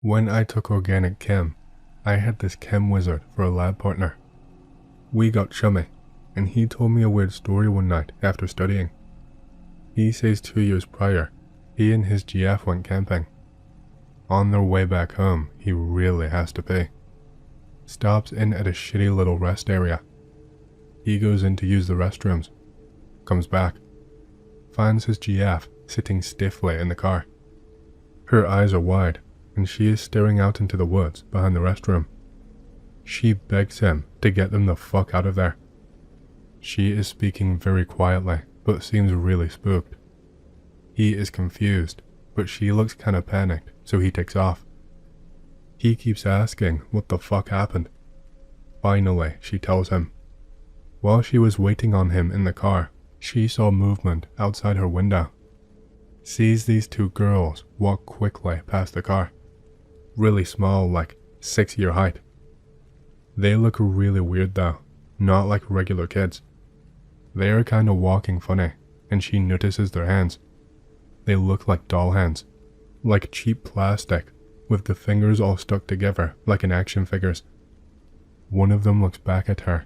When I took organic chem, I had this chem wizard for a lab partner. We got chummy, and he told me a weird story one night after studying. He says 2 years prior, he and his GF went camping. On their way back home, he really has to pee. Stops in at a shitty little rest area. He goes in to use the restrooms. Comes back. Finds his GF sitting stiffly in the car. Her eyes are wide, and she is staring out into the woods behind the restroom. She begs him to get them the fuck out of there. She is speaking very quietly, but seems really spooked. He is confused, but she looks kinda panicked, so he takes off. He keeps asking what the fuck happened. Finally, she tells him. While she was waiting on him in the car, she saw movement outside her window. Sees these two girls walk quickly past the car. Really small, like 6-year height. They look really weird though, not like regular kids. They are kinda walking funny, and she notices their hands. They look like doll hands, like cheap plastic, with the fingers all stuck together like in action figures. One of them looks back at her.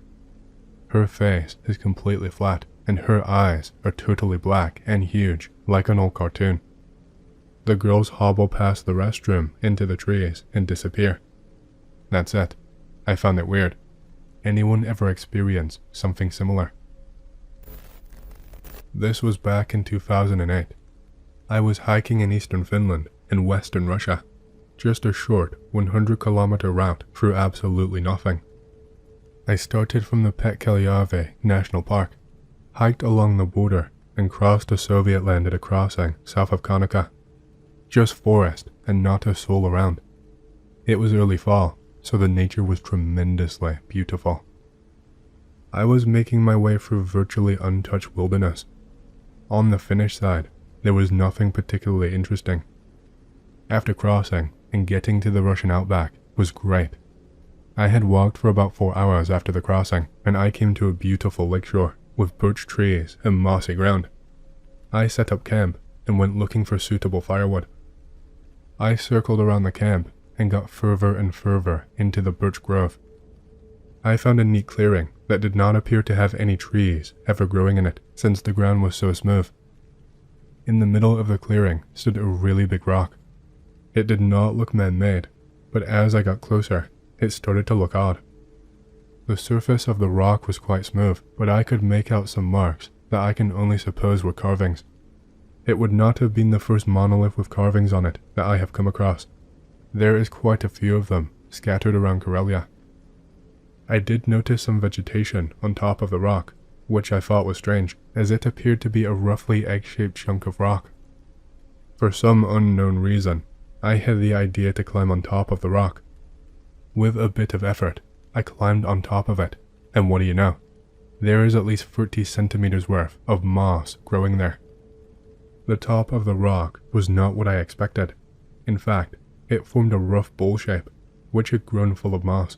Her face is completely flat, and her eyes are totally black and huge, like an old cartoon. The girls hobble past the restroom into the trees and disappear. That's it. I found it weird. Anyone ever experienced something similar? This was back in 2008. I was hiking in eastern Finland and western Russia. Just a short 100-kilometer route through absolutely nothing. I started from the Petkeljärvi National Park, hiked along the border, and crossed to Soviet land at a crossing south of Kanika. Just forest and not a soul around. It was early fall, so the nature was tremendously beautiful. I was making my way through virtually untouched wilderness. On the Finnish side, there was nothing particularly interesting. After crossing and getting to the Russian outback was great. I had walked for about 4 hours after the crossing, and I came to a beautiful lakeshore with birch trees and mossy ground. I set up camp and went looking for suitable firewood. I circled around the camp and got further and further into the birch grove. I found a neat clearing that did not appear to have any trees ever growing in it since the ground was so smooth. In the middle of the clearing stood a really big rock. It did not look man-made, but as I got closer, it started to look odd. The surface of the rock was quite smooth, but I could make out some marks that I can only suppose were carvings. It would not have been the first monolith with carvings on it that I have come across. There is quite a few of them scattered around Karelia. I did notice some vegetation on top of the rock, which I thought was strange, as it appeared to be a roughly egg-shaped chunk of rock. For some unknown reason, I had the idea to climb on top of the rock. With a bit of effort, I climbed on top of it, and what do you know? There is at least 30 centimeters worth of moss growing there. The top of the rock was not what I expected. In fact, it formed a rough bowl shape, which had grown full of moss.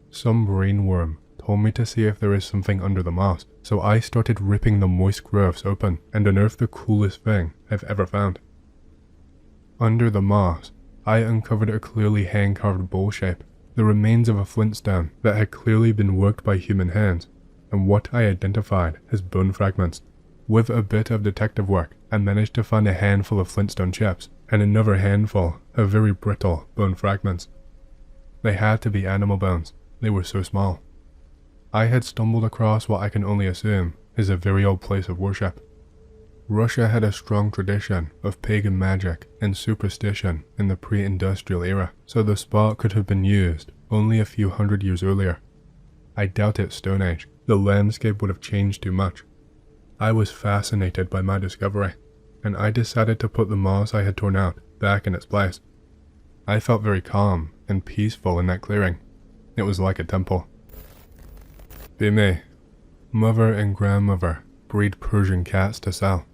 Some brainworm told me to see if there is something under the moss, so I started ripping the moist growths open and unearthed the coolest thing I've ever found. Under the moss, I uncovered a clearly hand-carved bowl shape, the remains of a flintstone that had clearly been worked by human hands, and what I identified as bone fragments. With a bit of detective work, I managed to find a handful of flintstone chips, and another handful of very brittle bone fragments. They had to be animal bones, they were so small. I had stumbled across what I can only assume is a very old place of worship. Russia had a strong tradition of pagan magic and superstition in the pre-industrial era, so the spot could have been used only a few hundred years earlier. I doubt it's Stone Age, the landscape would have changed too much. I was fascinated by my discovery, and I decided to put the moss I had torn out back in its place. I felt very calm and peaceful in that clearing. It was like a temple. Be me. Mother and grandmother breed Persian cats to sell.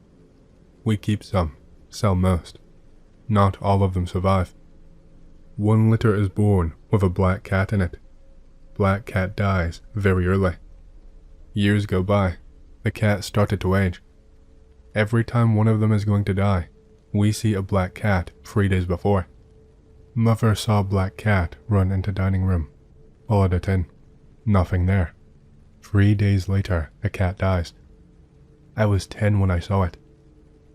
We keep some, sell most. Not all of them survive. One litter is born with a black cat in it. Black cat dies very early. Years go by. The cat started to age. Every time one of them is going to die, we see a black cat 3 days before. Mother saw black cat run into dining room. Followed it in. Nothing there. 3 days later, a cat dies. I was 10 when I saw it.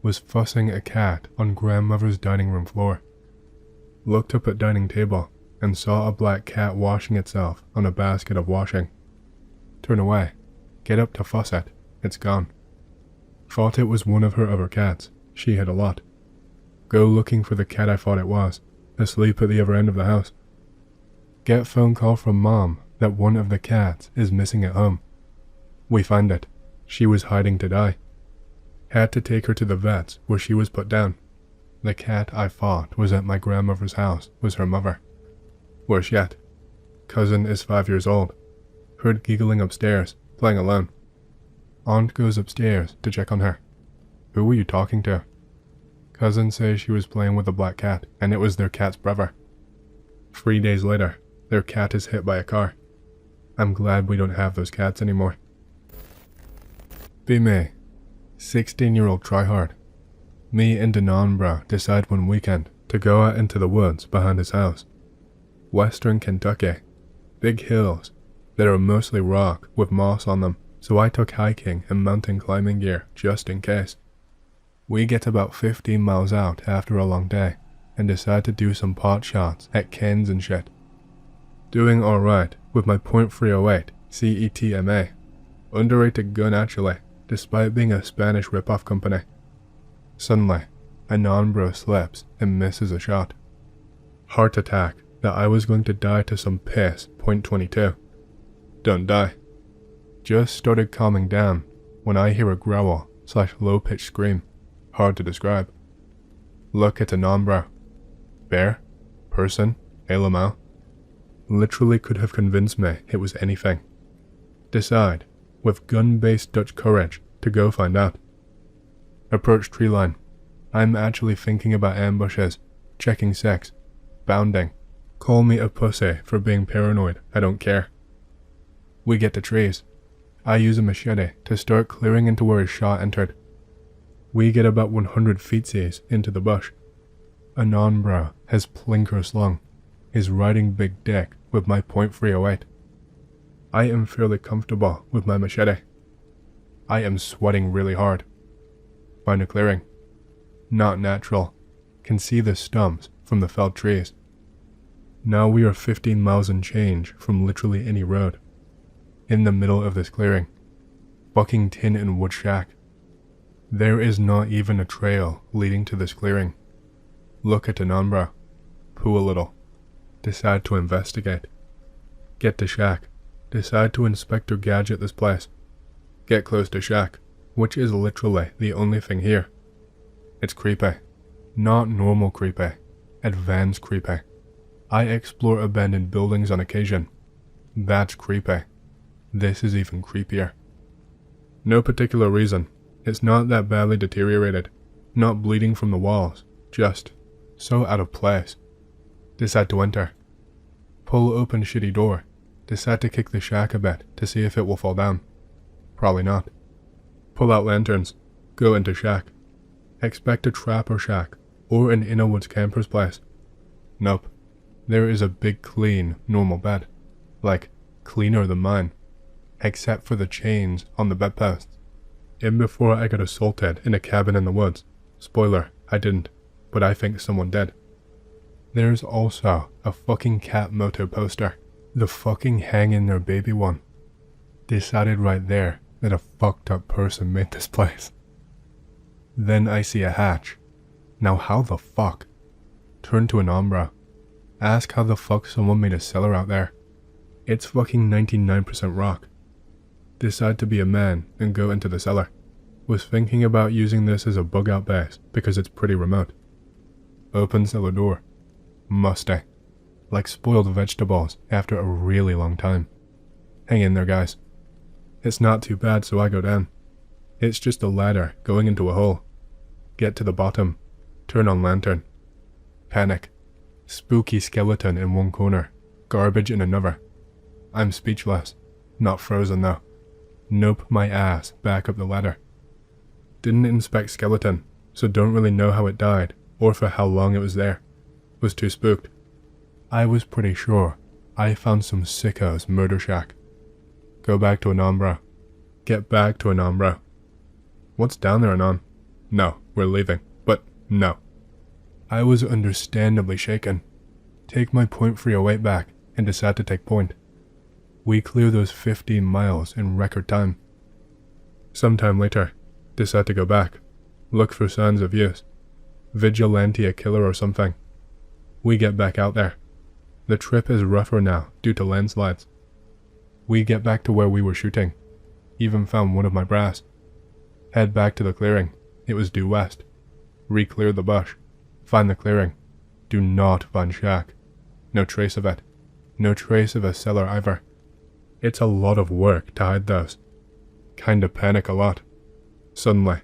Was fussing a cat on grandmother's dining room floor. Looked up at dining table and saw a black cat washing itself on a basket of washing. Turn away. Get up to fuss it. It's gone. Thought it was one of her other cats. She had a lot. Go looking for the cat I thought it was, asleep at the other end of the house. Get phone call from mom that one of the cats is missing at home. We find it. She was hiding to die. Had to take her to the vets where she was put down. The cat I thought was at my grandmother's house was her mother. Worse yet. Cousin is 5 years old. Heard giggling upstairs, playing alone. Aunt goes upstairs to check on her. Who were you talking to? Cousin says she was playing with a black cat and it was their cat's brother. 3 days later, their cat is hit by a car. I'm glad we don't have those cats anymore. Be me. 16-year-old tryhard. Me and Denonbra decide one weekend to go out into the woods behind his house. Western Kentucky. Big hills that are mostly rock with moss on them, so I took hiking and mountain climbing gear just in case. We get about 15 miles out after a long day and decide to do some pot shots at Ken's and shit. Doing alright with my .308 CETMA. Underrated gun actually, despite being a Spanish ripoff company. Suddenly, a non-bro slips and misses a shot. Heart attack that I was going to die to some piss .22. Don't die. Just started calming down when I hear a growl / low-pitched scream. Hard to describe. Look at a non-bro. Bear? Person? Alamau? Literally could have convinced me it was anything. Decide, with gun-based Dutch courage, to go find out. Approach tree line. I'm actually thinking about ambushes, checking sex, bounding. Call me a pussy for being paranoid, I don't care. We get to trees. I use a machete to start clearing into where his shot entered. We get about 100 feetsies into the bush. A non-bro has plinker slung, is riding big dick with my .308. I am fairly comfortable with my machete. I am sweating really hard. Find a clearing. Not natural. Can see the stumps from the felled trees. Now we are 15 miles and change from literally any road. In the middle of this clearing. Fucking tin and wood shack. There is not even a trail leading to this clearing. Look at Denonbra. Poo a little. Decide to investigate. Get to shack. Decide to inspect or gadget this place. Get close to shack, which is literally the only thing here. It's creepy. Not normal creepy. Advanced creepy. I explore abandoned buildings on occasion. That's creepy. This is even creepier. No particular reason. It's not that badly deteriorated. Not bleeding from the walls. Just so out of place. Decide to enter. Pull open shitty door. Decide to kick the shack a bit to see if it will fall down. Probably not. Pull out lanterns. Go into shack. Expect a trap or shack, or an inner woods camper's place. Nope. There is a big clean, normal bed. Like, cleaner than mine. Except for the chains on the bedposts. And before I got assaulted in a cabin in the woods. Spoiler, I didn't, but I think someone did. There's also a fucking cat moto poster. The fucking hang in their baby one. Decided right there that a fucked up person made this place. Then I see a hatch. Now how the fuck? Turn to an ombra. Ask how the fuck someone made a cellar out there. It's fucking 99% rock. Decide to be a man and go into the cellar. Was thinking about using this as a bug out base because it's pretty remote. Open cellar door. Musty. Like spoiled vegetables after a really long time. Hang in there, guys. It's not too bad, so I go down. It's just a ladder going into a hole. Get to the bottom. Turn on lantern. Panic. Spooky skeleton in one corner. Garbage in another. I'm speechless. Not frozen though. Nope my ass back up the ladder. Didn't inspect skeleton, so don't really know how it died or for how long it was there. Was too spooked. I was pretty sure I found some sicko's murder shack. Go back to Anon, bro. Get back to Anon, bro. What's down there, Anon? No, we're leaving. But no. I was understandably shaken. Take my .308 back and decide to take point. We clear those 15 miles in record time. Sometime later, decide to go back. Look for signs of use. Vigilante a killer or something. We get back out there. The trip is rougher now due to landslides. We get back to where we were shooting. Even found one of my brass. Head back to the clearing. It was due west. Re-clear the bush. Find the clearing. Do not find shack. No trace of it. No trace of a cellar either. It's a lot of work to hide those. Kinda panic a lot. Suddenly,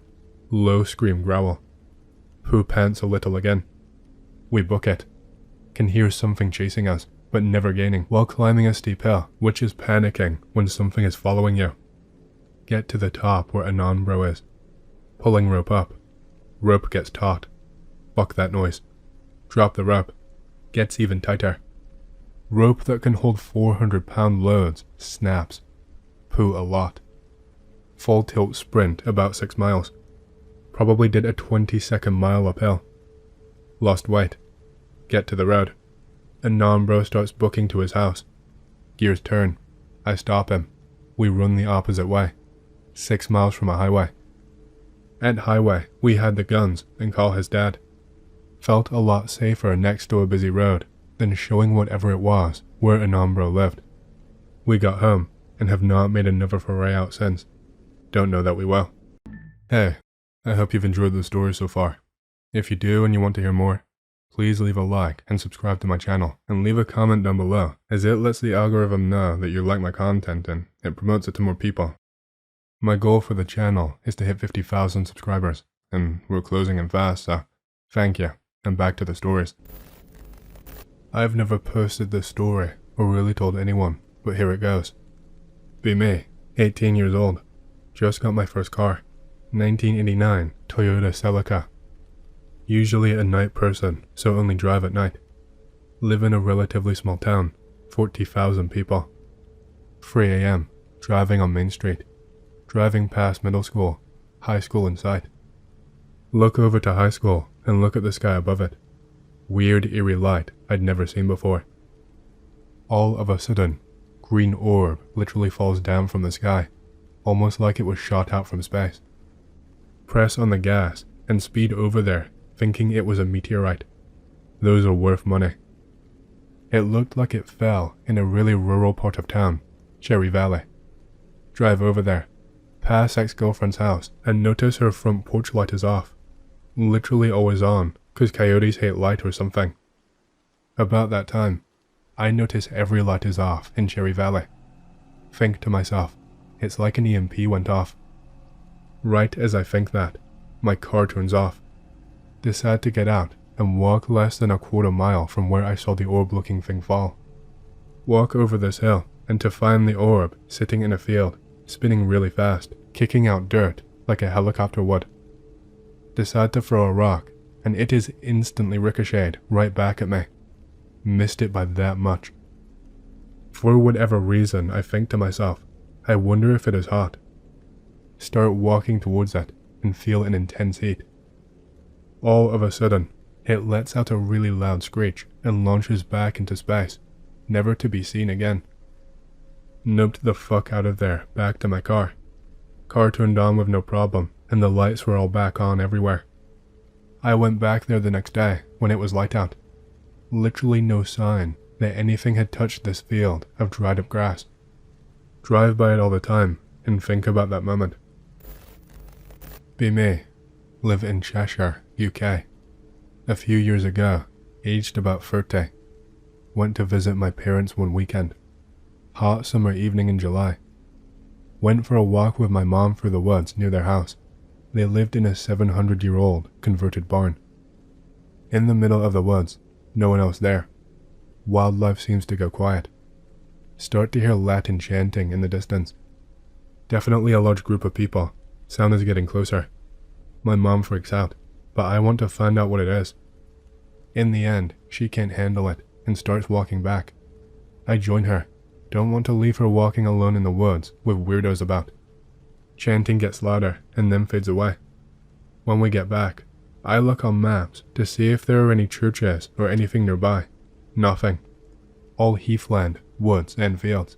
low scream growl. Poo pants a little again. We book it. Can hear something chasing us, but never gaining, while climbing a steep hill, which is panicking when something is following you. Get to the top where Anon bro is. Pulling rope up. Rope gets taut. Fuck that noise. Drop the rope. Gets even tighter. Rope that can hold 400-pound loads snaps. Poo a lot. Full tilt sprint about 6 miles. Probably did a 20-second mile uphill. Lost weight. Get to the road. Anon bro starts booking to his house. Gears turn. I stop him. We run the opposite way. 6 miles from a highway. At highway, we had the guns and call his dad. Felt a lot safer next to a busy road than showing whatever it was where Anon bro lived. We got home and have not made another foray out since. Don't know that we will. Hey, I hope you've enjoyed the story so far. If you do and you want to hear more, please leave a like and subscribe to my channel, and leave a comment down below, as it lets the algorithm know that you like my content and it promotes it to more people. My goal for the channel is to hit 50,000 subscribers, and we're closing in fast, so thank you, and back to the stories. I've never posted this story or really told anyone, but here it goes. Be me, 18 years old. Just got my first car, 1989 Toyota Celica. Usually a night person, so only drive at night. Live in a relatively small town, 40,000 people. 3 AM, driving on Main Street. Driving past middle school, high school in sight. Look over to high school and look at the sky above it. Weird eerie light I'd never seen before. All of a sudden, green orb literally falls down from the sky, almost like it was shot out from space. Press on the gas and speed over there, thinking it was a meteorite. Those are worth money. It looked like it fell in a really rural part of town, Cherry Valley. Drive over there, pass ex-girlfriend's house, and notice her front porch light is off. Literally always on, cause coyotes hate light or something. About that time, I notice every light is off in Cherry Valley. Think to myself, it's like an EMP went off. Right as I think that, my car turns off. Decide to get out and walk less than a quarter mile from where I saw the orb-looking thing fall. Walk over this hill, and to find the orb sitting in a field, spinning really fast, kicking out dirt like a helicopter would. Decide to throw a rock, and it is instantly ricocheted right back at me. Missed it by that much. For whatever reason, I think to myself, I wonder if it is hot. Start walking towards it, and feel an intense heat. All of a sudden, it lets out a really loud screech and launches back into space, never to be seen again. Noped the fuck out of there, back to my car. Car turned on with no problem, and the lights were all back on everywhere. I went back there the next day, when it was light out. Literally no sign that anything had touched this field of dried up grass. Drive by it all the time, and think about that moment. Be me. Live in Cheshire, UK. A few years ago, aged about 30. Went to visit my parents one weekend. Hot summer evening in July. Went for a walk with my mom through the woods near their house. They lived in a 700-year-old converted barn. In the middle of the woods, no one else there. Wildlife seems to go quiet. Start to hear Latin chanting in the distance. Definitely a large group of people. Sound is getting closer. My mom freaks out, but I want to find out what it is. In the end, she can't handle it and starts walking back. I join her. Don't want to leave her walking alone in the woods with weirdos about. Chanting gets louder and then fades away. When we get back, I look on maps to see if there are any churches or anything nearby. Nothing. All heathland, woods, and fields.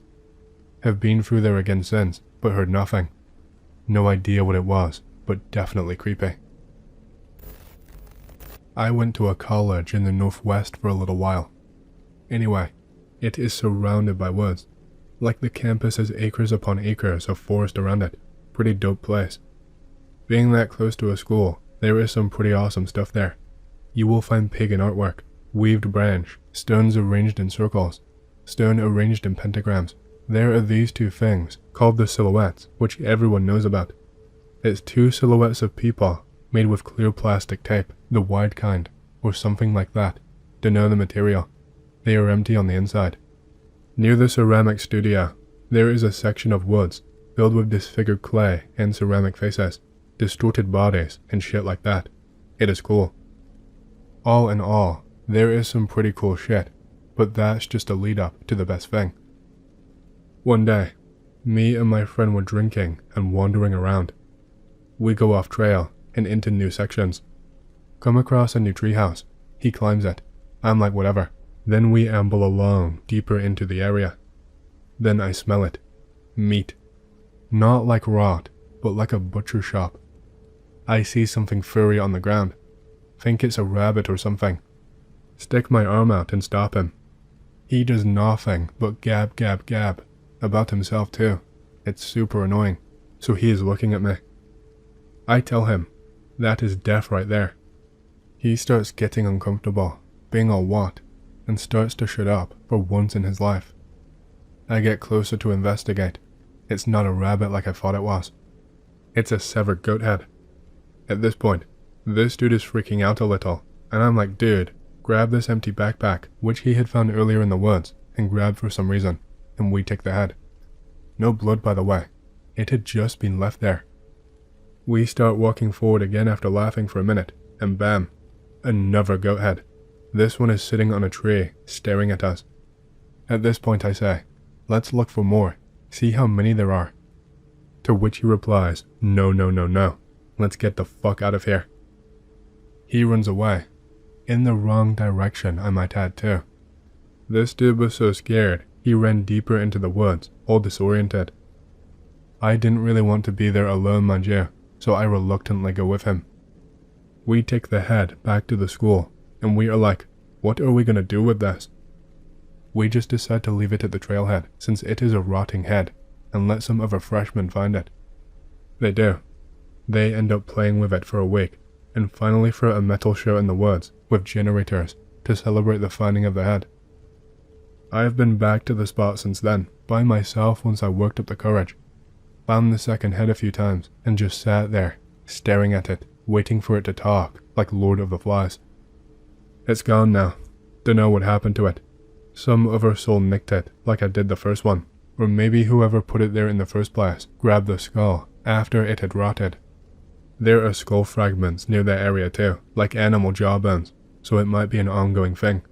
Have been through there again since, but heard nothing. No idea what it was, but definitely creepy. I went to a college in the northwest for a little while. Anyway, it is surrounded by woods. Like the campus has acres upon acres of forest around it. Pretty dope place. Being that close to a school, there is some pretty awesome stuff there. You will find pagan artwork, weaved branch, stones arranged in circles, stone arranged in pentagrams. There are these two things, called the silhouettes, which everyone knows about. It's two silhouettes of people, made with clear plastic tape, the wide kind, or something like that, to know the material. They are empty on the inside. Near the ceramic studio, there is a section of woods, filled with disfigured clay and ceramic faces, distorted bodies, and shit like that. It is cool. All in all, there is some pretty cool shit, but that's just a lead up to the best thing. One day, me and my friend were drinking and wandering around. We go off trail and into new sections. Come across a new treehouse. He climbs it. I'm like whatever. Then we amble along deeper into the area. Then I smell it. Meat. Not like rot, but like a butcher shop. I see something furry on the ground. Think it's a rabbit or something. Stick my arm out and stop him. He does nothing but gab gab gab. About himself too. It's super annoying. So he is looking at me. I tell him, that is death right there. He starts getting uncomfortable, being all what, and starts to shut up for once in his life. I get closer to investigate. It's not a rabbit like I thought it was. It's a severed goat head. At this point, this dude is freaking out a little, and I'm like, dude, grab this empty backpack, which he had found earlier in the woods, and grabbed for some reason, and we take the head. No blood, by the way. It had just been left there. We start walking forward again after laughing for a minute, and bam, another goat head. This one is sitting on a tree, staring at us. At this point I say, let's look for more, see how many there are. To which he replies, no, no, no, no, let's get the fuck out of here. He runs away. In the wrong direction, I might add too. This dude was so scared, he ran deeper into the woods, all disoriented. I didn't really want to be there alone, mind you, so I reluctantly go with him. We take the head back to the school, and we are like, what are we gonna do with this? We just decide to leave it at the trailhead, since it is a rotting head, and let some other freshmen find it. They do. They end up playing with it for a week, and finally throw a metal show in the woods with generators to celebrate the finding of the head. I have been back to the spot since then, by myself once I worked up the courage. Found the second head a few times, and just sat there, staring at it, waiting for it to talk, like Lord of the Flies. It's gone now. Dunno what happened to it. Some other soul nicked it, like I did the first one, or maybe whoever put it there in the first place grabbed the skull after it had rotted. There are skull fragments near that area too, like animal jawbones, so it might be an ongoing thing.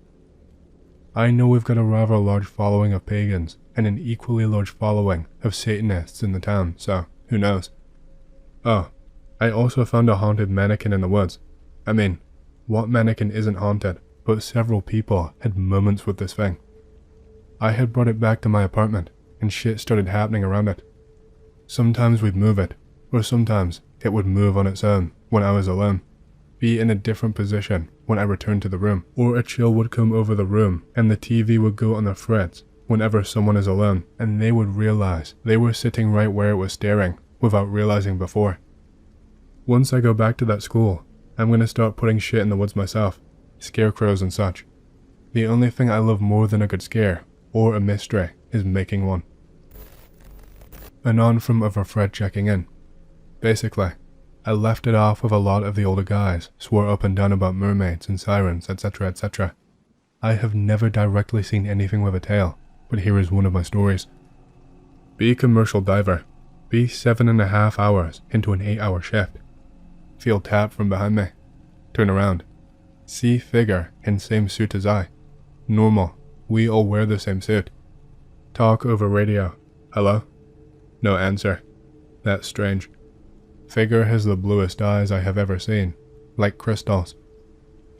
I know we've got a rather large following of pagans, and an equally large following of Satanists in the town, so who knows. Oh, I also found a haunted mannequin in the woods. I mean, what mannequin isn't haunted, but several people had moments with this thing. I had brought it back to my apartment, and shit started happening around it. Sometimes we'd move it, or sometimes it would move on its own when I was alone, be in a different position when I returned to the room, or a chill would come over the room and the TV would go on the fritz whenever someone is alone, and they would realize they were sitting right where it was staring without realizing before. Once I go back to that school, I'm gonna start putting shit in the woods myself, scarecrows and such. The only thing I love more than a good scare, or a mystery, is making one. Anon from other thread checking in. Basically, I left it off with a lot of the older guys swore up and down about mermaids and sirens, etc, etc. I have never directly seen anything with a tail, but here is one of my stories. Be commercial diver. Be 7.5 hours into an 8-hour shift. Feel tap from behind me. Turn around. See figure in same suit as I. Normal. We all wear the same suit. Talk over radio. Hello? No answer. That's strange. Figure has the bluest eyes I have ever seen, like crystals.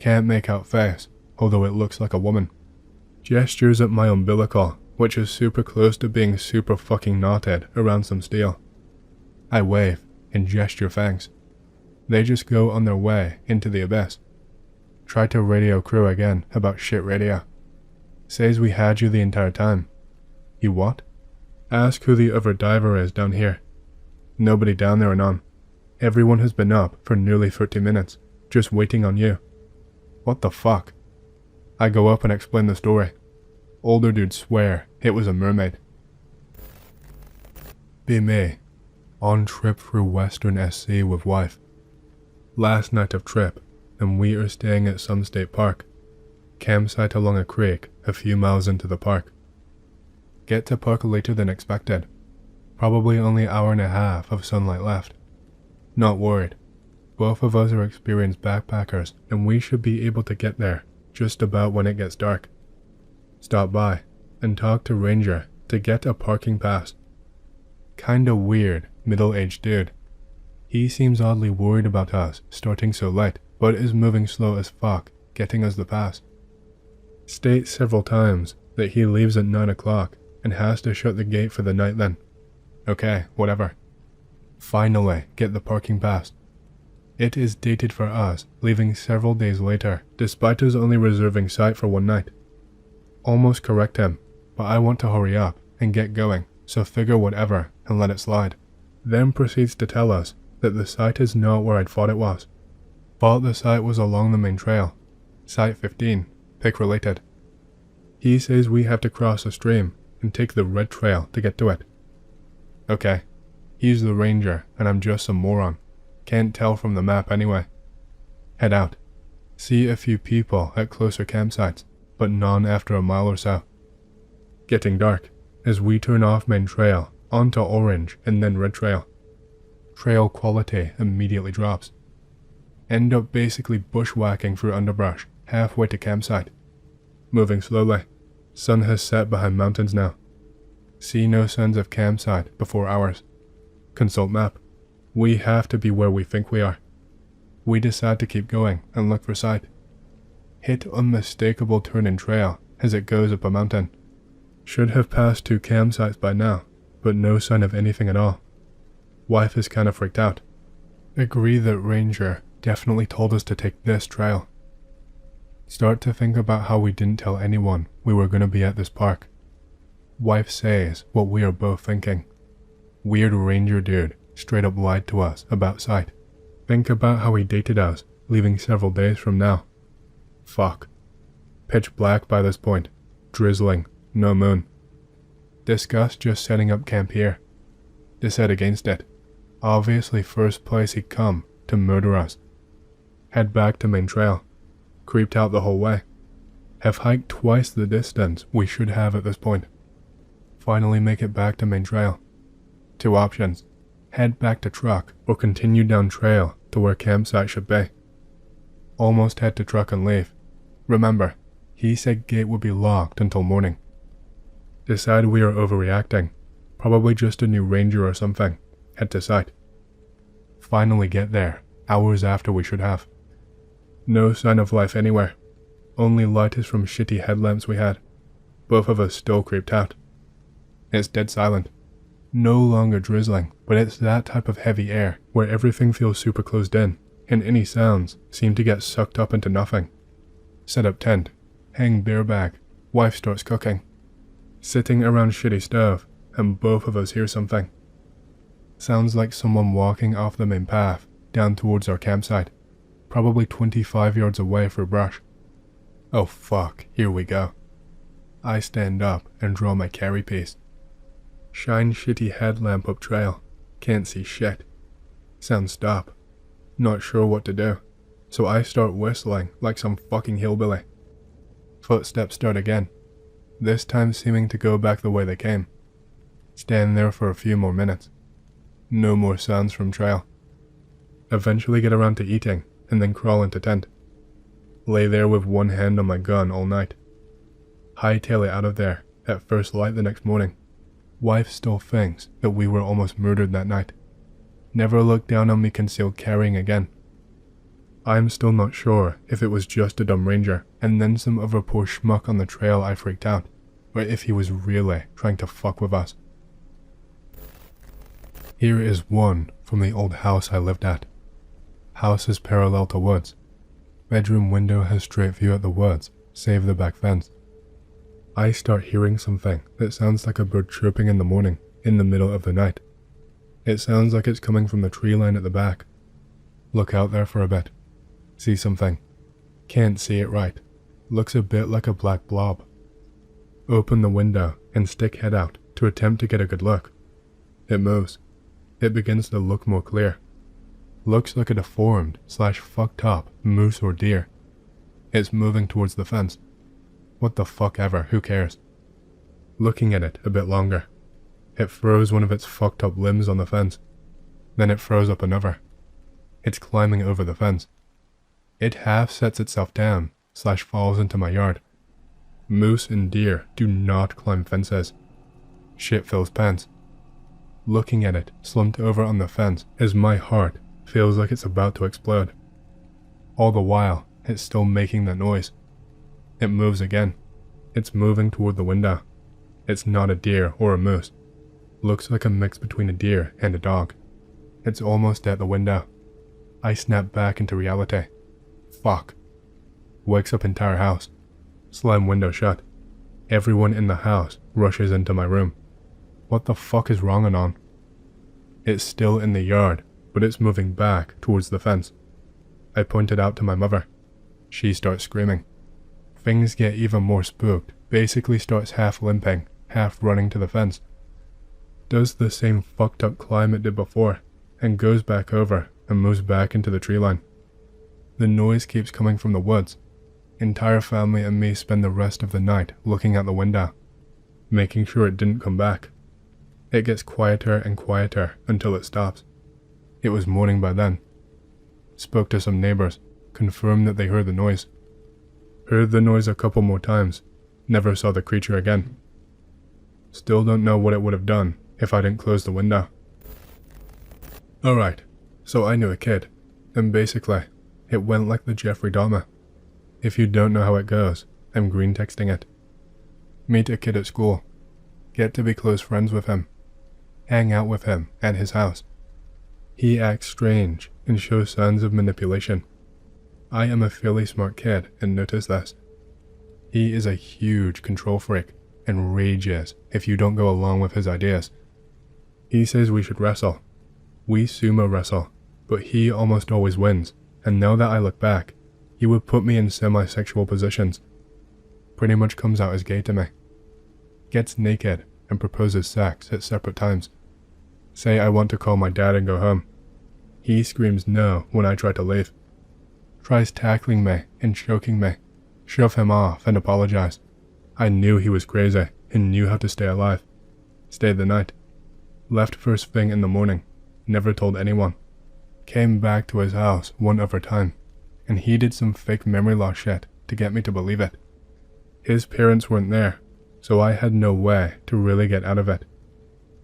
Can't make out face, although it looks like a woman. Gestures at my umbilical, which is super close to being super fucking knotted around some steel. I wave and gesture thanks. They just go on their way into the abyss. Try to radio crew again about shit radio. Says we had you the entire time. You what? Ask who the other diver is down here. Nobody down there and on. Everyone has been up for nearly 30 minutes, just waiting on you. What the fuck? I go up and explain the story. Older dudes swear it was a mermaid. Be me. On trip through Western SC with wife. Last night of trip, and we are staying at some state park. Campsite along a creek a few miles into the park. Get to park later than expected. Probably only an hour and a half of sunlight left. Not worried. Both of us are experienced backpackers and we should be able to get there just about when it gets dark. Stop by and talk to Ranger to get a parking pass. Kinda weird, middle-aged dude. He seems oddly worried about us starting so late, but is moving slow as fuck getting us the pass. States several times that he leaves at 9 o'clock and has to shut the gate for the night then. Okay, whatever. Finally get the parking pass. It is dated for us, leaving several days later, despite us only reserving site for one night. Almost correct him, but I want to hurry up and get going, so figure whatever and let it slide. Then proceeds to tell us that the site is not where I'd thought it was. Thought the site was along the main trail. Site 15, pick related. He says we have to cross a stream and take the red trail to get to it. Okay, he's the ranger and I'm just some moron. Can't tell from the map anyway. Head out. See a few people at closer campsites, but none after a mile or so. Getting dark as we turn off main trail onto orange and then red trail. Trail quality immediately drops. End up basically bushwhacking through underbrush halfway to campsite. Moving slowly. Sun has set behind mountains now. See no signs of campsite before hours. Consult map. We have to be where we think we are. We decide to keep going and look for sight. Hit unmistakable turn in trail as it goes up a mountain. Should have passed 2 campsites by now, but no sign of anything at all. Wife is kinda freaked out. Agree that Ranger definitely told us to take this trail. Start to think about how we didn't tell anyone we were gonna be at this park. Wife says what we are both thinking. Weird Ranger dude straight up lied to us about sight. Think about how he dated us, leaving several days from now. Fuck. Pitch black by this point. Drizzling. No moon. Discuss just setting up camp here. Decide against it. Obviously first place he'd come to murder us. Head back to main trail. Creeped out the whole way. Have hiked twice the distance we should have at this point. Finally make it back to main trail. 2 options. Head back to truck or continue down trail to where campsite should be. Almost head to truck and leave. Remember, he said gate would be locked until morning. Decide we are overreacting. Probably just a new ranger or something. Head to site. Finally get there, hours after we should have. No sign of life anywhere. Only light is from shitty headlamps we had. Both of us still creeped out. It's dead silent. No longer drizzling, but it's that type of heavy air where everything feels super closed in, and any sounds seem to get sucked up into nothing. Set up tent. Hang beer bag. Wife starts cooking. Sitting around shitty stove, and both of us hear something. Sounds like someone walking off the main path, down towards our campsite. Probably 25 yards away through brush. Oh fuck, here we go. I stand up and draw my carry piece. Shine shitty headlamp up trail. Can't see shit. Sound stop. Not sure what to do, so I start whistling like some fucking hillbilly. Footsteps start again, this time seeming to go back the way they came. Stand there for a few more minutes. No more sounds from trail. Eventually get around to eating, and then crawl into tent. Lay there with one hand on my gun all night. hightail it out of there at first light the next morning. Wife still thinks that we were almost murdered that night. Never looked down on me concealed carrying again. I'm still not sure if it was just a dumb ranger and then some other poor schmuck on the trail I freaked out, or if he was really trying to fuck with us. Here is one from the old house I lived at. House is parallel to woods. Bedroom window has straight view at the woods, save the back fence. I start hearing something that sounds like a bird chirping in the morning, in the middle of the night. It sounds like it's coming from the tree line at the back. Look out there for a bit. See something. Can't see it right. Looks a bit like a black blob. Open the window and stick head out to attempt to get a good look. It moves. It begins to look more clear. Looks like a deformed / fucked up moose or deer. It's moving towards the fence. What the fuck ever, who cares? Looking at it a bit longer. It throws one of its fucked up limbs on the fence. Then it throws up another. It's climbing over the fence. It half sets itself down / falls into my yard. Moose and deer do not climb fences. Shit fills pants. Looking at it slumped over on the fence as my heart feels like it's about to explode. All the while, it's still making that noise. It moves again. It's moving toward the window. It's not a deer or a moose. Looks like a mix between a deer and a dog. It's almost at the window. I snap back into reality. Fuck. Wakes up entire house. Slam window shut. Everyone in the house rushes into my room. What the fuck is wrong on? It's still in the yard, but it's moving back towards the fence. I point it out to my mother. She starts screaming. Things get even more spooked, basically starts half limping, half running to the fence. Does the same fucked up climb it did before, and goes back over and moves back into the tree line. The noise keeps coming from the woods. Entire family and me spend the rest of the night looking out the window, making sure it didn't come back. It gets quieter and quieter until it stops. It was morning by then. Spoke to some neighbors, confirmed that they heard the noise. Heard the noise a couple more times, never saw the creature again. Still don't know what it would have done if I didn't close the window. Alright, so I knew a kid, and basically, it went like the Jeffrey Dahmer. If you don't know how it goes, I'm green texting it. Meet a kid at school. Get to be close friends with him. Hang out with him at his house. He acts strange and shows signs of manipulation. I am a fairly smart kid and notice this. He is a huge control freak and rages if you don't go along with his ideas. He says we should wrestle. We sumo wrestle, but he almost always wins, and now that I look back, he would put me in semi-sexual positions. Pretty much comes out as gay to me. Gets naked and proposes sex at separate times. Say I want to call my dad and go home. He screams no when I try to leave. Tries tackling me and choking me. Shove him off and apologize. I knew he was crazy and knew how to stay alive. Stayed the night. Left first thing in the morning. Never told anyone. Came back to his house one other time, and he did some fake memory loss shit to get me to believe it. His parents weren't there, so I had no way to really get out of it.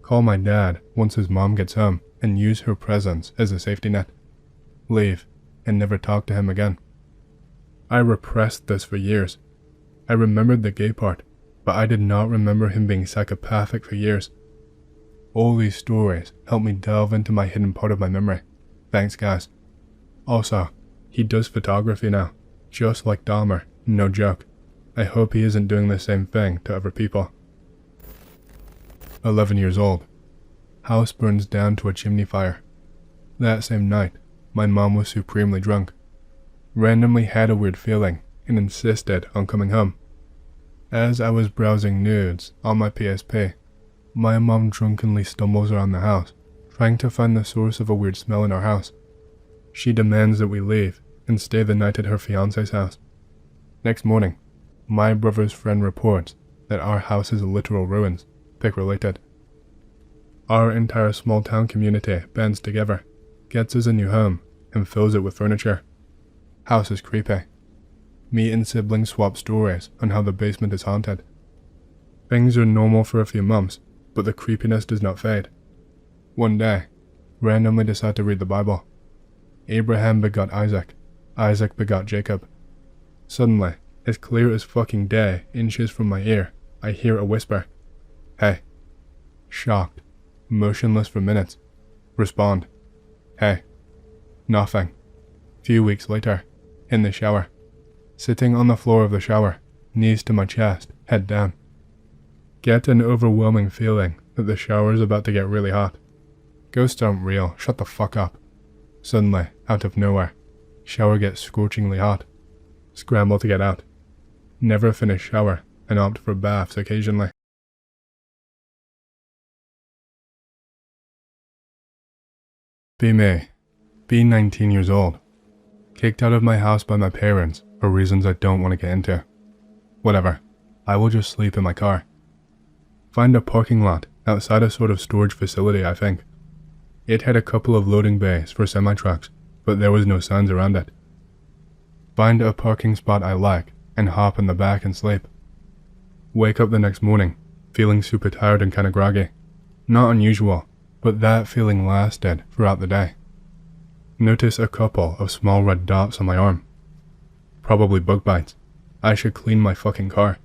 Call my dad once his mom gets home and use her presence as a safety net. Leave, and never talk to him again. I repressed this for years. I remembered the gay part, but I did not remember him being psychopathic for years. All these stories helped me delve into my hidden part of my memory. Thanks guys. Also, he does photography now, just like Dahmer, no joke. I hope he isn't doing the same thing to other people. 11 years old. House burns down to a chimney fire. That same night, my mom was supremely drunk. Randomly had a weird feeling and insisted on coming home. As I was browsing nudes on my PSP, my mom drunkenly stumbles around the house, trying to find the source of a weird smell in our house. She demands that we leave and stay the night at her fiance's house. Next morning, my brother's friend reports that our house is literal ruins, pic related. Our entire small town community bands together, gets us a new home, and fills it with furniture. House is creepy. Me and siblings swap stories on how the basement is haunted. Things are normal for a few months, but the creepiness does not fade. One day, randomly decide to read the Bible. Abraham begot Isaac. Isaac begot Jacob. Suddenly, as clear as fucking day, inches from my ear, I hear a whisper. Hey. Shocked. Motionless for minutes. Respond. Hey. Nothing. Few weeks later, in the shower. Sitting on the floor of the shower, knees to my chest, head down. Get an overwhelming feeling that the shower is about to get really hot. Ghosts aren't real, shut the fuck up. Suddenly, out of nowhere, shower gets scorchingly hot. Scramble to get out. Never finish shower and opt for baths occasionally. Be me. Be 19 years old. Kicked out of my house by my parents for reasons I don't want to get into. Whatever, I will just sleep in my car. Find a parking lot outside a sort of storage facility, I think. It had a couple of loading bays for semi-trucks, but there was no signs around it. Find a parking spot I like and hop in the back and sleep. Wake up the next morning, feeling super tired and kinda groggy. Not unusual, but that feeling lasted throughout the day. Notice a couple of small red dots on my arm. Probably bug bites. I should clean my fucking car.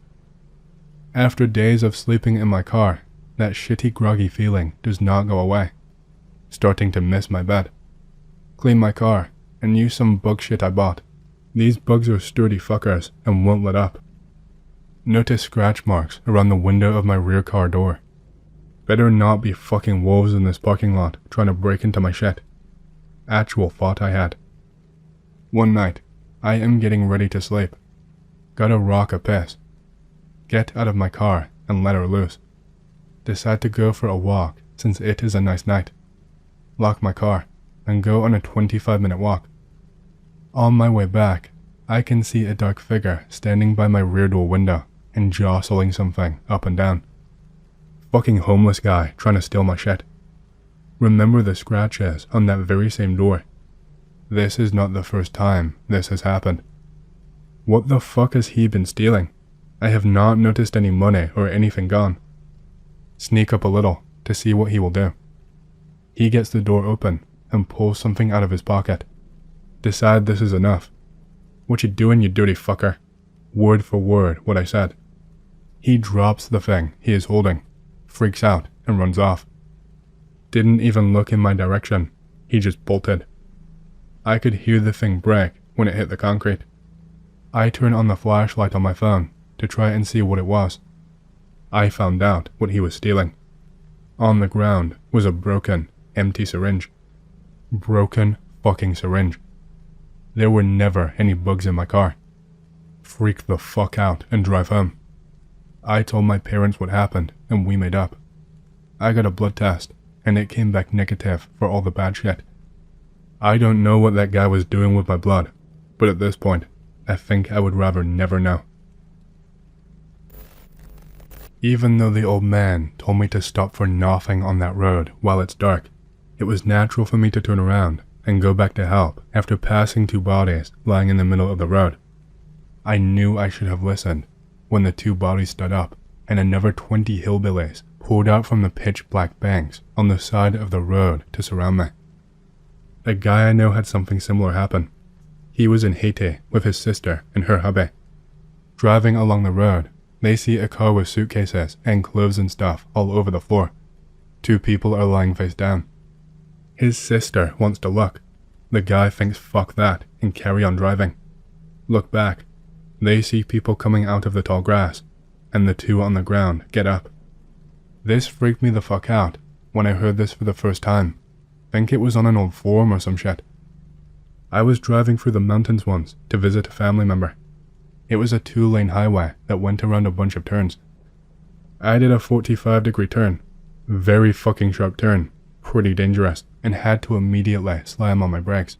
After days of sleeping in my car, that shitty groggy feeling does not go away. Starting to miss my bed. Clean my car and use some bug shit I bought. These bugs are sturdy fuckers and won't let up. Notice scratch marks around the window of my rear car door. Better not be fucking wolves in this parking lot trying to break into my shit. Actual thought I had. One night, I am getting ready to sleep. Gotta rock a piss. Get out of my car and let her loose. Decide to go for a walk since it is a nice night. Lock my car and go on a 25-minute walk. On my way back, I can see a dark figure standing by my rear door window and jostling something up and down. Fucking homeless guy trying to steal my shit. Remember the scratches on that very same door. This is not the first time this has happened. What the fuck has he been stealing? I have not noticed any money or anything gone. Sneak up a little to see what he will do. He gets the door open and pulls something out of his pocket. Decide this is enough. What you doing, you dirty fucker? Word for word what I said. He drops the thing he is holding, freaks out and runs off. Didn't even look in my direction, he just bolted. I could hear the thing break when it hit the concrete. I turn on the flashlight on my phone to try and see what it was. I found out what he was stealing. On the ground was a broken, empty syringe. Broken fucking syringe. There were never any bugs in my car. Freak the fuck out and drive home. I told my parents what happened and we made up. I got a blood test and it came back negative for all the bad shit. I don't know what that guy was doing with my blood, but at this point, I think I would rather never know. Even though the old man told me to stop for nothing on that road while it's dark, it was natural for me to turn around and go back to help after passing two bodies lying in the middle of the road. I knew I should have listened when the two bodies stood up and another 20 hillbillies pulled out from the pitch black banks on the side of the road to surround me. A guy I know had something similar happen. He was in Haiti with his sister and her hubby. Driving along the road, they see a car with suitcases and clothes and stuff all over the floor. Two people are lying face down. His sister wants to look. The guy thinks fuck that and carry on driving. Look back. They see people coming out of the tall grass, and the two on the ground get up. This freaked me the fuck out when I heard this for the first time. Think it was on an old forum or some shit. I was driving through the mountains once to visit a family member. It was a 2-lane highway that went around a bunch of turns. I did a 45-degree turn. Very fucking sharp turn. Pretty dangerous, and had to immediately slam on my brakes.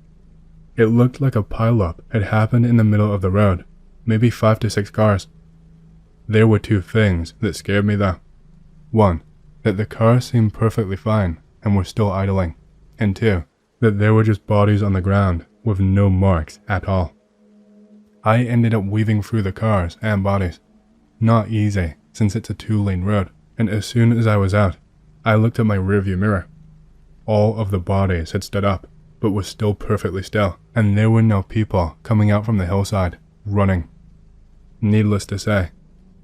It looked like a pileup had happened in the middle of the road. Maybe 5 to 6 cars. There were two things that scared me though. One, that the cars seemed perfectly fine and were still idling. And two, that there were just bodies on the ground with no marks at all. I ended up weaving through the cars and bodies. Not easy, since it's a 2-lane road, and as soon as I was out, I looked at my rearview mirror. All of the bodies had stood up, but was still perfectly still, and there were no people coming out from the hillside, running. Needless to say,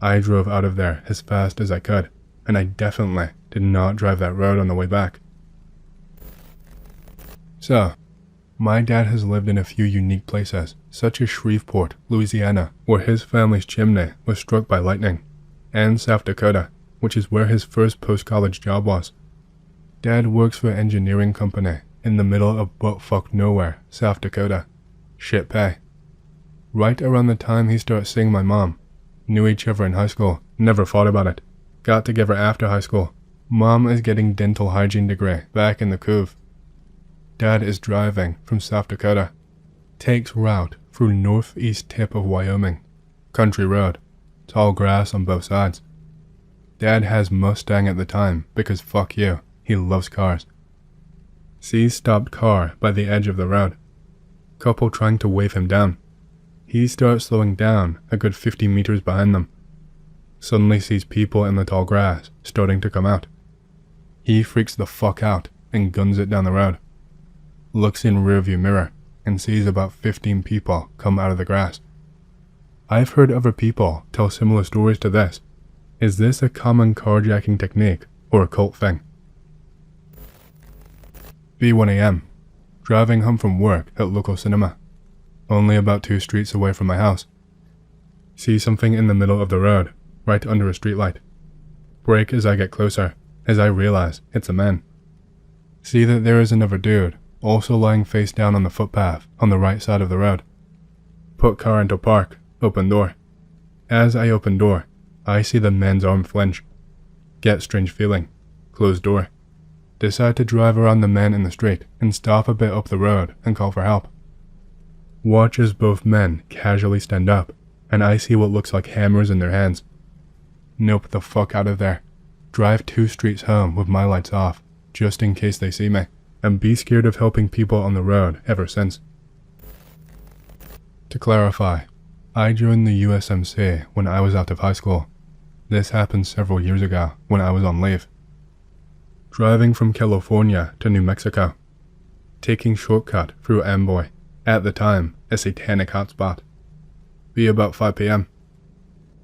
I drove out of there as fast as I could, and I definitely did not drive that road on the way back. So, my dad has lived in a few unique places, such as Shreveport, Louisiana, where his family's chimney was struck by lightning, and South Dakota, which is where his first post-college job was. Dad works for an engineering company in the middle of butt-fuck nowhere, South Dakota. Shit pay. Right around the time he starts seeing my mom. Knew each other in high school, never thought about it. Got together after high school. Mom is getting dental hygiene degree back in the Couve. Dad is driving from South Dakota. Takes route through northeast tip of Wyoming. Country road. Tall grass on both sides. Dad has Mustang at the time because fuck you, he loves cars. Sees stopped car by the edge of the road. Couple trying to wave him down. He starts slowing down a good 50 meters behind them. Suddenly sees people in the tall grass starting to come out. He freaks the fuck out and guns it down the road. Looks in rearview mirror and sees about 15 people come out of the grass. I've heard other people tell similar stories to this. Is this a common carjacking technique or a cult thing? B1 AM. Driving home from work at local cinema. Only about 2 streets away from my house. See something in the middle of the road, right under a streetlight. Brake as I get closer, as I realize it's a man. See that there is another dude, also lying face down on the footpath on the right side of the road. Put car into park, open door. As I open door, I see the man's arm flinch. Get strange feeling, close door. Decide to drive around the man in the street and stop a bit up the road and call for help. Watch as both men casually stand up, and I see what looks like hammers in their hands. Nope the fuck out of there. Drive 2 streets home with my lights off, just in case they see me, and be scared of helping people on the road ever since. To clarify, I joined the USMC when I was out of high school. This happened several years ago when I was on leave. Driving from California to New Mexico. Taking shortcut through Amboy, at the time a satanic hotspot. Be about 5 p.m.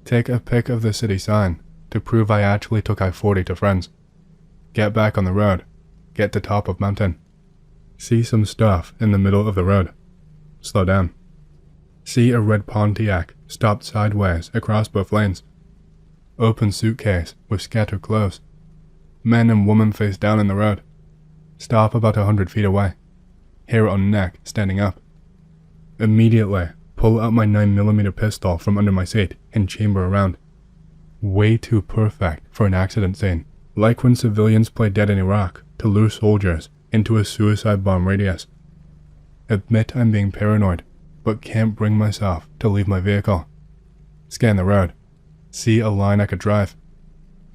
Take a pic of the city sign to prove I actually took I-40 to friends. Get back on the road. Get to top of mountain. See some stuff in the middle of the road. Slow down. See a red Pontiac stopped sideways across both lanes. Open suitcase with scattered clothes. Man and woman face down in the road. Stop about 100 feet away. Hair on neck standing up. Immediately pull out my 9mm pistol from under my seat and chamber around. Way too perfect for an accident scene. Like when civilians play dead in Iraq to lure soldiers into a suicide bomb radius. Admit I'm being paranoid, but can't bring myself to leave my vehicle. Scan the road. See a line I could drive.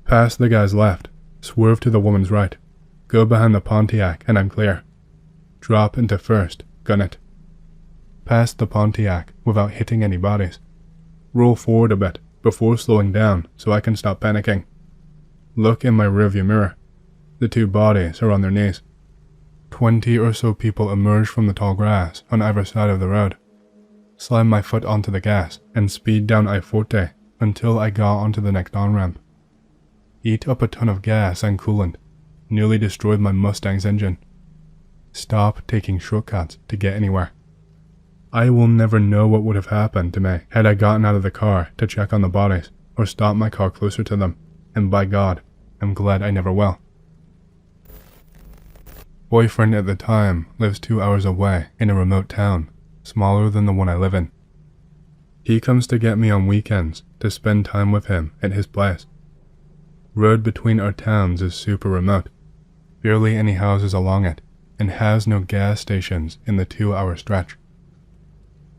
Pass the guy's left. Swerve to the woman's right. Go behind the Pontiac and I'm clear. Drop into first. Gun it. Pass the Pontiac without hitting any bodies. Roll forward a bit before slowing down so I can stop panicking. Look in my rearview mirror. The 2 bodies are on their knees. 20 or so people emerge from the tall grass on either side of the road. Slam my foot onto the gas and speed down I-40 until I got onto the next on-ramp. Eat up a ton of gas and coolant. Nearly destroyed my Mustang's engine. Stop taking shortcuts to get anywhere. I will never know what would have happened to me had I gotten out of the car to check on the bodies or stopped my car closer to them, and by God, I'm glad I never will. Boyfriend at the time lives 2 hours away in a remote town, smaller than the one I live in. He comes to get me on weekends to spend time with him at his place. Road between our towns is super remote, barely any houses along it, and has no gas stations in the 2-hour stretch.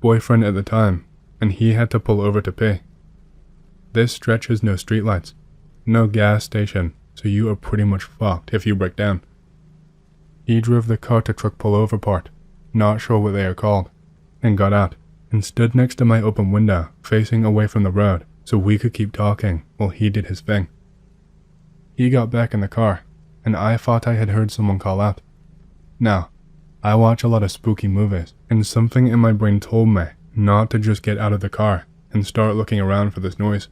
Boyfriend at the time, and he had to pull over to pee. This stretch has no streetlights, no gas station, so you are pretty much fucked if you break down. He drove the car to truck pullover part, not sure what they are called, and got out, and stood next to my open window, facing away from the road so we could keep talking while he did his thing. He got back in the car, and I thought I had heard someone call out. Now, I watch a lot of spooky movies, and something in my brain told me not to just get out of the car and start looking around for this noise.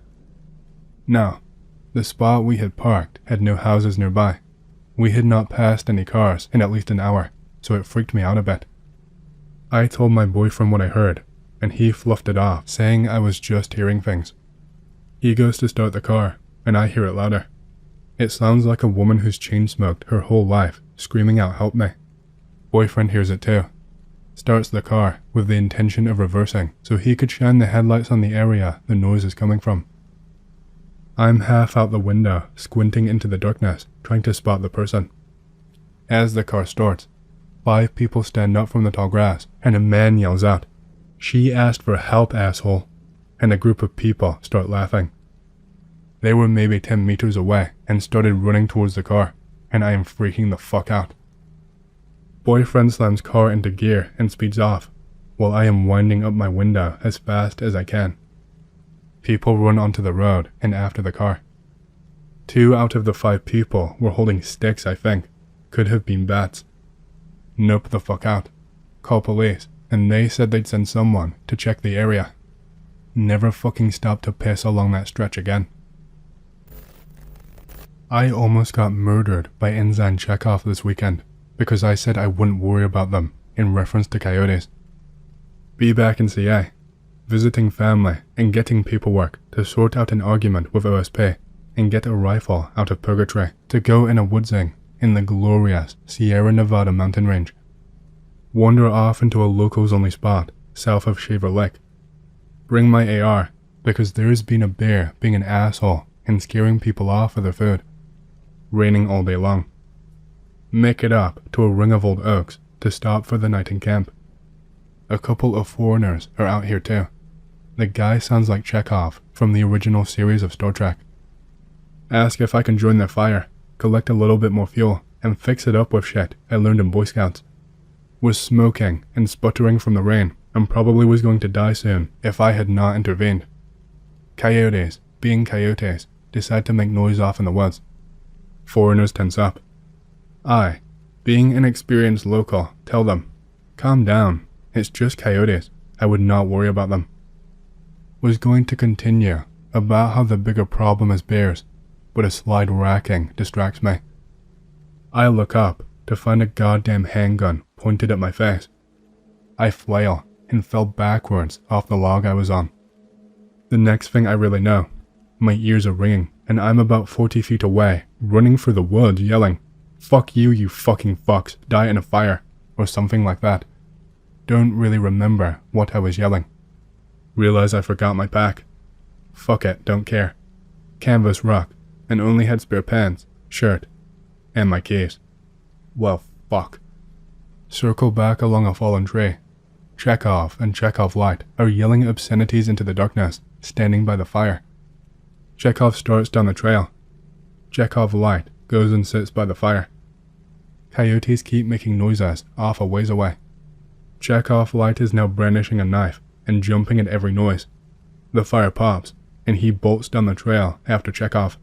Now, the spot we had parked had no houses nearby. We had not passed any cars in at least an hour, so it freaked me out a bit. I told my boyfriend what I heard, and he fluffed it off, saying I was just hearing things. He goes to start the car, and I hear it louder. It sounds like a woman who's chain-smoked her whole life, screaming out, "Help me." Boyfriend hears it too. Starts the car with the intention of reversing so he could shine the headlights on the area the noise is coming from. I'm half out the window, squinting into the darkness, trying to spot the person. As the car starts, 5 people stand up from the tall grass, and a man yells out, "She asked for help, asshole," and a group of people start laughing. They were maybe 10 meters away and started running towards the car, and I am freaking the fuck out. Boyfriend slams car into gear and speeds off, while I am winding up my window as fast as I can. People run onto the road and after the car. 2 out of the 5 people were holding sticks, I think. Could have been bats. Nope the fuck out. Call police, and they said they'd send someone to check the area. Never fucking stop to piss along that stretch again. I almost got murdered by Ensign Chekhov this weekend because I said I wouldn't worry about them in reference to coyotes. Be back in CA, visiting family and getting paperwork to sort out an argument with OSP and get a rifle out of purgatory to go in a woodsing in the glorious Sierra Nevada mountain range. Wander off into a locals-only spot south of Shaver Lake. Bring my AR because there's been a bear being an asshole and scaring people off for their food. Raining all day long. Make it up to a ring of old oaks to stop for the night in camp. A couple of foreigners are out here too. The guy sounds like Chekhov from the original series of Star Trek. Ask if I can join their fire, collect a little bit more fuel, and fix it up with shit I learned in Boy Scouts. Was smoking and sputtering from the rain and probably was going to die soon if I had not intervened. Coyotes, being coyotes, decide to make noise off in the woods. Foreigners tense up. I, being an experienced local, tell them, "Calm down, it's just coyotes, I would not worry about them." Was going to continue about how the bigger problem is bears, but a slide racking distracts me. I look up to find a goddamn handgun pointed at my face. I flail and fell backwards off the log I was on. The next thing I really know, my ears are ringing and I'm about 40 feet away, running for the woods yelling, "Fuck you, you fucking fucks, die in a fire," or something like that. Don't really remember what I was yelling. Realize I forgot my pack. Fuck it, don't care. Canvas ruck, and only had spare pants, shirt, and my keys. Well, fuck. Circle back along a fallen tree. Chekhov and Chekhov Light are yelling obscenities into the darkness, standing by the fire. Chekhov starts down the trail. Chekhov Light goes and sits by the fire. Coyotes keep making noises off a ways away. Chekhov Light is now brandishing a knife and jumping at every noise. The fire pops, and he bolts down the trail after Chekhov.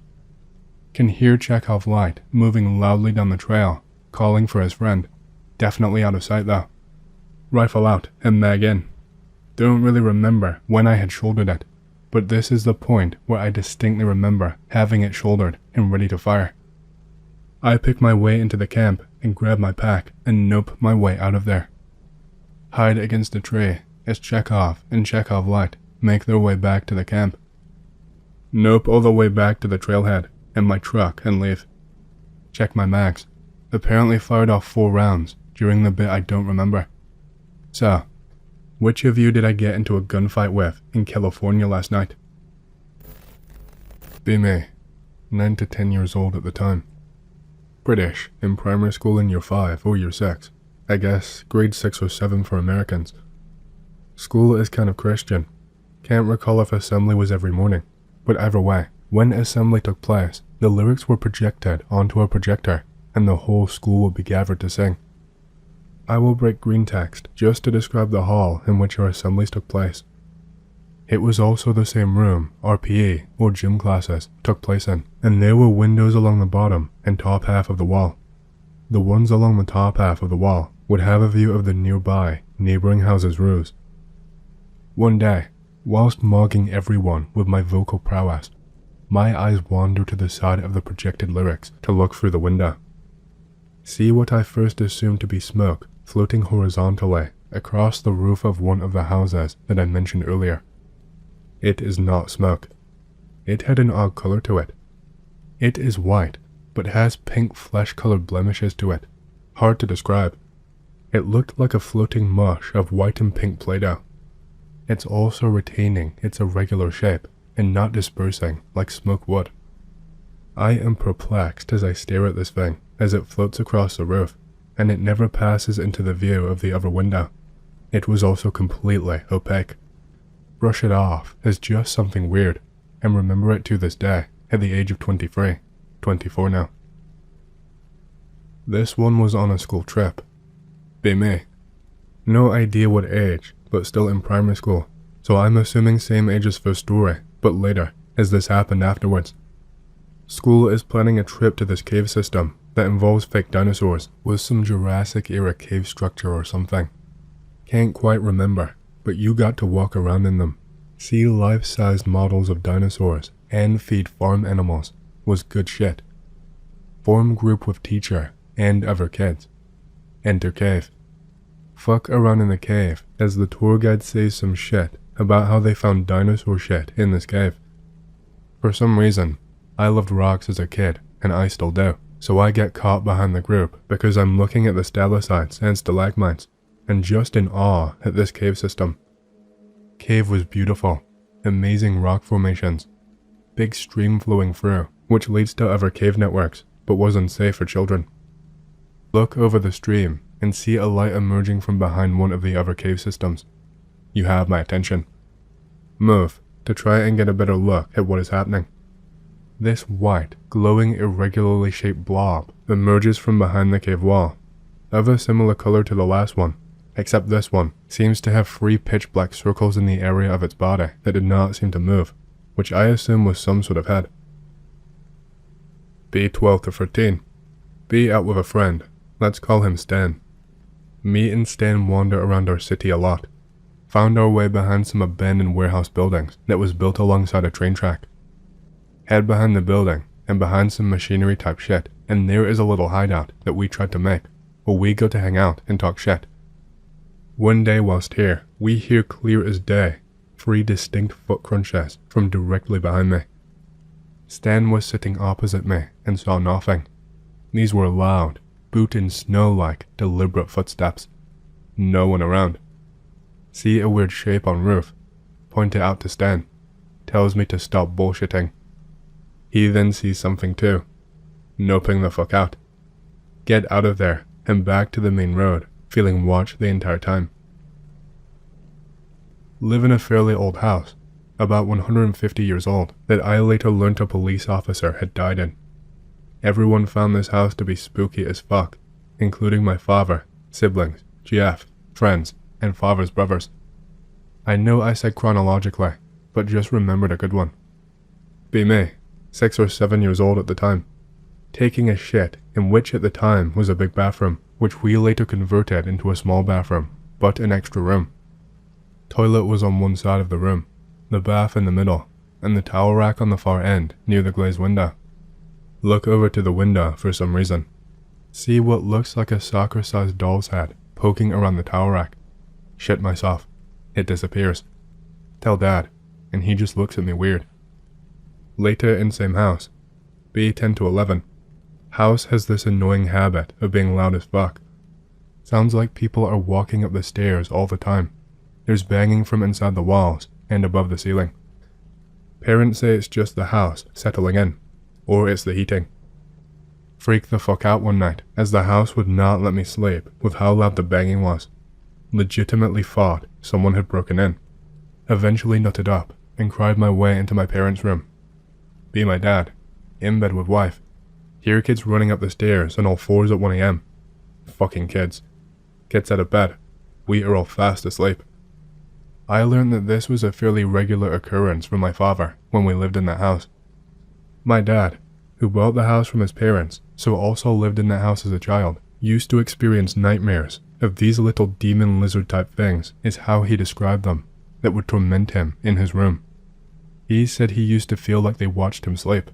Can hear Chekhov Light moving loudly down the trail, calling for his friend. Definitely out of sight though. Rifle out and mag in. Don't really remember when I had shouldered it, but this is the point where I distinctly remember having it shouldered and ready to fire. I pick my way into the camp and grab my pack and nope my way out of there. Hide against a tree as Chekhov and Chekhov Light make their way back to the camp. Nope all the way back to the trailhead and my truck and leave. Check my mags. Apparently fired off 4 rounds during the bit I don't remember. So, which of you did I get into a gunfight with in California last night? Be me, 9 to 10 years old at the time. British, in primary school in year 5 or year 6. I guess grade 6 or 7 for Americans. School is kind of Christian. Can't recall if assembly was every morning, but either way, when assembly took place, the lyrics were projected onto a projector and the whole school would be gathered to sing. I will break greentext just to describe the hall in which our assemblies took place. It was also the same room our PE or gym classes took place in, and there were windows along the bottom and top half of the wall. The ones along the top half of the wall would have a view of the nearby, neighboring houses' roofs. One day, whilst mogging everyone with my vocal prowess, my eyes wandered to the side of the projected lyrics to look through the window. See what I first assumed to be smoke floating horizontally across the roof of one of the houses that I mentioned earlier. It is not smoke. It had an odd color to it. It is white, but has pink flesh-colored blemishes to it. Hard to describe. It looked like a floating mush of white and pink Play-Doh. It's also retaining its irregular shape and not dispersing like smoke would. I am perplexed as I stare at this thing as it floats across the roof, and it never passes into the view of the other window. It was also completely opaque. Brush it off as just something weird, and remember it to this day at the age of 23, 24 now. This one was on a school trip. Be me. No idea what age, but still in primary school, so I'm assuming same age as first story, but later, as this happened afterwards. School is planning a trip to this cave system that involves fake dinosaurs with some Jurassic era cave structure or something. Can't quite remember, but you got to walk around in them, see life-sized models of dinosaurs, and feed farm animals. Was good shit. Form group with teacher and other kids. Enter cave. Fuck around in the cave as the tour guide says some shit about how they found dinosaur shit in this cave. For some reason, I loved rocks as a kid, and I still do, so I get caught behind the group because I'm looking at the stalactites and stalagmites, and just in awe at this cave system. Cave was beautiful, amazing rock formations, big stream flowing through, which leads to other cave networks, but was unsafe for children. Look over the stream and see a light emerging from behind one of the other cave systems. You have my attention. Move to try and get a better look at what is happening. This white, glowing, irregularly shaped blob emerges from behind the cave wall, of a similar color to the last one, except this one seems to have 3 pitch black circles in the area of its body that did not seem to move, which I assume was some sort of head. B 12 to 13. B out with a friend. Let's call him Stan. Me and Stan wander around our city a lot. Found our way behind some abandoned warehouse buildings that was built alongside a train track. Head behind the building and behind some machinery type shit, and there is a little hideout that we tried to make, where we go to hang out and talk shit. One day whilst here, we hear clear as day 3 distinct foot crunches from directly behind me. Stan was sitting opposite me and saw nothing. These were loud, boot in snow-like, deliberate footsteps. No one around. See a weird shape on roof. Point it out to Stan. Tells me to stop bullshitting. He then sees something too. Noping the fuck out. Get out of there and back to the main road, feeling watched the entire time. Live in a fairly old house, about 150 years old, that I later learned a police officer had died in. Everyone found this house to be spooky as fuck, including my father, siblings, GF, friends, and father's brothers. I know I said chronologically, but just remembered a good one. Be me, 6 or 7 years old at the time, taking a shit in which at the time was a big bathroom, which we later converted into a small bathroom, but an extra room. Toilet was on one side of the room, the bath in the middle, and the towel rack on the far end near the glazed window. Look over to the window for some reason. See what looks like a soccer-sized doll's head poking around the towel rack. Shit myself. It disappears. Tell Dad, and he just looks at me weird. Later in same house, B 10 to 11. House has this annoying habit of being loud as fuck. Sounds like people are walking up the stairs all the time. There's banging from inside the walls and above the ceiling. Parents say it's just the house settling in, or it's the heating. Freaked the fuck out one night as the house would not let me sleep with how loud the banging was. Legitimately thought someone had broken in. Eventually nutted up and cried my way into my parents' room. Be my dad, in bed with wife. Hear kids running up the stairs on all fours at 1 a.m. Fucking kids. gets out of bed. We are all fast asleep. I learned that this was a fairly regular occurrence for my father when we lived in that house. My dad, who bought the house from his parents, so also lived in the house as a child, used to experience nightmares of these little demon lizard type things, is how he described them, that would torment him in his room. He said he used to feel like they watched him sleep.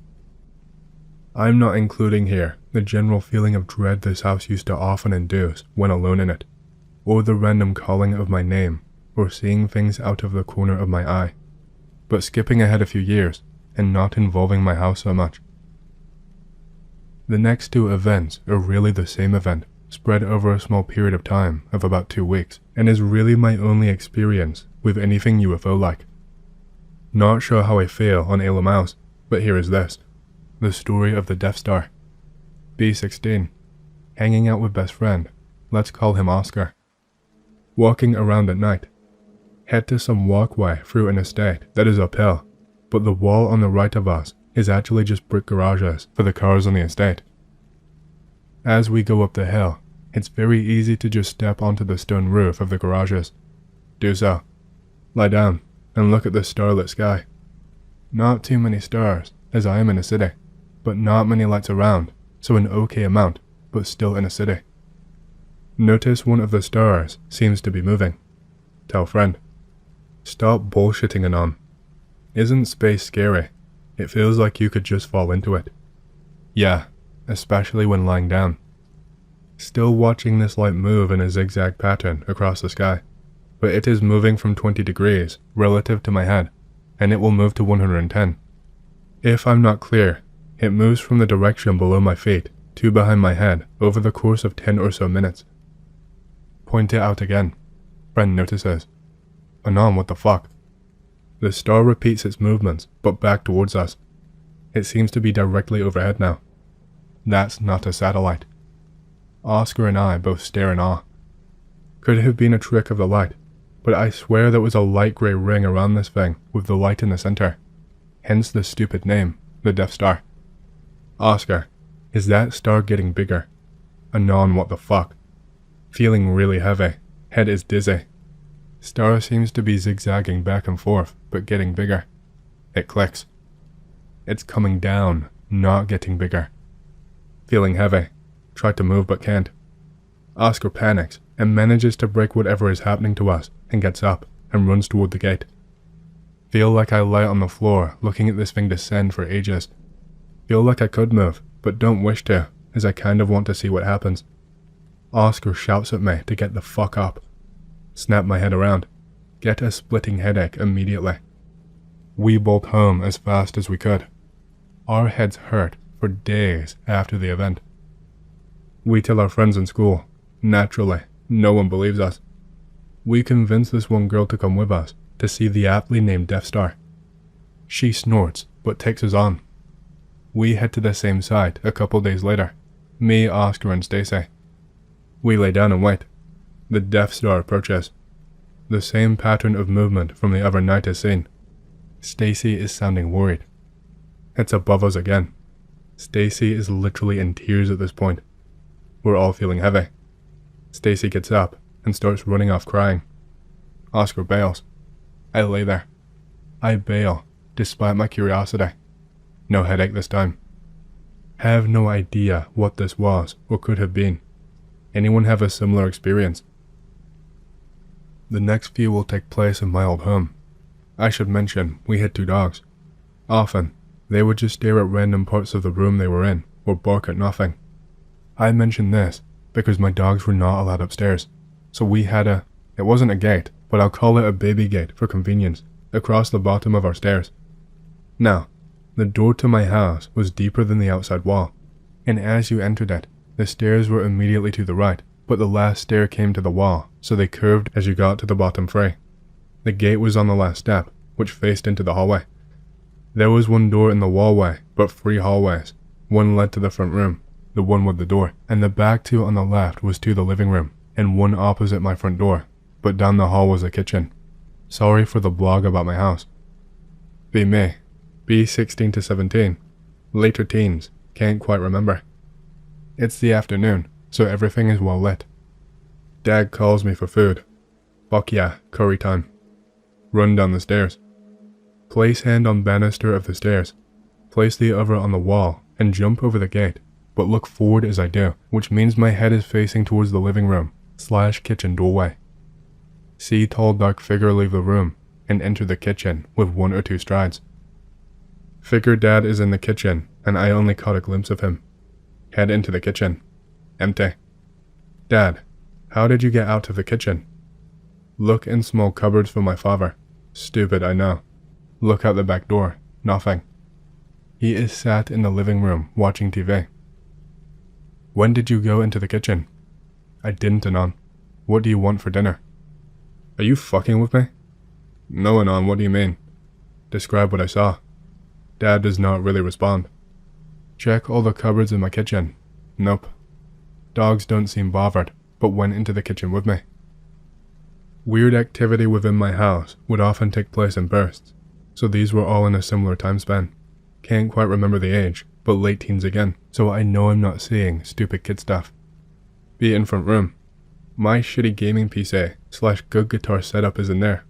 I'm not including here the general feeling of dread this house used to often induce when alone in it, or the random calling of my name, or seeing things out of the corner of my eye, but skipping ahead a few years and not involving my house so much. The next two events are really the same event, spread over a small period of time of about 2 weeks, and is really my only experience with anything UFO-like. Not sure how I feel on Ala Mouse, but here is this. The story of the Death Star. B16. Hanging out with best friend. Let's call him Oscar. Walking around at night. Head to some walkway through an estate that is uphill, but the wall on the right of us is actually just brick garages for the cars on the estate. As we go up the hill, it's very easy to just step onto the stone roof of the garages. Do so. Lie down and look at the starlit sky. Not too many stars, as I am in a city, but not many lights around, so an okay amount, but still in a city. Notice one of the stars seems to be moving. Tell friend. Stop bullshitting anon. Isn't space scary? It feels like you could just fall into it. Yeah, especially when lying down. Still watching this light move in a zigzag pattern across the sky, but it is moving from 20 degrees relative to my head, and it will move to 110. If I'm not clear, it moves from the direction below my feet to behind my head over the course of 10 or so minutes. Point it out again. Friend notices. Anon, what the fuck? The star repeats its movements, but back towards us. It seems to be directly overhead now. That's not a satellite. Oscar and I both stare in awe. Could have been a trick of the light, but I swear there was a light grey ring around this thing with the light in the center. Hence the stupid name, the Death Star. Oscar, is that star getting bigger? Anon, what the fuck? Feeling really heavy. Head is dizzy. Star seems to be zigzagging back and forth, but getting bigger. It clicks. It's coming down, not getting bigger. Feeling heavy. Try to move but can't. Oscar panics and manages to break whatever is happening to us and gets up and runs toward the gate. Feel like I lie on the floor looking at this thing descend for ages. Feel like I could move, but don't wish to, as I kind of want to see what happens. Oscar shouts at me to get the fuck up. Snap my head around. Get a splitting headache immediately. We bolt home as fast as we could. Our heads hurt for days after the event. We tell our friends in school. Naturally, no one believes us. We convince this one girl to come with us to see the aptly named Death Star. She snorts, but takes us on. We head to the same site a couple days later. Me, Oscar, and Stacy. We lay down and wait. The Death Star approaches. The same pattern of movement from the other night is seen. Stacy is sounding worried. It's above us again. Stacy is literally in tears at this point. We're all feeling heavy. Stacy gets up and starts running off crying. Oscar bails. I lay there. I bail, despite my curiosity. No headache this time. Have no idea what this was or could have been. Anyone have a similar experience? The next few will take place in my old home. I should mention, we had 2 dogs. Often, they would just stare at random parts of the room they were in, or bark at nothing. I mention this because my dogs were not allowed upstairs, so we had it wasn't a gate, but I'll call it a baby gate for convenience, across the bottom of our stairs. Now, the door to my house was deeper than the outside wall, and as you entered it, the stairs were immediately to the right, but the last stair came to the wall, so they curved as you got to the bottom 3. The gate was on the last step, which faced into the hallway. There was one door in the wallway, but 3 hallways. One led to the front room, the one with the door, and the back 2 on the left was to the living room, and one opposite my front door, but down the hall was the kitchen. Sorry for the blog about my house. Be me. Be 16 to 17. Later teens. Can't quite remember. It's the afternoon, so everything is well lit. Dad calls me for food. Fuck yeah, curry time. Run down the stairs. Place hand on banister of the stairs. Place the other on the wall and jump over the gate, but look forward as I do, which means my head is facing towards the living room / kitchen doorway. See tall dark figure leave the room and enter the kitchen with 1 or 2 strides. Figure Dad is in the kitchen and I only caught a glimpse of him. Head into the kitchen. Empty. Dad, how did you get out of the kitchen? Look in small cupboards for my father. Stupid, I know. Look out the back door. Nothing. He is sat in the living room watching TV. When did you go into the kitchen? I didn't, Anon. What do you want for dinner? Are you fucking with me? No, Anon, what do you mean? Describe what I saw. Dad does not really respond. Check all the cupboards in my kitchen. Nope. Dogs don't seem bothered, but went into the kitchen with me. Weird activity within my house would often take place in bursts, so these were all in a similar time span. Can't quite remember the age, but late teens again, so I know I'm not seeing stupid kid stuff. Be in front room. My shitty gaming PC / good guitar setup is in there.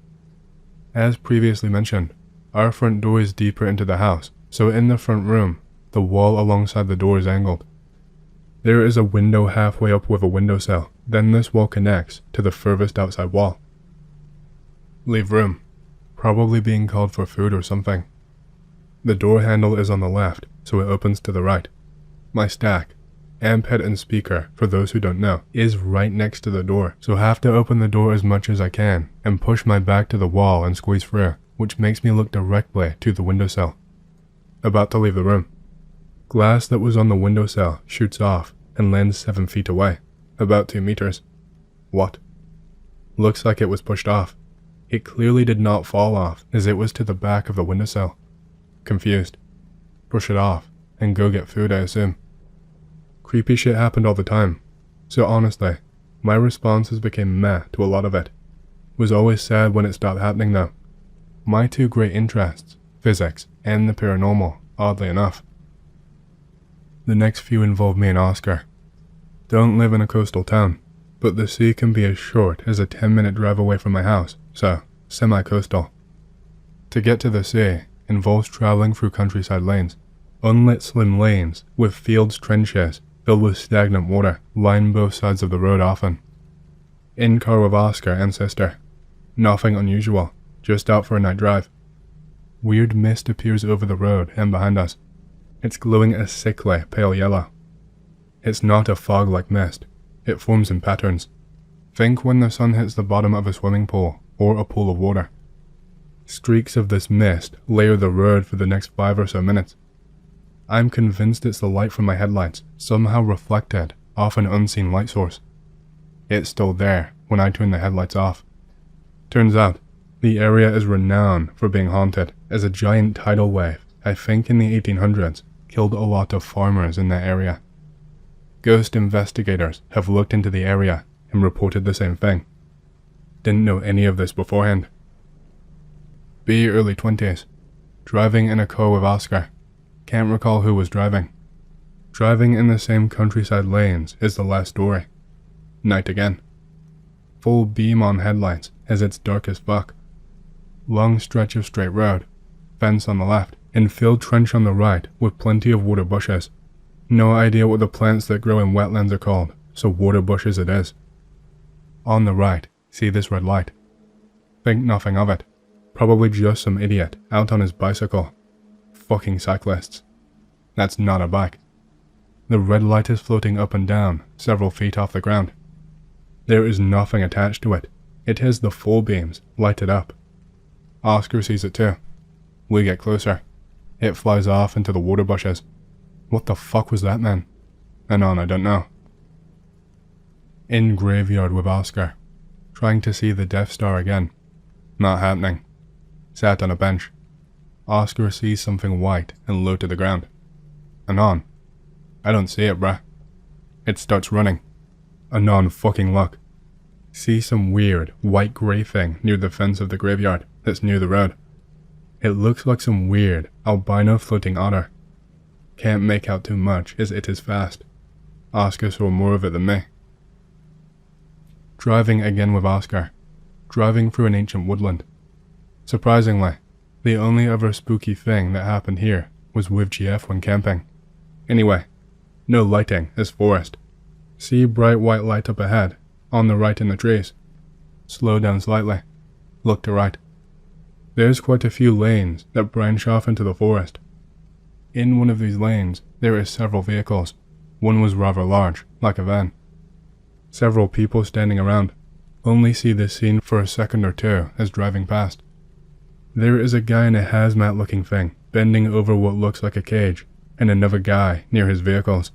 As previously mentioned, our front door is deeper into the house, so in the front room, the wall alongside the door is angled. There is a window halfway up with a windowsill, then this wall connects to the furthest outside wall. Leave room. Probably being called for food or something. The door handle is on the left, so it opens to the right. My stack, amp head and speaker, for those who don't know, is right next to the door, so have to open the door as much as I can and push my back to the wall and squeeze through, which makes me look directly to the windowsill. About to leave the room. Glass that was on the windowsill shoots off and lands 7 feet away, about 2 meters. What? Looks like it was pushed off. It clearly did not fall off, as it was to the back of the windowsill. Confused. Push it off, and go get food, I assume. Creepy shit happened all the time, so honestly, my responses became meh to a lot of it. Was always sad when it stopped happening though. My 2 great interests, physics and the paranormal, oddly enough. The next few involve me and Oscar. Don't live in a coastal town, but the sea can be as short as a 10-minute drive away from my house, so semi-coastal. To get to the sea involves traveling through countryside lanes, unlit slim lanes with fields trenches filled with stagnant water line both sides of the road often. In car with Oscar and sister. Nothing unusual, just out for a night drive. Weird mist appears over the road and behind us. It's glowing a sickly pale yellow. It's not a fog-like mist. It forms in patterns. Think when the sun hits the bottom of a swimming pool or a pool of water. Streaks of this mist layer the road for the next 5 or so minutes. I'm convinced it's the light from my headlights, somehow reflected off an unseen light source. It's still there when I turn the headlights off. Turns out, the area is renowned for being haunted, as a giant tidal wave, I think in the 1800s, killed a lot of farmers in that area. Ghost investigators have looked into the area and reported the same thing. Didn't know any of this beforehand. B early 20s. Driving in a car with Oscar. Can't recall who was driving. Driving in the same countryside lanes is the last story. Night again. Full beam on headlights as it's dark as fuck. Long stretch of straight road. Fence on the left. And filled trench on the right with plenty of water bushes. No idea what the plants that grow in wetlands are called, so water bushes it is. On the right, see this red light. Think nothing of it. Probably just some idiot out on his bicycle. Fucking cyclists. That's not a bike. The red light is floating up and down, several feet off the ground. There is nothing attached to it. It has the full beams lighted up. Oscar sees it too. We get closer. It flies off into the water bushes. What the fuck was that, man? And on, I don't know. In graveyard with Oscar. Trying to see the Death Star again. Not happening. Sat on a bench. Oscar sees something white and low to the ground. And on. I don't see it, bruh. It starts running. Anon fucking luck. See some weird, white-grey thing near the fence of the graveyard that's near the road. It looks like some weird, albino floating otter. Can't make out too much as it is fast. Oscar saw more of it than me. driving again with Oscar, driving through an ancient woodland. Surprisingly, the only other spooky thing that happened here was with GF when camping. Anyway, no lighting as forest. See bright white light up ahead, on the right in the trees. Slow down slightly. Look to right. There's quite a few lanes that branch off into the forest. In one of these lanes, there is several vehicles. One was rather large, like a van. Several people standing around. Only see this scene for a second or two as driving past. There is a guy in a hazmat looking thing, bending over what looks like a cage, and another guy near his vehicles.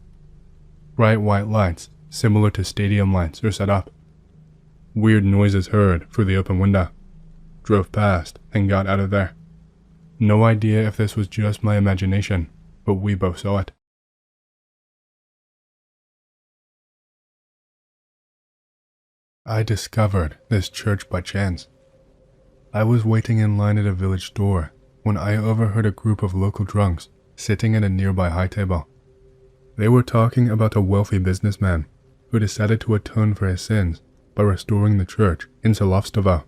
Bright white lights, similar to stadium lights, are set up. Weird noises heard through the open window. Drove past and got out of there. No idea if this was just my imagination, but we both saw it. I discovered this church by chance. I was waiting in line at a village store when I overheard a group of local drunks sitting at a nearby high table. They were talking about a wealthy businessman who decided to atone for his sins by restoring the church in Solovstovo.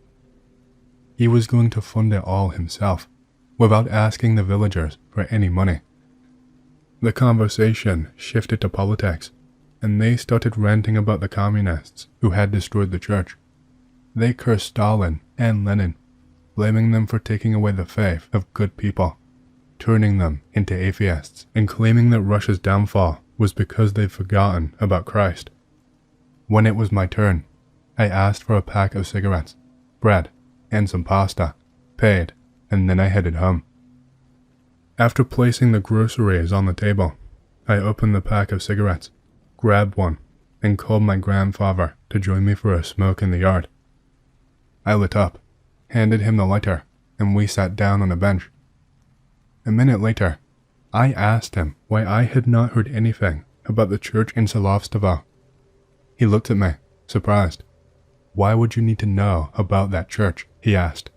He was going to fund it all himself, without asking the villagers for any money. The conversation shifted to politics, and they started ranting about the communists who had destroyed the church. They cursed Stalin and Lenin, blaming them for taking away the faith of good people, turning them into atheists, and claiming that Russia's downfall was because they'd forgotten about Christ. When it was my turn, I asked for a pack of cigarettes, bread, and some pasta, paid, and then I headed home. After placing the groceries on the table, I opened the pack of cigarettes, grabbed one, and called my grandfather to join me for a smoke in the yard. I lit up, handed him the lighter, and we sat down on a bench. A minute later, I asked him why I had not heard anything about the church in Solovstovo. He looked at me, surprised. "Why would you need to know about that church?" he asked.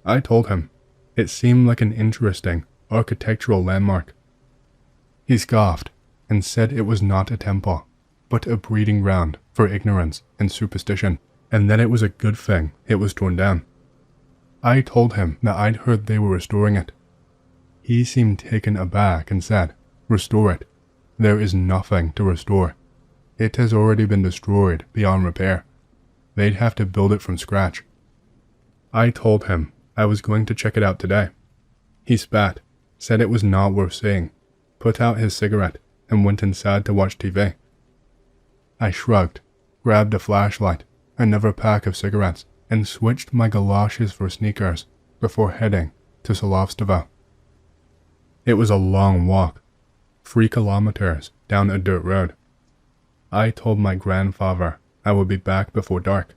I told him. It seemed like an interesting architectural landmark. He scoffed and said it was not a temple, but a breeding ground for ignorance and superstition, and that it was a good thing it was torn down. I told him that I'd heard they were restoring it. He seemed taken aback and said, "Restore it? There is nothing to restore. It has already been destroyed beyond repair. They'd have to build it from scratch." I told him I was going to check it out today. He spat, said it was not worth seeing, put out his cigarette, and went inside to watch TV. I shrugged, grabbed a flashlight, another pack of cigarettes, and switched my galoshes for sneakers before heading to Solovstovo. It was a long walk, 3 kilometers down a dirt road. I told my grandfather I would be back before dark.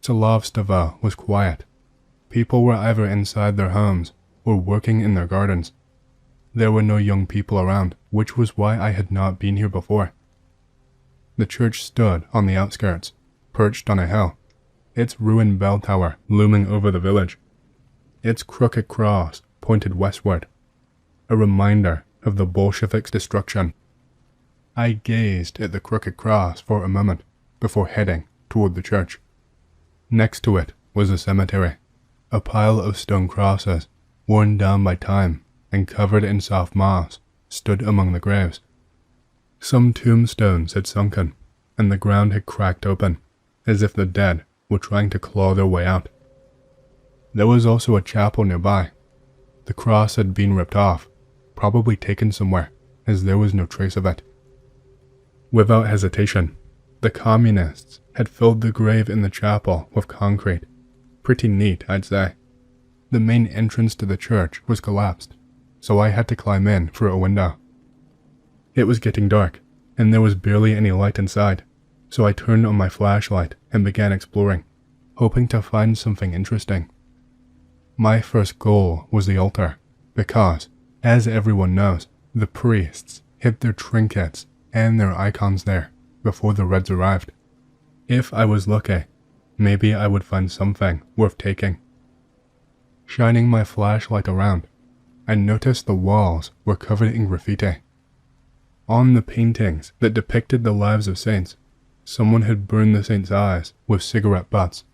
Solovstovo was quiet. People were either inside their homes or working in their gardens. There were no young people around, which was why I had not been here before. The church stood on the outskirts, perched on a hill, its ruined bell tower looming over the village. Its crooked cross pointed westward, a reminder of the Bolsheviks' destruction. I gazed at the crooked cross for a moment before heading toward the church. Next to it was a cemetery, a pile of stone crosses, worn down by time and covered in soft moss, stood among the graves. Some tombstones had sunken, and the ground had cracked open, as if the dead were trying to claw their way out. There was also a chapel nearby. The cross had been ripped off, probably taken somewhere, as there was no trace of it. Without hesitation, the communists had filled the grave in the chapel with concrete. Pretty neat, I'd say. The main entrance to the church was collapsed, so I had to climb in through a window. It was getting dark, and there was barely any light inside, so I turned on my flashlight and began exploring, hoping to find something interesting. My first goal was the altar, because, as everyone knows, the priests hid their trinkets and their icons there before the Reds arrived. If I was lucky, maybe I would find something worth taking. Shining my flashlight around, I noticed the walls were covered in graffiti. On the paintings that depicted the lives of saints, Someone had burned the saint's eyes with cigarette butts,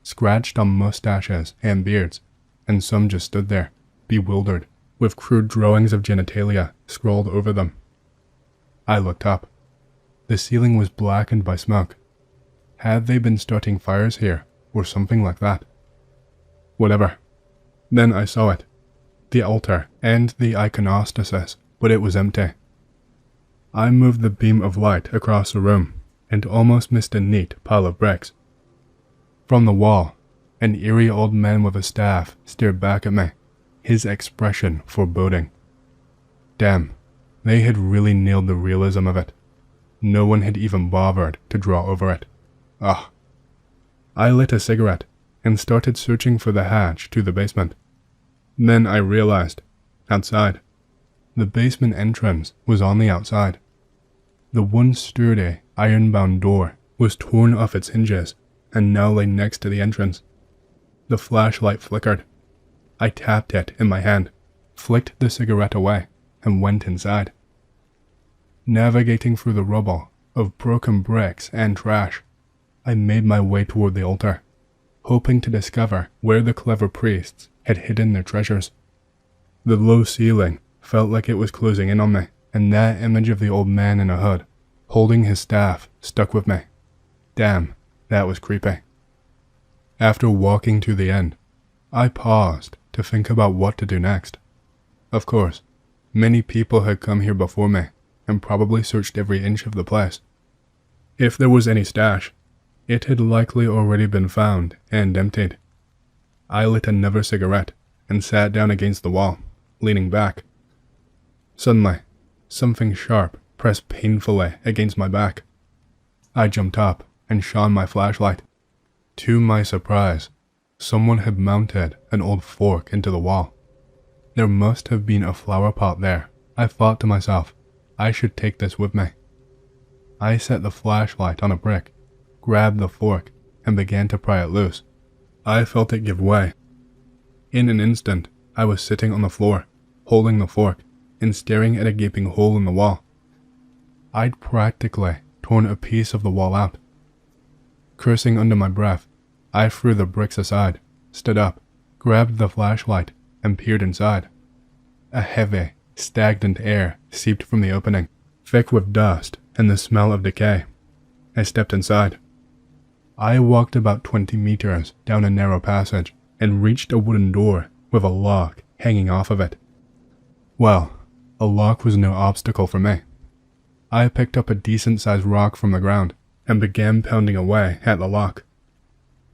scratched on mustaches and beards, and some just stood there, bewildered, with crude drawings of genitalia scrawled over them. I looked up. The ceiling was blackened by smoke. Had they been starting fires here, or something like that? Whatever. Then I saw it. The altar and the iconostasis, but it was empty. I moved the beam of light across the room and almost missed a neat pile of bricks. From the wall, an eerie old man with a staff stared back at me, his expression foreboding. Damn, they had really nailed the realism of it. No one had even bothered to draw over it. Ugh. I lit a cigarette and started searching for the hatch to the basement. Then I realized, outside. The basement entrance was on the outside. The once sturdy, iron-bound door was torn off its hinges and now lay next to the entrance. The flashlight flickered. I tapped it in my hand, flicked the cigarette away, and went inside. Navigating through the rubble of broken bricks and trash, I made my way toward the altar, hoping to discover where the clever priests had hidden their treasures. The low ceiling felt like it was closing in on me, and that image of the old man in a hood, holding his staff, stuck with me. Damn, that was creepy. After walking to the end, I paused to think about what to do next. Of course, many people had come here before me, and probably searched every inch of the place. If there was any stash, it had likely already been found and emptied. I lit another cigarette and sat down against the wall, leaning back. Suddenly, something sharp pressed painfully against my back. I jumped up and shone my flashlight. To my surprise, someone had mounted an old fork into the wall. There must have been a flower pot there. I thought to myself, I should take this with me. I set the flashlight on a brick, grabbed the fork, and began to pry it loose. I felt it give way. In an instant, I was sitting on the floor, holding the fork, and staring at a gaping hole in the wall. I'd practically torn a piece of the wall out. Cursing under my breath, I threw the bricks aside, stood up, grabbed the flashlight, and peered inside. A heavy, stagnant air seeped from the opening, thick with dust and the smell of decay. I stepped inside. I walked about 20 meters down a narrow passage and reached a wooden door with a lock hanging off of it. Well, a lock was no obstacle for me. I picked up a decent-sized rock from the ground and began pounding away at the lock.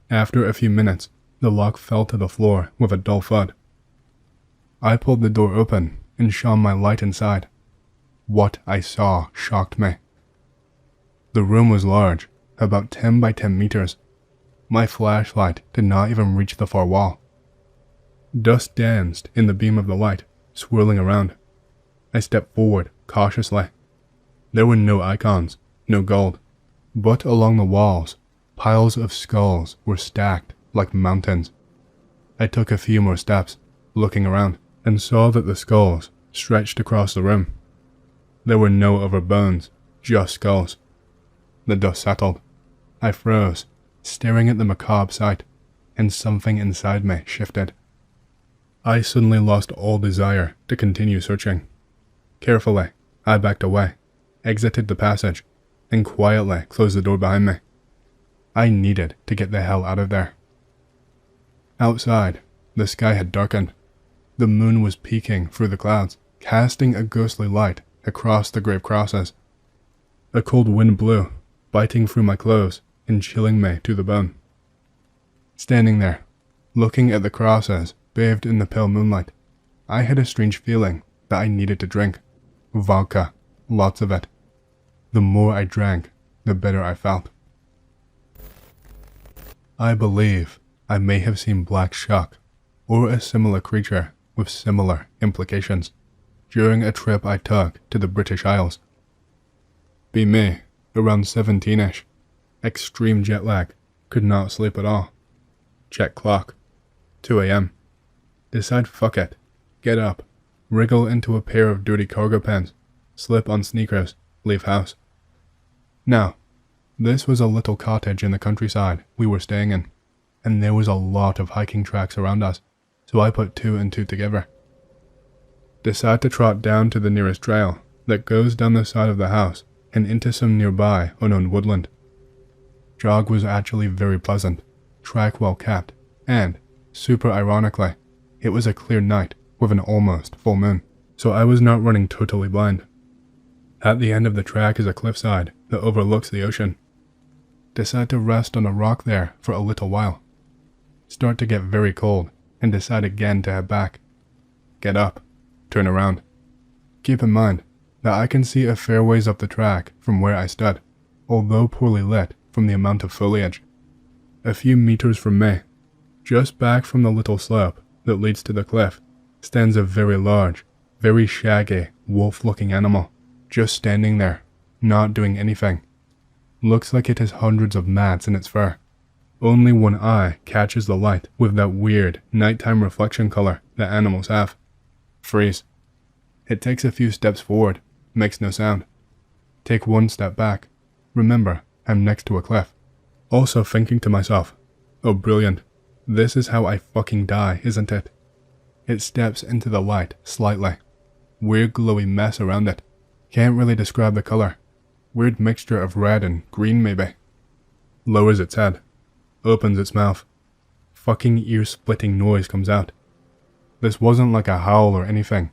After a few minutes, the lock fell to the floor with a dull thud. I pulled the door open and shone my light inside. What I saw shocked me. The room was large, about 10 by 10 meters. My flashlight did not even reach the far wall. Dust danced in the beam of the light, swirling around. I stepped forward cautiously. There were no icons, no gold, but along the walls, piles of skulls were stacked like mountains. I took a few more steps, looking around, and saw that the skulls stretched across the room. There were no other bones, just skulls. The dust settled. I froze, staring at the macabre sight, and something inside me shifted. I suddenly lost all desire to continue searching. Carefully, I backed away, exited the passage, and quietly closed the door behind me. I needed to get the hell out of there. Outside, the sky had darkened. The moon was peeking through the clouds, casting a ghostly light across the grave crosses. A cold wind blew, biting through my clothes and chilling me to the bone. Standing there, looking at the crosses bathed in the pale moonlight, I had a strange feeling that I needed to drink. Vodka, lots of it. The more I drank, the better I felt. I believe I may have seen Black Shuck, or a similar creature with similar implications, during a trip I took to the British Isles. Be me, around 17ish. Extreme jet lag, could not sleep at all. Check clock. 2 a.m. Decide fuck it. Get up. Wriggle into a pair of dirty cargo pants. Slip on sneakers. Leave house. Now, This was a little cottage in the countryside we were staying in, and there was a lot of hiking tracks around us, so I put 2 and 2 together. Decide to trot down to the nearest trail that goes down the side of the house and into some nearby unowned woodland. Jog was actually very pleasant, track well kept, and, super ironically, it was a clear night with an almost full moon, so I was not running totally blind. At the end of the track is a cliffside that overlooks the ocean. Decide to rest on a rock there for a little while. Start to get very cold and decide again to head back. Get up, turn around. Keep in mind that I can see a fair ways up the track from where I stood, although poorly lit from the amount of foliage. A few meters from me, just back from the little slope that leads to the cliff, stands a very large, very shaggy, wolf-looking animal, just standing there, not doing anything. Looks like it has hundreds of mats in its fur. Only one eye catches the light with that weird, nighttime reflection color that animals have. Freeze. It takes a few steps forward, makes no sound. Take 1 step back. Remember, I'm next to a cliff. Also thinking to myself, oh brilliant, this is how I fucking die, isn't it? It steps into the light slightly. Weird glowy mess around it. Can't really describe the color. Weird mixture of red and green maybe. Lowers its head. Opens its mouth. Fucking ear-splitting noise comes out. This wasn't like a howl or anything.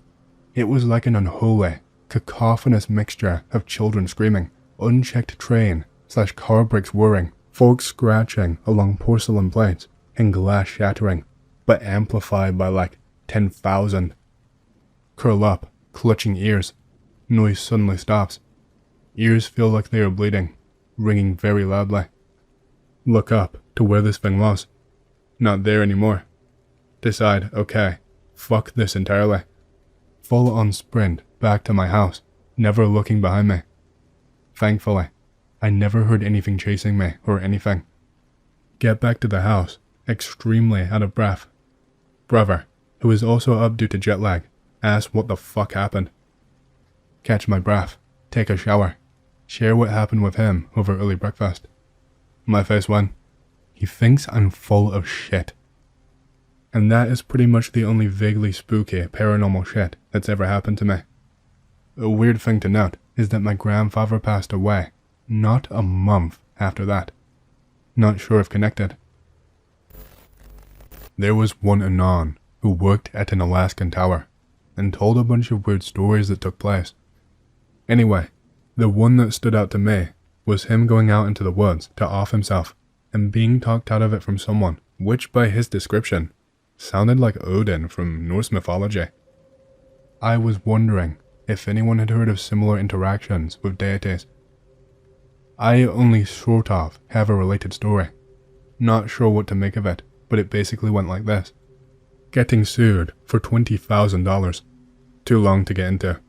It was like an unholy, cacophonous mixture of children screaming, unchecked train / car brakes whirring, forks scratching along porcelain plates, and glass shattering, but amplified by like 10,000. Curl up, clutching ears. Noise suddenly stops. Ears feel like they are bleeding, ringing very loudly. Look up to where this thing was. Not there anymore. Decide, okay, fuck this entirely. Full on sprint back to my house, never looking behind me. Thankfully, I never heard anything chasing me or anything. Get back to the house, extremely out of breath. Brother, who is also up due to jet lag, asks what the fuck happened. Catch my breath, take a shower, share what happened with him over early breakfast. My face went, he thinks I'm full of shit. And that is pretty much the only vaguely spooky paranormal shit that's ever happened to me. A weird thing to note is that my grandfather passed away not a month after that. Not sure if connected. There was one Anon who worked at an Alaskan tower and told a bunch of weird stories that took place. Anyway, the one that stood out to me was him going out into the woods to off himself and being talked out of it from someone, which by his description sounded like Odin from Norse mythology. I was wondering if anyone had heard of similar interactions with deities. I only sort of have a related story. Not sure what to make of it, but it basically went like this. Getting sued for $20,000. Too long to get into.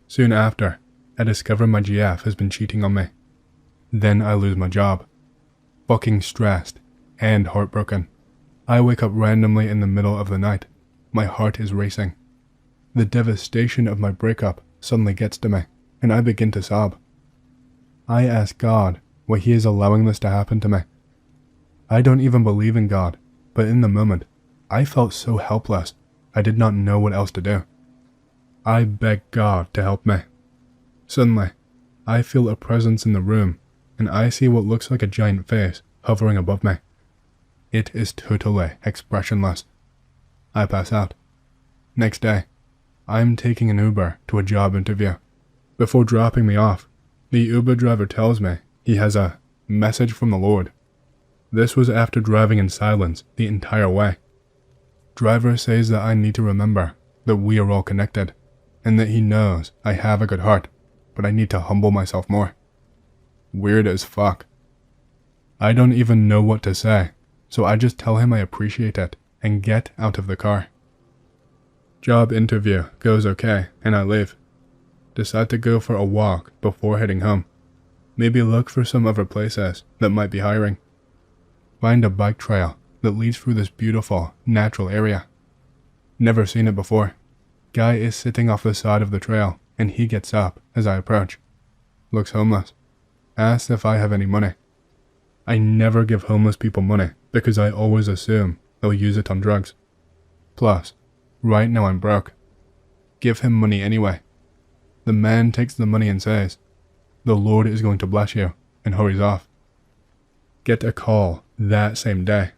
Soon after, I discover my GF has been cheating on me. Then I lose my job. Fucking stressed and heartbroken. I wake up randomly in the middle of the night. My heart is racing. The devastation of my breakup suddenly gets to me, and I begin to sob. I ask God why he is allowing this to happen to me. I don't even believe in God, but in the moment, I felt so helpless, I did not know what else to do. I beg God to help me. Suddenly, I feel a presence in the room, and I see what looks like a giant face hovering above me. It is totally expressionless. I pass out. Next day, I am taking an Uber to a job interview. Before dropping me off, the Uber driver tells me he has a message from the Lord. This was after driving in silence the entire way. Driver says that I need to remember that we are all connected, and that he knows I have a good heart, but I need to humble myself more. Weird as fuck. I don't even know what to say, so I just tell him I appreciate it and get out of the car. Job interview goes okay, and I leave. Decide to go for a walk before heading home. Maybe look for some other places that might be hiring. Find a bike trail that leads through this beautiful, natural area. Never seen it before. Guy is sitting off the side of the trail, and he gets up as I approach. Looks homeless. asks if I have any money. I never give homeless people money because I always assume they'll use it on drugs. Plus, right now I'm broke. Give him money anyway. The man takes the money and says, "The Lord is going to bless you," and hurries off. Get a call that same day.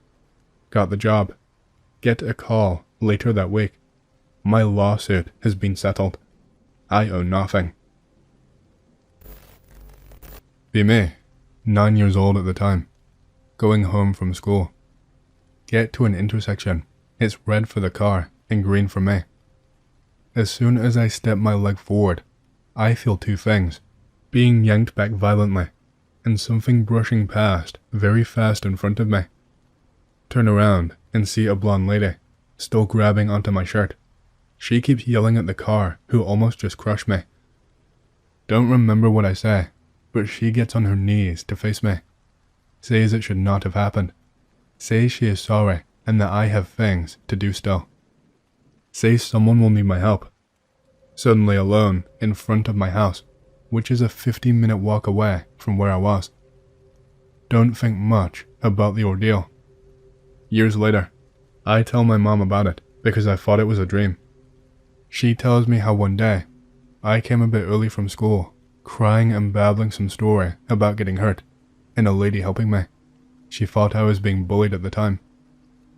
Got the job. Get a call later that week. My lawsuit has been settled. I owe nothing. Be me, 9 years old at the time, going home from school. Get to an intersection. It's red for the car and green for me. As soon as I step my leg forward, I feel two things, being yanked back violently, and something brushing past very fast in front of me. Turn around and see a blonde lady, still grabbing onto my shirt. She keeps yelling at the car who almost just crushed me. Don't remember what I say, but she gets on her knees to face me. Says it should not have happened. Says she is sorry and that I have things to do still. Says someone will need my help. Suddenly alone in front of my house, which is a 15-minute walk away from where I was. Don't think much about the ordeal. Years later, I tell my mom about it because I thought it was a dream. She tells me how one day, I came a bit early from school, crying and babbling some story about getting hurt, and a lady helping me. She thought I was being bullied at the time.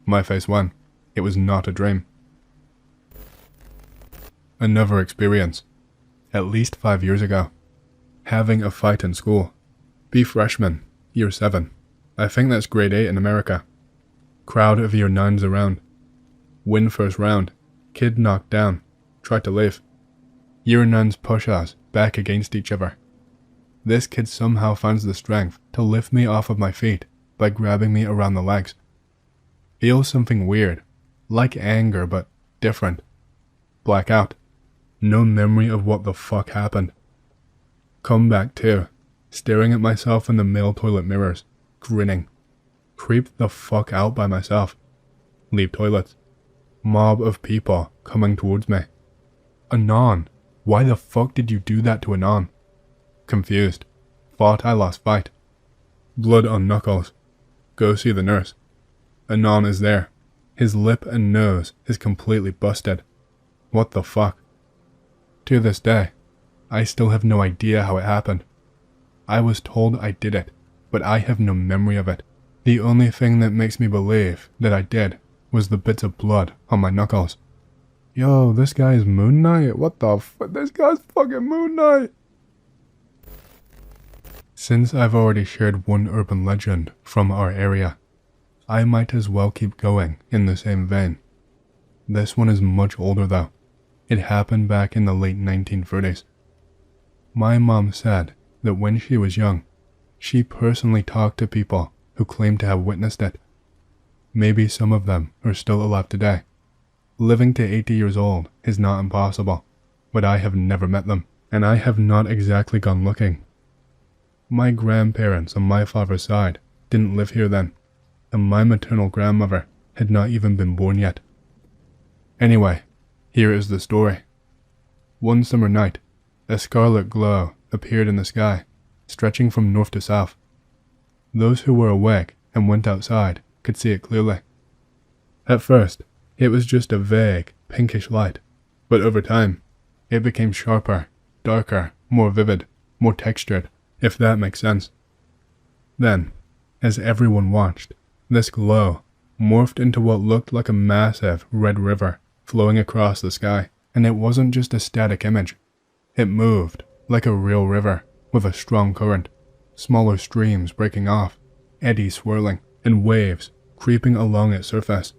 My face went. It was not a dream. Another experience. At least 5 years ago. Having a fight in school. Be freshman, year 7. I think that's grade 8 in America. Crowd of year 9s around. Win first round. Kid knocked down. Tried to leave. Year 9s push us back against each other. This kid somehow finds the strength to lift me off of my feet by grabbing me around the legs. Feel something weird, like anger but different. Blackout. No memory of what the fuck happened. Come back to, staring at myself in the male toilet mirrors, grinning. Creep the fuck out by myself. Leave toilets. Mob of people coming towards me. Anon, why the fuck did you do that to Anon? Confused. Thought I lost fight. Blood on knuckles. Go see the nurse. Anon is there. His lip and nose is completely busted. What the fuck? To this day, I still have no idea how it happened. I was told I did it, but I have no memory of it. The only thing that makes me believe that I did was the bits of blood on my knuckles. Yo, this guy is Moon Knight? What the fuck? This guy's fucking Moon Knight! Since I've already shared one urban legend from our area, I might as well keep going in the same vein. This one is much older though. It happened back in the late 1930s. My mom said that when she was young, she personally talked to people who claimed to have witnessed it. Maybe some of them are still alive today. Living to 80 years old is not impossible, but I have never met them, and I have not exactly gone looking. My grandparents on my father's side didn't live here then, and my maternal grandmother had not even been born yet. Anyway, here is the story. One summer night, a scarlet glow appeared in the sky, stretching from north to south. Those who were awake and went outside could see it clearly. At first, it was just a vague, pinkish light, but over time, it became sharper, darker, more vivid, more textured, if that makes sense. Then, as everyone watched, this glow morphed into what looked like a massive red river flowing across the sky, and it wasn't just a static image. It moved like a real river with a strong current, smaller streams breaking off, eddies swirling, and waves creeping along its surface.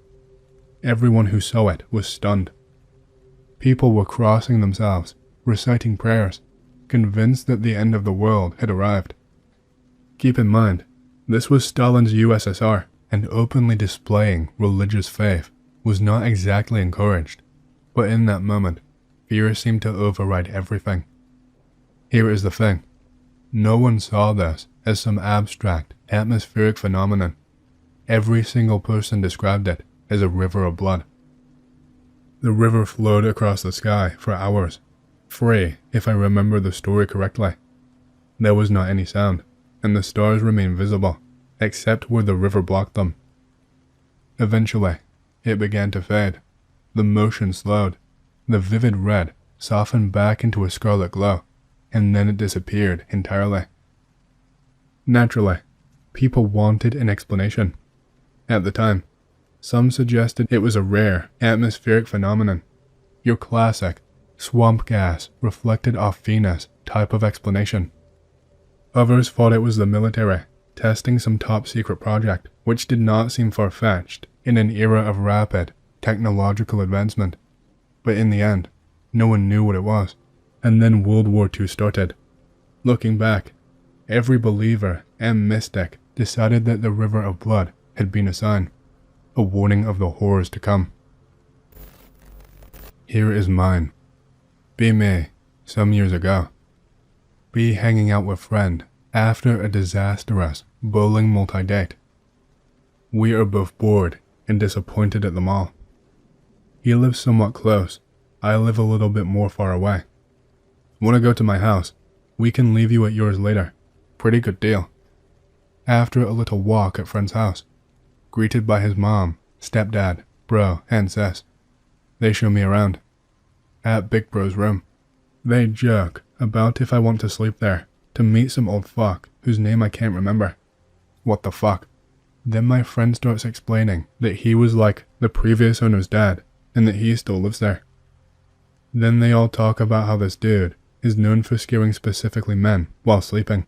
Everyone who saw it was stunned. People were crossing themselves, reciting prayers, convinced that the end of the world had arrived. Keep in mind, this was Stalin's USSR, and openly displaying religious faith was not exactly encouraged, but in that moment, fear seemed to override everything. Here is the thing. No one saw this as some abstract, atmospheric phenomenon. Every single person described it as a river of blood. The river flowed across the sky for hours, free if I remember the story correctly. There was not any sound, and the stars remained visible, except where the river blocked them. Eventually, it began to fade. The motion slowed. The vivid red softened back into a scarlet glow, and then it disappeared entirely. Naturally, people wanted an explanation. At the time, some suggested it was a rare atmospheric phenomenon, your classic swamp gas reflected off Venus type of explanation. Others thought it was the military testing some top secret project, which did not seem far-fetched in an era of rapid technological advancement. But in the end, no one knew what it was. And then World War II started. Looking back, every believer and mystic decided that the river of blood had been a sign, a warning of the horrors to come. Here is mine. Be me, some years ago. Be hanging out with friend after a disastrous bowling multi-date. We are both bored and disappointed at the mall. He lives somewhat close. I live a little bit more far away. Want to go to my house? We can leave you at yours later. Pretty good deal. After a little walk at friend's house, greeted by his mom, stepdad, bro, and sis. They show me around. At Big Bro's room. They joke about if I want to sleep there, to meet some old fuck whose name I can't remember. What the fuck? Then my friend starts explaining that he was like the previous owner's dad, and that he still lives there. Then they all talk about how this dude is known for scaring specifically men while sleeping.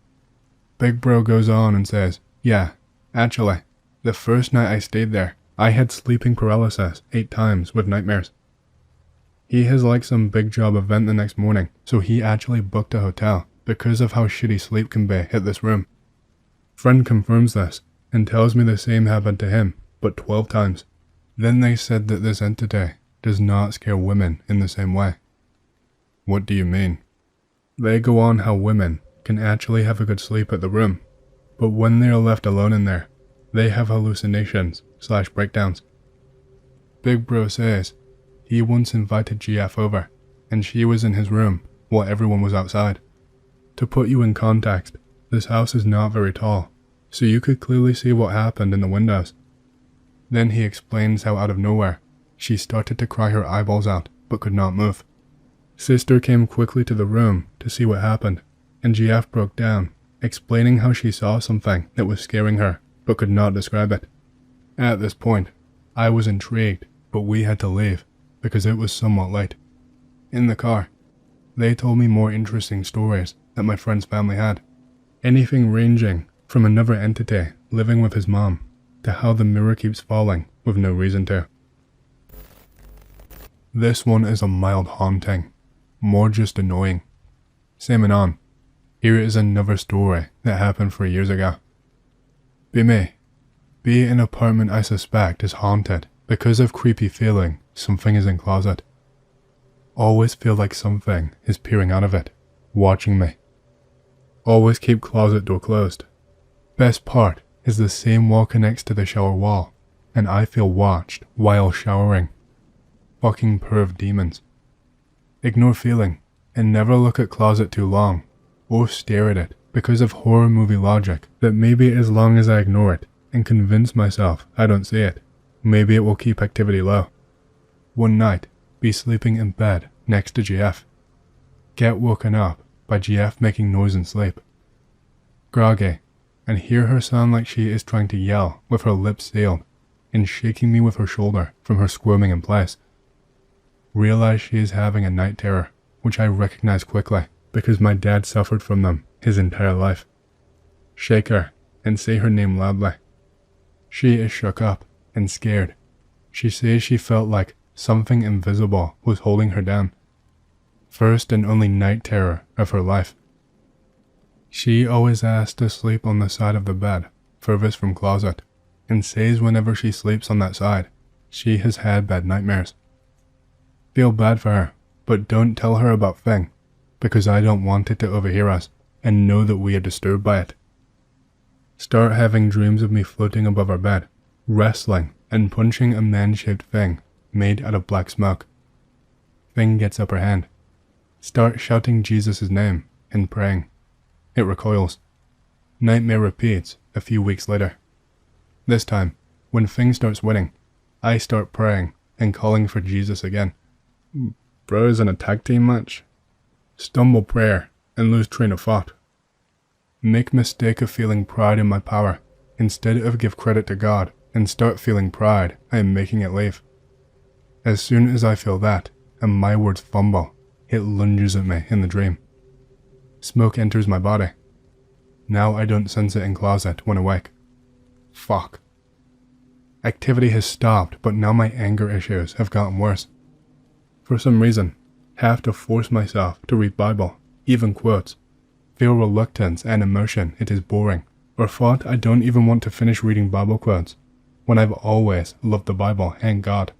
Big Bro goes on and says, yeah, actually, the first night I stayed there, I had sleeping paralysis 8 times with nightmares. He has like some big job event the next morning, so he actually booked a hotel because of how shitty sleep can be at this room. Friend confirms this and tells me the same happened to him, but 12 times. Then they said that this entity does not scare women in the same way. What do you mean? They go on how women can actually have a good sleep at the room, but when they are left alone in there, they have hallucinations/breakdowns. Big Bro says he once invited GF over, and she was in his room while everyone was outside. To put you in context, this house is not very tall, so you could clearly see what happened in the windows. Then he explains how out of nowhere, she started to cry her eyeballs out, but could not move. Sister came quickly to the room to see what happened, and GF broke down, explaining how she saw something that was scaring her, but could not describe it. At this point, I was intrigued, but we had to leave, because it was somewhat late. In the car, they told me more interesting stories that my friend's family had, anything ranging from another entity living with his mom, to how the mirror keeps falling with no reason to. This one is a mild haunting, more just annoying. Same and on. Here is another story that happened 3 years ago. Be me. Be an apartment I suspect is haunted because of creepy feeling something is in closet. Always feel like something is peering out of it, watching me. Always keep closet door closed. Best part is the same wall connects to the shower wall, and I feel watched while showering. Fucking perv demons. Ignore feeling, and never look at closet too long, or stare at it because of horror movie logic that maybe as long as I ignore it and convince myself I don't see it, maybe it will keep activity low. One night, be sleeping in bed next to GF. Get woken up by GF making noise in sleep. Groggy, and hear her sound like she is trying to yell with her lips sealed, and shaking me with her shoulder from her squirming in place. Realize she is having a night terror, which I recognize quickly because my dad suffered from them his entire life. Shake her and say her name loudly. She is shook up and scared. She says she felt like something invisible was holding her down. First and only night terror of her life. She always asks to sleep on the side of the bed, furthest from closet, and says whenever she sleeps on that side, she has had bad nightmares. Feel bad for her, but don't tell her about Thing, because I don't want it to overhear us and know that we are disturbed by it. Start having dreams of me floating above our bed, wrestling and punching a man-shaped thing made out of black smoke. Thing gets upper hand. Start shouting Jesus' name and praying. It recoils. Nightmare repeats a few weeks later. This time, when things starts winning, I start praying and calling for Jesus again. Bros in a tag team match? Stumble prayer and lose train of thought. Make mistake of feeling pride in my power, instead of give credit to God and start feeling pride I am making it leave. As soon as I feel that, and my words fumble, it lunges at me in the dream. Smoke enters my body. Now I don't sense it in closet when awake. Fuck. Activity has stopped, but now my anger issues have gotten worse. For some reason, have to force myself to read Bible, even quotes. Feel reluctance and emotion it is boring, or thought I don't even want to finish reading Bible quotes, when I've always loved the Bible and God.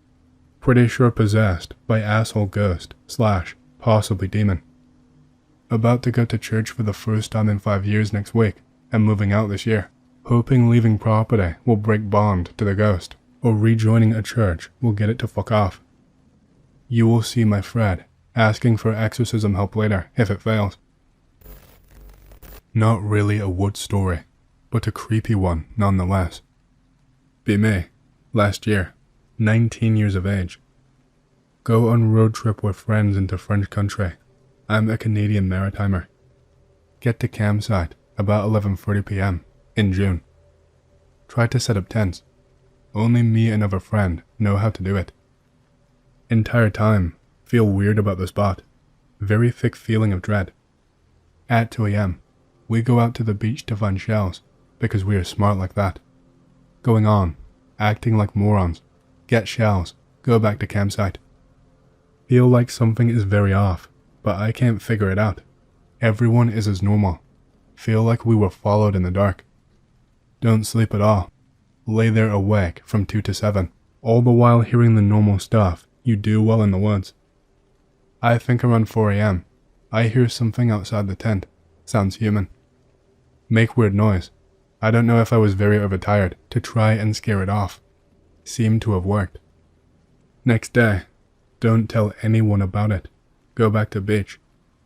Pretty sure possessed by asshole ghost / possibly demon. About to go to church for the first time in 5 years next week, and moving out this year, hoping leaving property will break bond to the ghost, or rejoining a church will get it to fuck off. You will see my Fred asking for exorcism help later if it fails. Not really a wood story, but a creepy one nonetheless. Be me, last year, 19 years of age. Go on road trip with friends into French country. I'm a Canadian maritimer. Get to campsite about 11:30 p.m. in June. Try to set up tents. Only me and another friend know how to do it. Entire time, feel weird about the spot. Very thick feeling of dread. At 2 a.m., we go out to the beach to find shells, because we are smart like that. Going on, acting like morons. Get shells, go back to campsite. Feel like something is very off, but I can't figure it out. Everyone is as normal. Feel like we were followed in the dark. Don't sleep at all. Lay there awake from 2 to 7, all the while hearing the normal stuff you do while in the woods. I think around 4 a.m., I hear something outside the tent. Sounds human. Make weird noise. I don't know if I was very overtired to try and scare it off. Seemed to have worked. Next day, don't tell anyone about it. Go back to beach.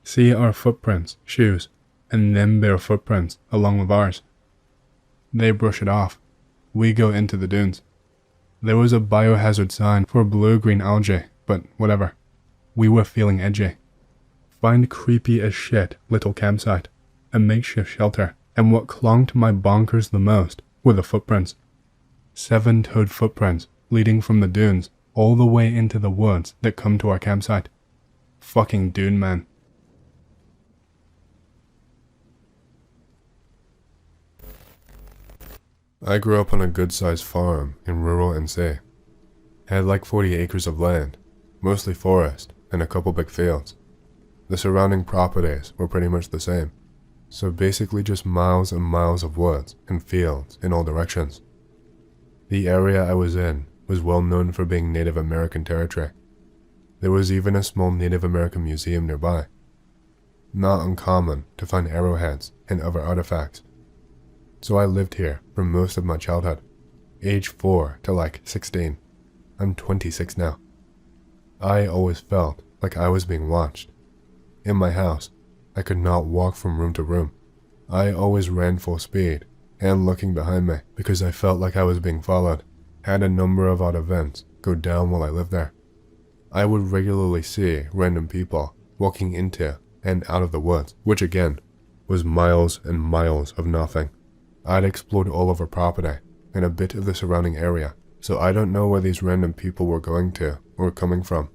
See our footprints, shoes, and them bare footprints along with ours. They brush it off. We go into the dunes. There was a biohazard sign for blue-green algae, but whatever. We were feeling edgy. Find creepy as shit little campsite, a makeshift shelter, and what clung to my bonkers the most were the footprints. 7-toed footprints leading from the dunes all the way into the woods that come to our campsite. Fucking dune man. I grew up on a good-sized farm in rural NC. Had like 40 acres of land, mostly forest and a couple big fields. The surrounding properties were pretty much the same, so basically just miles and miles of woods and fields in all directions. The area I was in was well known for being Native American territory. There was even a small Native American museum nearby. Not uncommon to find arrowheads and other artifacts. So I lived here for most of my childhood, age 4 to like 16. I'm 26 now. I always felt like I was being watched. In my house, I could not walk from room to room. I always ran full speed and looking behind me because I felt like I was being followed. Had a number of odd events go down while I lived there. I would regularly see random people walking into and out of the woods, which again was miles and miles of nothing. I'd explored all of our property and a bit of the surrounding area, so I don't know where these random people were going to or coming from.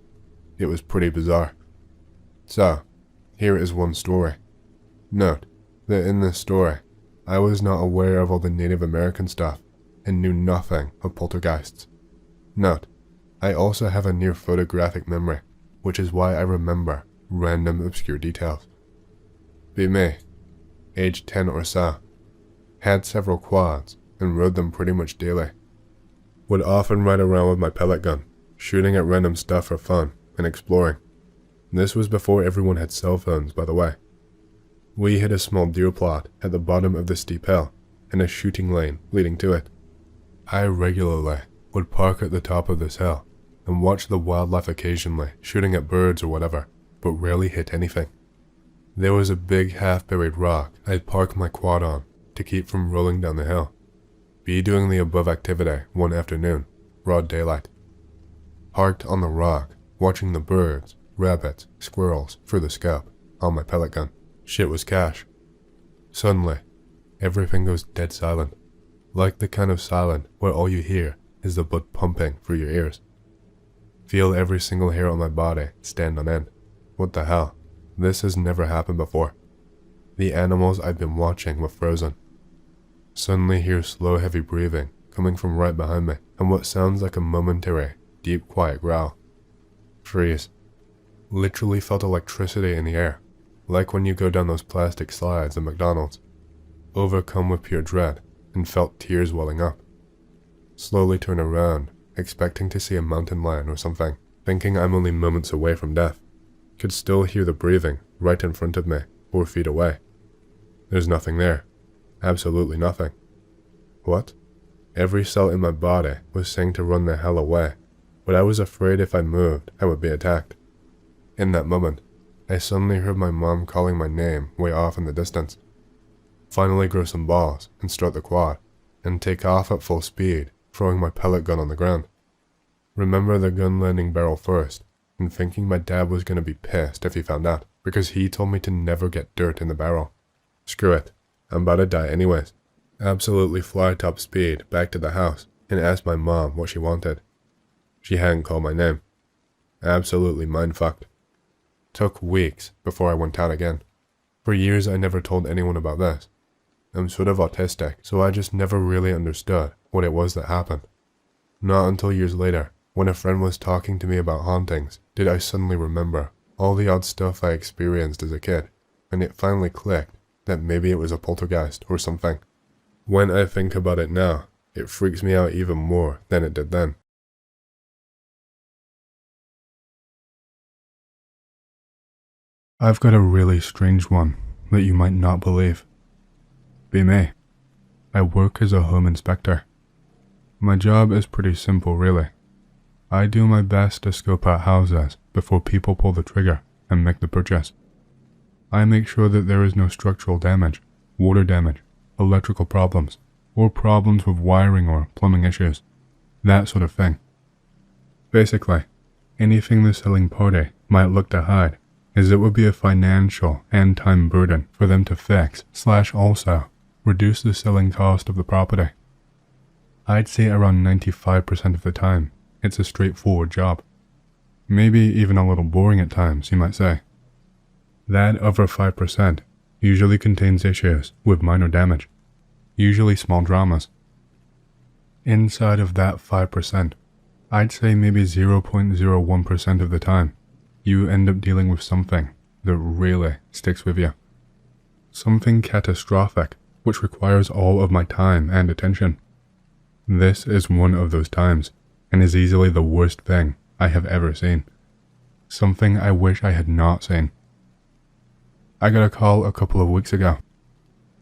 It was pretty bizarre. So, here is one story. Note that in this story, I was not aware of all the Native American stuff and knew nothing of poltergeists. Note, I also have a near photographic memory, which is why I remember random obscure details. Be me, age 10 or so. Had several quads and rode them pretty much daily. Would often ride around with my pellet gun, shooting at random stuff for fun and exploring. This was before everyone had cell phones, by the way. We hit a small deer plot at the bottom of the steep hill and a shooting lane leading to it. I regularly would park at the top of this hill and watch the wildlife occasionally shooting at birds or whatever, but rarely hit anything. There was a big half-buried rock I'd park my quad on, to keep from rolling down the hill. B doing the above activity one afternoon, broad daylight. Parked on the rock, watching the birds, rabbits, squirrels through the scope on my pellet gun. Shit was cash. Suddenly, everything goes dead silent. Like the kind of silent where all you hear is the blood pumping through your ears. Feel every single hair on my body stand on end. What the hell? This has never happened before. The animals I've been watching were frozen. Suddenly hear slow heavy breathing coming from right behind me and what sounds like a momentary, deep quiet growl. Freeze. Literally felt electricity in the air, like when you go down those plastic slides at McDonald's. Overcome with pure dread and felt tears welling up. Slowly turn around, expecting to see a mountain lion or something, thinking I'm only moments away from death. Could still hear the breathing right in front of me, 4 feet away. There's nothing there. Absolutely nothing. What? Every cell in my body was saying to run the hell away, but I was afraid if I moved, I would be attacked. In that moment, I suddenly heard my mom calling my name way off in the distance. Finally grow some balls and start the quad, and take off at full speed, throwing my pellet gun on the ground. Remember the gun landing barrel first, and thinking my dad was going to be pissed if he found out, because he told me to never get dirt in the barrel. Screw it, I'm about to die anyways. Absolutely fly top speed back to the house, and asked my mom what she wanted. She hadn't called my name. Absolutely mind-fucked. Took weeks before I went out again. For years I never told anyone about this. I'm sort of autistic, so I just never really understood what it was that happened. Not until years later, when a friend was talking to me about hauntings, did I suddenly remember all the odd stuff I experienced as a kid, and it finally clicked that maybe it was a poltergeist or something. When I think about it now, it freaks me out even more than it did then. I've got a really strange one that you might not believe. Be me. I work as a home inspector. My job is pretty simple really. I do my best to scope out houses before people pull the trigger and make the purchase. I make sure that there is no structural damage, water damage, electrical problems, or problems with wiring or plumbing issues, that sort of thing. Basically, anything the selling party might look to hide is it would be a financial and time burden for them to fix / also reduce the selling cost of the property. I'd say around 95% of the time, it's a straightforward job. Maybe even a little boring at times, you might say. That other 5% usually contains issues with minor damage, usually small dramas. Inside of that 5%, I'd say maybe 0.01% of the time, you end up dealing with something that really sticks with you. Something catastrophic, which requires all of my time and attention. This is one of those times, and is easily the worst thing I have ever seen. Something I wish I had not seen. I got a call a couple of weeks ago.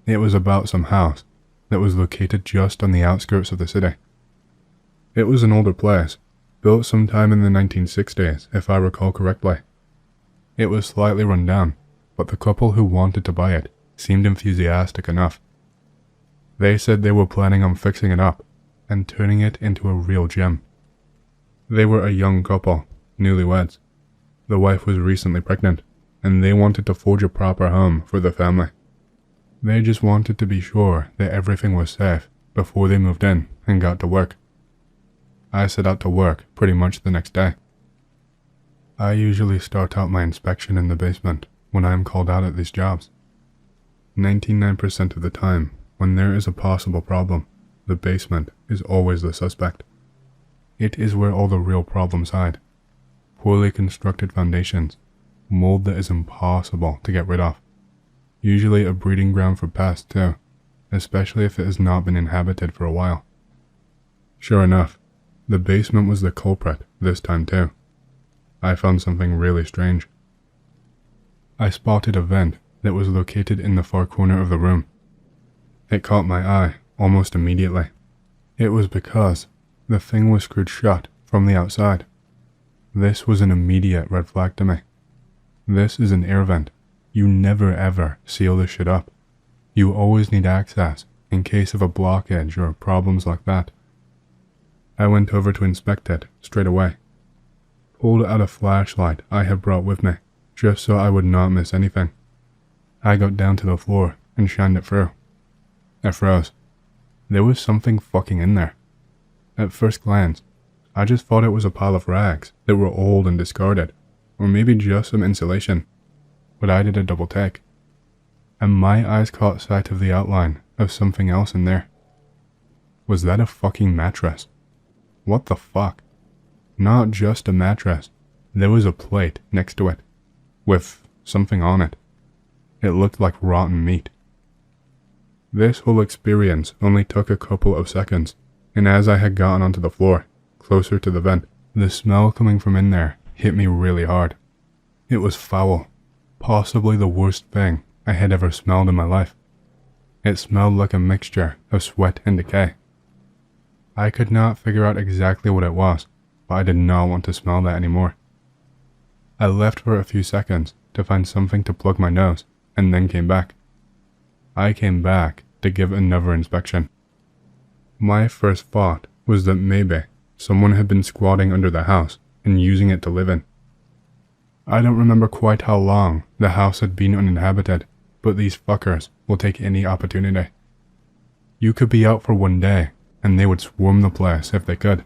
It was about some house that was located just on the outskirts of the city. It was an older place, built sometime in the 1960s, if I recall correctly. It was slightly run down, but the couple who wanted to buy it seemed enthusiastic enough. They said they were planning on fixing it up and turning it into a real gem. They were a young couple, newlyweds. The wife was recently pregnant, and they wanted to forge a proper home for the family. They just wanted to be sure that everything was safe before they moved in and got to work. I set out to work pretty much the next day. I usually start out my inspection in the basement when I am called out at these jobs. 99% of the time, when there is a possible problem, the basement is always the suspect. It is where all the real problems hide. Poorly constructed foundations, mold that is impossible to get rid of. Usually a breeding ground for pests too, especially if it has not been inhabited for a while. Sure enough, the basement was the culprit this time too. I found something really strange. I spotted a vent that was located in the far corner of the room. It caught my eye almost immediately. It was because the thing was screwed shut from the outside. This was an immediate red flag to me. This is an air vent. You never ever seal this shit up. You always need access in case of a blockage or problems like that. I went over to inspect it straight away. Pulled out a flashlight I had brought with me, just so I would not miss anything. I got down to the floor and shined it through. It froze. There was something fucking in there. At first glance, I just thought it was a pile of rags that were old and discarded, or maybe just some insulation, but I did a double take, and my eyes caught sight of the outline of something else in there. Was that a fucking mattress? What the fuck? Not just a mattress, there was a plate next to it, with something on it. It looked like rotten meat. This whole experience only took a couple of seconds, and as I had gotten onto the floor, closer to the vent, the smell coming from in there hit me really hard. It was foul, possibly the worst thing I had ever smelled in my life. It smelled like a mixture of sweat and decay. I could not figure out exactly what it was, but I did not want to smell that anymore. I left for a few seconds to find something to plug my nose, and then came back. I came back to give another inspection. My first thought was that maybe someone had been squatting under the house and using it to live in. I don't remember quite how long the house had been uninhabited, but these fuckers will take any opportunity. You could be out for one day, and they would swarm the place if they could.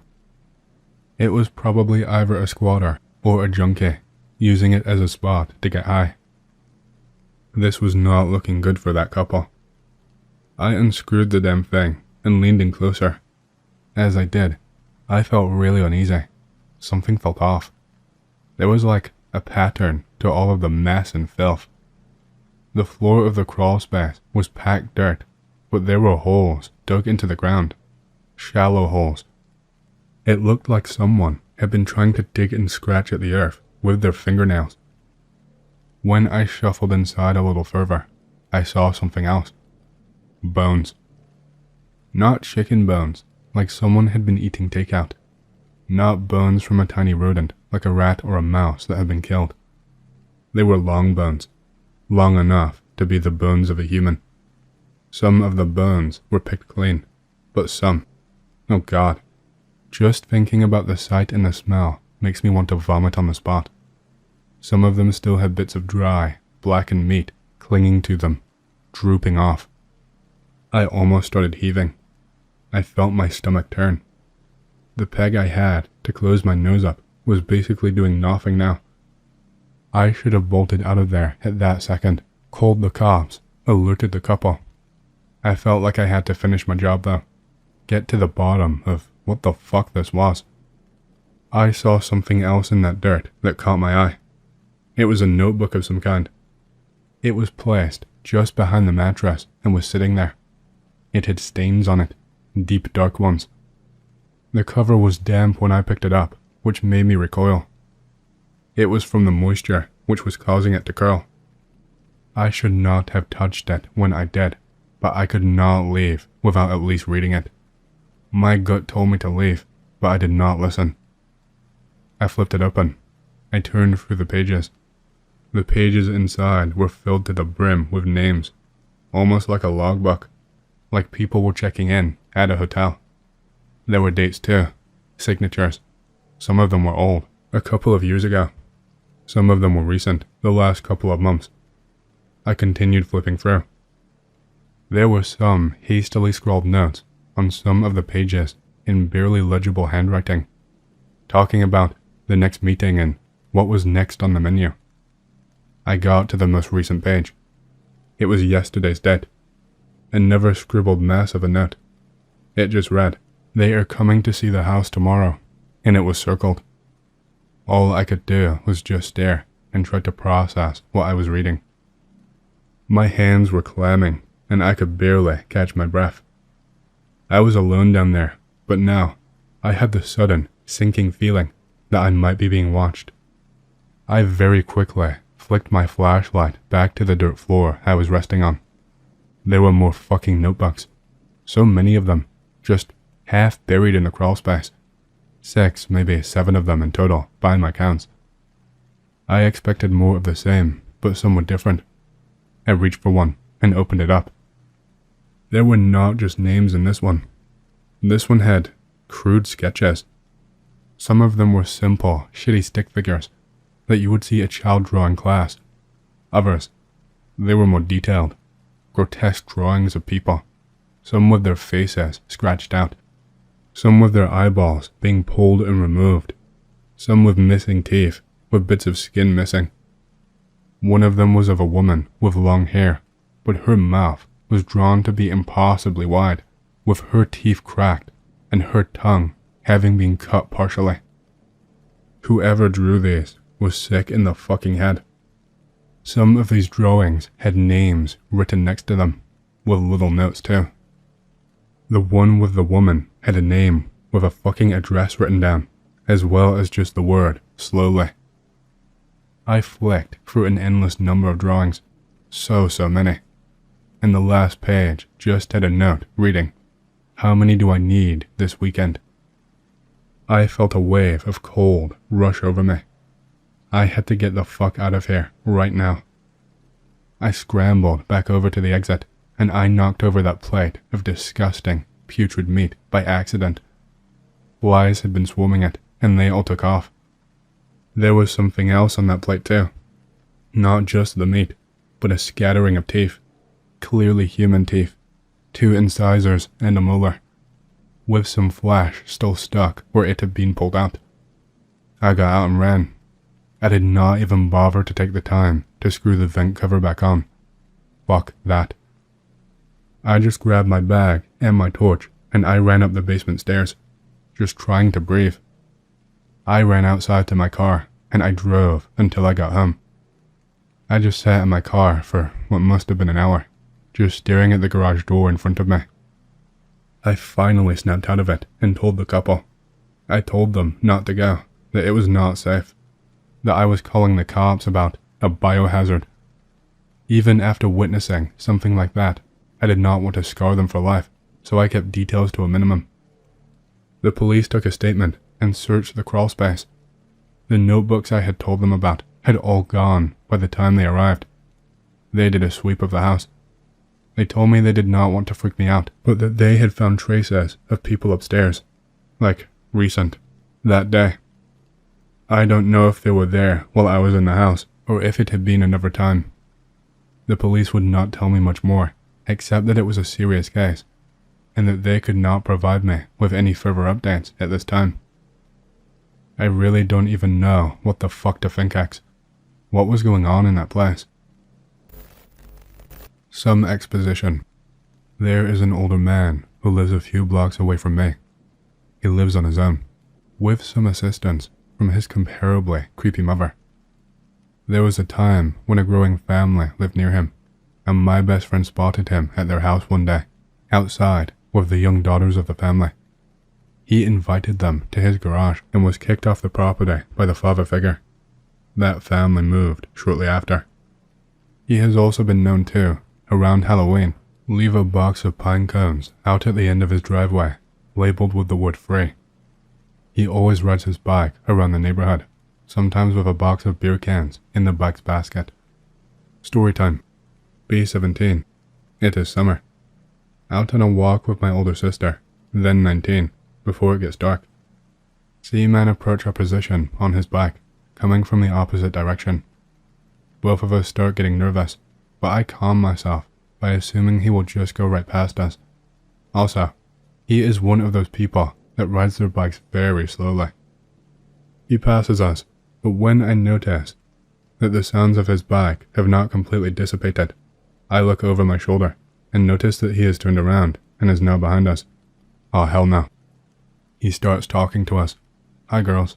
It was probably either a squatter or a junkie, using it as a spot to get high. This was not looking good for that couple. I unscrewed the damn thing and leaned in closer. As I did, I felt really uneasy. Something felt off. There was like a pattern to all of the mess and filth. The floor of the crawl space was packed dirt, but there were holes dug into the ground. Shallow holes. It looked like someone had been trying to dig and scratch at the earth with their fingernails. When I shuffled inside a little further, I saw something else. Bones. Not chicken bones, like someone had been eating takeout. Not bones from a tiny rodent, like a rat or a mouse that had been killed. They were long bones, long enough to be the bones of a human. Some of the bones were picked clean, but some, oh god, just thinking about the sight and the smell makes me want to vomit on the spot. Some of them still had bits of dry, blackened meat clinging to them, drooping off. I almost started heaving. I felt my stomach turn. The peg I had to close my nose up was basically doing nothing now. I should have bolted out of there at that second, called the cops, alerted the couple. I felt like I had to finish my job though. Get to the bottom of what the fuck this was. I saw something else in that dirt that caught my eye. It was a notebook of some kind. It was placed just behind the mattress and was sitting there. It had stains on it, deep dark ones. The cover was damp when I picked it up, which made me recoil. It was from the moisture which was causing it to curl. I should not have touched it when I did, but I could not leave without at least reading it. My gut told me to leave, but I did not listen. I flipped it open. I turned through the pages. The pages inside were filled to the brim with names, almost like a logbook, like people were checking in at a hotel. There were dates too, signatures. Some of them were old, a couple of years ago. Some of them were recent, the last couple of months. I continued flipping through. There were some hastily scrawled notes on some of the pages in barely legible handwriting, talking about the next meeting and what was next on the menu. I got to the most recent page. It was yesterday's date. Another scribbled mess of a note. It just read, "They are coming to see the house tomorrow," and it was circled. All I could do was just stare and try to process what I was reading. My hands were clamming, and I could barely catch my breath. I was alone down there, but now I had the sudden, sinking feeling that I might be being watched. I very quickly flicked my flashlight back to the dirt floor I was resting on. There were more fucking notebooks. So many of them, just half buried in the crawl space. 6, maybe 7 of them in total, by my counts. I expected more of the same, but some were different. I reached for one and opened it up, There were not just names in this one. This one had crude sketches. Some of them were simple, shitty stick figures that you would see a child draw in class. Others, they were more detailed, grotesque drawings of people, some with their faces scratched out, some with their eyeballs being pulled and removed, some with missing teeth, with bits of skin missing. One of them was of a woman with long hair, but her mouth was drawn to be impossibly wide, with her teeth cracked and her tongue having been cut partially. Whoever drew these was sick in the fucking head. Some of these drawings had names written next to them, with little notes too. The one with the woman had a name with a fucking address written down, as well as just the word, slowly. I flicked through an endless number of drawings, so many, and the last page just had a note reading, "How many do I need this weekend?" I felt a wave of cold rush over me. I had to get the fuck out of here right now. I scrambled back over to the exit, and I knocked over that plate of disgusting, putrid meat by accident. Flies had been swarming it, and they all took off. There was something else on that plate too. Not just the meat, but a scattering of teeth. Clearly human teeth. 2 incisors and a molar, with some flesh still stuck where it had been pulled out. I got out and ran. I did not even bother to take the time to screw the vent cover back on. Fuck that. I just grabbed my bag and my torch and I ran up the basement stairs, just trying to breathe. I ran outside to my car and I drove until I got home. I just sat in my car for what must have been an hour, just staring at the garage door in front of me. I finally snapped out of it and told the couple. I told them not to go, that it was not safe, that I was calling the cops about a biohazard. Even after witnessing something like that, I did not want to scar them for life, so I kept details to a minimum. The police took a statement and searched the crawl space. The notebooks I had told them about had all gone by the time they arrived. They did a sweep of the house. They told me they did not want to freak me out, but that they had found traces of people upstairs. Like, recent. That day. I don't know if they were there while I was in the house, or if it had been another time. The police would not tell me much more, except that it was a serious case, and that they could not provide me with any further updates at this time. I really don't even know what the fuck to think, X. What was going on in that place? Some exposition. There is an older man who lives a few blocks away from me. He lives on his own, with some assistance from his comparably creepy mother. There was a time when a growing family lived near him, and my best friend spotted him at their house one day, outside with the young daughters of the family. He invited them to his garage and was kicked off the property by the father figure. That family moved shortly after. He has also been known to, around Halloween, leave a box of pine cones out at the end of his driveway, labeled with the word free. He always rides his bike around the neighborhood, sometimes with a box of beer cans in the bike's basket. Storytime. B17. It is summer. Out on a walk with my older sister, then 19, before it gets dark. See a man approach our position on his bike, coming from the opposite direction. Both of us start getting nervous, but I calm myself by assuming he will just go right past us. Also, he is one of those people that rides their bikes very slowly. He passes us, but when I notice that the sounds of his bike have not completely dissipated, I look over my shoulder and notice that he has turned around and is now behind us. Oh, hell no. He starts talking to us. Hi, girls.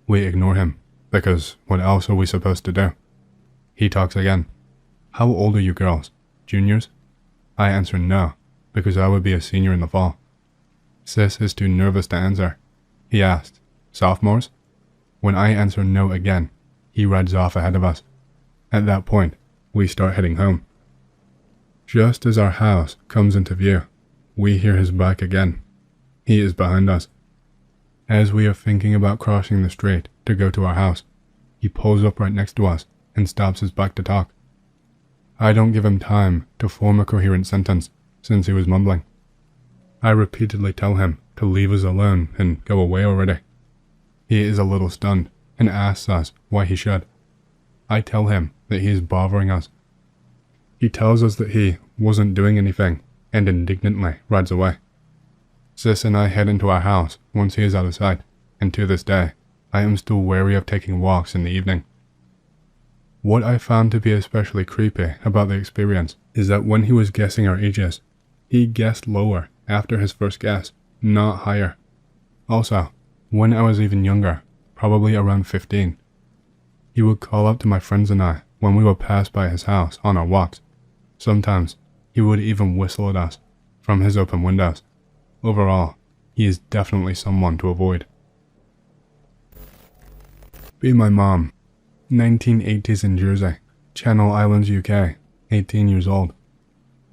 We ignore him, because what else are we supposed to do? He talks again. How old are you girls? Juniors? I answer no, because I would be a senior in the fall. Sis is too nervous to answer. He asks, sophomores? When I answer no again, he rides off ahead of us. At that point, we start heading home. Just as our house comes into view, we hear his bike again. He is behind us. As we are thinking about crossing the street to go to our house, he pulls up right next to us and stops his bike to talk. I don't give him time to form a coherent sentence, since he was mumbling. I repeatedly tell him to leave us alone and go away already. He is a little stunned and asks us why he should. I tell him that he is bothering us. He tells us that he wasn't doing anything and indignantly rides away. Sis and I head into our house once he is out of sight, and to this day, I am still wary of taking walks in the evening. What I found to be especially creepy about the experience is that when he was guessing our ages, he guessed lower after his first guess, not higher. Also, when I was even younger, probably around 15, he would call up to my friends and I when we would pass by his house on our walks. Sometimes, he would even whistle at us from his open windows. Overall, he is definitely someone to avoid. Be My Mom, 1980s in Jersey, Channel Islands, UK, 18 years old.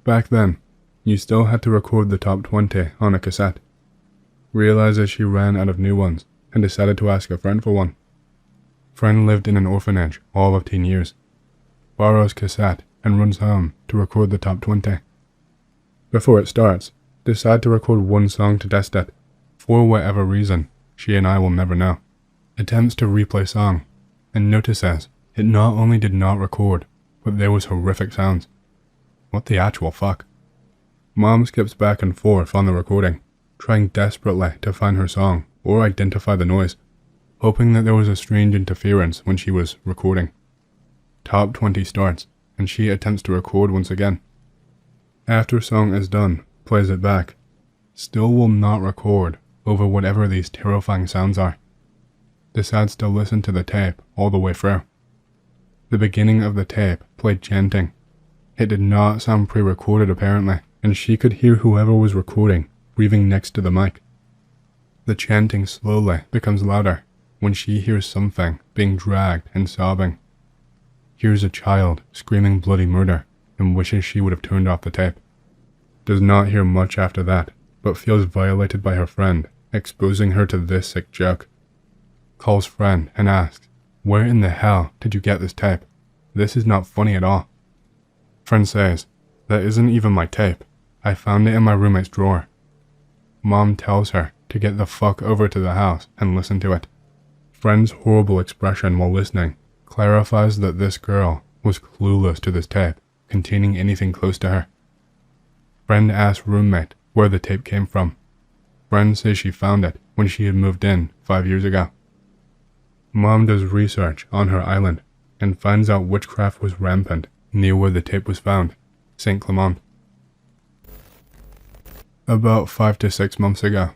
Back then, you still had to record the top 20 on a cassette. Realizes she ran out of new ones and decided to ask a friend for one. Friend lived in an orphanage all of teen years. Borrows cassette and runs home to record the top 20. Before it starts, decide to record one song to test it. For whatever reason, she and I will never know. Attempts to replay song, and notices it not only did not record, but there was horrific sounds. What the actual fuck? Mom skips back and forth on the recording, trying desperately to find her song or identify the noise, hoping that there was a strange interference when she was recording. Top 20 starts, and she attempts to record once again. After song is done, plays it back. Still will not record over whatever these terrifying sounds are. Decides to listen to the tape all the way through. The beginning of the tape played chanting. It did not sound pre-recorded apparently, and she could hear whoever was recording breathing next to the mic. The chanting slowly becomes louder when she hears something being dragged and sobbing. Hears a child screaming bloody murder and wishes she would have turned off the tape. Does not hear much after that, but feels violated by her friend, exposing her to this sick joke. Calls friend and asks, "Where in the hell did you get this tape? This is not funny at all." Friend says, "That isn't even my tape. I found it in my roommate's drawer." Mom tells her to get the fuck over to the house and listen to it. Friend's horrible expression while listening clarifies that this girl was clueless to this tape containing anything close to her. Friend asks roommate where the tape came from. Friend says she found it when she had moved in 5 years ago. Mom does research on her island and finds out witchcraft was rampant near where the tape was found, St. Clement. About 5 to 6 months ago,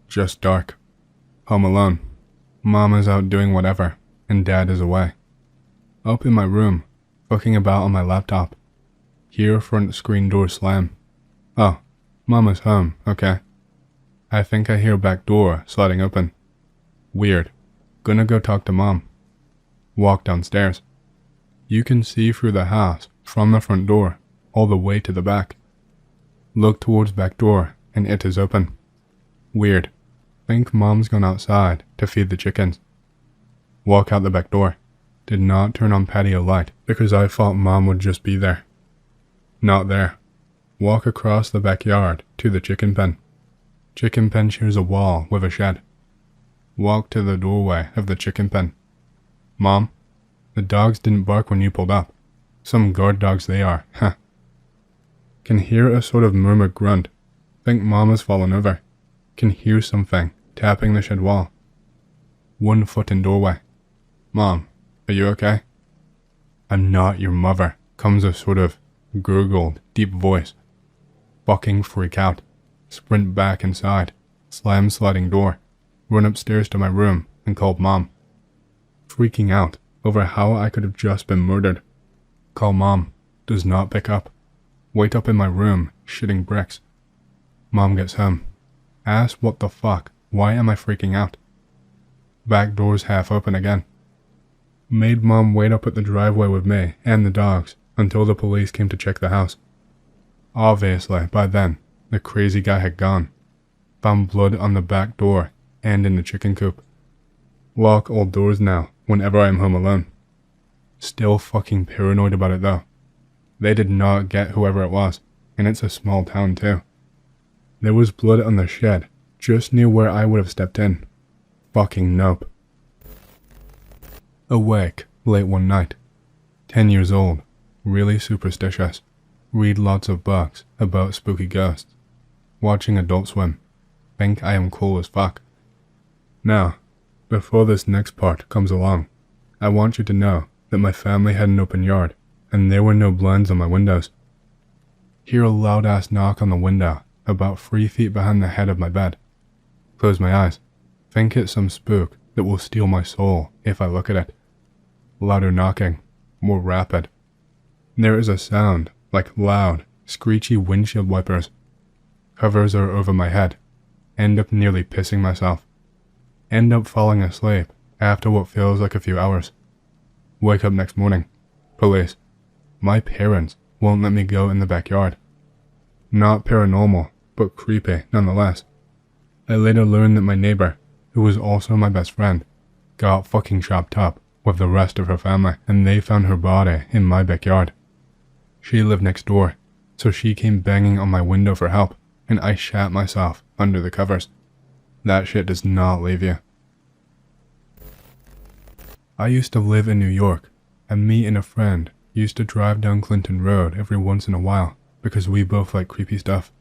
just dark. Home alone. Mom is out doing whatever, and Dad is away. Up in my room, fucking about on my laptop. Hear front screen door slam. Oh, Mama's home, okay. I think I hear back door sliding open. Weird. Gonna go talk to Mom. Walk downstairs. You can see through the house from the front door all the way to the back. Look towards back door and it is open. Weird. Think Mom's gone outside to feed the chickens. Walk out the back door. Did not turn on patio light because I thought Mom would just be there. Not there. Walk across the backyard to the chicken pen. Chicken pen shares a wall with a shed. Walk to the doorway of the chicken pen. Mom, the dogs didn't bark when you pulled up. Some guard dogs they are, huh. Can hear a sort of murmur grunt. Think Mom has fallen over. Can hear something tapping the shed wall. 1 foot in doorway. Mom, are you okay? I'm not your mother, comes a sort of gurgled, deep voice. Fucking freak out. Sprint back inside. Slam sliding door. Run upstairs to my room and called Mom. Freaking out over how I could have just been murdered. Call Mom. Does not pick up. Wait up in my room, shitting bricks. Mom gets home. Asks what the fuck, why am I freaking out? Back door's half open again. Made Mom wait up at the driveway with me and the dogs until the police came to check the house. Obviously, by then, the crazy guy had gone. Found blood on the back door and in the chicken coop. Lock all doors now whenever I am home alone. Still fucking paranoid about it though. They did not get whoever it was. and it's a small town too. There was blood on the shed, just near where I would have stepped in. Fucking nope. Awake, late one night. 10 years old, really superstitious. Read lots of books about spooky ghosts. Watching Adult Swim. Think I am cool as fuck. Now, before this next part comes along, I want you to know that my family had an open yard, and there were no blinds on my windows. Hear a loud ass knock on the window, about 3 feet behind the head of my bed. Close my eyes. Think it's some spook that will steal my soul if I look at it. Louder knocking, more rapid. There is a sound like loud, screechy windshield wipers. Covers are over my head. End up nearly pissing myself. End up falling asleep after what feels like a few hours. Wake up next morning. Police. My parents won't let me go in the backyard. Not paranormal, but creepy nonetheless. I later learned that my neighbor, who was also my best friend, got fucking chopped up with the rest of her family, and they found her body in my backyard. She lived next door, so she came banging on my window for help, and I shat myself under the covers. That shit does not leave you. I used to live in New York, and me and a friend used to drive down Clinton Road every once in a while because we both like creepy stuff.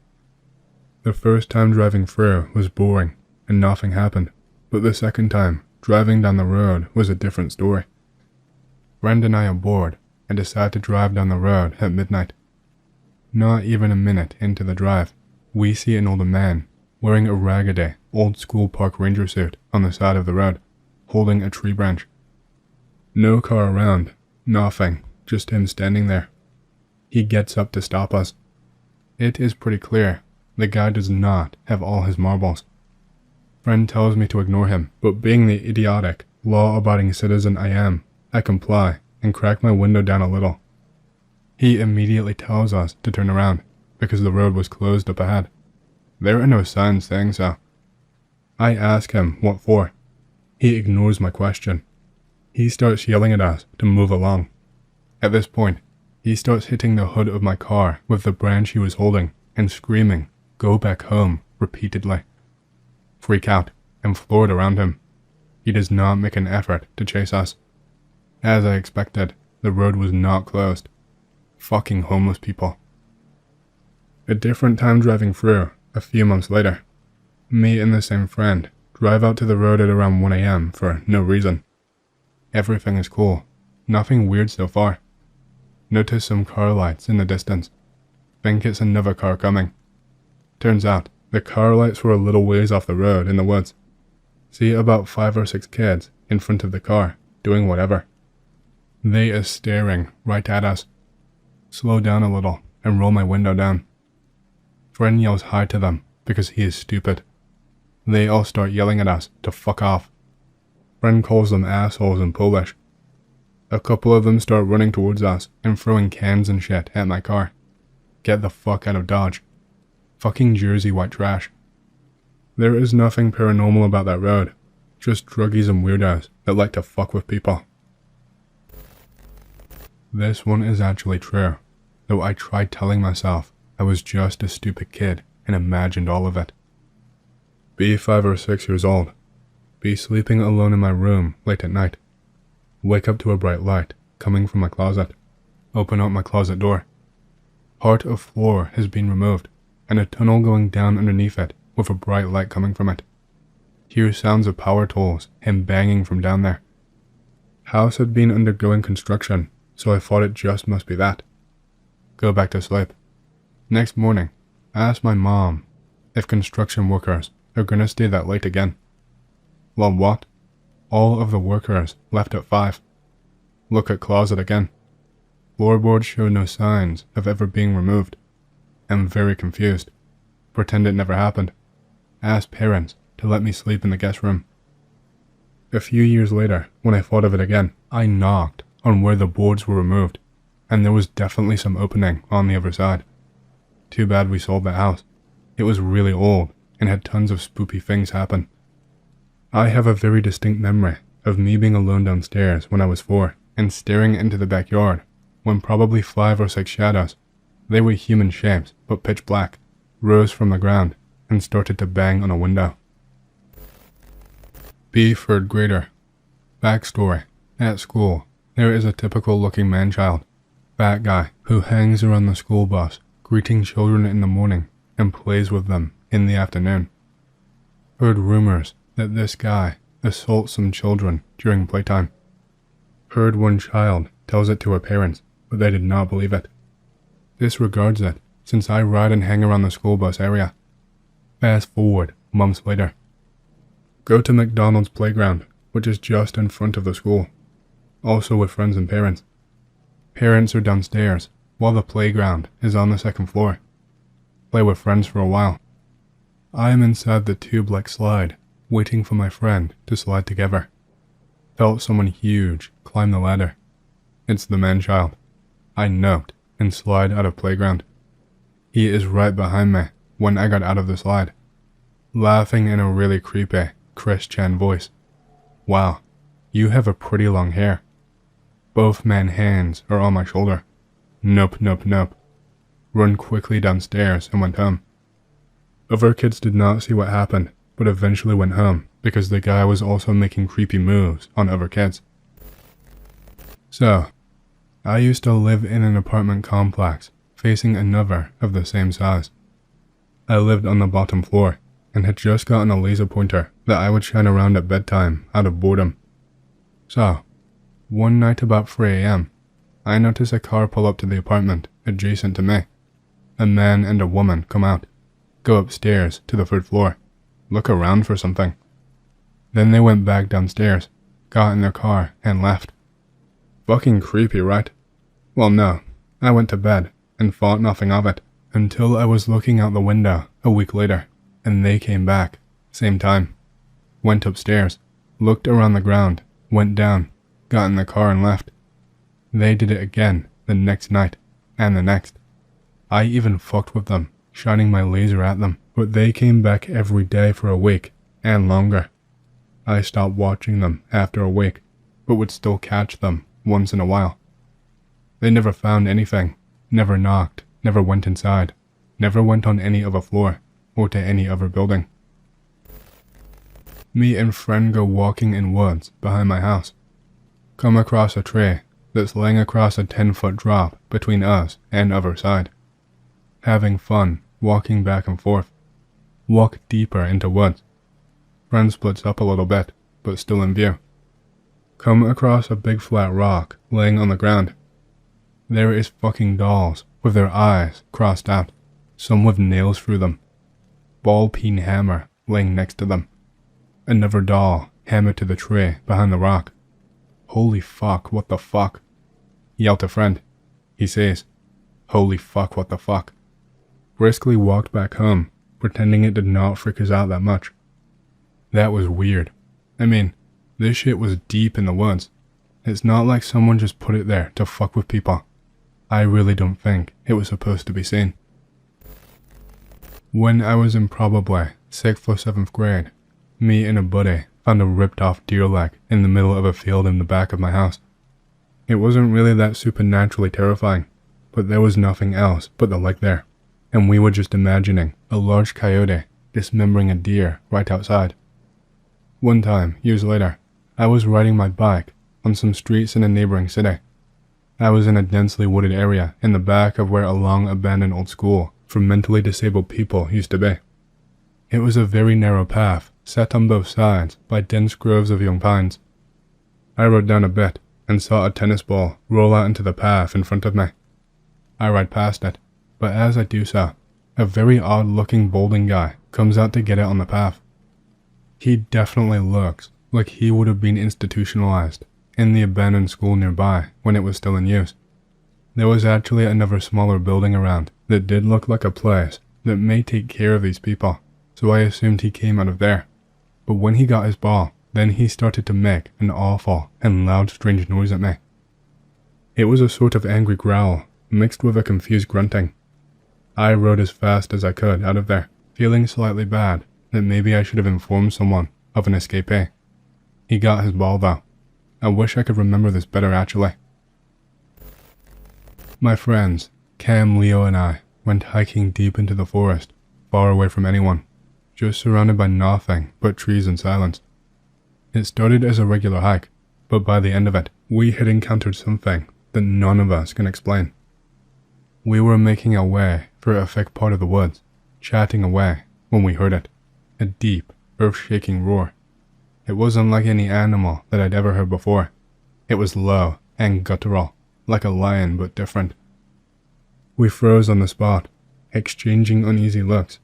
The first time driving through was boring and nothing happened, but the second time driving down the road was a different story. Friend and I are bored and decide to drive down the road at midnight. Not even a minute into the drive, we see an older man wearing a raggedy, old-school park ranger suit on the side of the road, holding a tree branch. No car around, nothing, just him standing there. He gets up to stop us. It is pretty clear the guy does not have all his marbles. Friend tells me to ignore him, but being the idiotic, law-abiding citizen I am, I comply and crack my window down a little. He immediately tells us to turn around because the road was closed up ahead. There are no signs saying so. I ask him what for. He ignores my question. He starts yelling at us to move along. At this point, he starts hitting the hood of my car with the branch he was holding and screaming, "Go back home," repeatedly. Freak out and floored around him. He does not make an effort to chase us. As I expected, the road was not closed. Fucking homeless people. A different time driving through, a few months later. Me and the same friend drive out to the road at around 1 a.m. for no reason. Everything is cool. Nothing weird so far. Notice some car lights in the distance. Think it's another car coming. Turns out, the car lights were a little ways off the road in the woods. See about 5 or 6 kids in front of the car, doing whatever. They are staring right at us. Slow down a little and roll my window down. Friend yells hi to them because he is stupid. They all start yelling at us to fuck off. Friend calls them assholes in Polish. A couple of them start running towards us and throwing cans and shit at my car. Get the fuck out of Dodge. Fucking Jersey white trash. There is nothing paranormal about that road, just druggies and weirdos that like to fuck with people. This one is actually true, though I tried telling myself I was just a stupid kid and imagined all of it. Be 5 or 6 years old. Be sleeping alone in my room late at night. Wake up to a bright light coming from my closet. Open up my closet door. Part of floor has been removed, and a tunnel going down underneath it with a bright light coming from it. Hear sounds of power tools and banging from down there. House had been undergoing construction, so I thought it just must be that. Go back to sleep. Next morning, I asked my mom if construction workers are gonna stay that late again. Well, what? All of the workers left at 5. Look at closet again. Floorboards show no signs of ever being removed. I'm very confused. Pretend it never happened. Ask parents to let me sleep in the guest room. A few years later, when I thought of it again, I knocked on where the boards were removed, and there was definitely some opening on the other side. Too bad we sold that house. It was really old and had tons of spooky things happen. I have a very distinct memory of me being alone downstairs when I was 4 and staring into the backyard when probably 5 or 6 shadows, They were human shapes, but pitch black, rose from the ground, and started to bang on a window. B. Third grader. Backstory. At school, there is a typical looking man-child, fat guy, who hangs around the school bus, greeting children in the morning and plays with them in the afternoon. Heard rumors that this guy assaults some children during playtime. Heard one child tells it to her parents, but they did not believe it. Disregards it, since I ride and hang around the school bus area. Fast forward months later. Go to McDonald's playground, which is just in front of the school, also with friends and parents. Parents are downstairs, while the playground is on the second floor. Play with friends for a while. I am inside the tube-like slide, waiting for my friend to slide together. Felt someone huge climb the ladder. It's the man-child. I noped and slide out of playground. He is right behind me when I got out of the slide, laughing in a really creepy Chris Chan voice. Wow, you have a pretty long hair. Both man hands are on my shoulder. Nope, nope, nope. Run quickly downstairs and went home. Other kids did not see what happened, but eventually went home because the guy was also making creepy moves on other kids. So, I used to live in an apartment complex facing another of the same size. I lived on the bottom floor and had just gotten a laser pointer that I would shine around at bedtime out of boredom. So, one night about 3 a.m., I noticed a car pull up to the apartment adjacent to me. A man and a woman come out, go upstairs to the 3rd floor, look around for something. Then they went back downstairs, got in their car, and left. Fucking creepy, right? Well, no, I went to bed and thought nothing of it until I was looking out the window a week later, and they came back, same time. Went upstairs, looked around the ground, went down, got in the car and left. They did it again the next night, and the next. I even fucked with them, shining my laser at them, but they came back every day for a week, and longer. I stopped watching them after a week, but would still catch them once in a while. They never found anything, never knocked, never went inside, never went on any other floor, or to any other building. Me and friend go walking in woods behind my house. Come across a tree that's laying across a 10-foot drop between us and other side. Having fun, walking back and forth. Walk deeper into woods. Friend splits up a little bit, but still in view. Come across a big flat rock laying on the ground. There is fucking dolls with their eyes crossed out, some with nails through them. Ball peen hammer laying next to them. Another doll hammered to the tree behind the rock. Holy fuck, what the fuck? Yelled to friend. He says, holy fuck, what the fuck? Briskly walked back home, pretending it did not freak us out that much. That was weird. I mean, this shit was deep in the woods. It's not like someone just put it there to fuck with people. I really don't think it was supposed to be seen. When I was in probably 6th or 7th grade, me and a buddy found a ripped off deer leg in the middle of a field in the back of my house. It wasn't really that supernaturally terrifying, but there was nothing else but the leg there, and we were just imagining a large coyote dismembering a deer right outside. One time, years later, I was riding my bike on some streets in a neighboring city. I was in a densely wooded area in the back of where a long abandoned old school for mentally disabled people used to be. It was a very narrow path, set on both sides by dense groves of young pines. I rode down a bit and saw a tennis ball roll out into the path in front of me. I ride past it, but as I do so, a very odd-looking balding guy comes out to get it on the path. He definitely looks like he would have been institutionalized in the abandoned school nearby when it was still in use. There was actually another smaller building around that did look like a place that may take care of these people, so I assumed he came out of there. But when he got his ball, then he started to make an awful and loud strange noise at me. It was a sort of angry growl, mixed with a confused grunting. I rode as fast as I could out of there, feeling slightly bad that maybe I should have informed someone of an escapee. He got his ball though. I wish I could remember this better actually. My friends, Cam, Leo, and I went hiking deep into the forest, far away from anyone, just surrounded by nothing but trees and silence. It started as a regular hike, but by the end of it, we had encountered something that none of us can explain. We were making our way through a thick part of the woods, chatting away, when we heard it, a deep, earth-shaking roar. It wasn't like any animal that I'd ever heard before. It was low and guttural, like a lion but different. We froze on the spot, exchanging uneasy looks.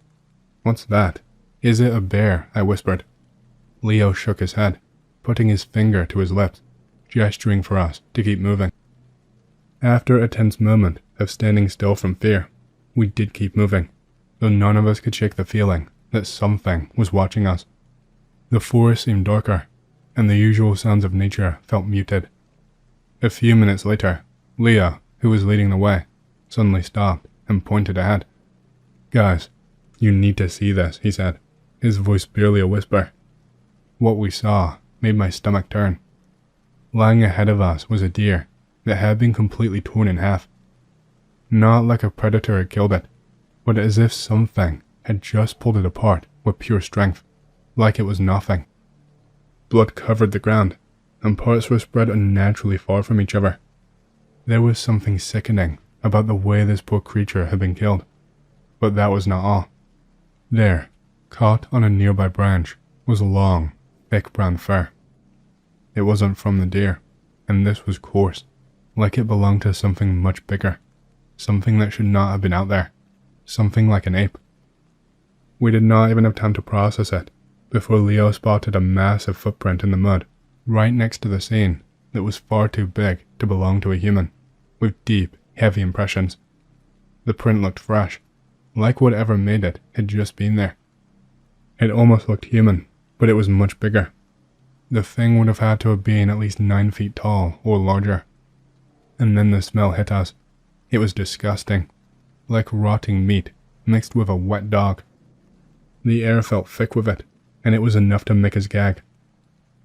"What's that? Is it a bear?" I whispered. Leo shook his head, putting his finger to his lips, gesturing for us to keep moving. After a tense moment of standing still from fear, we did keep moving, though none of us could shake the feeling that something was watching us. The forest seemed darker, and the usual sounds of nature felt muted. A few minutes later, Leo, who was leading the way, suddenly stopped and pointed ahead. "Guys, you need to see this," he said, his voice barely a whisper. What we saw made my stomach turn. Lying ahead of us was a deer that had been completely torn in half. Not like a predator had killed it, but as if something had just pulled it apart with pure strength, like it was nothing. Blood covered the ground, and parts were spread unnaturally far from each other. There was something sickening about the way this poor creature had been killed, but that was not all. There, caught on a nearby branch, was long, thick brown fur. It wasn't from the deer, and this was coarse, like it belonged to something much bigger, something that should not have been out there, something like an ape. We did not even have time to process it before Leo spotted a massive footprint in the mud right next to the scene that was far too big to belong to a human, with deep, heavy impressions. The print looked fresh, like whatever made it had just been there. It almost looked human, but it was much bigger. The thing would have had to have been at least 9 feet tall or larger. And then the smell hit us. It was disgusting, like rotting meat mixed with a wet dog. The air felt thick with it, and it was enough to make us gag.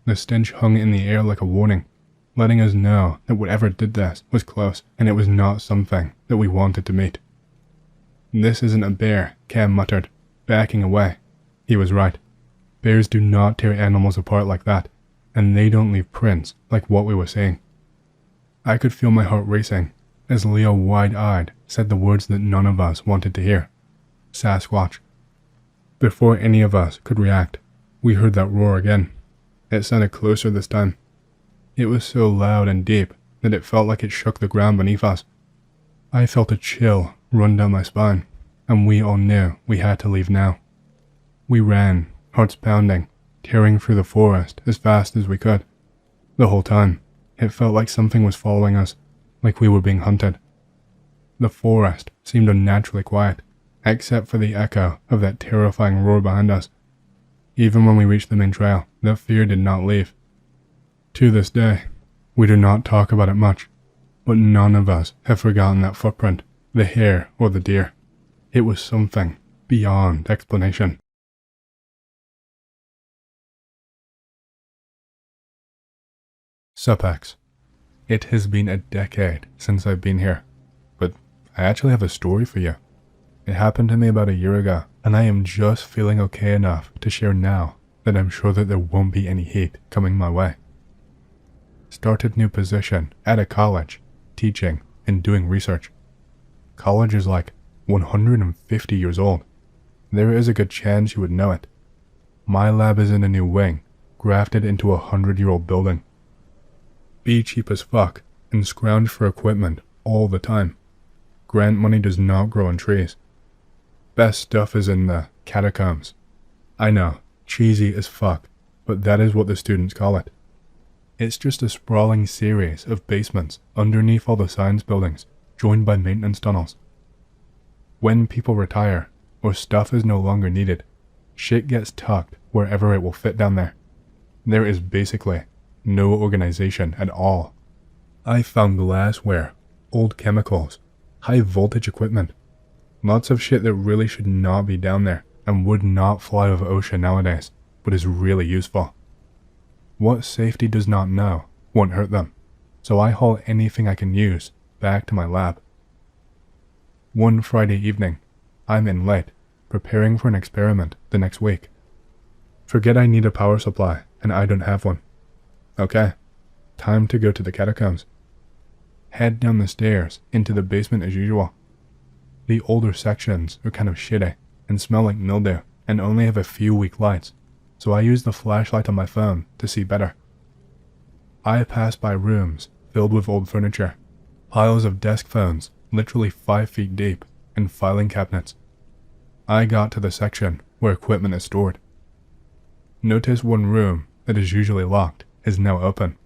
The stench hung in the air like a warning, letting us know that whatever did this was close, and it was not something that we wanted to meet. "This isn't a bear," Cam muttered, backing away. He was right. Bears do not tear animals apart like that, and they don't leave prints like what we were seeing. I could feel my heart racing as Leo, wide-eyed, said the words that none of us wanted to hear. Sasquatch. Before any of us could react, we heard that roar again. It sounded closer this time. It was so loud and deep that it felt like it shook the ground beneath us. I felt a chill run down my spine, and we all knew we had to leave now. We ran, hearts pounding, tearing through the forest as fast as we could. The whole time, it felt like something was following us, like we were being hunted. The forest seemed unnaturally quiet, except for the echo of that terrifying roar behind us. Even when we reached the main trail, that fear did not leave. To this day, we do not talk about it much, but none of us have forgotten that footprint, the hare or the deer. It was something beyond explanation. Supex. It has been a decade since I've been here, but I actually have a story for you. It happened to me about a year ago, and I am just feeling okay enough to share now that I'm sure that there won't be any hate coming my way. Started new position at a college, teaching and doing research. College is like 150 years old. There is a good chance you would know it. My lab is in a new wing, grafted into a 100-year-old building. Be cheap as fuck and scrounge for equipment all the time. Grant money does not grow on trees. Best stuff is in the catacombs. I know, cheesy as fuck, but that is what the students call it. It's just a sprawling series of basements underneath all the science buildings, joined by maintenance tunnels. When people retire, or stuff is no longer needed, shit gets tucked wherever it will fit down there. There is basically no organization at all. I found glassware, old chemicals, high voltage equipment, lots of shit that really should not be down there and would not fly over ocean nowadays, but is really useful. What safety does not know won't hurt them, so I haul anything I can use back to my lab. One Friday evening, I'm in late, preparing for an experiment the next week. Forget I need a power supply, and I don't have one. Okay, time to go to the catacombs. Head down the stairs into the basement as usual. The older sections are kind of shitty and smell like mildew and only have a few weak lights, so I use the flashlight on my phone to see better. I pass by rooms filled with old furniture, piles of desk phones literally 5 feet deep, and filing cabinets. I got to the section where equipment is stored. Notice one room that is usually locked is now open.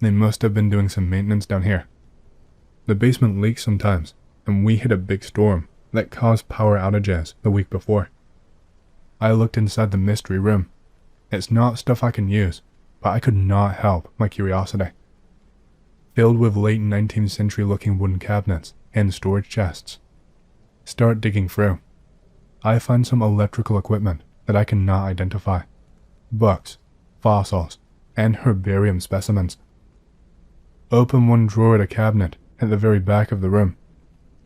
They must have been doing some maintenance down here. The basement leaks sometimes, and we hit a big storm that caused power outages the week before. I looked inside the mystery room. It's not stuff I can use, but I could not help my curiosity. Filled with late 19th century looking wooden cabinets and storage chests. Start digging through. I find some electrical equipment that I cannot identify. Books, fossils, and herbarium specimens. Open one drawer at a cabinet at the very back of the room.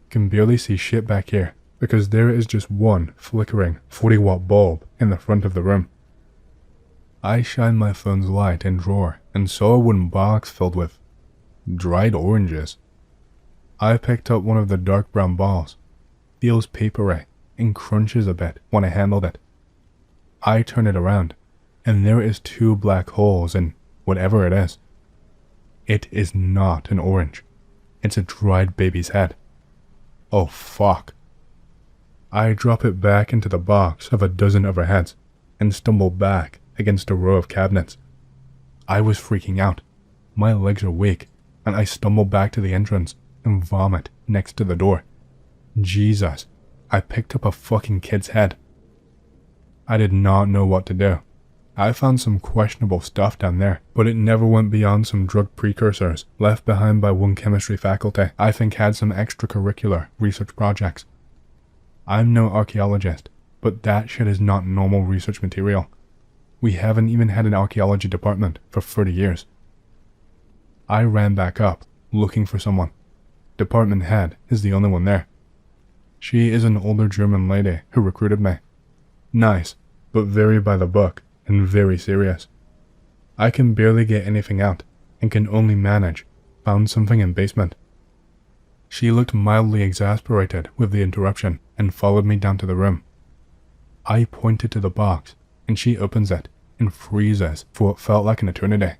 Can barely see shit back here because there is just one flickering 40-watt bulb in the front of the room. I shine my phone's light in drawer and saw a wooden box filled with dried oranges. I picked up one of the dark brown balls. Feels papery and crunches a bit when I handled it. I turn it around, and there is 2 black holes in whatever it is. It is not an orange. It's a dried baby's head. Oh fuck. I drop it back into the box of a dozen other heads and stumble back against a row of cabinets. I was freaking out. My legs are weak, and I stumble back to the entrance and vomit next to the door. Jesus, I picked up a fucking kid's head. I did not know what to do. I found some questionable stuff down there, but it never went beyond some drug precursors left behind by one chemistry faculty I think had some extracurricular research projects. I'm no archaeologist, but that shit is not normal research material. We haven't even had an archaeology department for 30 years. I ran back up, looking for someone. Department head is the only one there. She is an older German lady who recruited me. Nice, but very by the book and very serious. I can barely get anything out and can only manage. Found something in basement. She looked mildly exasperated with the interruption and followed me down to the room. I pointed to the box and she opens it and freezes for what felt like an eternity,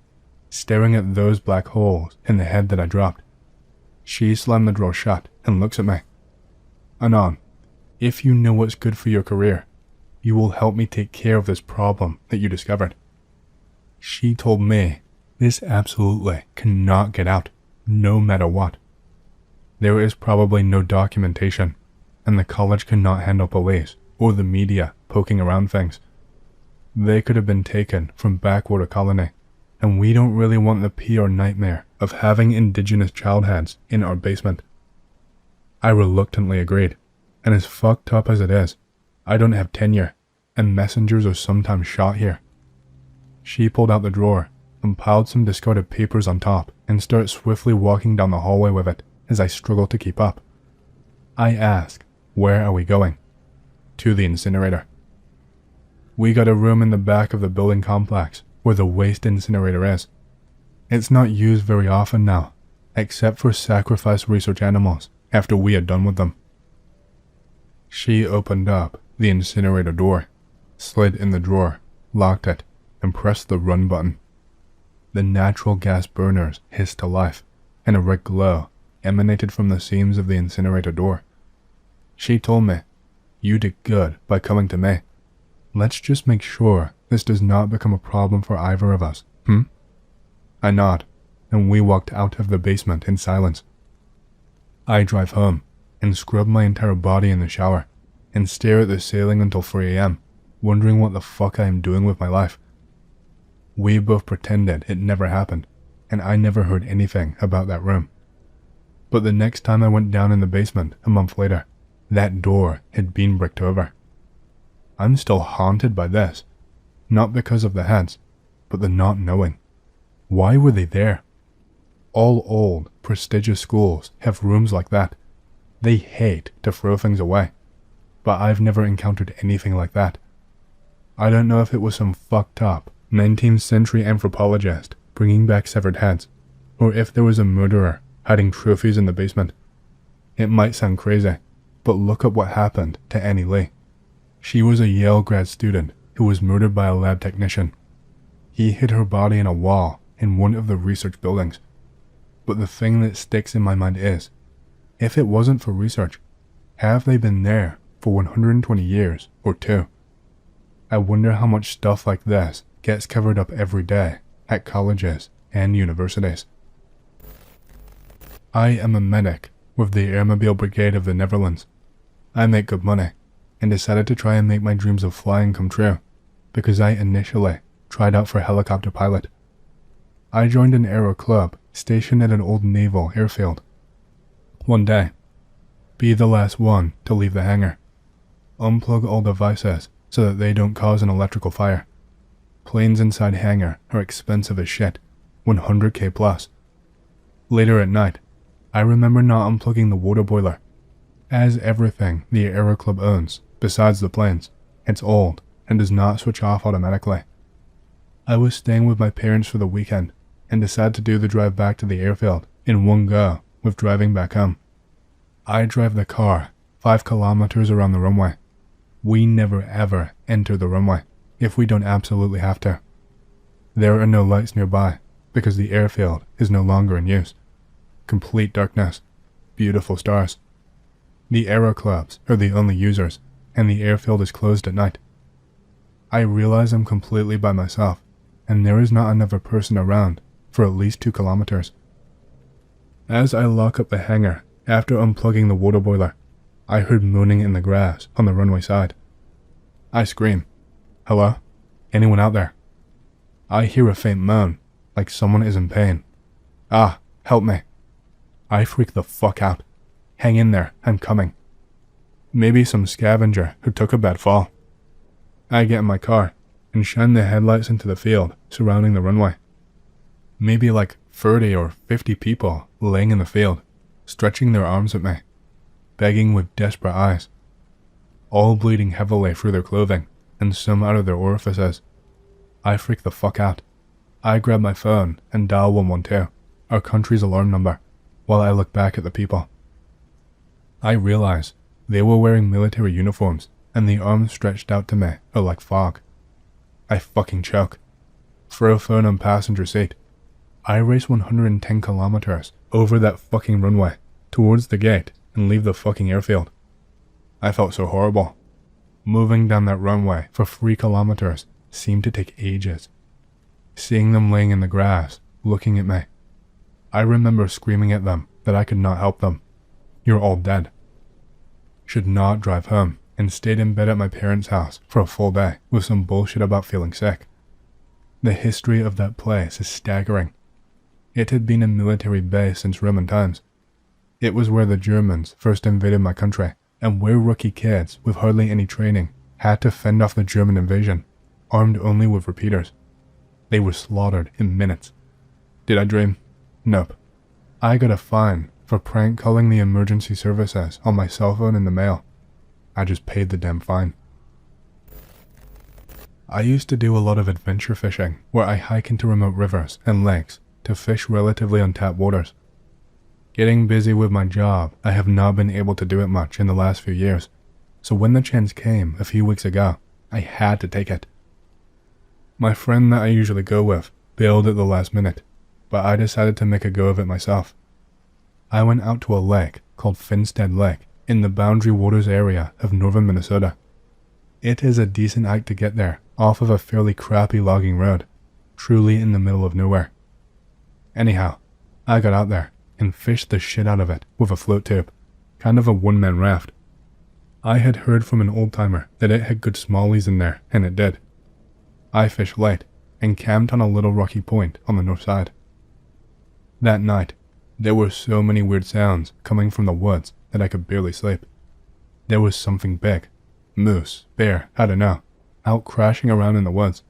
staring at those black holes in the head that I dropped. She slammed the drawer shut and looks at me. Anon, if you know what's good for your career, you will help me take care of this problem that you discovered. She told me this absolutely cannot get out, no matter what. There is probably no documentation, and the college cannot handle police or the media poking around things. They could have been taken from backwater colony, and we don't really want the PR nightmare of having indigenous child heads in our basement. I reluctantly agreed, and as fucked up as it is, I don't have tenure, and messengers are sometimes shot here. She pulled out the drawer and piled some discarded papers on top and started swiftly walking down the hallway with it as I struggled to keep up. I ask, where are we going? To the incinerator. We got a room in the back of the building complex where the waste incinerator is. It's not used very often now, except for sacrificed research animals after we are done with them. She opened up the incinerator door, slid in the drawer, locked it, and pressed the run button. The natural gas burners hissed to life, and a red glow emanated from the seams of the incinerator door. She told me, "You did good by coming to me. Let's just make sure this does not become a problem for either of us, I nod, and we walked out of the basement in silence. I drive home and scrub my entire body in the shower and stare at the ceiling until 3 a.m., wondering what the fuck I am doing with my life. We both pretended it never happened, and I never heard anything about that room. But the next time I went down in the basement a month later, that door had been bricked over. I'm still haunted by this, not because of the heads, but the not knowing. Why were they there? All old, prestigious schools have rooms like that. They hate to throw things away, but I've never encountered anything like that. I don't know if it was some fucked up 19th century anthropologist bringing back severed heads, or if there was a murderer hiding trophies in the basement. It might sound crazy, but look up what happened to Annie Lee. She was a Yale grad student who was murdered by a lab technician. He hid her body in a wall in one of the research buildings. But the thing that sticks in my mind is, if it wasn't for research, have they been there for 120 years or two? I wonder how much stuff like this gets covered up every day at colleges and universities. I am a medic with the Airmobile Brigade of the Netherlands. I make good money and decided to try and make my dreams of flying come true because I initially tried out for helicopter pilot. I joined an aero club stationed at an old naval airfield. One day, be the last one to leave the hangar. Unplug all devices so that they don't cause an electrical fire. Planes inside hangar are expensive as shit, 100k plus. Later at night, I remember not unplugging the water boiler. As everything the aero club owns, besides the planes, it's old and does not switch off automatically. I was staying with my parents for the weekend and decided to do the drive back to the airfield in one go with driving back home. I drive the car 5 kilometers around the runway. We never ever enter the runway if we don't absolutely have to. There are no lights nearby because the airfield is no longer in use. Complete darkness, beautiful stars. The aero clubs are the only users and the airfield is closed at night. I realize I'm completely by myself and there is not another person around for at least 2 kilometers. As I lock up the hangar after unplugging the water boiler, I heard moaning in the grass on the runway side. I scream, "Hello? Anyone out there?" I hear a faint moan, like someone is in pain. "Ah, help me." I freak the fuck out. "Hang in there, I'm coming." Maybe some scavenger who took a bad fall. I get in my car and shine the headlights into the field surrounding the runway. Maybe like 30 or 50 people laying in the field, stretching their arms at me, begging with desperate eyes, all bleeding heavily through their clothing and some out of their orifices. I freak the fuck out. I grab my phone and dial 112, our country's alarm number, while I look back at the people. I realize they were wearing military uniforms and the arms stretched out to me are like fog. I fucking choke. Throw phone on passenger seat. I race 110 kilometers over that fucking runway towards the gate and leave the fucking airfield. I felt so horrible. Moving down that runway for 3 kilometers seemed to take ages. Seeing them laying in the grass, looking at me. I remember screaming at them that I could not help them. "You're all dead." Should not drive home and stayed in bed at my parents' house for a full day with some bullshit about feeling sick. The history of that place is staggering. It had been a military base since Roman times. It was where the Germans first invaded my country and where rookie kids with hardly any training had to fend off the German invasion, armed only with repeaters. They were slaughtered in minutes. Did I dream? Nope. I got a fine for prank calling the emergency services on my cell phone in the mail. I just paid the damn fine. I used to do a lot of adventure fishing where I hike into remote rivers and lakes to fish relatively untapped waters. Getting busy with my job, I have not been able to do it much in the last few years, so when the chance came a few weeks ago, I had to take it. My friend that I usually go with bailed at the last minute, but I decided to make a go of it myself. I went out to a lake called Finstead Lake in the Boundary Waters area of northern Minnesota. It is a decent hike to get there off of a fairly crappy logging road, truly in the middle of nowhere. Anyhow, I got out there and fished the shit out of it with a float tube, kind of a one-man raft. I had heard from an old-timer that it had good smallies in there, and it did. I fished late and camped on a little rocky point on the north side. That night, there were so many weird sounds coming from the woods that I could barely sleep. There was something big, moose, bear, I don't know, out crashing around in the woods.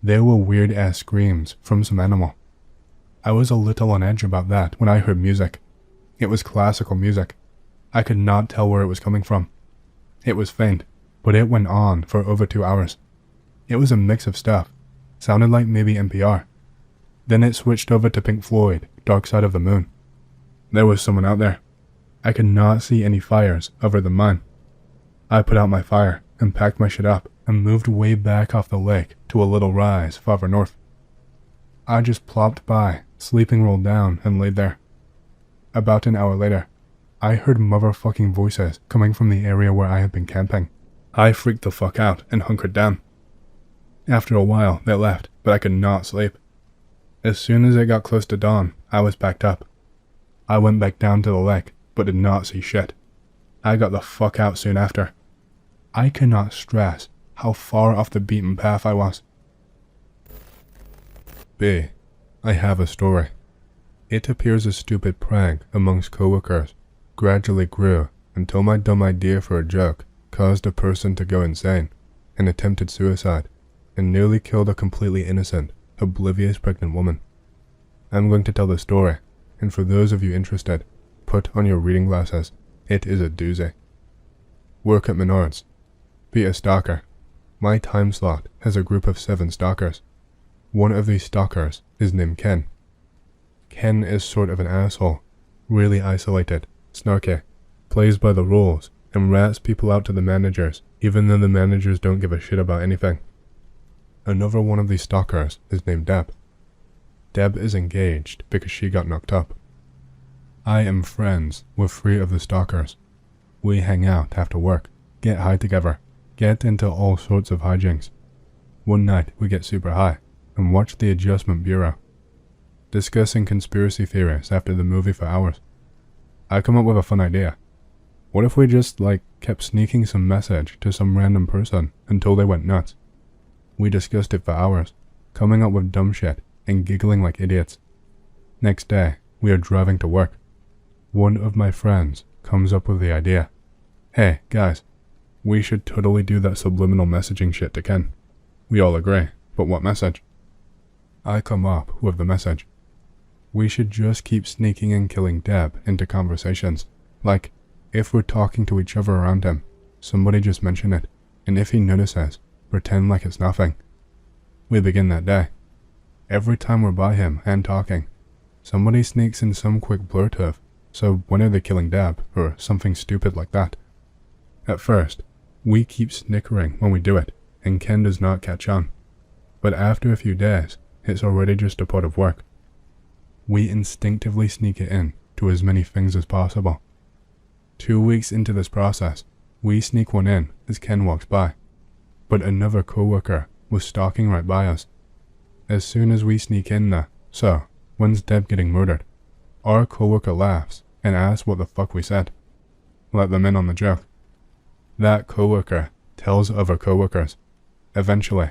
There were weird-ass screams from some animal. I was a little on edge about that when I heard music. It was classical music. I could not tell where it was coming from. It was faint, but it went on for over 2 hours. It was a mix of stuff. Sounded like maybe NPR. Then it switched over to Pink Floyd, Dark Side of the Moon. There was someone out there. I could not see any fires other than mine. I put out my fire and packed my shit up and moved way back off the lake to a little rise farther north. I just plopped by, sleeping rolled down, and laid there. About an hour later, I heard motherfucking voices coming from the area where I had been camping. I freaked the fuck out and hunkered down. After a while, they left, but I could not sleep. As soon as it got close to dawn, I was packed up. I went back down to the lake, but did not see shit. I got the fuck out soon after. I cannot stress how far off the beaten path I was. B. I have a story. It appears a stupid prank amongst coworkers gradually grew until my dumb idea for a joke caused a person to go insane and attempted suicide and nearly killed a completely innocent, oblivious pregnant woman. I'm going to tell the story, and for those of you interested, put on your reading glasses. It is a doozy. Work at Menards. Be a stalker. My time slot has a group of 7 stalkers. One of these stalkers is named Ken. Ken is sort of an asshole, really isolated, snarky, plays by the rules, and rats people out to the managers, even though the managers don't give a shit about anything. Another one of these stalkers is named Deb. Deb is engaged because she got knocked up. I am friends with 3 of the stalkers. We hang out after work, get high together, get into all sorts of hijinks. One night we get super high and watch the Adjustment Bureau, discussing conspiracy theories after the movie for hours. I come up with a fun idea. What if we just kept sneaking some message to some random person until they went nuts? We discussed it for hours, coming up with dumb shit and giggling like idiots. Next day, we are driving to work. One of my friends comes up with the idea. Hey, guys, we should totally do that subliminal messaging shit to Ken. We all agree, but what message? I come up with the message. We should just keep sneaking and killing Deb into conversations. Like, if we're talking to each other around him, somebody just mention it, and if he notices, pretend like it's nothing. We begin that day. Every time we're by him and talking, somebody sneaks in some quick blurt of, so when are they killing Deb, or something stupid like that. At first, we keep snickering when we do it, and Ken does not catch on. But after a few days, it's already just a part of work. We instinctively sneak it in to as many things as possible. 2 weeks into this process, we sneak one in as Ken walks by. But another coworker was stalking right by us. As soon as we sneak in there, so, when's Deb getting murdered? Our coworker laughs and asks what the fuck we said. Let them in on the joke. That coworker tells other coworkers. Eventually,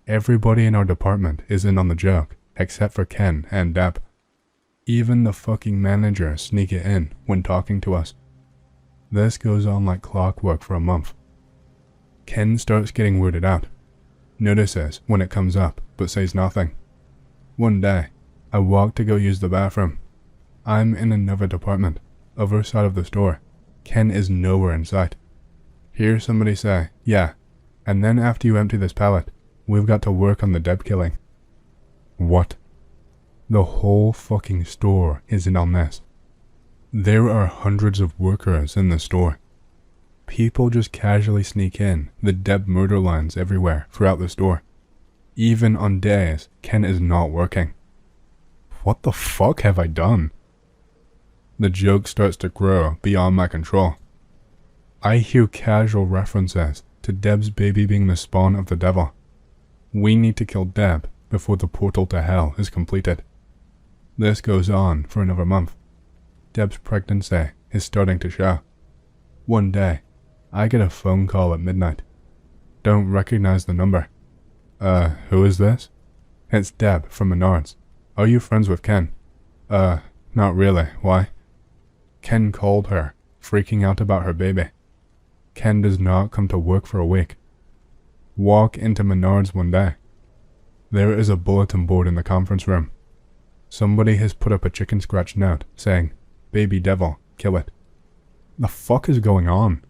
everybody in our department is in on the joke, except for Ken and Deb. Even the fucking managers sneak it in when talking to us. This goes on like clockwork for a month. Ken starts getting weirded out. Notices when it comes up, but says nothing. One day, I walk to go use the bathroom. I'm in another department, other side of the store. Ken is nowhere in sight. Hear somebody say, yeah, and then after you empty this pallet, we've got to work on the Deb killing. What? The whole fucking store is in on this. There are hundreds of workers in the store. People just casually sneak in the Deb murder lines everywhere throughout the store. Even on days Ken is not working. What the fuck have I done? The joke starts to grow beyond my control. I hear casual references to Deb's baby being the spawn of the devil. We need to kill Deb before the portal to hell is completed. This goes on for another month. Deb's pregnancy is starting to show. One day, I get a phone call at midnight. Don't recognize the number. Who is this? It's Deb from Menards. Are you friends with Ken? Not really. Why? Ken called her, freaking out about her baby. Ken does not come to work for a week. Walk into Menards one day. There is a bulletin board in the conference room. Somebody has put up a chicken scratch note saying, "Baby devil, kill it." the fuck is going on?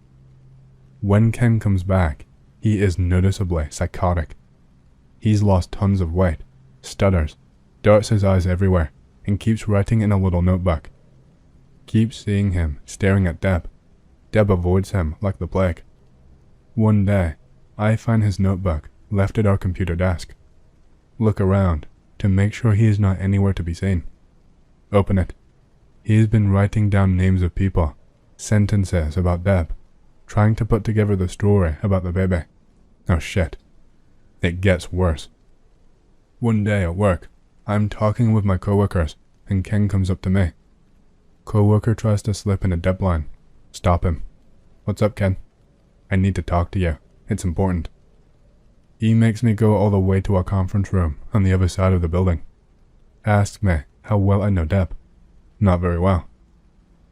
When Ken comes back, he is noticeably psychotic. He's lost tons of weight, stutters, darts his eyes everywhere, and keeps writing in a little notebook. Keeps seeing him staring at Deb. Deb avoids him like the plague. One day, I find his notebook left at our computer desk. Look around to make sure he is not anywhere to be seen. Open it. He has been writing down names of people, sentences about Deb, trying to put together the story about the baby. Oh shit. It gets worse. One day at work, I'm talking with my coworkers, and Ken comes up to me. Coworker tries to slip in a Deb line. Stop him. What's up, Ken? I need to talk to you. It's important. He makes me go all the way to our conference room on the other side of the building. Asks me how well I know Deb. Not very well.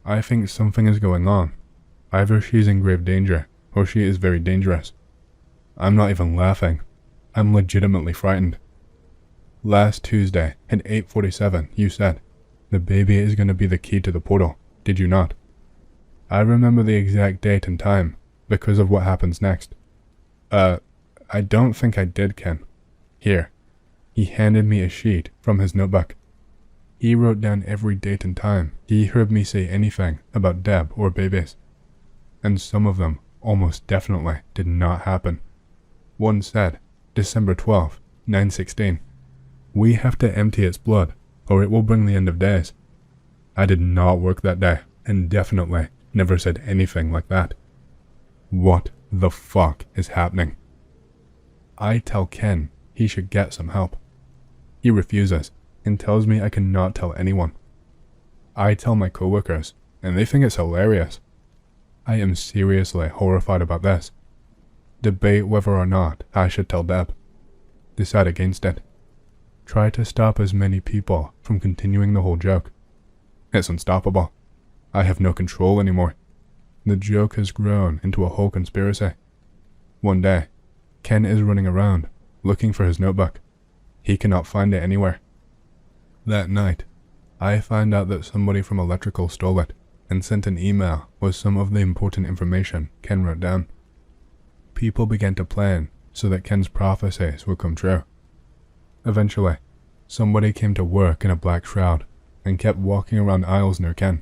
I think something is going on. Either she's in grave danger, or she is very dangerous. I'm not even laughing. I'm legitimately frightened. Last Tuesday at 8:47, you said, the baby is going to be the key to the portal, did you not? I remember the exact date and time, because of what happens next. I don't think I did, Ken. Here. He handed me a sheet from his notebook. He wrote down every date and time he heard me say anything about Deb or babies. And some of them almost definitely did not happen. One said, December 12th, 9:16. We have to empty its blood, or it will bring the end of days. I did not work that day, and definitely never said anything like that. What the fuck is happening? I tell Ken he should get some help. He refuses and tells me I cannot tell anyone. I tell my coworkers, and they think it's hilarious. I am seriously horrified about this. Debate whether or not I should tell Deb. Decide against it. Try to stop as many people from continuing the whole joke. It's unstoppable. I have no control anymore. The joke has grown into a whole conspiracy. One day, Ken is running around, looking for his notebook. He cannot find it anywhere. That night, I find out that somebody from electrical stole it and sent an email with some of the important information Ken wrote down. People began to plan so that Ken's prophecies would come true. Eventually, somebody came to work in a black shroud and kept walking around aisles near Ken.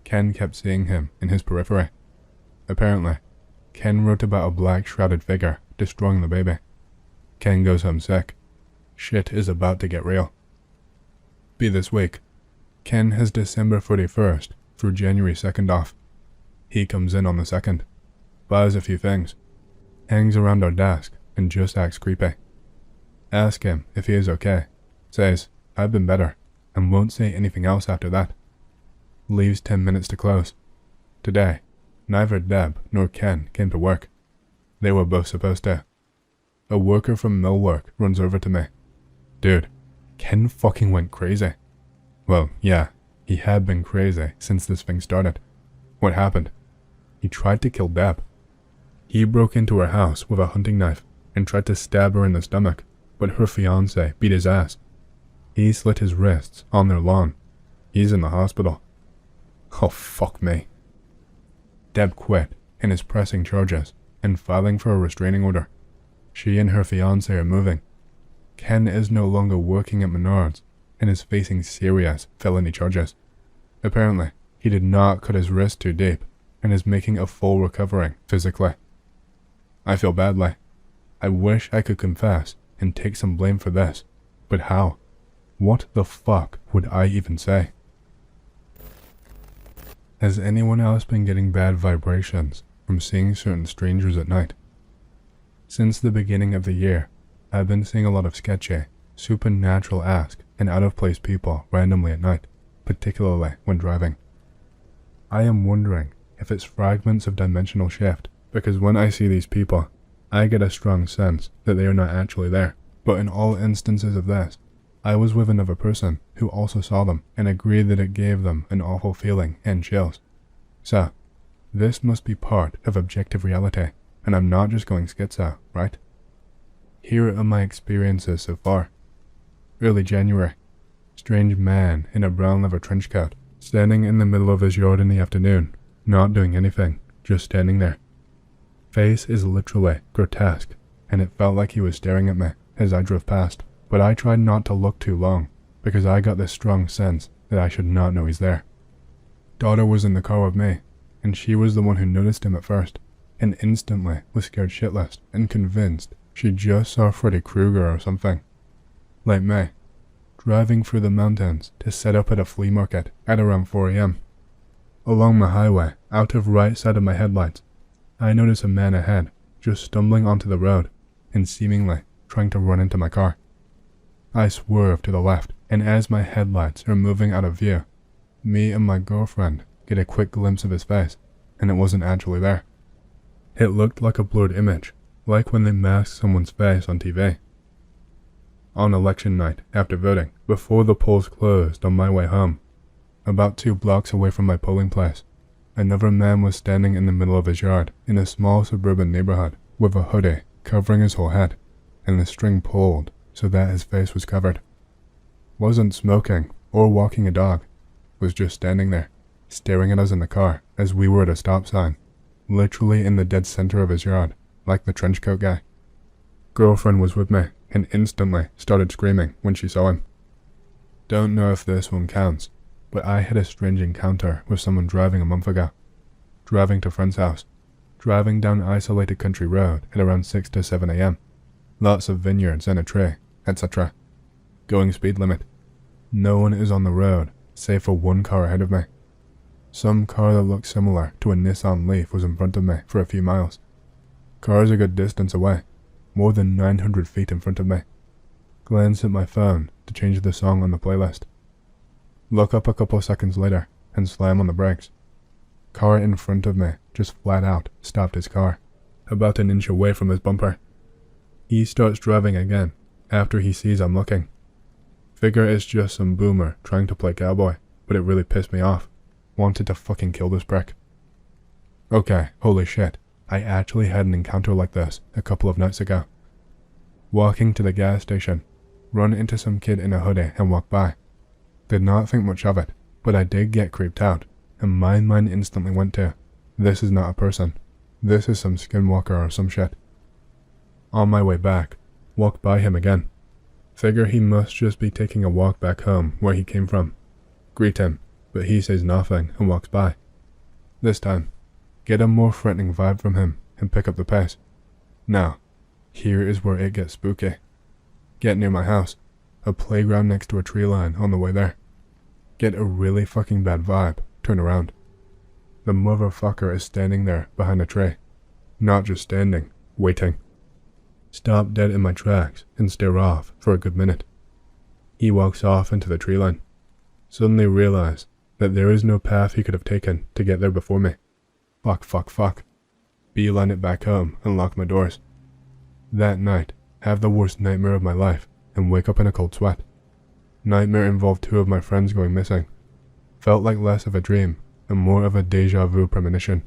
Ken kept seeing him in his periphery. Apparently, Ken wrote about a black shrouded figure destroying the baby. Ken goes home sick. Shit is about to get real. Be this week. Ken has December 31st through January 2nd off. He comes in on the 2nd, buys a few things, hangs around our desk and just acts creepy. Ask him if he is okay. Says, I've been better, and won't say anything else after that. Leaves 10 minutes to close. Today, neither Deb nor Ken came to work. They were both supposed to. A worker from millwork runs over to me. Dude, Ken fucking went crazy. Well, yeah, he had been crazy since this thing started. What happened? He tried to kill Deb. He broke into her house with a hunting knife and tried to stab her in the stomach, but her fiancé beat his ass. He slit his wrists on their lawn. He's in the hospital. Oh, fuck me. Deb quit and is pressing charges and filing for a restraining order. She and her fiancé are moving. Ken is no longer working at Menards and is facing serious felony charges. Apparently, he did not cut his wrist too deep and is making a full recovery physically. I feel badly. I wish I could confess and take some blame for this, but how? What the fuck would I even say? Has anyone else been getting bad vibrations from seeing certain strangers at night? Since the beginning of the year, I've been seeing a lot of sketchy, supernatural-esque, and out-of-place people randomly at night, particularly when driving. I am wondering if it's fragments of dimensional shift, because when I see these people, I get a strong sense that they are not actually there. But in all instances of this, I was with another person who also saw them and agreed that it gave them an awful feeling and chills. So, this must be part of objective reality, and I'm not just going schizo, right? Here are my experiences so far. Early January. Strange man in a brown leather trench coat, standing in the middle of his yard in the afternoon, not doing anything, just standing there. Face is literally grotesque, and it felt like he was staring at me as I drove past, but I tried not to look too long, because I got this strong sense that I should not know he's there. Daughter was in the car with me, and she was the one who noticed him at first, and instantly was scared shitless and convinced she just saw Freddy Krueger or something. Like me, driving through the mountains to set up at a flea market at around 4 AM. Along the highway, out of right side of my headlights, I notice a man ahead just stumbling onto the road and seemingly trying to run into my car. I swerve to the left, and as my headlights are moving out of view, me and my girlfriend get a quick glimpse of his face, and it wasn't actually there. It looked like a blurred image, like when they mask someone's face on TV. On election night, after voting, before the polls closed on my way home, about 2 blocks away from my polling place, another man was standing in the middle of his yard in a small suburban neighborhood with a hoodie covering his whole head and the string pulled so that his face was covered. Wasn't smoking or walking a dog, was just standing there, staring at us in the car as we were at a stop sign, literally in the dead center of his yard, like the trench coat guy. Girlfriend was with me and instantly started screaming when she saw him. Don't know if this one counts, but I had a strange encounter with someone driving a month ago. Driving to friend's house, driving down an isolated country road at around 6 to 7 AM. Lots of vineyards and a tree, etc. Going speed limit. No one is on the road, save for one car ahead of me. Some car that looked similar to a Nissan Leaf was in front of me for a few miles. Car's a good distance away, more than 900 feet in front of me. Glance at my phone to change the song on the playlist. Look up a couple seconds later and slam on the brakes. Car in front of me just flat out stopped his car, about an inch away from his bumper. He starts driving again after he sees I'm looking. Figure it's just some boomer trying to play cowboy, but it really pissed me off. Wanted to fucking kill this prick. Okay, holy shit, I actually had an encounter like this a couple of nights ago. Walking to the gas station, run into some kid in a hoodie and walk by. Did not think much of it, but I did get creeped out, and my mind instantly went to, this is not a person. This is some skinwalker or some shit. On my way back, walk by him again. Figure he must just be taking a walk back home where he came from. Greet him, but he says nothing and walks by. This time, get a more threatening vibe from him and pick up the pace. Now, here is where it gets spooky. Get near my house, a playground next to a tree line on the way there. Get a really fucking bad vibe, turn around. The motherfucker is standing there behind a tree. Not just standing, waiting. Stop dead in my tracks and stare off for a good minute. He walks off into the tree line. Suddenly realize that there is no path he could have taken to get there before me. Fuck. Beeline it back home and lock my doors. That night, have the worst nightmare of my life and wake up in a cold sweat. Nightmare involved 2 of my friends going missing. Felt like less of a dream and more of a deja vu premonition.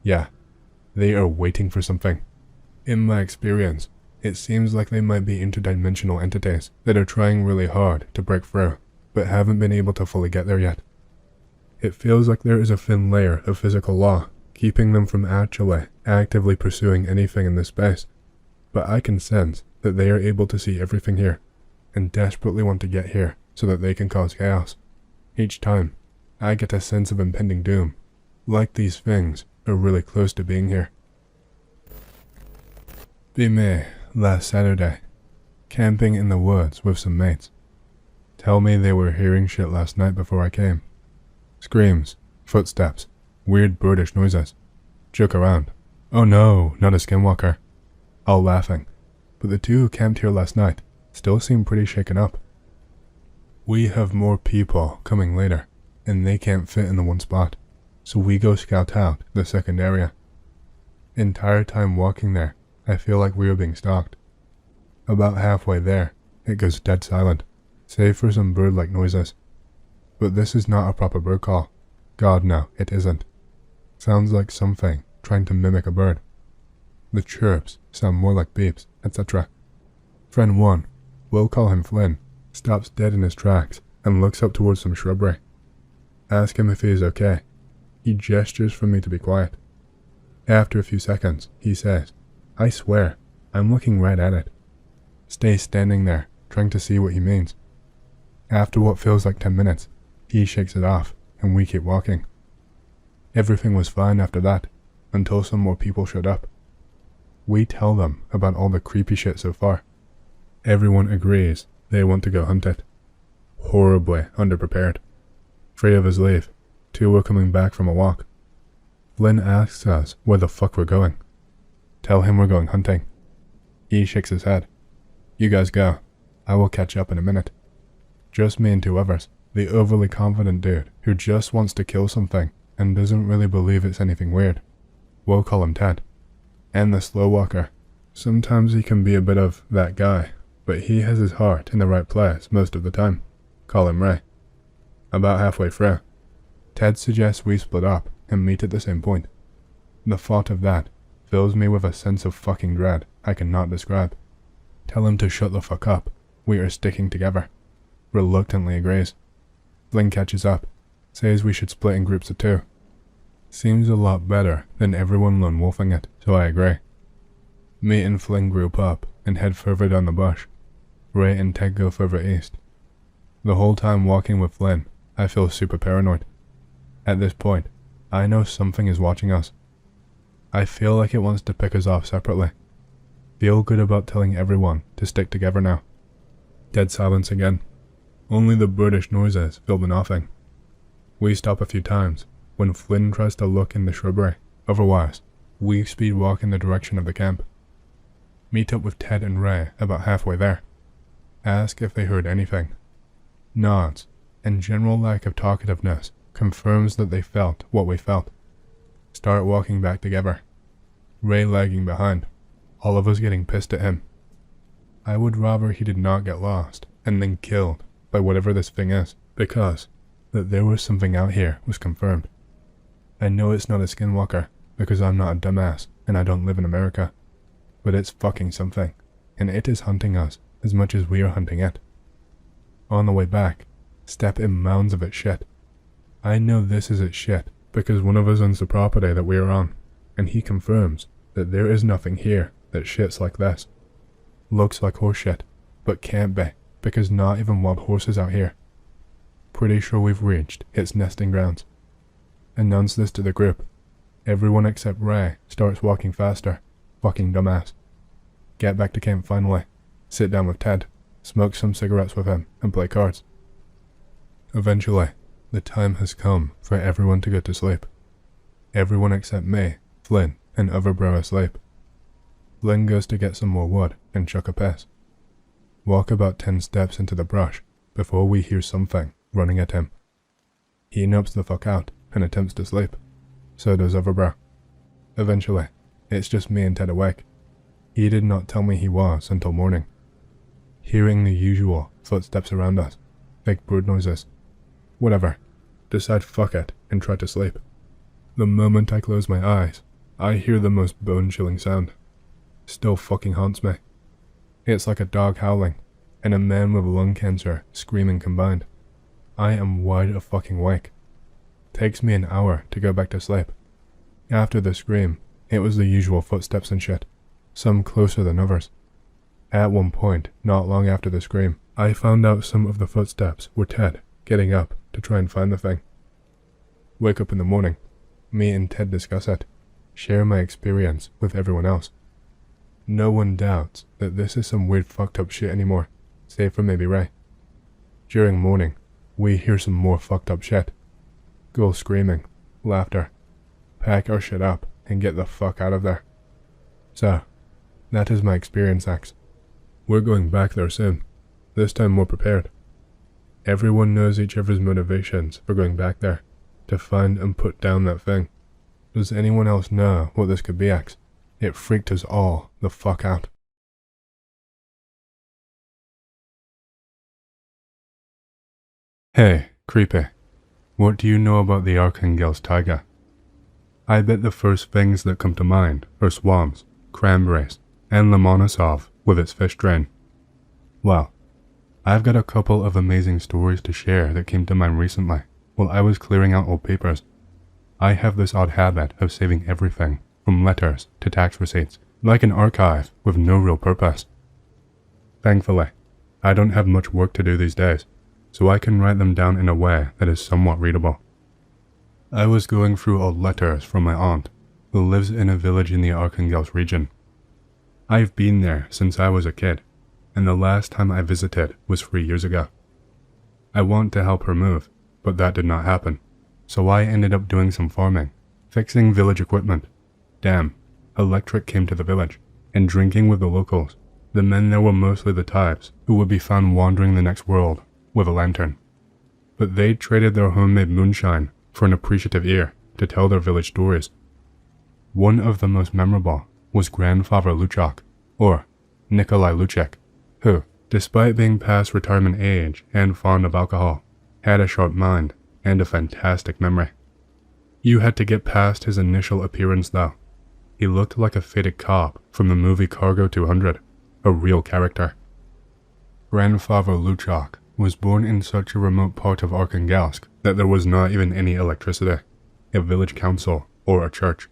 Yeah, they are waiting for something. In my experience, it seems like they might be interdimensional entities that are trying really hard to break through, but haven't been able to fully get there yet. It feels like there is a thin layer of physical law keeping them from actually actively pursuing anything in this space, but I can sense that they are able to see everything here, and desperately want to get here so that they can cause chaos. Each time, I get a sense of impending doom, like these things are really close to being here. Be me, last Saturday, camping in the woods with some mates. Tell me they were hearing shit last night before I came. Screams, footsteps, weird birdish noises. Joke around. Oh no, not a skinwalker. All laughing, but the 2 who camped here last night still seem pretty shaken up. We have more people coming later, and they can't fit in the one spot, so we go scout out the second area. Entire time walking there, I feel like we are being stalked. About halfway there, it goes dead silent, save for some bird-like noises. But this is not a proper bird call. God no, it isn't. Sounds like something trying to mimic a bird. The chirps sound more like beeps, etc. Friend 1, we'll call him Flynn, stops dead in his tracks and looks up towards some shrubbery. Ask him if he is okay. He gestures for me to be quiet. After a few seconds, he says, "I swear, I'm looking right at it." Stay standing there, trying to see what he means. After what feels like 10 minutes, he shakes it off, and we keep walking. Everything was fine after that, until some more people showed up. We tell them about all the creepy shit so far. Everyone agrees they want to go hunt it. Horribly underprepared. 3 of us leave. 2 were coming back from a walk. Flynn asks us where the fuck we're going. Tell him we're going hunting. He shakes his head. "You guys go. I will catch up in a minute." Just me and 2 others. The overly confident dude who just wants to kill something and doesn't really believe it's anything weird. We'll call him Ted. And the slow walker. Sometimes he can be a bit of that guy, but he has his heart in the right place most of the time. Call him Ray. About halfway through, Ted suggests we split up and meet at the same point. The thought of that fills me with a sense of fucking dread I cannot describe. Tell him to shut the fuck up. We are sticking together. Reluctantly agrees. Flynn catches up, says we should split in groups of 2. Seems a lot better than everyone lone wolfing it, so I agree. Me and Flynn group up and head further down the bush. Ray and Ted go further east. The whole time walking with Flynn, I feel super paranoid. At this point, I know something is watching us. I feel like it wants to pick us off separately. Feel good about telling everyone to stick together now. Dead silence again. Only the British noises fill the nothing. We stop a few times when Flynn tries to look in the shrubbery. Otherwise, we speed walk in the direction of the camp. Meet up with Ted and Ray about halfway there. Ask if they heard anything. Nods, and general lack of talkativeness confirms that they felt what we felt. Start walking back together. Ray lagging behind, all of us getting pissed at him. I would rather he did not get lost and then killed by whatever this thing is, because that there was something out here was confirmed. I know it's not a skinwalker because I'm not a dumbass and I don't live in America, but it's fucking something, and it is hunting us as much as we are hunting it. On the way back, step in mounds of its shit. I know this is its shit because one of us owns the property that we are on, and he confirms that there is nothing here that shits like this. Looks like horse shit, but can't be because not even wild horses out here. Pretty sure we've reached its nesting grounds. Announce this to the group. Everyone except Ray starts walking faster. Fucking dumbass. Get back to camp finally. Sit down with Ted. Smoke some cigarettes with him and play cards. Eventually, the time has come for everyone to go to sleep. Everyone except me, Flynn, and other bro asleep. Flynn goes to get some more wood and chuck a piss. Walk about 10 steps into the brush before we hear something running at him. He nopes the fuck out and attempts to sleep. So does other bro. Eventually, it's just me and Ted awake. He did not tell me he was until morning. Hearing the usual footsteps around us, fake bird noises. Whatever. Decide fuck it and try to sleep. The moment I close my eyes, I hear the most bone-chilling sound. Still fucking haunts me. It's like a dog howling, and a man with lung cancer screaming combined. I am wide fucking awake. Takes me an hour to go back to sleep. After the scream, it was the usual footsteps and shit, some closer than others. At one point, not long after the scream, I found out some of the footsteps were Ted getting up to try and find the thing. Wake up in the morning. Me and Ted discuss it. Share my experience with everyone else. No one doubts that this is some weird fucked up shit anymore, save for maybe Ray. During morning, we hear some more fucked up shit. Girls screaming, laughter. Pack our shit up and get the fuck out of there. So, that is my experience, Axe. We're going back there soon, this time more prepared. Everyone knows each other's motivations for going back there, to find and put down that thing. Does anyone else know what this could be, Axe? It freaked us all the fuck out. Hey, creepy. What do you know about the Arkhangelsk taiga? I bet the first things that come to mind are swamps, cranberries, and Lomonosov with its fish drain. Well, I've got a couple of amazing stories to share that came to mind recently while I was clearing out old papers. I have this odd habit of saving everything, from letters to tax receipts, like an archive with no real purpose. Thankfully, I don't have much work to do these days, so I can write them down in a way that is somewhat readable. I was going through old letters from my aunt, who lives in a village in the Arkhangelsk region. I've been there since I was a kid, and the last time I visited was 3 years ago. I want to help her move, but that did not happen, so I ended up doing some farming, fixing village equipment. Damn, electric came to the village, and drinking with the locals. The men there were mostly the types who would be found wandering the next world with a lantern. But they traded their homemade moonshine for an appreciative ear to tell their village stories. One of the most memorable was Grandfather Luchak, or Nikolai Luchek, who, despite being past retirement age and fond of alcohol, had a sharp mind and a fantastic memory. You had to get past his initial appearance though. He looked like a faded cop from the movie Cargo 200, a real character. Grandfather Luchak was born in such a remote part of Arkhangelsk that there was not even any electricity, a village council, or a church.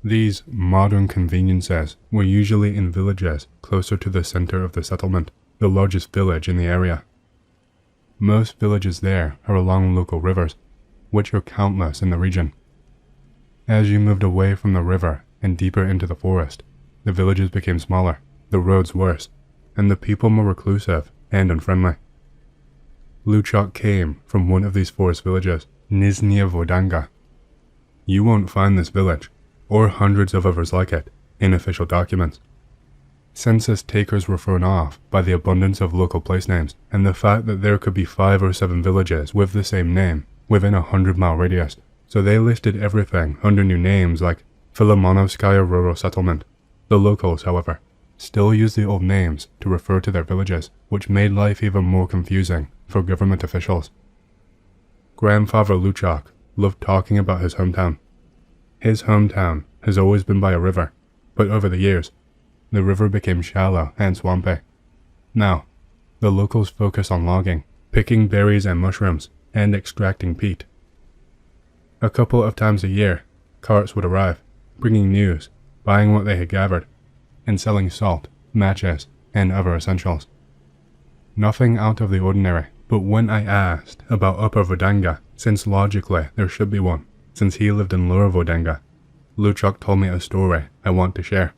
These modern conveniences were usually in villages closer to the center of the settlement, the largest village in the area. Most villages there are along local rivers, which are countless in the region. As you moved away from the river and deeper into the forest, the villages became smaller, the roads worse, and the people more reclusive and unfriendly. Luchak came from one of these forest villages, Nizhnya Vodanga. You won't find this village, or hundreds of others like it, in official documents. Census takers were thrown off by the abundance of local place names and the fact that there could be 5 or 7 villages with the same name within a 100-mile radius, so they listed everything under new names like Filomonovskaya Rural Settlement. The locals, however, still used the old names to refer to their villages, which made life even more confusing for government officials. Grandfather Luchak loved talking about his hometown. His hometown has always been by a river, but over the years, the river became shallow and swampy. Now, the locals focus on logging, picking berries and mushrooms, and extracting peat. A couple of times a year, carts would arrive, bringing news, buying what they had gathered, and selling salt, matches, and other essentials. Nothing out of the ordinary, but when I asked about Upper Vodanga, since logically there should be one, since he lived in Lower Vodanga, Luchak told me a story I want to share.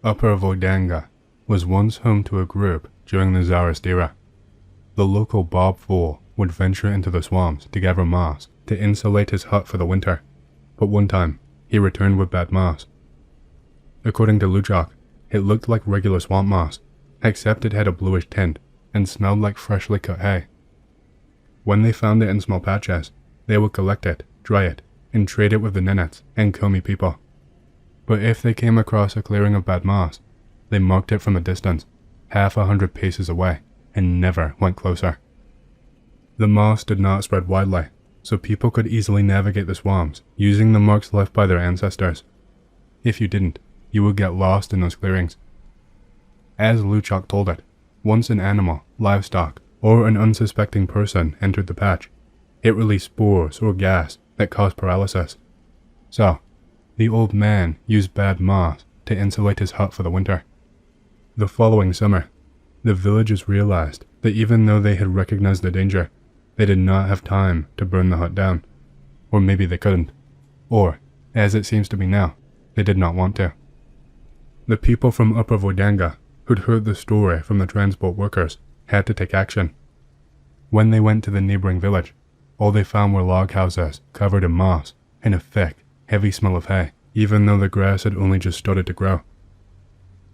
Upper Vodanga was once home to a group during the Tsarist era. The local Bob Fool would venture into the swamps to gather moss to insulate his hut for the winter, but one time he returned with bad moss. According to Luchak, it looked like regular swamp moss, except it had a bluish tint and smelled like freshly cut hay. When they found it in small patches, they would collect it, dry it, and trade it with the Nenets and Komi people. But if they came across a clearing of bad moss, they marked it from a distance, 100 paces away, and never went closer. The moss did not spread widely, so people could easily navigate the swamps using the marks left by their ancestors. If you didn't, you would get lost in those clearings. As Luchak told it, once an animal, livestock, or an unsuspecting person entered the patch, it released spores or gas that caused paralysis. So, the old man used bad moss to insulate his hut for the winter. The following summer, the villagers realized that even though they had recognized the danger, they did not have time to burn the hut down. Or maybe they couldn't. Or, as it seems to be now, they did not want to. The people from Upper Vodanga, who'd heard the story from the transport workers, had to take action. When they went to the neighboring village, all they found were log houses covered in moss and a thick, heavy smell of hay, even though the grass had only just started to grow.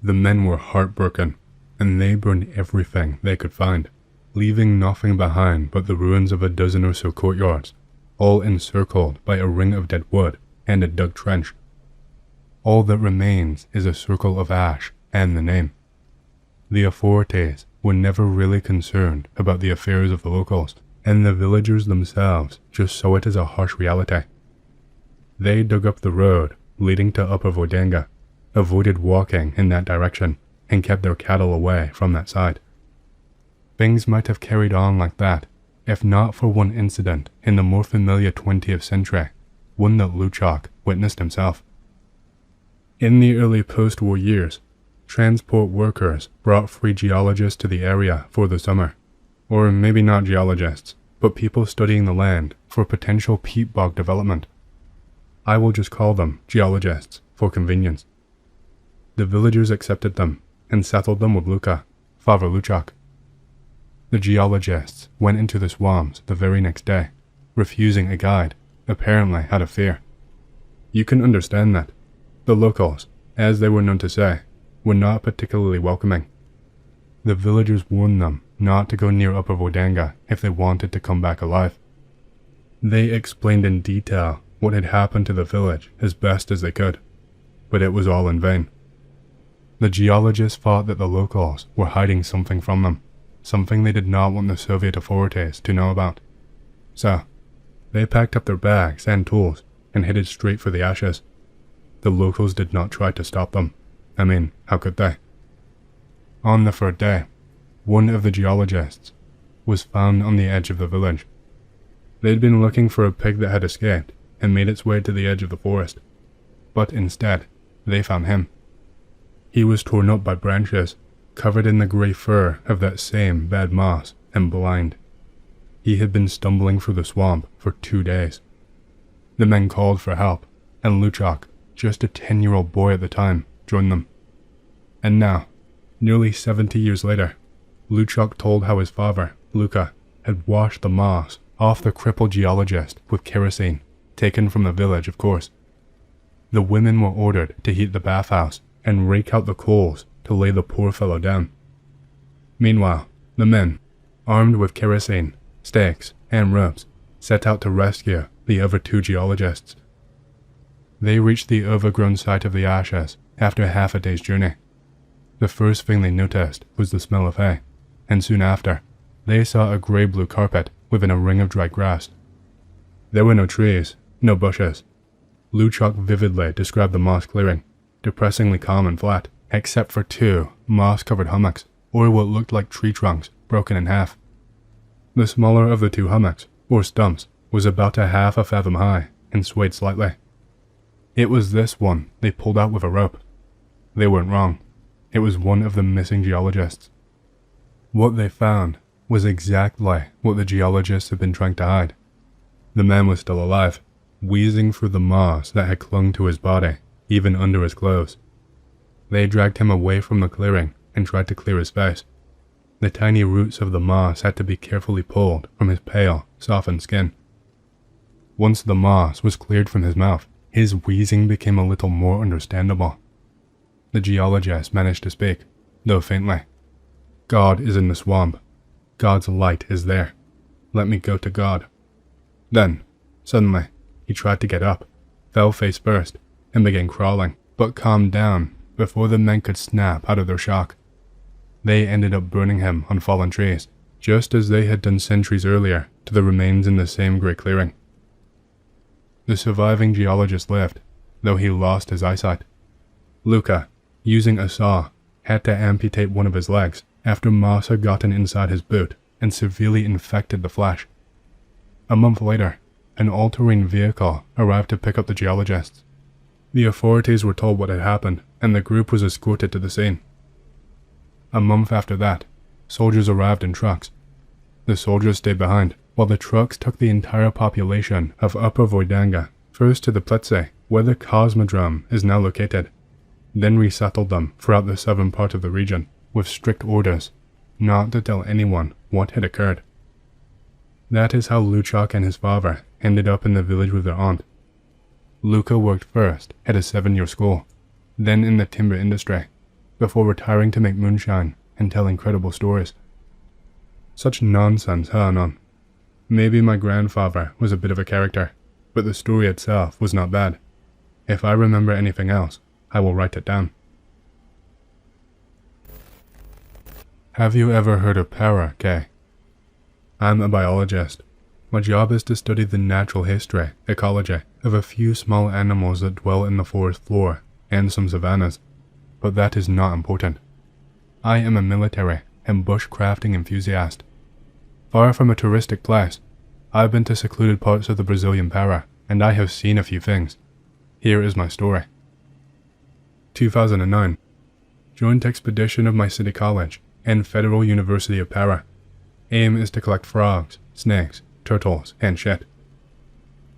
The men were heartbroken, and they burned everything they could find, leaving nothing behind but the ruins of a dozen or so courtyards, all encircled by a ring of dead wood and a dug trench. All that remains is a circle of ash and the name. The authorities were never really concerned about the affairs of the locals, and the villagers themselves just saw it as a harsh reality. They dug up the road leading to Upper Vodanga, avoided walking in that direction, and kept their cattle away from that side. Things might have carried on like that if not for one incident in the more familiar 20th century, one that Luchak witnessed himself. In the early post-war years, transport workers brought free geologists to the area for the summer. Or maybe not geologists, but people studying the land for potential peat bog development. I will just call them geologists for convenience. The villagers accepted them and settled them with Luka, Father Luchak. The geologists went into the swamps the very next day, refusing a guide, apparently out of fear. You can understand that. The locals, as they were known to say, were not particularly welcoming. The villagers warned them not to go near Upper Vodanga if they wanted to come back alive. They explained in detail what had happened to the village as best as they could, but it was all in vain. The geologists thought that the locals were hiding something from them, something they did not want the Soviet authorities to know about. So, they packed up their bags and tools and headed straight for the ashes. The locals did not try to stop them. I mean, how could they? On the third day, one of the geologists was found on the edge of the village. They had been looking for a pig that had escaped and made its way to the edge of the forest, but instead, they found him. He was torn up by branches, covered in the grey fur of that same bad moss, and blind. He had been stumbling through the swamp for 2 days. The men called for help, and Luchak, just a 10-year-old boy at the time, joined them. And now, nearly 70 years later, Luchak told how his father, Luka, had washed the moss off the crippled geologist with kerosene, taken from the village, of course. The women were ordered to heat the bathhouse and rake out the coals to lay the poor fellow down. Meanwhile, the men, armed with kerosene, stakes, and ropes, set out to rescue the other 2 geologists. They reached the overgrown site of the ashes after half a day's journey. The first thing they noticed was the smell of hay, and soon after, they saw a grey-blue carpet within a ring of dry grass. There were no trees, no bushes. Luchak vividly described the moss clearing, depressingly calm and flat, except for 2 moss-covered hummocks, or what looked like tree trunks broken in half. The smaller of the 2 hummocks, or stumps, was about a half a fathom high and swayed slightly. It was this one they pulled out with a rope. They weren't wrong. It was one of the missing geologists. What they found was exactly what the geologists had been trying to hide. The man was still alive, wheezing through the moss that had clung to his body, even under his clothes. They dragged him away from the clearing and tried to clear his face. The tiny roots of the moss had to be carefully pulled from his pale, softened skin. Once the moss was cleared from his mouth, his wheezing became a little more understandable. The geologist managed to speak, though faintly. God is in the swamp. God's light is there. Let me go to God. Then, suddenly, he tried to get up, fell face first, and began crawling, but calmed down before the men could snap out of their shock. They ended up burning him on fallen trees, just as they had done centuries earlier to the remains in the same grey clearing. The surviving geologist lived, though he lost his eyesight. Luka, using a saw, had to amputate one of his legs after moss had gotten inside his boot and severely infected the flesh. A month later, an all-terrain vehicle arrived to pick up the geologists. The authorities were told what had happened, and the group was escorted to the scene. A month after that, soldiers arrived in trucks. The soldiers stayed behind, while the trucks took the entire population of Upper Voidanga first to the Pletse, where the Cosmodrome is now located, then resettled them throughout the southern part of the region, with strict orders not to tell anyone what had occurred. That is how Luchak and his father ended up in the village with their aunt. Luka worked first at a 7-year school, then in the timber industry, before retiring to make moonshine and tell incredible stories. Such nonsense, huh, Anon? Maybe my grandfather was a bit of a character, but the story itself was not bad. If I remember anything else, I will write it down. Have you ever heard of para, Kay? I'm a biologist. My job is to study the natural history, ecology, of a few small animals that dwell in the forest floor and some savannas, but that is not important. I am a military and bushcrafting enthusiast. Far from a touristic place, I've been to secluded parts of the Brazilian Para, and I have seen a few things. Here is my story. 2009. Joint expedition of my city college and Federal University of Para. Aim is to collect frogs, snakes, turtles, and shit.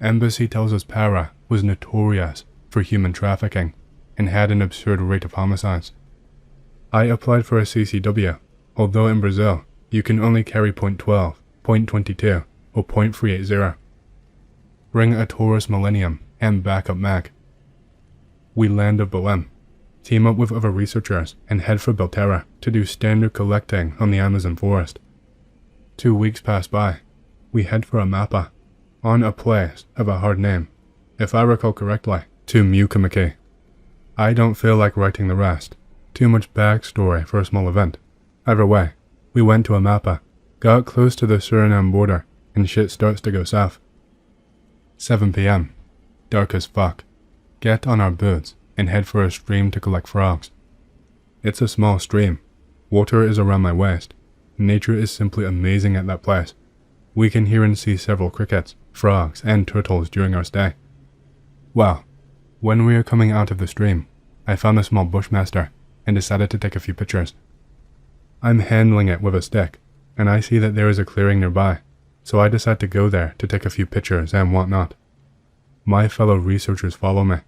Embassy tells us Para was notorious for human trafficking and had an absurd rate of homicides. I applied for a CCW, although in Brazil, you can only carry .12, .22, or .380. Bring a Taurus Millennium and backup mag. We land at Belém, team up with other researchers, and head for Belterra to do standard collecting on the Amazon forest. 2 weeks pass by. We head for a mapa, on a place of a hard name, if I recall correctly, to Mukamaki. I don't feel like writing the rest. Too much backstory for a small event. Either way, we went to a mapa, got close to the Suriname border, and shit starts to go south. 7 PM. Dark as fuck. Get on our boots and head for a stream to collect frogs. It's a small stream. Water is around my waist. Nature is simply amazing at that place. We can hear and see several crickets, frogs, and turtles during our stay. Well, when we are coming out of the stream, I found a small bushmaster and decided to take a few pictures. I'm handling it with a stick, and I see that there is a clearing nearby, so I decide to go there to take a few pictures and whatnot. My fellow researchers follow me.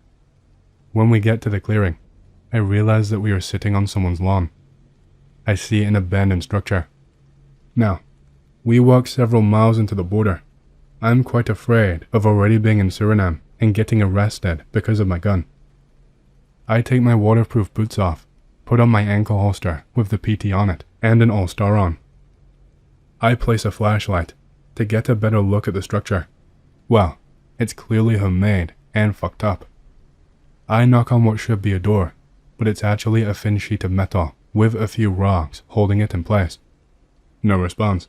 When we get to the clearing, I realize that we are sitting on someone's lawn. I see an abandoned structure. Now, we walk several miles into the border. I'm quite afraid of already being in Suriname and getting arrested because of my gun. I take my waterproof boots off, put on my ankle holster with the PT on it and an all-star on. I place a flashlight to get a better look at the structure. Well, it's clearly homemade and fucked up. I knock on what should be a door, but it's actually a thin sheet of metal with a few rocks holding it in place. No response.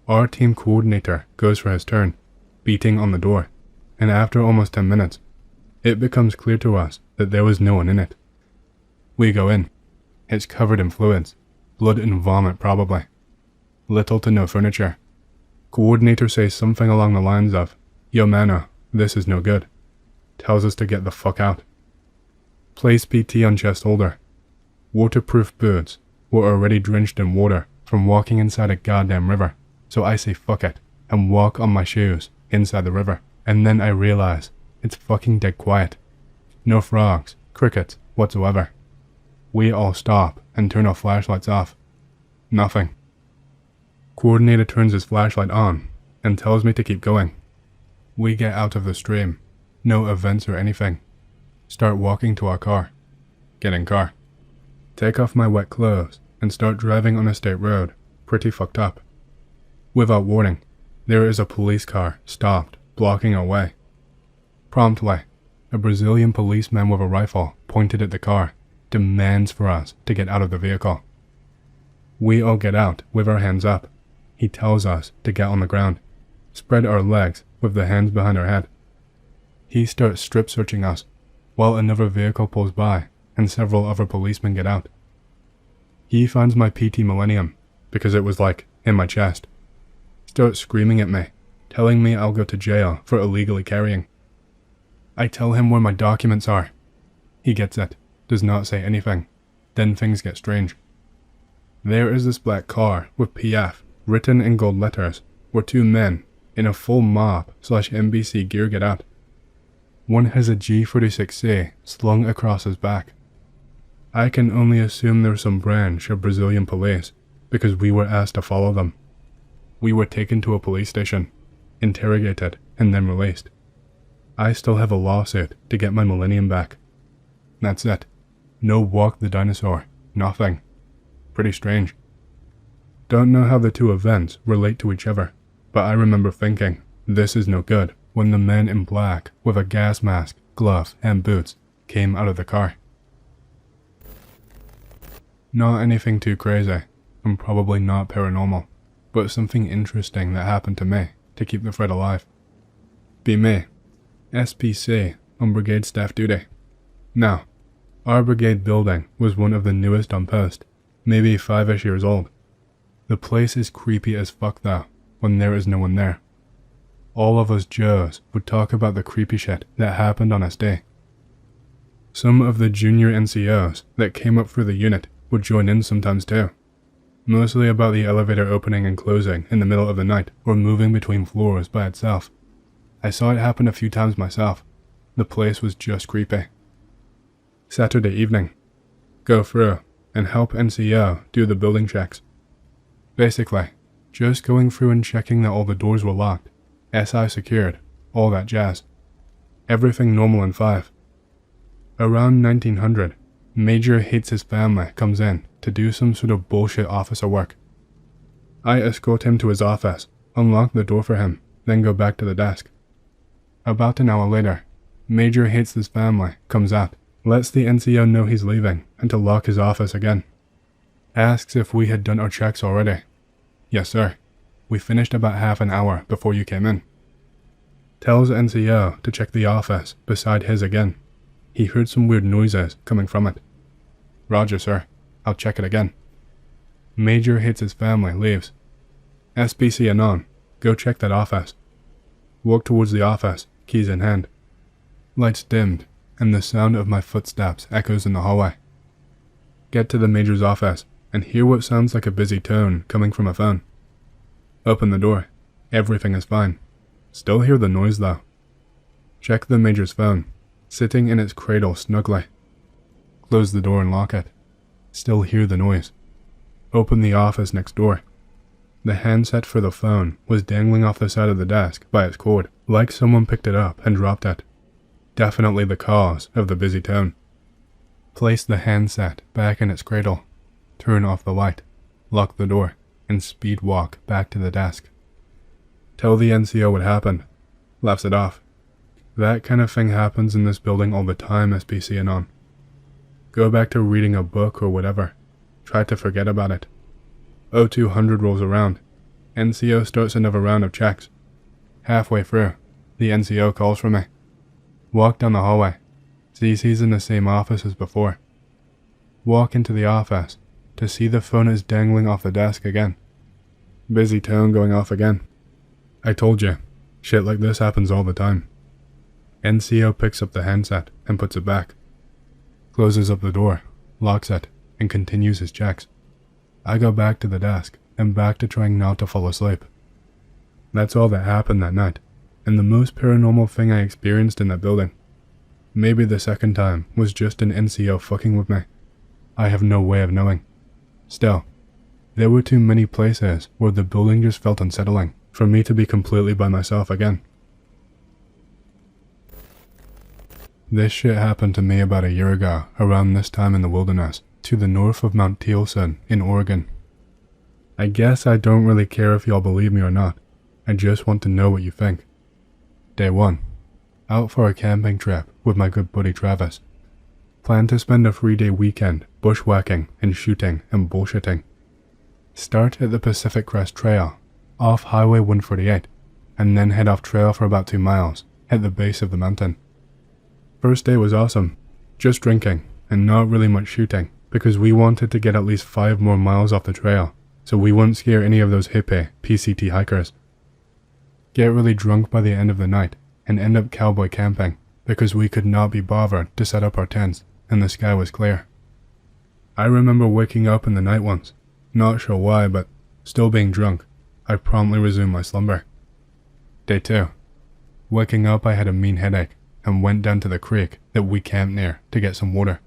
Our team coordinator goes for his turn, beating on the door, and after almost 10 minutes, it becomes clear to us that there was no one in it. We go in. It's covered in fluids, blood and vomit probably. Little to no furniture. Coordinator says something along the lines of, "Yo mano, this is no good." Tells us to get the fuck out. Place PT on chest holder. Waterproof boots were already drenched in water from walking inside a goddamn river, so I say fuck it and walk on my shoes inside the river, and then I realize it's fucking dead quiet. No frogs, crickets whatsoever. We all stop and turn our flashlights off. Nothing. Coordinator turns his flashlight on and tells me to keep going. We get out of the stream. No events or anything. Start walking to our car. Get in car. Take off my wet clothes and start driving on a state road, pretty fucked up. Without warning, there is a police car stopped, blocking our way. Promptly, a Brazilian policeman with a rifle pointed at the car demands for us to get out of the vehicle. We all get out with our hands up. He tells us to get on the ground, spread our legs with the hands behind our head. He starts strip searching us, while another vehicle pulls by and several other policemen get out. He finds my PT Millennium, because it was like in my chest. Starts screaming at me, telling me I'll go to jail for illegally carrying. I tell him where my documents are. He gets it, does not say anything. Then things get strange. There is this black car with PF written in gold letters, where 2 men in a full mob/NBC gear get out. One has a G36C slung across his back. I can only assume they're some branch of Brazilian police, because we were asked to follow them. We were taken to a police station, interrogated, and then released. I still have a lawsuit to get my Millennium back. That's it. No walk the dinosaur, nothing. Pretty strange. Don't know how the two events relate to each other, but I remember thinking, this is no good, when the man in black with a gas mask, glove, and boots came out of the car. Not anything too crazy, and probably not paranormal, but something interesting that happened to me to keep the thread alive. Be me, SPC on brigade staff duty. Now, our brigade building was one of the newest on post, maybe 5-ish years old. The place is creepy as fuck though, when there is no one there. All of us Joes would talk about the creepy shit that happened on SD. Some of the junior NCOs that came up through the unit would join in sometimes too. Mostly about the elevator opening and closing in the middle of the night or moving between floors by itself. I saw it happen a few times myself. The place was just creepy. Saturday evening. Go through and help NCO do the building checks. Basically, just going through and checking that all the doors were locked, SI secured, all that jazz. Everything normal in 5. Around 1900, Major hates his family comes in to do some sort of bullshit officer work. I escort him to his office, unlock the door for him, then go back to the desk. About an hour later, Major hates his family comes out, lets the NCO know he's leaving and to lock his office again. Asks if we had done our checks already. Yes sir, we finished about half an hour before you came in. Tells NCO to check the office beside his again. He heard some weird noises coming from it. Roger sir, I'll check it again. Major hates his family, leaves. SBC anon, go check that office. Walk towards the office, keys in hand. Lights dimmed, and the sound of my footsteps echoes in the hallway. Get to the Major's office, and hear what sounds like a busy tone coming from a phone. Open the door. Everything is fine. Still hear the noise though. Check the Major's phone, sitting in its cradle snugly. Close the door and lock it. Still hear the noise. Open the office next door. The handset for the phone was dangling off the side of the desk by its cord, like someone picked it up and dropped it. Definitely the cause of the busy tone. Place the handset back in its cradle. Turn off the light. Lock the door, and speed walk back to the desk. Tell the NCO what happened. Laughs it off. That kind of thing happens in this building all the time, SPC and on. Go back to reading a book or whatever. Try to forget about it. 0200 rolls around. NCO starts another round of checks. Halfway through, the NCO calls for me. Walk down the hallway. Sees he's in the same office as before. Walk into the office to see the phone is dangling off the desk again. Busy tone going off again. I told you, shit like this happens all the time. NCO picks up the handset and puts it back. Closes up the door, locks it, and continues his checks. I go back to the desk and back to trying not to fall asleep. That's all that happened that night, and the most paranormal thing I experienced in that building. Maybe the second time was just an NCO fucking with me. I have no way of knowing. Still, there were too many places where the building just felt unsettling for me to be completely by myself again. This shit happened to me about a year ago, around this time in the wilderness, to the north of Mount Thielsen in Oregon. I guess I don't really care if y'all believe me or not. I just want to know what you think. Day 1. Out for a camping trip with my good buddy Travis. Plan to spend a 3-day weekend bushwhacking and shooting and bullshitting. Start at the Pacific Crest Trail, off Highway 148, and then head off trail for about 2 miles, at the base of the mountain. First day was awesome, just drinking, and not really much shooting, because we wanted to get at least 5 more miles off the trail, so we wouldn't scare any of those hippie PCT hikers. Get really drunk by the end of the night, and end up cowboy camping, because we could not be bothered to set up our tents, and the sky was clear. I remember waking up in the night once, not sure why, but still being drunk, I promptly resumed my slumber. Day 2. Waking up I had a mean headache, and went down to the creek that we camped near to get some water.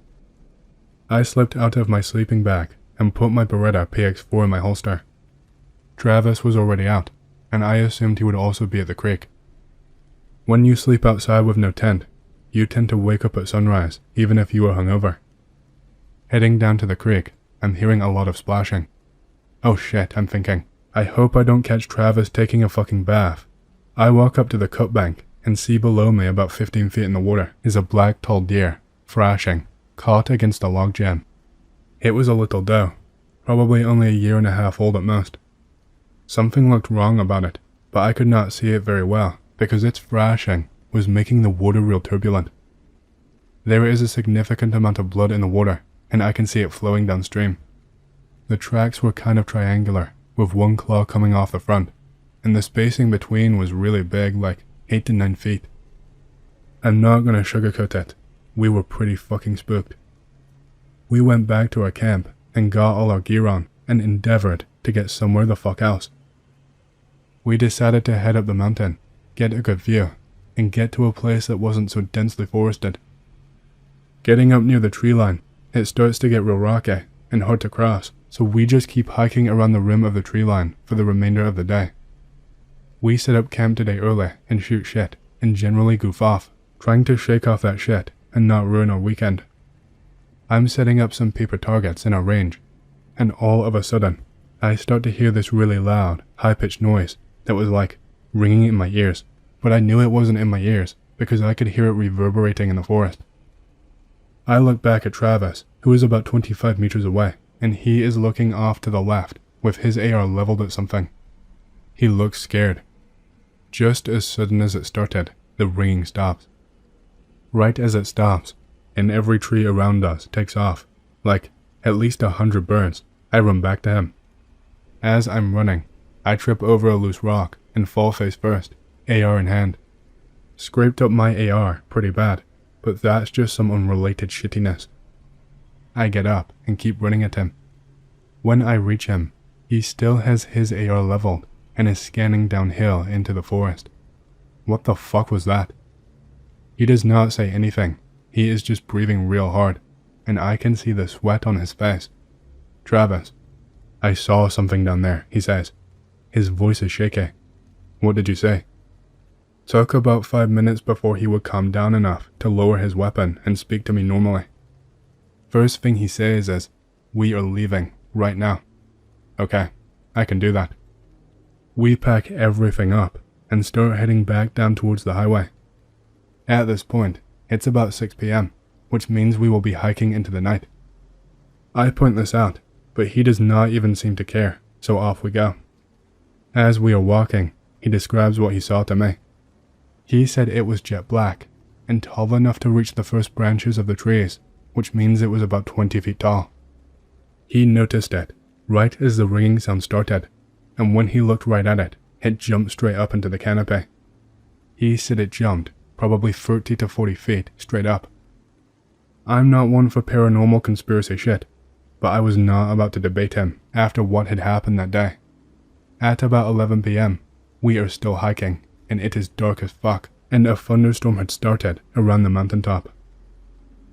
I slipped out of my sleeping bag and put my Beretta PX4 in my holster. Travis was already out, and I assumed he would also be at the creek. When you sleep outside with no tent, you tend to wake up at sunrise, even if you are hungover. Heading down to the creek, I'm hearing a lot of splashing. Oh shit, I'm thinking, I hope I don't catch Travis taking a fucking bath. I walk up to the cut bank and see below me about 15 feet in the water is a black tall deer, thrashing, caught against a log jam. It was a little doe, probably only a 1.5 years old at most. Something looked wrong about it, but I could not see it very well because its thrashing was making the water real turbulent. There is a significant amount of blood in the water, and I can see it flowing downstream. The tracks were kind of triangular, with one claw coming off the front, and the spacing between was really big, like 8 to 9 feet. I'm not gonna sugarcoat it, we were pretty fucking spooked. We went back to our camp and got all our gear on and endeavored to get somewhere the fuck else. We decided to head up the mountain, get a good view, and get to a place that wasn't so densely forested. Getting up near the tree line, it starts to get real rocky and hard to cross, so we just keep hiking around the rim of the tree line for the remainder of the day. We set up camp today early and shoot shit, and generally goof off, trying to shake off that shit and not ruin our weekend. I'm setting up some paper targets in our range, and all of a sudden, I start to hear this really loud, high-pitched noise that was like ringing in my ears, but I knew it wasn't in my ears because I could hear it reverberating in the forest. I look back at Travis, who is about 25 meters away, and he is looking off to the left with his AR leveled at something. He looks scared. Just as sudden as it started, the ringing stops. Right as it stops, and every tree around us takes off, like at least 100 birds, I run back to him. As I'm running, I trip over a loose rock and fall face first, AR in hand. Scraped up my AR pretty bad, but that's just some unrelated shittiness. I get up and keep running at him. When I reach him, he still has his AR leveled and is scanning downhill into the forest. What the fuck was that? He does not say anything, he is just breathing real hard, and I can see the sweat on his face. Travis, I saw something down there, he says. His voice is shaky. What did you say? Took about 5 minutes before he would calm down enough to lower his weapon and speak to me normally. First thing he says is, "We are leaving, right now." Okay, I can do that. We pack everything up and start heading back down towards the highway. At this point, it's about 6 p.m, which means we will be hiking into the night. I point this out, but he does not even seem to care, so off we go. As we are walking, he describes what he saw to me. He said it was jet black, and tall enough to reach the first branches of the trees, which means it was about 20 feet tall. He noticed it, right as the ringing sound started, and when he looked right at it, it jumped straight up into the canopy. He said it jumped, probably 30 to 40 feet, straight up. I'm not one for paranormal conspiracy shit, but I was not about to debate him after what had happened that day. At about 11 p.m, we are still hiking, and it is dark as fuck, and a thunderstorm had started around the mountaintop.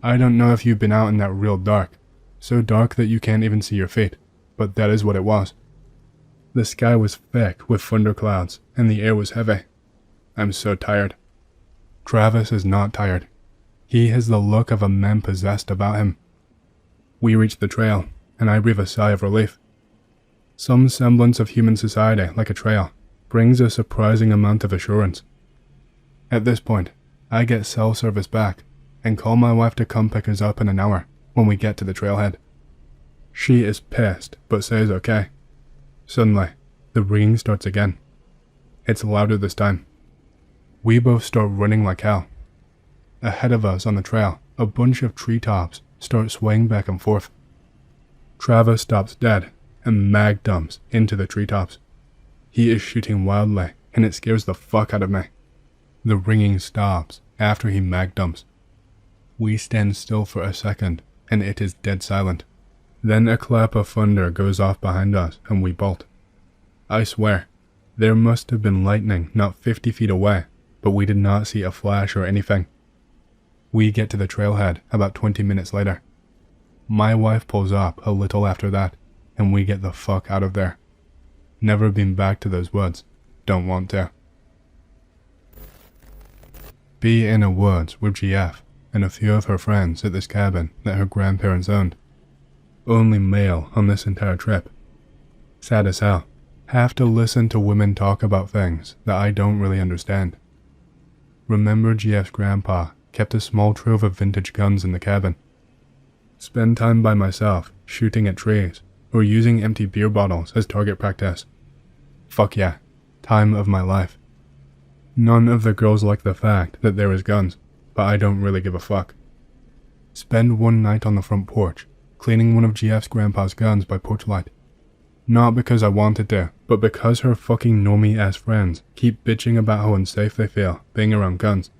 I don't know if you've been out in that real dark, so dark that you can't even see your feet, but that is what it was. The sky was thick with thunderclouds, and the air was heavy. I'm so tired. Travis is not tired. He has the look of a man possessed about him. We reach the trail, and I breathe a sigh of relief. Some semblance of human society, like a trail, brings a surprising amount of assurance. At this point, I get cell service back, and call my wife to come pick us up in an hour when we get to the trailhead. She is pissed, but says okay. Suddenly, the ringing starts again. It's louder this time. We both start running like hell. Ahead of us on the trail, a bunch of treetops start swaying back and forth. Travis stops dead and mag dumps into the treetops. He is shooting wildly, and it scares the fuck out of me. The ringing stops after he mag dumps. We stand still for a second, and it is dead silent. Then a clap of thunder goes off behind us, and we bolt. I swear, there must have been lightning not 50 feet away, but we did not see a flash or anything. We get to the trailhead about 20 minutes later. My wife pulls up a little after that, and we get the fuck out of there. Never been back to those woods. Don't want to. Be in a woods with GF and a few of her friends at this cabin that her grandparents owned. Only male on this entire trip. Sad as hell. Have to listen to women talk about things that I don't really understand. Remember GF's grandpa kept a small trove of vintage guns in the cabin. Spend time by myself, shooting at trees, or using empty beer bottles as target practice. Fuck yeah, time of my life. None of the girls like the fact that there is guns, but I don't really give a fuck. Spend one night on the front porch, cleaning one of GF's grandpa's guns by porch light. Not because I wanted to, but because her fucking normie-ass friends keep bitching about how unsafe they feel being around guns.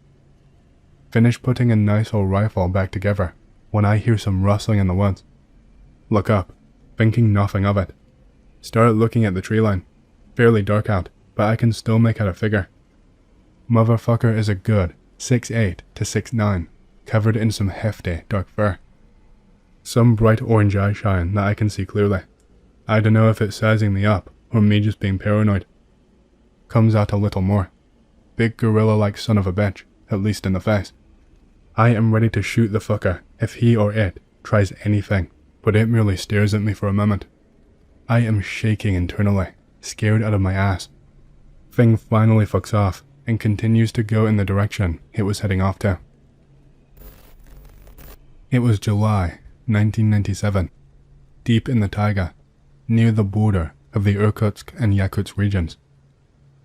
Finish putting a nice old rifle back together when I hear some rustling in the woods. Look up, thinking nothing of it. Start looking at the tree line. Fairly dark out, but I can still make out a figure. Motherfucker is a good 6'8" to 6'9", covered in some hefty dark fur. Some bright orange eye shine that I can see clearly. I don't know if it's sizing me up or me just being paranoid. Comes out a little more. Big gorilla-like son of a bitch, at least in the face. I am ready to shoot the fucker if he or it tries anything, but it merely stares at me for a moment. I am shaking internally, scared out of my ass. Thing finally fucks off and continues to go in the direction it was heading off to. It was July 1997, deep in the taiga, near the border of the Irkutsk and Yakutsk regions.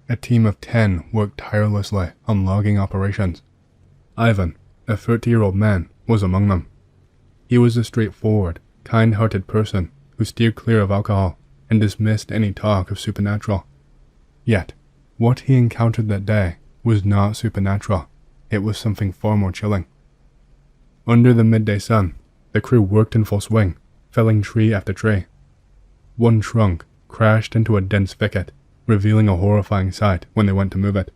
A team of 10 worked tirelessly on logging operations. Ivan, a 30-year-old man, was among them. He was a straightforward, kind-hearted person who steered clear of alcohol and dismissed any talk of supernatural. Yet, what he encountered that day was not supernatural. It was something far more chilling. Under the midday sun, the crew worked in full swing, felling tree after tree. One trunk crashed into a dense thicket, revealing a horrifying sight when they went to move it.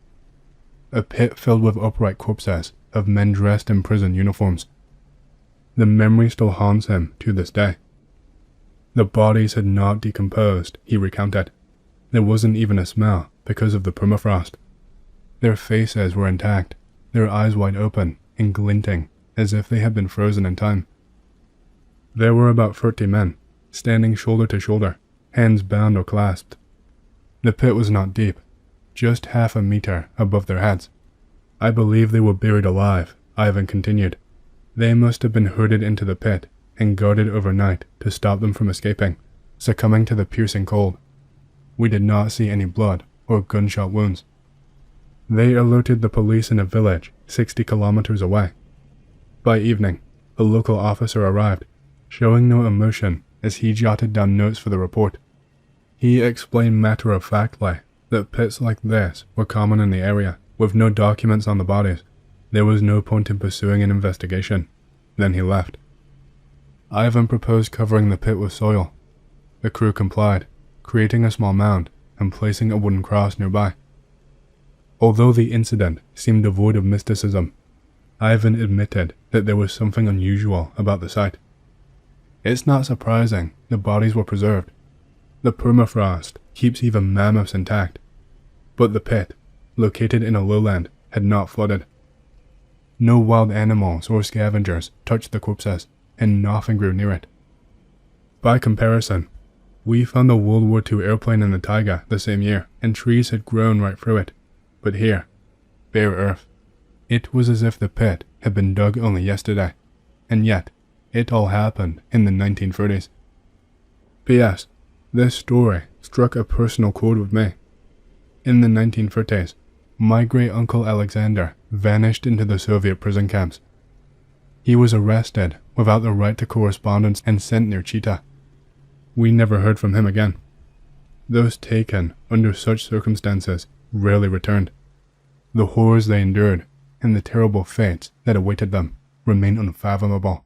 A pit filled with upright corpses of men dressed in prison uniforms. The memory still haunts him to this day. The bodies had not decomposed, he recounted. There wasn't even a smell because of the permafrost. Their faces were intact, their eyes wide open and glinting as if they had been frozen in time. There were about 30 men, standing shoulder to shoulder, hands bound or clasped. The pit was not deep, just half a meter above their heads. I believe they were buried alive, Ivan continued. They must have been herded into the pit and guarded overnight to stop them from escaping, succumbing to the piercing cold. We did not see any blood or gunshot wounds. They alerted the police in a village 60 kilometers away. By evening, a local officer arrived, showing no emotion as he jotted down notes for the report. He explained matter-of-factly that pits like this were common in the area, with no documents on the bodies. There was no point in pursuing an investigation. Then he left. Ivan proposed covering the pit with soil. The crew complied, creating a small mound and placing a wooden cross nearby. Although the incident seemed devoid of mysticism, Ivan admitted that there was something unusual about the site. It's not surprising the bodies were preserved. The permafrost keeps even mammoths intact, but the pit, located in a lowland, had not flooded. No wild animals or scavengers touched the corpses, and nothing grew near it. By comparison, we found a World War II airplane in the taiga the same year, and trees had grown right through it. But here, bare earth. It was as if the pit had been dug only yesterday, and yet, it all happened in the 1930s. P.S. This story struck a personal chord with me. In the 1930s, my great-uncle Alexander vanished into the Soviet prison camps. He was arrested without the right to correspondence and sent near Chita. We never heard from him again. Those taken under such circumstances rarely returned. The horrors they endured and the terrible fates that awaited them remain unfathomable.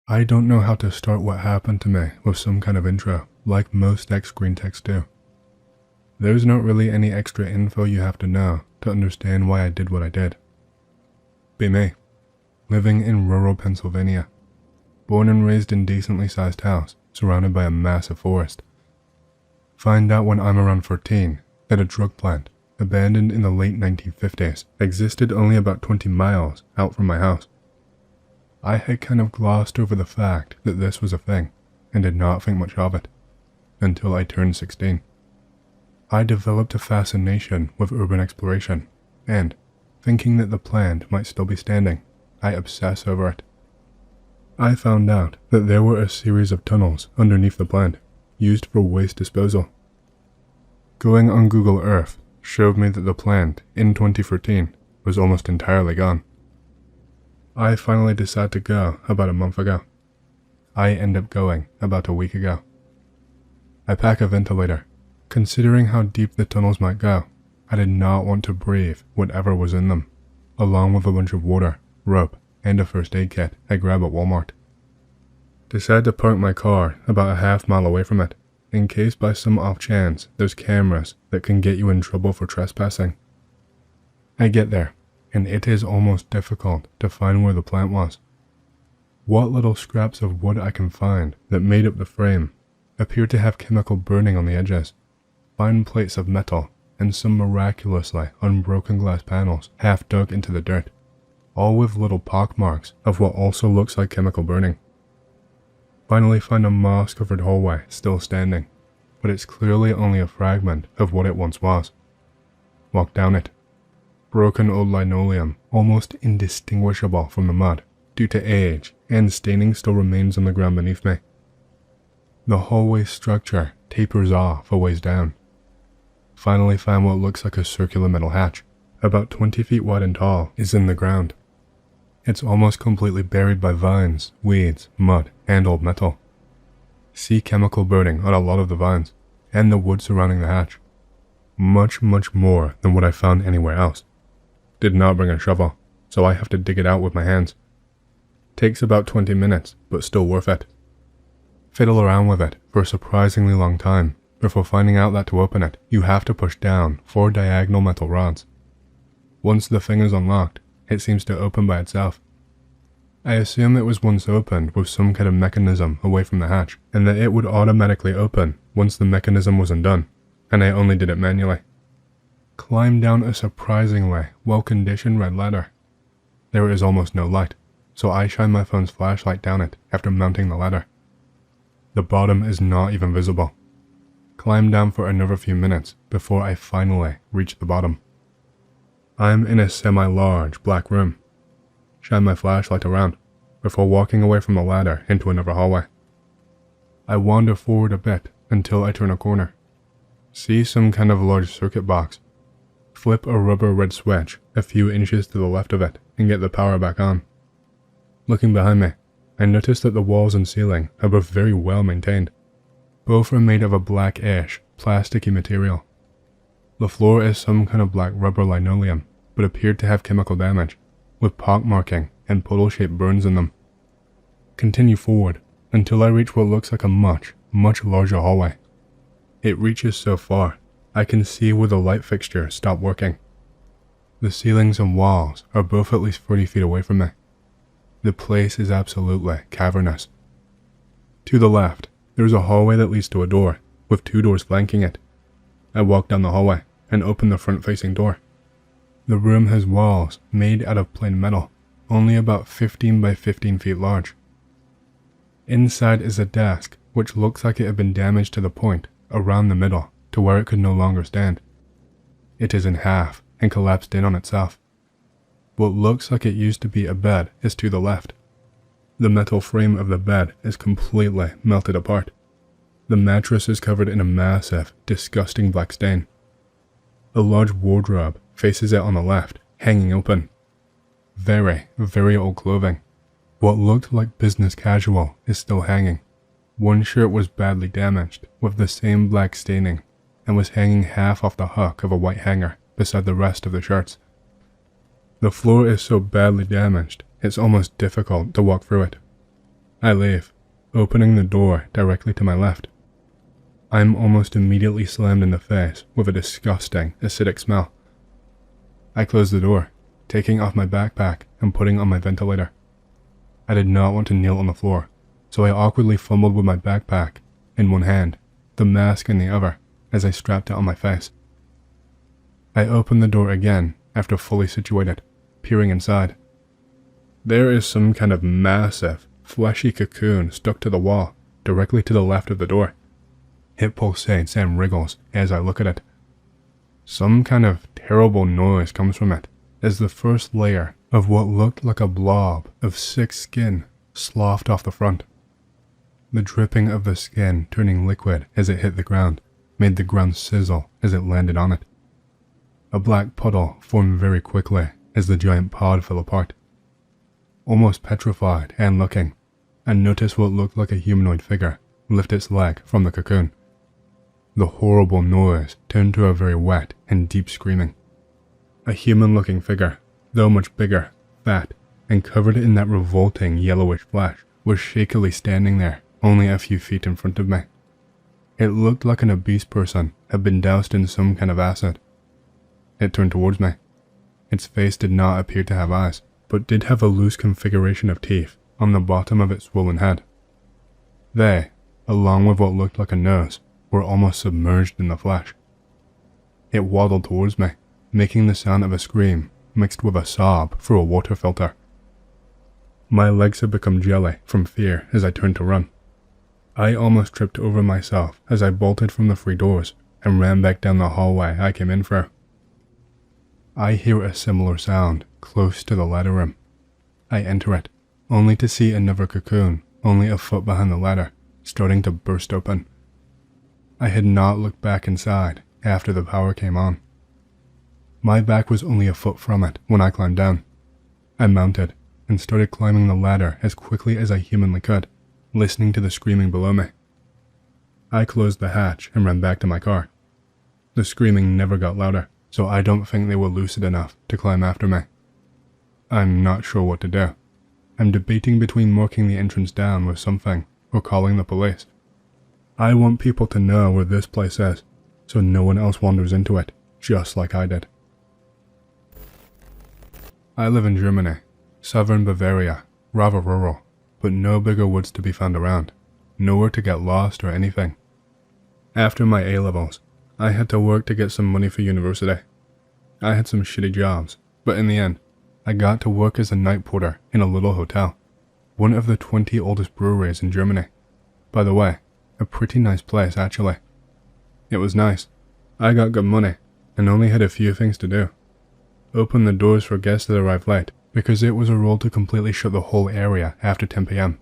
I don't know how to start what happened to me with some kind of intro, like most greentext do. There's not really any extra info you have to know to understand why I did what I did. Be me, living in rural Pennsylvania, born and raised in decently sized house, surrounded by a massive forest. Find out when I'm around 14 that a drug plant, abandoned in the late 1950s, existed only about 20 miles out from my house. I had kind of glossed over the fact that this was a thing, and did not think much of it, until I turned 16. I developed a fascination with urban exploration, and, thinking that the plant might still be standing, I obsessed over it. I found out that there were a series of tunnels underneath the plant, used for waste disposal. Going on Google Earth showed me that the plant, in 2013, was almost entirely gone. I finally decided to go about a month ago. I end up going about a week ago. I pack a ventilator. Considering how deep the tunnels might go, I did not want to breathe whatever was in them, along with a bunch of water, rope, and a first aid kit I grabbed at Walmart. Decided to park my car about a half mile away from it, in case by some off chance there's cameras that can get you in trouble for trespassing. I get there, and it is almost difficult to find where the plant was. What little scraps of wood I can find that made up the frame appear to have chemical burning on the edges, fine plates of metal, and some miraculously unbroken glass panels half dug into the dirt, all with little pockmarks of what also looks like chemical burning. Finally find a moss-covered hallway still standing, but it's clearly only a fragment of what it once was. Walk down it. Broken old linoleum, almost indistinguishable from the mud, due to age, and staining still remains on the ground beneath me. The hallway structure tapers off a ways down. Finally find what looks like a circular metal hatch, about 20 feet wide and tall, is in the ground. It's almost completely buried by vines, weeds, mud, and old metal. See chemical burning on a lot of the vines, and the wood surrounding the hatch. Much more than what I found anywhere else. Did not bring a shovel, so I have to dig it out with my hands. Takes about 20 minutes, but still worth it. Fiddle around with it for a surprisingly long time before finding out that to open it, you have to push down 4 diagonal metal rods. Once the thing is unlocked, it seems to open by itself. I assume it was once opened with some kind of mechanism away from the hatch, and that it would automatically open once the mechanism was undone, and I only did it manually. Climb down a surprisingly well-conditioned red ladder. There is almost no light, so I shine my phone's flashlight down it after mounting the ladder. The bottom is not even visible. Climb down for another few minutes before I finally reach the bottom. I'm in a semi-large black room. Shine my flashlight around before walking away from the ladder into another hallway. I wander forward a bit until I turn a corner. See some kind of large circuit box. Flip a rubber red switch a few inches to the left of it and get the power back on. Looking behind me, I notice that the walls and ceiling are both very well maintained. Both are made of a blackish, plasticky material. The floor is some kind of black rubber linoleum, but appeared to have chemical damage, with pockmarking and puddle-shaped burns in them. Continue forward until I reach what looks like a much larger hallway. It reaches so far, I can see where the light fixtures stop working. The ceilings and walls are both at least 40 feet away from me. The place is absolutely cavernous. To the left, there is a hallway that leads to a door, with 2 doors flanking it. I walk down the hallway and open the front-facing door. The room has walls made out of plain metal, only about 15 by 15 feet large. Inside is a desk which looks like it had been damaged to the point around the middle to where it could no longer stand. It is in half and collapsed in on itself. What looks like it used to be a bed is to the left. The metal frame of the bed is completely melted apart. The mattress is covered in a massive, disgusting black stain. A large wardrobe faces it on the left, hanging open. Very old clothing. What looked like business casual is still hanging. One shirt was badly damaged, with the same black staining, and was hanging half off the hook of a white hanger beside the rest of the shirts. The floor is so badly damaged, it's almost difficult to walk through it. I leave, opening the door directly to my left. I'm almost immediately slammed in the face with a disgusting, acidic smell. I close the door, taking off my backpack and putting on my ventilator. I did not want to kneel on the floor, so I awkwardly fumbled with my backpack in one hand, the mask in the other, as I strapped it on my face. I opened the door again after fully situated, peering inside. There is some kind of massive, fleshy cocoon stuck to the wall, directly to the left of the door. It pulsates and wriggles as I look at it. Some kind of terrible noise comes from it, as the first layer of what looked like a blob of sick skin sloughed off the front. The dripping of the skin turning liquid as it hit the ground made the ground sizzle as it landed on it. A black puddle formed very quickly as the giant pod fell apart. almost petrified and looking, and noticed what looked like a humanoid figure lift its leg from the cocoon. The horrible noise turned to a very wet and deep screaming. A human-looking figure, though much bigger, fat, and covered in that revolting yellowish flesh, was shakily standing there, only a few feet in front of me. It looked like an obese person had been doused in some kind of acid. It turned towards me. Its face did not appear to have eyes, but did have a loose configuration of teeth on the bottom of its swollen head. They, along with what looked like a nose, were almost submerged in the flesh. It waddled towards me, making the sound of a scream mixed with a sob through a water filter. My legs had become jelly from fear as I turned to run. I almost tripped over myself as I bolted from the 3 doors and ran back down the hallway I came in through. I hear a similar sound close to the ladder room. I enter it, only to see another cocoon only a foot behind the ladder, starting to burst open. I had not looked back inside after the power came on. My back was only a foot from it when I climbed down. I mounted and started climbing the ladder as quickly as I humanly could, listening to the screaming below me. I closed the hatch and ran back to my car. The screaming never got louder, so I don't think they were lucid enough to climb after me. I'm not sure what to do. I'm debating between marking the entrance down with something or calling the police. I want people to know where this place is, so no one else wanders into it, just like I did. I live in Germany, southern Bavaria, rather rural, but no bigger woods to be found around, nowhere to get lost or anything. After my A-levels, I had to work to get some money for university. I had some shitty jobs, but in the end, I got to work as a night porter in a little hotel, one of the 20 oldest breweries in Germany. By the way, a pretty nice place actually. It was nice. I got good money, and only had a few things to do. Open the doors for guests that arrived late, because it was a rule to completely shut the whole area after 10 PM.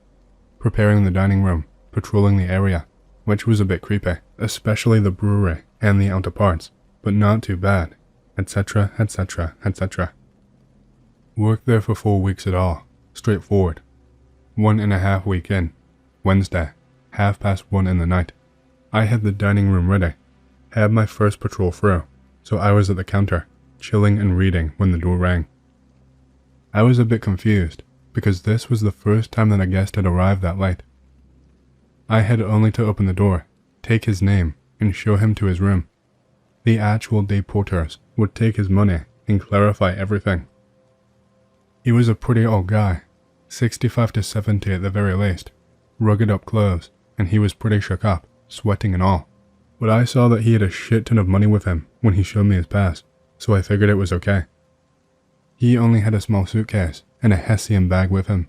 Preparing the dining room, patrolling the area, which was a bit creepy, especially the brewery and the outer parts, but not too bad, etc, etc, etc. Worked there for 4 weeks at all, straightforward. 1.5 week in, Wednesday, 1:30 in the night. I had the dining room ready, had my first patrol through, so I was at the counter, chilling and reading when the door rang. I was a bit confused, because this was the first time that a guest had arrived that late. I had only to open the door, take his name, and show him to his room. The actual day porters would take his money and clarify everything. He was a pretty old guy, 65 to 70 at the very least, rugged up clothes, and he was pretty shook up, sweating and all. But I saw that he had a shit ton of money with him when he showed me his pass, so I figured it was okay. He only had a small suitcase and a Hessian bag with him.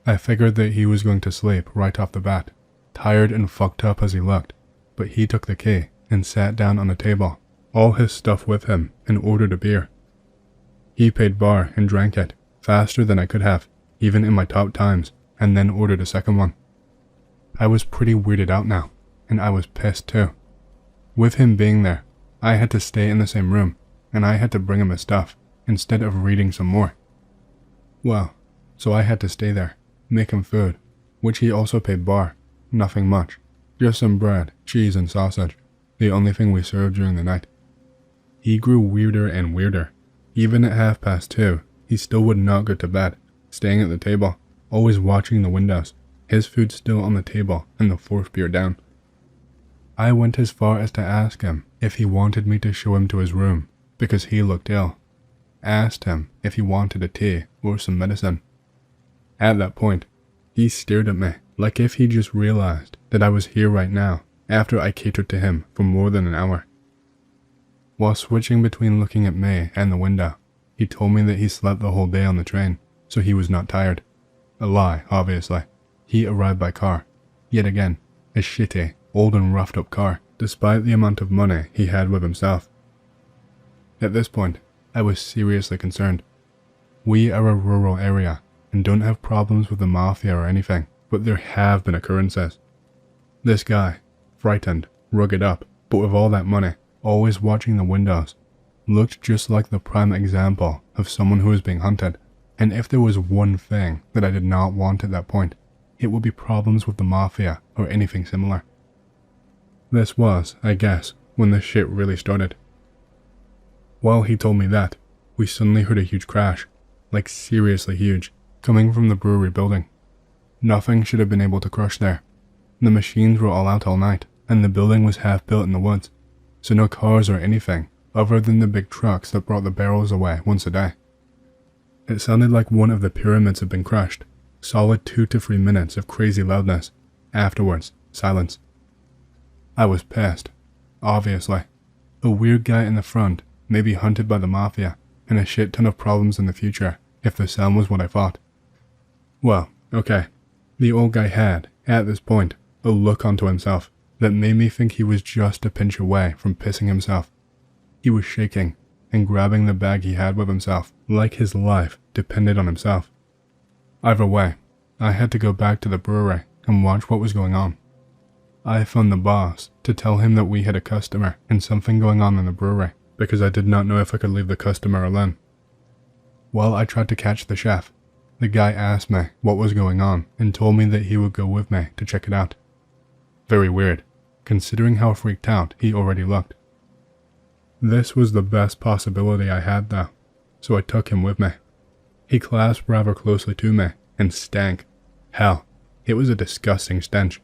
I figured that he was going to sleep right off the bat, tired and fucked up as he looked, but he took the key and sat down on a table, all his stuff with him, and ordered a beer. He paid bar and drank it, faster than I could have, even in my top times, and then ordered a second one. I was pretty weirded out now, and I was pissed too. With him being there, I had to stay in the same room, and I had to bring him his stuff, instead of reading some more. Well, so I had to stay there, make him food, which he also paid bar, nothing much, just some bread, cheese and sausage, the only thing we served during the night. He grew weirder and weirder. Even at 2:30, he still would not go to bed, staying at the table, always watching the windows, his food still on the table and the 4th beer down. I went as far as to ask him if he wanted me to show him to his room, because he looked ill. Asked him if he wanted a tea or some medicine. At that point, he stared at me like if he just realized that I was here right now after I catered to him for more than an hour. While switching between looking at me and the window, he told me that he slept the whole day on the train, so he was not tired. A lie, obviously. He arrived by car. Yet again, a shitty, old and roughed up car, despite the amount of money he had with himself. At this point, I was seriously concerned. We are a rural area and don't have problems with the mafia or anything, but there have been occurrences. This guy, frightened, rugged up, but with all that money, always watching the windows, looked just like the prime example of someone who was being hunted and if there was one thing that I did not want at that point, it would be problems with the mafia or anything similar. This was, I guess, when the shit really started. While he told me that, we suddenly heard a huge crash, like seriously huge, coming from the brewery building. Nothing should have been able to crush there. The machines were all out all night, and the building was half built in the woods, so no cars or anything other than the big trucks that brought the barrels away once a day. It sounded like one of the pyramids had been crushed. Solid 2 to 3 minutes of crazy loudness. Afterwards, silence. I was pissed. Obviously. A weird guy in the front, maybe hunted by the mafia, and a shit ton of problems in the future, if the sound was what I thought. Well, okay. The old guy had, at this point, a look onto himself that made me think he was just a pinch away from pissing himself. He was shaking and grabbing the bag he had with himself, like his life depended on himself. Either way, I had to go back to the brewery and watch what was going on. I phoned the boss to tell him that we had a customer and something going on in the brewery, because I did not know if I could leave the customer alone. While I tried to catch the chef, the guy asked me what was going on and told me that he would go with me to check it out. Very weird, considering how freaked out he already looked. This was the best possibility I had though, so I took him with me. He clasped rather closely to me and stank. Hell, it was a disgusting stench.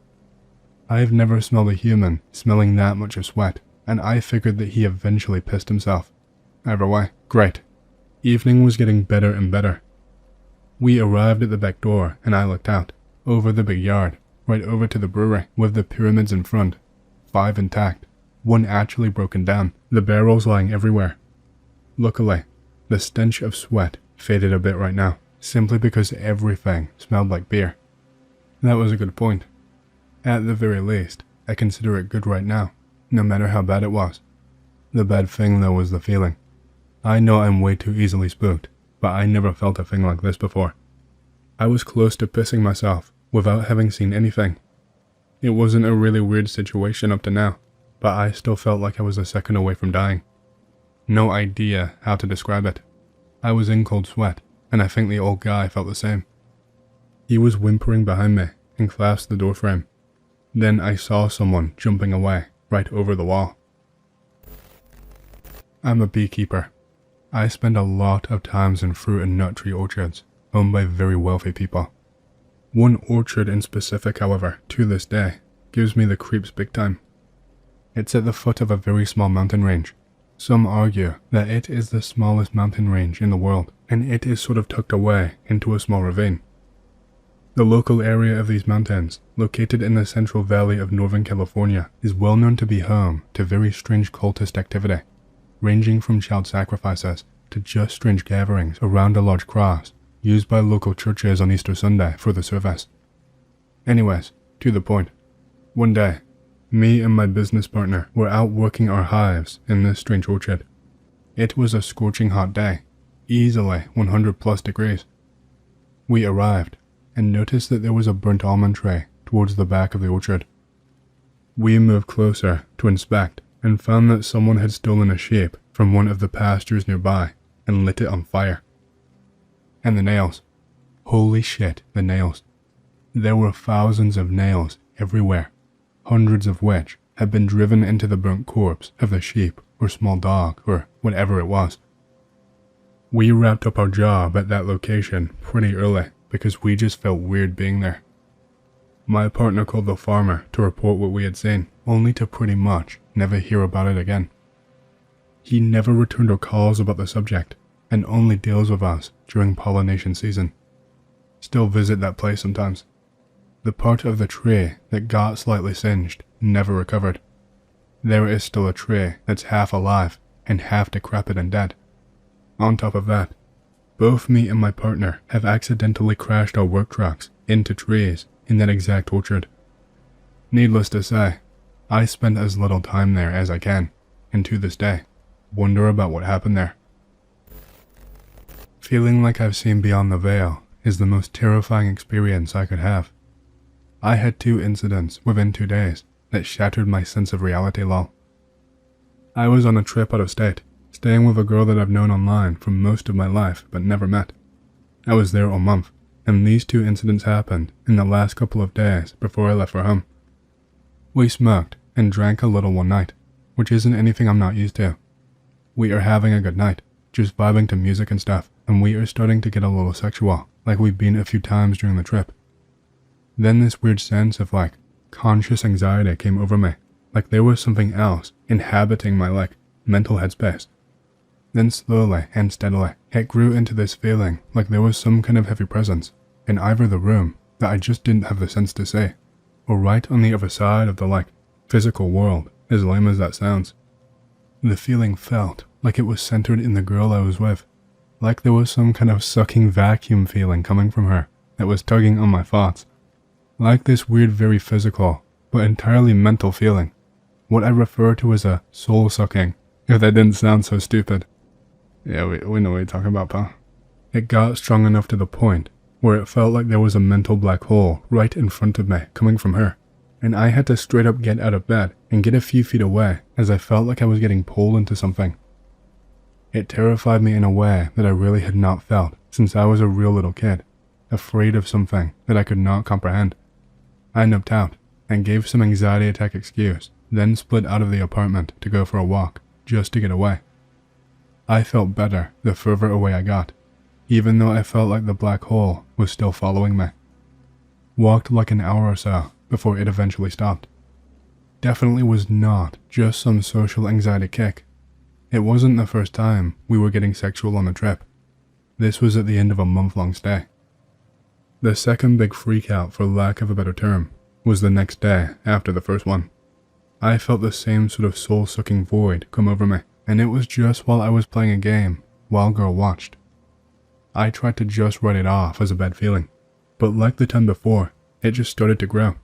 I've never smelled a human smelling that much of sweat, and I figured that he eventually pissed himself. Either way, great. Evening was getting better and better. We arrived at the back door and I looked out, over the big yard, right over to the brewery with the pyramids in front. 5 intact, 1 actually broken down, the barrels lying everywhere. Luckily, the stench of sweat faded a bit right now, simply because everything smelled like beer. That was a good point. At the very least, I consider it good right now, no matter how bad it was. The bad thing though was the feeling. I know I'm way too easily spooked, but I never felt a thing like this before. I was close to pissing myself without having seen anything. It wasn't a really weird situation up to now, but I still felt like I was a second away from dying. No idea how to describe it. I was in cold sweat, and I think the old guy felt the same. He was whimpering behind me and clasped the doorframe. Then I saw someone jumping away right over the wall. I'm a beekeeper. I spend a lot of times in fruit and nut tree orchards, owned by very wealthy people. One orchard in specific, however, to this day, gives me the creeps big time. It's at the foot of a very small mountain range. Some argue that it is the smallest mountain range in the world, and it is sort of tucked away into a small ravine. The local area of these mountains, located in the Central Valley of Northern California, is well known to be home to very strange cultist activity, ranging from child sacrifices to just strange gatherings around a large cross used by local churches on Easter Sunday for the service. Anyways, to the point. One day, me and my business partner were out working our hives in this strange orchard. It was a scorching hot day, easily 100 plus degrees. We arrived and noticed that there was a burnt almond tree towards the back of the orchard. We moved closer to inspect and found that someone had stolen a sheep from one of the pastures nearby and lit it on fire. And the nails. Holy shit, the nails. There were thousands of nails everywhere, hundreds of which had been driven into the burnt corpse of the sheep or small dog or whatever it was. We wrapped up our job at that location pretty early because we just felt weird being there. My partner called the farmer to report what we had seen, only to pretty much never hear about it again. He never returned our calls about the subject, and only deals with us during pollination season. Still visit that place sometimes. The part of the tree that got slightly singed never recovered. There is still a tree that's half alive and half decrepit and dead. On top of that, both me and my partner have accidentally crashed our work trucks into trees in that exact orchard. Needless to say, I spend as little time there as I can, and to this day, wonder about what happened there. Feeling like I've seen beyond the veil is the most terrifying experience I could have. I had 2 incidents within 2 days that shattered my sense of reality lol. I was on a trip out of state, staying with a girl that I've known online for most of my life but never met. I was there a month, and these two incidents happened in the last couple of days before I left for home. We smoked and drank a little one night, which isn't anything I'm not used to. We are having a good night, just vibing to music and stuff, and we are starting to get a little sexual, like we've been a few times during the trip. Then this weird sense of conscious anxiety came over me, like there was something else inhabiting my mental headspace. Then slowly and steadily, it grew into this feeling like there was some kind of heavy presence in either the room that I just didn't have the sense to see, or right on the other side of the physical world, as lame as that sounds. The feeling felt like it was centered in the girl I was with, like there was some kind of sucking vacuum feeling coming from her that was tugging on my thoughts, like this weird, very physical, but entirely mental feeling, what I refer to as a soul-sucking, if that didn't sound so stupid. Yeah, we know what you're talking about, pal. It got strong enough to the point where it felt like there was a mental black hole right in front of me coming from her, and I had to straight up get out of bed and get a few feet away as I felt like I was getting pulled into something. It terrified me in a way that I really had not felt since I was a real little kid, afraid of something that I could not comprehend. I nipped out and gave some anxiety attack excuse, then split out of the apartment to go for a walk, just to get away. I felt better the further away I got, even though I felt like the black hole was still following me. Walked like an hour or so before it eventually stopped. Definitely was not just some social anxiety kick. It wasn't the first time we were getting sexual on the trip. This was at the end of a month-long stay. The second big freakout, for lack of a better term, was the next day after the first one. I felt the same sort of soul-sucking void come over me, and it was just while I was playing a game while girl watched. I tried to just write it off as a bad feeling, but like the time before, it just started to grow.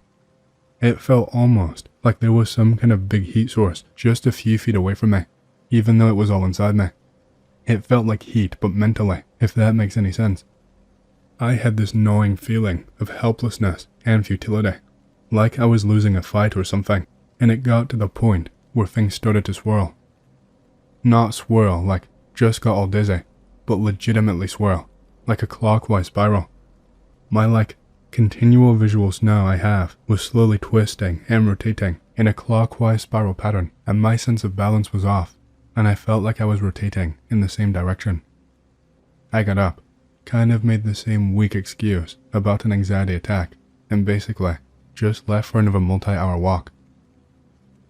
It felt almost like there was some kind of big heat source just a few feet away from me, even though it was all inside me. It felt like heat, but mentally, if that makes any sense. I had this gnawing feeling of helplessness and futility, like I was losing a fight or something, and it got to the point where things started to swirl. Not swirl like just got all dizzy, but legitimately swirl, like a clockwise spiral. My continual visual snow I have was slowly twisting and rotating in a clockwise spiral pattern, and my sense of balance was off, and I felt like I was rotating in the same direction. I got up, kind of made the same weak excuse about an anxiety attack, and basically just left for another multi-hour walk.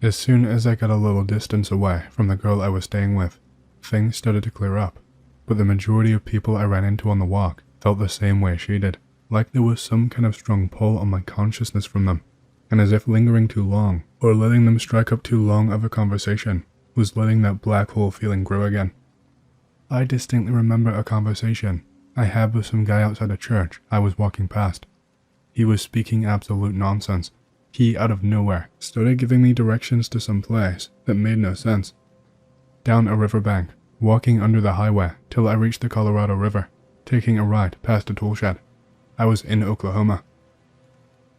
As soon as I got a little distance away from the girl I was staying with, things started to clear up, but the majority of people I ran into on the walk felt the same way she did, like there was some kind of strong pull on my consciousness from them, and as if lingering too long, or letting them strike up too long of a conversation, was letting that black hole feeling grow again. I distinctly remember a conversation I had with some guy outside a church I was walking past. He was speaking absolute nonsense. He, out of nowhere, started giving me directions to some place that made no sense. Down a riverbank, walking under the highway till I reached the Colorado River, taking a right past a tool shed. I was in Oklahoma.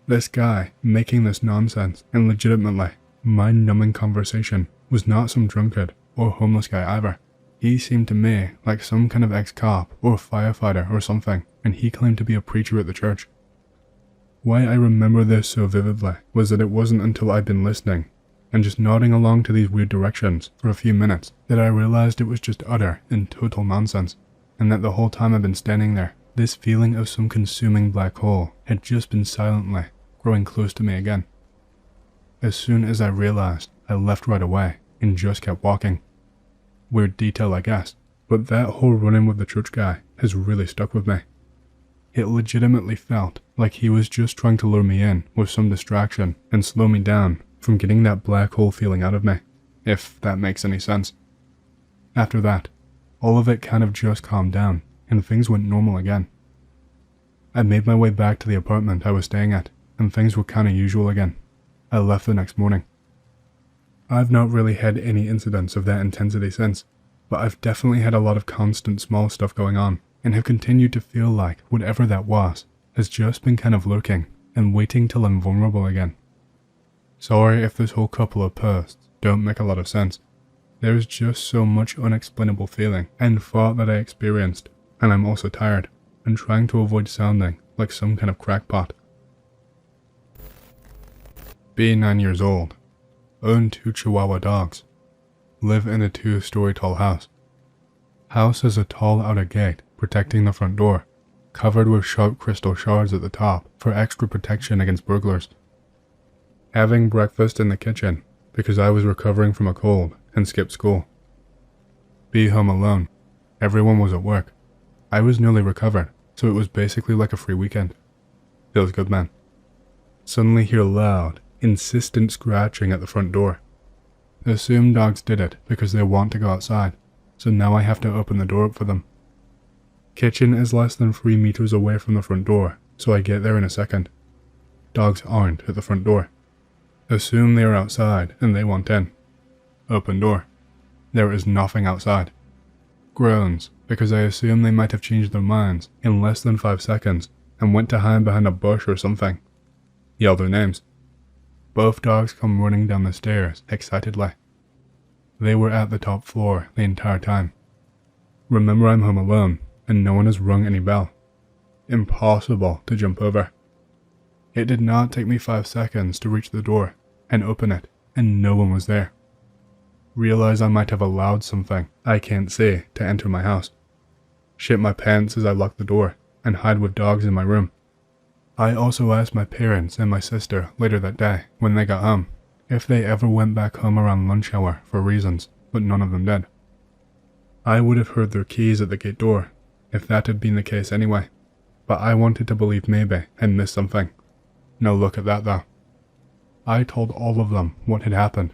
This guy making this nonsense and legitimately mind-numbing conversation was not some drunkard or homeless guy either. He seemed to me like some kind of ex-cop or firefighter or something, and he claimed to be a preacher at the church. Why I remember this so vividly was that it wasn't until I'd been listening and just nodding along to these weird directions for a few minutes that I realized it was just utter and total nonsense, and that the whole time I'd been standing there, this feeling of some consuming black hole had just been silently growing close to me again. As soon as I realized, I left right away and just kept walking. Weird detail, I guess, but that whole run-in with the church guy has really stuck with me. It legitimately felt like he was just trying to lure me in with some distraction and slow me down from getting that black hole feeling out of me, if that makes any sense. After that, all of it kind of just calmed down and things went normal again. I made my way back to the apartment I was staying at, and things were kinda usual again. I left the next morning. I've not really had any incidents of that intensity since, but I've definitely had a lot of constant small stuff going on, and have continued to feel like whatever that was has just been kind of lurking and waiting till I'm vulnerable again. Sorry if this whole couple of posts don't make a lot of sense. There's just so much unexplainable feeling and thought that I experienced, and I'm also tired, and trying to avoid sounding like some kind of crackpot. Be 9 years old. Own 2 Chihuahua dogs. Live in a 2-story tall house. House has a tall outer gate protecting the front door, covered with sharp crystal shards at the top for extra protection against burglars. Having breakfast in the kitchen because I was recovering from a cold and skipped school. Be home alone. Everyone was at work. I was nearly recovered, so it was basically like a free weekend. Feels good, man. Suddenly hear loud, insistent scratching at the front door. Assume dogs did it because they want to go outside, so now I have to open the door up for them. Kitchen is less than 3 meters away from the front door, so I get there in a second. Dogs aren't at the front door. Assume they are outside and they want in. Open door. There is nothing outside. Groans, because I assume they might have changed their minds in less than 5 seconds and went to hide behind a bush or something. Yell their names. Both dogs come running down the stairs excitedly. They were at the top floor the entire time. Remember, I'm home alone and no one has rung any bell. Impossible to jump over. It did not take me 5 seconds to reach the door and open it, and no one was there. Realize I might have allowed something I can't see to enter my house. Shit my pants as I lock the door and hide with dogs in my room. I also asked my parents and my sister later that day when they got home if they ever went back home around lunch hour for reasons, but none of them did. I would have heard their keys at the gate door if that had been the case anyway, but I wanted to believe maybe I missed something. No look at that though. I told all of them what had happened,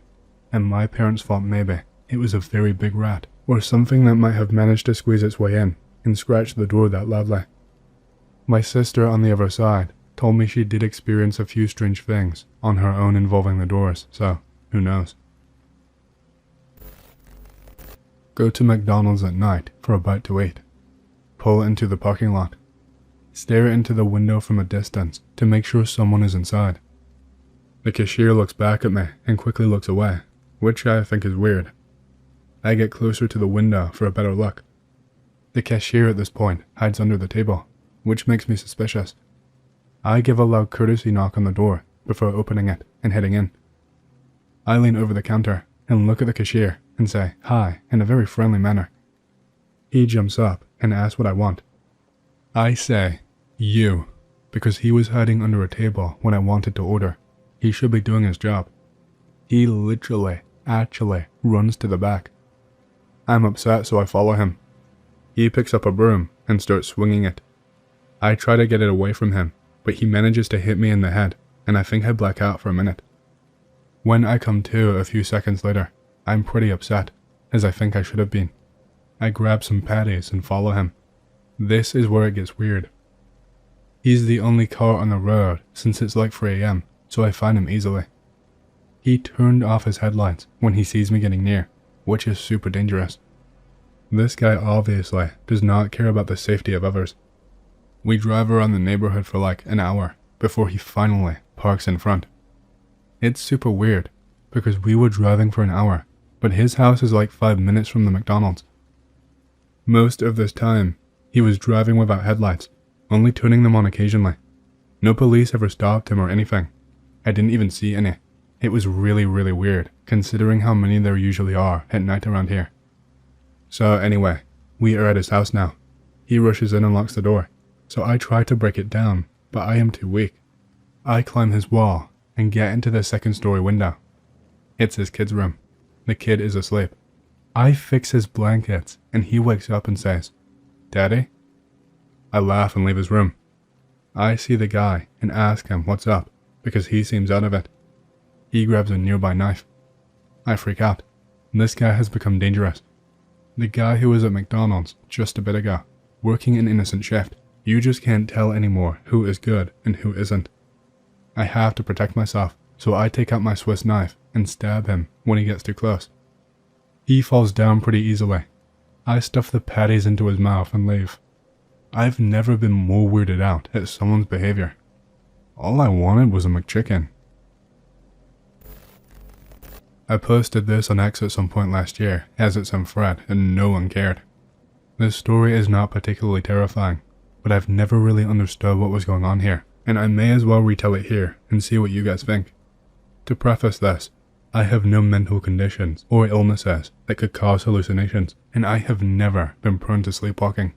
and my parents thought maybe it was a very big rat or something that might have managed to squeeze its way in and scratch the door that loudly. My sister on the other side told me she did experience a few strange things on her own involving the doors, so who knows. Go to McDonald's at night for a bite to eat. Pull into the parking lot. Stare into the window from a distance to make sure someone is inside. The cashier looks back at me and quickly looks away, which I think is weird. I get closer to the window for a better look. The cashier at this point hides under the table, which makes me suspicious. I give a loud courtesy knock on the door before opening it and heading in. I lean over the counter and look at the cashier and say hi in a very friendly manner. He jumps up and asks what I want. I say, you, because he was hiding under a table when I wanted to order. He should be doing his job. He literally, actually runs to the back. I'm upset, so I follow him. He picks up a broom and starts swinging it. I try to get it away from him, but he manages to hit me in the head, and I think I black out for a minute. When I come to a few seconds later, I'm pretty upset, as I think I should have been. I grab some patties and follow him. This is where it gets weird. He's the only car on the road since it's like 3 AM, so I find him easily. He turned off his headlights when he sees me getting near, which is super dangerous. This guy obviously does not care about the safety of others. We drive around the neighborhood for like an hour before he finally parks in front. It's super weird because we were driving for an hour, but his house is like 5 minutes from the McDonald's. Most of this time, he was driving without headlights, only turning them on occasionally. No police ever stopped him or anything. I didn't even see any. It was really weird, considering how many there usually are at night around here. So anyway, we are at his house now. He rushes in and locks the door, so I try to break it down, but I am too weak. I climb his wall and get into the 2nd-story window. It's his kid's room. The kid is asleep. I fix his blankets, and he wakes up and says, "Daddy?" I laugh and leave his room. I see the guy and ask him what's up, because he seems out of it. He grabs a nearby knife. I freak out. This guy has become dangerous. The guy who was at McDonald's just a bit ago, working an innocent shift. You just can't tell anymore who is good and who isn't. I have to protect myself, so I take out my Swiss knife and stab him when he gets too close. He falls down pretty easily. I stuff the patties into his mouth and leave. I've never been more weirded out at someone's behavior. All I wanted was a McChicken. I posted this on X at some point last year as it's some thread and no one cared. This story is not particularly terrifying, but I've never really understood what was going on here, and I may as well retell it here and see what you guys think. To preface this, I have no mental conditions or illnesses that could cause hallucinations, and I have never been prone to sleepwalking.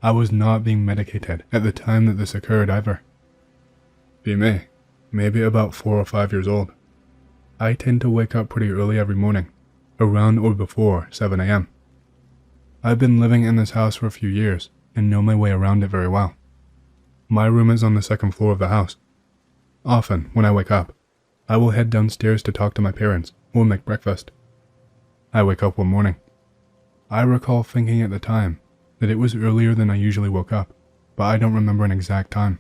I was not being medicated at the time that this occurred either. Be me, maybe about 4 or 5 years old. I tend to wake up pretty early every morning, around or before 7 a.m. I've been living in this house for a few years and know my way around it very well. My room is on the second floor of the house. Often, when I wake up, I will head downstairs to talk to my parents or make breakfast. I wake up one morning. I recall thinking at the time that it was earlier than I usually woke up, but I don't remember an exact time.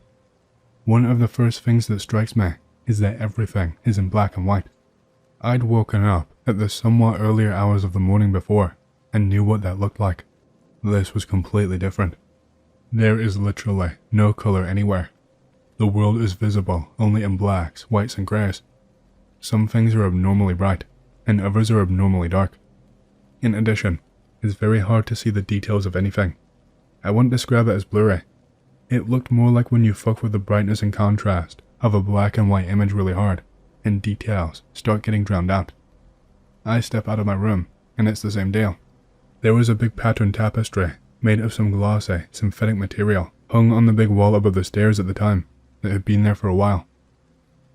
One of the first things that strikes me is that everything is in black and white. I'd woken up at the somewhat earlier hours of the morning before and knew what that looked like. This was completely different. There is literally no color anywhere. The world is visible only in blacks, whites, and grays. Some things are abnormally bright, and others are abnormally dark. In addition, it's very hard to see the details of anything. I wouldn't describe it as blurry. It looked more like when you fuck with the brightness and contrast of a black and white image really hard, and details start getting drowned out. I step out of my room, and it's the same deal. There was a big pattern tapestry made of some glossy, synthetic material hung on the big wall above the stairs at the time that had been there for a while.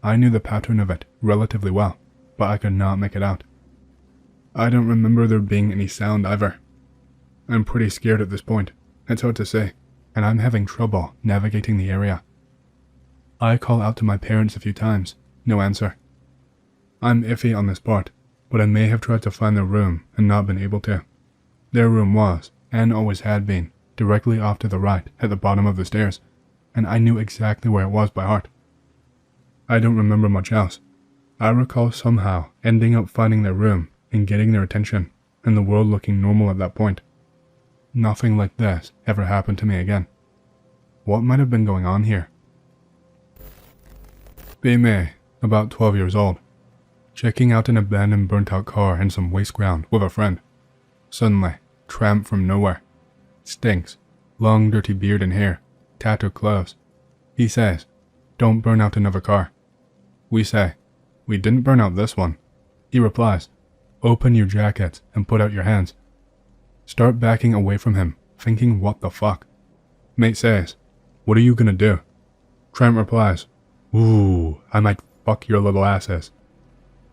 I knew the pattern of it relatively well, but I could not make it out. I don't remember there being any sound either. I'm pretty scared at this point, it's hard to say, and I'm having trouble navigating the area. I call out to my parents a few times, no answer. I'm iffy on this part, but I may have tried to find their room and not been able to. Their room was, and always had been, directly off to the right at the bottom of the stairs, and I knew exactly where it was by heart. I don't remember much else. I recall somehow ending up finding their room and getting their attention, and the world looking normal at that point. Nothing like this ever happened to me again. What might have been going on here? Be me, about 12 years old, checking out an abandoned burnt-out car in some waste ground with a friend. Suddenly, tramp from nowhere. Stinks, long dirty beard and hair, tattered clothes. He says, "Don't burn out another car." We say, "We didn't burn out this one." He replies, "Open your jackets and put out your hands." Start backing away from him, thinking what the fuck. Mate says, "What are you gonna do?" Tramp replies, "Ooh, I might fuck your little asses."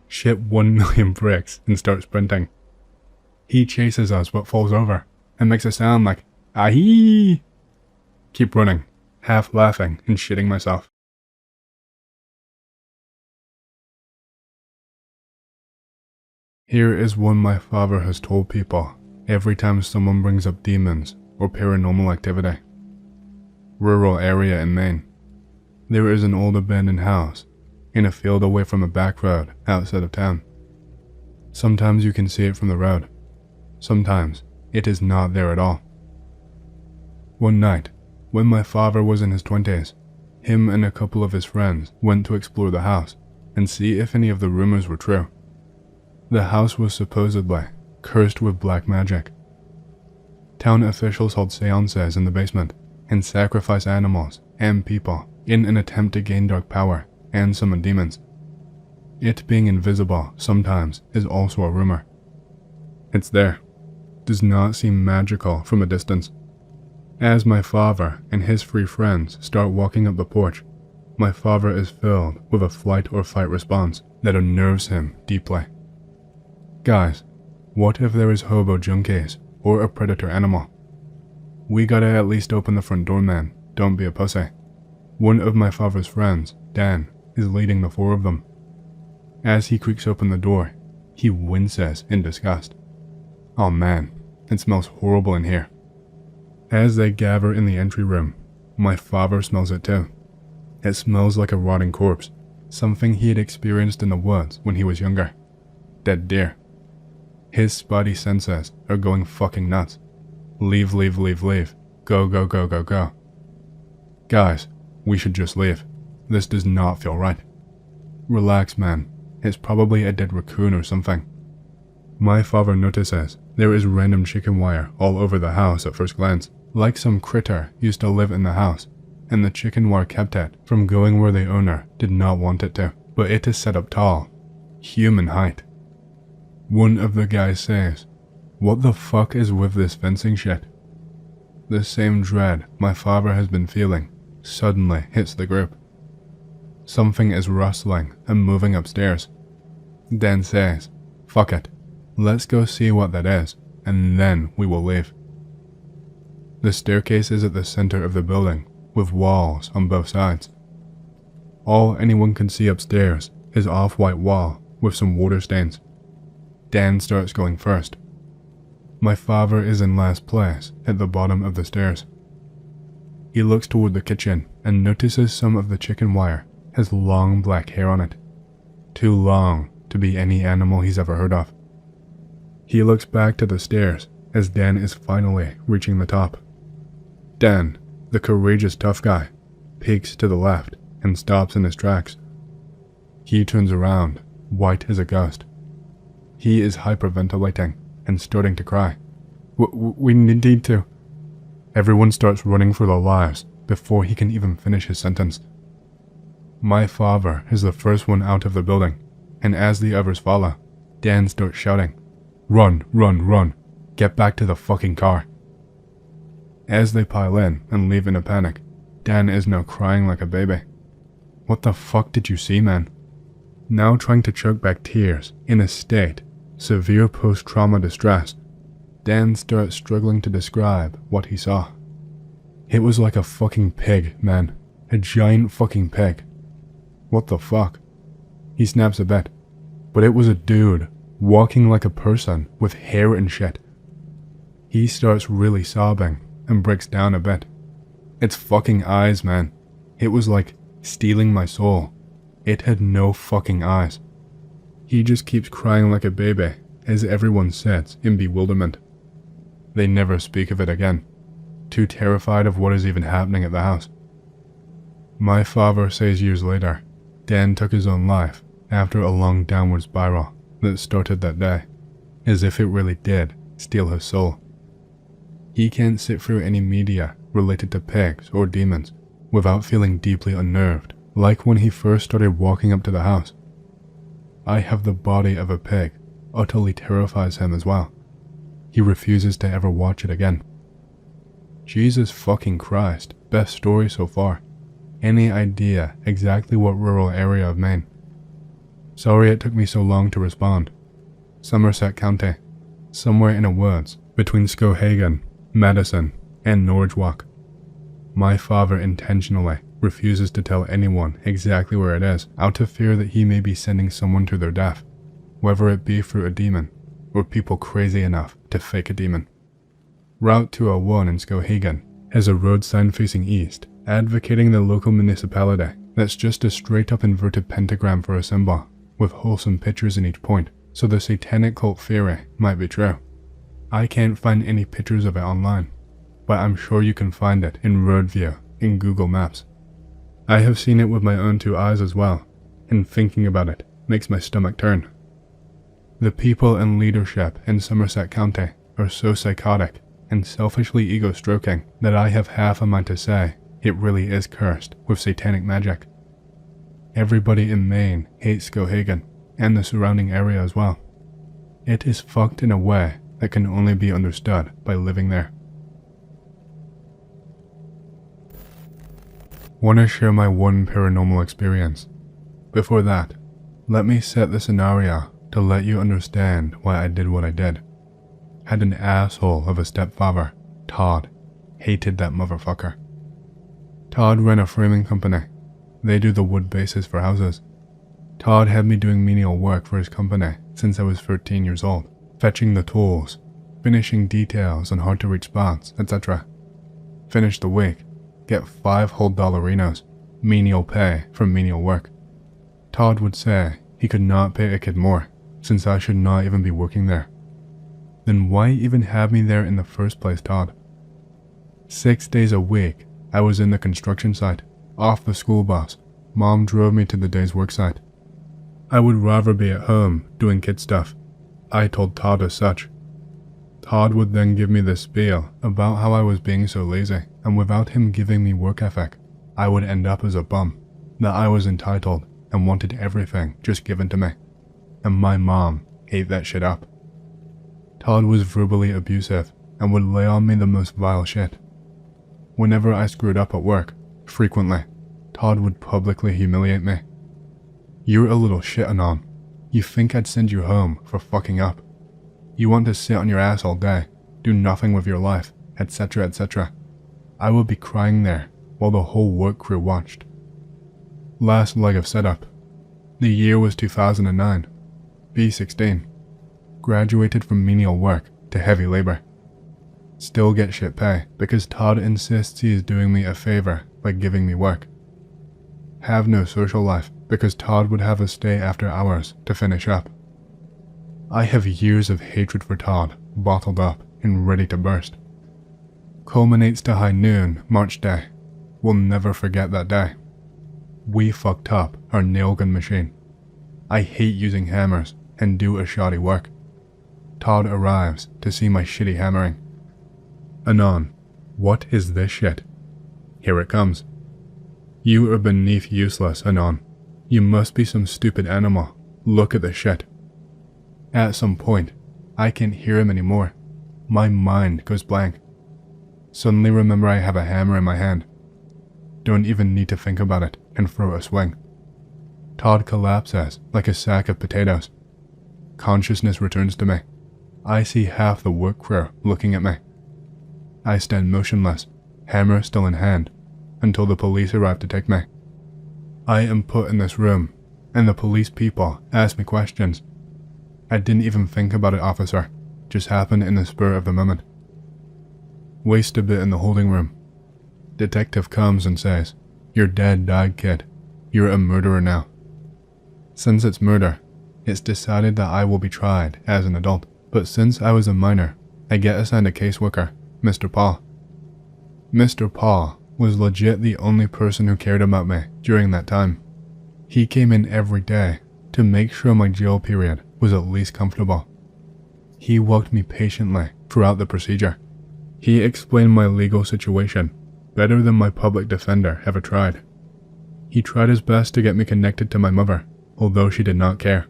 Shit 1,000,000 bricks and start sprinting. He chases us but falls over and makes a sound like, "Ahee!" Keep running, half laughing and shitting myself. Here is one my father has told people every time someone brings up demons or paranormal activity. Rural area in Maine. There is an old abandoned house in a field away from a back road outside of town. Sometimes you can see it from the road. Sometimes it is not there at all. One night, when my father was in his 20s, him and a couple of his friends went to explore the house and see if any of the rumors were true. The house was supposedly cursed with black magic. Town officials held seances in the basement and sacrificed animals and people in an attempt to gain dark power and summon demons. It being invisible sometimes is also a rumor. It's there. Does not seem magical from a distance. As my father and his 3 friends start walking up the porch, my father is filled with a flight or fight response that unnerves him deeply. Guys, what if there is hobo junkies or a predator animal? We gotta at least open the front door, man. Don't be a pussy. One of my father's friends, Dan, is leading the 4 of them. As he creaks open the door, he winces in disgust. Oh man, it smells horrible in here. As they gather in the entry room, my father smells it too. It smells like a rotting corpse, something he had experienced in the woods when he was younger. Dead deer. His spidey senses are going fucking nuts. Leave, leave, leave, leave. Go, go, go, go, go. Guys, we should just leave. This does not feel right. Relax, man. It's probably a dead raccoon or something. My father notices there is random chicken wire all over the house at first glance, like some critter used to live in the house, and the chicken wire kept it from going where the owner did not want it to, but it is set up tall, human height. One of the guys says, "What the fuck is with this fencing shit?" The same dread my father has been feeling suddenly hits the group. Something is rustling and moving upstairs. Dan says, "Fuck it, let's go see what that is, and then we will leave." The staircase is at the center of the building, with walls on both sides. All anyone can see upstairs is off-white wall with some water stains. Dan starts going first. My father is in last place at the bottom of the stairs. He looks toward the kitchen and notices some of the chicken wire has long black hair on it. Too long to be any animal he's ever heard of. He looks back to the stairs as Dan is finally reaching the top. Dan, the courageous tough guy, peeks to the left and stops in his tracks. He turns around, white as a ghost. He is hyperventilating and starting to cry. We need to. Everyone starts running for their lives before he can even finish his sentence. My father is the first one out of the building, and as the others follow, Dan starts shouting, "Run, run, run, get back to the fucking car." As they pile in and leave in a panic, Dan is now crying like a baby. "What the fuck did you see, man?" Now trying to choke back tears in a state, severe post-trauma distress, Dan starts struggling to describe what he saw. It was like a fucking pig, man. A giant fucking pig. What the fuck? He snaps a bit, but it was a dude, walking like a person with hair and shit. He starts really sobbing and breaks down a bit. Its fucking eyes, man. It was like stealing my soul. It had no fucking eyes. He just keeps crying like a baby as everyone sits in bewilderment. They never speak of it again, too terrified of what is even happening at the house. My father says years later, Dan took his own life after a long downward spiral that started that day, as if it really did steal his soul. He can't sit through any media related to pigs or demons without feeling deeply unnerved, like when he first started walking up to the house. I have the body of a pig utterly terrifies him as well. He refuses to ever watch it again. Jesus fucking Christ, best story so far. Any idea exactly what rural area of Maine? Sorry it took me so long to respond. Somerset County, somewhere in the woods between Skowhegan, Madison, and Norridgewock. My father intentionally refuses to tell anyone exactly where it is, out of fear that he may be sending someone to their death, whether it be through a demon or people crazy enough to fake a demon. Route 201 in Skowhegan has a road sign facing east, advocating the local municipality that's just a straight up inverted pentagram for a symbol, with wholesome pictures in each point, so the satanic cult theory might be true. I can't find any pictures of it online, but I'm sure you can find it in road view in Google Maps. I have seen it with my own two eyes as well, and thinking about it makes my stomach turn. The people in leadership in Somerset County are so psychotic and selfishly ego-stroking that I have half a mind to say it really is cursed with satanic magic. Everybody in Maine hates Skowhegan and the surrounding area as well. It is fucked in a way that can only be understood by living there. Want to share my one paranormal experience. Before that, let me set the scenario to let you understand why I did what I did. Had an asshole of a stepfather, Todd. Hated that motherfucker. Todd ran a framing company. They do the wood bases for houses. Todd had me doing menial work for his company since I was 13 years old, fetching the tools, finishing details on hard to reach spots, etc. Finish the week, get 5 whole dollarinos, menial pay for menial work. Todd would say he could not pay a kid more, since I should not even be working there. Then why even have me there in the first place, Todd? 6 days a week, I was in the construction site, off the school bus. Mom drove me to the day's work site. I would rather be at home doing kid stuff. I told Todd as such. Todd would then give me this spiel about how I was being so lazy, and without him giving me work ethic, I would end up as a bum, that I was entitled and wanted everything just given to me, and my mom ate that shit up. Todd was verbally abusive and would lay on me the most vile shit. Whenever I screwed up at work, frequently, Todd would publicly humiliate me. "You're a little shit, Anon. You think I'd send you home for fucking up? You want to sit on your ass all day, do nothing with your life, etc, etc. I would be crying there while the whole work crew watched." Last leg of setup. The year was 2009. B16. Graduated from menial work to heavy labor. Still get shit pay because Todd insists he is doing me a favor by giving me work. Have no social life because Todd would have us stay after hours to finish up. I have years of hatred for Todd bottled up and ready to burst. Culminates to high noon March day. We'll never forget that day. We fucked up our nail gun machine. I hate using hammers and do a shoddy work. Todd arrives to see my shitty hammering. "Anon, what is this shit?" Here it comes. "You are beneath useless, Anon. You must be some stupid animal. Look at the shit." At some point, I can't hear him anymore. My mind goes blank. Suddenly remember I have a hammer in my hand. Don't even need to think about it and throw a swing. Todd collapses like a sack of potatoes. Consciousness returns to me. I see half the work crew looking at me. I stand motionless, hammer still in hand, until the police arrive to take me. I am put in this room, and the police people ask me questions. I didn't even think about it, officer. Just happened in the spur of the moment. Waste a bit in the holding room. Detective comes and says, "Your dad died, kid. You're a murderer now." Since it's murder, it's decided that I will be tried as an adult, but since I was a minor, I get assigned a caseworker, Mr. Paul. Mr. Paul was legit the only person who cared about me during that time. He came in every day to make sure my jail period was at least comfortable. He walked me patiently throughout the procedure. He explained my legal situation better than my public defender ever tried. He tried his best to get me connected to my mother, although she did not care.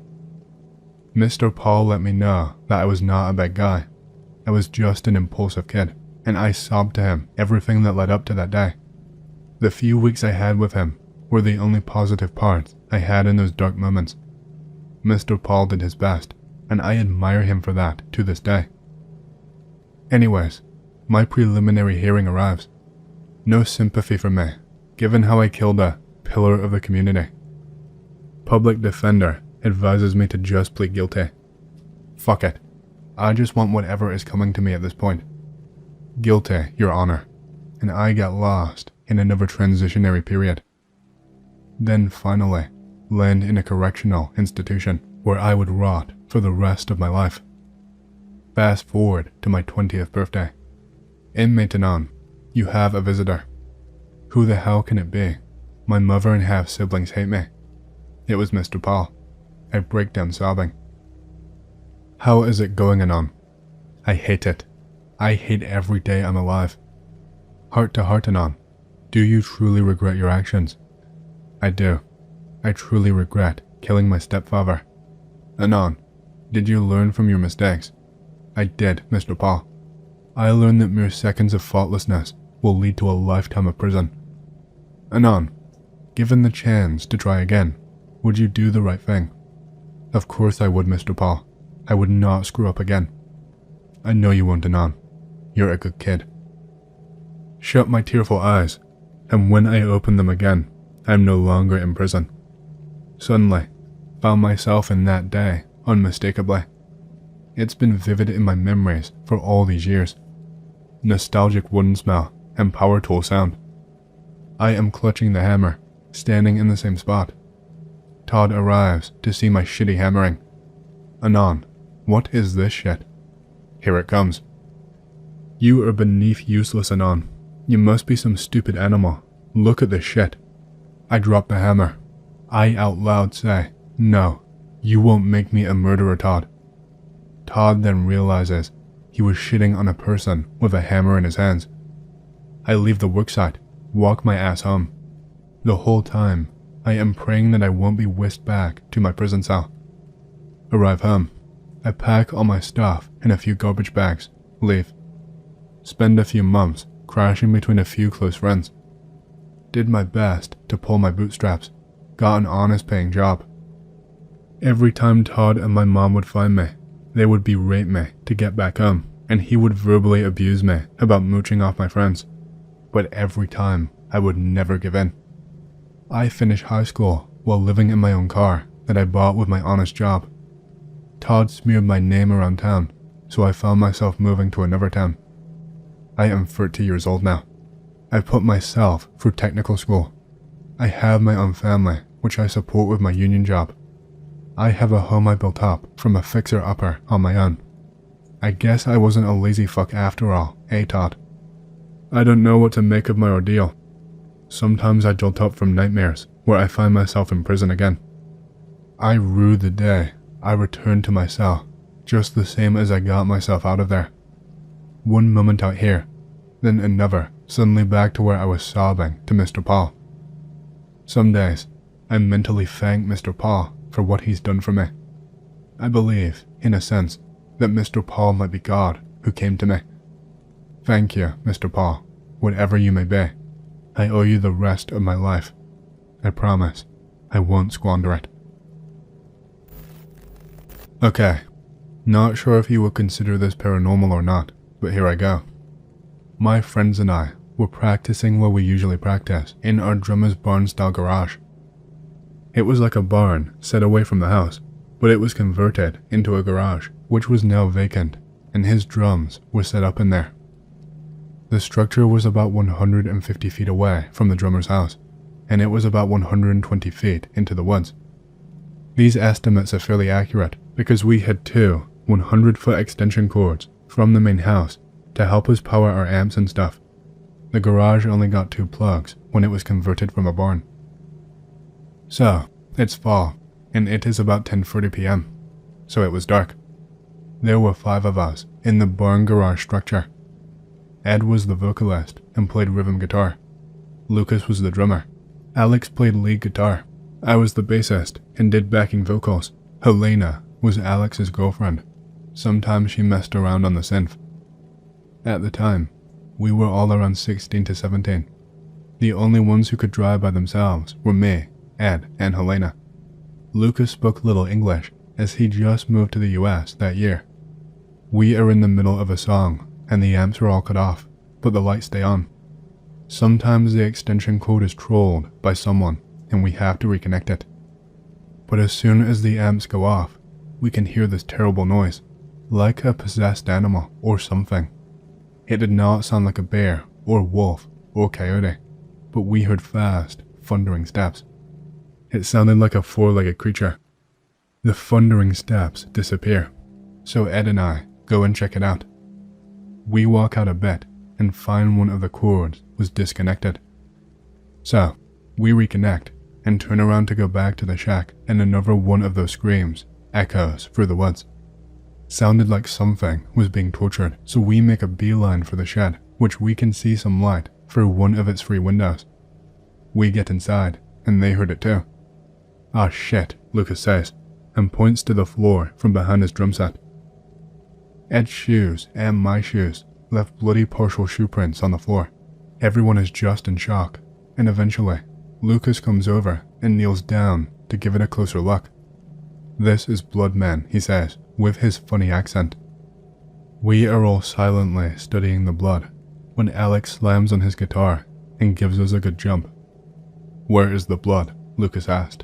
Mr. Paul let me know that I was not a bad guy. I was just an impulsive kid, and I sobbed to him everything that led up to that day. The few weeks I had with him were the only positive parts I had in those dark moments. Mr. Paul did his best, and I admire him for that to this day. Anyways, my preliminary hearing arrives. No sympathy for me, given how I killed a pillar of the community. Public defender advises me to just plead guilty. Fuck it. I just want whatever is coming to me at this point. Guilty, Your Honor, and I get lost in another transitionary period. Then finally, land in a correctional institution where I would rot for the rest of my life. Fast forward to my 20th birthday. In Maine, you have a visitor. Who the hell can it be? My mother and half siblings hate me. It was Mr. Paul. I break down sobbing. "How is it going, Anon?" "I hate it. I hate every day I'm alive." Heart to heart, Anon. Do you truly regret your actions? "I do. I truly regret killing my stepfather." "Anon, did you learn from your mistakes?" "I did, Mr. Paul. I learned that mere seconds of thoughtlessness will lead to a lifetime of prison." "Anon, given the chance to try again, would you do the right thing?" "Of course I would, Mr. Paul. I would not screw up again." "I know you won't, Anon. You're a good kid." Shut my tearful eyes, and when I open them again, I am no longer in prison. Suddenly, found myself in that day, unmistakably. It's been vivid in my memories for all these years. Nostalgic wooden smell and power tool sound. I am clutching the hammer, standing in the same spot. Todd arrives to see my shitty hammering. "Anon, what is this shit?" Here it comes. "You are beneath useless, Anon. You must be some stupid animal. Look at this shit." I drop the hammer. I out loud say, "No, you won't make me a murderer, Todd." Todd then realizes he was shitting on a person with a hammer in his hands. I leave the worksite, walk my ass home. The whole time, I am praying that I won't be whisked back to my prison cell. Arrive home. I pack all my stuff in a few garbage bags, leave. Spend a few months crashing between a few close friends. Did my best to pull my bootstraps, got an honest paying job. Every time Todd and my mom would find me, they would berate me to get back home, and he would verbally abuse me about mooching off my friends. But every time, I would never give in. I finished high school while living in my own car that I bought with my honest job. Todd smeared my name around town, so I found myself moving to another town. I am 30 years old now. I put myself through technical school. I have my own family, which I support with my union job. I have a home I built up from a fixer-upper on my own. I guess I wasn't a lazy fuck after all, Todd? I don't know what to make of my ordeal. Sometimes I jolt up from nightmares where I find myself in prison again. I rue the day I returned to my cell, just the same as I got myself out of there. One moment out here, then another, suddenly back to where I was sobbing to Mr. Paul. Some days, I mentally thank Mr. Paul for what he's done for me. I believe, in a sense, that Mr. Paul might be God who came to me. Thank you, Mr. Paul, whatever you may be. I owe you the rest of my life. I promise, I won't squander it. Okay, not sure if you would consider this paranormal or not, but here I go. My friends and I were practicing where we usually practice, in our drummer's barn-style garage. It was like a barn set away from the house, but it was converted into a garage, which was now vacant, and his drums were set up in there. The structure was about 150 feet away from the drummer's house, and it was about 120 feet into the woods. These estimates are fairly accurate because we had two 100-foot extension cords from the main house to help us power our amps and stuff. The garage only got 2 plugs when it was converted from a barn. So, it's fall, and it is about 10:30 p.m., so it was dark. There were 5 of us in the barn garage structure. Ed was the vocalist and played rhythm guitar. Lucas was the drummer. Alex played lead guitar. I was the bassist and did backing vocals. Helena was Alex's girlfriend. Sometimes she messed around on the synth. At the time, we were all around 16 to 17. The only ones who could drive by themselves were me, Ed, and Helena. Lucas spoke little English as he just moved to the U.S. that year. We are in the middle of a song and the amps are all cut off, but the lights stay on. Sometimes the extension cord is trolled by someone and we have to reconnect it. But as soon as the amps go off, we can hear this terrible noise, like a possessed animal or something. It did not sound like a bear or wolf or coyote, but we heard fast, thundering steps. It sounded like a 4-legged creature. The thundering steps disappear, so Ed and I go and check it out. We walk out a bit and find one of the cords was disconnected. So, we reconnect and turn around to go back to the shack, and another one of those screams echoes through the woods. Sounded like something was being tortured, so we make a beeline for the shed, which we can see some light through one of its 3 windows. We get inside, and they heard it too. "Ah shit," Lucas says, and points to the floor from behind his drum set. Ed's shoes and my shoes left bloody partial shoe prints on the floor. Everyone is just in shock, and eventually, Lucas comes over and kneels down to give it a closer look. "This is blood, man," he says, with his funny accent. We are all silently studying the blood when Alex slams on his guitar and gives us a good jump. "Where is the blood?" Lucas asked.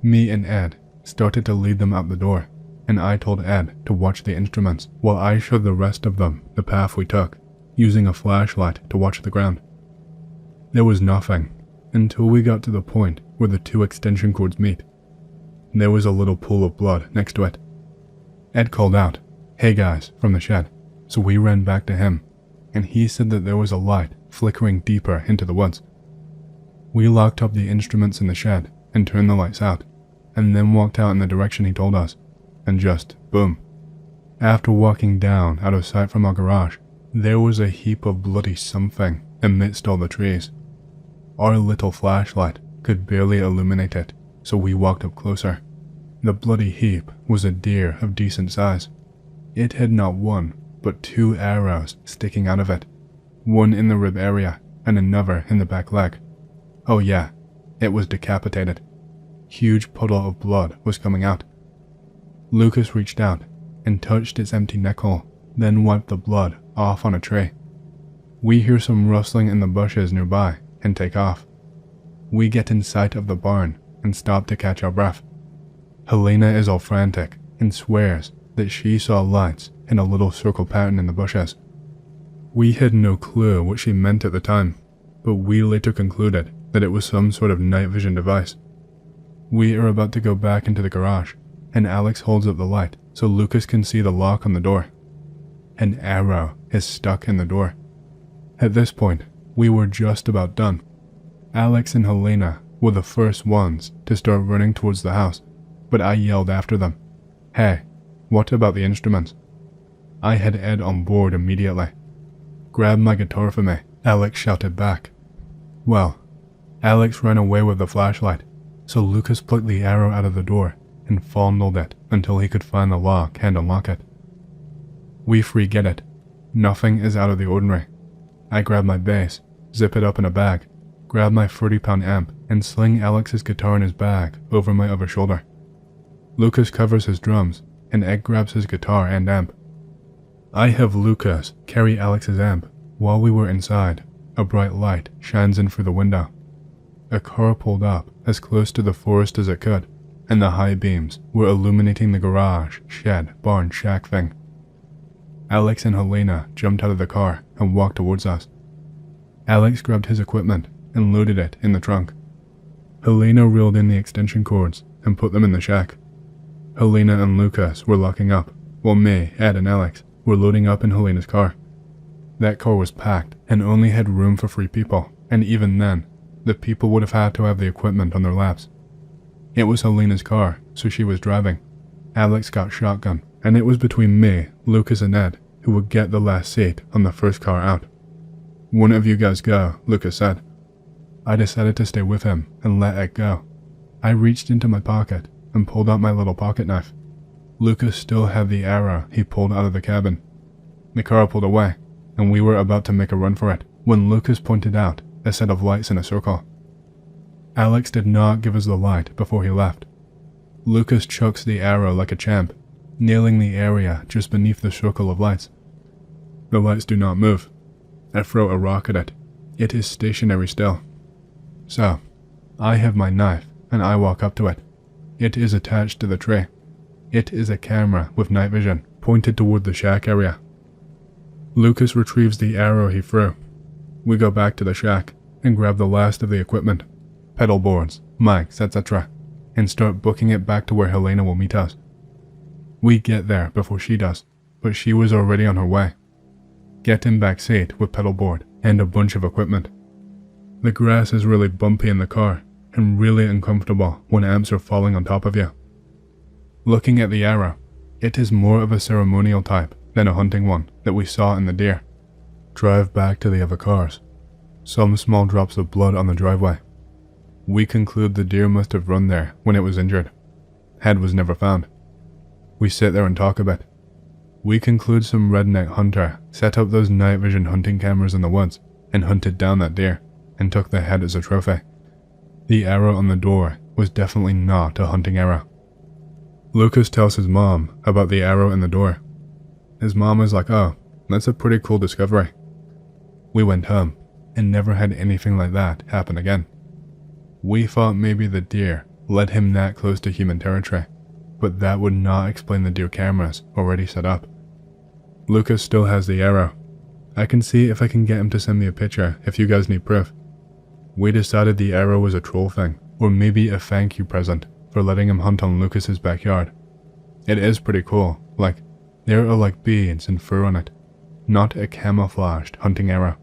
Me and Ed started to lead them out the door, and I told Ed to watch the instruments while I showed the rest of them the path we took, using a flashlight to watch the ground. There was nothing until we got to the point where the 2 extension cords meet. There was a little pool of blood next to it. Ed called out, "Hey guys," from the shed, so we ran back to him, and he said that there was a light flickering deeper into the woods. We locked up the instruments in the shed and turned the lights out, and then walked out in the direction he told us, and just boom. After walking down out of sight from our garage, there was a heap of bloody something amidst all the trees. Our little flashlight could barely illuminate it, so we walked up closer. The bloody heap was a deer of decent size. It had not one, but 2 arrows sticking out of it, one in the rib area and another in the back leg. Oh yeah, it was decapitated. Huge puddle of blood was coming out. Lucas reached out and touched its empty neck hole, then wiped the blood off on a tray. We hear some rustling in the bushes nearby and take off. We get in sight of the barn and stop to catch our breath. Helena is all frantic and swears that she saw lights in a little circle pattern in the bushes. We had no clue what she meant at the time, but we later concluded that it was some sort of night vision device. We are about to go back into the garage, and Alex holds up the light so Lucas can see the lock on the door. An arrow is stuck in the door. At this point, we were just about done. Alex and Helena were the first ones to start running towards the house, but I yelled after them, "Hey, what about the instruments?" I had Ed on board immediately. "Grab my guitar for me," Alex shouted back. Well, Alex ran away with the flashlight, so Lucas plucked the arrow out of the door and fondled it until he could find the lock and unlock it. We get it. Nothing is out of the ordinary. I grab my bass, zip it up in a bag, grab my 30-pound amp, and sling Alex's guitar in his bag over my other shoulder. Lucas covers his drums, and Ed grabs his guitar and amp. I have Lucas carry Alex's amp. While we were inside, a bright light shines in through the window. A car pulled up as close to the forest as it could, and the high beams were illuminating the garage, shed, barn, shack thing. Alex and Helena jumped out of the car and walked towards us. Alex grabbed his equipment and loaded it in the trunk. Helena reeled in the extension cords and put them in the shack. Helena and Lucas were locking up, while me, Ed, and Alex were loading up in Helena's car. That car was packed and only had room for 3 people, and even then, the people would have had to have the equipment on their laps. It was Helena's car, so she was driving. Alex got shotgun, and it was between me, Lucas, and Ed who would get the last seat on the first car out. "One of you guys go," Lucas said. I decided to stay with him and let Ed go. I reached into my pocket and pulled out my little pocket knife. Lucas still had the arrow he pulled out of the cabin. The car pulled away, and we were about to make a run for it when Lucas pointed out a set of lights in a circle. Alex did not give us the light before he left. Lucas chucks the arrow like a champ, nailing the area just beneath the circle of lights. The lights do not move. I throw a rock at it. It is stationary still. So, I have my knife and I walk up to it. It is attached to the tray. It is a camera with night vision pointed toward the shack area. Lucas retrieves the arrow he threw. We go back to the shack and grab the last of the equipment, pedal boards, mics, etc., and start booking it back to where Helena will meet us. We get there before she does, but she was already on her way. Get in back seat with pedal board and a bunch of equipment. The grass is really bumpy in the car and really uncomfortable when amps are falling on top of you. Looking at the arrow, it is more of a ceremonial type than a hunting one that we saw in the deer. Drive back to the other cars. Some small drops of blood on the driveway. We conclude the deer must have run there when it was injured. Head was never found. We sit there and talk a bit. We conclude some redneck hunter set up those night vision hunting cameras in the woods and hunted down that deer and took the head as a trophy. The arrow on the door was definitely not a hunting arrow. Lucas tells his mom about the arrow in the door. His mom is like, "Oh, that's a pretty cool discovery." We went home and never had anything like that happen again. We thought maybe the deer led him that close to human territory, but that would not explain the deer cameras already set up. Lucas still has the arrow. I can see if I can get him to send me a picture if you guys need proof. We decided the arrow was a troll thing, or maybe a thank you present for letting him hunt on Lucas's backyard. It is pretty cool, like, there are like beads and fur on it, not a camouflaged hunting arrow.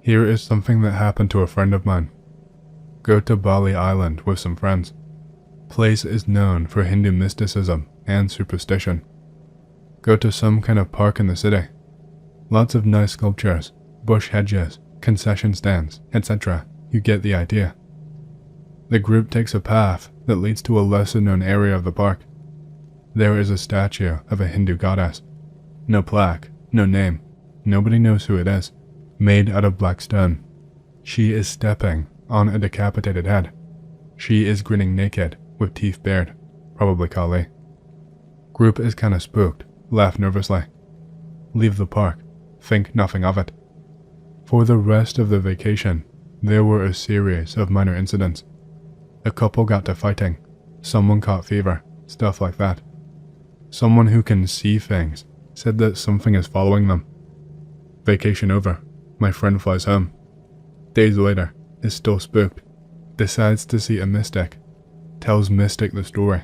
Here is something that happened to a friend of mine. Go to Bali Island with some friends. Place is known for Hindu mysticism and superstition. Go to some kind of park in the city. Lots of nice sculptures, bush hedges, concession stands, etc. You get the idea. The group takes a path that leads to a lesser-known area of the park. There is a statue of a Hindu goddess. No plaque, no name, nobody knows who it is, made out of black stone. She is stepping on a decapitated head. She is grinning naked, with teeth bared, probably Kali. Group is kinda spooked, laugh nervously. Leave the park, think nothing of it. For the rest of the vacation, there were a series of minor incidents. A couple got to fighting, someone caught fever, stuff like that. Someone who can see things said that something is following them. Vacation over, my friend flies home. Days later, is still spooked, decides to see a mystic, tells Mystic the story.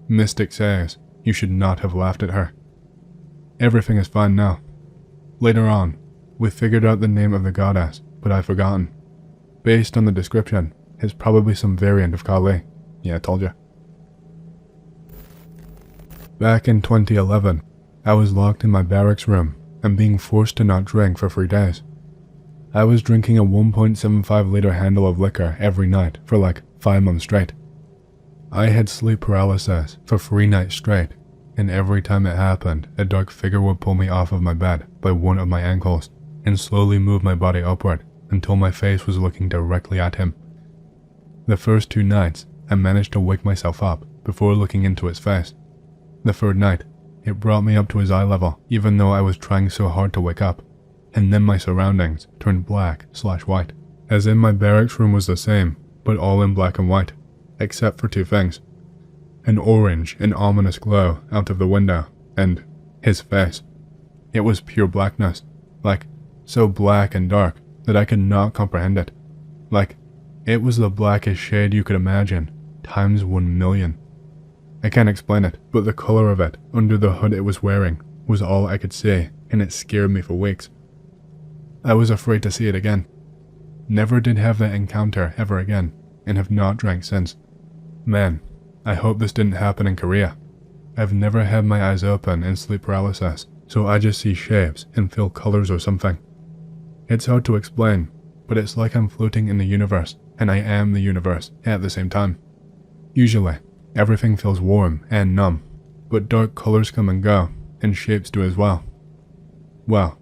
Mystic says you should not have laughed at her. Everything is fine now. Later on, we figured out the name of the goddess, but I've forgotten. Based on the description, it's probably some variant of Kali. Yeah, I told you. Back in 2011, I was locked in my barracks room and being forced to not drink for 3 days. I was drinking a 1.75 liter handle of liquor every night for like 5 months straight. I had sleep paralysis for 3 nights straight, and every time it happened, a dark figure would pull me off of my bed by one of my ankles and slowly move my body upward until my face was looking directly at him. The first 2 nights, I managed to wake myself up before looking into his face. The 3rd night, it brought me up to his eye level even though I was trying so hard to wake up, and then my surroundings turned black/white, as in my barracks room was the same, but all in black and white, except for 2 things. An orange and ominous glow out of the window, and his face. It was pure blackness, like so black and dark that I could not comprehend it. Like, it was the blackest shade you could imagine, times 1,000,000. I can't explain it, but the color of it under the hood it was wearing was all I could see, and it scared me for weeks. I was afraid to see it again. Never did have that encounter ever again, and have not drank since. Man, I hope this didn't happen in Korea. I've never had my eyes open in sleep paralysis, so I just see shapes and feel colors or something. It's hard to explain, but it's like I'm floating in the universe, and I am the universe at the same time. Usually, everything feels warm and numb, but dark colors come and go, and shapes do as well. Well,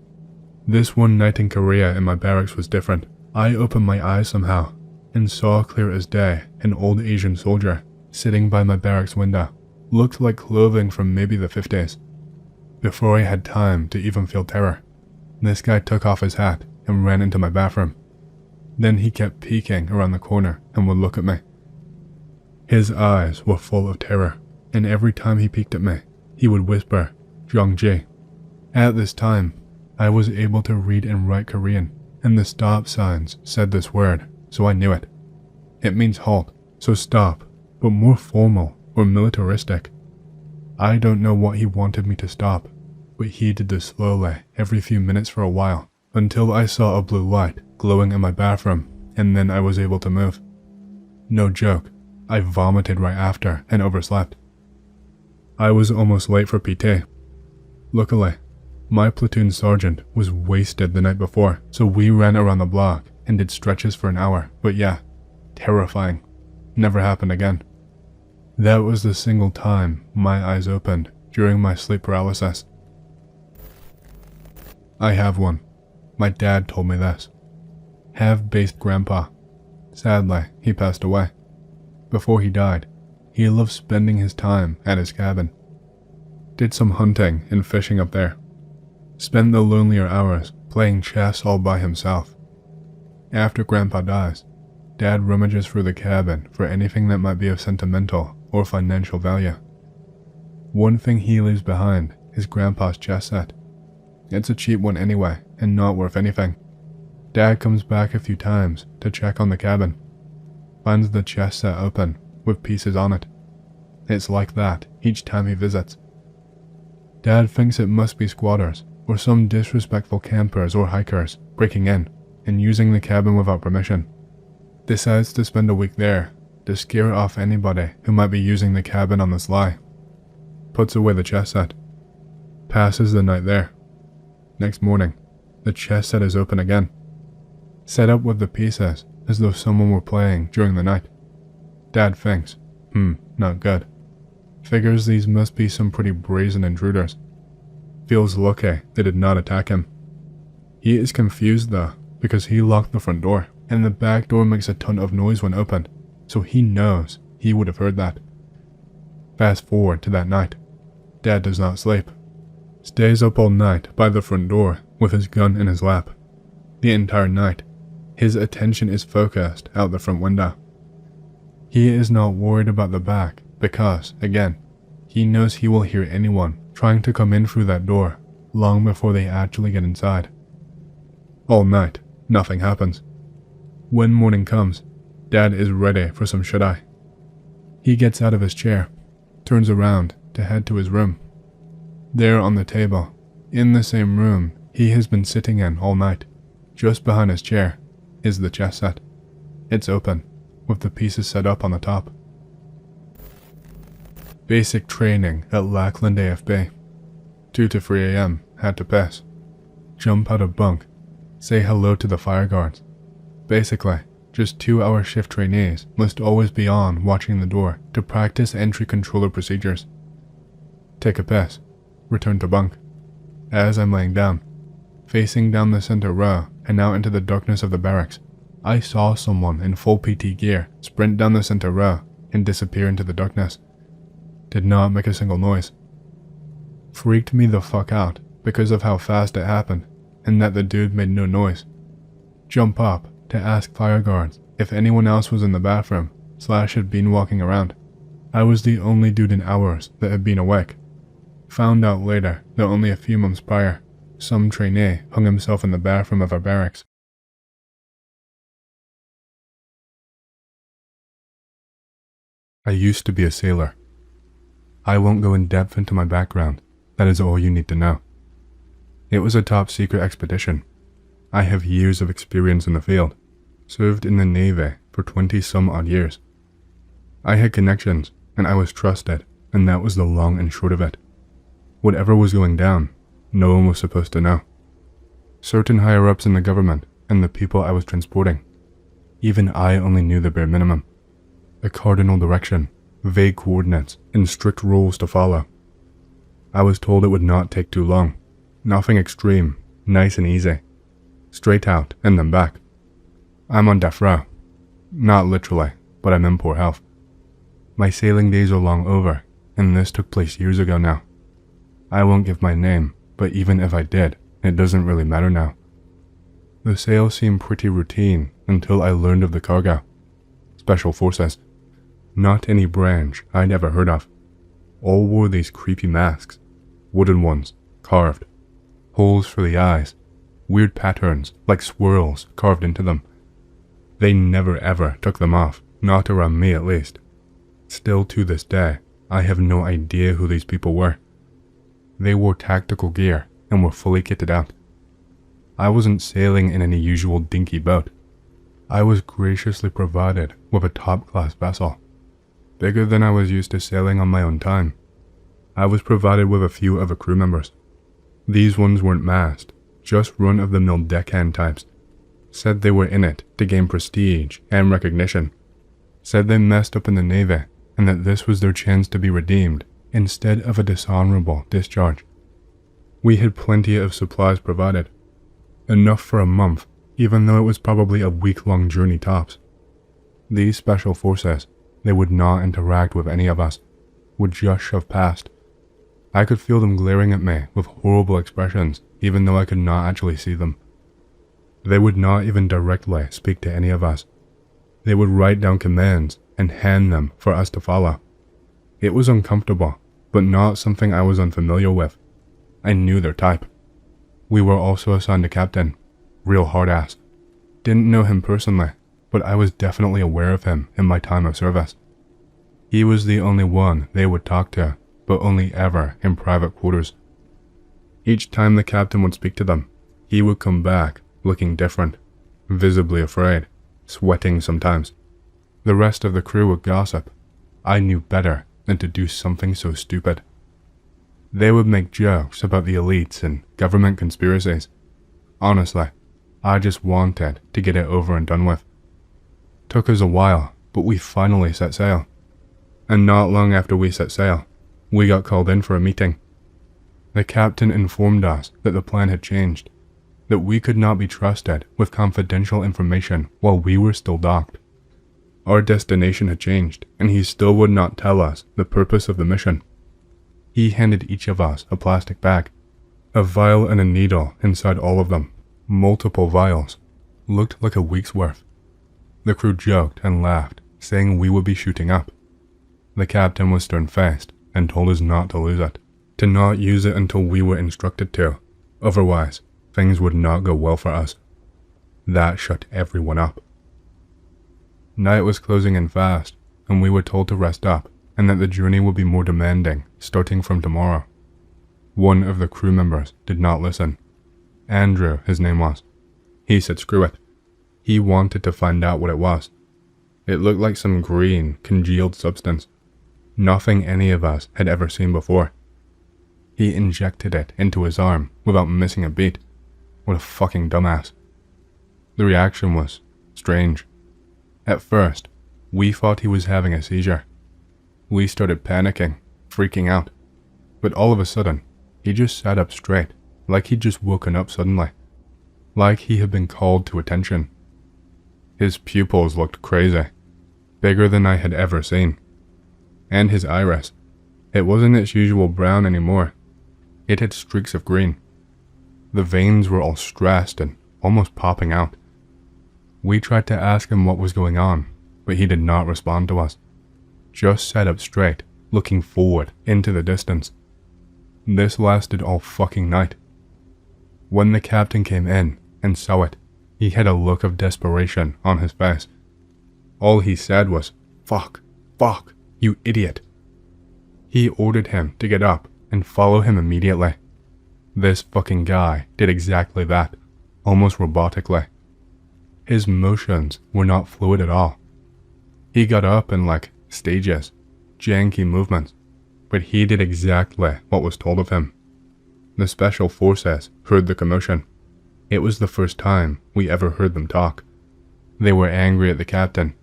this one night in Korea in my barracks was different. I opened my eyes somehow, and saw clear as day an old Asian soldier sitting by my barracks window. Looked like clothing from maybe the 50s. Before I had time to even feel terror, this guy took off his hat and ran into my bathroom. Then he kept peeking around the corner and would look at me. His eyes were full of terror, and every time he peeked at me, he would whisper, "Jongji." At this time, I was able to read and write Korean, and the stop signs said this word, so I knew it. It means halt, so stop, but more formal or militaristic. I don't know what he wanted me to stop, but he did this slowly every few minutes for a while, until I saw a blue light glowing in my bathroom, and then I was able to move. No joke, I vomited right after and overslept. I was almost late for PT. Luckily, my platoon sergeant was wasted the night before, so we ran around the block and did stretches for an hour, but yeah, terrifying. Never happened again. That was the single time my eyes opened during my sleep paralysis. I have one. My dad told me this. Have-based grandpa. Sadly, he passed away. Before he died, he loved spending his time at his cabin. Did some hunting and fishing up there. Spent the lonelier hours playing chess all by himself. After Grandpa dies, Dad rummages through the cabin for anything that might be of sentimental or financial value. One thing he leaves behind is Grandpa's chess set. It's a cheap one anyway, and not worth anything. Dad comes back a few times to check on the cabin. Finds the chess set open, with pieces on it. It's like that each time he visits. Dad thinks it must be squatters, or some disrespectful campers or hikers breaking in and using the cabin without permission. Decides to spend a week there to scare off anybody who might be using the cabin on the sly. puts away the chess set, passes the night there. Next morning, the chess set is open again, set up with the pieces as though someone were playing during the night. Dad thinks, not good. Figures these must be some pretty brazen intruders. Feels lucky they did not attack him. He is confused though, because he locked the front door, and the back door makes a ton of noise when opened, so he knows he would have heard that. Fast forward to that night. Dad does not sleep. Stays up all night by the front door with his gun in his lap. The entire night, his attention is focused out the front window. He is not worried about the back because, again, he knows he will hear anyone trying to come in through that door long before they actually get inside. All night, nothing happens. When morning comes, Dad is ready for some shut-eye. He gets out of his chair, turns around to head to his room. There on the table, in the same room he has been sitting in all night, just behind his chair, is the chess set. It's open, with the pieces set up on the top. Basic training at Lackland AFB. 2 to 3 a.m. had to piss. Jump out of bunk. Say hello to the fire guards. Basically, just 2-hour shift trainees must always be on watching the door to practice entry controller procedures. Take a piss. Return to bunk. As I'm laying down, facing down the center row and out into the darkness of the barracks, I saw someone in full PT gear sprint down the center row and disappear into the darkness. Did not make a single noise. Freaked me the fuck out because of how fast it happened and that the dude made no noise. Jump up to ask fire guards if anyone else was in the bathroom / had been walking around. I was the only dude in hours that had been awake. Found out later that only a few months prior, some trainee hung himself in the bathroom of our barracks. I used to be a sailor. I won't go in depth into my background, that is all you need to know. It was a top secret expedition. I have years of experience in the field, served in the Navy for 20-some odd years. I had connections, and I was trusted, and that was the long and short of it. Whatever was going down, no one was supposed to know. Certain higher-ups in the government and the people I was transporting. Even I only knew the bare minimum. A cardinal direction, vague coordinates, and strict rules to follow. I was told it would not take too long. Nothing extreme, nice and easy. Straight out and then back. I'm on death row. Not literally, but I'm in poor health. My sailing days are long over, and this took place years ago now. I won't give my name, but even if I did, it doesn't really matter now. The sail seemed pretty routine until I learned of the cargo. Special forces. Not any branch I'd ever heard of. All wore these creepy masks. Wooden ones, carved. Holes for the eyes. Weird patterns, like swirls, carved into them. They never ever took them off, not around me at least. Still to this day, I have no idea who these people were. They wore tactical gear and were fully kitted out. I wasn't sailing in any usual dinky boat. I was graciously provided with a top-class vessel, bigger than I was used to sailing on my own time. I was provided with a few other crew members. These ones weren't masked, just run-of-the-mill deckhand types. Said they were in it to gain prestige and recognition. Said they messed up in the Navy and that this was their chance to be redeemed instead of a dishonorable discharge. We had plenty of supplies provided. Enough for a month, even though it was probably a week-long journey tops. These special forces, they would not interact with any of us, would just shove past. I could feel them glaring at me with horrible expressions, even though I could not actually see them. They would not even directly speak to any of us. They would write down commands and hand them for us to follow. It was uncomfortable, but not something I was unfamiliar with. I knew their type. We were also assigned a captain, real hard-ass. Didn't know him personally, but I was definitely aware of him in my time of service. He was the only one they would talk to, but only ever in private quarters. Each time the captain would speak to them, he would come back looking different, visibly afraid, sweating sometimes. The rest of the crew would gossip. I knew better than to do something so stupid. They would make jokes about the elites and government conspiracies. Honestly, I just wanted to get it over and done with. Took us a while, but we finally set sail. And not long after we set sail, we got called in for a meeting. The captain informed us that the plan had changed, that we could not be trusted with confidential information while we were still docked. Our destination had changed, and he still would not tell us the purpose of the mission. He handed each of us a plastic bag, a vial and a needle inside all of them, multiple vials, looked like a week's worth. The crew joked and laughed, saying we would be shooting up. The captain was stern-faced and told us not to lose it, to not use it until we were instructed to, otherwise things would not go well for us. That shut everyone up. Night was closing in fast, and we were told to rest up and that the journey would be more demanding starting from tomorrow. One of the crew members did not listen. Andrew, his name was. He said screw it. He wanted to find out what it was. It looked like some green, congealed substance. Nothing any of us had ever seen before. He injected it into his arm without missing a beat. What a fucking dumbass. The reaction was strange. At first, we thought he was having a seizure. We started panicking, freaking out. But all of a sudden, he just sat up straight, like he'd just woken up suddenly. Like he had been called to attention. His pupils looked crazy, bigger than I had ever seen. And his iris, it wasn't its usual brown anymore. It had streaks of green. The veins were all stressed and almost popping out. We tried to ask him what was going on, but he did not respond to us. Just sat up straight, looking forward into the distance. This lasted all fucking night. When the captain came in and saw it, he had a look of desperation on his face. All he said was, "Fuck, fuck, you idiot." He ordered him to get up and follow him immediately. This fucking guy did exactly that, almost robotically. His motions were not fluid at all. He got up in like stages, janky movements, but he did exactly what was told of him. The special forces heard the commotion. It was the first time we ever heard them talk. They were angry at the captain,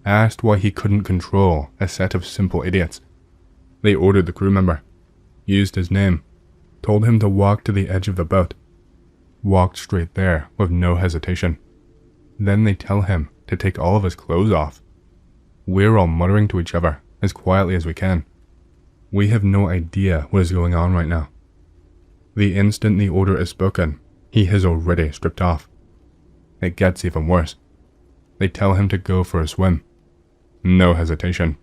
asked why he couldn't control a set of simple idiots. They ordered the crew member, used his name, told him to walk to the edge of the boat, walked straight there with no hesitation. Then they tell him to take all of his clothes off. We're all muttering to each other as quietly as we can. We have no idea what is going on right now. The instant the order is spoken, he has already stripped off. It gets even worse. They tell him to go for a swim. No hesitation.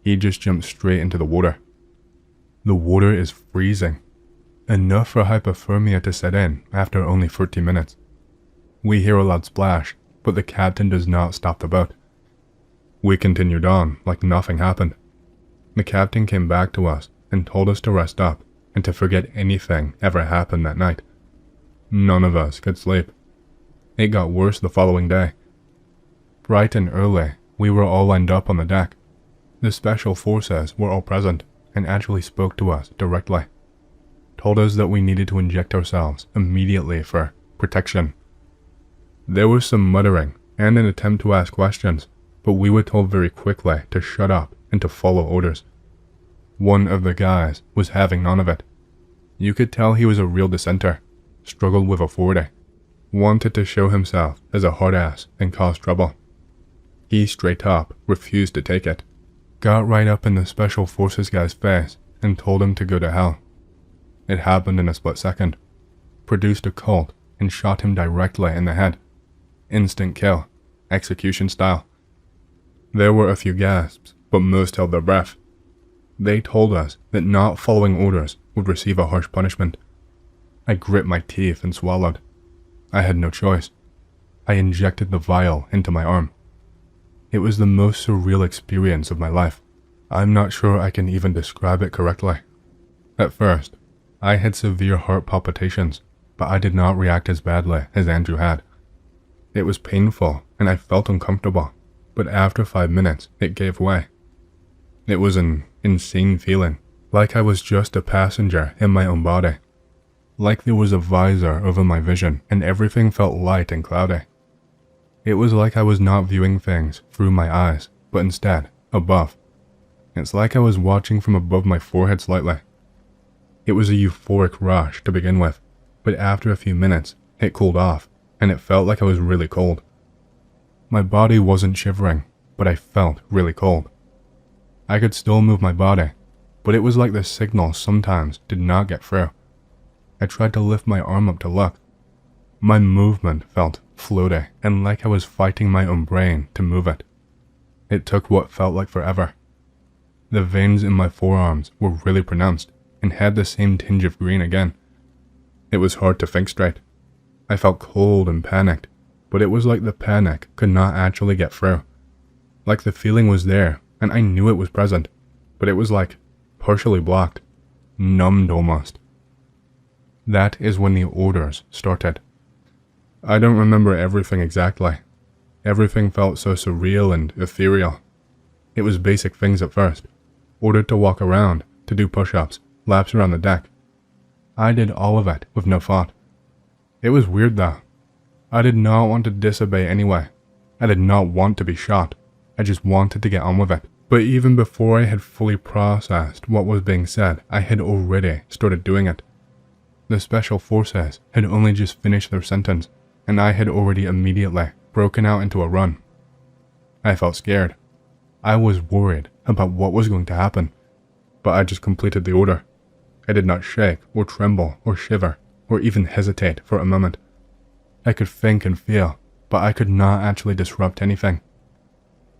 He just jumps straight into the water. The water is freezing, enough for hypothermia to set in after only 30 minutes. We hear a loud splash, but the captain does not stop the boat. We continued on like nothing happened. The captain came back to us and told us to rest up and to forget anything ever happened that night. None of us could sleep. It got worse the following day. Bright and early, we were all lined up on the deck. The special forces were all present and actually spoke to us directly. Told us that we needed to inject ourselves immediately for protection. There was some muttering and an attempt to ask questions, but we were told very quickly to shut up and to follow orders. One of the guys was having none of it. You could tell he was a real dissenter, struggled with authority, wanted to show himself as a hard ass and cause trouble. He straight up refused to take it, got right up in the special forces guy's face and told him to go to hell. It happened in a split second. Produced a Colt and shot him directly in the head. Instant kill, execution style. There were a few gasps, but most held their breath. They told us that not following orders would receive a harsh punishment. I grit my teeth and swallowed. I had no choice. I injected the vial into my arm. It was the most surreal experience of my life. I'm not sure I can even describe it correctly. At first, I had severe heart palpitations, but I did not react as badly as Andrew had. It was painful and I felt uncomfortable, but after 5 minutes, it gave way. It was an insane feeling, like I was just a passenger in my own body. Like there was a visor over my vision and everything felt light and cloudy. It was like I was not viewing things through my eyes, but instead, above. It's like I was watching from above my forehead slightly. It was a euphoric rush to begin with, but after a few minutes, it cooled off, and it felt like I was really cold. My body wasn't shivering, but I felt really cold. I could still move my body, but it was like the signal sometimes did not get through. I tried to lift my arm up to look. My movement felt floaty and like I was fighting my own brain to move it. It took what felt like forever. The veins in my forearms were really pronounced and had the same tinge of green again. It was hard to think straight. I felt cold and panicked, but it was like the panic could not actually get through. Like the feeling was there and I knew it was present, but it was like partially blocked, numbed almost. That is when the orders started. I don't remember everything exactly. Everything felt so surreal and ethereal. It was basic things at first. Ordered to walk around, to do push-ups, laps around the deck. I did all of it with no thought. It was weird though. I did not want to disobey anyway. I did not want to be shot. I just wanted to get on with it. But even before I had fully processed what was being said, I had already started doing it. The special forces had only just finished their sentence, and I had already immediately broken out into a run. I felt scared. I was worried about what was going to happen, but I just completed the order. I did not shake or tremble or shiver or even hesitate for a moment. I could think and feel, but I could not actually disrupt anything.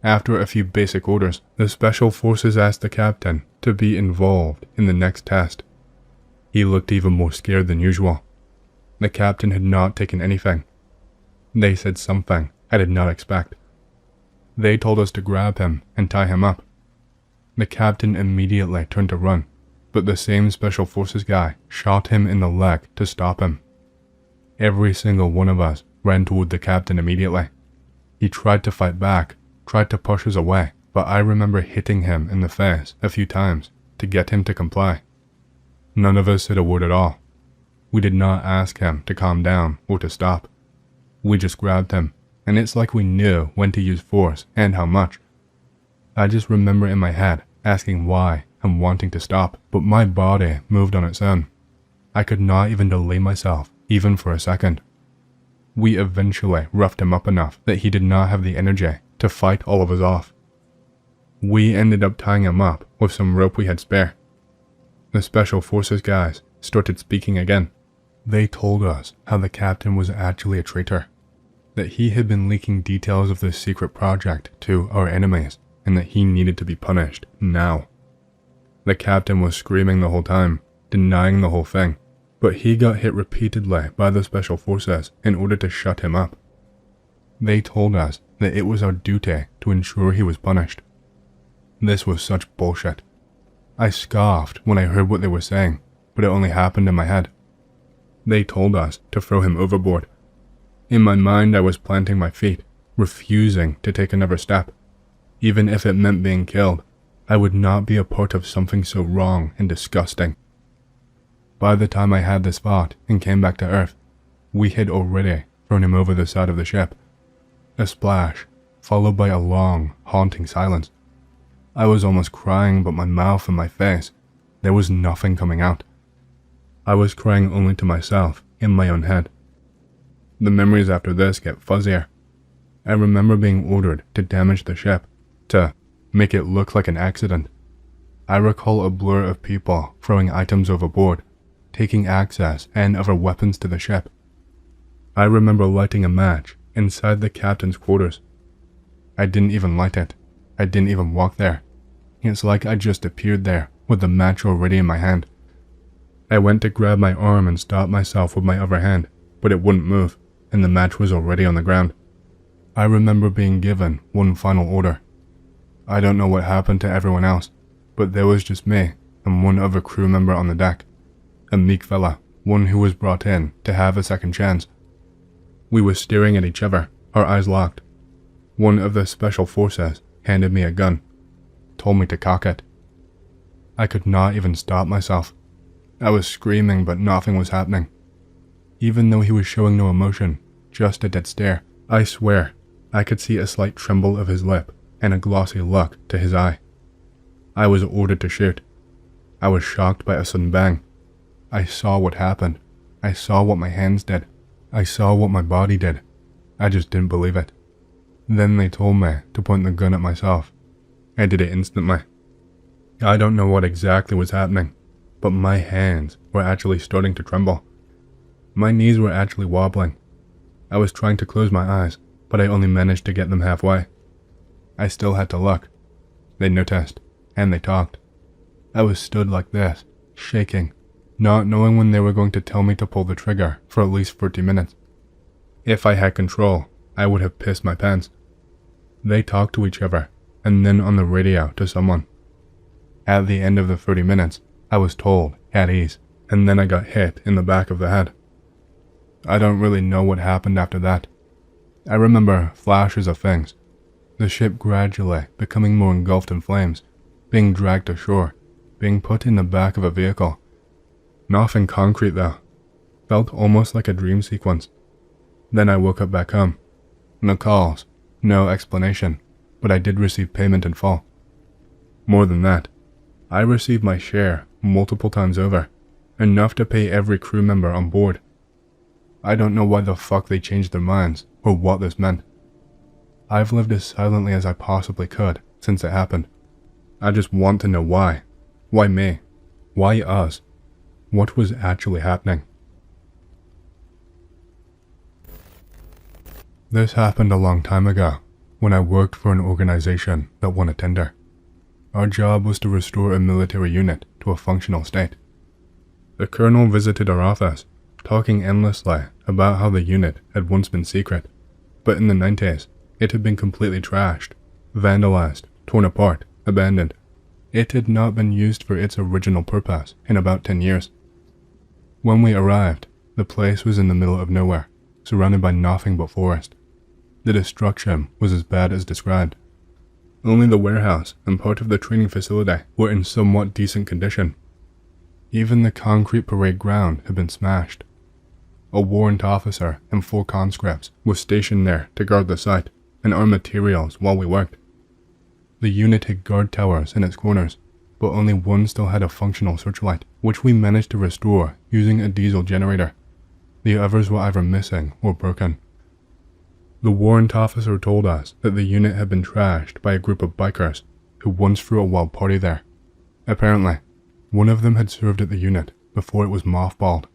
After a few basic orders, the special forces asked the captain to be involved in the next test. He looked even more scared than usual. The captain had not taken anything. They said something I did not expect. They told us to grab him and tie him up. The captain immediately turned to run, but the same special forces guy shot him in the leg to stop him. Every single one of us ran toward the captain immediately. He tried to fight back, tried to push us away, but I remember hitting him in the face a few times to get him to comply. None of us said a word at all. We did not ask him to calm down or to stop. We just grabbed him, and it's like we knew when to use force and how much. I just remember in my head asking why and wanting to stop, but my body moved on its own. I could not even delay myself, even for a second. We eventually roughed him up enough that he did not have the energy to fight all of us off. We ended up tying him up with some rope we had spare. The special forces guys started speaking again. They told us how the captain was actually a traitor, that he had been leaking details of this secret project to our enemies, and that he needed to be punished now. The captain was screaming the whole time, denying the whole thing, but he got hit repeatedly by the special forces in order to shut him up. They told us that it was our duty to ensure he was punished. This was such bullshit. I scoffed when I heard what they were saying, but it only happened in my head. They told us to throw him overboard. In my mind, I was planting my feet, refusing to take another step. Even if it meant being killed, I would not be a part of something so wrong and disgusting. By the time I had this thought and came back to Earth, we had already thrown him over the side of the ship. A splash, followed by a long, haunting silence. I was almost crying, but my mouth and my face, there was nothing coming out. I was crying only to myself, in my own head. The memories after this get fuzzier. I remember being ordered to damage the ship, to make it look like an accident. I recall a blur of people throwing items overboard, taking access and other weapons to the ship. I remember lighting a match inside the captain's quarters. I didn't even light it. I didn't even walk there. It's like I just appeared there with the match already in my hand. I went to grab my arm and stop myself with my other hand, but it wouldn't move, and the match was already on the ground. I remember being given one final order. I don't know what happened to everyone else, but there was just me and one other crew member on the deck. A meek fella, one who was brought in to have a second chance. We were staring at each other, our eyes locked. One of the special forces handed me a gun, told me to cock it. I could not even stop myself. I was screaming, but nothing was happening. Even though he was showing no emotion, just a dead stare, I swear, I could see a slight tremble of his lip and a glossy look to his eye. I was ordered to shoot. I was shocked by a sudden bang. I saw what happened. I saw what my hands did. I saw what my body did. I just didn't believe it. Then they told me to point the gun at myself. I did it instantly. I don't know what exactly was happening, but my hands were actually starting to tremble. My knees were actually wobbling. I was trying to close my eyes, but I only managed to get them halfway. I still had to look. They noticed, and they talked. I was stood like this, shaking, not knowing when they were going to tell me to pull the trigger for at least 40 minutes. If I had control, I would have pissed my pants. They talked to each other, and then on the radio to someone. At the end of the 30 minutes, I was told, at ease, and then I got hit in the back of the head. I don't really know what happened after that. I remember flashes of things. The ship gradually becoming more engulfed in flames, being dragged ashore, being put in the back of a vehicle. Nothing concrete though. Felt almost like a dream sequence. Then I woke up back home. No calls, no explanation, but I did receive payment in full. More than that, I received my share multiple times over, enough to pay every crew member on board. I don't know why the fuck they changed their minds or what this meant. I've lived as silently as I possibly could since it happened. I just want to know why. Why me? Why us? What was actually happening? This happened a long time ago, when I worked for an organization that won a tender. Our job was to restore a military unit to a functional state. The colonel visited our office, talking endlessly about how the unit had once been secret, but in the 90s, it had been completely trashed, vandalized, torn apart, abandoned. It had not been used for its original purpose in about 10 years. When we arrived, the place was in the middle of nowhere, surrounded by nothing but forest. The destruction was as bad as described. Only the warehouse and part of the training facility were in somewhat decent condition. Even the concrete parade ground had been smashed. A warrant officer and 4 conscripts were stationed there to guard the site and arm materials while we worked. The unit had guard towers in its corners, but only one still had a functional searchlight, which we managed to restore using a diesel generator. The others were either missing or broken. The warrant officer told us that the unit had been trashed by a group of bikers who once threw a wild party there. Apparently, one of them had served at the unit before it was mothballed.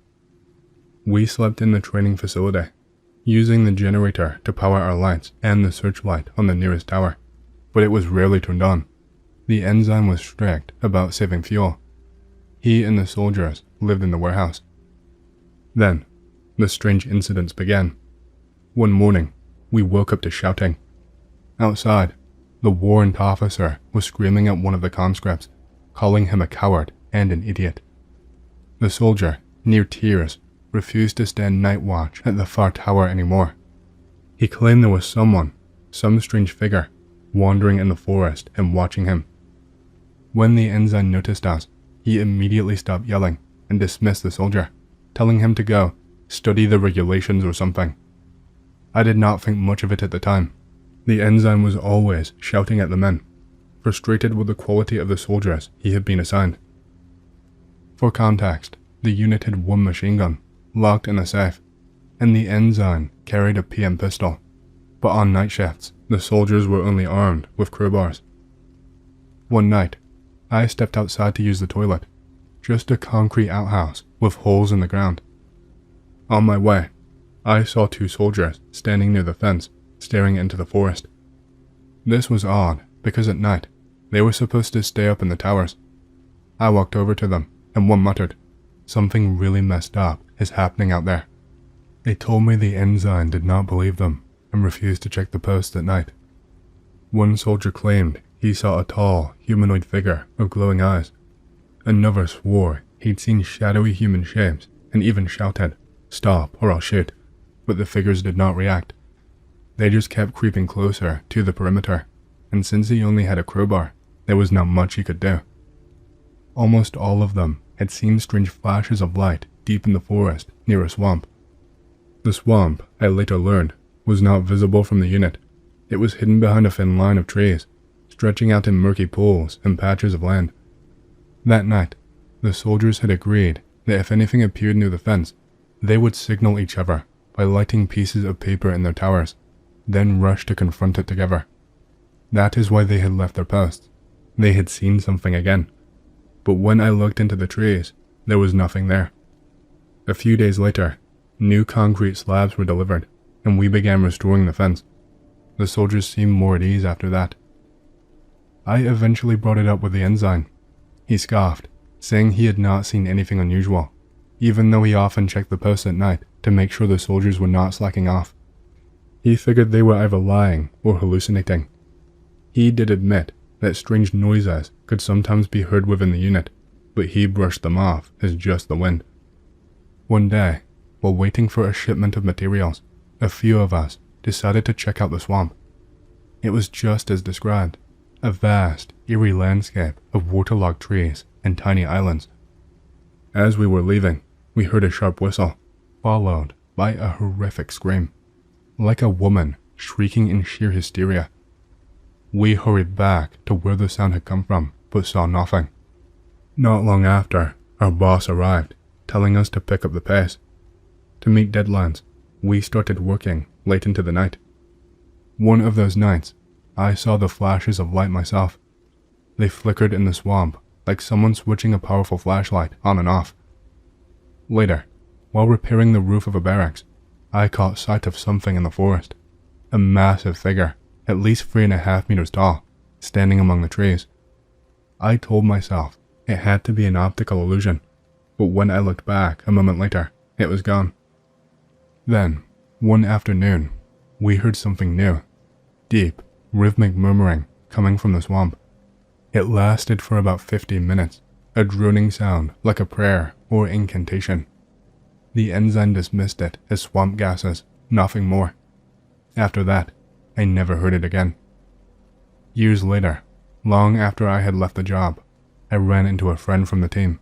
We slept in the training facility, using the generator to power our lights and the searchlight on the nearest tower, but it was rarely turned on. The ensign was strict about saving fuel. He and the soldiers lived in the warehouse. Then, the strange incidents began. One morning, we woke up to shouting. Outside, the warrant officer was screaming at one of the conscripts, calling him a coward and an idiot. The soldier, near tears, refused to stand night watch at the far tower anymore. He claimed there was someone, some strange figure, wandering in the forest and watching him. When the ensign noticed us, he immediately stopped yelling and dismissed the soldier, telling him to go study the regulations or something. I did not think much of it at the time. The ensign was always shouting at the men, frustrated with the quality of the soldiers he had been assigned. For context, the unit had one machine gun, locked in a safe, and the ensign carried a PM pistol, but on night shifts, the soldiers were only armed with crowbars. One night, I stepped outside to use the toilet, just a concrete outhouse with holes in the ground. On my way, I saw 2 soldiers standing near the fence, staring into the forest. This was odd, because at night, they were supposed to stay up in the towers. I walked over to them, and one muttered, "Something really messed up is happening out there." They told me the ensign did not believe them, and refused to check the post at night. One soldier claimed he saw a tall, humanoid figure with glowing eyes. Another swore he'd seen shadowy human shapes, and even shouted, "Stop or I'll shoot," but the figures did not react. They just kept creeping closer to the perimeter, and since he only had a crowbar, there was not much he could do. Almost all of them had seen strange flashes of light deep in the forest near a swamp. The swamp, I later learned, was not visible from the unit. It was hidden behind a thin line of trees, stretching out in murky pools and patches of land. That night, the soldiers had agreed that if anything appeared near the fence, they would signal each other by lighting pieces of paper in their towers, then rush to confront it together. That is why they had left their posts. They had seen something again. But when I looked into the trees, there was nothing there. A few days later, new concrete slabs were delivered, and we began restoring the fence. The soldiers seemed more at ease after that. I eventually brought it up with the ensign. He scoffed, saying he had not seen anything unusual, even though he often checked the post at night to make sure the soldiers were not slacking off. He figured they were either lying or hallucinating. He did admit that strange noises could sometimes be heard within the unit, but he brushed them off as just the wind. One day, while waiting for a shipment of materials, a few of us decided to check out the swamp. It was just as described, a vast, eerie landscape of waterlogged trees and tiny islands. As we were leaving, we heard a sharp whistle, followed by a horrific scream, like a woman shrieking in sheer hysteria. We hurried back to where the sound had come from, but saw nothing. Not long after, our boss arrived, telling us to pick up the pace. To meet deadlines, we started working late into the night. One of those nights, I saw the flashes of light myself. They flickered in the swamp like someone switching a powerful flashlight on and off. Later, while repairing the roof of a barracks, I caught sight of something in the forest. A massive figure, at least 3.5 meters tall, standing among the trees. I told myself it had to be an optical illusion, but when I looked back a moment later, it was gone. Then, one afternoon, we heard something new. Deep, rhythmic murmuring coming from the swamp. It lasted for about 15 minutes, a droning sound like a prayer or incantation. The ensign dismissed it as swamp gases, nothing more. After that, I never heard it again. Years later, long after I had left the job, I ran into a friend from the team.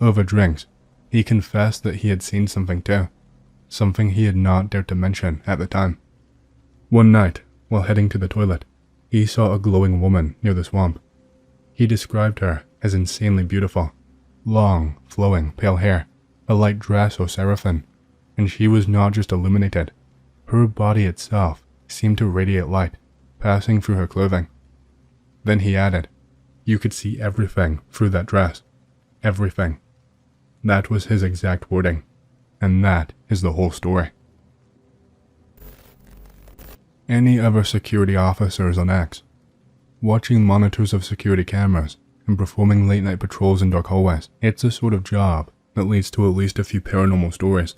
Over drinks, he confessed that he had seen something too, something he had not dared to mention at the time. One night, while heading to the toilet, he saw a glowing woman near the swamp. He described her as insanely beautiful, long, flowing, pale hair, a light dress or seraphim, and she was not just illuminated. Her body itself seemed to radiate light, passing through her clothing. Then he added, "You could see everything through that dress. Everything." That was his exact wording, and that is the whole story. Any other security officers on X? Watching monitors of security cameras and performing late-night patrols in dark hallways, it's a sort of job that leads to at least a few paranormal stories.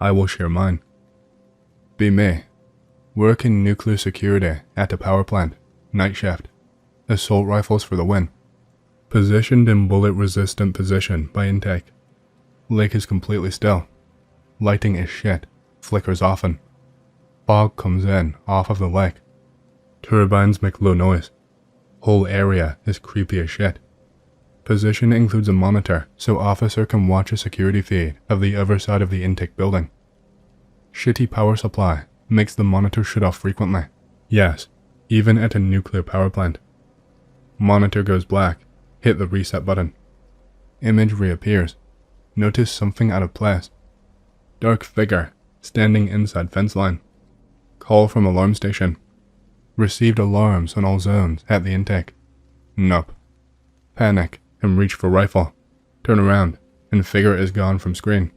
I will share mine. Be me. Work in nuclear security at a power plant, night shift. Assault rifles for the win. Positioned in bullet-resistant position by intake. Lake is completely still. Lighting is shit, flickers often. Fog comes in off of the lake. Turbines make low noise. Whole area is creepy as shit. Position includes a monitor so officer can watch a security feed of the other side of the intake building. Shitty power supply makes the monitor shut off frequently. Yes, even at a nuclear power plant. Monitor goes black, hit the reset button. Image reappears. Notice something out of place. Dark figure standing inside fence line. Call from alarm station. Received alarms on all zones at the intake. Nope. Panic and reach for rifle. Turn around and figure is gone from screen.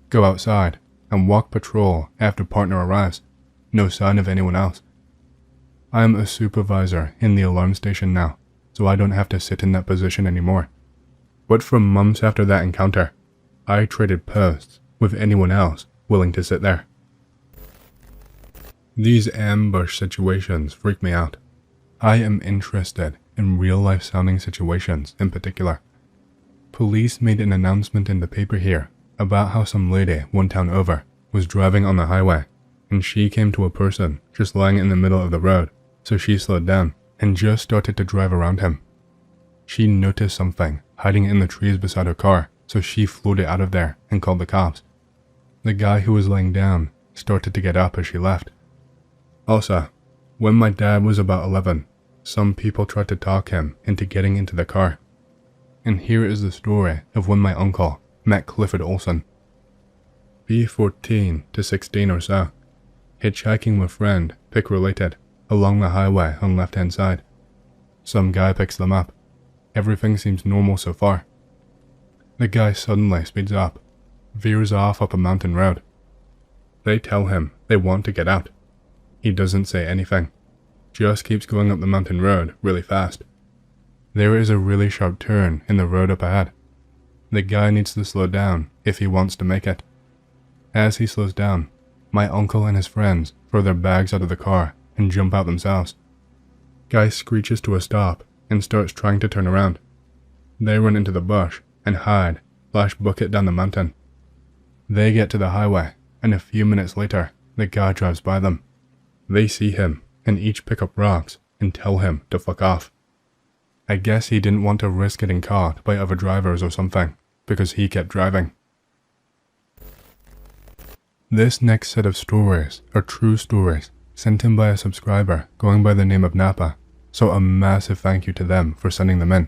Go outside and walk patrol after partner arrives. No sign of anyone else. I am a supervisor in the alarm station now, so I don't have to sit in that position anymore. But for months after that encounter, I traded posts with anyone else willing to sit there. These ambush situations freak me out. I am interested in real-life sounding situations in particular. Police made an announcement in the paper here about how some lady one town over was driving on the highway, and she came to a person just lying in the middle of the road, so she slowed down and just started to drive around him. She noticed something hiding in the trees beside her car, so she floated out of there and called the cops. The guy who was laying down started to get up as she left. Also, when my dad was about 11, some people tried to talk him into getting into the car. And here is the story of when my uncle met Clifford Olson. Be 14 to 16 or so, hitchhiking with friend, pick related, along the highway on left-hand side. Some guy picks them up. Everything seems normal so far. The guy suddenly speeds up, veers off up a mountain road. They tell him they want to get out. He doesn't say anything, just keeps going up the mountain road really fast. There is a really sharp turn in the road up ahead. The guy needs to slow down if he wants to make it. As he slows down, my uncle and his friends throw their bags out of the car and jump out themselves. Guy screeches to a stop and starts trying to turn around. They run into the bush and hide, book it down the mountain. They get to the highway, and a few minutes later, the guy drives by them. They see him and each pick up rocks and tell him to fuck off. I guess he didn't want to risk getting caught by other drivers or something, because he kept driving. This next set of stories are true stories sent in by a subscriber going by the name of Napa, so a massive thank you to them for sending them in.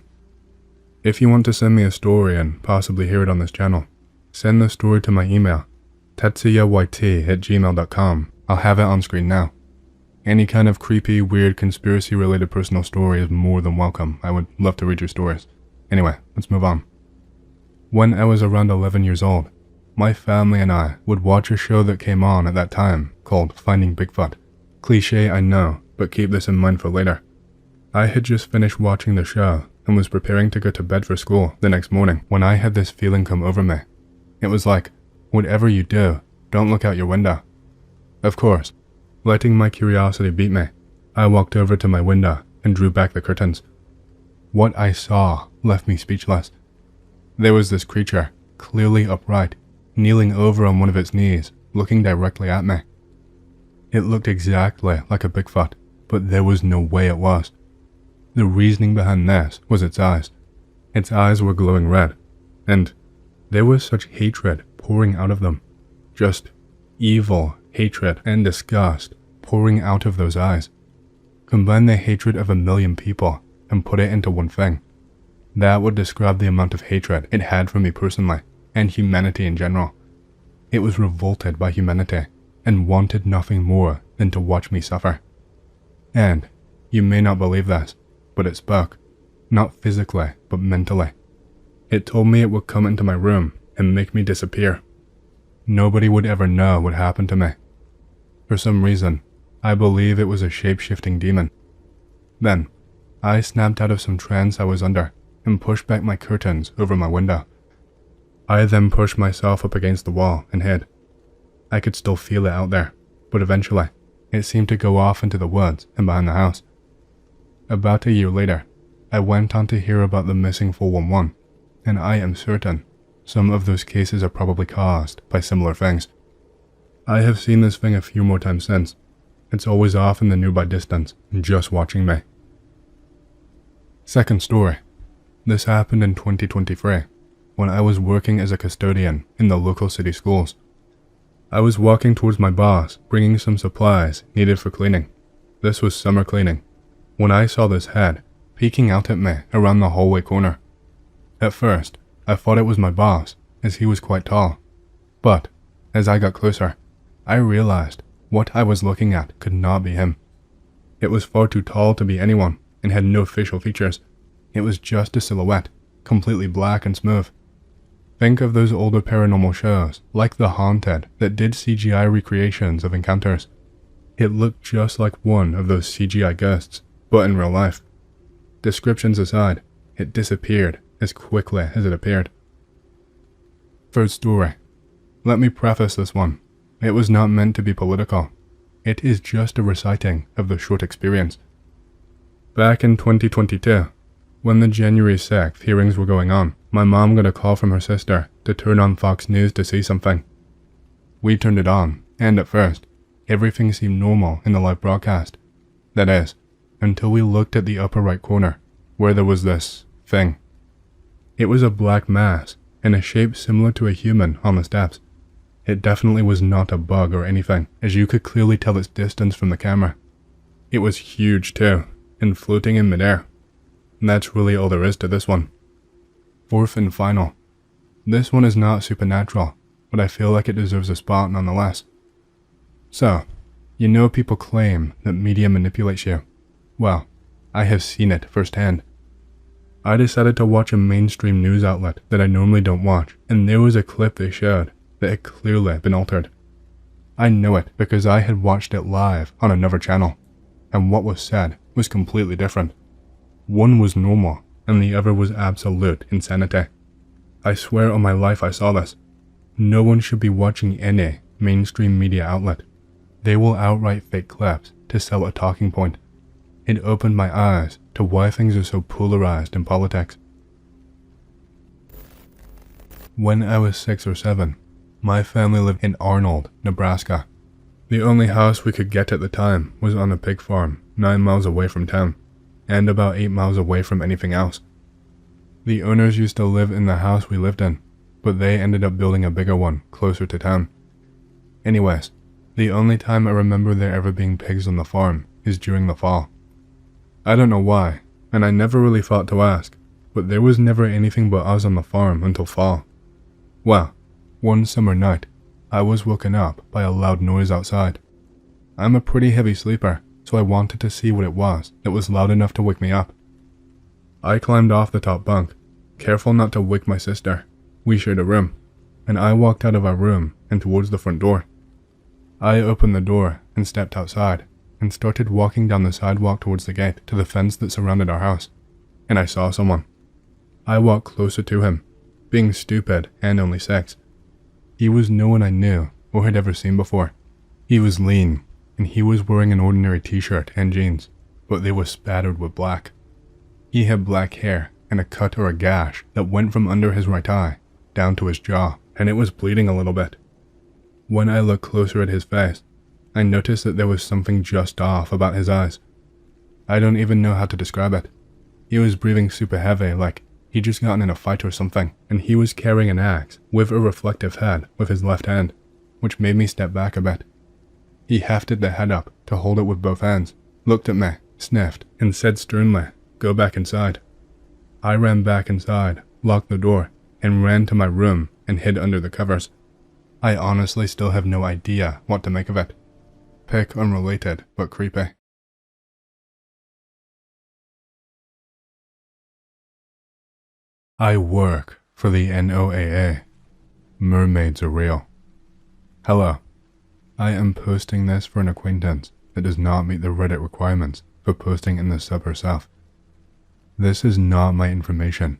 If you want to send me a story and possibly hear it on this channel, send the story to my email, tetsuyaayt@gmail.com. I'll have it on screen now. Any kind of creepy, weird, conspiracy-related personal story is more than welcome. I would love to read your stories. Anyway, let's move on. When I was around 11 years old, my family and I would watch a show that came on at that time called Finding Bigfoot. Cliché, I know, but keep this in mind for later. I had just finished watching the show and was preparing to go to bed for school the next morning when I had this feeling come over me. It was like, whatever you do, don't look out your window. Of course, letting my curiosity beat me, I walked over to my window and drew back the curtains. What I saw left me speechless. There was this creature, clearly upright, kneeling over on one of its knees, looking directly at me. It looked exactly like a Bigfoot, but there was no way it was. The reasoning behind this was its eyes. Its eyes were glowing red, and there was such hatred pouring out of them. Just evil hatred and disgust pouring out of those eyes. Combine the hatred of 1,000,000 people and put it into one thing. That would describe the amount of hatred it had for me personally, and humanity in general. It was revolted by humanity, and wanted nothing more than to watch me suffer. And, you may not believe this, but it spoke, not physically, but mentally. It told me it would come into my room and make me disappear. Nobody would ever know what happened to me. For some reason, I believe it was a shape-shifting demon. Then, I snapped out of some trance I was under and pushed back my curtains over my window. I then pushed myself up against the wall and hid. I could still feel it out there, but eventually, it seemed to go off into the woods and behind the house. About a year later, I went on to hear about the missing 411, and I am certain some of those cases are probably caused by similar things. I have seen this thing a few more times since. It's always off in the nearby distance, just watching me. Second story. This happened in 2023, when I was working as a custodian in the local city schools. I was walking towards my boss, bringing some supplies needed for cleaning. This was summer cleaning, when I saw this head peeking out at me around the hallway corner. At first, I thought it was my boss, as he was quite tall. But, as I got closer, I realized what I was looking at could not be him. It was far too tall to be anyone, and had no facial features. It was just a silhouette, completely black and smooth. Think of those older paranormal shows, like The Haunted, that did CGI recreations of encounters. It looked just like one of those CGI ghosts, but in real life. Descriptions aside, it disappeared as quickly as it appeared. Third story. Let me preface this one. It was not meant to be political. It is just a reciting of the short experience. Back in 2022, when the January 6th hearings were going on, my mom got a call from her sister to turn on Fox News to see something. We turned it on, and at first, everything seemed normal in the live broadcast. That is, until we looked at the upper right corner, where there was this thing. It was a black mass, in a shape similar to a human on the steps. It definitely was not a bug or anything, as you could clearly tell its distance from the camera. It was huge too, and floating in midair. And that's really all there is to this one. Fourth and final. This one is not supernatural, but I feel like it deserves a spot nonetheless. So, you know people claim that media manipulates you. Well, I have seen it firsthand. I decided to watch a mainstream news outlet that I normally don't watch, and there was a clip they showed that had clearly been altered. I know it because I had watched it live on another channel, and what was said was completely different. One was normal, and the other was absolute insanity. I swear on my life I saw this. No one should be watching any mainstream media outlet. They will outright fake clips to sell a talking point. It opened my eyes to why things are so polarized in politics. When I was 6 or 7, my family lived in Arnold, Nebraska. The only house we could get at the time was on a pig farm 9 miles away from town, and about 8 miles away from anything else. The owners used to live in the house we lived in, but they ended up building a bigger one closer to town. Anyways, the only time I remember there ever being pigs on the farm is during the fall. I don't know why, and I never really thought to ask, but there was never anything but us on the farm until fall. Well, one summer night, I was woken up by a loud noise outside. I'm a pretty heavy sleeper, so I wanted to see what it was that was loud enough to wake me up. I climbed off the top bunk, careful not to wake my sister. We shared a room, and I walked out of our room and towards the front door. I opened the door and stepped outside, and started walking down the sidewalk towards the gate to the fence that surrounded our house, and I saw someone. I walked closer to him, being stupid and only 6. He was no one I knew or had ever seen before. He was lean, and he was wearing an ordinary t-shirt and jeans, but they were spattered with black. He had black hair and a cut or a gash that went from under his right eye down to his jaw, and it was bleeding a little bit. When I looked closer at his face, I noticed that there was something just off about his eyes. I don't even know how to describe it. He was breathing super heavy, like he'd just gotten in a fight or something, and he was carrying an axe with a reflective head with his left hand, which made me step back a bit. He hefted the head up to hold it with both hands, looked at me, sniffed, and said sternly, "Go back inside." I ran back inside, locked the door, and ran to my room and hid under the covers. I honestly still have no idea what to make of it. Pick unrelated, but creepy. I work for the NOAA. Mermaids are real. Hello. I am posting this for an acquaintance that does not meet the Reddit requirements for posting in the sub herself. This is not my information,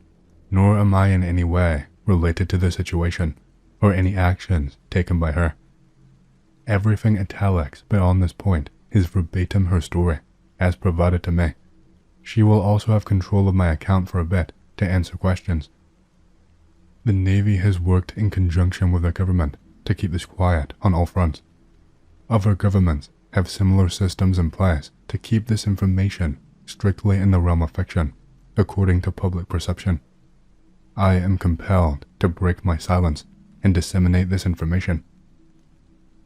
nor am I in any way related to the situation or any actions taken by her. Everything italics beyond this point is verbatim her story, as provided to me. She will also have control of my account for a bit to answer questions. The Navy has worked in conjunction with the government to keep this quiet on all fronts. Other governments have similar systems in place to keep this information strictly in the realm of fiction, according to public perception. I am compelled to break my silence and disseminate this information.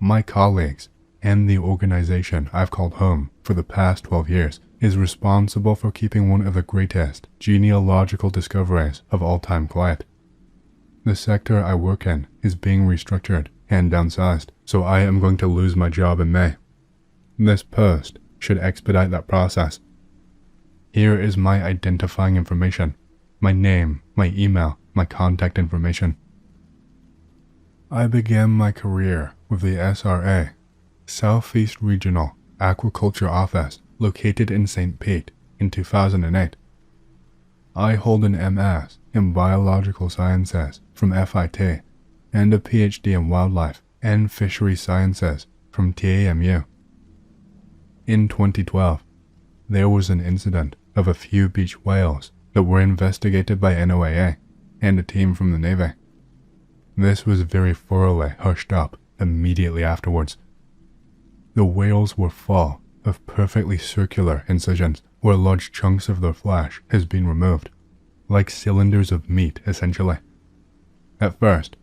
My colleagues and the organization I've called home for the past 12 years is responsible for keeping one of the greatest genealogical discoveries of all time quiet. The sector I work in is being restructured and downsized, so I am going to lose my job in May. This post should expedite that process. Here is my identifying information, my name, my email, my contact information. I began my career with the SRA, Southeast Regional Aquaculture Office, located in St. Pete, in 2008. I hold an MS in Biological Sciences from FIT and a PhD in Wildlife and Fisheries Sciences from TAMU. In 2012, there was an incident of a few beach whales that were investigated by NOAA and a team from the Navy. This was very thoroughly hushed up immediately afterwards. The whales were full of perfectly circular incisions where large chunks of their flesh has been removed. like cylinders of meat essentially. At first,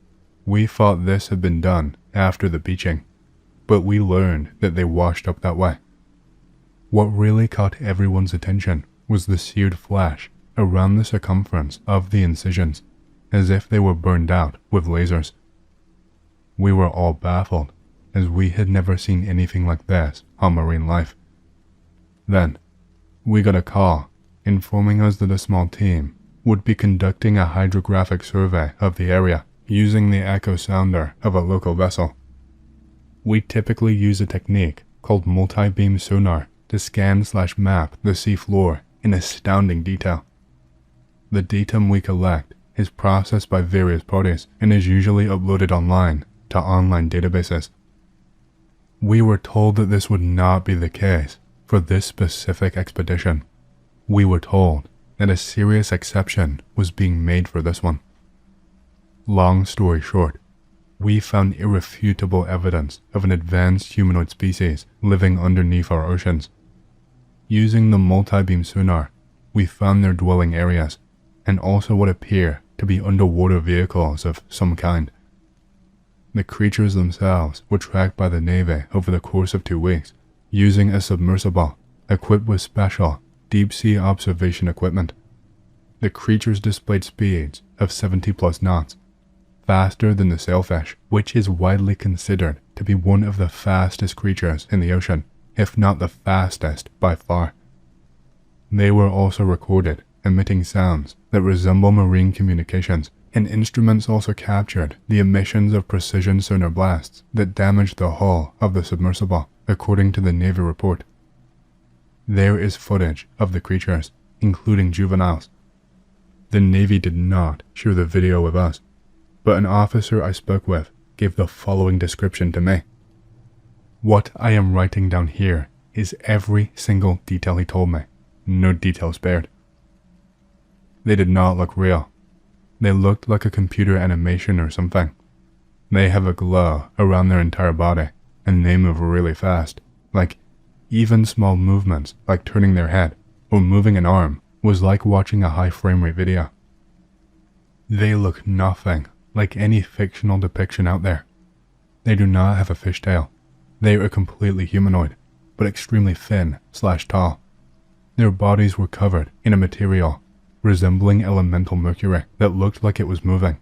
we thought this had been done after the beaching, but we learned that they washed up that way. What really caught everyone's attention was the seared flesh around the circumference of the incisions, as if they were burned out with lasers. We were all baffled, as we had never seen anything like this on marine life. Then, we got a call informing us that a small team would be conducting a hydrographic survey of the area using the echo sounder of a local vessel. We typically use a technique called multi-beam sonar to scan/map the sea floor in astounding detail. The data we collect is processed by various parties and is usually uploaded online to online databases. We were told that this would not be the case for this specific expedition. We were told that a serious exception was being made for this one. Long story short, we found irrefutable evidence of an advanced humanoid species living underneath our oceans. Using the multi-beam sonar, we found their dwelling areas and also what appear to be underwater vehicles of some kind. The creatures themselves were tracked by the Navy over the course of 2 weeks, using a submersible equipped with special deep-sea observation equipment. The creatures displayed speeds of 70+ knots, faster than the sailfish, which is widely considered to be one of the fastest creatures in the ocean, if not the fastest by far. They were also recorded emitting sounds that resemble marine communications, and instruments also captured the emissions of precision sonar blasts that damaged the hull of the submersible, according to the Navy report. There is footage of the creatures, including juveniles. The Navy did not share the video with us, but an officer I spoke with gave the following description to me. What I am writing down here is every single detail he told me, no detail spared. They did not look real. They looked like a computer animation or something. They have a glow around their entire body, and they move really fast, like even small movements like turning their head or moving an arm was like watching a high frame rate video. They look nothing like any fictional depiction out there. They do not have a fishtail. They are completely humanoid, but extremely thin/tall. Their bodies were covered in a material resembling elemental mercury that looked like it was moving.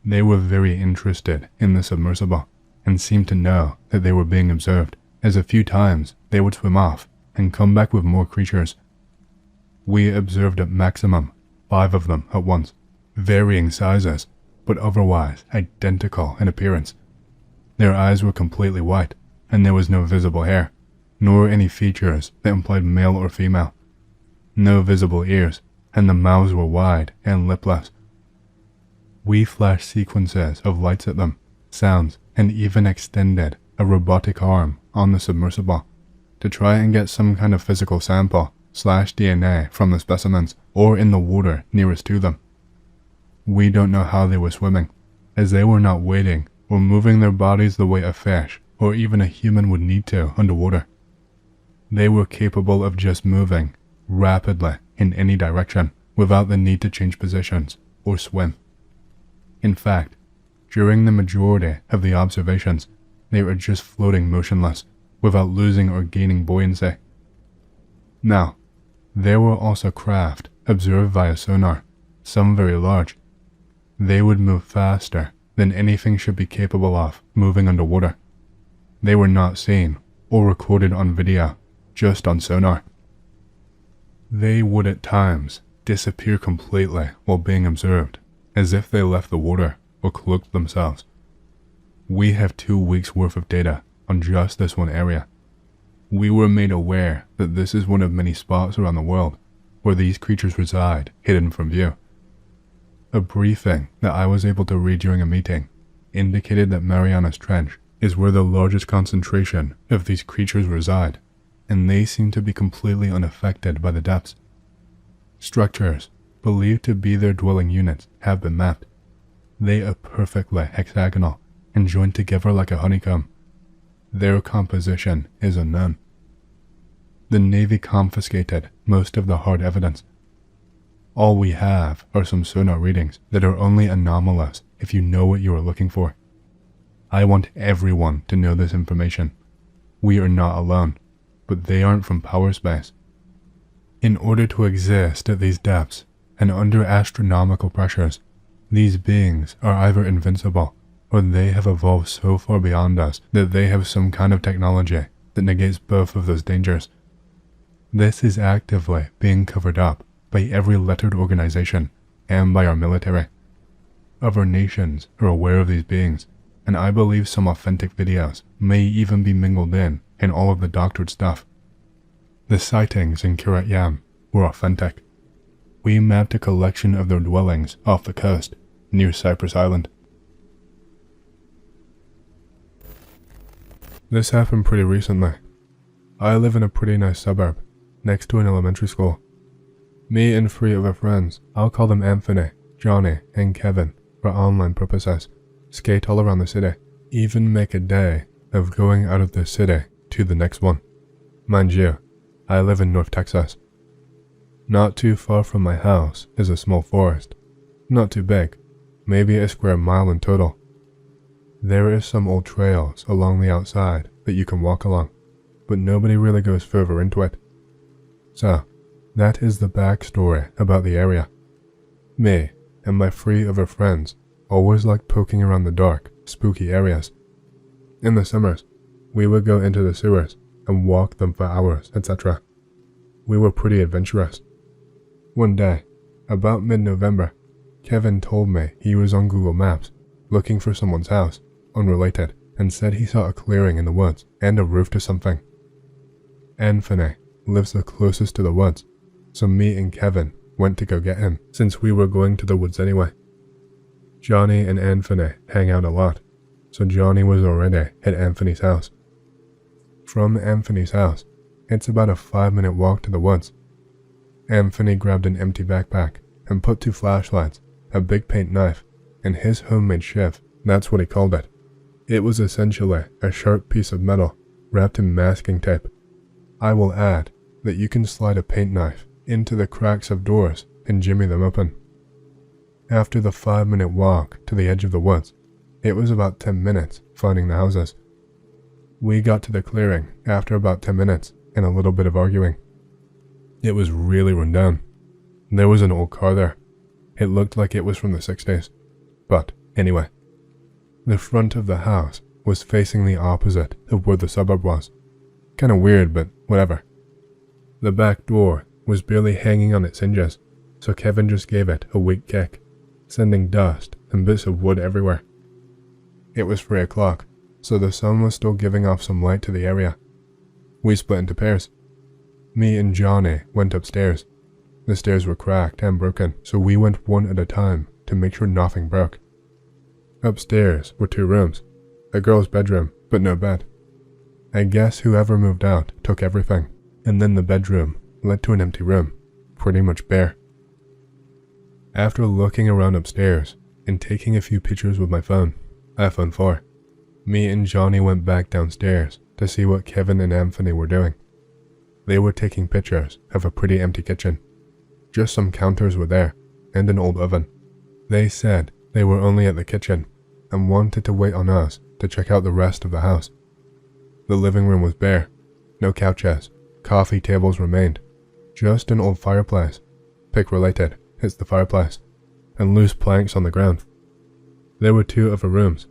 They were very interested in the submersible and seemed to know that they were being observed, as a few times they would swim off and come back with more creatures. We observed at maximum 5 of them at once, varying sizes, but otherwise identical in appearance. Their eyes were completely white, and there was no visible hair, nor any features that implied male or female. No visible ears, and the mouths were wide and lipless. We flashed sequences of lights at them, sounds, and even extended a robotic arm on the submersible to try and get some kind of physical sample/DNA from the specimens or in the water nearest to them. We don't know how they were swimming, as they were not wading or moving their bodies the way a fish or even a human would need to underwater. They were capable of just moving rapidly in any direction without the need to change positions or swim. In fact, during the majority of the observations, they were just floating motionless without losing or gaining buoyancy. Now, there were also craft observed via sonar, some very large. They would move faster than anything should be capable of moving underwater. They were not seen or recorded on video, just on sonar. They would at times disappear completely while being observed, as if they left the water or cloaked themselves. We have 2 weeks worth of data on just this one area. We were made aware that this is one of many spots around the world where these creatures reside, hidden from view. A briefing that I was able to read during a meeting indicated that Mariana's Trench is where the largest concentration of these creatures reside, and they seem to be completely unaffected by the depths. Structures believed to be their dwelling units have been mapped. They are perfectly hexagonal and joined together like a honeycomb. Their composition is unknown. The Navy confiscated most of the hard evidence. All we have are some sonar readings that are only anomalous if you know what you are looking for. I want everyone to know this information. We are not alone, but they aren't from power space. In order to exist at these depths and under astronomical pressures, these beings are either invincible or they have evolved so far beyond us that they have some kind of technology that negates both of those dangers. This is actively being covered up by every lettered organization and by our military. Other nations are aware of these beings, and I believe some authentic videos may even be mingled in all of the doctored stuff. The sightings in Kiryat Yam were authentic. We mapped a collection of their dwellings off the coast, near Cypress Island. This happened pretty recently. I live in a pretty nice suburb, next to an elementary school. Me and 3 other friends, I'll call them Anthony, Johnny, and Kevin for online purposes, skate all around the city, even make a day of going out of the city to the next one. Mind you, I live in North Texas. Not too far from my house is a small forest. Not too big, maybe a square mile in total. There is some old trails along the outside that you can walk along, but nobody really goes further into it. So, that is the backstory about the area. Me and my 3 other friends always liked poking around the dark, spooky areas. In the summers, we would go into the sewers and walk them for hours, etc. We were pretty adventurous. One day, about mid-November, Kevin told me he was on Google Maps looking for someone's house, unrelated, and said he saw a clearing in the woods and a roof to something. Anthony lives the closest to the woods, so me and Kevin went to go get him since we were going to the woods anyway. Johnny and Anthony hang out a lot, so Johnny was already at Anthony's house. From Anthony's house, it's about a 5-minute walk to the woods. Anthony grabbed an empty backpack and put 2 flashlights, a big paint knife, and his homemade shiv, that's what he called it. It was essentially a sharp piece of metal wrapped in masking tape. I will add that you can slide a paint knife into the cracks of doors and jimmy them open. After the 5-minute walk to the edge of the woods, it was about 10 minutes finding the houses. We got to the clearing after about 10 minutes and a little bit of arguing. It was really run down. There was an old car there. It looked like it was from the 60s. But anyway, the front of the house was facing the opposite of where the suburb was. Kinda weird, but whatever. The back door was barely hanging on its hinges, so Kevin just gave it a weak kick, sending dust and bits of wood everywhere. It was 3 o'clock, so the sun was still giving off some light to the area. We split into pairs. Me and Johnny went upstairs. The stairs were cracked and broken, so we went one at a time to make sure nothing broke. Upstairs were 2 rooms, a girl's bedroom, but no bed. I guess whoever moved out took everything, and then the bedroom led to an empty room, pretty much bare. After looking around upstairs and taking a few pictures with my phone, iPhone 4, me and Johnny went back downstairs to see what Kevin and Anthony were doing. They were taking pictures of a pretty empty kitchen. Just some counters were there, and an old oven. They said they were only at the kitchen and wanted to wait on us to check out the rest of the house. The living room was bare, no couches, coffee tables remained, just an old fireplace, pick related, it's the fireplace, and loose planks on the ground. There were 2 other rooms.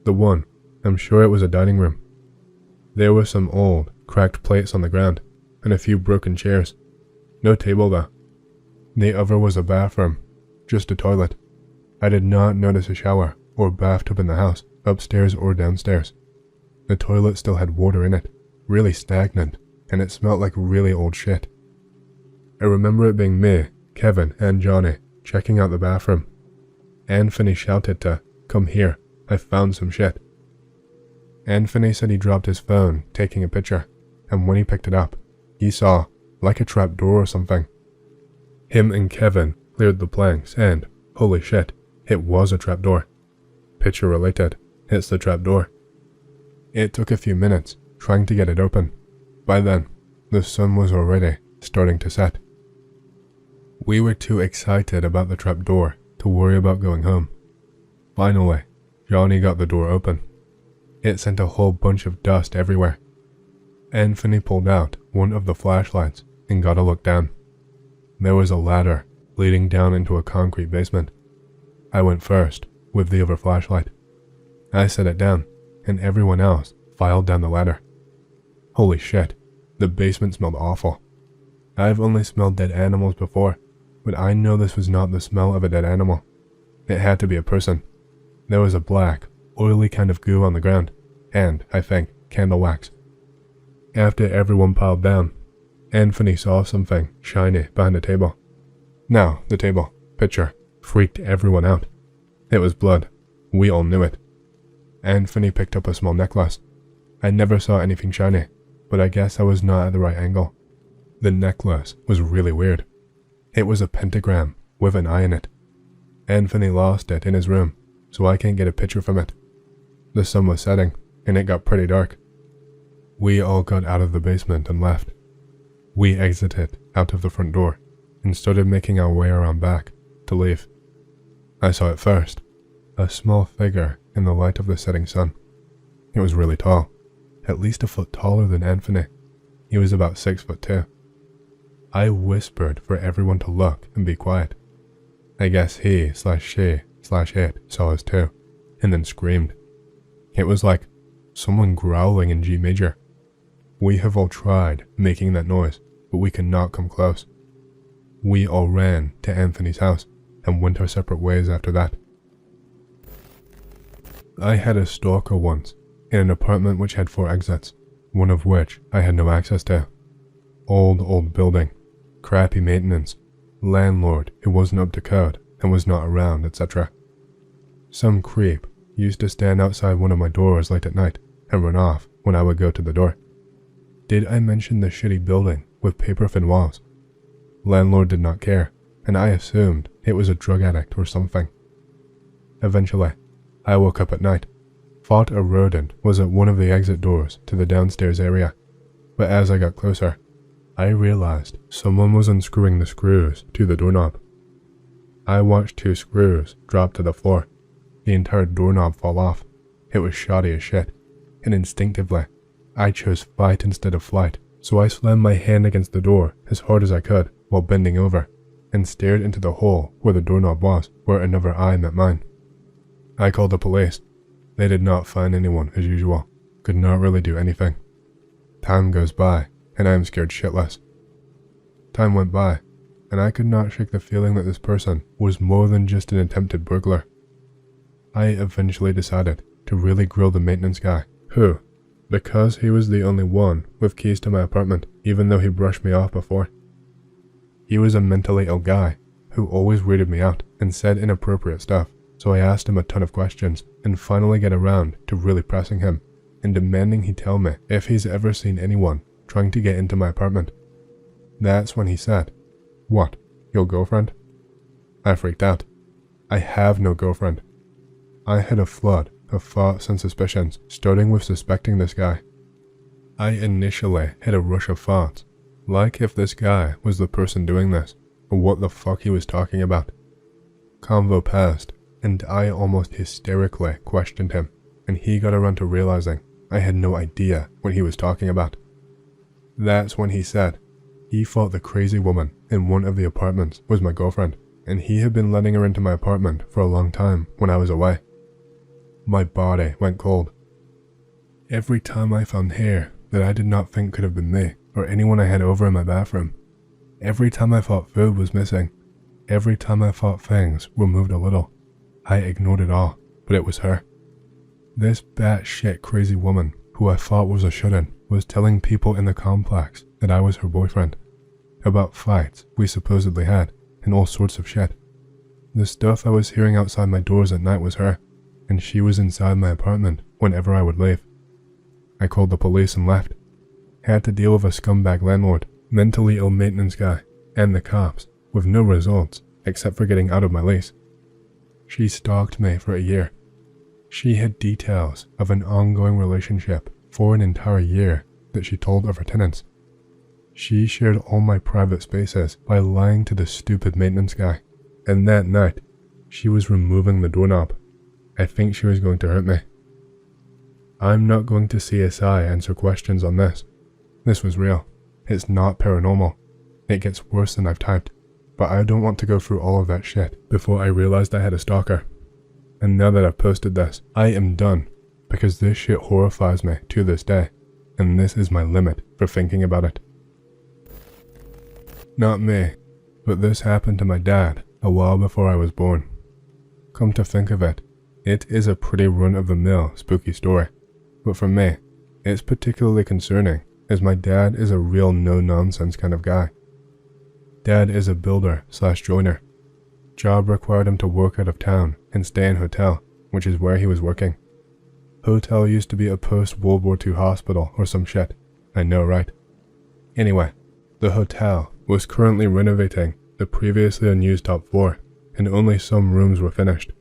The one, I'm sure it was a dining room. There were some old, cracked plates on the ground, and a few broken chairs. No table though. The other was a bathroom, just a toilet. I did not notice a shower or bathtub in the house, upstairs or downstairs. The toilet still had water in it, really stagnant, and it smelled like really old shit. I remember it being me, Kevin, and Johnny checking out the bathroom. Anthony shouted to, "Come here, I found some shit." Anthony said he dropped his phone taking a picture, and when he picked it up, he saw, like a trap door or something. Him and Kevin cleared the planks and, holy shit, it was a trap door. Picture related, it's the trap door. It took a few minutes trying to get it open. By then, the sun was already starting to set. We were too excited about the trapdoor to worry about going home. Finally, Johnny got the door open. It sent a whole bunch of dust everywhere. Anthony pulled out one of the flashlights and got a look down. There was a ladder leading down into a concrete basement. I went first with the other flashlight. I set it down, and everyone else filed down the ladder. Holy shit, the basement smelled awful. I've only smelled dead animals before, but I know this was not the smell of a dead animal. It had to be a person. There was a black, oily kind of goo on the ground, and, I think, candle wax. After everyone piled down, Anthony saw something shiny behind a table. Now, the table, picture, freaked everyone out. It was blood. We all knew it. Anthony picked up a small necklace. I never saw anything shiny, but I guess I was not at the right angle. The necklace was really weird. It was a pentagram with an eye in it. Anthony lost it in his room, so I can't get a picture from it. The sun was setting, and it got pretty dark. We all got out of the basement and left. We exited out of the front door and started making our way around back to leave. I saw it first, a small figure in the light of the setting sun. It was really tall, at least a foot taller than Anthony. He was about 6'2". I whispered for everyone to look and be quiet. I guess he/she/it saw us too, and then screamed. It was like someone growling in G major. We have all tried making that noise, but we could not come close. We all ran to Anthony's house and went our separate ways after that. I had a stalker once, in an apartment which had 4 exits, one of which I had no access to. Old building, crappy maintenance, landlord who wasn't up to code and was not around, etc. Some creep used to stand outside one of my doors late at night and run off when I would go to the door. Did I mention the shitty building with paper thin walls? Landlord did not care, and I assumed it was a drug addict or something. Eventually, I woke up at night, thought a rodent was at one of the exit doors to the downstairs area, but as I got closer, I realized someone was unscrewing the screws to the doorknob. I watched 2 screws drop to the floor, the entire doorknob fall off. It was shoddy as shit, and instinctively, I chose fight instead of flight, so I slammed my hand against the door as hard as I could while bending over, and stared into the hole where the doorknob was, where another eye met mine. I called the police. They did not find anyone as usual, could not really do anything. Time goes by, and I am scared shitless. Time went by, and I could not shake the feeling that this person was more than just an attempted burglar. I eventually decided to really grill the maintenance guy, who, because he was the only one with keys to my apartment, even though he brushed me off before. He was a mentally ill guy who always weirded me out and said inappropriate stuff, so I asked him a ton of questions and finally get around to really pressing him and demanding he tell me if he's ever seen anyone trying to get into my apartment. That's when he said, "What, your girlfriend?" I freaked out. I have no girlfriend. I had a flood of thoughts and suspicions, starting with suspecting this guy. I initially had a rush of thoughts, like if this guy was the person doing this, or what the fuck he was talking about. Convo passed, and I almost hysterically questioned him, and he got around to realizing I had no idea what he was talking about. That's when he said he thought the crazy woman in one of the apartments was my girlfriend, and he had been letting her into my apartment for a long time when I was away. My body went cold. Every time I found hair that I did not think could have been me or anyone I had over in my bathroom, every time I thought food was missing, every time I thought things were moved a little, I ignored it all, but it was her. This batshit crazy woman, who I thought was a shut-in, was telling people in the complex that I was her boyfriend, about fights we supposedly had, and all sorts of shit. The stuff I was hearing outside my doors at night was her, and she was inside my apartment whenever I would leave. I called the police and left. Had to deal with a scumbag landlord, mentally ill maintenance guy, and the cops, with no results except for getting out of my lease. She stalked me for a year. She had details of an ongoing relationship for an entire year that she told of her tenants. She shared all my private spaces by lying to the stupid maintenance guy. And that night, she was removing the doorknob. I think she was going to hurt me. I'm not going to CSI answer questions on this. This was real. It's not paranormal. It gets worse than I've typed. But I don't want to go through all of that shit before I realized I had a stalker. And now that I've posted this, I am done, because this shit horrifies me to this day, and this is my limit for thinking about it. Not me, but this happened to my dad a while before I was born. Come to think of it, it is a pretty run-of-the-mill spooky story, but for me, it's particularly concerning as my dad is a real no-nonsense kind of guy. Dad is a builder/joiner. Job required him to work out of town and stay in hotel, which is where he was working. Hotel used to be a post-World War II hospital or some shit. I know, right? Anyway, the hotel was currently renovating the previously unused top floor, and only some rooms were finished.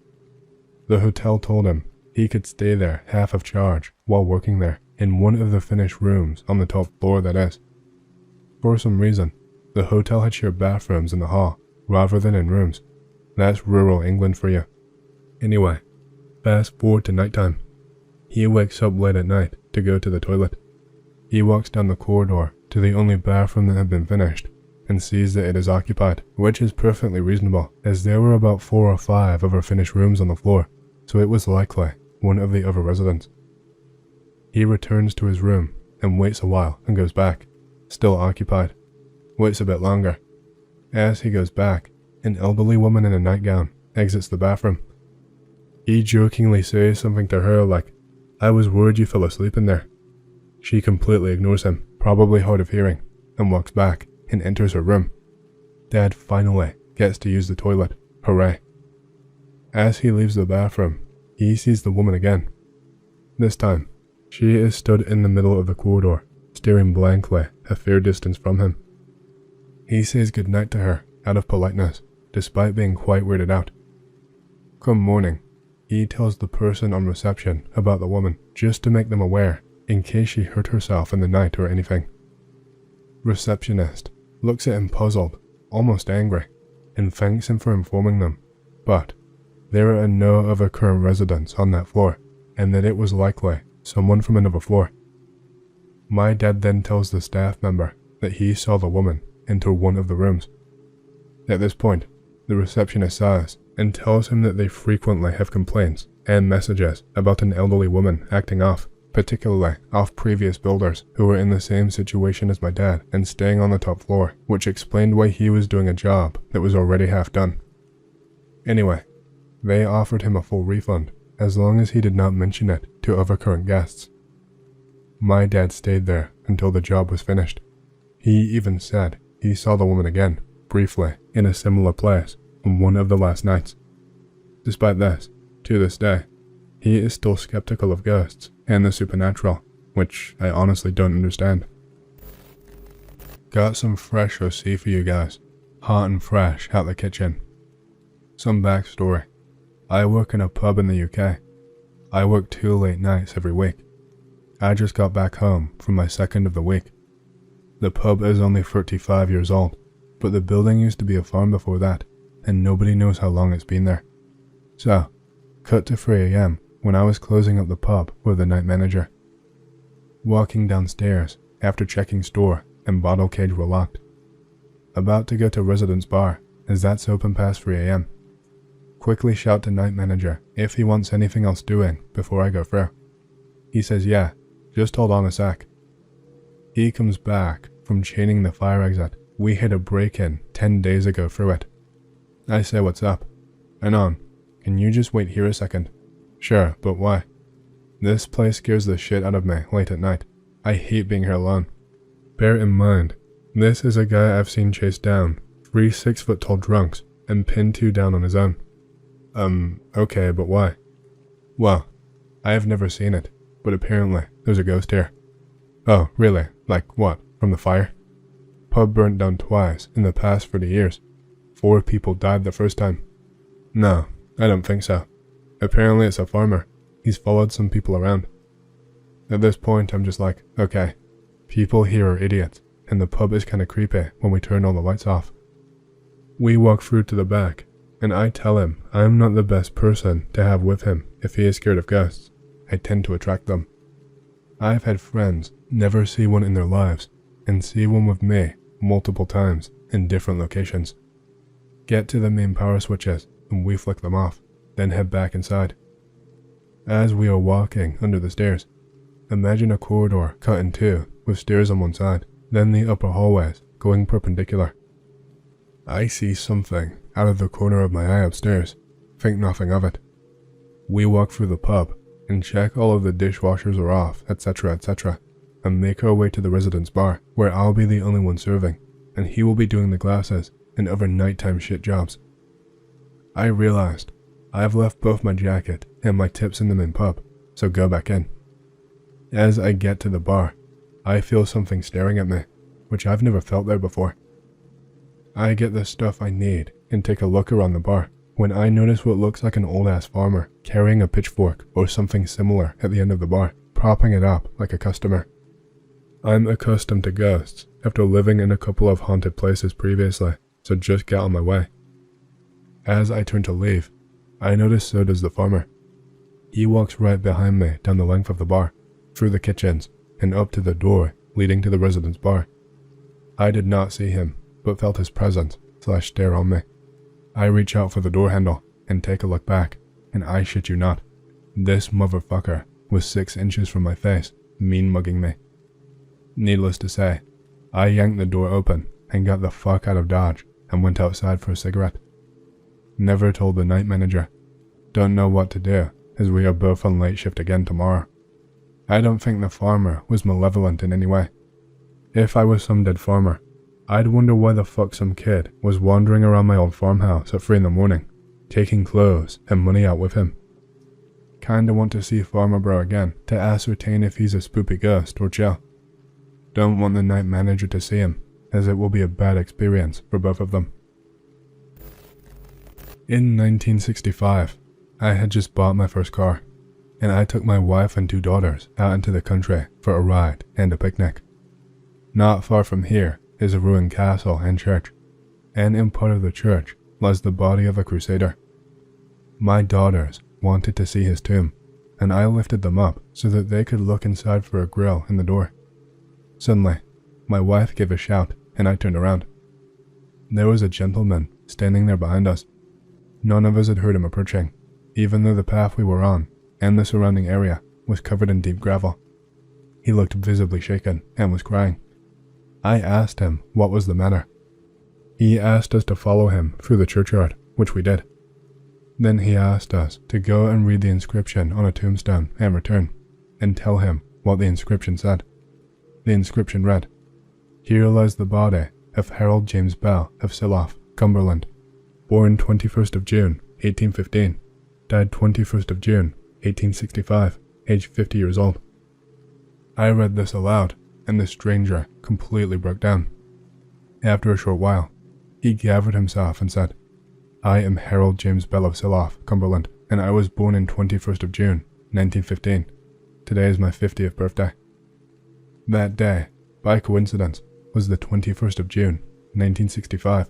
The hotel told him he could stay there half of charge while working there in one of the finished rooms on the top floor, that is. For some reason, the hotel had shared bathrooms in the hall rather than in rooms. That's rural England for you. Anyway, fast forward to nighttime. He wakes up late at night to go to the toilet. He walks down the corridor to the only bathroom that had been finished and sees that it is occupied, which is perfectly reasonable as there were about 4 or 5 other finished rooms on the floor, so it was likely one of the other residents. He returns to his room and waits a while and goes back, still occupied. Waits a bit longer. As he goes back, an elderly woman in a nightgown exits the bathroom. He jokingly says something to her like, "I was worried you fell asleep in there." She completely ignores him, probably hard of hearing, and walks back and enters her room. Dad finally gets to use the toilet. Hooray. As he leaves the bathroom, he sees the woman again. This time, she is stood in the middle of the corridor, staring blankly a fair distance from him. He says goodnight to her out of politeness, despite being quite weirded out. Come morning, he tells the person on reception about the woman just to make them aware in case she hurt herself in the night or anything. Receptionist looks at him puzzled, almost angry, and thanks him for informing them, but there are no other current residents on that floor, and that it was likely someone from another floor. My dad then tells the staff member that he saw the woman enter one of the rooms. At this point, the receptionist sighs and tells him that they frequently have complaints and messages about an elderly woman acting off, particularly off previous builders who were in the same situation as my dad and staying on the top floor, which explained why he was doing a job that was already half done. Anyway, they offered him a full refund as long as he did not mention it to other current guests. My dad stayed there until the job was finished. He even said he saw the woman again, briefly, in a similar place on one of the last nights. Despite this, to this day, he is still skeptical of ghosts and the supernatural, which I honestly don't understand. Got some fresh OC for you guys, hot and fresh out the kitchen. Some backstory. I work in a pub in the UK. I work 2 late nights every week. I just got back home from my second of the week. The pub is only 35 years old, but the building used to be a farm before that, and nobody knows how long it's been there. So, cut to 3 AM when I was closing up the pub with the night manager. Walking downstairs after checking store and bottle cage were locked. About to go to residence bar, as that's open past 3 AM. Quickly shout to night manager if he wants anything else doing before I go through. He says yeah, just hold on a sec. He comes back from chaining the fire exit. We had a break-in 10 days ago through it. I say what's up. And on, can you just wait here a second? Sure, but why? This place scares the shit out of me late at night. I hate being here alone. Bear in mind, this is a guy I've seen chase down 3 6-foot-tall drunks and pin 2 down on his own. Okay, but why? Well, I have never seen it, but apparently there's a ghost here. Oh, really? Like what? From the fire? Pub burnt down twice in the past 30 years. 4 people died the first time. No, I don't think so. Apparently it's a farmer. He's followed some people around. At this point I'm just like, okay, people here are idiots, and the pub is kinda creepy when we turn all the lights off. We walk through to the back, and I tell him I am not the best person to have with him if he is scared of ghosts. I tend to attract them. I've had friends never see one in their lives, and see one with me multiple times in different locations. Get to the main power switches, and we flick them off, then head back inside. As we are walking under the stairs, imagine a corridor cut in two with stairs on one side, then the upper hallways going perpendicular. I see something out of the corner of my eye upstairs, think nothing of it. We walk through the pub and check all of the dishwashers are off, etc, etc, and make our way to the residence bar, where I'll be the only one serving, and he will be doing the glasses and other nighttime shit jobs. I realized I've left both my jacket and my tips in the main pub, so go back in. As I get to the bar, I feel something staring at me, which I've never felt there before. I get the stuff I need and take a look around the bar, when I notice what looks like an old-ass farmer carrying a pitchfork or something similar at the end of the bar, propping it up like a customer. I'm accustomed to ghosts after living in a couple of haunted places previously, so just get on my way. As I turn to leave, I notice so does the farmer. He walks right behind me down the length of the bar, through the kitchens, and up to the door leading to the residence bar. I did not see him, but felt his presence / stare on me. I reach out for the door handle and take a look back, and I shit you not, this motherfucker was 6 inches from my face, mean mugging me. Needless to say, I yanked the door open and got the fuck out of Dodge and went outside for a cigarette. Never told the night manager. Don't know what to do, as we are both on late shift again tomorrow. I don't think the farmer was malevolent in any way. If I was some dead farmer, I'd wonder why the fuck some kid was wandering around my old farmhouse at 3 in the morning, taking clothes and money out with him. Kinda want to see Farmer Bro again to ascertain if he's a spoopy ghost or chill. Don't want the night manager to see him, as it will be a bad experience for both of them. In 1965, I had just bought my first car, and I took my wife and 2 daughters out into the country for a ride and a picnic. Not far from here is a ruined castle and church, and in part of the church lies the body of a crusader. My daughters wanted to see his tomb, and I lifted them up so that they could look inside for a grill in the door. Suddenly, my wife gave a shout, and I turned around. There was a gentleman standing there behind us. None of us had heard him approaching, even though the path we were on and the surrounding area was covered in deep gravel. He looked visibly shaken and was crying. I asked him what was the matter. He asked us to follow him through the churchyard, which we did. Then he asked us to go and read the inscription on a tombstone and return, and tell him what the inscription said. The inscription read, "Here lies the body of Harold James Bell of Silloff, Cumberland, born 21st of June, 1815, died 21st of June, 1865, aged 50 years old." I read this aloud, and the stranger completely broke down. After a short while, he gathered himself and said, "I am Harold James Bell of Silloff, Cumberland, and I was born in 21st of June, 1915. Today is my 50th birthday." That day, by coincidence, was the 21st of June, 1965.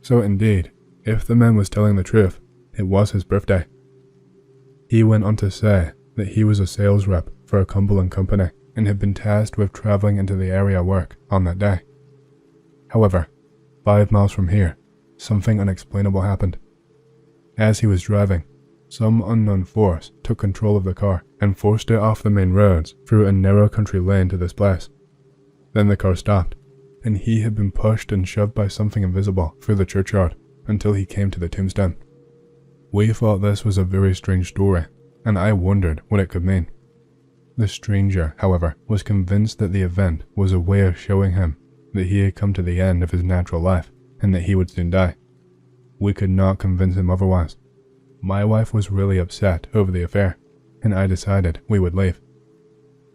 So indeed, if the man was telling the truth, it was his birthday. He went on to say that he was a sales rep for a Cumberland company and had been tasked with traveling into the area work on that day. However, 5 miles from here, something unexplainable happened. As he was driving, some unknown force took control of the car and forced it off the main roads through a narrow country lane to this place. Then the car stopped, and he had been pushed and shoved by something invisible through the churchyard until he came to the tombstone. We thought this was a very strange story, and I wondered what it could mean. The stranger, however, was convinced that the event was a way of showing him that he had come to the end of his natural life and that he would soon die. We could not convince him otherwise. My wife was really upset over the affair, and I decided we would leave.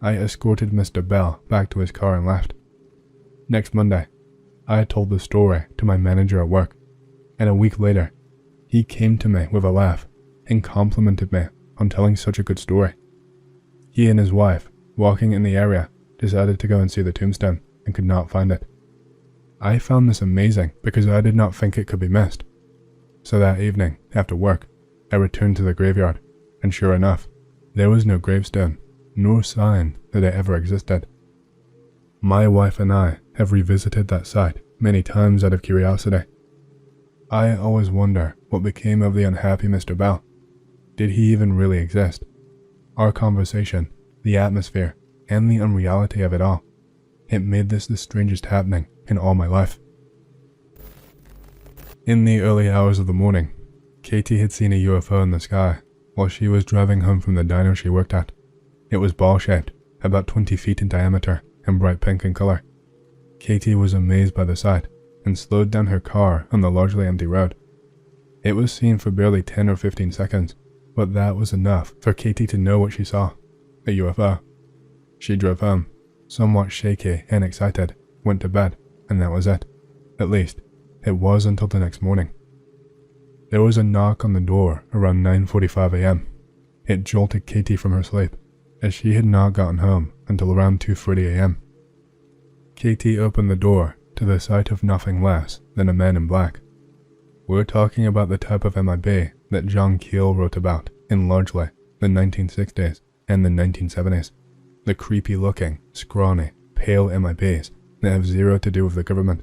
I escorted Mr. Bell back to his car and left. Next Monday, I told the story to my manager at work, and a week later, he came to me with a laugh and complimented me on telling such a good story. He and his wife, walking in the area, decided to go and see the tombstone and could not find it, I found this amazing because I did not think it could be missed. So that evening, after work, I returned to the graveyard, and sure enough, there was no gravestone, nor sign that it ever existed. My wife and I have revisited that site many times out of curiosity. I always wonder what became of the unhappy Mr. Bell. Did he even really exist? Our conversation, the atmosphere, and the unreality of it all. It made this the strangest happening in all my life. In the early hours of the morning, Katie had seen a UFO in the sky while she was driving home from the diner she worked at. It was ball-shaped, about 20 feet in diameter, and bright pink in color. Katie was amazed by the sight and slowed down her car on the largely empty road. It was seen for barely 10 or 15 seconds, but that was enough for Katie to know what she saw: a UFO. She drove home, somewhat shaky and excited, went to bed, and that was it. At least, it was until the next morning. There was a knock on the door around 9:45 a.m. It jolted Katie from her sleep, as she had not gotten home until around 2:30 a.m. Katie opened the door to the sight of nothing less than a man in black. We're talking about the type of MIB that John Keel wrote about in largely the 1960s and the 1970s. The creepy-looking, scrawny, pale MIBs that have zero to do with the government.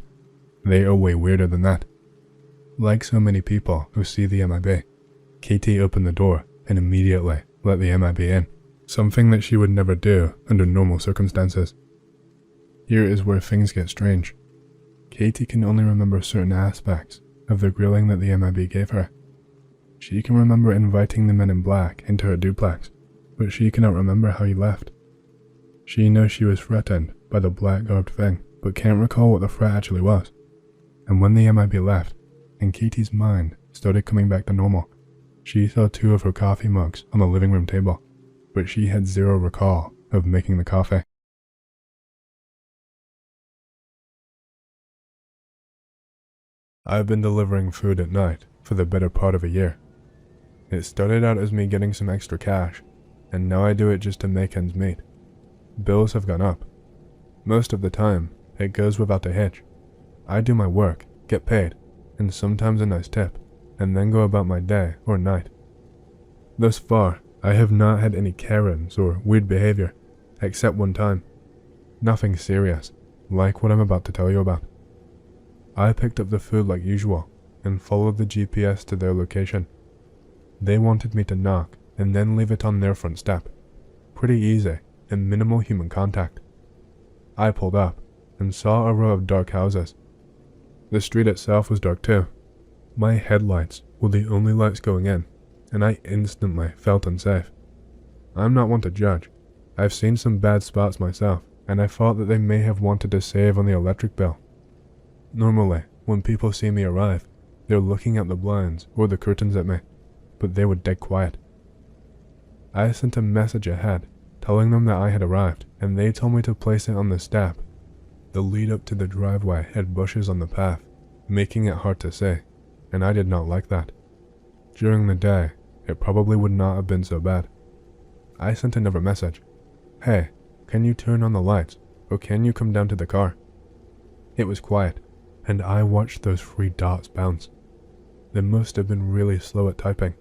They are way weirder than that. Like so many people who see the MIB, Katie opened the door and immediately let the MIB in, something that she would never do under normal circumstances. Here is where things get strange. Katie can only remember certain aspects of the grilling that the MIB gave her. She can remember inviting the men in black into her duplex, but she cannot remember how he left. She knows she was threatened by the black-garbed thing, but can't recall what the threat actually was. And when the MIB left, and Katie's mind started coming back to normal, she saw 2 of her coffee mugs on the living room table, but she had zero recall of making the coffee. I've been delivering food at night for the better part of a year. It started out as me getting some extra cash, and now I do it just to make ends meet. Bills have gone up. Most of the time, it goes without a hitch. I do my work, get paid, and sometimes a nice tip, and then go about my day or night. Thus far, I have not had any Karens or weird behavior, except one time. Nothing serious, like what I'm about to tell you about. I picked up the food like usual, and followed the GPS to their location. They wanted me to knock, and then leave it on their front step. Pretty easy, and minimal human contact. I pulled up, and saw a row of dark houses. The street itself was dark too. My headlights were the only lights going in, and I instantly felt unsafe. I'm not one to judge. I've seen some bad spots myself, and I thought that they may have wanted to save on the electric bill. Normally, when people see me arrive, they're looking at the blinds or the curtains at me, but they were dead quiet. I sent a message ahead, telling them that I had arrived, and they told me to place it on the step. The lead up to the driveway had bushes on the path, making it hard to see, and I did not like that. During the day, it probably would not have been so bad. I sent another message. Hey, can you turn on the lights, or can you come down to the car? It was quiet, and I watched those 3 dots bounce. They must have been really slow at typing.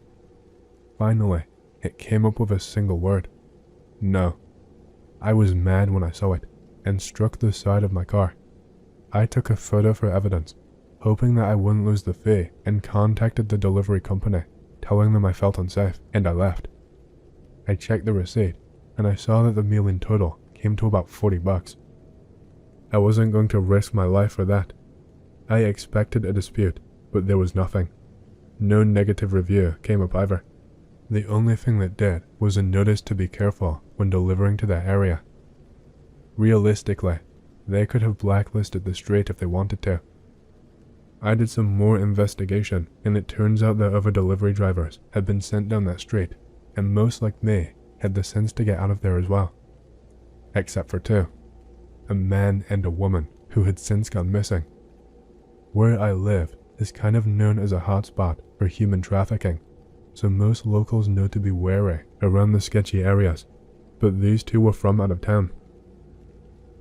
Finally, it came up with a single word. No. I was mad when I saw it, and struck the side of my car. I took a photo for evidence, hoping that I wouldn't lose the fee, and contacted the delivery company, telling them I felt unsafe, and I left. I checked the receipt, and I saw that the meal in total came to about $40. I wasn't going to risk my life for that. I expected a dispute, but there was nothing. No negative review came up either. The only thing that did was a notice to be careful when delivering to that area. Realistically, they could have blacklisted the street if they wanted to. I did some more investigation, and it turns out that other delivery drivers had been sent down that street, and most like me had the sense to get out of there as well. Except for 2. A man and a woman who had since gone missing. Where I live is kind of known as a hotspot for human trafficking, so most locals know to be wary around the sketchy areas, but these 2 were from out of town.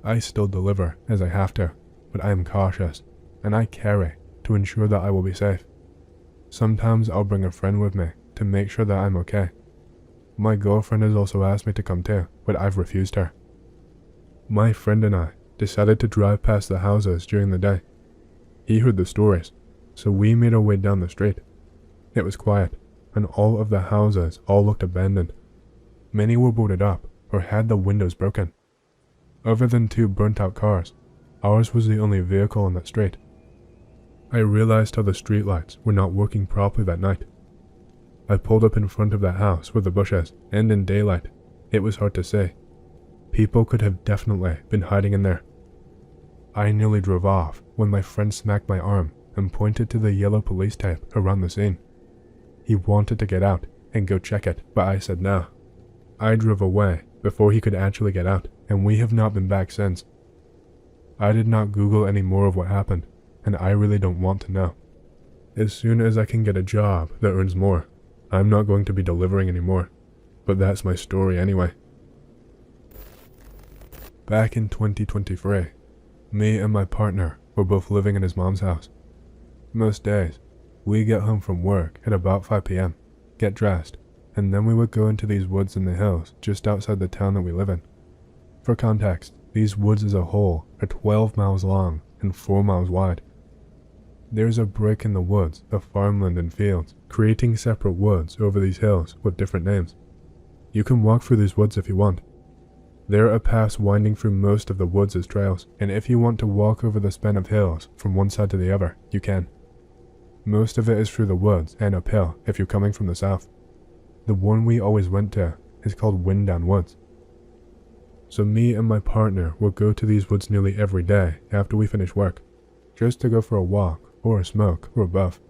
I still deliver as I have to, but I am cautious, and I carry to ensure that I will be safe. Sometimes I'll bring a friend with me to make sure that I'm okay. My girlfriend has also asked me to come too, but I've refused her. My friend and I decided to drive past the houses during the day. He heard the stories, so we made our way down the street. It was quiet, and all of the houses all looked abandoned. Many were boarded up or had the windows broken. Other than 2 burnt-out cars, ours was the only vehicle on that street. I realized how the streetlights were not working properly that night. I pulled up in front of the house with the bushes, and in daylight, it was hard to see. People could have definitely been hiding in there. I nearly drove off when my friend smacked my arm and pointed to the yellow police tape around the scene. He wanted to get out and go check it, but I said no. I drove away before he could actually get out, and we have not been back since. I did not Google any more of what happened, and I really don't want to know. As soon as I can get a job that earns more, I'm not going to be delivering anymore, but that's my story anyway. Back in 2023, me and my partner were both living in his mom's house. Most days, we get home from work at about 5 p.m., get dressed, and then we would go into these woods in the hills just outside the town that we live in. For context, these woods as a whole are 12 miles long and 4 miles wide. There's a break in the woods of farmland and fields, creating separate woods over these hills with different names. You can walk through these woods if you want. There are paths winding through most of the woods as trails, and if you want to walk over the span of hills from one side to the other, you can. Most of it is through the woods and uphill if you're coming from the south. The one we always went to is called Wind Down Woods. So me and my partner will go to these woods nearly every day after we finish work, just to go for a walk or a smoke or both.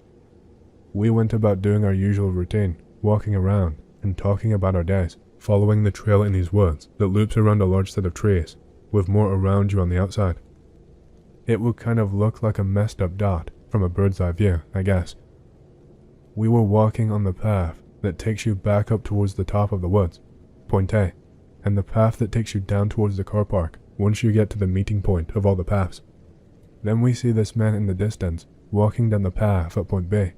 We went about doing our usual routine, walking around and talking about our days, following the trail in these woods that loops around a large set of trees, with more around you on the outside. It would kind of look like a messed up dot from a bird's eye view, I guess. We were walking on the path that takes you back up towards the top of the woods, point A, and the path that takes you down towards the car park once you get to the meeting point of all the paths. Then we see this man in the distance walking down the path at point B.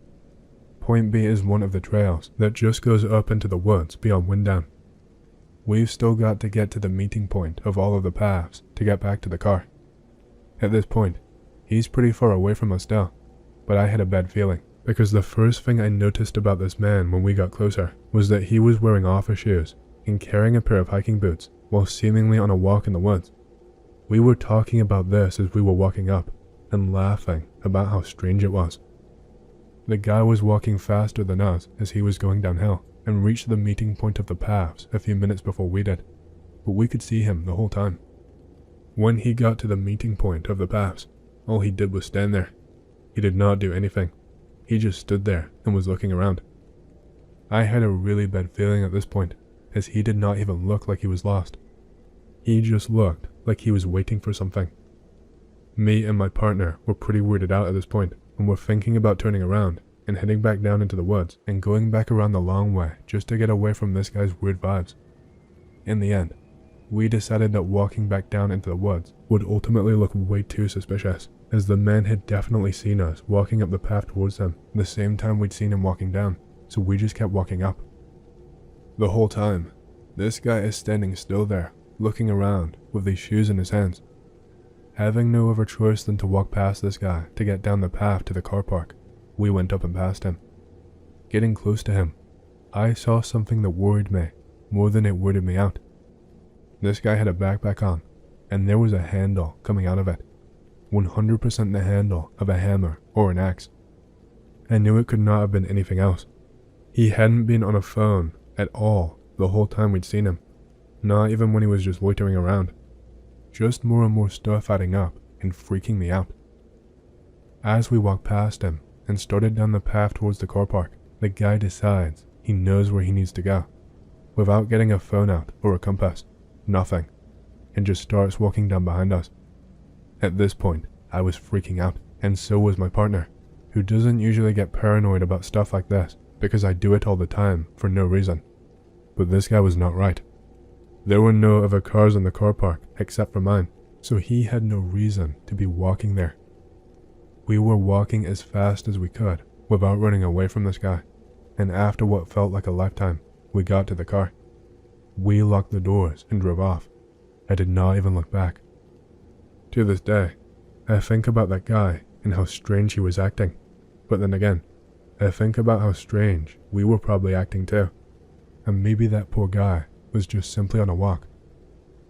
Point B is one of the trails that just goes up into the woods beyond Wind Down. We've still got to get to the meeting point of all of the paths to get back to the car. At this point, he's pretty far away from us still, but I had a bad feeling, because the first thing I noticed about this man when we got closer was that he was wearing office shoes and carrying a pair of hiking boots while seemingly on a walk in the woods. We were talking about this as we were walking up, and laughing about how strange it was. The guy was walking faster than us as he was going downhill, and reached the meeting point of the paths a few minutes before we did, but we could see him the whole time. When he got to the meeting point of the paths, all he did was stand there. He did not do anything. He just stood there and was looking around. I had a really bad feeling at this point, as he did not even look like he was lost. He just looked like he was waiting for something. Me and my partner were pretty weirded out at this point, and were thinking about turning around and heading back down into the woods and going back around the long way just to get away from this guy's weird vibes. In the end, we decided that walking back down into the woods would ultimately look way too suspicious, as the man had definitely seen us walking up the path towards him the same time we'd seen him walking down, so we just kept walking up. The whole time, this guy is standing still there, looking around with these shoes in his hands. Having no other choice than to walk past this guy to get down the path to the car park, we went up and past him. Getting close to him, I saw something that worried me more than it weirded me out. This guy had a backpack on, and there was a handle coming out of it. 100% the handle of a hammer or an axe. I knew it could not have been anything else. He hadn't been on a phone at all the whole time we'd seen him, not even when he was just loitering around. Just more and more stuff adding up and freaking me out. As we walked past him and started down the path towards the car park, the guy decides he knows where he needs to go, without getting a phone out or a compass, nothing, and just starts walking down behind us. At this point, I was freaking out, and so was my partner, who doesn't usually get paranoid about stuff like this because I do it all the time for no reason. But this guy was not right. There were no other cars in the car park except for mine, so he had no reason to be walking there. We were walking as fast as we could without running away from this guy, and after what felt like a lifetime, we got to the car. We locked the doors and drove off. I did not even look back. To this day, I think about that guy and how strange he was acting, but then again, I think about how strange we were probably acting too, and maybe that poor guy was just simply on a walk.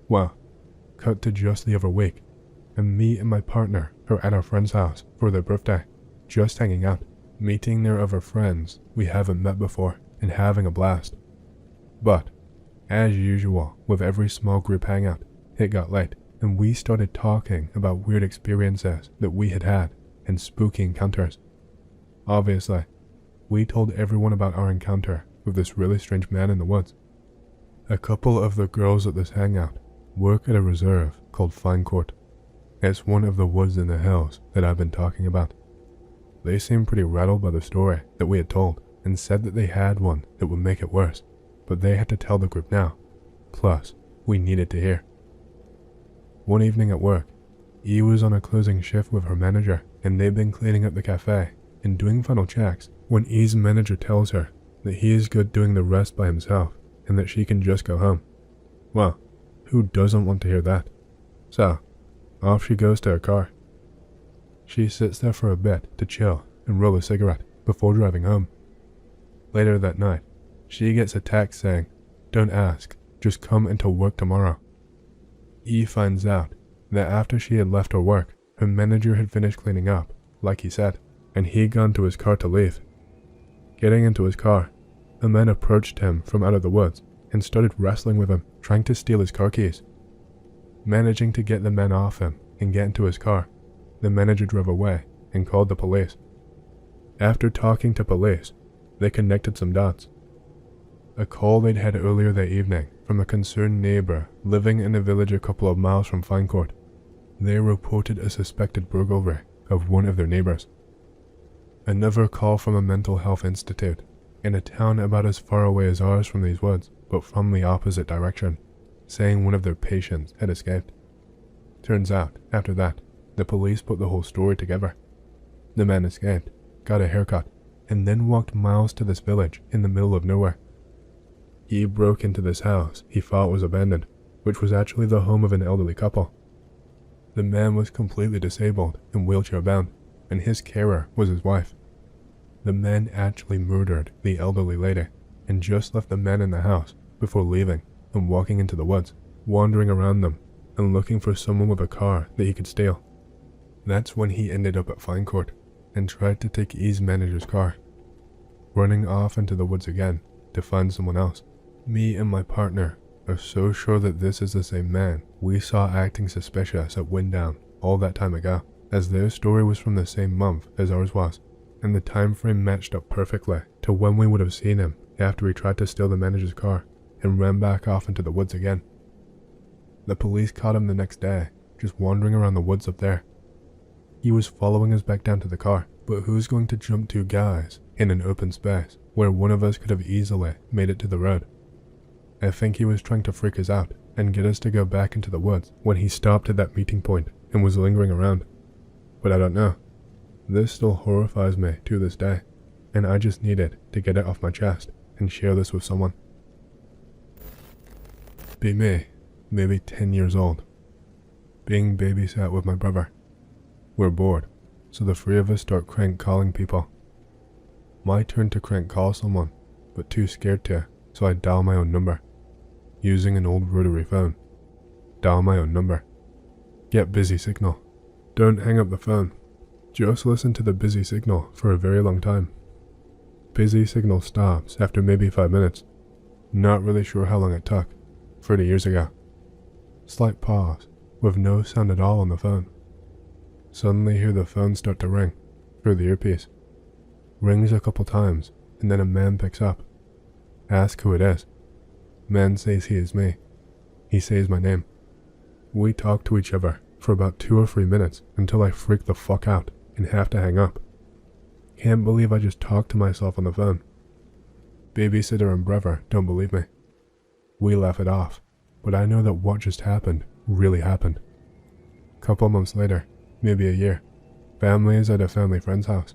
Well, cut to just the other week, and me and my partner are at our friend's house for their birthday, just hanging out, meeting their other friends we haven't met before, and having a blast. But, as usual with every small group hangout, it got late, and we started talking about weird experiences that we had had and spooky encounters. Obviously, we told everyone about our encounter with this really strange man in the woods. A couple of the girls at this hangout work at a reserve called Fine Court. It's one of the woods in the hills that I've been talking about. They seemed pretty rattled by the story that we had told and said that they had one that would make it worse, but they had to tell the group now. Plus, we needed to hear. One evening at work, E was on a closing shift with her manager, and they'd been cleaning up the cafe and doing final checks when E's manager tells her that he is good doing the rest by himself and that she can just go home. Well, who doesn't want to hear that? So, off she goes to her car. She sits there for a bit to chill and roll a cigarette before driving home. Later that night, she gets a text saying, "Don't ask, just come into work tomorrow." E finds out that after she had left her work, her manager had finished cleaning up, like he said, and he'd gone to his car to leave. Getting into his car, a man approached him from out of the woods and started wrestling with him, trying to steal his car keys. Managing to get the man off him and get into his car, the manager drove away and called the police. After talking to police, they connected some dots. A call they'd had earlier that evening from a concerned neighbor living in a village a couple of miles from Fine Court. They reported a suspected burglary of one of their neighbors. Another call from a mental health institute in a town about as far away as ours from these woods, but from the opposite direction, saying one of their patients had escaped. Turns out, after that, the police put the whole story together. The man escaped, got a haircut, and then walked miles to this village in the middle of nowhere. He broke into this house he thought was abandoned, which was actually the home of an elderly couple. The man was completely disabled and wheelchair-bound, and his carer was his wife. The man actually murdered the elderly lady and just left the man in the house before leaving and walking into the woods, wandering around them and looking for someone with a car that he could steal. That's when he ended up at Fine Court and tried to take E's manager's car, running off into the woods again to find someone else. Me and my partner are so sure that this is the same man we saw acting suspicious at Winddown all that time ago, as their story was from the same month as ours was, and the time frame matched up perfectly to when we would have seen him after he tried to steal the manager's car and ran back off into the woods again. The police caught him the next day, just wandering around the woods up there. He was following us back down to the car, but who's going to jump two guys in an open space where one of us could have easily made it to the road? I think he was trying to freak us out and get us to go back into the woods when he stopped at that meeting point and was lingering around. But I don't know. This still horrifies me to this day, and I just needed to get it off my chest and share this with someone. Be me, maybe 10 years old, being babysat with my brother. We're bored, so the three of us start crank calling people. My turn to crank call someone, but too scared to, so I dial my own number. Using an old rotary phone. Dial my own number. Get busy signal. Don't hang up the phone. Just listen to the busy signal for a very long time. Busy signal stops after maybe 5 minutes. Not really sure how long it took. 30 years ago. Slight pause, with no sound at all on the phone. Suddenly hear the phone start to ring, through the earpiece. Rings a couple times, and then a man picks up. Ask who it is. Man says he is me. He says my name. We talk to each other for about 2 or 3 minutes until I freak the fuck out and have to hang up. Can't believe I just talked to myself on the phone. Babysitter and brother don't believe me. We laugh it off, but I know that what just happened really happened. Couple months later, maybe a year, family is at a family friend's house.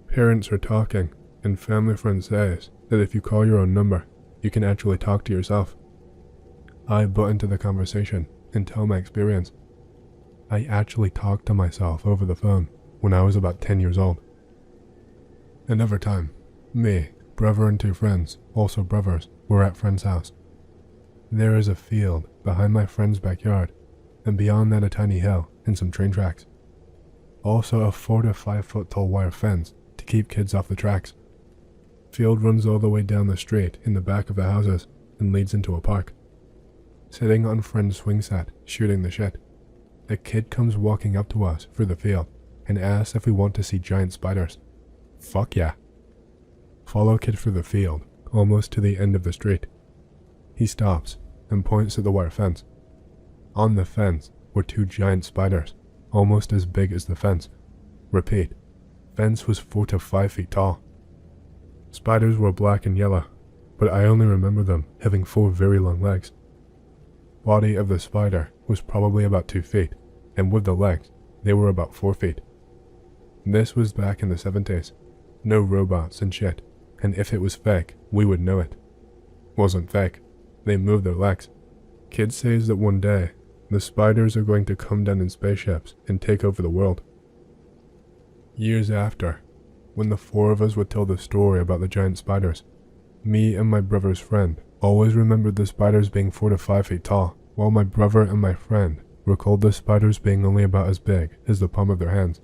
Parents are talking, and family friend says that if you call your own number, you can actually talk to yourself. I butt into the conversation and tell my experience. I actually talked to myself over the phone when I was about 10 years old. Another time, me, brother and 2 friends, also brothers, were at friend's house. There is a field behind my friend's backyard, and beyond that a tiny hill and some train tracks. Also a 4 to 5 foot tall wire fence to keep kids off the tracks. Field runs all the way down the street in the back of the houses and leads into a park. Sitting on friend's swing set, shooting the shit, a kid comes walking up to us through the field and asks if we want to see giant spiders. Fuck yeah. Follow kid through the field, almost to the end of the street. He stops and points at the wire fence. On the fence were 2 giant spiders, almost as big as the fence. Repeat, fence was 4 to 5 feet tall. Spiders were black and yellow, but I only remember them having 4 very long legs. Body of the spider was probably about 2 feet, and with the legs, they were about 4 feet. This was back in the 70s. No robots and shit, and if it was fake, we would know it. Wasn't fake. They moved their legs. Kid says that one day, the spiders are going to come down in spaceships and take over the world. Years after, when the 4 of us would tell the story about the giant spiders, me and my brother's friend always remembered the spiders being 4 to 5 feet tall, while my brother and my friend recalled the spiders being only about as big as the palm of their hands.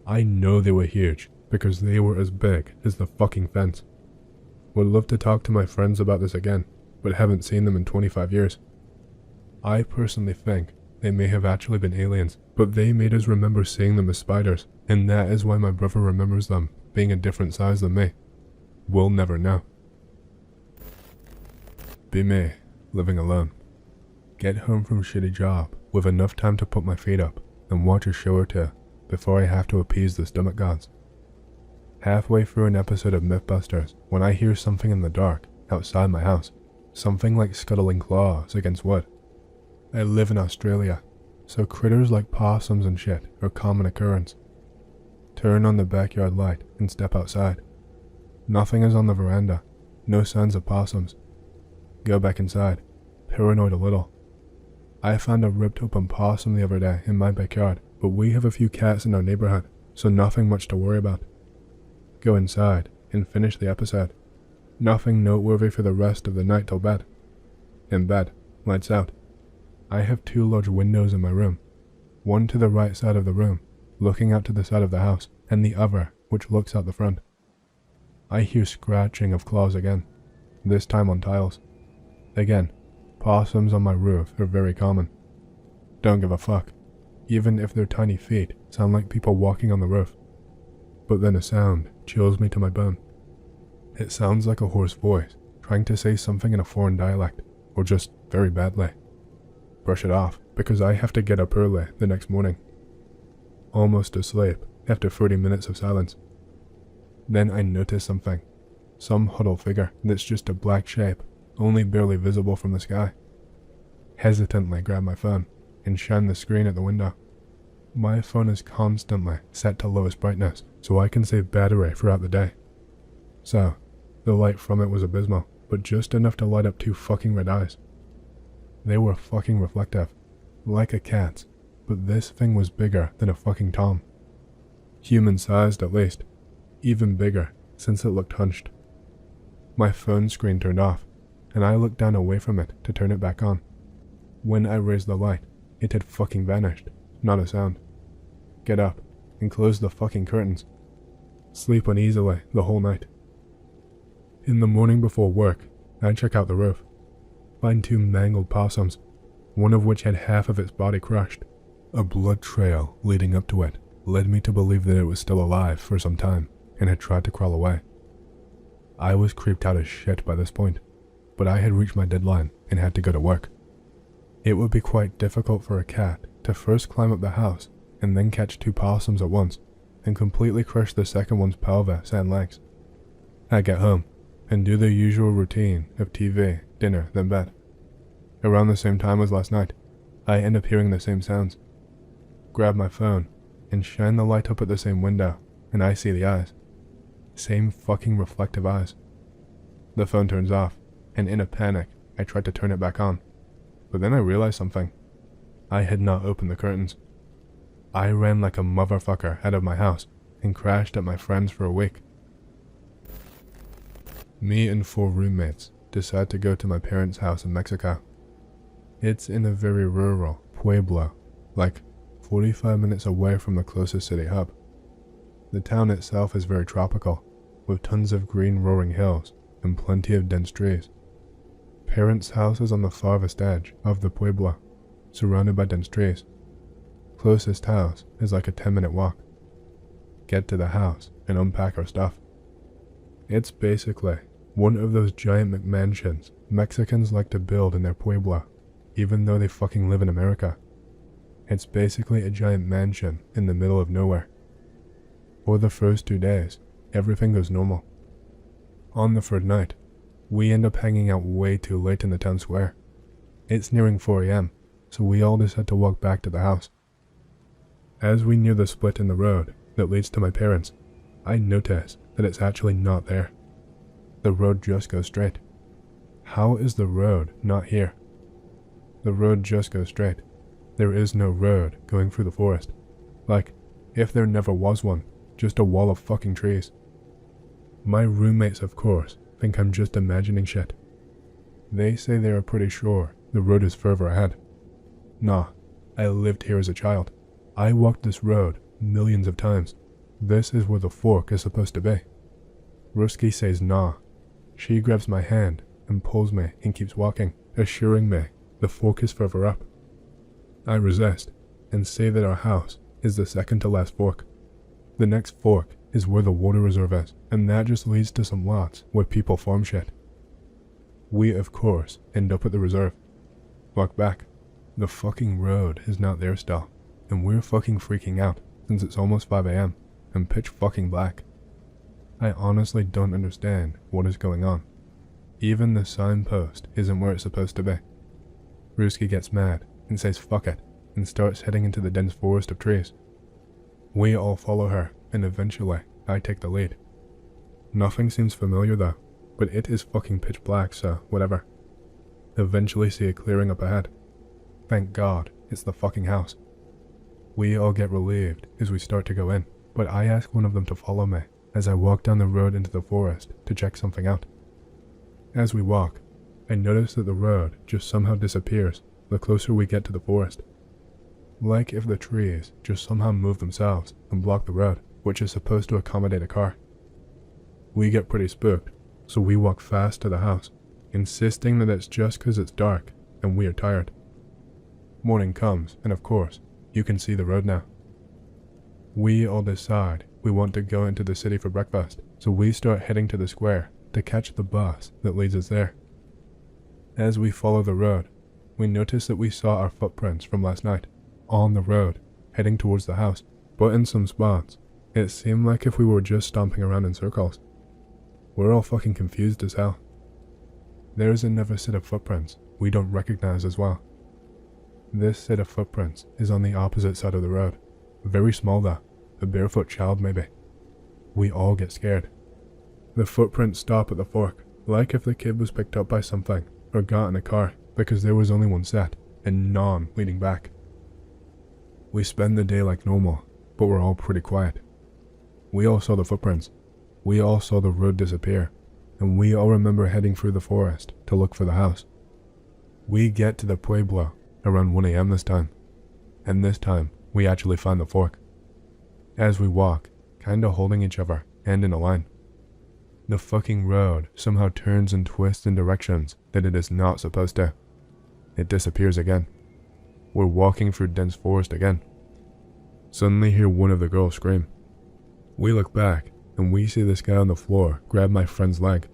I know they were huge, because they were as big as the fucking fence. Would love to talk to my friends about this again, but haven't seen them in 25 years. I personally think they may have actually been aliens, but they made us remember seeing them as spiders, and that is why my brother remembers them being a different size than me. We'll never know. Be me, living alone. Get home from shitty job with enough time to put my feet up and watch a show or 2 before I have to appease the stomach gods. Halfway through an episode of Mythbusters, when I hear something in the dark outside my house, something like scuttling claws against wood. I live in Australia, so critters like possums and shit are common occurrence. Turn on the backyard light and step outside. Nothing is on the veranda, no signs of possums. Go back inside, paranoid a little. I found a ripped open possum the other day in my backyard, but we have a few cats in our neighborhood, so nothing much to worry about. Go inside and finish the episode. Nothing noteworthy for the rest of the night till bed. In bed, lights out. I have 2 large windows in my room, one to the right side of the room, looking out to the side of the house, and the other which looks out the front. I hear scratching of claws again, this time on tiles. Again, possums on my roof are very common. Don't give a fuck, even if their tiny feet sound like people walking on the roof. But then a sound chills me to my bone. It sounds like a hoarse voice, trying to say something in a foreign dialect, or just very badly. Brush it off, because I have to get up early the next morning. Almost asleep after 30 minutes of silence. Then I notice something. Some huddled figure that's just a black shape, only barely visible from the sky. Hesitantly grab my phone and shine the screen at the window. My phone is constantly set to lowest brightness, so I can save battery throughout the day. So, the light from it was abysmal, but just enough to light up 2 fucking red eyes. They were fucking reflective, like a cat's, but this thing was bigger than a fucking tom. Human-sized at least, even bigger since it looked hunched. My phone screen turned off, and I looked down away from it to turn it back on. When I raised the light, it had fucking vanished, not a sound. Get up and close the fucking curtains. Sleep uneasily the whole night. In the morning before work, I check out the roof. Find 2 mangled possums, one of which had half of its body crushed. A blood trail leading up to it led me to believe that it was still alive for some time and had tried to crawl away. I was creeped out as shit by this point, but I had reached my deadline and had to go to work. It would be quite difficult for a cat to first climb up the house and then catch 2 possums at once and completely crush the second one's pelvis and legs. I get home and do the usual routine of TV, dinner, then bed. Around the same time as last night, I end up hearing the same sounds. grab my phone, and shine the light up at the same window, and I see the eyes. Same fucking reflective eyes. The phone turns off, and in a panic, I tried to turn it back on. But then I realized something. I had not opened the curtains. I ran like a motherfucker out of my house and crashed at my friend's for a week. Me and 4 roommates decide to go to my parents' house in Mexico. It's in a very rural pueblo, like 45 minutes away from the closest city hub. The town itself is very tropical, with tons of green rolling hills and plenty of dense trees. Parents' house is on the farthest edge of the pueblo, surrounded by dense trees. Closest house is like a 10-minute walk. Get to the house and unpack our stuff. It's basically one of those giant McMansions Mexicans like to build in their pueblo, even though they fucking live in America. It's basically a giant mansion in the middle of nowhere. For the first 2 days, everything goes normal. On the third night, we end up hanging out way too late in the town square. It's nearing 4 AM, so we all decide to walk back to the house. As we near the split in the road that leads to my parents, I notice that it's actually not there. The road just goes straight. How is the road not here? The road just goes straight. There is no road going through the forest. Like, if there never was one, just a wall of fucking trees. My roommates, of course, think I'm just imagining shit. They say they are pretty sure the road is further ahead. Nah, I lived here as a child. I walked this road millions of times. This is where the fork is supposed to be. Ruski says nah. She grabs my hand and pulls me and keeps walking, assuring me the fork is further up. I resist and say that our house is the second to last fork. The next fork is where the water reserve is, and that just leads to some lots where people farm shit. We, of course, end up at the reserve. Walk back. The fucking road is not there still, and we're fucking freaking out since it's almost 5 AM and pitch fucking black. I honestly don't understand what is going on. Even the signpost isn't where it's supposed to be. Ruski gets mad and says fuck it and starts heading into the dense forest of trees. We all follow her, and eventually I take the lead. Nothing seems familiar though, but it is fucking pitch black, so whatever. Eventually see a clearing up ahead. Thank God, it's the fucking house. We all get relieved as we start to go in, but I ask one of them to follow me as I walk down the road into the forest to check something out. As we walk, I notice that the road just somehow disappears the closer we get to the forest. Like if the trees just somehow move themselves and block the road, which is supposed to accommodate a car. We get pretty spooked, so we walk fast to the house, insisting that it's just cause it's dark and we are tired. Morning comes, and of course, you can see the road now. We all decide we want to go into the city for breakfast, so we start heading to the square to catch the bus that leads us there. As we follow the road, we notice that we saw our footprints from last night, on the road, heading towards the house, but in some spots, it seemed like if we were just stomping around in circles. We're all fucking confused as hell. There's another set of footprints we don't recognize as well. This set of footprints is on the opposite side of the road, very small though, a barefoot child maybe. We all get scared. The footprints stop at the fork, like if the kid was picked up by something or got in a car, because there was only one set and none leading back. We spend the day like normal, but we're all pretty quiet. We all saw the footprints, we all saw the road disappear, and we all remember heading through the forest to look for the house. We get to the pueblo around 1 AM this time, and this time we actually find the fork. As we walk, kinda holding each other and in a line. The fucking road somehow turns and twists in directions that it is not supposed to. It disappears again. We're walking through dense forest again. Suddenly hear one of the girls scream. We look back and we see this guy on the floor grab my friend's leg.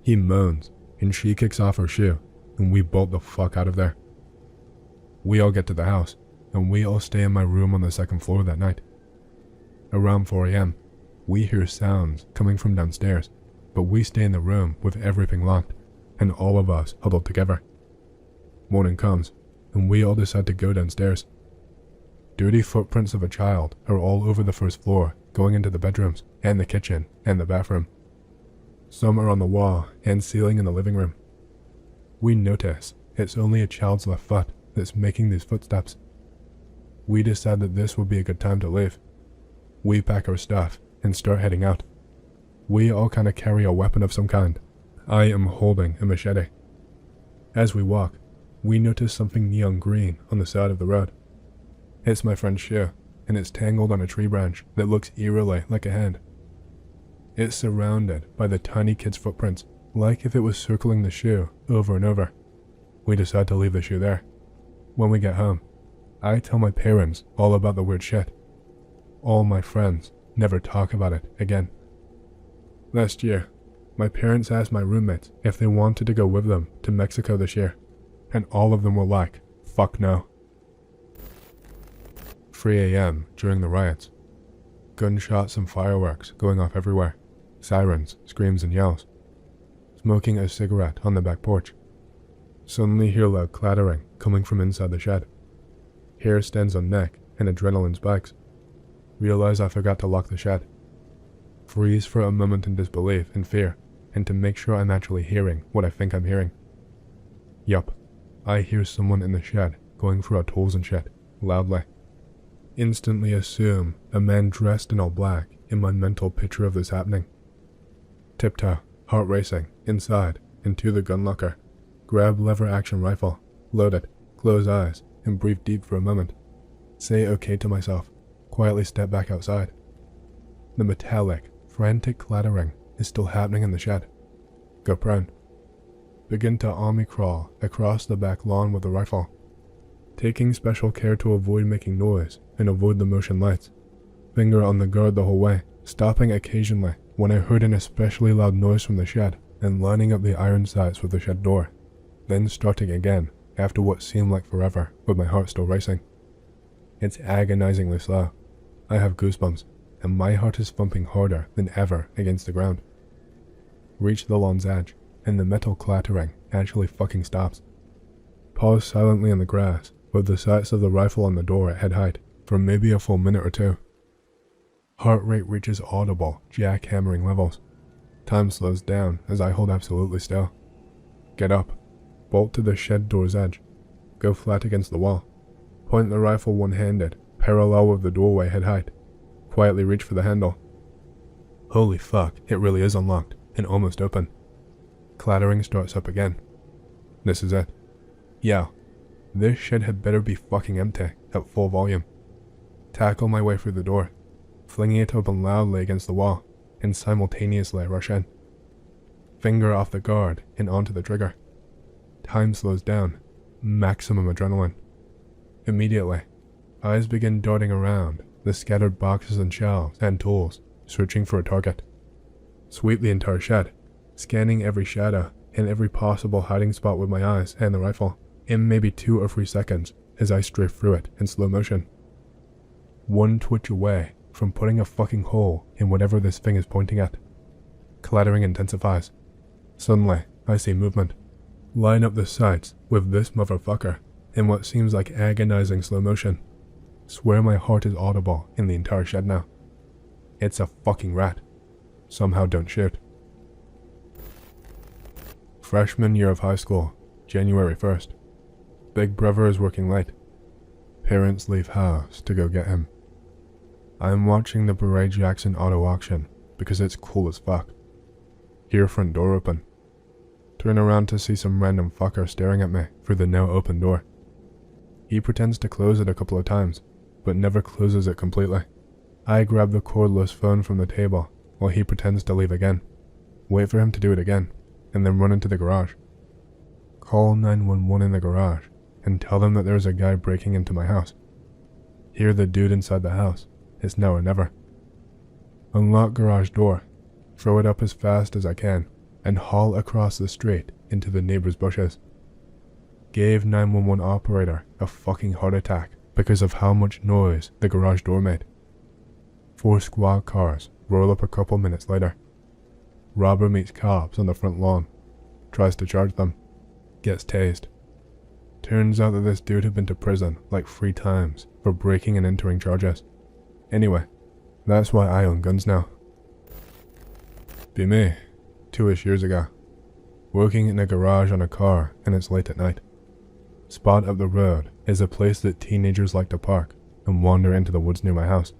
He moans and she kicks off her shoe and we bolt the fuck out of there. We all get to the house and we all stay in my room on the second floor that night. Around 4 AM, we hear sounds coming from downstairs, but we stay in the room with everything locked and all of us huddled together. Morning comes and we all decide to go downstairs. dirty footprints of a child are all over the first floor, going into the bedrooms, and the kitchen, and the bathroom. Some are on the wall and ceiling in the living room. We notice it's only a child's left foot that's making these footsteps. We decide that this would be a good time to leave. We pack our stuff and start heading out. We all kind of carry a weapon of some kind. I am holding a machete. As we walk, we notice something neon green on the side of the road. It's my friend's shoe, and it's tangled on a tree branch that looks eerily like a hand. It's surrounded by the tiny kid's footprints, like if it was circling the shoe over and over. We decide to leave the shoe there. When we get home, I tell my parents all about the weird shit. All my friends never talk about it again. Last year, my parents asked my roommates if they wanted to go with them to Mexico this year, and all of them were like, fuck no. 3 a.m. during the riots. Gunshots and fireworks going off everywhere. Sirens, screams and yells. Smoking a cigarette on the back porch. Suddenly hear loud clattering coming from inside the shed. Hair stands on neck and adrenaline spikes. Realize I forgot to lock the shed. Freeze for a moment in disbelief and fear, and to make sure I'm actually hearing what I think I'm hearing. Yup, I hear someone in the shed going through our tools and shit, loudly. Instantly assume a man dressed in all black in my mental picture of this happening. Tiptoe, heart racing, inside, into the gun locker. Grab lever action rifle, load it, close eyes, and breathe deep for a moment. Say okay to myself, quietly step back outside. The metallic, frantic clattering is still happening in the shed. Go prone. Begin to army crawl across the back lawn with the rifle, taking special care to avoid making noise and avoid the motion lights. Finger on the guard the whole way, stopping occasionally when I heard an especially loud noise from the shed and lining up the iron sights with the shed door, then starting again after what seemed like forever with my heart still racing. It's agonizingly slow. I have goosebumps, and my heart is thumping harder than ever against the ground. Reach the lawn's edge, and the metal clattering actually fucking stops. Pause silently in the grass, with the sights of the rifle on the door at head height, for maybe a full minute or two. Heart rate reaches audible, jackhammering levels. Time slows down as I hold absolutely still. Get up. Bolt to the shed door's edge. Go flat against the wall. Point the rifle one-handed, parallel with the doorway head height. Quietly reach for the handle. Holy fuck, it really is unlocked, and almost open. Clattering starts up again. This is it. Yeah, this shed had better be fucking empty, at full volume. Tackle my way through the door, flinging it open loudly against the wall, and simultaneously rush in. Finger off the guard and onto the trigger. Time slows down, maximum adrenaline. Immediately, eyes begin darting around the scattered boxes and shelves and tools, searching for a target. Sweep the entire shed, scanning every shadow and every possible hiding spot with my eyes and the rifle, in maybe 2 or 3 seconds as I strafe through it in slow motion. One twitch away from putting a fucking hole in whatever this thing is pointing at. Clattering intensifies. Suddenly, I see movement. Line up the sights with this motherfucker in what seems like agonizing slow motion. Swear my heart is audible in the entire shed now. It's a fucking rat. Somehow don't shoot. Freshman year of high school, January 1st. Big brother is working late. Parents leave house to go get him. I am watching the Beret Jackson auto auction because it's cool as fuck. Hear front door open. Turn around to see some random fucker staring at me through the now open door. He pretends to close it a couple of times, but never closes it completely. I grab the cordless phone from the table while he pretends to leave again. Wait for him to do it again, and then run into the garage. Call 911 in the garage and tell them that there's a guy breaking into my house. Hear the dude inside the house. It's now or never. Unlock garage door, throw it up as fast as I can, and haul across the street into the neighbor's bushes. Gave 911 operator a fucking heart attack because of how much noise the garage door made. 4 squad cars roll up a couple minutes later. Robber meets cops on the front lawn. Tries to charge them. Gets tased. Turns out that this dude had been to prison like 3 times for breaking and entering charges. Anyway, that's why I own guns now. Be me, 2-ish years ago, working in a garage on a car and it's late at night. Spot up the road is a place that teenagers like to park and wander into the woods near my house.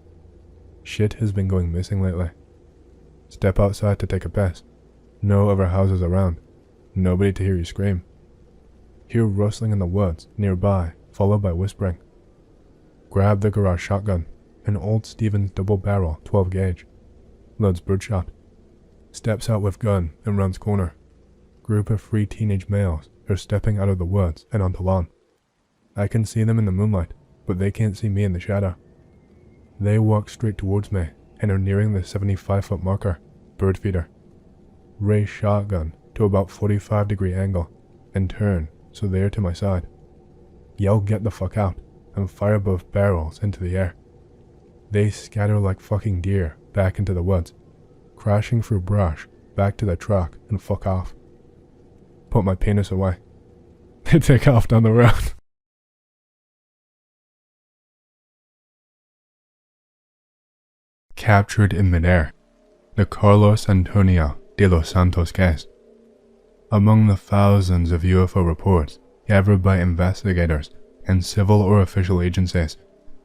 Shit has been going missing lately. Step outside to take a piss. No other houses around. Nobody to hear you scream. Hear rustling in the woods nearby, followed by whispering. Grab the garage shotgun, an old Stevens double barrel 12 gauge. Loads birdshot. Steps out with gun and runs corner. Group of 3 teenage males are stepping out of the woods and onto lawn. I can see them in the moonlight, but they can't see me in the shadow. They walk straight towards me and are nearing the 75-foot marker, bird feeder. Raise shotgun to about 45-degree angle and turn so they're to my side. Yell get the fuck out and fire both barrels into the air. They scatter like fucking deer back into the woods, crashing through brush back to the truck and fuck off. Put my penis away. They take off down the road. Captured in midair. The Carlos Antonio de los Santos case. Among the thousands of UFO reports gathered by investigators and civil or official agencies,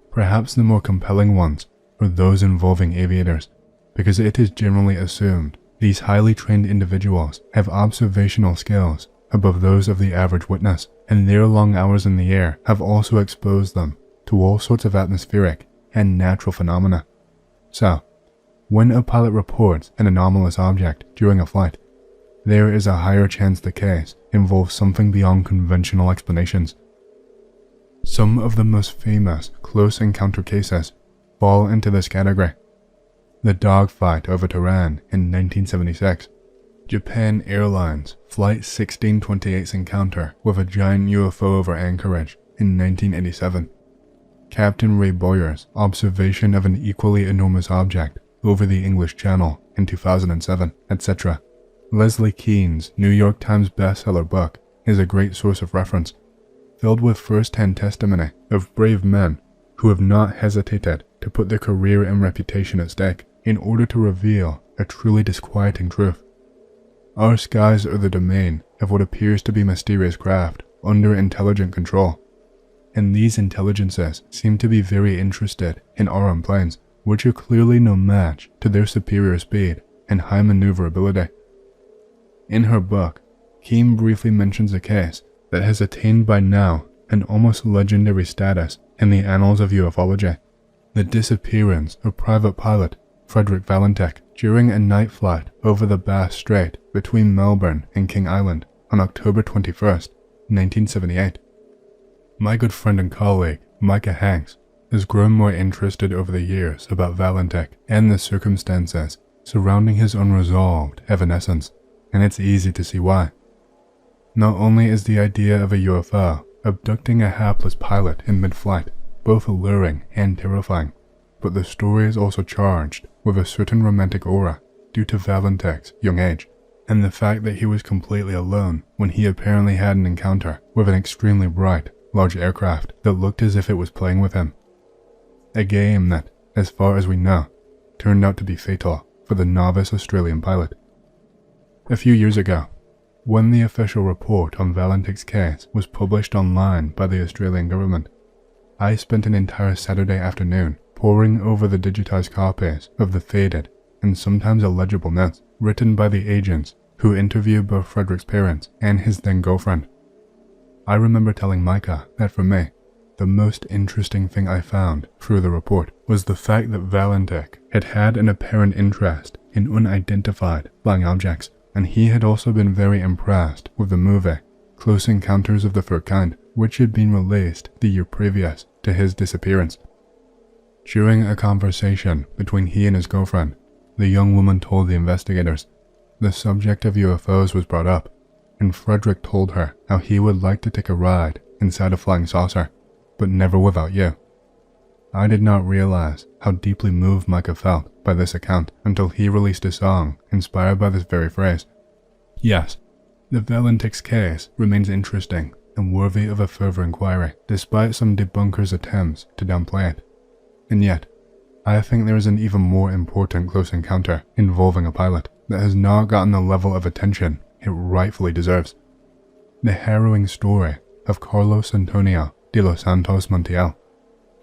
perhaps the more compelling ones are those involving aviators, because it is generally assumed these highly trained individuals have observational skills above those of the average witness, and their long hours in the air have also exposed them to all sorts of atmospheric and natural phenomena. So, when a pilot reports an anomalous object during a flight, there is a higher chance the case involves something beyond conventional explanations. Some of the most famous close encounter cases fall into this category. The dogfight over Tehran in 1976, Japan Airlines Flight 1628's encounter with a giant UFO over Anchorage in 1987, Captain Ray Boyer's observation of an equally enormous object over the English Channel in 2007, etc. Leslie Kean's New York Times bestseller book is a great source of reference, filled with first-hand testimony of brave men who have not hesitated to put their career and reputation at stake in order to reveal a truly disquieting truth. Our skies are the domain of what appears to be mysterious craft under intelligent control, and these intelligences seem to be very interested in our own planes, which are clearly no match to their superior speed and high maneuverability. In her book, Keane briefly mentions a case that has attained by now an almost legendary status in the annals of ufology: the disappearance of private pilot Frederick Valentek during a night flight over the Bass Strait between Melbourne and King Island on October 21st, 1978. My good friend and colleague, Micah Hanks, has grown more interested over the years about Valentek and the circumstances surrounding his unresolved evanescence, and it's easy to see why. Not only is the idea of a UFO abducting a hapless pilot in mid-flight both alluring and terrifying, but the story is also charged with a certain romantic aura due to Valentek's young age, and the fact that he was completely alone when he apparently had an encounter with an extremely bright, large aircraft that looked as if it was playing with him. A game that, as far as we know, turned out to be fatal for the novice Australian pilot. A few years ago, when the official report on Valentek's case was published online by the Australian government, I spent an entire Saturday afternoon poring over the digitized copies of the faded and sometimes illegible notes written by the agents who interviewed both Frederick's parents and his then-girlfriend. I remember telling Micah that for me, the most interesting thing I found through the report was the fact that Valentek had had an apparent interest in unidentified flying objects, and he had also been very impressed with the movie Close Encounters of the Third Kind, which had been released the year previous to his disappearance. During a conversation between he and his girlfriend, the young woman told the investigators the subject of UFOs was brought up, and Frederick told her how he would like to take a ride inside a flying saucer, but never without you. I did not realize how deeply moved Micah felt by this account until he released a song inspired by this very phrase. Yes, the Valentek's case remains interesting and worthy of a further inquiry, despite some debunkers' attempts to downplay it. And yet, I think there is an even more important close encounter involving a pilot that has not gotten the level of attention it rightfully deserves. The harrowing story of Carlos Antonio de los Santos Montiel,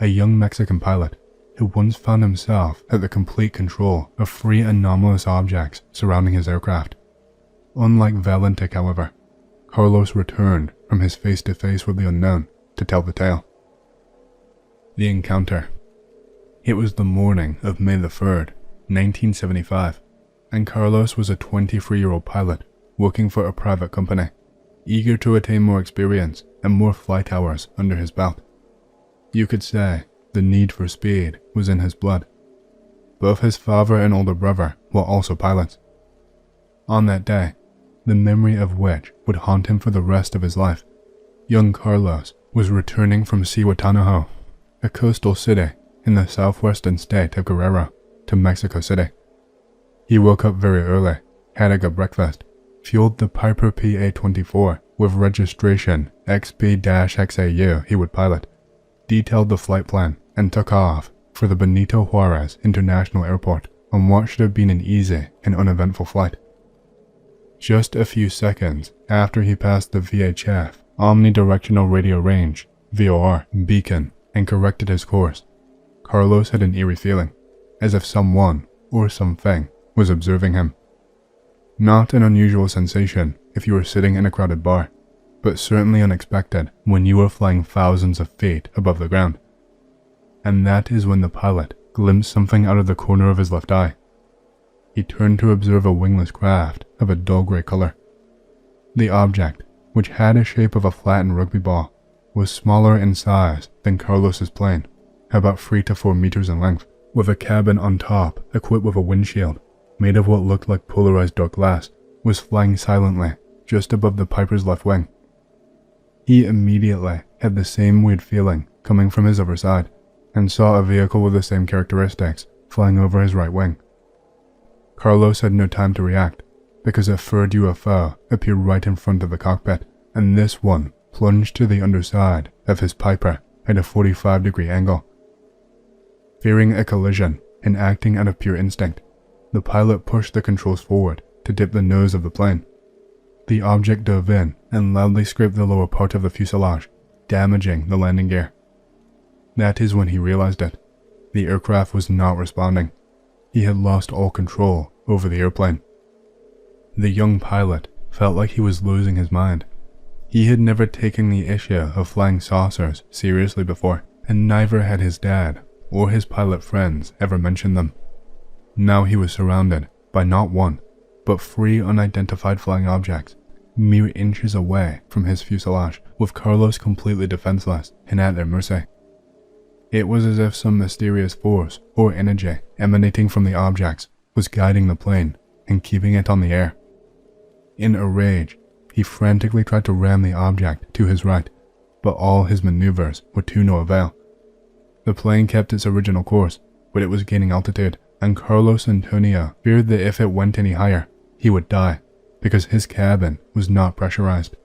a young Mexican pilot who once found himself at the complete control of 3 anomalous objects surrounding his aircraft. Unlike Valentic, however, Carlos returned from his face-to-face with the unknown to tell the tale. The encounter. It was the morning of May the 3rd, 1975, and Carlos was a 23-year-old pilot working for a private company, eager to attain more experience and more flight hours under his belt. You could say the need for speed was in his blood. Both his father and older brother were also pilots. On that day, the memory of which would haunt him for the rest of his life, young Carlos was returning from Zihuatanejo, a coastal city in the southwestern state of Guerrero, to Mexico City. He woke up very early, had a good breakfast, fueled the Piper PA-24 with registration XB-XAU he would pilot, detailed the flight plan, and took off for the Benito Juarez International Airport on what should have been an easy and uneventful flight. Just a few seconds after he passed the VHF Omnidirectional Radio Range (VOR) beacon and corrected his course, Carlos had an eerie feeling, as if someone or something was observing him. Not an unusual sensation if you were sitting in a crowded bar, but certainly unexpected when you were flying thousands of feet above the ground. And that is when the pilot glimpsed something out of the corner of his left eye. He turned to observe a wingless craft of a dull grey color. The object, which had a shape of a flattened rugby ball, was smaller in size than Carlos's plane, about 3 to 4 meters in length, with a cabin on top equipped with a windshield made of what looked like polarized dark glass, was flying silently just above the Piper's left wing. He immediately had the same weird feeling coming from his other side, and saw a vehicle with the same characteristics flying over his right wing. Carlos had no time to react, because a third UFO appeared right in front of the cockpit, and this one plunged to the underside of his Piper at a 45-degree angle. Fearing a collision and acting out of pure instinct, the pilot pushed the controls forward to dip the nose of the plane. The object dove in and loudly scraped the lower part of the fuselage, damaging the landing gear. That is when he realized it. The aircraft was not responding. He had lost all control over the airplane. The young pilot felt like he was losing his mind. He had never taken the issue of flying saucers seriously before, and neither had his dad or his pilot friends ever mentioned them. Now he was surrounded by not one, but 3 unidentified flying objects, mere inches away from his fuselage, with Carlos completely defenseless and at their mercy. It was as if some mysterious force or energy emanating from the objects was guiding the plane and keeping it on the air. In a rage, he frantically tried to ram the object to his right, but all his maneuvers were to no avail. The plane kept its original course, but it was gaining altitude, and Carlos Antonio feared that if it went any higher, he would die, because his cabin was not pressurized.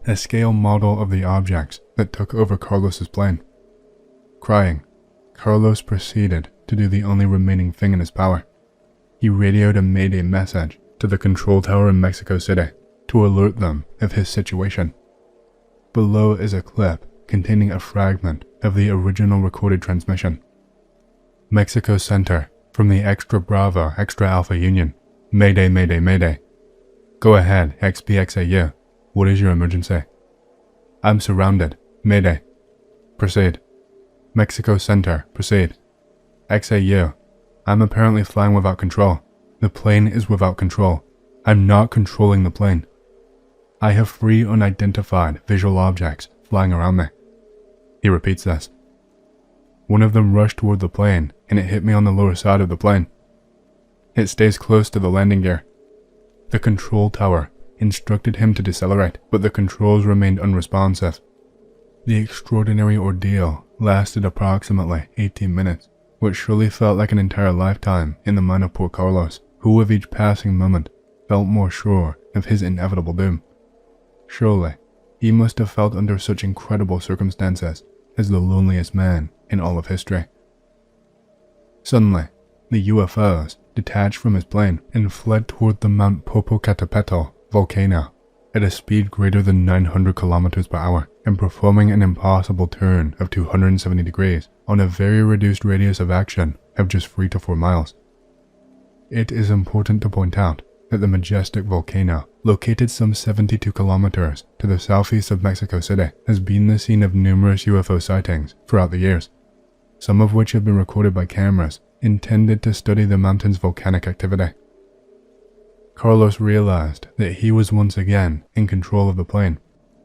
A scale model of the objects that took over Carlos's plane. Crying, Carlos proceeded to do the only remaining thing in his power. He radioed a mayday message to the control tower in Mexico City to alert them of his situation. Below is a clip containing a fragment of the original recorded transmission. Mexico Center, from the Extra Bravo Extra Alpha Union. Mayday, mayday, mayday. Go ahead, XBXAU. What is your emergency? I'm surrounded. Mayday. Proceed. Mexico Center, proceed. XAU. I'm apparently flying without control. The plane is without control. I'm not controlling the plane. I have 3 unidentified visual objects flying around me. He repeats this. One of them rushed toward the plane, and it hit me on the lower side of the plane. It stays close to the landing gear. The control tower instructed him to decelerate, but the controls remained unresponsive. The extraordinary ordeal lasted approximately 18 minutes, which surely felt like an entire lifetime in the mind of poor Carlos, who with each passing moment felt more sure of his inevitable doom. Surely, He must have felt under such incredible circumstances as the loneliest man in all of history. Suddenly, the UFOs detached from his plane and fled toward the Mount Popocatépetl volcano at a speed greater than 900 kilometers per hour and performing an impossible turn of 270 degrees on a very reduced radius of action of just 3 to 4 miles. It is important to point out that the majestic volcano, located some 72 kilometers to the southeast of Mexico City, has been the scene of numerous UFO sightings throughout the years, some of which have been recorded by cameras intended to study the mountain's volcanic activity. Carlos realized that he was once again in control of the plane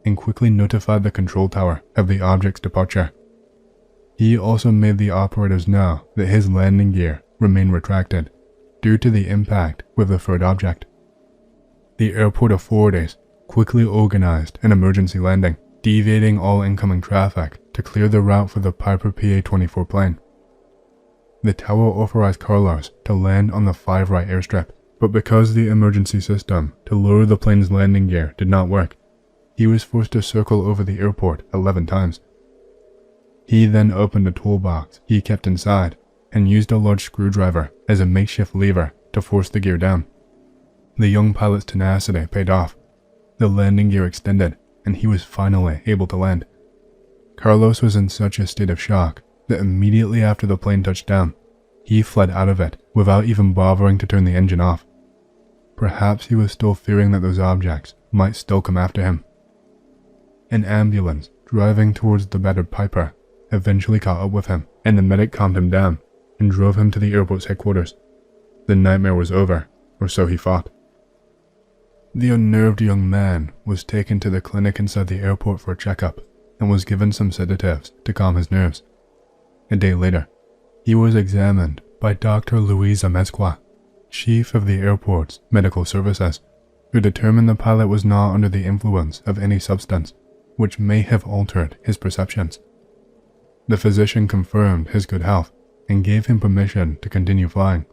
and quickly notified the control tower of the object's departure. He also made the operators know that his landing gear remained retracted due to the impact with the third object. The airport authorities quickly organized an emergency landing, deviating all incoming traffic to clear the route for the Piper PA-24 plane. The tower authorized Carlos to land on the 5 right airstrip, but because the emergency system to lower the plane's landing gear did not work, he was forced to circle over the airport 11 times. He then opened a toolbox he kept inside and used a large screwdriver as a makeshift lever to force the gear down. The young pilot's tenacity paid off. The landing gear extended, and he was finally able to land. Carlos was in such a state of shock that immediately after the plane touched down, he fled out of it without even bothering to turn the engine off. Perhaps he was still fearing that those objects might still come after him. An ambulance driving towards the battered Piper eventually caught up with him, and the medic calmed him down and drove him to the airport's headquarters. The nightmare was over, or so he thought. The unnerved young man was taken to the clinic inside the airport for a checkup and was given some sedatives to calm his nerves. A day later, he was examined by Dr. Luisa Mezcua, chief of the airport's medical services, who determined the pilot was not under the influence of any substance, which may have altered his perceptions. The physician confirmed his good health and gave him permission to continue flying.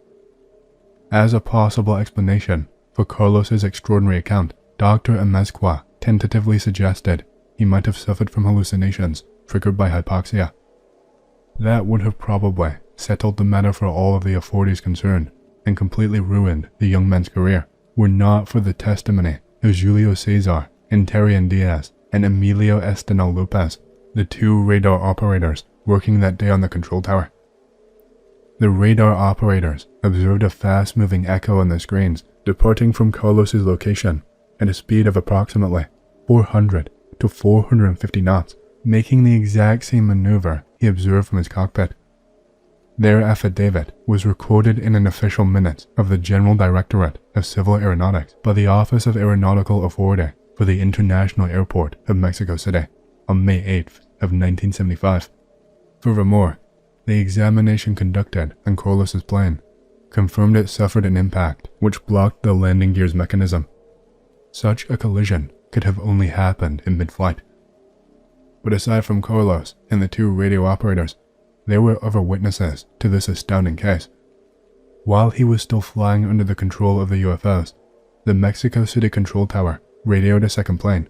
As a possible explanation for Carlos's extraordinary account, Dr. Amezcua tentatively suggested he might have suffered from hallucinations triggered by hypoxia. That would have probably settled the matter for all of the authorities concerned and completely ruined the young man's career, were not for the testimony of Julio Cesar, Interian Diaz, and Emilio Estenal Lopez, the 2 radar operators working that day on the control tower. The radar operators observed a fast-moving echo on the screens departing from Carlos's location at a speed of approximately 400 to 450 knots, making the exact same maneuver he observed from his cockpit. Their affidavit was recorded in an official minute of the General Directorate of Civil Aeronautics by the Office of Aeronautical Authority for the International Airport of Mexico City on May 8th of 1975. Furthermore, the examination conducted on Carlos's plane confirmed it suffered an impact which blocked the landing gear's mechanism. Such a collision could have only happened in mid-flight. But aside from Carlos and the 2 radio operators, there were other witnesses to this astounding case. While he was still flying under the control of the UFOs, the Mexico City control tower radioed a second plane,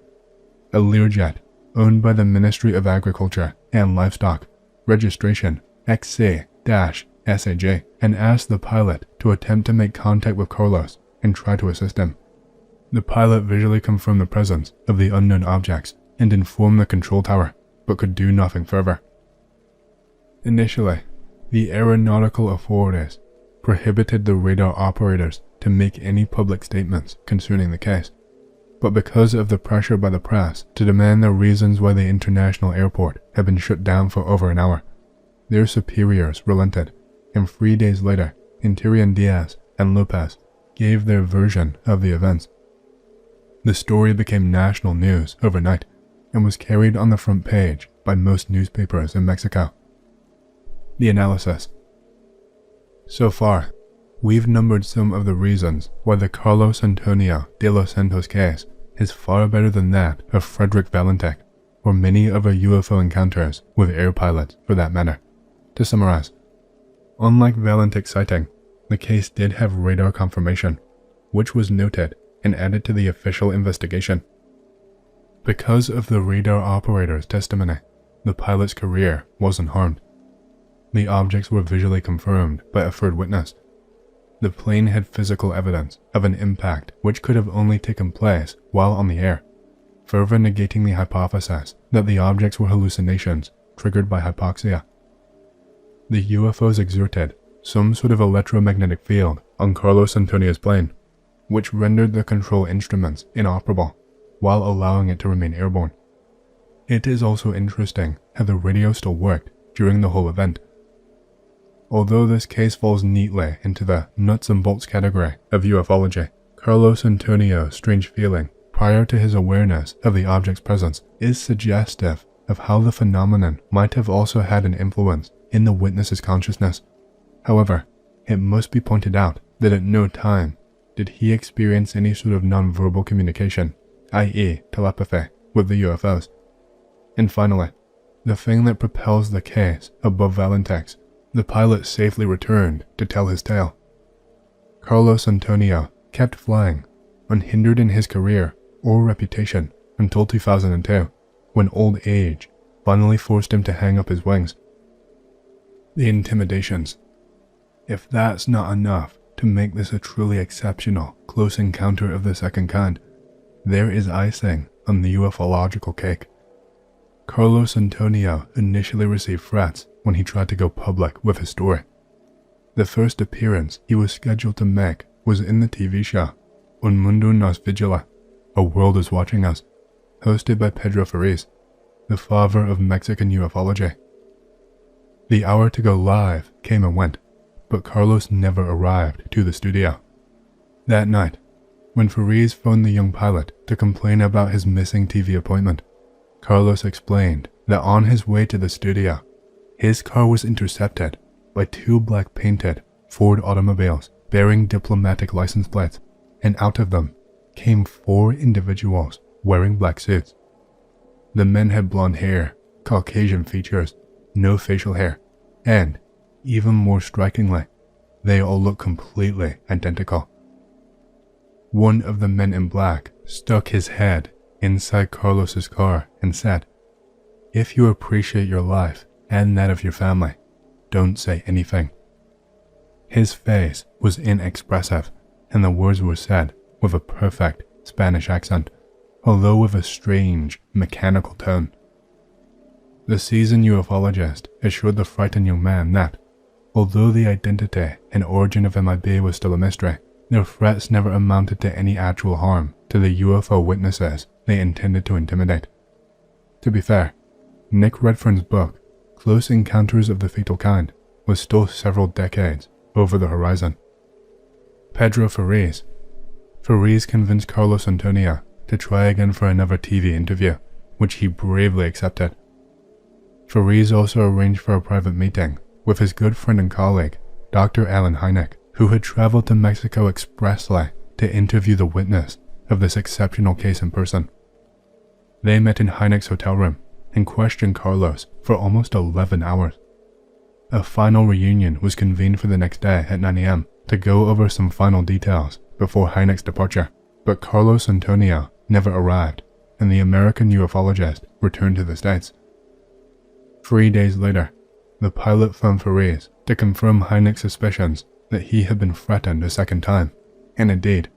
a Learjet owned by the Ministry of Agriculture and Livestock, registration XC-SAJ, and asked the pilot to attempt to make contact with Carlos and try to assist him. The pilot visually confirmed the presence of the unknown objects and informed the control tower, but could do nothing further. Initially, the aeronautical authorities prohibited the radar operators to make any public statements concerning the case, but because of the pressure by the press to demand the reasons why the international airport had been shut down for over an hour, their superiors relented, and 3 days later, Interian Diaz and Lopez gave their version of the events. The story became national news overnight and was carried on the front page by most newspapers in Mexico. The analysis. So far, we've numbered some of the reasons why the Carlos Antonio de los Santos case is far better than that of Frederick Valentic, or many other UFO encounters with air pilots for that matter. To summarize, unlike Valentic's sighting, the case did have radar confirmation, which was noted and added to the official investigation. Because of the radar operator's testimony, the pilot's career wasn't harmed. The objects were visually confirmed by a third witness. The plane had physical evidence of an impact which could have only taken place while on the air, further negating the hypothesis that the objects were hallucinations triggered by hypoxia. The UFOs exerted some sort of electromagnetic field on Carlos Antonio's plane, which rendered the control instruments inoperable while allowing it to remain airborne. It is also interesting how the radio still worked during the whole event. Although this case falls neatly into the nuts and bolts category of ufology, Carlos Antonio's strange feeling prior to his awareness of the object's presence is suggestive of how the phenomenon might have also had an influence in the witness's consciousness. However, it must be pointed out that at no time did he experience any sort of non-verbal communication, i.e. telepathy, with the UFOs. And finally, the thing that propels the case above Valentex, the pilot safely returned to tell his tale. Carlos Antonio kept flying, unhindered in his career or reputation until 2002, when old age finally forced him to hang up his wings. The intimidations. If that's not enough to make this a truly exceptional close encounter of the second kind, there is icing on the ufological cake. Carlos Antonio initially received threats when he tried to go public with his story. The first appearance he was scheduled to make was in the TV show Un Mundo Nos Vigila, A World Is Watching Us, hosted by Pedro Ferriz, the father of Mexican ufology. The hour to go live came and went, but Carlos never arrived to the studio. That night, when Ferriz phoned the young pilot to complain about his missing TV appointment, Carlos explained that on his way to the studio, his car was intercepted by two black-painted Ford automobiles bearing diplomatic license plates, and out of them came 4 individuals wearing black suits. The men had blonde hair, Caucasian features, no facial hair, and, even more strikingly, they all looked completely identical. One of the men in black stuck his head inside Carlos's car and said, "If you appreciate your life and that of your family, don't say anything." His face was inexpressive, and the words were said with a perfect Spanish accent, although with a strange, mechanical tone. The seasoned ufologist assured the frightened young man that, although the identity and origin of MIB was still a mystery, their threats never amounted to any actual harm to the UFO witnesses they intended to intimidate. To be fair, Nick Redfern's book, Close Encounters of the Fatal Kind, was still several decades over the horizon. Pedro Ferriz. Ferriz convinced Carlos Antonio to try again for another TV interview, which he bravely accepted. Ferriz also arranged for a private meeting with his good friend and colleague, Dr. Alan Hynek, who had traveled to Mexico expressly to interview the witness of this exceptional case in person. They met in Hynek's hotel room and questioned Carlos for almost 11 hours. A final reunion was convened for the next day at 9 a.m. to go over some final details before Hynek's departure, but Carlos Antonio never arrived, and the American ufologist returned to the States. 3 days later, the pilot phoned Ferriz to confirm Hynek's suspicions that he had been threatened a second time, and indeed,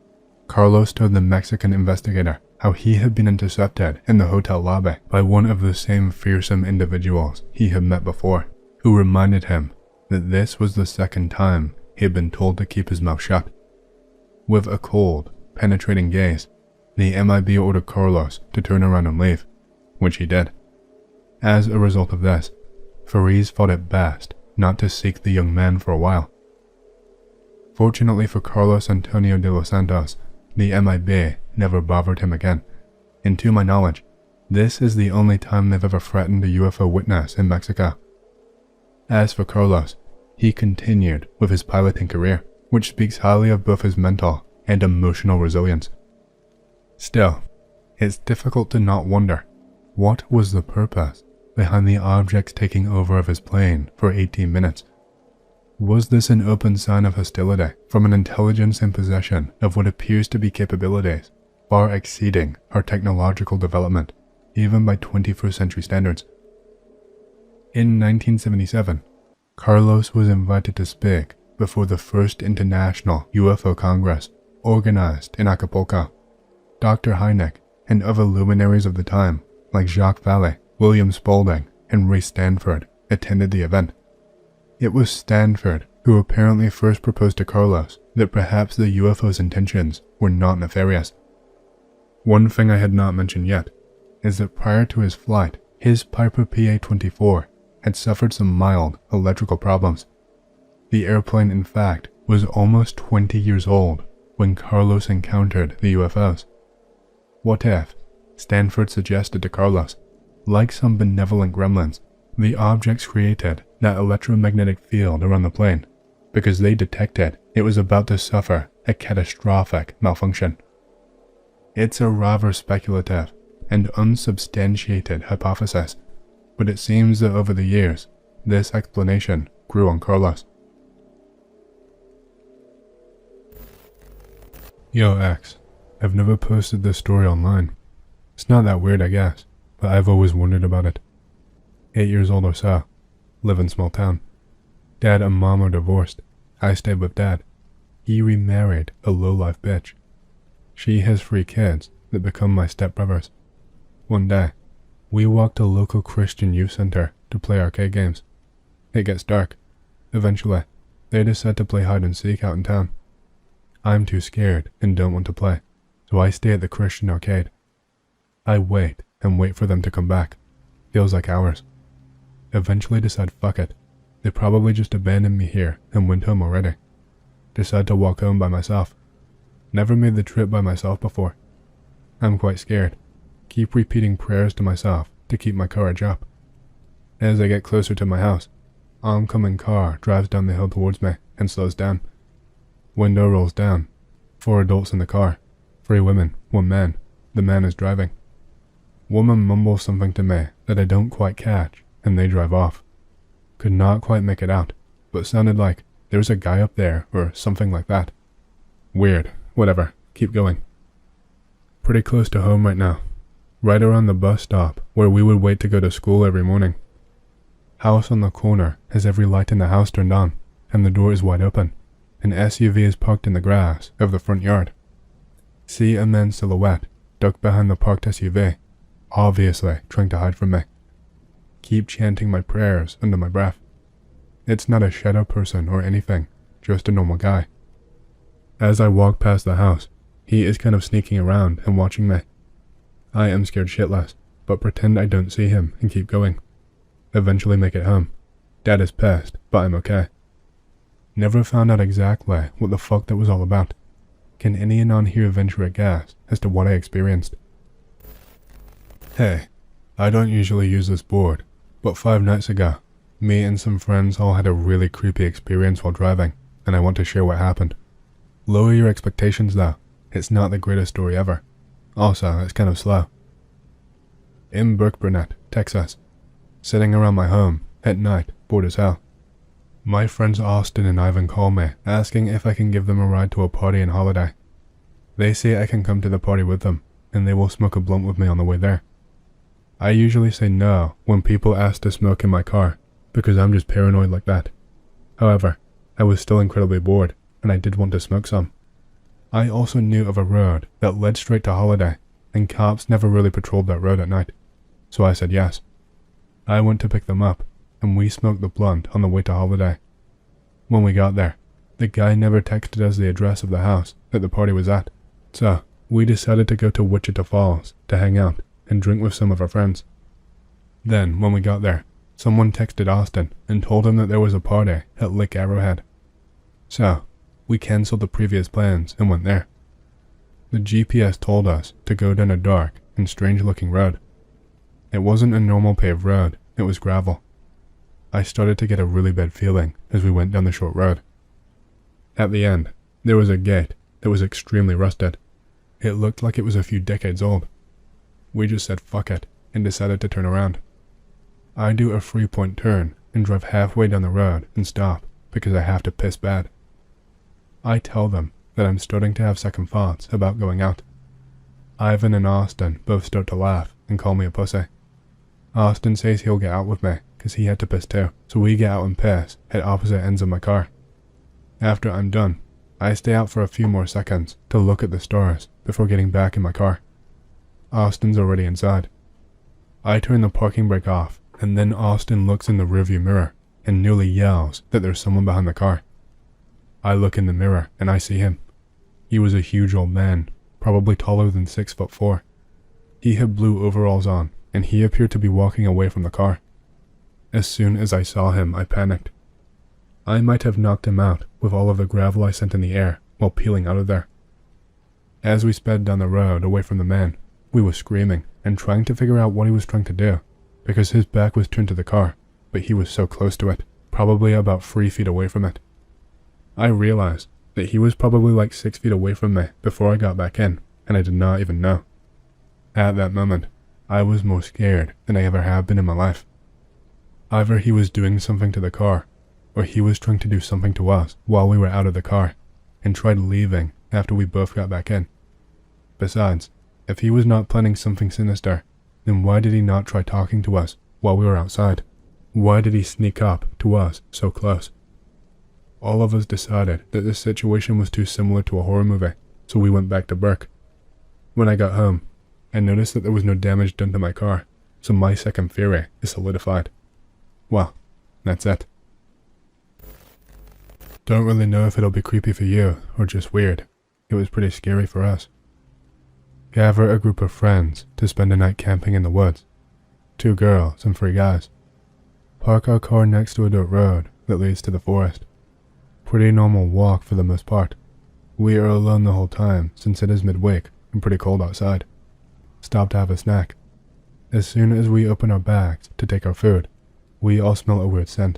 Carlos told the Mexican investigator how he had been intercepted in the hotel lobby by one of the same fearsome individuals he had met before, who reminded him that this was the second time he had been told to keep his mouth shut. With a cold, penetrating gaze, the MIB ordered Carlos to turn around and leave, which he did. As a result of this, Ferriz thought it best not to seek the young man for a while. Fortunately for Carlos Antonio de los Santos, the MIB never bothered him again, and to my knowledge, this is the only time they've ever threatened a UFO witness in Mexico. As for Carlos, he continued with his piloting career, which speaks highly of both his mental and emotional resilience. Still, it's difficult to not wonder, what was the purpose behind the objects taking over of his plane for 18 minutes? Was this an open sign of hostility from an intelligence in possession of what appears to be capabilities far exceeding our technological development, even by 21st century standards. In 1977, Carlos was invited to speak before the first International UFO Congress organized in Acapulco. Dr. Hynek and other luminaries of the time, like Jacques Vallée, William Spaulding, and Ray Stanford, attended the event. It was Stanford who apparently first proposed to Carlos that perhaps the UFO's intentions were not nefarious. One thing I had not mentioned yet is that prior to his flight, his Piper PA-24 had suffered some mild electrical problems. The airplane, in fact, was almost 20 years old when Carlos encountered the UFOs. What if, Stanford suggested to Carlos, like some benevolent gremlins, the objects created that electromagnetic field around the plane because they detected it was about to suffer a catastrophic malfunction. It's a rather speculative and unsubstantiated hypothesis, but it seems that over the years, this explanation grew on Carlos. Yo X, I've never posted this story online. It's not that weird, I guess, but I've always wondered about it. 8 years old or so, live in small town. Dad and mom are divorced. I stayed with dad. He remarried a low-life bitch. She has 3 kids that become my stepbrothers. One day, we walked to a local Christian youth center to play arcade games. It gets dark. Eventually, they decide to play hide and seek out in town. I'm too scared and don't want to play, so I stay at the Christian arcade. I wait and wait for them to come back. Feels like hours. Eventually decide fuck it. They probably just abandoned me here and went home already. Decide to walk home by myself. Never made the trip by myself before. I'm quite scared. Keep repeating prayers to myself to keep my courage up. As I get closer to my house, oncoming car drives down the hill towards me and slows down. Window rolls down. 4 adults in the car. 3 women, 1 man. The man is driving. Woman mumbles something to me that I don't quite catch, and they drive off. Could not quite make it out, but sounded like there's a guy up there or something like that. Weird. Whatever. Keep going. Pretty close to home right now. Right around the bus stop where we would wait to go to school every morning. House on the corner has every light in the house turned on, and the door is wide open. An SUV is parked in the grass of the front yard. See a man's silhouette ducked behind the parked SUV, obviously trying to hide from me. Keep chanting my prayers under my breath. It's not a shadow person or anything, just a normal guy. As I walk past the house, he is kind of sneaking around and watching me. I am scared shitless, but pretend I don't see him and keep going. Eventually make it home. Dad is pissed, but I'm okay. Never found out exactly what the fuck that was all about. Can any on here venture a guess as to what I experienced? Hey, I don't usually use this board, but 5 nights ago, me and some friends all had a really creepy experience while driving, and I want to share what happened. Lower your expectations though, it's not the greatest story ever. Also, it's kind of slow. In Burkburnett, Texas, sitting around my home, at night, bored as hell. My friends Austin and Ivan call me, asking if I can give them a ride to a party and holiday. They say I can come to the party with them, and they will smoke a blunt with me on the way there. I usually say no when people ask to smoke in my car, because I'm just paranoid like that. However, I was still incredibly bored, and I did want to smoke some. I also knew of a road that led straight to Holiday, and cops never really patrolled that road at night, so I said yes. I went to pick them up, and we smoked the blunt on the way to Holiday. When we got there, the guy never texted us the address of the house that the party was at, so we decided to go to Wichita Falls to hang out and drink with some of our friends. Then, when we got there, someone texted Austin and told him that there was a party at Lake Arrowhead. So, we cancelled the previous plans and went there. The GPS told us to go down a dark and strange-looking road. It wasn't a normal paved road, it was gravel. I started to get a really bad feeling as we went down the short road. At the end, there was a gate that was extremely rusted. It looked like it was a few decades old. We just said fuck it and decided to turn around. I do a 3-point turn and drive halfway down the road and stop because I have to piss bad. I tell them that I'm starting to have second thoughts about going out. Ivan and Austin both start to laugh and call me a pussy. Austin says he'll get out with me because he had to piss too, so we get out and piss at opposite ends of my car. After I'm done, I stay out for a few more seconds to look at the stars before getting back in my car. Austin's already inside. I turn the parking brake off, and then Austin looks in the rearview mirror and nearly yells that there's someone behind the car. I look in the mirror and I see him. He was a huge old man, probably taller than 6'4". He had blue overalls on, and he appeared to be walking away from the car. As soon as I saw him, I panicked. I might have knocked him out with all of the gravel I sent in the air while peeling out of there. As we sped down the road away from the man, we were screaming and trying to figure out what he was trying to do, because his back was turned to the car, but he was so close to it, probably about 3 feet away from it. I realized that he was probably like 6 feet away from me before I got back in, and I did not even know. At that moment, I was more scared than I ever have been in my life. Either he was doing something to the car, or he was trying to do something to us while we were out of the car, and tried leaving after we both got back in. Besides, if he was not planning something sinister, then why did he not try talking to us while we were outside? Why did he sneak up to us so close? All of us decided that this situation was too similar to a horror movie, so we went back to Burke. When I got home, I noticed that there was no damage done to my car, so my second theory is solidified. Well, that's it. Don't really know if it'll be creepy for you, or just weird. It was pretty scary for us. Gather a group of friends to spend a night camping in the woods. 2 girls and 3 guys. Park our car next to a dirt road that leads to the forest. Pretty normal walk for the most part. We are alone the whole time since it is midweek and pretty cold outside. Stop to have a snack. As soon as we open our bags to take our food, we all smell a weird scent.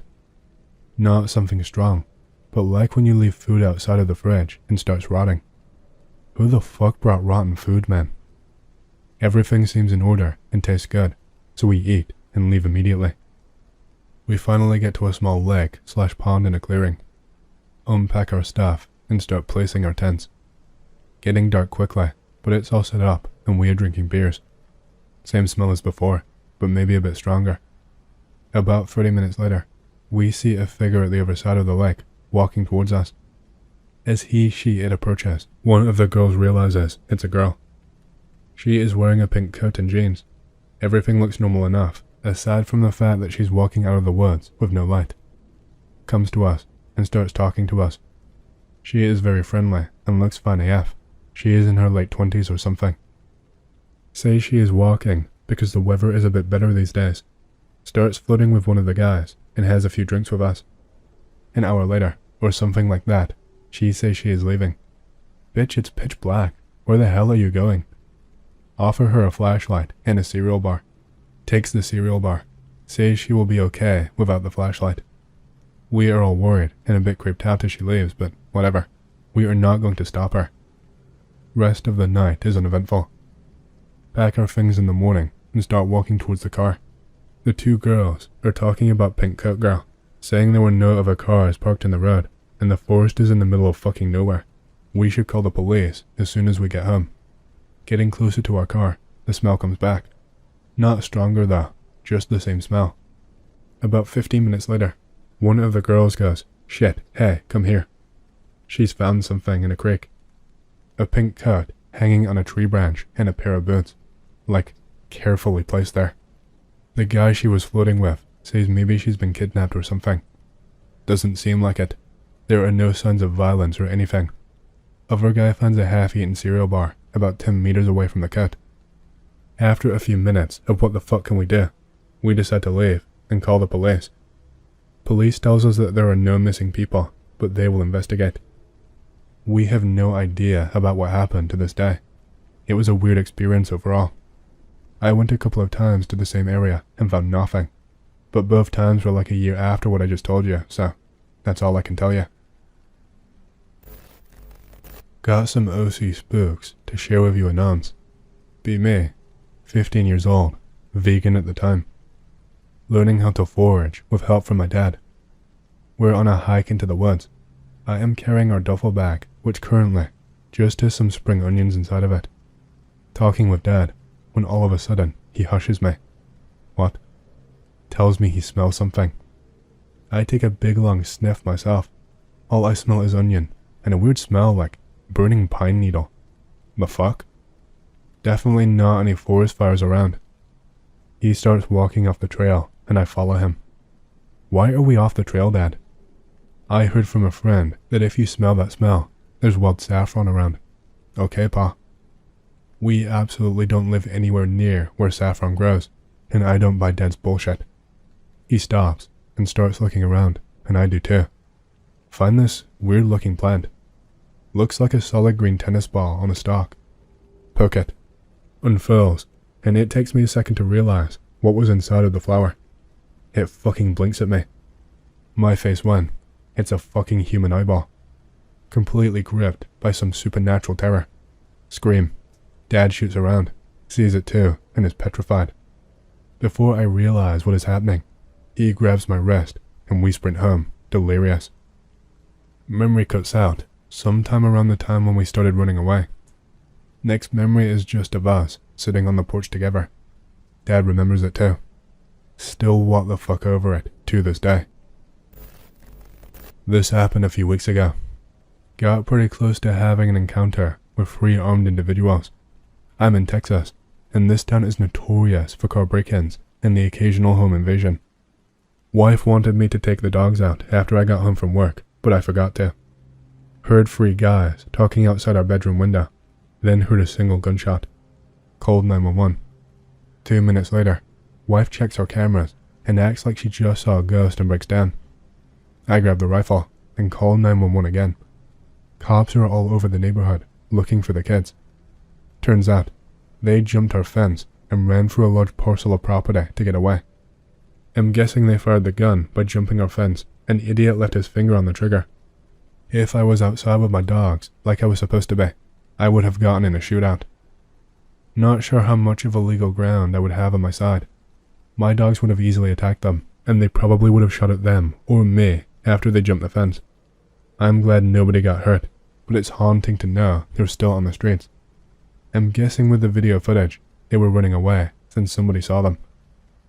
Not something strong, but like when you leave food outside of the fridge and starts rotting. Who the fuck brought rotten food, man? Everything seems in order and tastes good, so we eat and leave immediately. We finally get to a small lake/pond in a clearing. Unpack our stuff and start placing our tents. Getting dark quickly, but it's all set up and we are drinking beers. Same smell as before, but maybe a bit stronger. About 30 minutes later, we see a figure at the other side of the lake, walking towards us. As it approaches, one of the girls realizes it's a girl. She is wearing a pink coat and jeans. Everything looks normal enough, aside from the fact that she's walking out of the woods with no light. Comes to us and starts talking to us. She is very friendly and looks fine AF. She is in her late 20s or something. Says she is walking because the weather is a bit better these days. Starts flirting with one of the guys and has a few drinks with us. An hour later, or something like that, she says she is leaving. Bitch, it's pitch black. Where the hell are you going? Offer her a flashlight and a cereal bar. Takes the cereal bar. Says she will be okay without the flashlight. We are all worried and a bit creeped out as she leaves, but whatever. We are not going to stop her. Rest of the night is uneventful. Pack our things in the morning and start walking towards the car. The 2 girls are talking about Pink Coat Girl, saying there were no other cars parked in the road, and the forest is in the middle of fucking nowhere. We should call the police as soon as we get home. Getting closer to our car, the smell comes back. Not stronger though, just the same smell. About 15 minutes later, one of the girls goes, "Shit, hey, come here." She's found something in a creek. A pink coat hanging on a tree branch and a pair of boots, like carefully placed there. The guy she was floating with says maybe she's been kidnapped or something. Doesn't seem like it. There are no signs of violence or anything. Other guy finds a half-eaten cereal bar about 10 meters away from the coat. After a few minutes of what the fuck can we do, we decide to leave and call the police. Police tells us that there are no missing people, but they will investigate. We have no idea about what happened to this day. It was a weird experience overall. I went a couple of times to the same area and found nothing, but both times were like a year after what I just told you, so that's all I can tell you. Got some OC spooks to share with you anons. Be me, 15 years old, vegan at the time. Learning how to forage with help from my dad. We're on a hike into the woods. I am carrying our duffel bag, which currently just has some spring onions inside of it. talking with Dad, when all of a sudden he hushes me. What? Tells me he smells something. I take a big long sniff myself. All I smell is onion, and a weird smell like burning pine needle. The fuck? Definitely not any forest fires around. He starts walking off the trail, and I follow him. Why are we off the trail, Dad? I heard from a friend that if you smell that smell, there's wild saffron around. Okay, Pa. We absolutely don't live anywhere near where saffron grows, and I don't buy Dad's bullshit. He stops and starts looking around, and I do too. Find this weird looking plant. Looks like a solid green tennis ball on a stalk. Poke it. Unfurls, and it takes me a second to realize what was inside of the flower. It fucking blinks at me. My face went. It's a fucking human eyeball. Completely gripped by some supernatural terror. Scream. Dad shoots around, sees it too, and is petrified. Before I realize what is happening, he grabs my wrist, and we sprint home, delirious. Memory cuts out, sometime around the time when we started running away. Next memory is just of us, sitting on the porch together. Dad remembers it too. Still what the fuck over it, to this day. This happened a few weeks ago. Got pretty close to having an encounter with 3 armed individuals. I'm in Texas, and this town is notorious for car break-ins and the occasional home invasion. Wife wanted me to take the dogs out after I got home from work, but I forgot to. Heard 3 guys talking outside our bedroom window, then heard a single gunshot. Called 911. 2 minutes later, wife checks our cameras and acts like she just saw a ghost and breaks down. I grab the rifle and call 911 again. Cops are all over the neighborhood, looking for the kids. Turns out, they jumped our fence and ran through a large parcel of property to get away. I'm guessing they fired the gun by jumping our fence. An idiot left his finger on the trigger. If I was outside with my dogs, like I was supposed to be, I would have gotten in a shootout. Not sure how much of a legal ground I would have on my side. My dogs would have easily attacked them, and they probably would have shot at them or me after they jumped the fence. I'm glad nobody got hurt, but it's haunting to know they're still on the streets. I'm guessing with the video footage, they were running away since somebody saw them.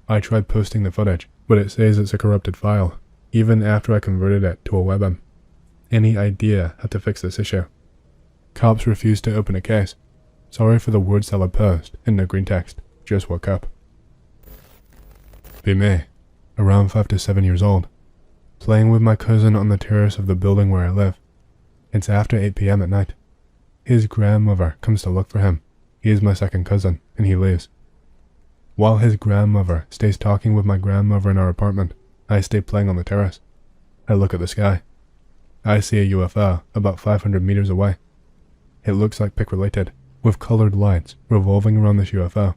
I tried posting the footage, but it says it's a corrupted file, even after I converted it to a WebM. Any idea how to fix this issue? Cops refused to open a case. Sorry for the word salad post in the greentext, just woke up. Be me, around 5 to 7 years old, playing with my cousin on the terrace of the building where I live. It's after 8 p.m. at night. His grandmother comes to look for him. He is my second cousin, and he leaves. While his grandmother stays talking with my grandmother in our apartment, I stay playing on the terrace. I look at the sky. I see a UFO about 500 meters away. It looks like pic-related, with colored lights revolving around this UFO.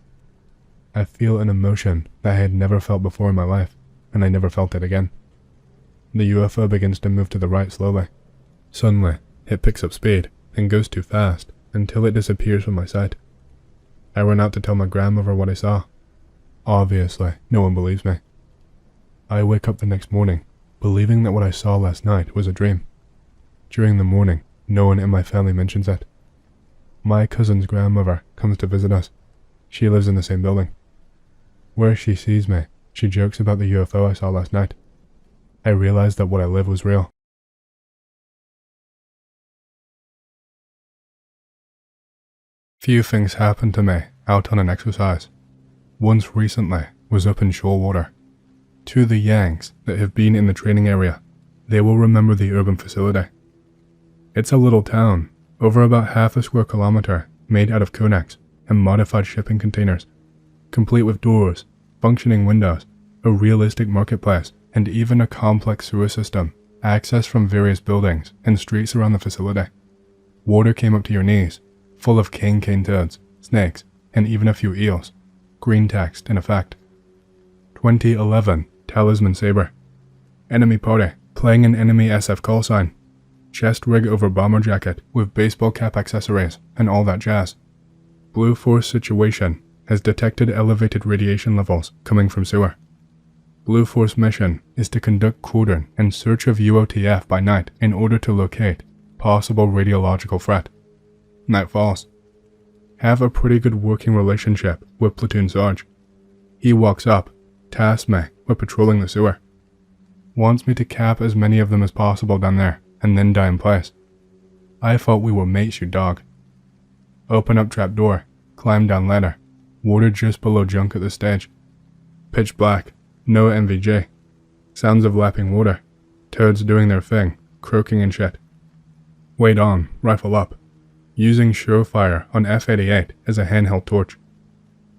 I feel an emotion that I had never felt before in my life, and I never felt it again. The UFO begins to move to the right slowly. Suddenly, it picks up speed and goes too fast until it disappears from my sight. I run out to tell my grandmother what I saw. Obviously, no one believes me. I wake up the next morning, believing that what I saw last night was a dream. During the morning, no one in my family mentions it. My cousin's grandmother comes to visit us. She lives in the same building. Where she sees me, she jokes about the UFO I saw last night. I realized that what I lived was real. Few things happened to me out on an exercise. Once recently was up in Shoalwater. To the Yanks that have been in the training area, they will remember the urban facility. It's a little town, over about half a square kilometer, made out of conex and modified shipping containers, complete with doors, functioning windows, a realistic marketplace, and even a complex sewer system, accessed from various buildings and streets around the facility. Water came up to your knees, full of cane toads, snakes, and even a few eels. Greentext in effect. 2011 Talisman Saber. Enemy party, playing an enemy SF call sign. Chest rig over bomber jacket with baseball cap accessories and all that jazz. Blue Force situation has detected elevated radiation levels coming from sewer. Blue Force mission is to conduct cordon and search of UOTF by night in order to locate possible radiological threat. Night falls. Have a pretty good working relationship with Platoon Sarge. He walks up, tasks me with patrolling the sewer. Wants me to cap as many of them as possible down there, and then die in place. I thought we were mates, you dog. Open up trapdoor, climb down ladder, water just below junk at the stage. Pitch black, no NVJ. Sounds of lapping water, toads doing their thing, croaking and shit. Wait on, rifle up. Using Surefire on F-88 as a handheld torch.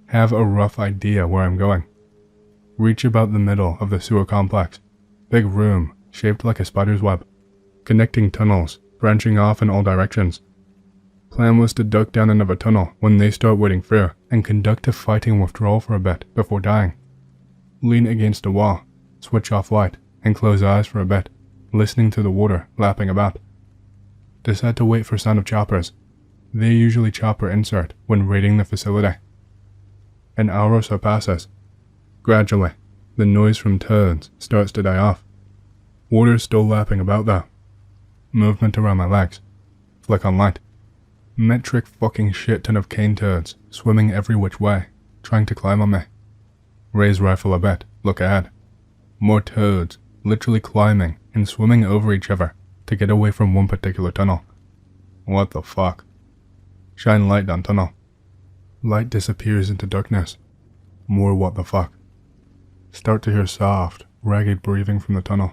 Have a rough idea where I'm going. Reach about the middle of the sewer complex. Big room, shaped like a spider's web. Connecting tunnels, branching off in all directions. Plan was to duck down another tunnel when they start wading through and conduct a fighting withdrawal for a bit before dying. Lean against a wall, switch off light, and close eyes for a bit, listening to the water lapping about. Decide to wait for sound of choppers. They usually chopper insert when raiding the facility. An hour or so passes. Gradually, the noise from toads starts to die off. Water's still lapping about though. Movement around my legs. Flick on light. Metric fucking shit ton of cane toads swimming every which way, trying to climb on me. Raise rifle a bit, look ahead. More toads, literally climbing and swimming over each other to get away from one particular tunnel. What the fuck? Shine light down tunnel. Light disappears into darkness. More what the fuck. Start to hear soft, ragged breathing from the tunnel.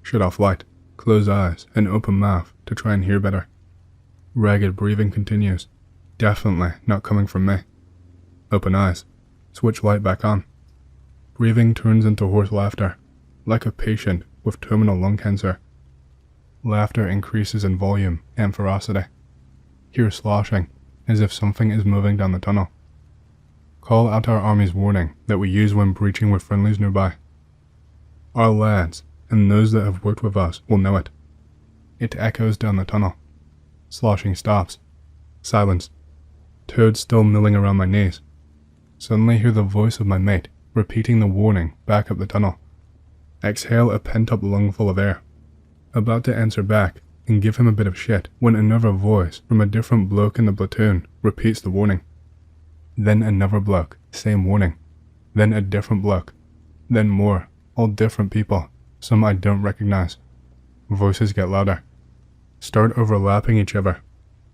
Shut off light, close eyes, and open mouth to try and hear better. Ragged breathing continues. Definitely not coming from me. Open eyes. Switch light back on. Breathing turns into hoarse laughter, like a patient with terminal lung cancer. Laughter increases in volume and ferocity. Hear sloshing, as if something is moving down the tunnel. Call out our army's warning that we use when breaching with friendlies nearby. Our lads, and those that have worked with us, will know it. It echoes down the tunnel. Sloshing stops. Silence. Toads still milling around my knees. Suddenly hear the voice of my mate, repeating the warning back up the tunnel. Exhale a pent-up lungful of air. About to answer back and give him a bit of shit when another voice from a different bloke in the platoon repeats the warning. Then another bloke, same warning. Then a different bloke. Then more, all different people, some I don't recognize. Voices get louder. Start overlapping each other,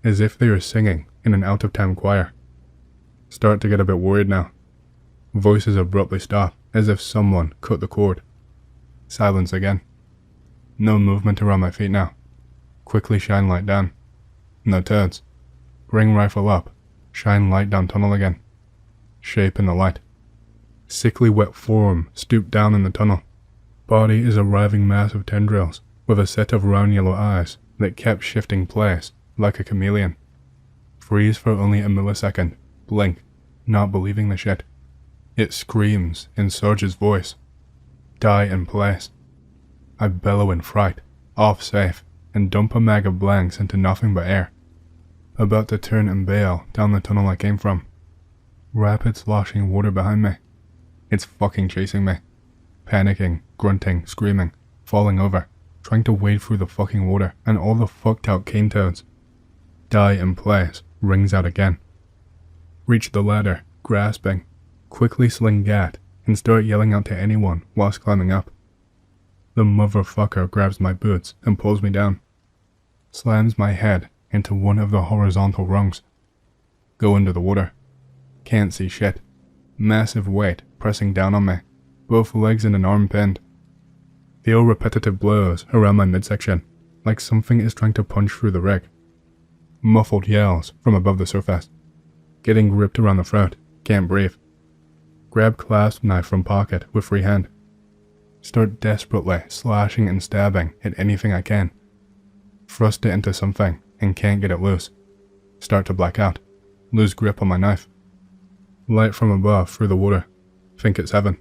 as if they are singing in an out-of-time choir. Start to get a bit worried now. Voices abruptly stop, as if someone cut the cord. Silence again. No movement around my feet now. Quickly shine light down. No toads. Bring rifle up. Shine light down tunnel again. Shape in the light. Sickly wet form stooped down in the tunnel. Body is a writhing mass of tendrils, with a set of round yellow eyes that kept shifting place, like a chameleon. Freeze for only a millisecond. Blink, not believing the shit. It screams in Sarge's voice. Die in place. I bellow in fright, off safe, and dump a mag of blanks into nothing but air. About to turn and bail down the tunnel I came from. Rapid sloshing water behind me. It's fucking chasing me. Panicking, grunting, screaming, falling over, trying to wade through the fucking water and all the fucked out cane toads. Die in place rings out again. Reach the ladder, grasping, quickly sling gat, and start yelling out to anyone whilst climbing up. The motherfucker grabs my boots and pulls me down. Slams my head into one of the horizontal rungs. Go into the water. Can't see shit. Massive weight pressing down on me, both legs and an arm pinned. Feel repetitive blows around my midsection, like something is trying to punch through the rig. Muffled yells from above the surface. Getting gripped around the throat, can't breathe. Grab clasp knife from pocket with free hand. Start desperately slashing and stabbing at anything I can. Thrust it into something and can't get it loose. Start to black out. Lose grip on my knife. Light from above through the water. Think it's heaven.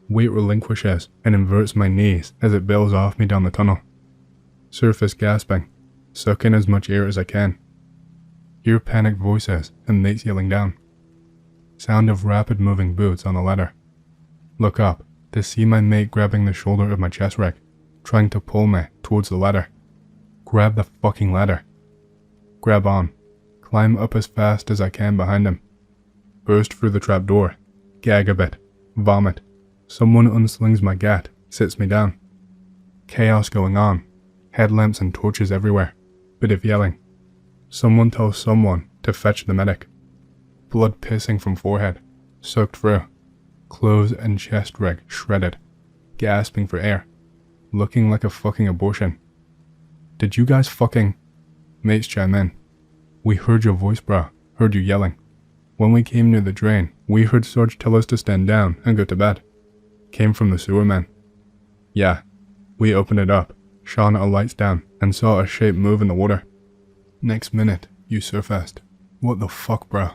Weight relinquishes and inverts my knees as it bails off me down the tunnel. Surface gasping. Suck in as much air as I can. Hear panicked voices and mates yelling down. Sound of rapid moving boots on the ladder. Look up to see my mate grabbing the shoulder of my chest rig, trying to pull me towards the ladder. Grab the fucking ladder. Grab on. climb up as fast as I can behind him, burst through the trapdoor, gag a bit, vomit. Someone unslings my gat, sits me down. Chaos going on, headlamps and torches everywhere, bit of yelling. Someone tells someone to fetch the medic. Blood pissing from forehead, soaked through, clothes and chest rig shredded, gasping for air, looking like a fucking abortion. Did you guys fucking... Mates chime in. We heard your voice, bro, heard you yelling. When we came near the drain, we heard Sarge tell us to stand down and go to bed. Came from the sewer man. Yeah, we opened it up, shone our lights down, and saw a shape move in the water. Next minute, you surfaced. What the fuck, bro?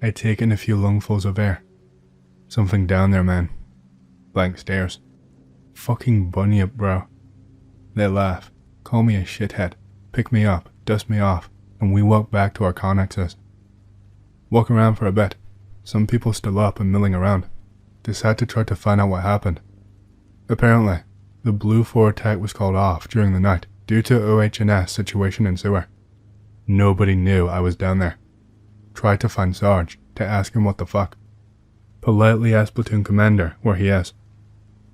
I take in a few lungfuls of air. Something down there, man. Blank stares. Fucking bunyip, bro. They laugh, call me a shithead, pick me up, dust me off, and we walk back to our connexes. Walk around for a bit. Some people still up and milling around. Decide to try to find out what happened. Apparently, the Blue 4 attack was called off during the night due to OH&S situation in sewer. Nobody knew I was down there. Tried to find Sarge to ask him what the fuck. Politely asked platoon commander where he is.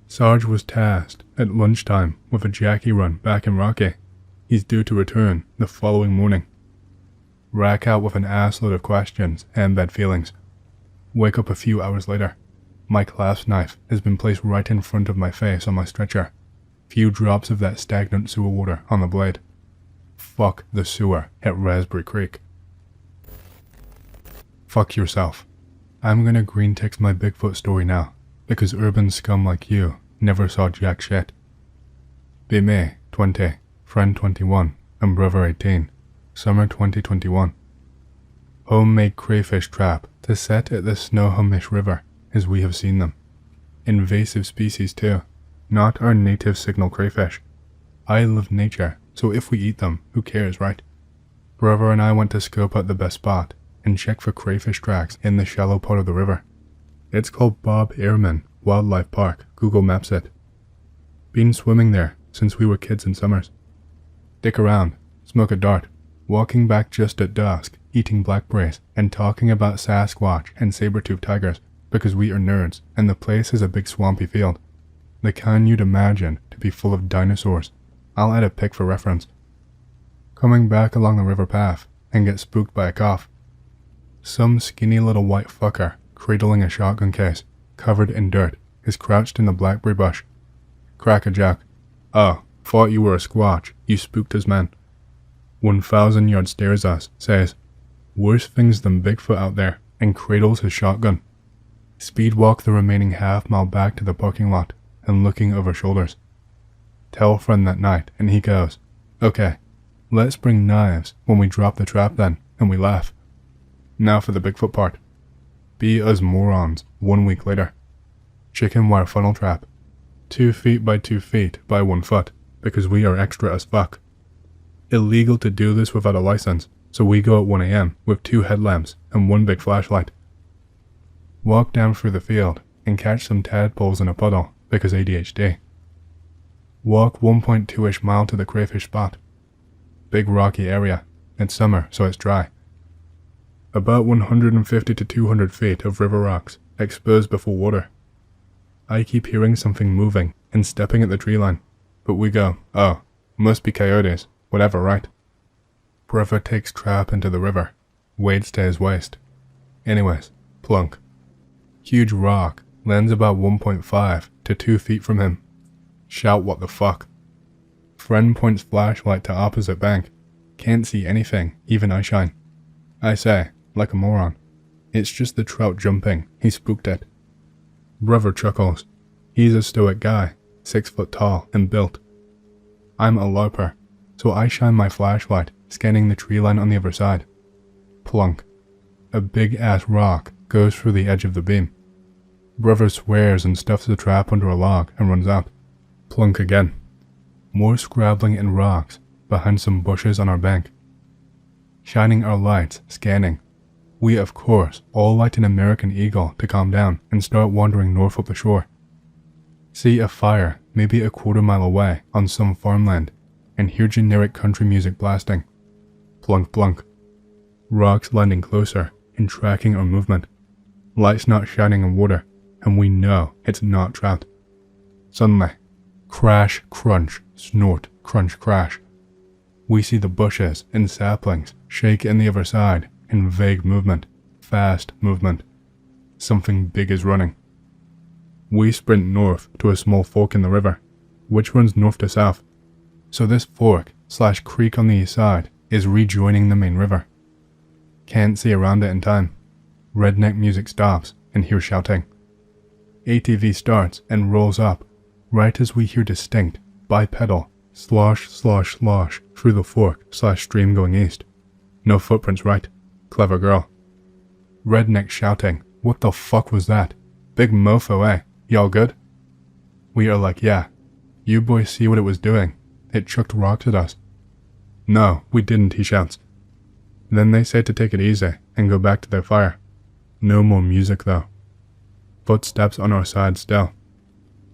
Sarge was tasked at lunchtime with a Jackie run back in Rocky. He's due to return the following morning. Rack out with an assload of questions and bad feelings. Wake up a few hours later. My clasp knife has been placed right in front of my face on my stretcher. Few drops of that stagnant sewer water on the blade. Fuck the sewer at Raspberry Creek. Fuck yourself. I'm gonna green text my Bigfoot story now, because urban scum like you never saw jack shit. Be me, 20, friend 21, and brother 18, summer 2021. Homemade crayfish trap to set at the Snohomish River as we have seen them. Invasive species too, not our native signal crayfish. I love nature, so if we eat them, who cares, right? Brother and I went to scope out the best spot and check for crayfish tracks in the shallow part of the river. It's called Bob Ehrman Wildlife Park, Google Maps it. Been swimming there since we were kids in summers. Dick around, smoke a dart, walking back just at dusk, eating blackberries and talking about Sasquatch and saber-toothed tigers because we are nerds and the place is a big swampy field. The kind you'd imagine to be full of dinosaurs. I'll add a pic for reference. Coming back along the river path and get spooked by a cough. Some skinny little white fucker, cradling a shotgun case, covered in dirt, is crouched in the blackberry bush. Crack a joke. Oh, thought you were a squatch, you spooked us man. 1,000 yard stares us, says, worse things than Bigfoot out there, and cradles his shotgun. Speed walk the remaining half-mile back to the parking lot, and looking over shoulders. Tell friend that night, and he goes, okay, let's bring knives when we drop the trap then, and we laugh. Now for the Bigfoot part. Be us morons 1 week later. Chicken wire funnel trap. 2 feet by 2 feet by 1 foot, because we are extra as fuck. Illegal to do this without a license, so we go at 1 AM with 2 headlamps and 1 big flashlight. Walk down through the field and catch some tadpoles in a puddle because ADHD. Walk 1.2-ish mile to the crayfish spot. Big rocky area. It's summer, so it's dry. About 150 to 200 feet of river rocks, exposed before water. I keep hearing something moving and stepping at the tree line, but we go, oh, must be coyotes, whatever, right? Brother takes trap into the river, wades to his waist. Anyways, plunk. Huge rock lands about 1.5 to 2 feet from him. Shout what the fuck. Friend points flashlight to opposite bank. Can't see anything, even eye shine. I say, like a moron, it's just the trout jumping, he spooked it. Brother chuckles. He's a stoic guy, 6 foot tall and built. I'm a larper, so I shine my flashlight, scanning the tree line on the other side. Plunk. A big ass rock goes through the edge of the beam. Brother swears and stuffs the trap under a log and runs out. Plunk again. More scrabbling in rocks behind some bushes on our bank. Shining our lights, scanning. We of course all light an American Eagle to calm down and start wandering north up the shore. See a fire maybe a quarter-mile away on some farmland and hear generic country music blasting. Plunk plunk. rocks landing closer and tracking our movement, lights not shining on water, and we know it's not trout. Suddenly, crash, crunch, snort, crunch, crash. We see the bushes and saplings shake in the other side in vague movement, fast movement. Something big is running. We sprint north to a small fork in the river, which runs north to south. So this fork / creek on the east side is rejoining the main river. Can't see around it in time. Redneck music stops and hear shouting. ATV starts and rolls up right as we hear distinct, bipedal, slosh slosh slosh through the fork / stream going east. No footprints right. Clever girl. Redneck shouting, "What the fuck was that? Big mofo, eh? Y'all good?" We are like, "Yeah. You boys see what it was doing? It chucked rocks at us." "No, we didn't," he shouts. Then they say to take it easy and go back to their fire. No more music though. Footsteps on our side still.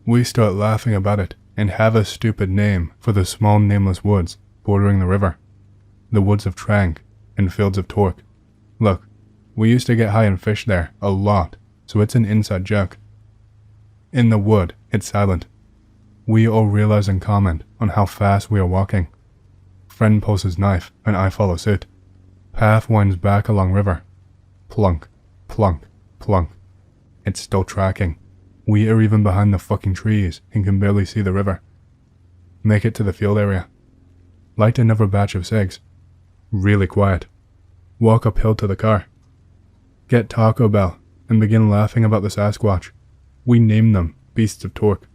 We start laughing about it and have a stupid name for the small nameless woods bordering the river. The woods of Trank and fields of Torque. Look, we used to get high and fish there a lot, so it's an inside joke. In the wood, it's silent. We all realize and comment on how fast we are walking. Friend pulls his knife and I follow suit. Path winds back along river. Plunk, plunk, plunk. It's still tracking. We are even behind the fucking trees and can barely see the river. Make it to the field area. Light another batch of cigs. Really quiet. Walk uphill to the car. Get Taco Bell and begin laughing about the Sasquatch. We name them Beasts of Torque.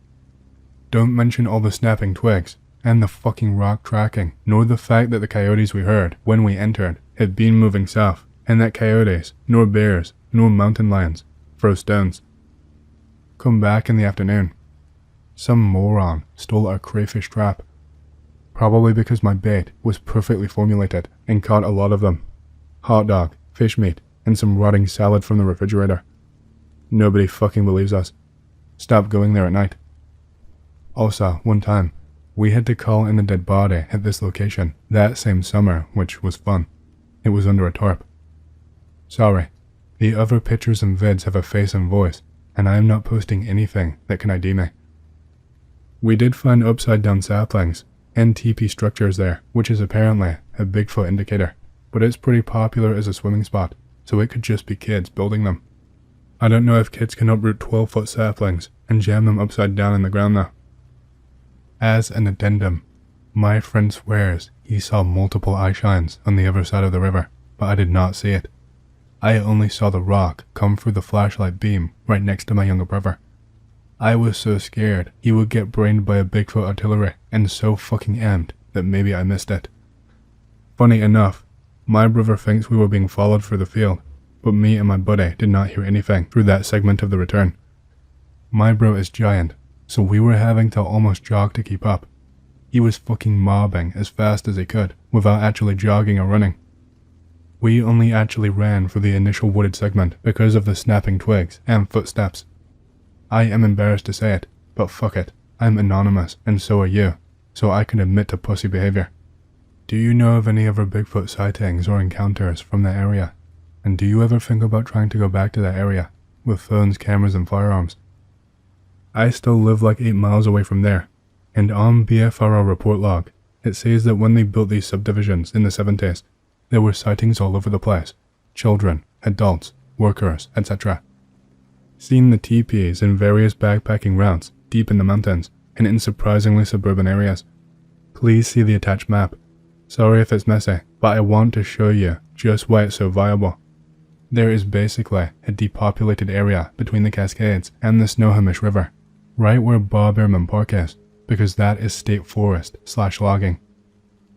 Don't mention all the snapping twigs and the fucking rock tracking, nor the fact that the coyotes we heard when we entered had been moving south, and that coyotes, nor bears, nor mountain lions throw stones. Come back in the afternoon. Some moron stole our crayfish trap. Probably because my bait was perfectly formulated and caught a lot of them. Hot dog, fish meat, and some rotting salad from the refrigerator. Nobody fucking believes us. Stop going there at night. Also, one time, we had to call in a dead body at this location that same summer, which was fun. It was under a tarp. Sorry, the other pictures and vids have a face and voice, and I am not posting anything that can ID me. We did find upside down saplings and teepee structures there, which is apparently a Bigfoot indicator, but it's pretty popular as a swimming spot, so it could just be kids building them. I don't know if kids can uproot 12-foot saplings and jam them upside down in the ground though. As an addendum, my friend swears he saw multiple eye shines on the other side of the river, but I did not see it. I only saw the rock come through the flashlight beam right next to my younger brother. I was so scared he would get brained by a Bigfoot artillery and so fucking amped that maybe I missed it. Funny enough, my brother thinks we were being followed through the field, but me and my buddy did not hear anything through that segment of the return. My bro is giant, so we were having to almost jog to keep up. He was fucking mobbing as fast as he could without actually jogging or running. We only actually ran for the initial wooded segment because of the snapping twigs and footsteps. I am embarrassed to say it, but fuck it, I'm anonymous and so are you, so I can admit to pussy behavior. Do you know of any other Bigfoot sightings or encounters from that area? And do you ever think about trying to go back to that area with phones, cameras and firearms? I still live like 8 miles away from there, and on BFRO report log, it says that when they built these subdivisions in the 70s, there were sightings all over the place. Children, adults, workers, etc. Seen the teepees in various backpacking routes deep in the mountains and in surprisingly suburban areas. Please see the attached map. Sorry if it's messy, but I want to show you just why it's so viable. There is basically a depopulated area between the Cascades and the Snohomish River, right where Bob Airman Park is, because that is state forest / logging.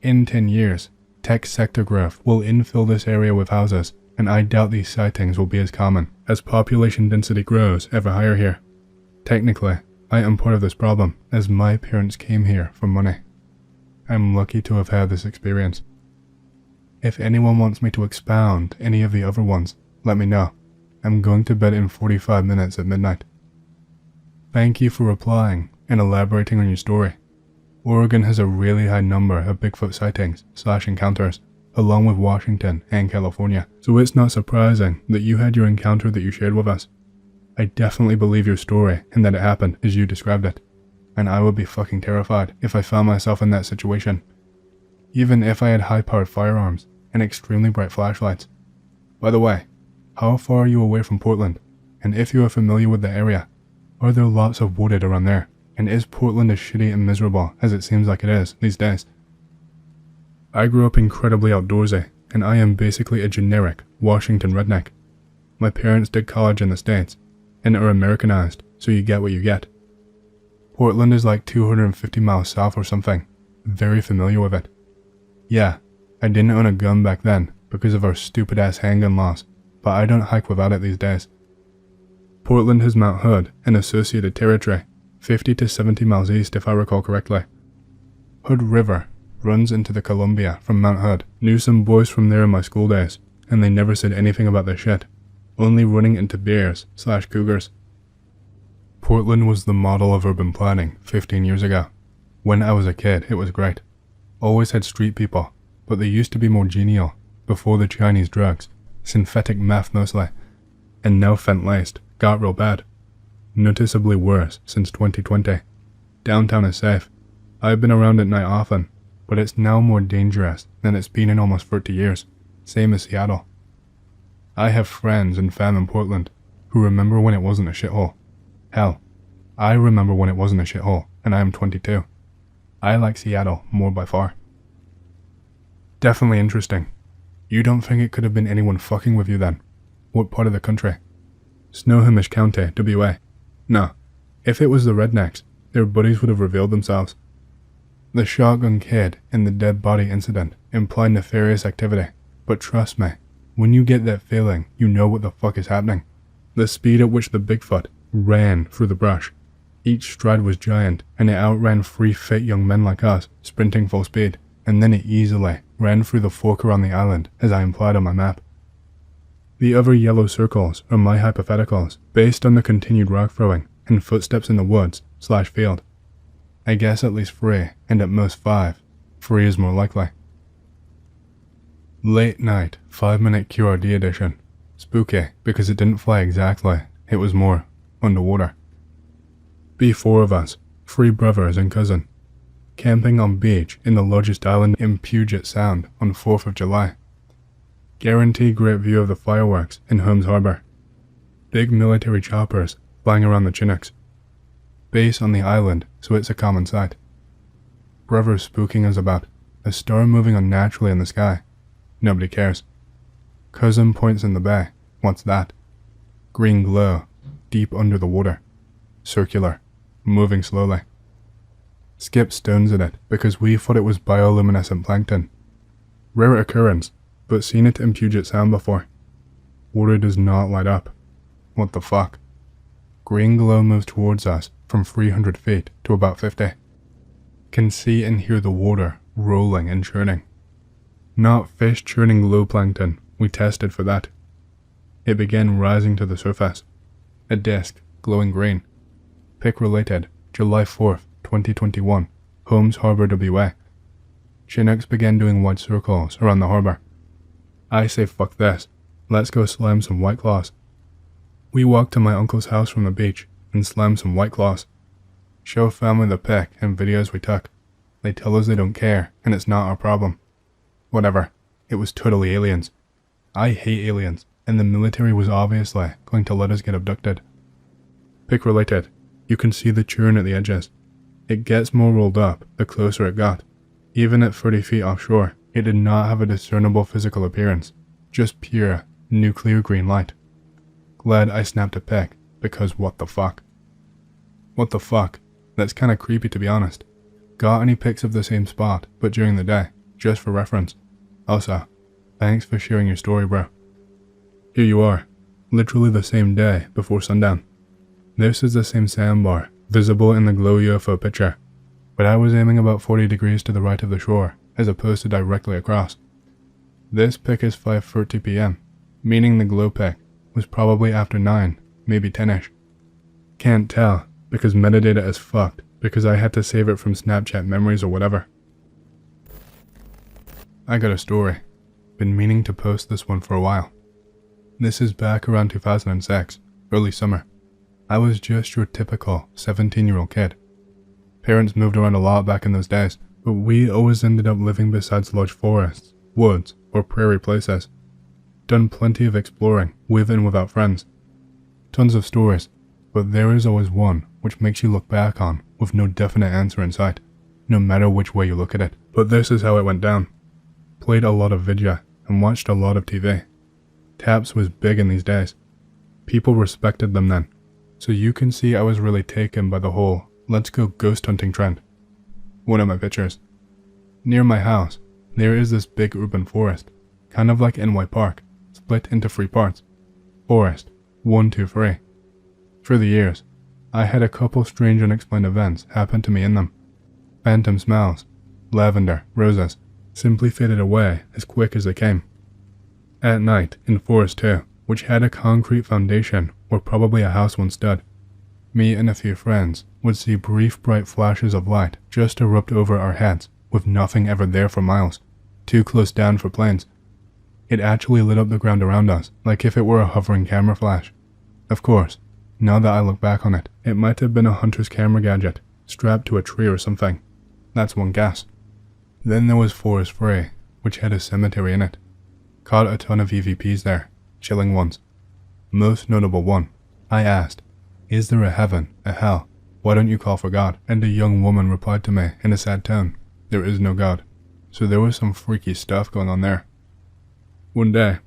In 10 years, tech sector growth will infill this area with houses, and I doubt these sightings will be as common as population density grows ever higher here. Technically, I am part of this problem, as my parents came here for money. I'm lucky to have had this experience. If anyone wants me to expound any of the other ones, let me know. I'm going to bed in 45 minutes at midnight. Thank you for replying and elaborating on your story. Oregon has a really high number of Bigfoot sightings / encounters, along with Washington and California, so it's not surprising that you had your encounter that you shared with us. I definitely believe your story and that it happened as you described it, and I would be fucking terrified if I found myself in that situation, even if I had high-powered firearms and extremely bright flashlights. By the way, how far are you away from Portland? And if you are familiar with the area, are there lots of wooded around there? And is Portland as shitty and miserable as it seems like it is these days? I grew up incredibly outdoorsy, and I am basically a generic Washington redneck. My parents did college in the States, and are Americanized, so you get what you get. Portland is like 250 miles south or something. Very familiar with it. Yeah, I didn't own a gun back then because of our stupid ass handgun laws, but I don't hike without it these days. Portland has Mount Hood and associated territory, 50 to 70 miles east if I recall correctly. Hood River runs into the Columbia from Mount Hood. Knew some boys from there in my school days, and they never said anything about their shit, only running into bears/cougars. Portland was the model of urban planning 15 years ago. When I was a kid, it was great. Always had street people, but they used to be more genial before the Chinese drugs, synthetic meth mostly, and now fent-laced, got real bad. Noticeably worse since 2020. Downtown is safe. I've been around at night often, but it's now more dangerous than it's been in almost 30 years, same as Seattle. I have friends and fam in Portland who remember when it wasn't a shithole. Hell, I remember when it wasn't a shithole, and I am 22. I like Seattle more by far. Definitely interesting. You don't think it could have been anyone fucking with you then? What part of the country? Snohomish County, WA. No, if it was the rednecks, their buddies would have revealed themselves. The shotgun kid and the dead body incident imply nefarious activity, but trust me, when you get that feeling, you know what the fuck is happening. The speed at which the Bigfoot ran through the brush. Each stride was giant, and it outran 3 fit young men like us, sprinting full speed, and then it easily ran through the fork around the island, as I implied on my map. The other yellow circles are my hypotheticals, based on the continued rock throwing and footsteps in the woods/field. I guess at least 3, and at most 5. 3 is more likely. Late night, 5-minute QRD edition. Spooky, because it didn't fly exactly, it was more underwater. B4 of us, 3 brothers and cousin, camping on beach in the largest island in Puget Sound on 4th of July. Guaranteed great view of the fireworks in Holmes Harbor. Big military choppers flying around the Chinooks. Base on the island, so it's a common sight. Brothers spooking us about, a star moving unnaturally in the sky. Nobody cares. Cousin points in the bay. What's that? Green glow, deep under the water. Circular, moving slowly. Skip stones at it because we thought it was bioluminescent plankton. Rare occurrence, but seen it in Puget Sound before. Water does not light up. What the fuck? Green glow moves towards us from 300 feet to about 50. Can see and hear the water rolling and churning. Not fish churning glow plankton, we tested for that. It began rising to the surface. A disc, glowing green. Pic related, July 4th, 2021, Holmes Harbor, WA. Chinooks began doing wide circles around the harbor. I say fuck this, let's go slam some White Claws. We walked to my uncle's house from the beach and slammed some White Claws. Show family the pic and videos we took. They tell us they don't care and it's not our problem. Whatever, it was totally aliens. I hate aliens, and the military was obviously going to let us get abducted. Pic related, you can see the churn at the edges. It gets more rolled up the closer it got. Even at 30 feet offshore, it did not have a discernible physical appearance, just pure, nuclear green light. Glad I snapped a pic, because what the fuck? What the fuck? That's kinda creepy to be honest. Got any pics of the same spot, but during the day, just for reference. Also, thanks for sharing your story, bro. Here you are, literally the same day before sundown. This is the same sandbar, visible in the glow UFO picture, but I was aiming about 40 degrees to the right of the shore, as opposed to directly across. This pic is 5:30 p.m., meaning the glow pic was probably after 9, maybe 10ish. Can't tell, because metadata is fucked, because I had to save it from Snapchat memories or whatever. I got a story. been meaning to post this one for a while. This is back around 2006, early summer. I was just your typical 17-year-old kid. Parents moved around a lot back in those days, but we always ended up living beside large forests, woods, or prairie places. Done plenty of exploring, with and without friends. Tons of stories, but there is always one which makes you look back on with no definite answer in sight, no matter which way you look at it. But this is how it went down. Played a lot of video and watched a lot of TV. Taps was big in these days. People respected them then, so you can see I was really taken by the whole let's go ghost hunting trend. One of my pictures. Near my house, there is this big urban forest, kind of like NY Park, split into 3 parts. Forest, 1, 2, 3. For the years, I had a couple strange unexplained events happen to me in them. Phantom smells, lavender, roses, simply faded away as quick as they came. At night, in Forest 2, which had a concrete foundation where probably a house once stood, me and a few friends would see brief bright flashes of light just erupt over our heads with nothing ever there for miles, too close down for planes. It actually lit up the ground around us like if it were a hovering camera flash. Of course, now that I look back on it, it might have been a hunter's camera gadget strapped to a tree or something. That's one guess. Then there was Forest 3, which had a cemetery in it. Caught a ton of EVPs there, chilling ones. Most notable one, I asked, is there a heaven, a hell? Why don't you call for God? And a young woman replied to me in a sad tone, there is no God. So there was some freaky stuff going on there. One day,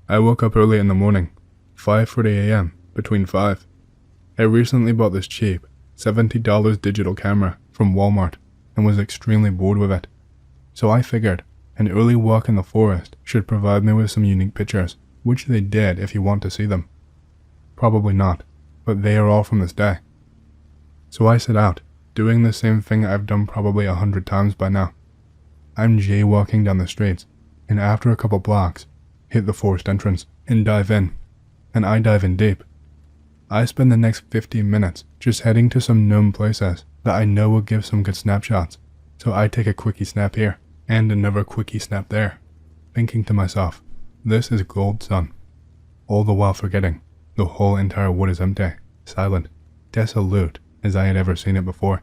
I woke up early in the morning, 5:30 a.m., between 5. I recently bought this cheap, $70 digital camera from Walmart and was extremely bored with it. So I figured an early walk in the forest should provide me with some unique pictures, which they did if you want to see them. Probably not, but they are all from this day. So I set out, doing the same thing I've done probably 100 times by now. I'm jaywalking down the streets, and after a couple blocks, hit the forest entrance and dive in. And I dive in deep. I spend the next 15 minutes just heading to some known places that I know will give some good snapshots, so I take a quickie snap here, and another quickie snap there, thinking to myself, this is gold, son. All the while forgetting, the whole entire wood is empty, silent, desolate as I had ever seen it before.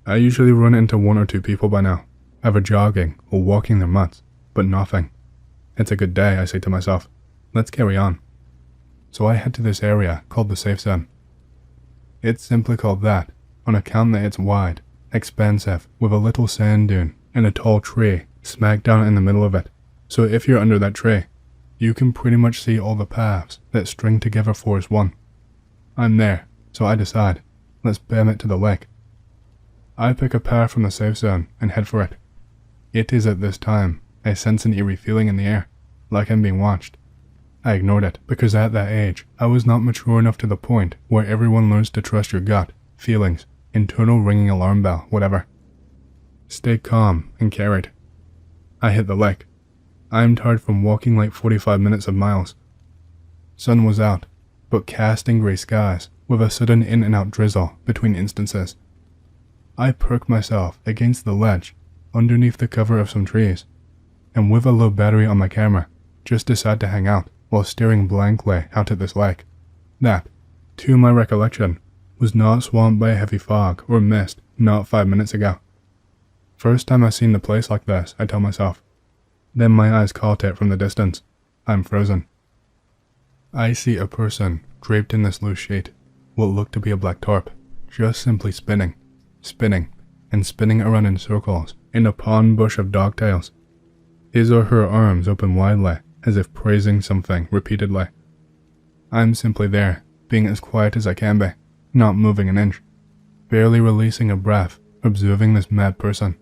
I usually run into 1 or 2 people by now, either jogging or walking their mutts, but nothing. It's a good day, I say to myself. Let's carry on. So I head to this area called the safe zone. It's simply called that on account that it's wide, expansive, with a little sand dune and a tall tree smack down in the middle of it. So if you're under that tree, you can pretty much see all the paths that string together Forest 1. I'm there, so I decide, let's bam it to the lake. I pick a path from the safe zone and head for it. It is at this time I sense an eerie feeling in the air, like I'm being watched. I ignored it because at that age, I was not mature enough to the point where everyone learns to trust your gut, feelings, internal ringing alarm bell, whatever. Stay calm and carried. I hit the lake. I am tired from walking like 45 minutes of miles. Sun was out, but casting grey skies with a sudden in and out drizzle between instances. I perk myself against the ledge underneath the cover of some trees, and with a low battery on my camera, just decide to hang out while staring blankly out at this lake. That, to my recollection, was not swamped by a heavy fog or mist not 5 minutes ago. First time I've seen the place like this, I tell myself. Then my eyes caught it from the distance. I'm frozen. I see a person draped in this loose sheet, what looked to be a black tarp, just simply spinning, and spinning around in circles in a pond bush of dogtails. His or her arms open widely, as if praising something repeatedly. I'm simply there, being as quiet as I can be, not moving an inch, barely releasing a breath, observing this mad person.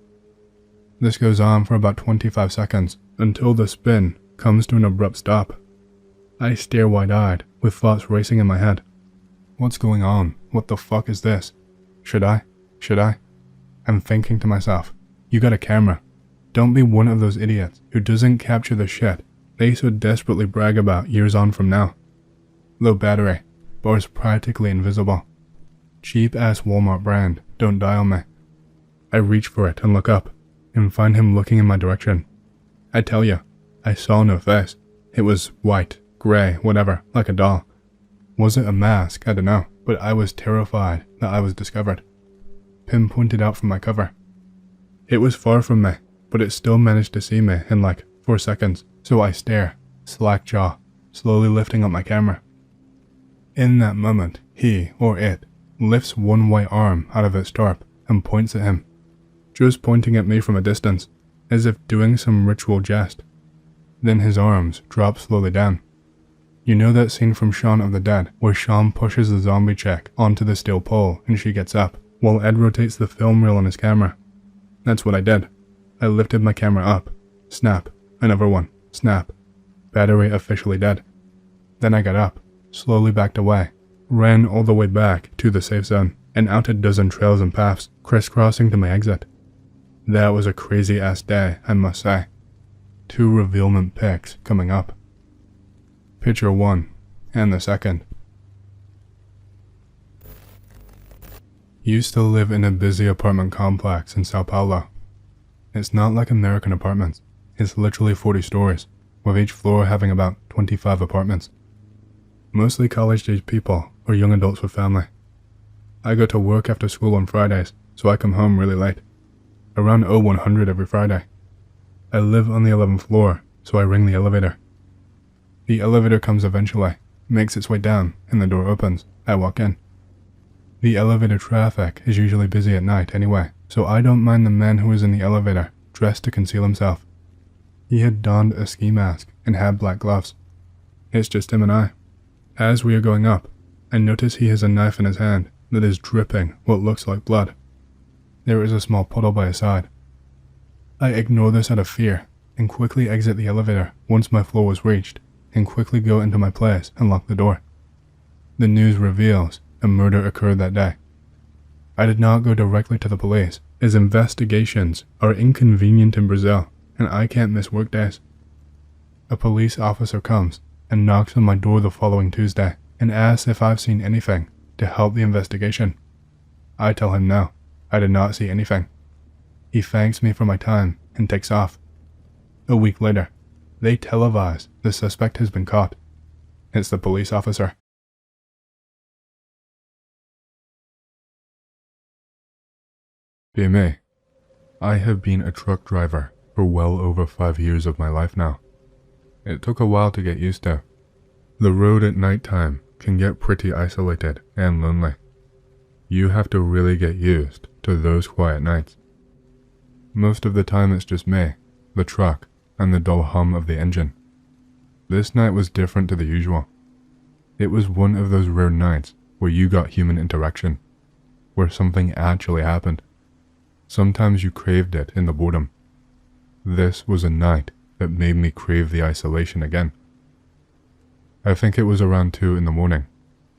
This goes on for about 25 seconds, until the spin comes to an abrupt stop. I stare wide-eyed, with thoughts racing in my head. What's going on? What the fuck is this? Should I? I'm thinking to myself, you got a camera. Don't be one of those idiots who doesn't capture the shit they so desperately brag about years on from now. Low battery, bars practically invisible. Cheap ass Walmart brand, don't dial me. I reach for it and look up, and find him looking in my direction. I tell you, I saw no face. It was white, grey, whatever, like a doll. Was it a mask? I don't know, but I was terrified that I was discovered. Pim pointed out from my cover. It was far from me, but it still managed to see me in like 4 seconds, so I stare, slack jaw, slowly lifting up my camera. In that moment, he, or it, lifts one white arm out of its tarp and points at him, just pointing at me from a distance, as if doing some ritual jest. Then his arms drop slowly down. You know that scene from Shaun of the Dead where Shaun pushes the zombie chick onto the steel pole and she gets up, while Ed rotates the film reel on his camera? That's what I did. I lifted my camera up. Snap. Another one. Snap. Battery officially dead. Then I got up, slowly backed away, ran all the way back to the safe zone, and out a dozen trails and paths, crisscrossing to my exit. That was a crazy ass day, I must say. 2 revealment pics coming up. Picture 1, and the second. Used to live in a busy apartment complex in Sao Paulo. It's not like American apartments. It's literally 40 stories, with each floor having about 25 apartments. Mostly college-age people or young adults with family. I go to work after school on Fridays, so I come home really late. Around 0100 every Friday. I live on the 11th floor, so I ring the elevator. The elevator comes eventually, makes its way down, and the door opens. I walk in. The elevator traffic is usually busy at night anyway, so I don't mind the man who was in the elevator, dressed to conceal himself. He had donned a ski mask and had black gloves. It's just him and I. As we are going up, I notice he has a knife in his hand that is dripping what looks like blood. There is a small puddle by his side. I ignore this out of fear and quickly exit the elevator once my floor was reached, and quickly go into my place and lock the door. The news reveals a murder occurred that day. I did not go directly to the police, as investigations are inconvenient in Brazil, and I can't miss work days. A police officer comes and knocks on my door the following Tuesday and asks if I've seen anything to help the investigation. I tell him no, I did not see anything. He thanks me for my time and takes off. A week later, they televise the suspect has been caught. It's the police officer. Dear me, I have been a truck driver for well over 5 years of my life now. It took a while to get used to. The road at night time can get pretty isolated and lonely. You have to really get used to those quiet nights. Most of the time it's just me, the truck, and the dull hum of the engine. This night was different to the usual. It was one of those rare nights where you got human interaction, where something actually happened. Sometimes you craved it in the boredom. This was a night that made me crave the isolation again. I think it was around 2 in the morning.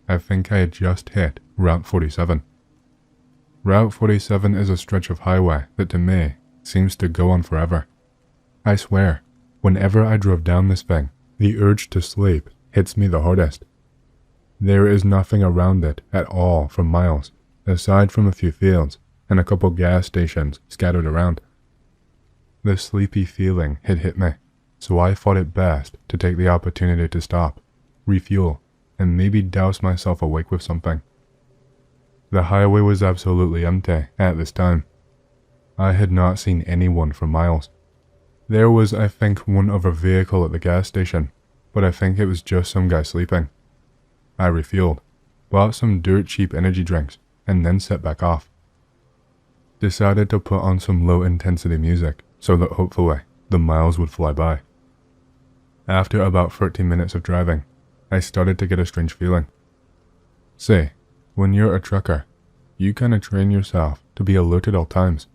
I think I had just hit Route 47. Route 47 is a stretch of highway that to me seems to go on forever. I swear, whenever I drove down this thing, the urge to sleep hits me the hardest. There is nothing around it at all for miles, aside from a few fields and a couple gas stations scattered around. The sleepy feeling had hit me, so I thought it best to take the opportunity to stop, refuel, and maybe douse myself awake with something. The highway was absolutely empty at this time. I had not seen anyone for miles. There was, I think, one other vehicle at the gas station, but I think it was just some guy sleeping. I refueled, bought some dirt cheap energy drinks, and then set back off. Decided to put on some low intensity music so that hopefully the miles would fly by. After about 13 minutes of driving, I started to get a strange feeling. See, when you're a trucker, you kinda train yourself to be alert at all times,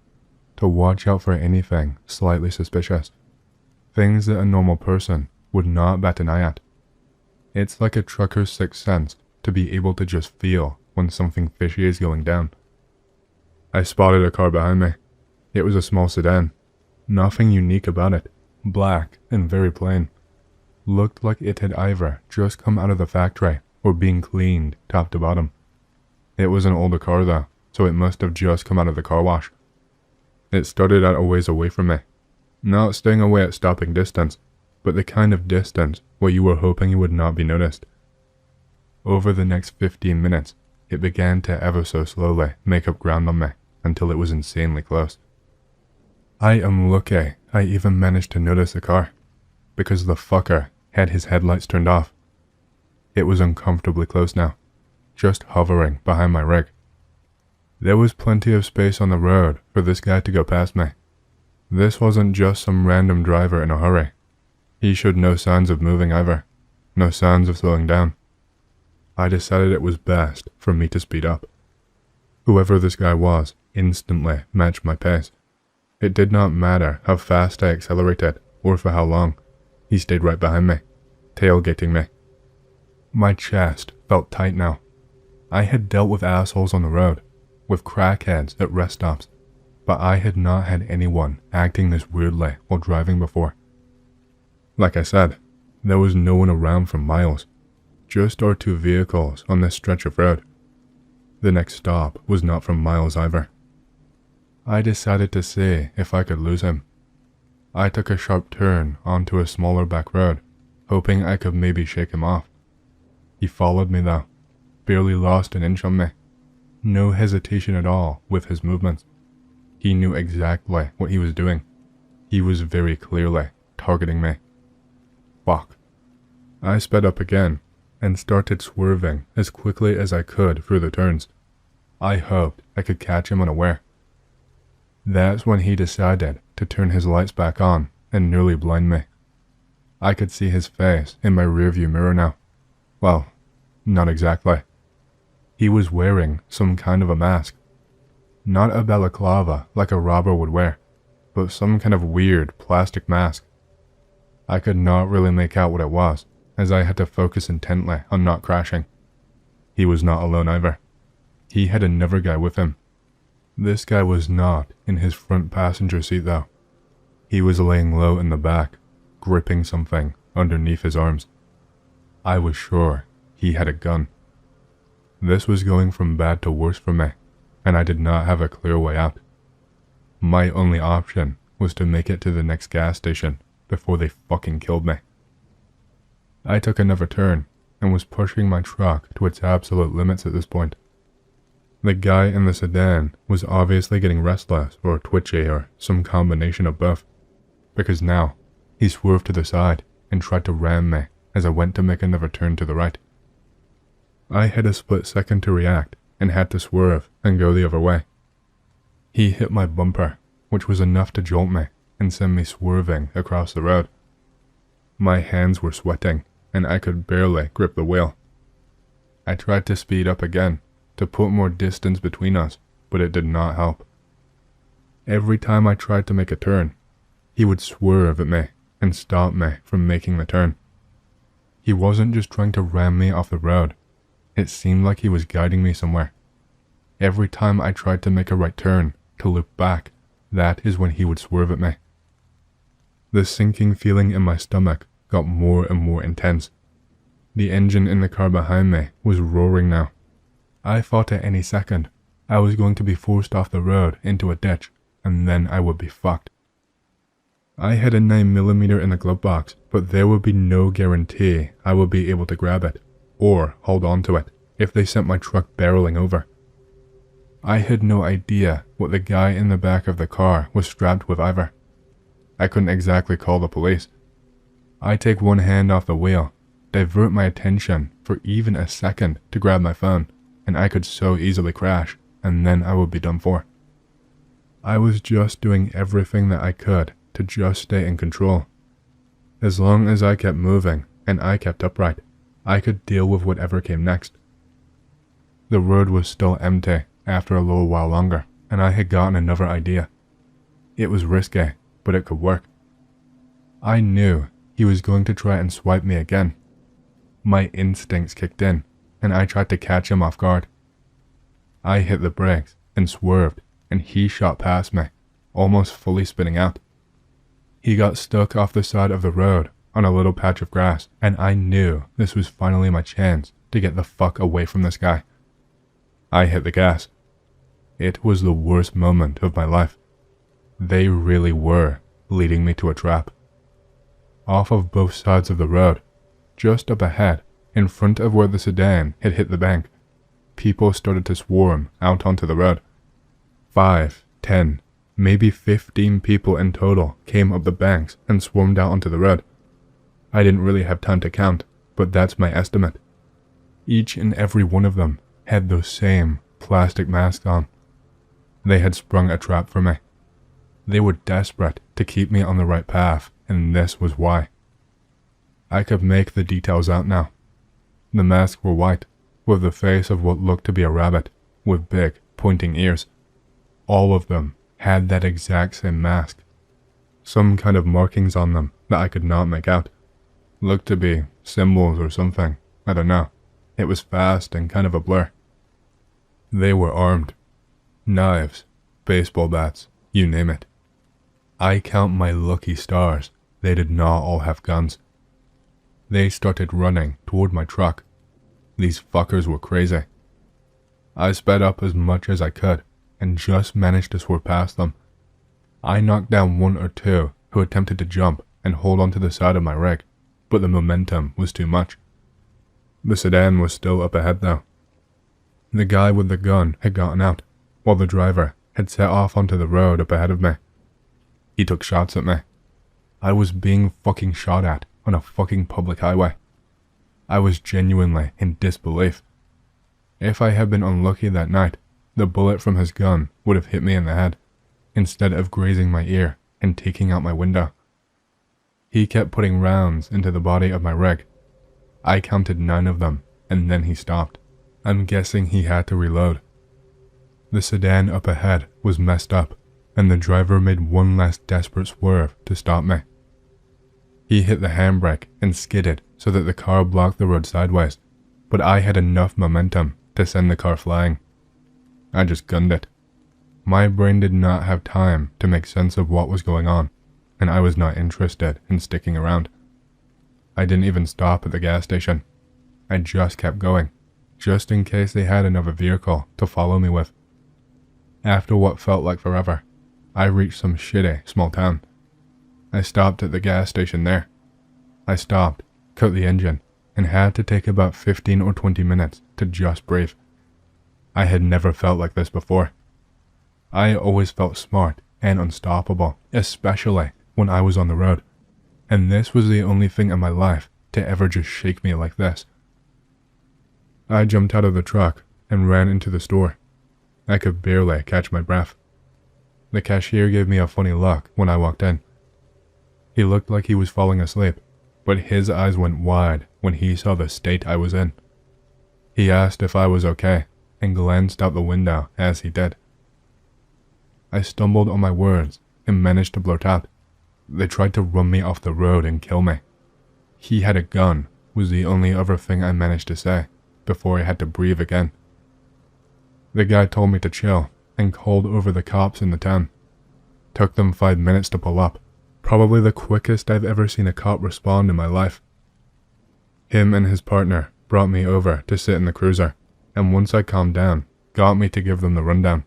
to watch out for anything slightly suspicious, things that a normal person would not bat an eye at. It's like a trucker's sixth sense to be able to just feel when something fishy is going down. I spotted a car behind me. It was a small sedan. Nothing unique about it. Black and very plain. Looked like it had either just come out of the factory or being cleaned top to bottom. It was an older car though, so it must have just come out of the car wash. It started out a ways away from me, not staying away at stopping distance, but the kind of distance where you were hoping you would not be noticed. Over the next 15 minutes, it began to ever so slowly make up ground on me until it was insanely close. I am lucky I even managed to notice the car, because the fucker had his headlights turned off. It was uncomfortably close now, just hovering behind my rig. There was plenty of space on the road for this guy to go past me. This wasn't just some random driver in a hurry. He showed no signs of moving either, no signs of slowing down. I decided it was best for me to speed up. Whoever this guy was instantly matched my pace. It did not matter how fast I accelerated or for how long. He stayed right behind me, tailgating me. My chest felt tight now. I had dealt with assholes on the road, with crackheads at rest stops, but I had not had anyone acting this weirdly while driving before. Like I said, there was no one around for miles, just our two vehicles on this stretch of road. The next stop was not for miles either. I decided to see if I could lose him. I took a sharp turn onto a smaller back road, hoping I could maybe shake him off. He followed me though, barely lost an inch on me. No hesitation at all with his movements. He knew exactly what he was doing. He was very clearly targeting me. Fuck. I sped up again and started swerving as quickly as I could through the turns. I hoped I could catch him unaware. That's when he decided to turn his lights back on and nearly blind me. I could see his face in my rearview mirror now. Well, not exactly. He was wearing some kind of a mask. Not a balaclava like a robber would wear, but some kind of weird plastic mask. I could not really make out what it was, as I had to focus intently on not crashing. He was not alone either. He had another guy with him. This guy was not in his front passenger seat though. He was laying low in the back, gripping something underneath his arms. I was sure he had a gun. This was going from bad to worse for me, and I did not have a clear way out. My only option was to make it to the next gas station before they fucking killed me. I took another turn and was pushing my truck to its absolute limits at this point. The guy in the sedan was obviously getting restless or twitchy or some combination of both, because now he swerved to the side and tried to ram me as I went to make another turn to the right. I had a split second to react and had to swerve and go the other way. He hit my bumper, which was enough to jolt me and send me swerving across the road. My hands were sweating and I could barely grip the wheel. I tried to speed up again to put more distance between us, but it did not help. Every time I tried to make a turn, he would swerve at me and stop me from making the turn. He wasn't just trying to ram me off the road. It seemed like he was guiding me somewhere. Every time I tried to make a right turn to loop back, that is when he would swerve at me. The sinking feeling in my stomach got more and more intense. The engine in the car behind me was roaring now. I thought at any second I was going to be forced off the road into a ditch, and then I would be fucked. I had a 9mm in the glove box, but there would be no guarantee I would be able to grab it, or hold on to it, if they sent my truck barreling over. I had no idea what the guy in the back of the car was strapped with either. I couldn't exactly call the police. I take one hand off the wheel, divert my attention for even a second to grab my phone, and I could so easily crash, and then I would be done for. I was just doing everything that I could to just stay in control. As long as I kept moving and I kept upright, I could deal with whatever came next. The road was still empty after a little while longer, and I had gotten another idea. It was risky, but it could work. I knew he was going to try and swipe me again. My instincts kicked in, and I tried to catch him off guard. I hit the brakes and swerved, and he shot past me, almost fully spinning out. He got stuck off the side of the road on a little patch of grass, and I knew this was finally my chance to get the fuck away from this guy. I hit the gas. It was the worst moment of my life. They really were leading me to a trap. off of both sides of the road, just up ahead, in front of where the sedan had hit the bank. People started to swarm out onto the road. 5, 10, maybe 15 people in total came up the banks and swarmed out onto the road. I didn't really have time to count, but that's my estimate. Each and every one of them had those same plastic masks on. They had sprung a trap for me. They were desperate to keep me on the right path, and this was why. I could make the details out now. The masks were white, with the face of what looked to be a rabbit, with big, pointing ears. All of them had that exact same mask. Some kind of markings on them that I could not make out. Looked to be symbols or something, I don't know. It was fast and kind of a blur. They were armed. Knives, baseball bats, you name it. I count my lucky stars, they did not all have guns. They started running toward my truck. These fuckers were crazy. I sped up as much as I could and just managed to swerve past them. I knocked down one or two who attempted to jump and hold onto the side of my rig, but the momentum was too much. The sedan was still up ahead though. The guy with the gun had gotten out, while the driver had set off onto the road up ahead of me. He took shots at me. I was being fucking shot at on a fucking public highway. I was genuinely in disbelief. If I had been unlucky that night, the bullet from his gun would have hit me in the head, instead of grazing my ear and taking out my window. He kept putting rounds into the body of my rig. I counted 9 of them, and then he stopped. I'm guessing he had to reload. The sedan up ahead was messed up, and the driver made one last desperate swerve to stop me. He hit the handbrake and skidded so that the car blocked the road sideways, but I had enough momentum to send the car flying. I just gunned it. My brain did not have time to make sense of what was going on, and I was not interested in sticking around. I didn't even stop at the gas station. I just kept going, just in case they had another vehicle to follow me with. After what felt like forever, I reached some shitty small town. I stopped at the gas station there. I stopped, cut the engine, and had to take about 15 or 20 minutes to just breathe. I had never felt like this before. I always felt smart and unstoppable, especially when I was on the road, and this was the only thing in my life to ever just shake me like this. I jumped out of the truck and ran into the store. I could barely catch my breath. The cashier gave me a funny look when I walked in. He looked like he was falling asleep, but his eyes went wide when he saw the state I was in. He asked if I was okay and glanced out the window as he did. I stumbled on my words and managed to blurt out, "They tried to run me off the road and kill me." "He had a gun" was the only other thing I managed to say before I had to breathe again. The guy told me to chill and called over the cops in the town. Took them 5 minutes to pull up, probably the quickest I've ever seen a cop respond in my life. Him and his partner brought me over to sit in the cruiser, and once I calmed down, got me to give them the rundown.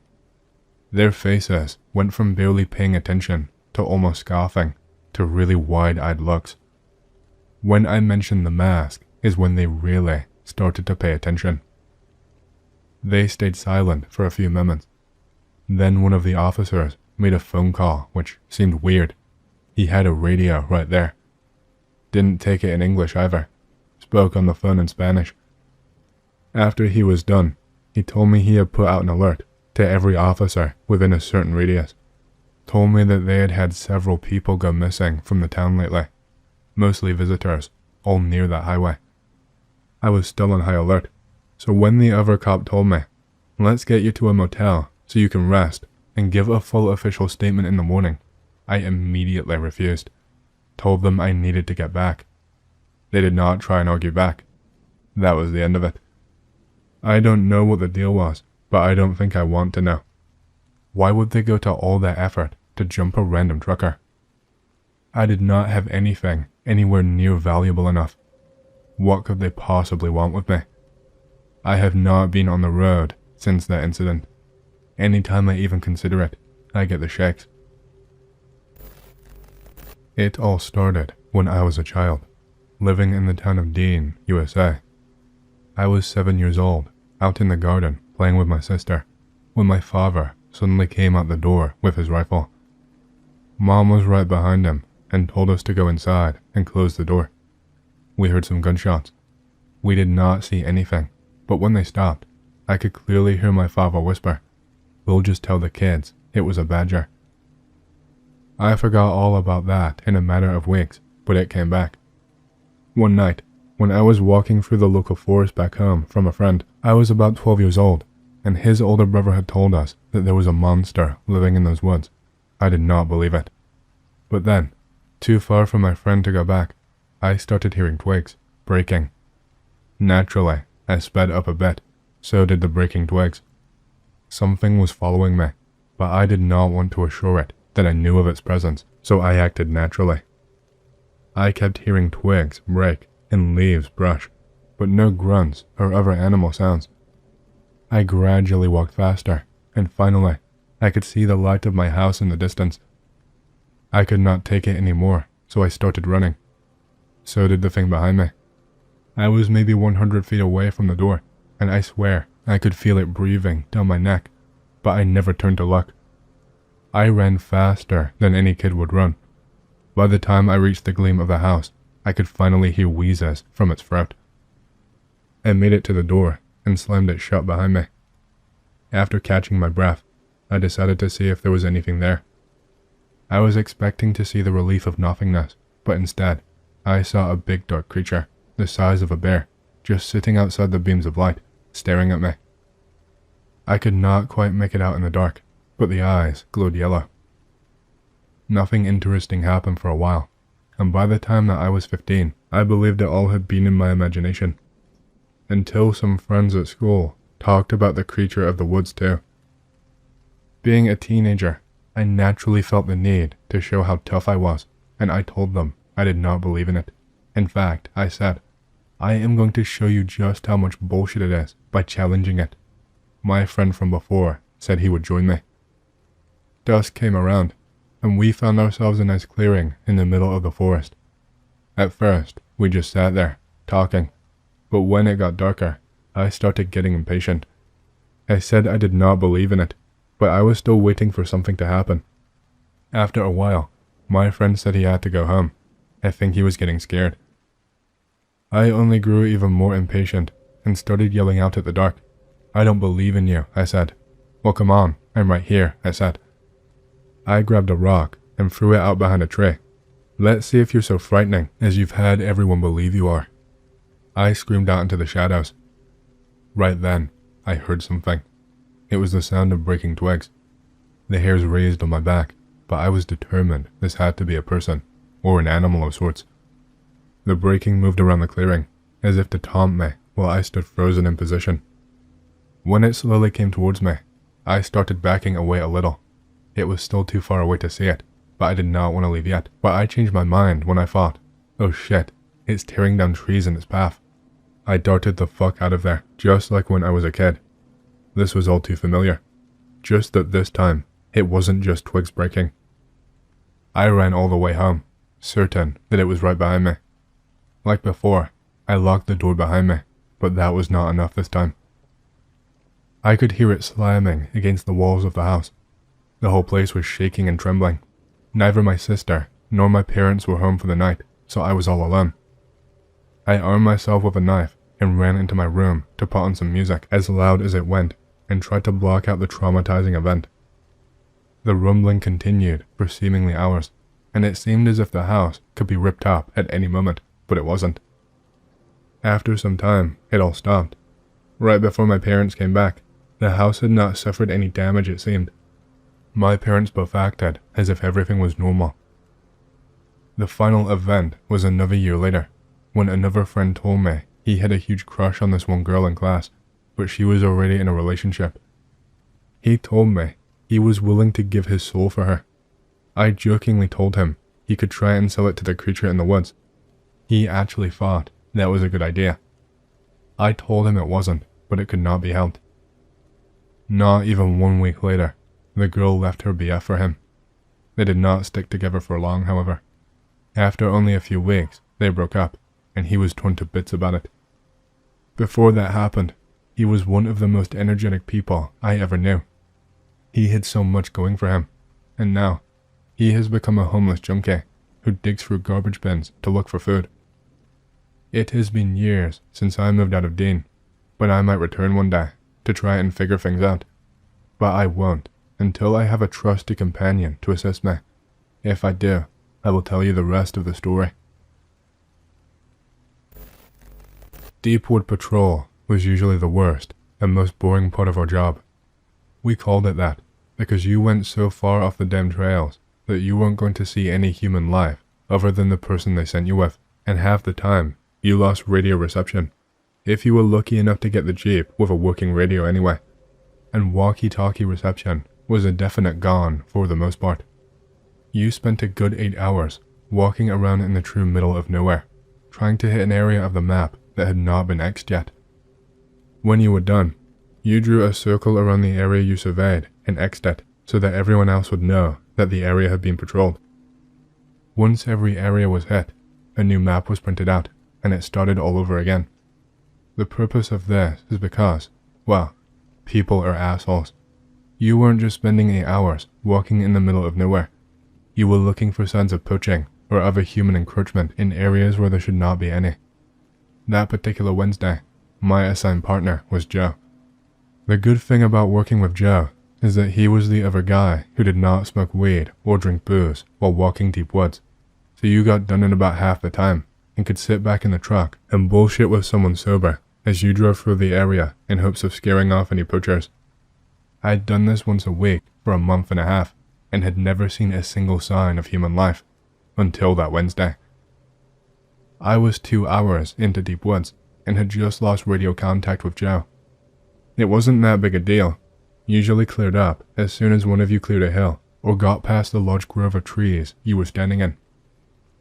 Their faces went from barely paying attention to almost scoffing to really wide-eyed looks. When I mentioned the mask is when they really started to pay attention. They stayed silent for a few moments. Then one of the officers made a phone call, which seemed weird. He had a radio right there. Didn't take it in English either. Spoke on the phone in Spanish. After he was done, he told me he had put out an alert to every officer within a certain radius. Told me that they had had several people go missing from the town lately. Mostly visitors, all near that highway. I was still on high alert, so when the other cop told me, "Let's get you to a motel so you can rest and give a full official statement in the morning," I immediately refused. Told them I needed to get back. They did not try and argue back. That was the end of it. I don't know what the deal was, but I don't think I want to know. Why would they go to all that effort to jump a random trucker? I did not have anything anywhere near valuable enough. What could they possibly want with me? I have not been on the road since that incident. Anytime I even consider it, I get the shakes. It all started when I was a child, living in the town of Dean, USA. I was 7 years old, out in the garden, playing with my sister, when my father suddenly came out the door with his rifle. Mom was right behind him and told us to go inside and close the door. We heard some gunshots. We did not see anything, but when they stopped, I could clearly hear my father whisper, "We'll just tell the kids it was a badger." I forgot all about that in a matter of weeks, but it came back. One night, when I was walking through the local forest back home from a friend, I was about 12 years old, and his older brother had told us that there was a monster living in those woods. I did not believe it. But then, too far from my friend to go back, I started hearing twigs breaking. Naturally, I sped up a bit, so did the breaking twigs. Something was following me, but I did not want to assure it that I knew of its presence, so I acted naturally. I kept hearing twigs break and leaves brush, but no grunts or other animal sounds. I gradually walked faster, and finally, I could see the light of my house in the distance. I could not take it anymore, so I started running. So did the thing behind me. I was maybe 100 feet away from the door, and I swear I could feel it breathing down my neck, but I never turned to look. I ran faster than any kid would run. By the time I reached the gleam of the house, I could finally hear wheezes from its throat. I made it to the door and slammed it shut behind me. After catching my breath, I decided to see if there was anything there. I was expecting to see the relief of nothingness, but instead, I saw a big dark creature, the size of a bear, just sitting outside the beams of light, staring at me. I could not quite make it out in the dark, but the eyes glowed yellow. Nothing interesting happened for a while, and by the time that I was 15, I believed it all had been in my imagination. Until some friends at school talked about the creature of the woods too. Being a teenager, I naturally felt the need to show how tough I was, and I told them I did not believe in it. In fact, I said, "I am going to show you just how much bullshit it is by challenging it." My friend from before said he would join me. Dusk came around, and we found ourselves in a nice clearing in the middle of the forest. At first, we just sat there, talking, but when it got darker, I started getting impatient. I said I did not believe in it, but I was still waiting for something to happen. After a while, my friend said he had to go home. I think he was getting scared. I only grew even more impatient and started yelling out at the dark. "I don't believe in you," I said. "Well, come on, I'm right here," I said. I grabbed a rock and threw it out behind a tree. "Let's see if you're so frightening as you've had everyone believe you are." I screamed out into the shadows. Right then, I heard something. It was the sound of breaking twigs. The hairs raised on my back, but I was determined this had to be a person, or an animal of sorts. The breaking moved around the clearing, as if to taunt me while I stood frozen in position. When it slowly came towards me, I started backing away a little. It was still too far away to see it, but I did not want to leave yet. But I changed my mind when I thought, "Oh shit, it's tearing down trees in its path." I darted the fuck out of there, just like when I was a kid. This was all too familiar. Just that this time, it wasn't just twigs breaking. I ran all the way home, certain that it was right behind me. Like before, I locked the door behind me, but that was not enough this time. I could hear it slamming against the walls of the house. The whole place was shaking and trembling. Neither my sister nor my parents were home for the night, so I was all alone. I armed myself with a knife and ran into my room to put on some music as loud as it went and tried to block out the traumatizing event. The rumbling continued for seemingly hours, and it seemed as if the house could be ripped up at any moment, but it wasn't. After some time, it all stopped. Right before my parents came back, the house had not suffered any damage, it seemed. My parents both acted as if everything was normal. The final event was another year later, when another friend told me he had a huge crush on this one girl in class, but she was already in a relationship. He told me he was willing to give his soul for her. I jokingly told him he could try and sell it to the creature in the woods. He actually thought that was a good idea. I told him it wasn't, but it could not be helped. Not even 1 week later, the girl left her BF for him. They did not stick together for long, however. After only a few weeks, they broke up, and he was torn to bits about it. Before that happened, he was one of the most energetic people I ever knew. He had so much going for him, and now, he has become a homeless junkie who digs through garbage bins to look for food. It has been years since I moved out of Dean, but I might return one day to try and figure things out. But I won't until I have a trusty companion to assist me. If I do, I will tell you the rest of the story. Deepwood Patrol was usually the worst and most boring part of our job. We called it that because you went so far off the damn trails that you weren't going to see any human life other than the person they sent you with, and half the time, you lost radio reception, if you were lucky enough to get the Jeep with a working radio anyway, and walkie-talkie reception was a definite gone for the most part. You spent a good 8 hours walking around in the true middle of nowhere, trying to hit an area of the map that had not been X'd yet. When you were done, you drew a circle around the area you surveyed and X'd it so that everyone else would know that the area had been patrolled. Once every area was hit, a new map was printed out, and it started all over again. The purpose of this is because, well, people are assholes. You weren't just spending 8 hours walking in the middle of nowhere. You were looking for signs of poaching or other human encroachment in areas where there should not be any. That particular Wednesday, my assigned partner was Joe. The good thing about working with Joe is that he was the other guy who did not smoke weed or drink booze while walking deep woods, so you got done in about half the time and could sit back in the truck and bullshit with someone sober as you drove through the area in hopes of scaring off any poachers. I'd done this once a week for a month and a half and had never seen a single sign of human life until that Wednesday. I was 2 hours into deep woods and had just lost radio contact with Joe. It wasn't that big a deal, usually cleared up as soon as one of you cleared a hill or got past the large grove of trees you were standing in.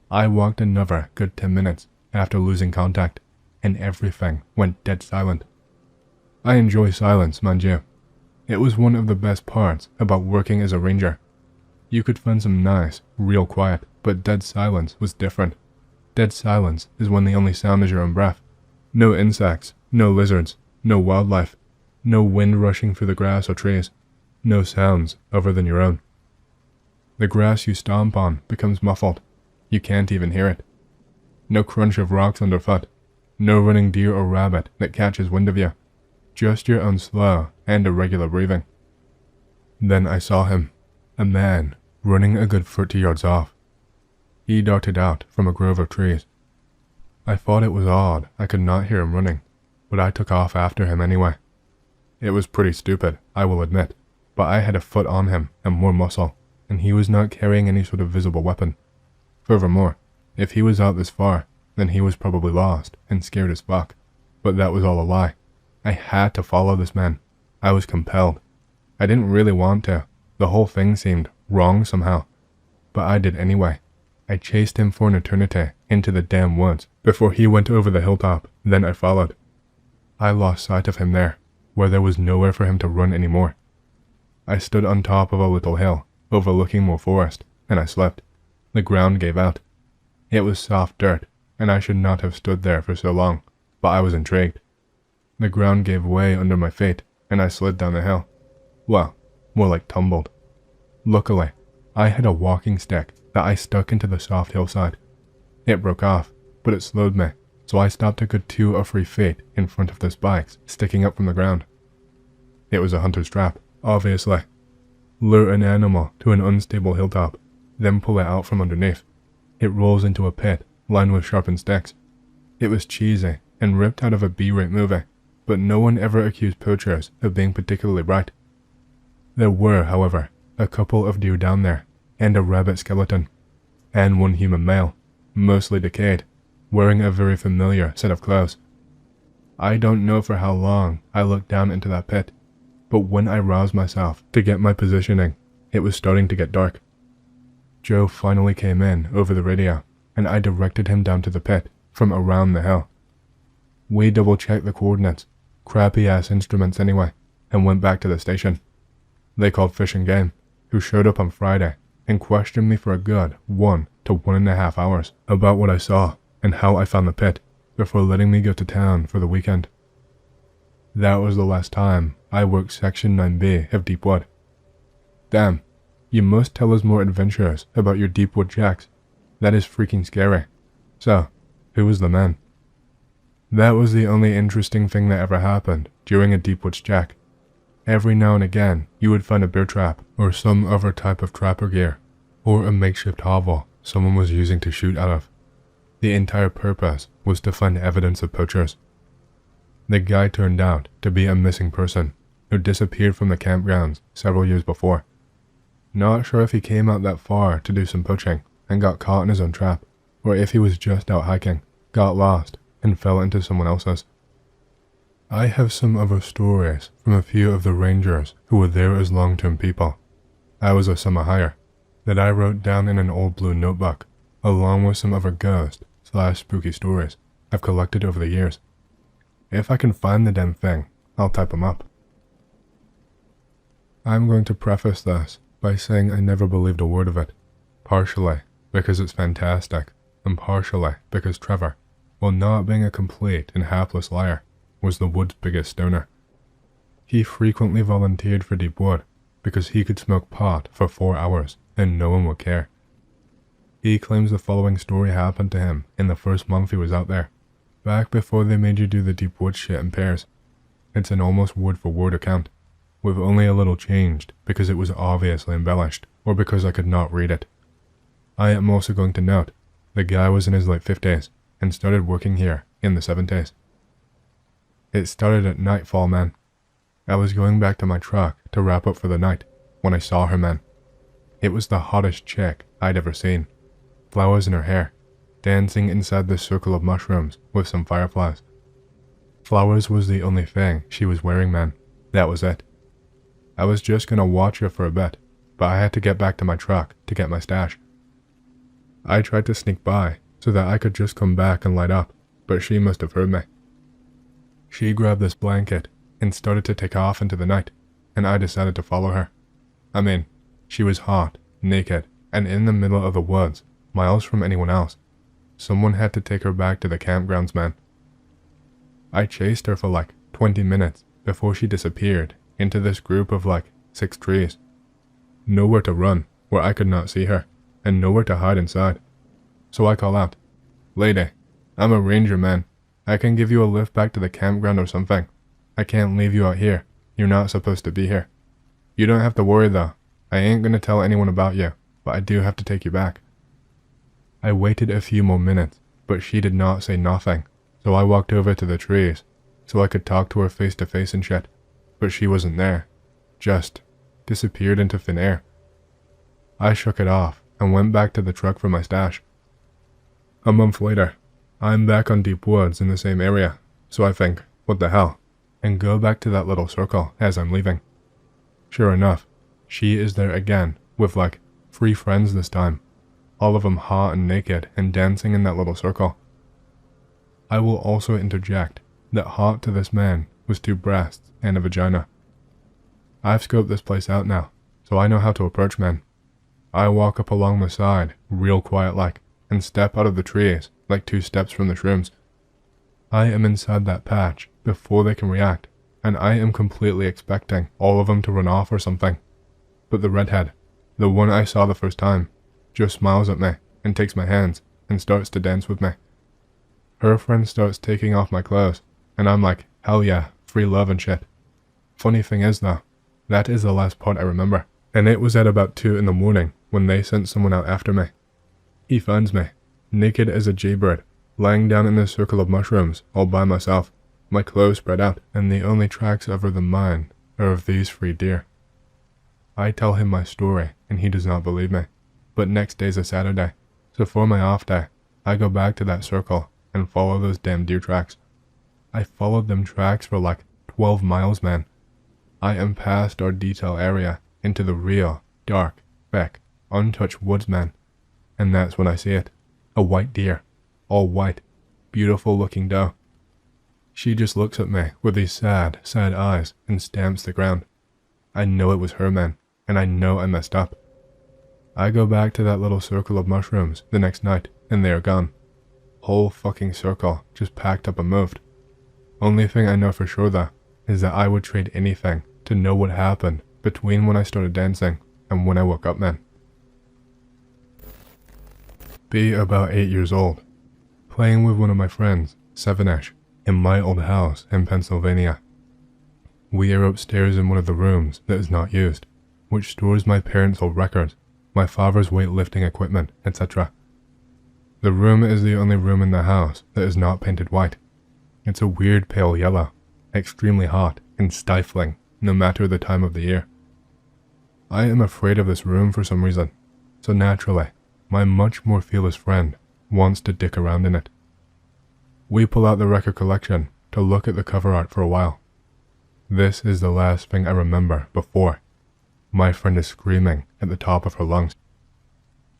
I walked another good 10 minutes after losing contact, and everything went dead silent. I enjoy silence, mind you. It was one of the best parts about working as a ranger. You could find some nice, real quiet, but dead silence was different. Dead silence is when the only sound is your own breath. No insects, no lizards, no wildlife, no wind rushing through the grass or trees, no sounds other than your own. The grass you stomp on becomes muffled. You can't even hear it. No crunch of rocks underfoot, no running deer or rabbit that catches wind of you, just your own slow and irregular breathing. Then I saw him, a man running a good 30 yards off. He darted out from a grove of trees. I thought it was odd I could not hear him running, but I took off after him anyway. It was pretty stupid, I will admit, but I had a foot on him and more muscle, and he was not carrying any sort of visible weapon. Furthermore, if he was out this far, then he was probably lost and scared as fuck. But that was all a lie. I had to follow this man. I was compelled. I didn't really want to. The whole thing seemed wrong somehow. But I did anyway. I chased him for an eternity into the damn woods before he went over the hilltop. Then I followed. I lost sight of him there, where there was nowhere for him to run anymore. I stood on top of a little hill, overlooking more forest, and I slipped. The ground gave out. It was soft dirt, and I should not have stood there for so long, but I was intrigued. The ground gave way under my feet, and I slid down the hill. Well, more like tumbled. Luckily, I had a walking stick that I stuck into the soft hillside. It broke off, but it slowed me, so I stopped a good 2 or 3 feet in front of the spikes sticking up from the ground. It was a hunter's trap, obviously. Lure an animal to an unstable hilltop, then pull it out from underneath. It rolls into a pit lined with sharpened sticks. It was cheesy and ripped out of a B-rate movie, but no one ever accused poachers of being particularly bright. There were, however, a couple of deer down there, and a rabbit skeleton, and one human male, mostly decayed, wearing a very familiar set of clothes. I don't know for how long I looked down into that pit, but when I roused myself to get my positioning, it was starting to get dark. Joe finally came in over the radio, and I directed him down to the pit from around the hill. We double-checked the coordinates, crappy-ass instruments anyway, and went back to the station. They called Fish and Game, who showed up on Friday and questioned me for a good 1 to 1.5 hours about what I saw and how I found the pit before letting me go to town for the weekend. That was the last time I worked Section 9B of Deepwood. Damn, you must tell us more adventures about your Deepwood checks. That is freaking scary. So, who was the man? That was the only interesting thing that ever happened during a Deepwoods check. Every now and again, you would find a bear trap or some other type of trapper gear, or a makeshift hovel someone was using to shoot out of. The entire purpose was to find evidence of poachers. The guy turned out to be a missing person who disappeared from the campgrounds several years before. Not sure if he came out that far to do some poaching and got caught in his own trap, or if he was just out hiking, got lost, and fell into someone else's. I have some other stories from a few of the rangers who were there as long-term people. I was a summer hire that I wrote down in an old blue notebook, along with some other ghost/spooky stories I've collected over the years. If I can find the damn thing, I'll type them up. I'm going to preface this by saying I never believed a word of it, partially because it's fantastic, and partially because Trevor, while not being a complete and hapless liar, was the wood's biggest stoner. He frequently volunteered for Deepwood because he could smoke pot for 4 hours and no one would care. He claims the following story happened to him in the first month he was out there, back before they made you do the Deepwood shit in pairs. It's an almost word-for-word account, with only a little changed because it was obviously embellished or because I could not read it. I am also going to note, the guy was in his late 50s and started working here in the 70s. It started at nightfall, man. I was going back to my truck to wrap up for the night when I saw her, man. It was the hottest chick I'd ever seen. Flowers in her hair, dancing inside this circle of mushrooms with some fireflies. Flowers was the only thing she was wearing, man. That was it. I was just gonna watch her for a bit, but I had to get back to my truck to get my stash. I tried to sneak by so that I could just come back and light up, but she must have heard me. She grabbed this blanket and started to take off into the night, and I decided to follow her. I mean, she was hot, naked, and in the middle of the woods, miles from anyone else. Someone had to take her back to the campgrounds, man. I chased her for like 20 minutes before she disappeared into this group of like 6 trees. Nowhere to run where I could not see her, and nowhere to hide inside. So I call out, "Lady, I'm a ranger, man. I can give you a lift back to the campground or something. I can't leave you out here. You're not supposed to be here. You don't have to worry though. I ain't gonna tell anyone about you, but I do have to take you back." I waited a few more minutes, but she did not say nothing, so I walked over to the trees so I could talk to her face to face and shit, but she wasn't there. Just disappeared into thin air. I shook it off and went back to the truck for my stash. A month later, I'm back on Deep Woods in the same area, so I think, what the hell, and go back to that little circle as I'm leaving. Sure enough, she is there again, with like 3 friends this time, all of them hot and naked and dancing in that little circle. I will also interject that hot to this man was 2 breasts and a vagina. I've scoped this place out now, so I know how to approach men. I walk up along the side, real quiet like, and step out of the trees like 2 steps from the shrooms. I am inside that patch before they can react, and I am completely expecting all of them to run off or something. But the redhead, the one I saw the first time, just smiles at me and takes my hands and starts to dance with me. Her friend starts taking off my clothes, and I'm like, hell yeah, free love and shit. Funny thing is though, that is the last part I remember, and it was at about 2 in the morning when they sent someone out after me. He finds me, naked as a jaybird, lying down in this circle of mushrooms all by myself, my clothes spread out, and the only tracks other than mine are of these 3 deer. I tell him my story, and he does not believe me, but next day's a Saturday, so for my off day, I go back to that circle and follow those damn deer tracks. I followed them tracks for like 12 miles, man. I am past our detail area into the real, dark, thick, untouched woods, man. And that's when I see it. A white deer. All white. Beautiful looking doe. She just looks at me with these sad, sad eyes and stamps the ground. I know it was her, man, and I know I messed up. I go back to that little circle of mushrooms the next night and they are gone. Whole fucking circle just packed up and moved. Only thing I know for sure though is that I would trade anything to know what happened between when I started dancing and when I woke up, man. Be about 8 years old, playing with one of my friends, 7ish, in my old house in Pennsylvania. We are upstairs in one of the rooms that is not used, which stores my parents' old records, my father's weightlifting equipment, etc. The room is the only room in the house that is not painted white. It's a weird pale yellow, extremely hot and stifling no matter the time of the year. I am afraid of this room for some reason, so naturally, my much more fearless friend wants to dick around in it. We pull out the record collection to look at the cover art for a while. This is the last thing I remember before my friend is screaming at the top of her lungs.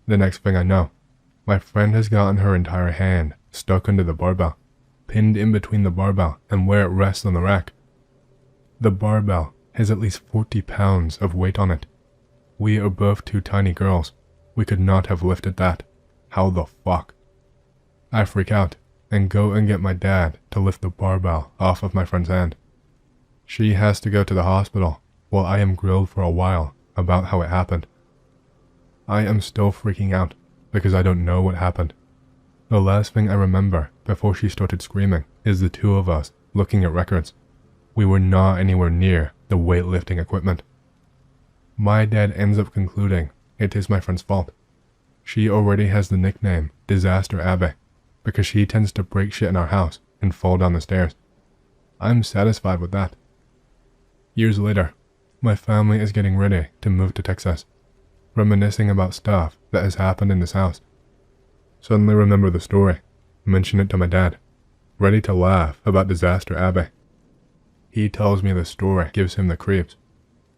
The next thing I know, my friend has gotten her entire hand stuck under the barbell, pinned in between the barbell and where it rests on the rack. The barbell has at least 40 pounds of weight on it. We are both two tiny girls. We could not have lifted that. How the fuck? I freak out and go and get my dad to lift the barbell off of my friend's hand. She has to go to the hospital while I am grilled for a while about how it happened. I am still freaking out because I don't know what happened. The last thing I remember before she started screaming is the two of us looking at records. We were not anywhere near the weightlifting equipment. My dad ends up concluding it is my friend's fault. She already has the nickname Disaster Abby because she tends to break shit in our house and fall down the stairs. I'm satisfied with that. Years later, my family is getting ready to move to Texas, reminiscing about stuff that has happened in this house. Suddenly remember the story, mention it to my dad, ready to laugh about Disaster Abby. He tells me the story gives him the creeps.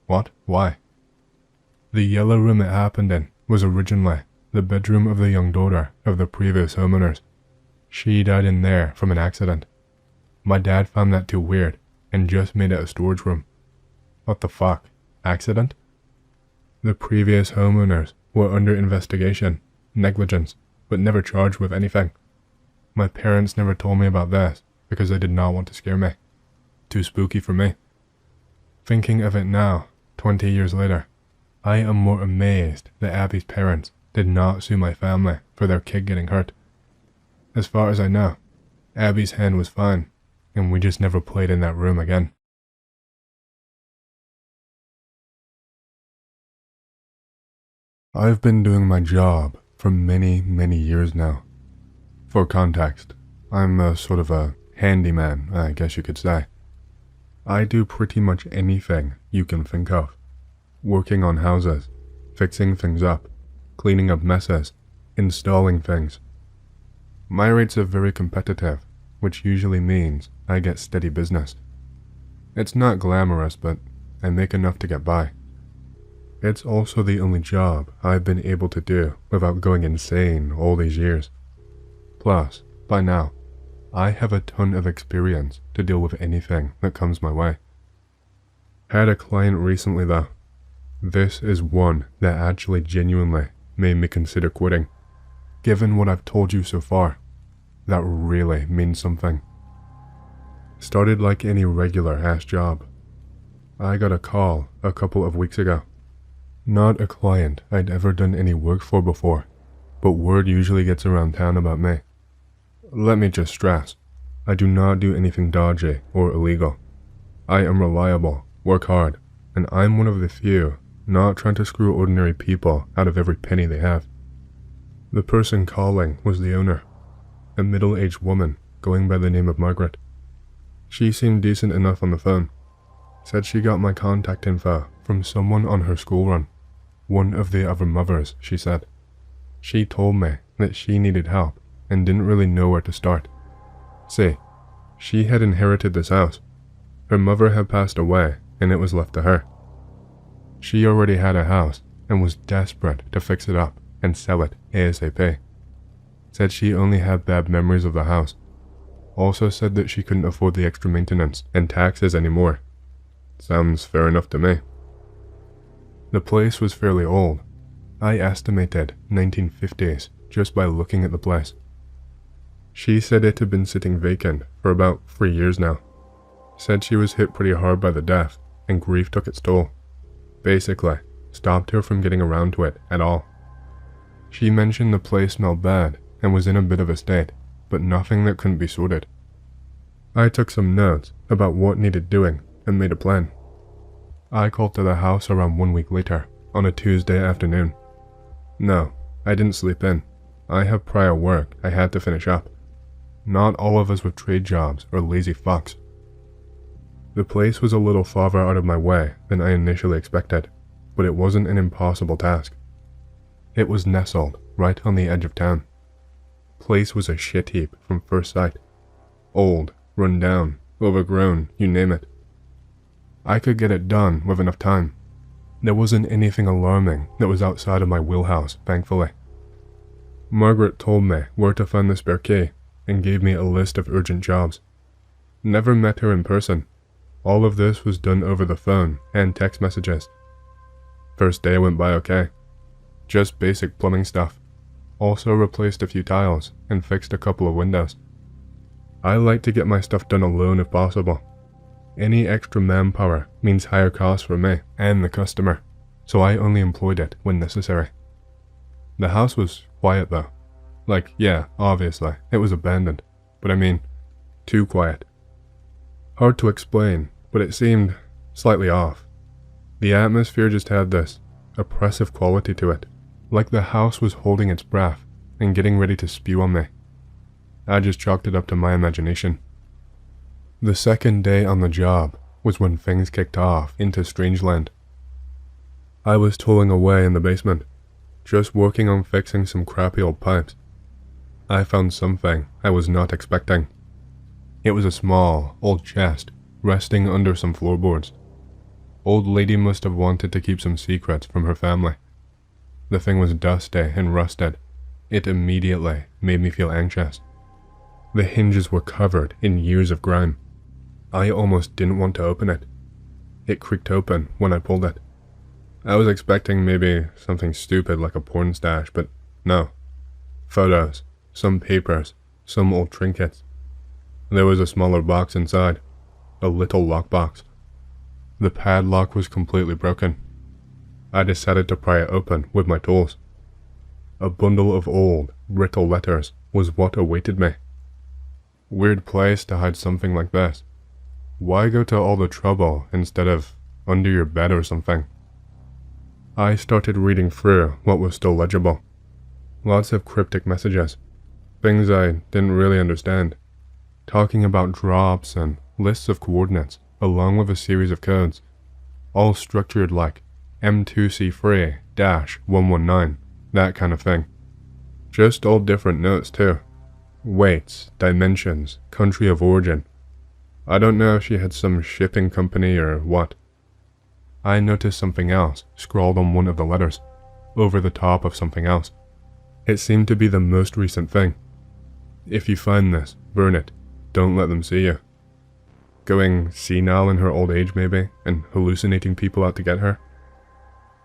What? Why? The yellow room it happened in was originally the bedroom of the young daughter of the previous homeowners. She died in there from an accident. My dad found that too weird and just made it a storage room. What the fuck? Accident? The previous homeowners were under investigation, negligence, but never charged with anything. My parents never told me about this because they did not want to scare me. Too spooky for me. Thinking of it now, 20 years later, I am more amazed that Abby's parents did not sue my family for their kid getting hurt. As far as I know, Abby's hand was fine, and we just never played in that room again. I've been doing my job for many, many years now. For context, I'm a sort of a handyman, I guess you could say. I do pretty much anything you can think of. Working on houses, fixing things up, cleaning up messes, installing things. My rates are very competitive, which usually means I get steady business. It's not glamorous, but I make enough to get by. It's also the only job I've been able to do without going insane all these years. Plus, by now, I have a ton of experience to deal with anything that comes my way. Had a client recently though. This is one that actually genuinely made me consider quitting. Given what I've told you so far, that really means something. Started like any regular ass job. I got a call a couple of weeks ago. Not a client I'd ever done any work for before, but word usually gets around town about me. Let me just stress, I do not do anything dodgy or illegal. I am reliable, work hard, and I'm one of the few not trying to screw ordinary people out of every penny they have. The person calling was the owner, a middle-aged woman going by the name of Margaret. She seemed decent enough on the phone. Said she got my contact info from someone on her school run. One of the other mothers, she said. She told me that she needed help and didn't really know where to start. See, she had inherited this house. Her mother had passed away and it was left to her. She already had a house and was desperate to fix it up and sell it ASAP. Said she only had bad memories of the house. Also said that she couldn't afford the extra maintenance and taxes anymore. Sounds fair enough to me. The place was fairly old. I estimated 1950s just by looking at the place. She said it had been sitting vacant for about 3 years now. Said she was hit pretty hard by the death, and grief took its toll. Basically, stopped her from getting around to it at all. She mentioned the place smelled bad and was in a bit of a state, but nothing that couldn't be sorted. I took some notes about what needed doing and made a plan. I called to the house around 1 week later, on a Tuesday afternoon. No, I didn't sleep in. I have prior work I had to finish up. Not all of us with trade jobs or lazy fucks. The place was a little farther out of my way than I initially expected, but it wasn't an impossible task. It was nestled right on the edge of town. Place was a shit heap from first sight. Old, run down, overgrown, you name it. I could get it done with enough time. There wasn't anything alarming that was outside of my wheelhouse, thankfully. Margaret told me where to find the spare key and gave me a list of urgent jobs. Never met her in person. All of this was done over the phone and text messages. First day went by okay. Just basic plumbing stuff. Also replaced a few tiles and fixed a couple of windows. I like to get my stuff done alone if possible. Any extra manpower means higher costs for me and the customer, so I only employed it when necessary. The house was quiet though. Like, yeah, obviously, it was abandoned, but I mean, too quiet. Hard to explain, but it seemed slightly off. The atmosphere just had this oppressive quality to it, like the house was holding its breath and getting ready to spew on me. I just chalked it up to my imagination. The second day on the job was when things kicked off into Strangeland. I was tooling away in the basement, just working on fixing some crappy old pipes. I found something I was not expecting. It was a small, old chest resting under some floorboards. Old lady must have wanted to keep some secrets from her family. The thing was dusty and rusted. It immediately made me feel anxious. The hinges were covered in years of grime. I almost didn't want to open it. It creaked open when I pulled it. I was expecting maybe something stupid like a porn stash, but no. Photos, some papers, some old trinkets. There was a smaller box inside, a little lockbox. The padlock was completely broken. I decided to pry it open with my tools. A bundle of old, brittle letters was what awaited me. Weird place to hide something like this. Why go to all the trouble instead of under your bed or something? I started reading through what was still legible. Lots of cryptic messages, things I didn't really understand, talking about drops and lists of coordinates along with a series of codes, all structured like M2C3-119, that kind of thing. Just all different notes too. Weights, dimensions, country of origin. I don't know if she had some shipping company or what. I noticed something else scrawled on one of the letters, over the top of something else. It seemed to be the most recent thing. If you find this, burn it. Don't let them see you. Going senile in her old age maybe, and hallucinating people out to get her?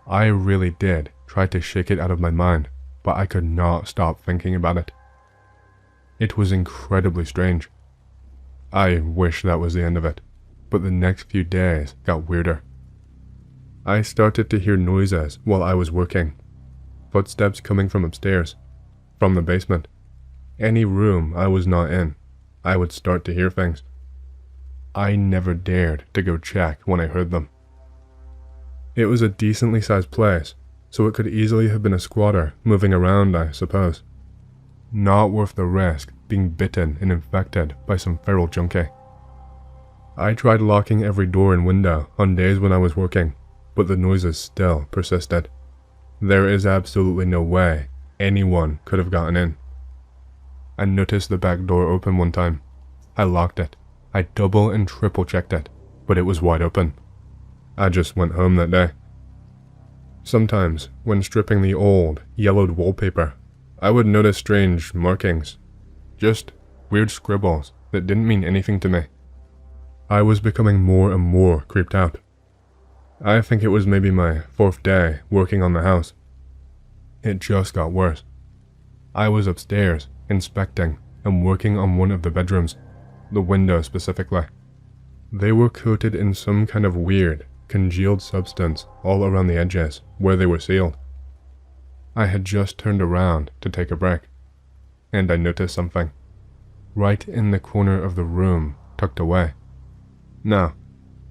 I really did try to shake it out of my mind, but I could not stop thinking about it. It was incredibly strange. I wish that was the end of it, but the next few days got weirder. I started to hear noises while I was working. Footsteps coming from upstairs, from the basement. Any room I was not in, I would start to hear things. I never dared to go check when I heard them. It was a decently sized place, so it could easily have been a squatter moving around, I suppose. Not worth the risk being bitten and infected by some feral junkie. I tried locking every door and window on days when I was working, but the noises still persisted. There is absolutely no way anyone could have gotten in. I noticed the back door open one time. I locked it. I double and triple checked it, but it was wide open. I just went home that day. Sometimes, when stripping the old, yellowed wallpaper, I would notice strange markings. Just weird scribbles that didn't mean anything to me. I was becoming more and more creeped out. I think it was maybe my 4th day working on the house. it just got worse. I was upstairs, inspecting and working on one of the bedrooms, the window specifically. They were coated in some kind of weird, congealed substance all around the edges where they were sealed. I had just turned around to take a break, and I noticed something. Right in the corner of the room, tucked away. Now,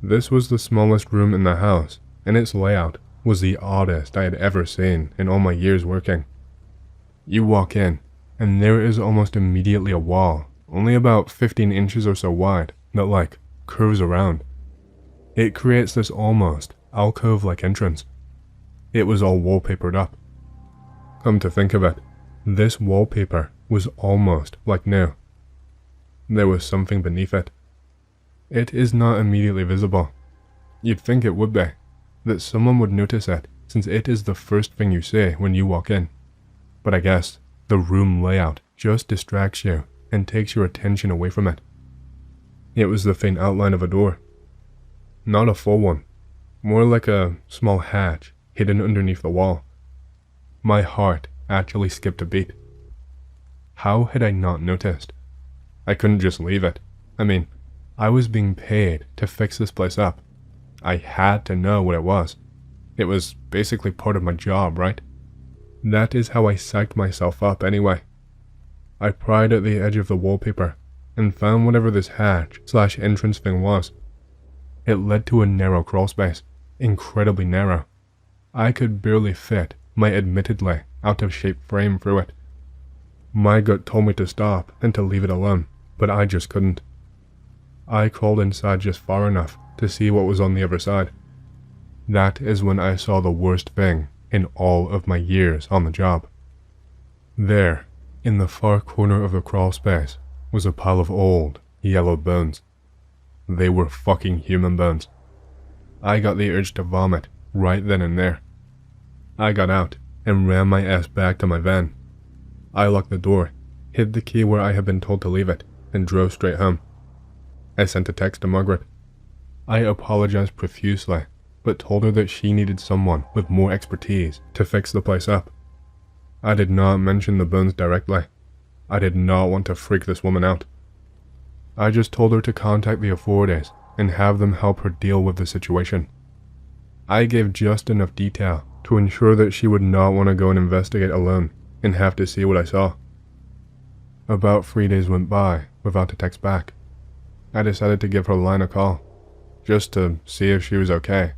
this was the smallest room in the house, and its layout was the oddest I had ever seen in all my years working. You walk in, and there is almost immediately a wall, only about 15 inches or so wide, that curves around. It creates this almost alcove-like entrance. It was all wallpapered up. Come to think of it, this wallpaper was almost new. There was something beneath it. It is not immediately visible. You'd think it would be, that someone would notice it, since it is the first thing you see when you walk in. But I guess the room layout just distracts you and takes your attention away from it. It was the faint outline of a door. Not a full one, more like a small hatch hidden underneath the wall. My heart actually skipped a beat. How had I not noticed? I couldn't just leave it. I was being paid to fix this place up. I had to know what it was. It was basically part of my job, right? That is how I psyched myself up anyway. I pried at the edge of the wallpaper and found whatever this hatch/entrance thing was. It led to a narrow crawl space, incredibly narrow. I could barely fit my admittedly out-of-shape frame through it. My gut told me to stop and to leave it alone, but I just couldn't. I crawled inside just far enough to see what was on the other side. That is when I saw the worst thing in all of my years on the job. There, in the far corner of the crawl space, was a pile of old, yellowed bones. They were fucking human bones. I got the urge to vomit right then and there. I got out and ran my ass back to my van. I locked the door, hid the key where I had been told to leave it, and drove straight home. I sent a text to Margaret. I apologized profusely, but told her that she needed someone with more expertise to fix the place up. I did not mention the bones directly. I did not want to freak this woman out. I just told her to contact the authorities and have them help her deal with the situation. I gave just enough detail to ensure that she would not want to go and investigate alone and have to see what I saw. About 3 days went by without a text back. I decided to give her line a call, just to see if she was okay.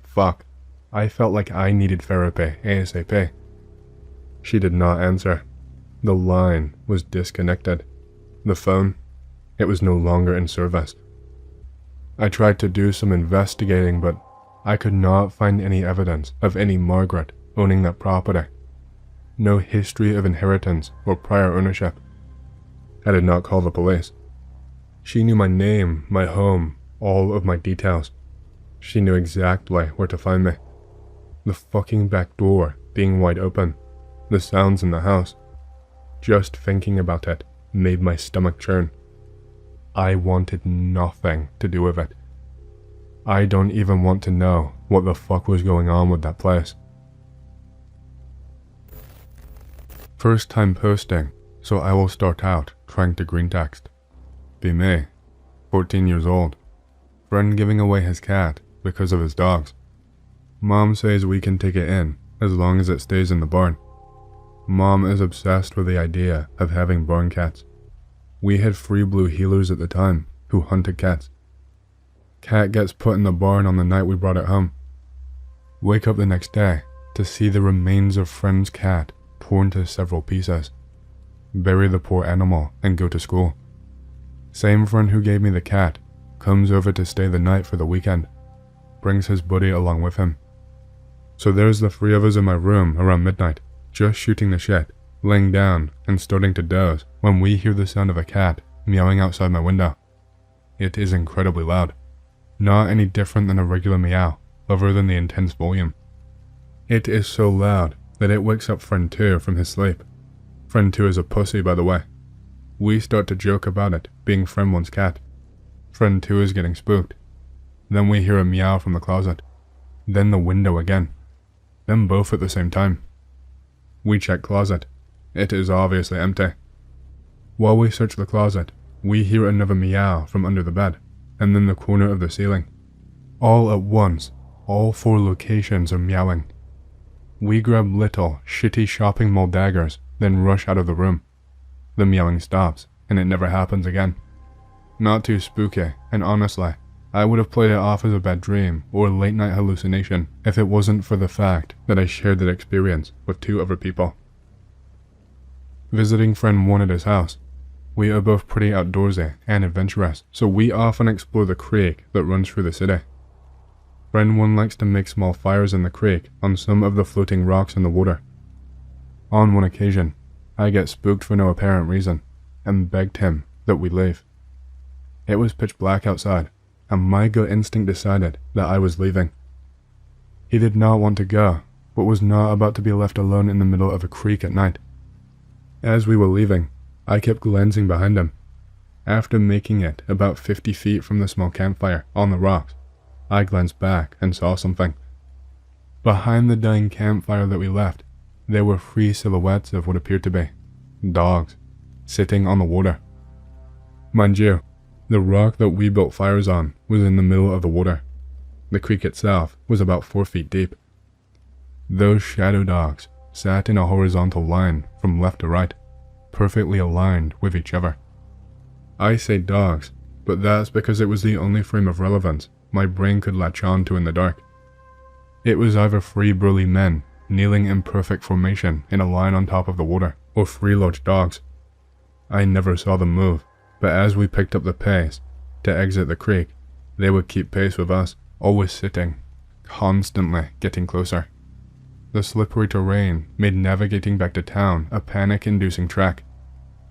Fuck. I felt like I needed therapy ASAP. She did not answer. The line was disconnected. The phone, it was no longer in service. I tried to do some investigating, but I could not find any evidence of any Margaret owning that property. No history of inheritance or prior ownership. I did not call the police. She knew my name, my home, all of my details. She knew exactly where to find me. The fucking back door being wide open. The sounds in the house. Just thinking about it made my stomach churn. I wanted nothing to do with it. I don't even want to know what the fuck was going on with that place. First time posting, so I will start out trying to greentext. Be me, 14 years old. Friend giving away his cat because of his dogs. Mom says we can take it in as long as it stays in the barn. Mom is obsessed with the idea of having barn cats. We had 3 blue heelers at the time who hunted cats. Cat gets put in the barn on the night we brought it home. Wake up the next day to see the remains of friend's cat torn to several pieces. Bury the poor animal and go to school. Same friend who gave me the cat comes over to stay the night for the weekend. Brings his buddy along with him. So there's the 3 of us in my room around midnight, just shooting the shit, laying down and starting to doze when we hear the sound of a cat meowing outside my window. It is incredibly loud. Not any different than a regular meow, other than the intense volume. It is so loud that it wakes up friend 2 from his sleep. Friend 2 is a pussy, by the way. We start to joke about it being friend 1's cat. Friend 2 is getting spooked. Then we hear a meow from the closet. Then the window again. Then both at the same time. We check closet. It is obviously empty. While we search the closet, we hear another meow from under the bed, and then the corner of the ceiling. All at once, all 4 locations are meowing. We grab little, shitty shopping mall daggers, then rush out of the room. The meowing stops, and it never happens again. Not too spooky, and honestly, I would have played it off as a bad dream or late night hallucination if it wasn't for the fact that I shared that experience with 2 other people. Visiting friend 1 at his house. We are both pretty outdoorsy and adventurous, so we often explore the creek that runs through the city. Friend 1 likes to make small fires in the creek on some of the floating rocks in the water. On one occasion, I get spooked for no apparent reason, and begged him that we leave. It was pitch black outside, and my gut instinct decided that I was leaving. He did not want to go, but was not about to be left alone in the middle of a creek at night. As we were leaving, I kept glancing behind him. After making it about 50 feet from the small campfire on the rocks, I glanced back and saw something. Behind the dying campfire that we left, there were 3 silhouettes of what appeared to be dogs, sitting on the water. Mind you, the rock that we built fires on was in the middle of the water. The creek itself was about 4 feet deep. Those shadow dogs sat in a horizontal line from left to right, perfectly aligned with each other. I say dogs, but that's because it was the only frame of relevance my brain could latch on to in the dark. It was either 3 burly men kneeling in perfect formation in a line on top of the water, or 3 large dogs. I never saw them move, but as we picked up the pace to exit the creek, they would keep pace with us, always sitting, constantly getting closer. The slippery terrain made navigating back to town a panic-inducing trek.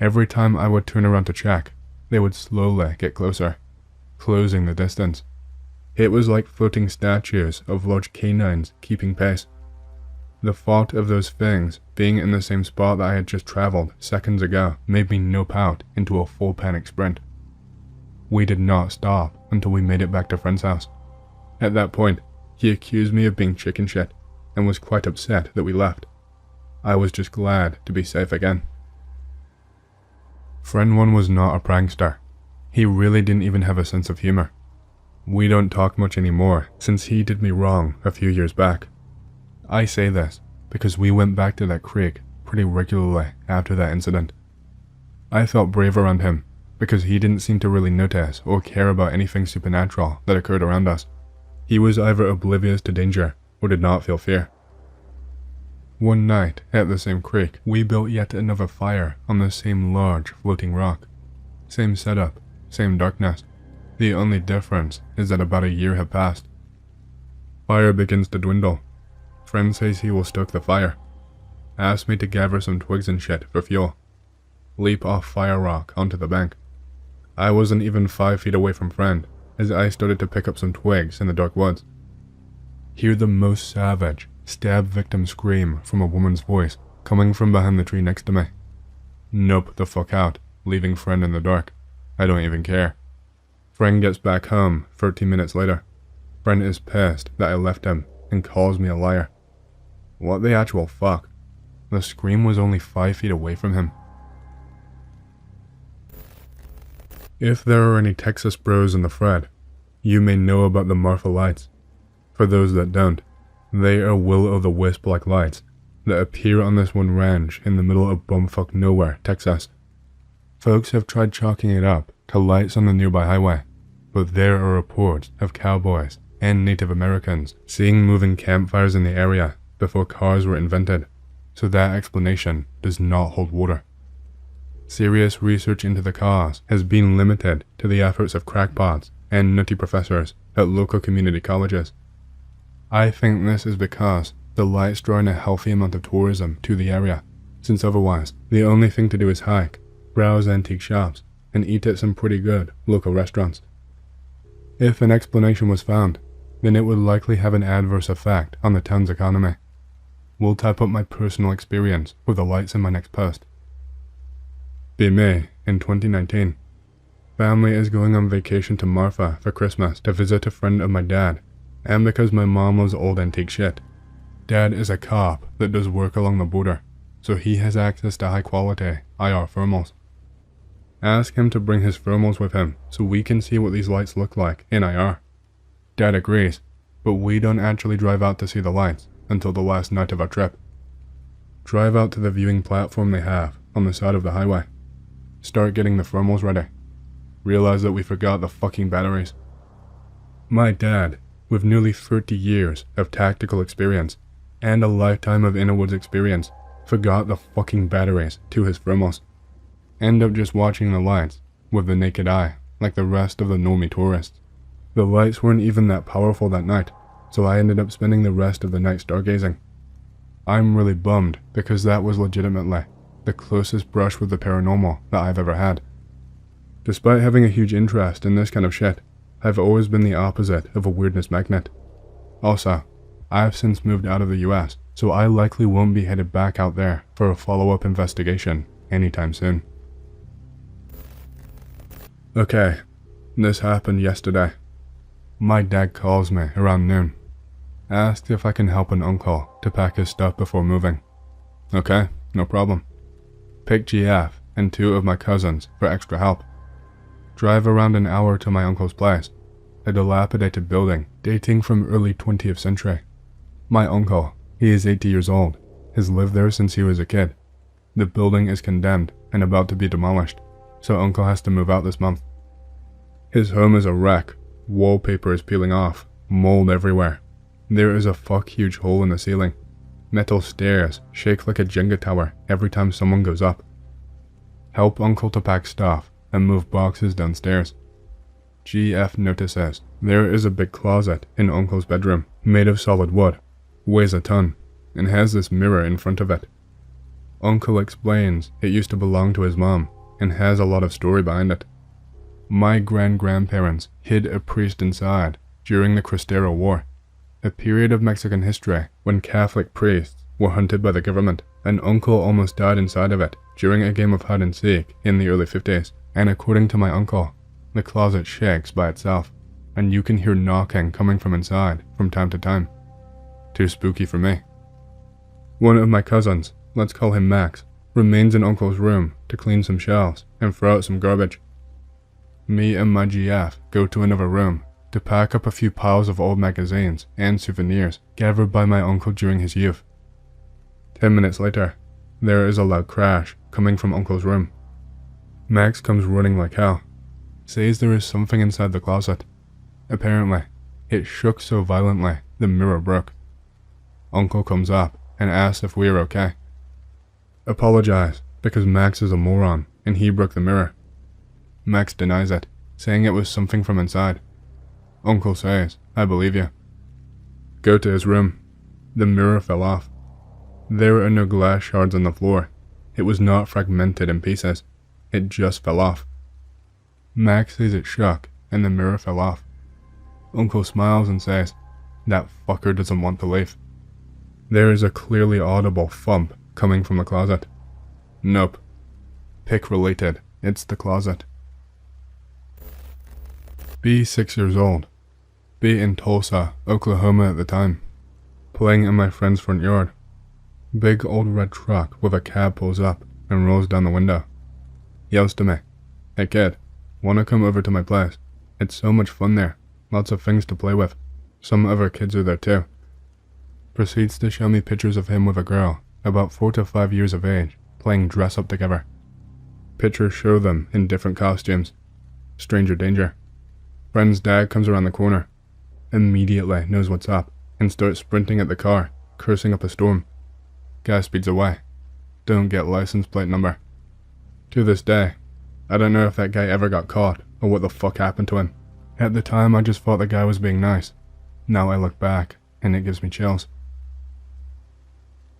Every time I would turn around to check, they would slowly get closer, closing the distance. It was like floating statues of large canines keeping pace. The thought of those things being in the same spot that I had just traveled seconds ago made me nope out into a full panic sprint. We did not stop until we made it back to friend's house. At that point, he accused me of being chicken shit and was quite upset that we left. I was just glad to be safe again. Friend 1 was not a prankster. He really didn't even have a sense of humor. We don't talk much anymore since he did me wrong a few years back. I say this because we went back to that creek pretty regularly after that incident. I felt brave around him because he didn't seem to really notice or care about anything supernatural that occurred around us. He was either oblivious to danger or did not feel fear. One night at the same creek, we built yet another fire on the same large floating rock. Same setup, same darkness. The only difference is that about a year had passed. Fire begins to dwindle. Friend says he will stoke the fire. Asks me to gather some twigs and shit for fuel. Leap off fire rock onto the bank. I wasn't even 5 feet away from friend as I started to pick up some twigs in the dark woods. Hear the most savage, stab victim scream from a woman's voice coming from behind the tree next to me. Nope the fuck out, leaving friend in the dark. I don't even care. Friend gets back home 13 minutes later. Friend is pissed that I left him and calls me a liar. What the actual fuck? The scream was only 5 feet away from him. If there are any Texas bros in the thread, you may know about the Marfa lights. For those that don't, they are will-o'-the-wisp like lights that appear on this one ranch in the middle of bumfuck nowhere, Texas. Folks have tried chalking it up to lights on the nearby highway, but there are reports of cowboys and Native Americans seeing moving campfires in the area before cars were invented, so that explanation does not hold water. Serious research into the cause has been limited to the efforts of crackpots and nutty professors at local community colleges. I think this is because the lights draw in a healthy amount of tourism to the area, since otherwise the only thing to do is hike, browse antique shops, and eat at some pretty good local restaurants. If an explanation was found, then it would likely have an adverse effect on the town's economy. We'll type up my personal experience with the lights in my next post. Be me in 2019. Family is going on vacation to Marfa for Christmas to visit a friend of my dad, and because my mom loves old antique shit. Dad is a cop that does work along the border, so he has access to high quality IR thermals. Ask him to bring his thermals with him so we can see what these lights look like in IR. Dad agrees, but we don't actually drive out to see the lights until the last night of our trip. Drive out to the viewing platform they have on the side of the highway. Start getting the thermals ready. Realize that we forgot the fucking batteries. My dad, with nearly 30 years of tactical experience and a lifetime of inner-woods experience, forgot the fucking batteries to his thermals. End up just watching the lights with the naked eye like the rest of the normie tourists. The lights weren't even that powerful that night, so I ended up spending the rest of the night stargazing. I'm really bummed because that was legitimately the closest brush with the paranormal that I've ever had. Despite having a huge interest in this kind of shit, I've always been the opposite of a weirdness magnet. Also, I've since moved out of the US, so I likely won't be headed back out there for a follow-up investigation anytime soon. Okay, this happened yesterday. My dad calls me around noon. Asked if I can help an uncle to pack his stuff before moving. Okay, no problem. Pick GF and 2 of my cousins for extra help. Drive around an hour to my uncle's place, a dilapidated building dating from early 20th century. My uncle, he is 80 years old, has lived there since he was a kid. The building is condemned and about to be demolished, so uncle has to move out this month. His home is a wreck, wallpaper is peeling off, mold everywhere. There is a fuck huge hole in the ceiling. Metal stairs shake like a Jenga tower every time someone goes up. Help uncle to pack stuff and move boxes downstairs. GF notices there is a big closet in uncle's bedroom made of solid wood, weighs a ton, and has this mirror in front of it. Uncle explains it used to belong to his mom and has a lot of story behind it. My grandparents hid a priest inside during the Cristero War, a period of Mexican history when Catholic priests were hunted by the government, and uncle almost died inside of it during a game of hide and seek in the early 50s, and according to my uncle, the closet shakes by itself, and you can hear knocking coming from inside from time to time. Too spooky for me. One of my cousins, let's call him Max, remains in uncle's room to clean some shelves and throw out some garbage. Me and my GF go to another room to pack up a few piles of old magazines and souvenirs gathered by my uncle during his youth. 10 minutes later, there is a loud crash coming from uncle's room. Max comes running like hell, says there is something inside the closet. Apparently, it shook so violently the mirror broke. Uncle comes up and asks if we are okay. Apologize because Max is a moron and he broke the mirror. Max denies it, saying it was something from inside. Uncle says, I believe you. Go to his room. The mirror fell off. There are no glass shards on the floor. It was not fragmented in pieces. It just fell off. Max says it shook and the mirror fell off. Uncle smiles and says, that fucker doesn't want to leave. There is a clearly audible thump coming from the closet. Nope. Pick related. It's the closet. B 6 years old. B in Tulsa, Oklahoma at the time. Playing in my friend's front yard. Big old red truck with a cab pulls up and rolls down the window. Yells to me, hey kid, wanna come over to my place? It's so much fun there. Lots of things to play with. Some other kids are there too. Proceeds to show me pictures of him with a girl, about 4 to 5 years of age, playing dress up together. Pictures show them in different costumes. Stranger danger. Friend's dad comes around the corner, immediately knows what's up, and starts sprinting at the car, cursing up a storm. Guy speeds away. Don't get license plate number. To this day, I don't know if that guy ever got caught, or what the fuck happened to him. At the time I just thought the guy was being nice. Now I look back, and it gives me chills.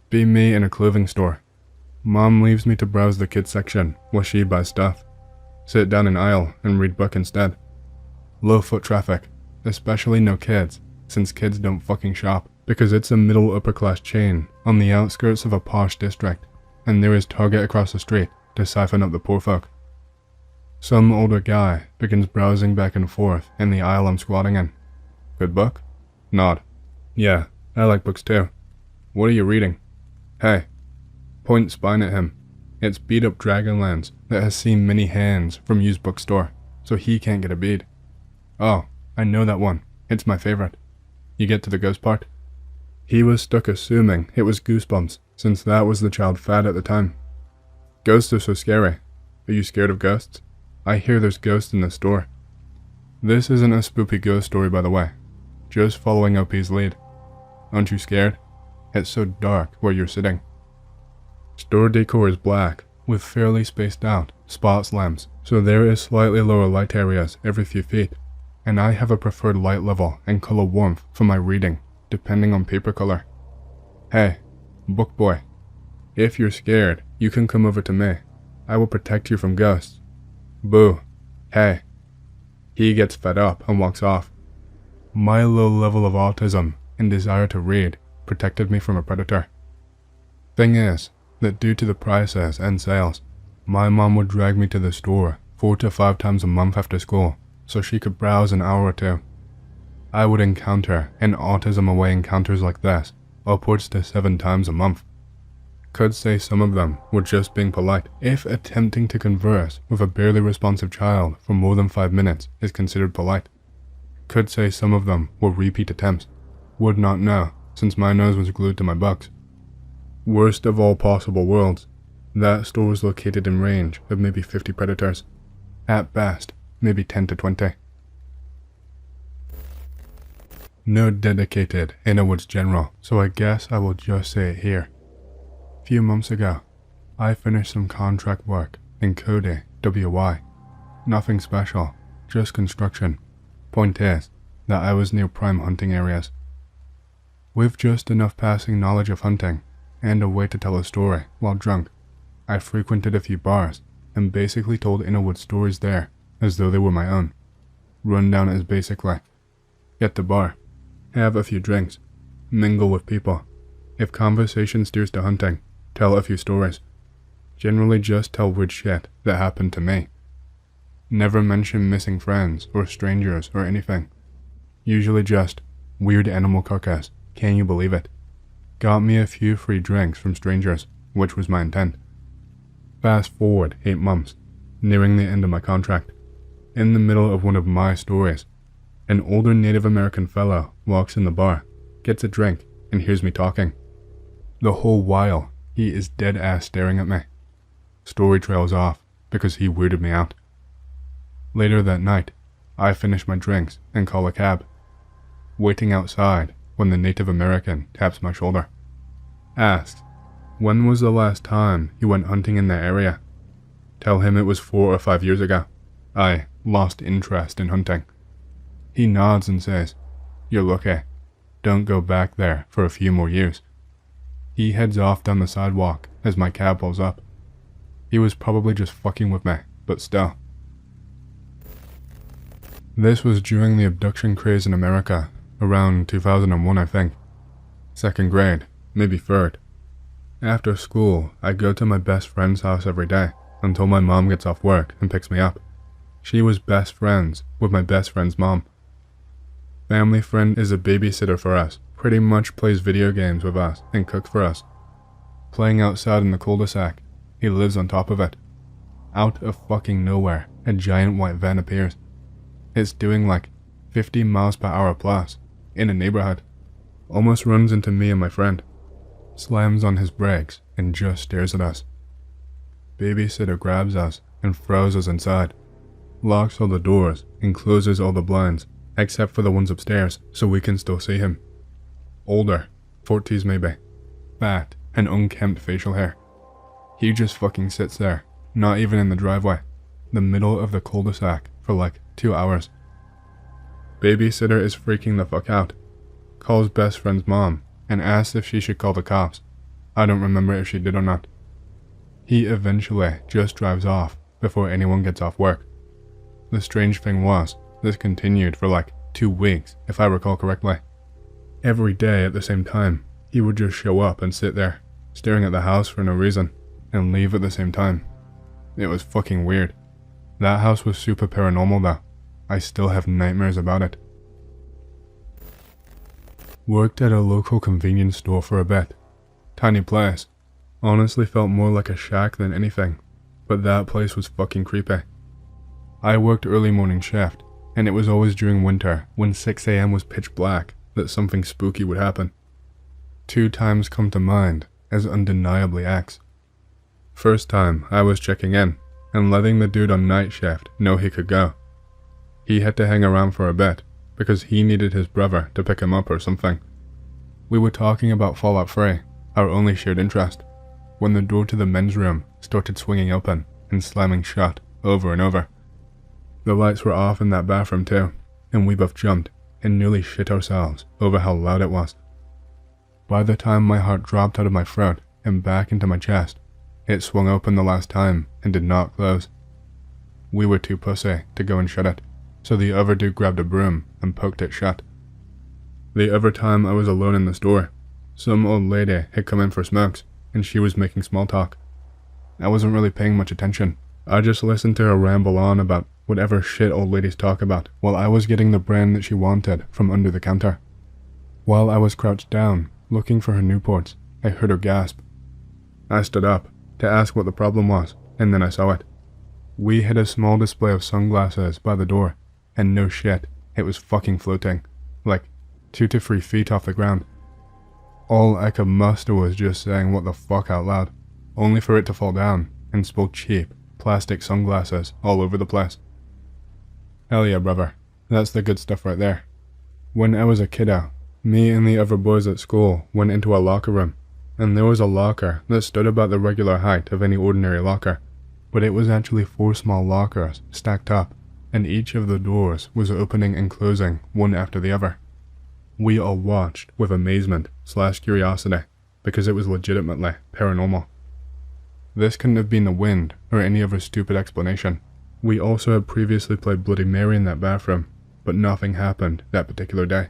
Be me in a clothing store. Mom leaves me to browse the kids section while she buys stuff. Sit down an aisle and read book instead. Low foot traffic, especially no kids, since kids don't fucking shop, because it's a middle upper class chain on the outskirts of a posh district, and there is Target across the street to siphon up the poor folk. Some older guy begins browsing back and forth in the aisle I'm squatting in. Good book? Nod. Yeah, I like books too. What are you reading? Hey. Point spine at him. It's beat up Dragonlance that has seen many hands from used bookstore, so he can't get a bead. Oh, I know that one. It's my favorite. You get to the ghost part? He was stuck assuming it was Goosebumps, since that was the child fad at the time. Ghosts are so scary. Are you scared of ghosts? I hear there's ghosts in the store. This isn't a spoopy ghost story, by the way. Just following OP's lead. Aren't you scared? It's so dark where you're sitting. Store decor is black, with fairly spaced out spots lamps, so there is slightly lower light areas every few feet, and I have a preferred light level and color warmth for my reading, depending on paper color. Hey, book boy. If you're scared, you can come over to me. I will protect you from ghosts. Boo. Hey. He gets fed up and walks off. My low level of autism and desire to read protected me from a predator. Thing is, that due to the prices and sales, my mom would drag me to the store 4 to 5 times a month after school so she could browse an hour or two. I would encounter in autism away encounters like this upwards to 7 times a month. Could say some of them were just being polite if attempting to converse with a barely responsive child for more than 5 minutes is considered polite. Could say some of them were repeat attempts. Would not know since my nose was glued to my books. Worst of all possible worlds, that store was located in range of maybe 50 predators. At best, maybe 10 to 20. No dedicated Inner Woods general, so I guess I will just say it here. Few months ago, I finished some contract work in Cody, WY. Nothing special, just construction. Point is, that I was near prime hunting areas. With just enough passing knowledge of hunting, and a way to tell a story while drunk, I frequented a few bars and basically told Innerwood stories there as though they were my own. Rundown is basically, get the bar, have a few drinks, mingle with people. If conversation steers to hunting, tell a few stories. Generally just tell weird shit that happened to me. Never mention missing friends or strangers or anything. Usually just, weird animal carcass, can you believe it? Got me a few free drinks from strangers, which was my intent. Fast forward 8 months, nearing the end of my contract. In the middle of one of my stories, an older Native American fellow walks in the bar, gets a drink, and hears me talking. The whole while, he is dead ass staring at me. Story trails off, because he weirded me out. Later that night, I finish my drinks and call a cab. Waiting outside when the Native American taps my shoulder. Asks, when was the last time you went hunting in that area? Tell him it was 4 or 5 years ago. I lost interest in hunting. He nods and says, you're lucky. Don't go back there for a few more years. He heads off down the sidewalk as my cab pulls up. He was probably just fucking with me, but still. This was during the abduction craze in America, around 2001 I think. 2nd grade, maybe 3rd. After school, I go to my best friend's house every day until my mom gets off work and picks me up. She was best friends with my best friend's mom. Family friend is a babysitter for us, pretty much plays video games with us and cooks for us. Playing outside in the cul-de-sac, he lives on top of it. Out of fucking nowhere, a giant white van appears. It's doing like 50 miles per hour plus, in a neighborhood. Almost runs into me and my friend. Slams on his brakes and just stares at us. Babysitter grabs us and throws us inside. Locks all the doors and closes all the blinds, except for the ones upstairs, so we can still see him. Older, 40s maybe. Fat and unkempt facial hair. He just fucking sits there, not even in the driveway, the middle of the cul-de-sac for like 2 hours. Babysitter is freaking the fuck out. Calls best friend's mom and asks if she should call the cops. I don't remember if she did or not. He eventually just drives off before anyone gets off work. The strange thing was, this continued for like 2 weeks if I recall correctly. Every day at the same time, he would just show up and sit there, staring at the house for no reason, and leave at the same time. It was fucking weird. That house was super paranormal though. I still have nightmares about it. Worked at a local convenience store for a bit. Tiny place. Honestly felt more like a shack than anything, but that place was fucking creepy. I worked early morning shift, and it was always during winter, when 6 AM was pitch black, that something spooky would happen. 2 times come to mind as undeniably X. First time, I was checking in, and letting the dude on night shift know he could go. He had to hang around for a bit, because he needed his brother to pick him up or something. We were talking about Fallout 3, our only shared interest, when the door to the men's room started swinging open and slamming shut over and over. The lights were off in that bathroom too, and we both jumped and nearly shit ourselves over how loud it was. By the time my heart dropped out of my throat and back into my chest, it swung open the last time and did not close. We were too pussy to go and shut it, so the other dude grabbed a broom and poked it shut. The other time I was alone in the store, some old lady had come in for smokes, and she was making small talk. I wasn't really paying much attention. I just listened to her ramble on about whatever shit old ladies talk about while I was getting the brand that she wanted from under the counter. While I was crouched down, looking for her Newports, I heard her gasp. I stood up to ask what the problem was, and then I saw it. We had a small display of sunglasses by the door, and no shit, it was fucking floating, like 2 to 3 feet off the ground. All I could muster was just saying what the fuck out loud, only for it to fall down and spill cheap plastic sunglasses all over the place. Hell yeah, brother, that's the good stuff right there. When I was a kiddo, me and the other boys at school went into a locker room, and there was a locker that stood about the regular height of any ordinary locker, but it was actually 4 small lockers stacked up, and each of the doors was opening and closing one after the other. We all watched with amazement/curiosity, because it was legitimately paranormal. This couldn't have been the wind or any other stupid explanation. We also had previously played Bloody Mary in that bathroom, but nothing happened that particular day.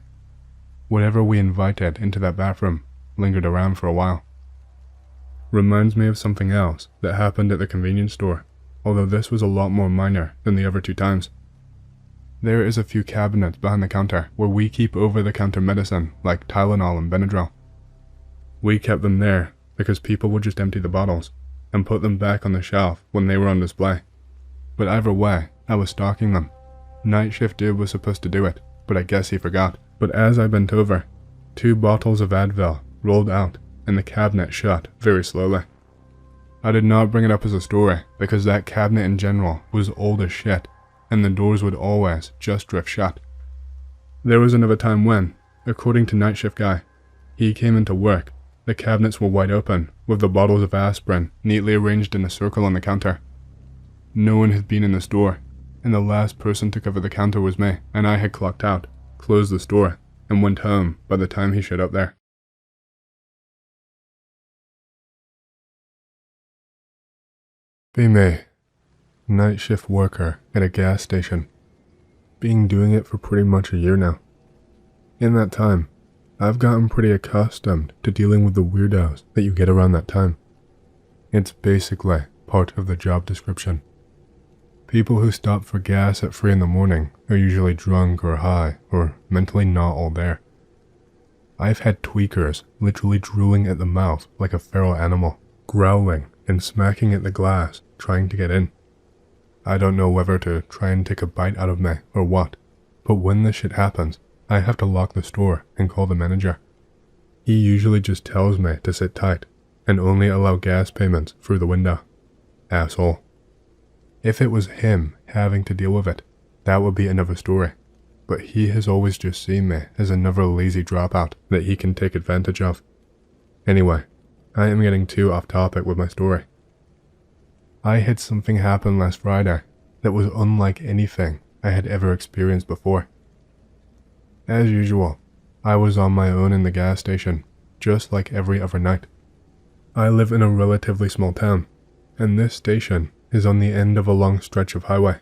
Whatever we invited into that bathroom lingered around for a while. Reminds me of something else that happened at the convenience store, although this was a lot more minor than the other 2 times. There is a few cabinets behind the counter where we keep over-the-counter medicine like Tylenol and Benadryl. We kept them there because people would just empty the bottles and put them back on the shelf when they were on display. But either way, I was stocking them. Night shift dude was supposed to do it, but I guess he forgot. But as I bent over, 2 bottles of Advil rolled out and the cabinet shut very slowly. I did not bring it up as a story because that cabinet in general was old as shit, and the doors would always just drift shut. There was another time when, according to night shift guy, he came into work, the cabinets were wide open with the bottles of aspirin neatly arranged in a circle on the counter. No one had been in the store, and the last person to cover the counter was me, and I had clocked out, closed the store, and went home by the time he showed up there. Be me, night shift worker at a gas station. Been doing it for pretty much a year now. In that time, I've gotten pretty accustomed to dealing with the weirdos that you get around that time. It's basically part of the job description. People who stop for gas at 3 in the morning are usually drunk or high or mentally not all there. I've had tweakers literally drooling at the mouth like a feral animal, growling and smacking at the glass trying to get in. I don't know whether to try and take a bite out of me or what, but when this shit happens, I have to lock the store and call the manager. He usually just tells me to sit tight and only allow gas payments through the window. Asshole. If it was him having to deal with it, that would be another story, but he has always just seen me as another lazy dropout that he can take advantage of. Anyway, I am getting too off topic with my story. I had something happen last Friday that was unlike anything I had ever experienced before. As usual, I was on my own in the gas station, just like every other night. I live in a relatively small town, and this station is on the end of a long stretch of highway.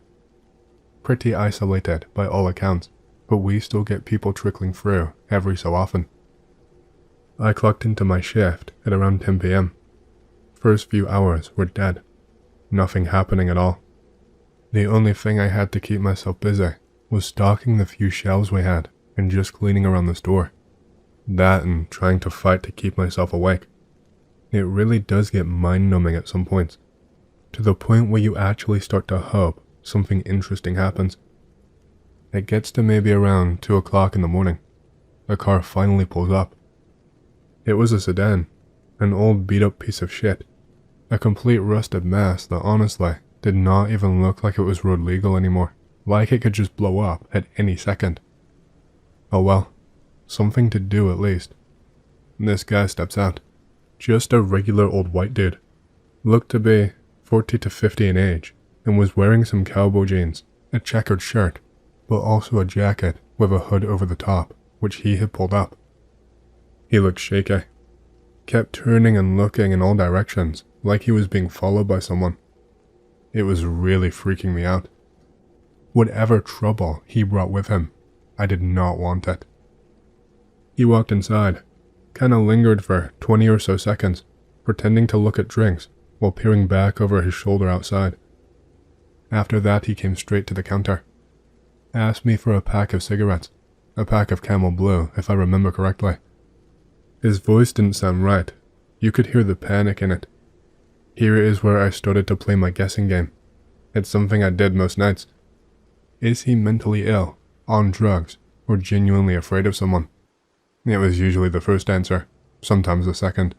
Pretty isolated by all accounts, but we still get people trickling through every so often. I clocked into my shift at around 10 PM. First few hours were dead. Nothing happening at all. The only thing I had to keep myself busy was stocking the few shelves we had and just cleaning around the store. That and trying to fight to keep myself awake. It really does get mind-numbing at some points, to the point where you actually start to hope something interesting happens. It gets to maybe around 2 o'clock in the morning. A car finally pulls up. It was a sedan, an old beat-up piece of shit, a complete rusted mess that honestly did not even look like it was road legal anymore, like it could just blow up at any second. Oh well, something to do at least. This guy steps out, just a regular old white dude, looked to be 40 to 50 in age, and was wearing some cowboy jeans, a checkered shirt, but also a jacket with a hood over the top, which he had pulled up. He looked shaky, kept turning and looking in all directions, like he was being followed by someone. It was really freaking me out. Whatever trouble he brought with him, I did not want it. He walked inside, kinda lingered for 20 or so seconds, pretending to look at drinks while peering back over his shoulder outside. After that he came straight to the counter. Asked me for a pack of cigarettes, a pack of Camel Blue if I remember correctly. His voice didn't sound right. You could hear the panic in it. Here is where I started to play my guessing game. It's something I did most nights. Is he mentally ill, on drugs, or genuinely afraid of someone? It was usually the first answer, sometimes the second.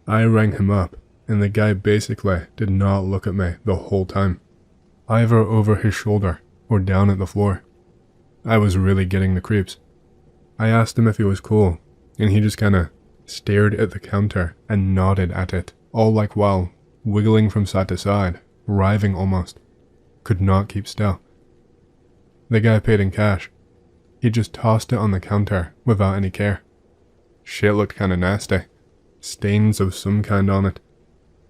I rang him up, and the guy basically did not look at me the whole time, either over his shoulder or down at the floor. I was really getting the creeps. I asked him if he was cool, and he just kinda stared at the counter and nodded at it, all like while wiggling from side to side, writhing almost. Could not keep still. The guy paid in cash. He just tossed it on the counter without any care. Shit looked kinda nasty. Stains of some kind on it.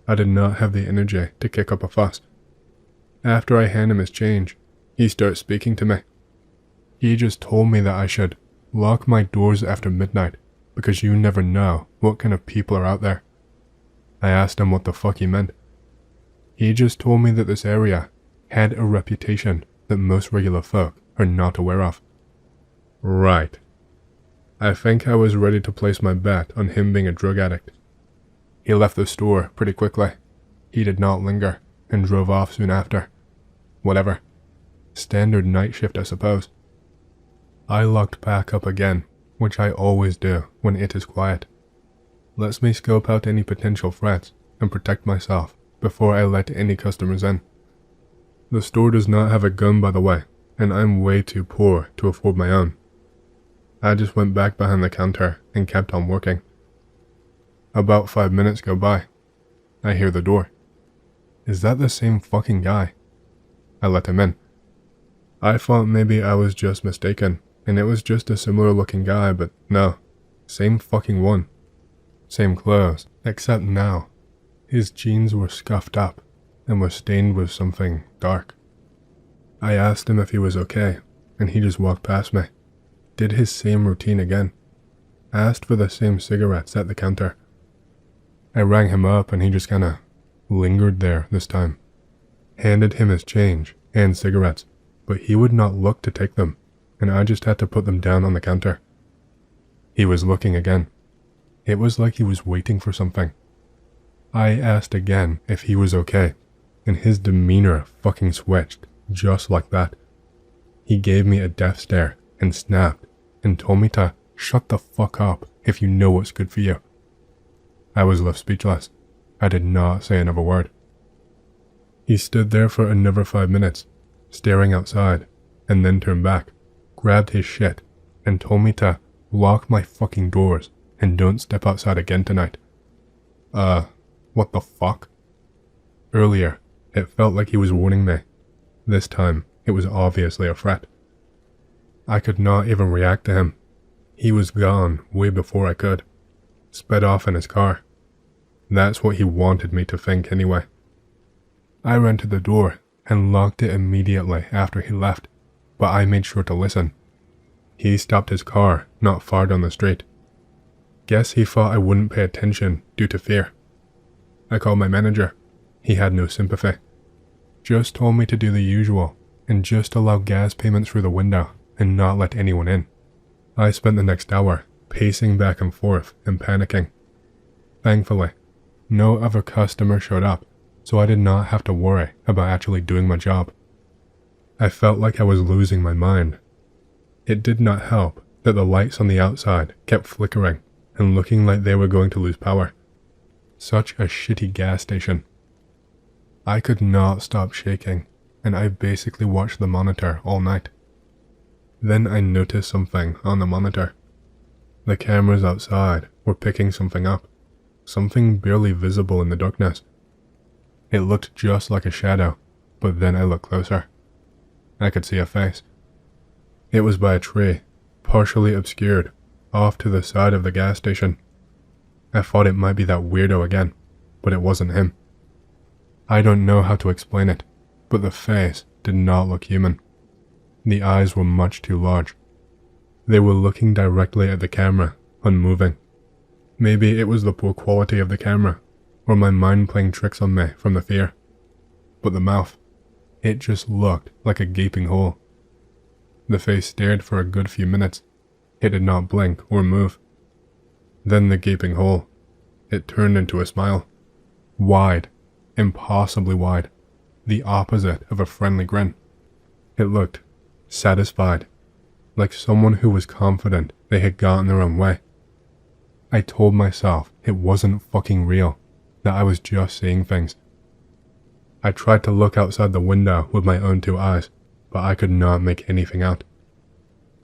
I did not have the energy to kick up a fuss. After I hand him his change, he starts speaking to me. He just told me that I should lock my doors after midnight because you never know what kind of people are out there. I asked him what the fuck he meant. He just told me that this area had a reputation that most regular folk are not aware of. Right. I think I was ready to place my bet on him being a drug addict. He left the store pretty quickly. He did not linger and drove off soon after. Whatever. Standard night shift, I suppose. I locked back up again, which I always do when it is quiet. Lets me scope out any potential threats and protect myself before I let any customers in. The store does not have a gun, by the way, and I'm way too poor to afford my own. I just went back behind the counter and kept on working. About 5 minutes go by. I hear the door. Is that the same fucking guy? I let him in. I thought maybe I was just mistaken, and it was just a similar looking guy, but no. Same fucking one. Same clothes, except now, his jeans were scuffed up and were stained with something dark. I asked him if he was okay, and he just walked past me. Did his same routine again. Asked for the same cigarettes at the counter. I rang him up and he just kinda lingered there this time. Handed him his change and cigarettes, but he would not look to take them, and I just had to put them down on the counter. He was looking again. It was like he was waiting for something. I asked again if he was okay, and his demeanor fucking switched, just like that. He gave me a death stare and snapped and told me to shut the fuck up if you know what's good for you. I was left speechless. I did not say another word. He stood there for another 5 minutes, staring outside, and then turned back, grabbed his shit, and told me to lock my fucking doors and don't step outside again tonight. What the fuck? Earlier, it felt like he was warning me. This time, it was obviously a threat. I could not even react to him. He was gone way before I could. Sped off in his car. That's what he wanted me to think anyway. I ran to the door and locked it immediately after he left, but I made sure to listen. He stopped his car not far down the street. Guess he thought I wouldn't pay attention due to fear. I called my manager. He had no sympathy. Just told me to do the usual and just allow gas payments through the window and not let anyone in. I spent the next hour pacing back and forth and panicking. Thankfully, no other customer showed up, so I did not have to worry about actually doing my job. I felt like I was losing my mind. It did not help that the lights on the outside kept flickering and looking like they were going to lose power. Such a shitty gas station. I could not stop shaking, and I basically watched the monitor all night. Then I noticed something on the monitor. The cameras outside were picking something up, something barely visible in the darkness. It looked just like a shadow, but then I looked closer. I could see a face. It was by a tree, partially obscured, off to the side of the gas station. I thought it might be that weirdo again, but it wasn't him. I don't know how to explain it, but the face did not look human. The eyes were much too large. They were looking directly at the camera, unmoving. Maybe it was the poor quality of the camera, or my mind playing tricks on me from the fear. But the mouth, it just looked like a gaping hole. The face stared for a good few minutes. It did not blink or move. Then the gaping hole, it turned into a smile. Wide, impossibly wide, the opposite of a friendly grin. It looked satisfied, like someone who was confident they had gotten their own way. I told myself it wasn't fucking real, that I was just seeing things. I tried to look outside the window with my own two eyes, but I could not make anything out.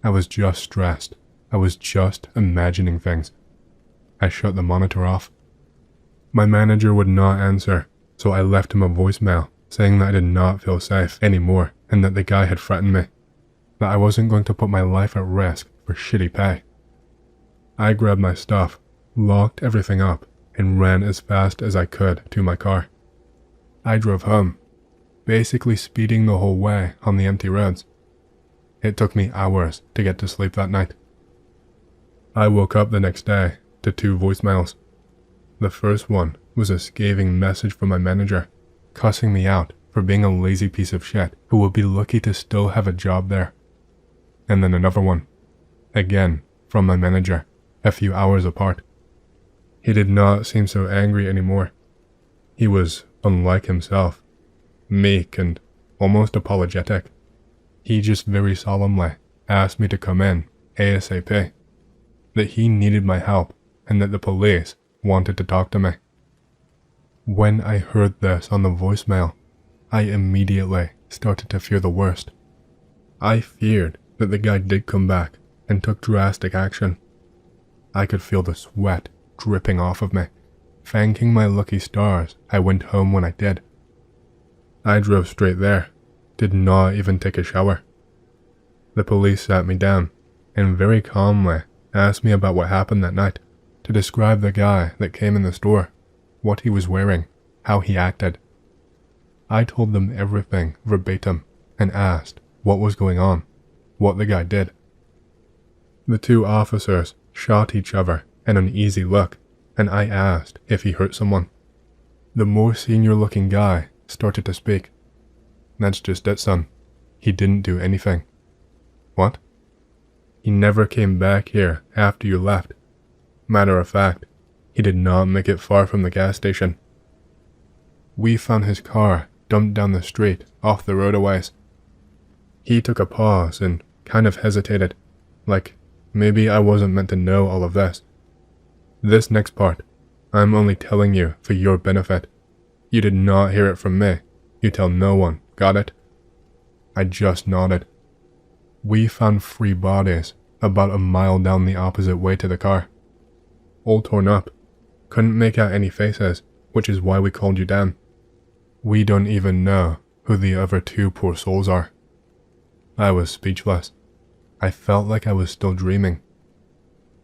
I was just stressed. I was just imagining things. I shut the monitor off. My manager would not answer, so I left him a voicemail saying that I did not feel safe anymore and that the guy had threatened me, that I wasn't going to put my life at risk for shitty pay. I grabbed my stuff, locked everything up, and ran as fast as I could to my car. I drove home, basically speeding the whole way on the empty roads. It took me hours to get to sleep that night. I woke up the next day to 2 voicemails. The first one was a scathing message from my manager, cussing me out for being a lazy piece of shit who would be lucky to still have a job there. And then another one, again from my manager, a few hours apart. He did not seem so angry anymore. He was unlike himself, meek and almost apologetic. He just very solemnly asked me to come in ASAP, that he needed my help and that the police wanted to talk to me. When I heard this on the voicemail, I immediately started to fear the worst. I feared that the guy did come back and took drastic action. I could feel the sweat dripping off of me, thanking my lucky stars I went home when I did. I drove straight there, did not even take a shower. The police sat me down and very calmly asked me about what happened that night, to describe the guy that came in the store, what he was wearing, how he acted. I told them everything verbatim and asked what was going on, what the guy did. The 2 officers shot each other an uneasy look, and I asked if he hurt someone. The more senior-looking guy started to speak. "That's just it, son. He didn't do anything." "What?" "He never came back here after you left. Matter of fact, he did not make it far from the gas station. We found his car dumped down the street off the road a ways." He took a pause and kind of hesitated, like maybe I wasn't meant to know all of this. "This next part, I'm only telling you for your benefit. You did not hear it from me. You tell no one, got it?" I just nodded. We found 3 bodies about a mile down the opposite way to the car. All torn up. Couldn't make out any faces, which is why we called you down. We don't even know who the other 2 poor souls are. I was speechless. I felt like I was still dreaming.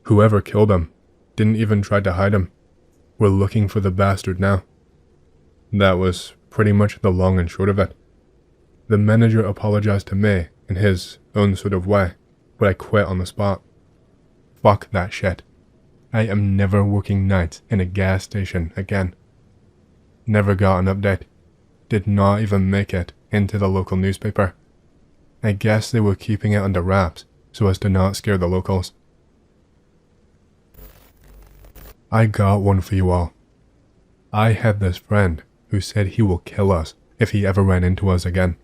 Whoever killed him didn't even try to hide him. We're looking for the bastard now. That was pretty much the long and short of it. The manager apologized to me in his own sort of way, but I quit on the spot. Fuck that shit. I am never working nights in a gas station again. Never got an update. Did not even make it into the local newspaper. I guess they were keeping it under wraps so as to not scare the locals. I got one for you all. I had this friend who said he will kill us if he ever ran into us again.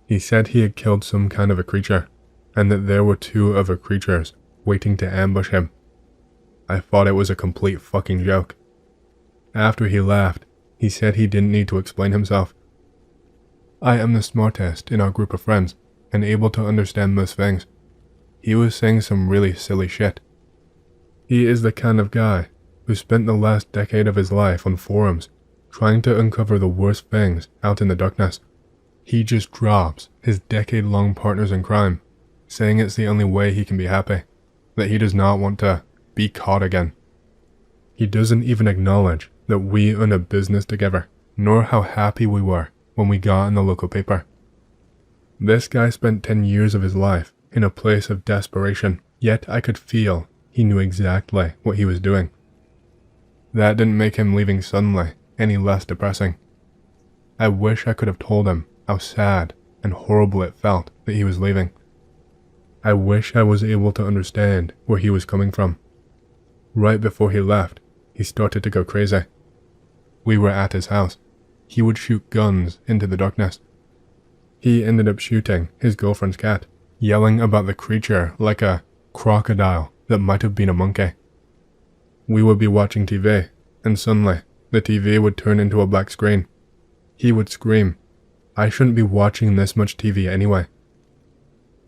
He said he had killed some kind of a creature, and that there were 2 other creatures waiting to ambush him. I thought it was a complete fucking joke. After he left, he said he didn't need to explain himself. I am the smartest in our group of friends, and able to understand most things. He was saying some really silly shit. He is the kind of guy who spent the last decade of his life on forums trying to uncover the worst things out in the darkness. He just drops his decade-long partners in crime, saying it's the only way he can be happy, that he does not want to be caught again. He doesn't even acknowledge that we own a business together, nor how happy we were when we got in the local paper. This guy spent 10 years of his life in a place of desperation, yet I could feel he knew exactly what he was doing. That didn't make him leaving suddenly any less depressing. I wish I could have told him how sad and horrible it felt that he was leaving. I wish I was able to understand where he was coming from. Right before he left, he started to go crazy. We were at his house. He would shoot guns into the darkness. He ended up shooting his girlfriend's cat, yelling about the creature like a crocodile that might have been a monkey. We would be watching TV, and suddenly, the TV would turn into a black screen. He would scream, "I shouldn't be watching this much TV anyway."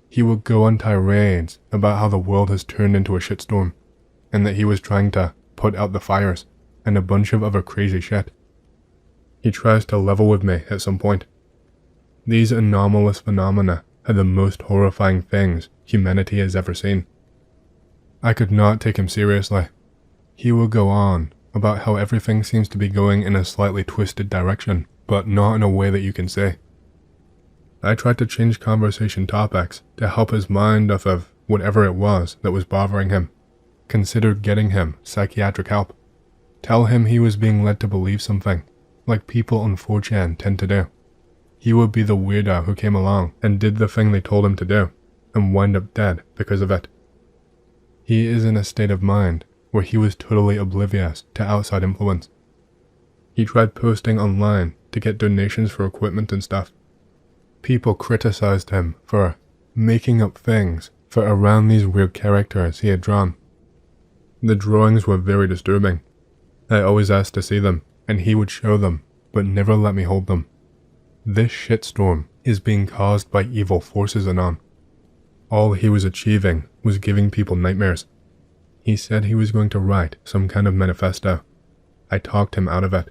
He would go on tirades about how the world has turned into a shitstorm, and that he was trying to put out the fires, and a bunch of other crazy shit. He tries to level with me at some point. These anomalous phenomena are the most horrifying things humanity has ever seen. I could not take him seriously. He would go on about how everything seems to be going in a slightly twisted direction, but not in a way that you can see. I tried to change conversation topics to help his mind off of whatever it was that was bothering him. Considered getting him psychiatric help. Tell him he was being led to believe something, like people on 4chan tend to do. He would be the weirdo who came along and did the thing they told him to do, and wind up dead because of it. He is in a state of mind where he was totally oblivious to outside influence. He tried posting online to get donations for equipment and stuff. People criticized him for making up things for around these weird characters he had drawn. The drawings were very disturbing. I always asked to see them, and he would show them, but never let me hold them. This shitstorm is being caused by evil forces anon. All he was achieving was giving people nightmares. He said he was going to write some kind of manifesto. I talked him out of it.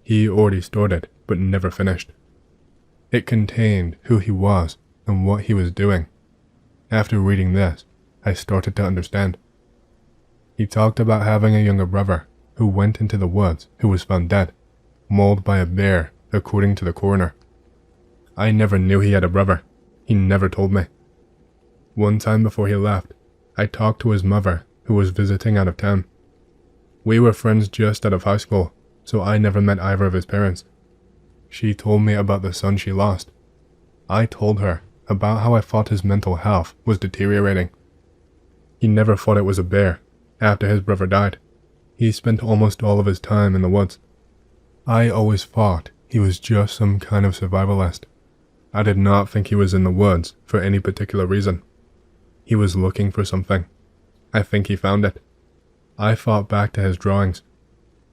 He already started, but never finished. It contained who he was and what he was doing. After reading this, I started to understand. He talked about having a younger brother who went into the woods who was found dead, mauled by a bear, according to the coroner. I never knew he had a brother. He never told me. One time before he left, I talked to his mother, who was visiting out of town. We were friends just out of high school, so I never met either of his parents. She told me about the son she lost. I told her about how I thought his mental health was deteriorating. He never thought it was a bear. After his brother died, he spent almost all of his time in the woods. I always thought he was just some kind of survivalist. I did not think he was in the woods for any particular reason. He was looking for something. I think he found it. I thought back to his drawings.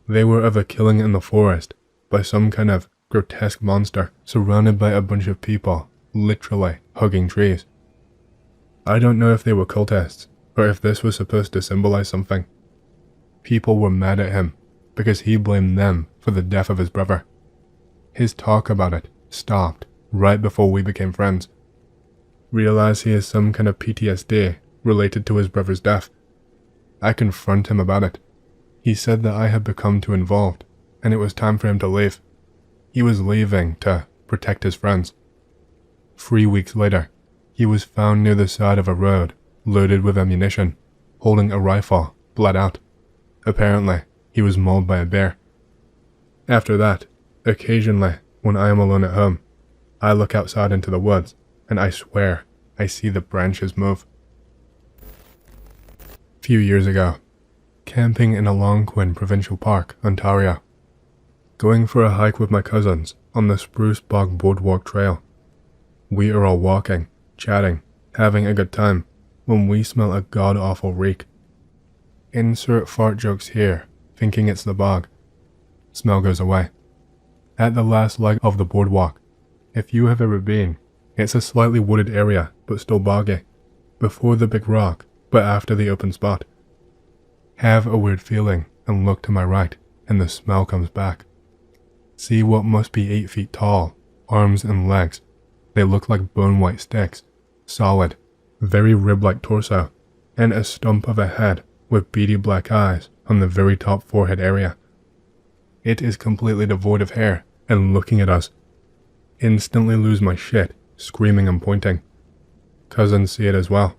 They were of a killing in the forest by some kind of grotesque monster surrounded by a bunch of people, literally hugging trees. I don't know if they were cultists, or if this was supposed to symbolize something. People were mad at him because he blamed them for the death of his brother. His talk about it stopped right before we became friends. Realize he has some kind of PTSD related to his brother's death. I confront him about it. He said that I had become too involved, and it was time for him to leave. He was leaving to protect his friends. 3 weeks later, he was found near the side of a road, loaded with ammunition, holding a rifle, bled out. Apparently, he was mauled by a bear. After that, occasionally, when I am alone at home, I look outside into the woods, and I swear I see the branches move. Few years ago, camping in Algonquin Provincial Park, Ontario. Going for a hike with my cousins on the Spruce Bog Boardwalk Trail. We are all walking, chatting, having a good time, when we smell a god-awful reek. Insert fart jokes here, thinking it's the bog. Smell goes away. At the last leg of the boardwalk, if you have ever been, it's a slightly wooded area, but still boggy. Before the big rock, but after the open spot. Have a weird feeling and look to my right, and the smell comes back. See what must be 8 feet tall, arms and legs. They look like bone-white sticks, solid, very rib-like torso, and a stump of a head with beady black eyes on the very top forehead area. It is completely devoid of hair, and looking at us. Instantly lose my shit, screaming and pointing. Cousins see it as well.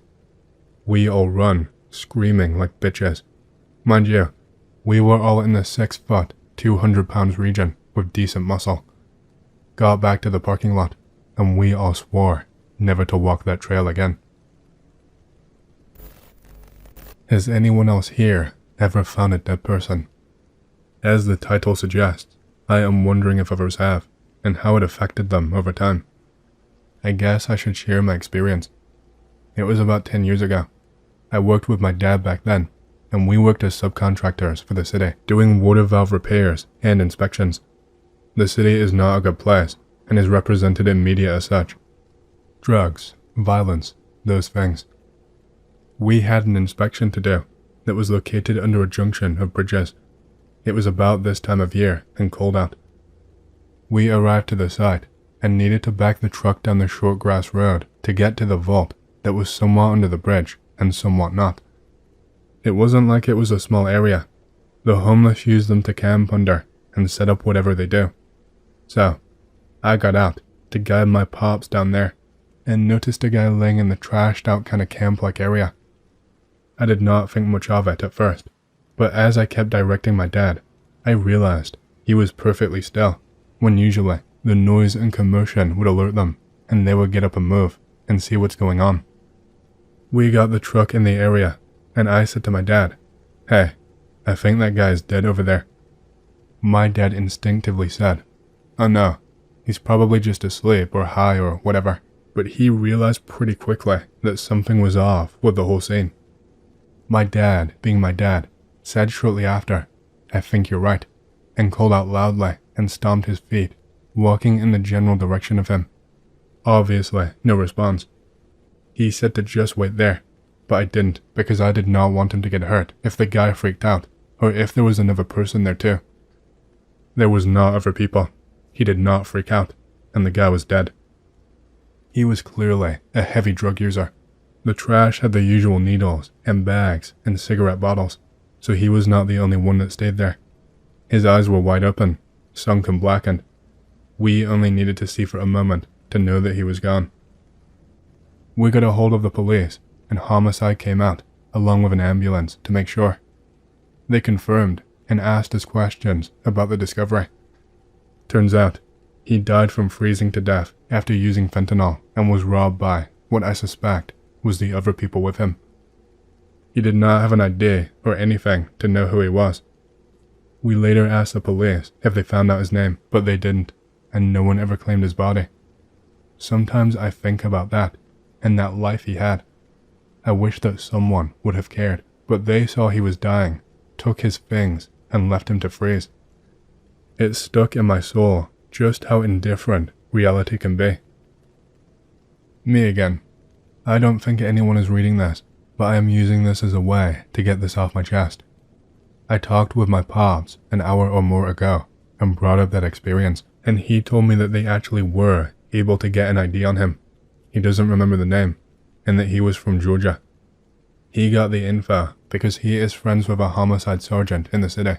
We all run, screaming like bitches. Mind you, we were all in the 6 foot, 200 pounds region with decent muscle. Got back to the parking lot, and we all swore never to walk that trail again. Has anyone else here ever found a dead person? As the title suggests, I am wondering if others have, and how it affected them over time. I guess I should share my experience. It was about 10 years ago. I worked with my dad back then, and we worked as subcontractors for the city, doing water valve repairs and inspections. The city is not a good place, and is represented in media as such. Drugs, violence, those things. We had an inspection to do that was located under a junction of bridges. It was about this time of year and cold out. We arrived to the site and needed to back the truck down the short grass road to get to the vault that was somewhat under the bridge and somewhat not. It wasn't like it was a small area. The homeless use them to camp under and set up whatever they do. So, I got out to guide my pops down there and noticed a guy laying in the trashed out kind of camp-like area. I did not think much of it at first, but as I kept directing my dad, I realized he was perfectly still, when usually the noise and commotion would alert them, and they would get up and move, and see what's going on. We got the truck in the area, and I said to my dad, "Hey, I think that guy is dead over there." My dad instinctively said, "Oh no, he's probably just asleep or high or whatever," but he realized pretty quickly that something was off with the whole scene. My dad, being my dad, said shortly after, "I think you're right," and called out loudly and stomped his feet, walking in the general direction of him. Obviously, no response. He said to just wait there, but I didn't because I did not want him to get hurt if the guy freaked out, or if there was another person there too. There was not other people. He did not freak out, and the guy was dead. He was clearly a heavy drug user. The trash had the usual needles and bags and cigarette bottles, so he was not the only one that stayed there. His eyes were wide open, sunk and blackened. We only needed to see for a moment to know that he was gone. We got a hold of the police, and homicide came out, along with an ambulance, to make sure. They confirmed and asked us questions about the discovery. Turns out, he died from freezing to death after using fentanyl and was robbed by what I suspect was the other people with him. He did not have an ID or anything to know who he was. We later asked the police if they found out his name, but they didn't, and no one ever claimed his body. Sometimes I think about that, and that life he had. I wish that someone would have cared, but they saw he was dying, took his things, and left him to freeze. It stuck in my soul just how indifferent reality can be. Me again. I don't think anyone is reading this, but I am using this as a way to get this off my chest. I talked with my pops an hour or more ago and brought up that experience, and he told me that they actually were able to get an ID on him. He doesn't remember the name, and that he was from Georgia. He got the info because he is friends with a homicide sergeant in the city.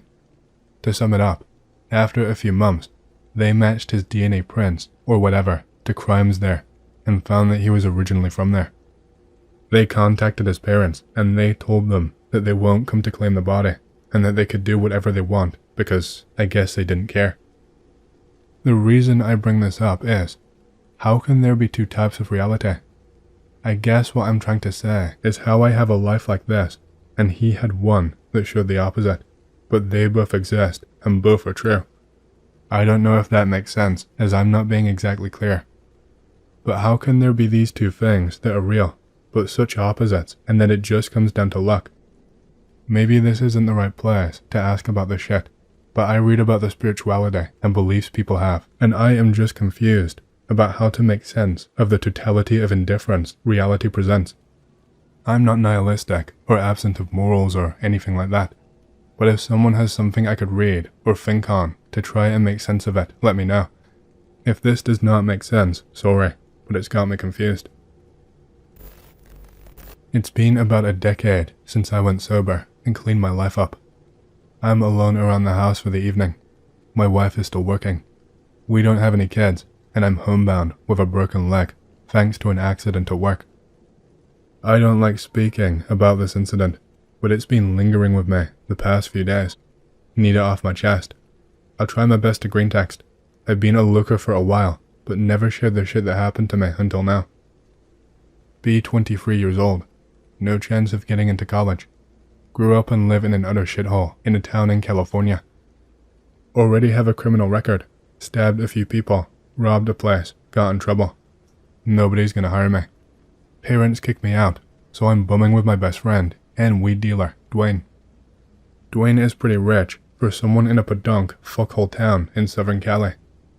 To sum it up, after a few months, they matched his DNA prints, or whatever, to crimes there, and found that he was originally from there. They contacted his parents, and they told them that they won't come to claim the body, and that they could do whatever they want, because I guess they didn't care. The reason I bring this up is, how can there be two types of reality? I guess what I'm trying to say is how I have a life like this, and he had one that showed the opposite, but they both exist and both are true. I don't know if that makes sense, as I'm not being exactly clear. But how can there be these two things that are real, but such opposites, and that it just comes down to luck? Maybe this isn't the right place to ask about this shit, but I read about the spirituality and beliefs people have, and I am just confused about how to make sense of the totality of indifference reality presents. I'm not nihilistic or absent of morals or anything like that, but if someone has something I could read or think on to try and make sense of it, let me know. If this does not make sense, sorry, but it's got me confused. It's been about a decade since I went sober and cleaned my life up. I'm alone around the house for the evening. My wife is still working. We don't have any kids, and I'm homebound with a broken leg, thanks to an accident at work. I don't like speaking about this incident, but it's been lingering with me the past few days. Need it off my chest. I'll try my best to greentext. I've been a looker for a while, but never shared the shit that happened to me until now. Be 23 years old. No chance of getting into college. Grew up and live in an utter shithole in a town in California. Already have a criminal record. Stabbed a few people. Robbed a place. Got in trouble. Nobody's gonna hire me. Parents kicked me out, so I'm bumming with my best friend and weed dealer, Dwayne. Dwayne is pretty rich for someone in a podunk fuckhole town in Southern Cali,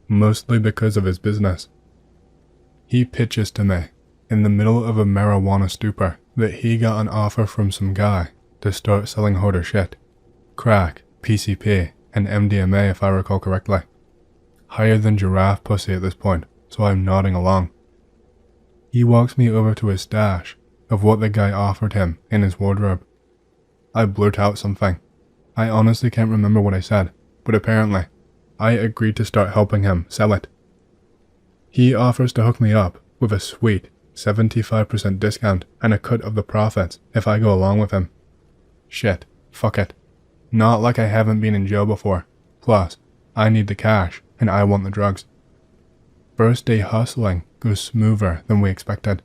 mostly because of his business. He pitches to me, in the middle of a marijuana stupor, that he got an offer from some guy to start selling harder shit. Crack, PCP, and MDMA if I recall correctly. Higher than giraffe pussy at this point, so I'm nodding along. He walks me over to his stash of what the guy offered him in his wardrobe. I blurt out something. I honestly can't remember what I said, but apparently, I agreed to start helping him sell it. He offers to hook me up with a sweet 75% discount and a cut of the profits if I go along with him. Shit, fuck it. Not like I haven't been in jail before. Plus, I need the cash and I want the drugs. First day hustling goes smoother than we expected.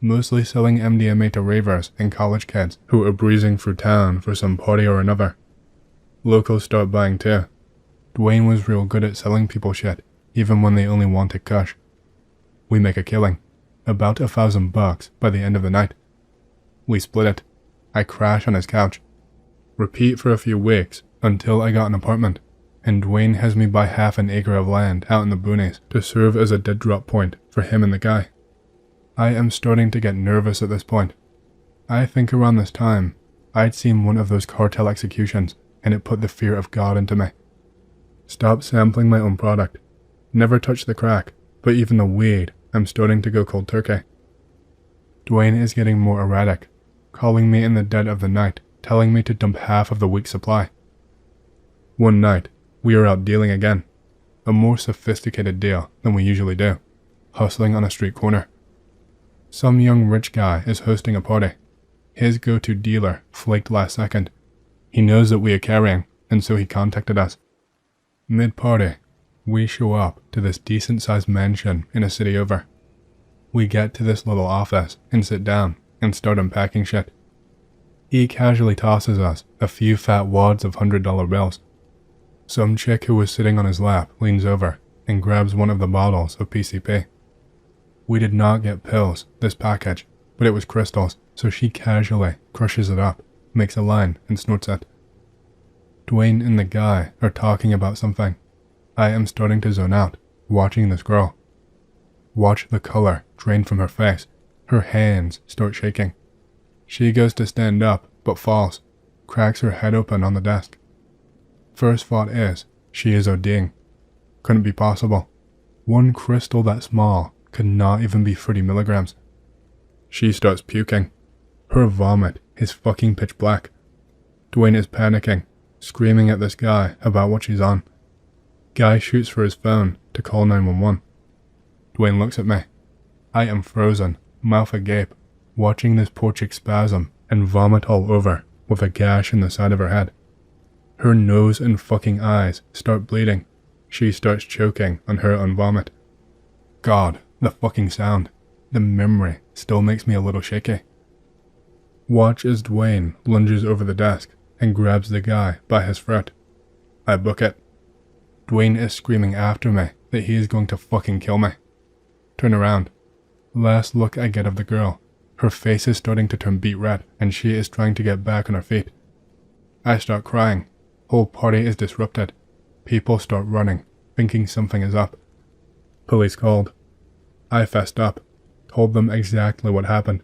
Mostly selling MDMA to ravers and college kids who are breezing through town for some party or another. Locals start buying too. Dwayne was real good at selling people shit, even when they only wanted kush. We make a killing, about $1,000 by the end of the night. We split it. I crash on his couch. Repeat for a few weeks until I got an apartment, and Dwayne has me buy half an acre of land out in the boonies to serve as a dead drop point for him and the guy. I am starting to get nervous at this point. I think around this time, I'd seen one of those cartel executions, and it put the fear of God into me. Stop sampling my own product. Never touch the crack, but even the weed, I'm starting to go cold turkey. Dwayne is getting more erratic, calling me in the dead of the night, telling me to dump half of the week's supply. One night, we are out dealing again. A more sophisticated deal than we usually do, hustling on a street corner. Some young rich guy is hosting a party. His go-to dealer flaked last second. He knows that we are carrying, and so he contacted us. Mid-party, we show up to this decent-sized mansion in a city over. We get to this little office and sit down and start unpacking shit. He casually tosses us a few fat wads of $100 bills. Some chick who was sitting on his lap leans over and grabs one of the bottles of PCP. We did not get pills this package, but it was crystals, so she casually crushes it up, makes a line, and snorts it. Dwayne and the guy are talking about something. I am starting to zone out, watching this girl. Watch the color drain from her face. Her hands start shaking. She goes to stand up, but falls, cracks her head open on the desk. First thought is, she is ODing. Couldn't be possible. One crystal that small could not even be 30 milligrams. She starts puking. Her vomit is fucking pitch black. Dwayne is panicking, screaming at this guy about what she's on. Guy shoots for his phone to call 911. Dwayne looks at me. I am frozen, mouth agape, watching this poor chick spasm and vomit all over with a gash in the side of her head. Her nose and fucking eyes start bleeding. She starts choking on her own vomit. God, the fucking sound. The memory still makes me a little shaky. Watch as Dwayne lunges over the desk and grabs the guy by his throat. I book it. Dwayne is screaming after me that he is going to fucking kill me. Turn around. Last look I get of the girl. Her face is starting to turn beet red and she is trying to get back on her feet. I start crying. Whole party is disrupted. People start running, thinking something is up. Police called. I fessed up, told them exactly what happened.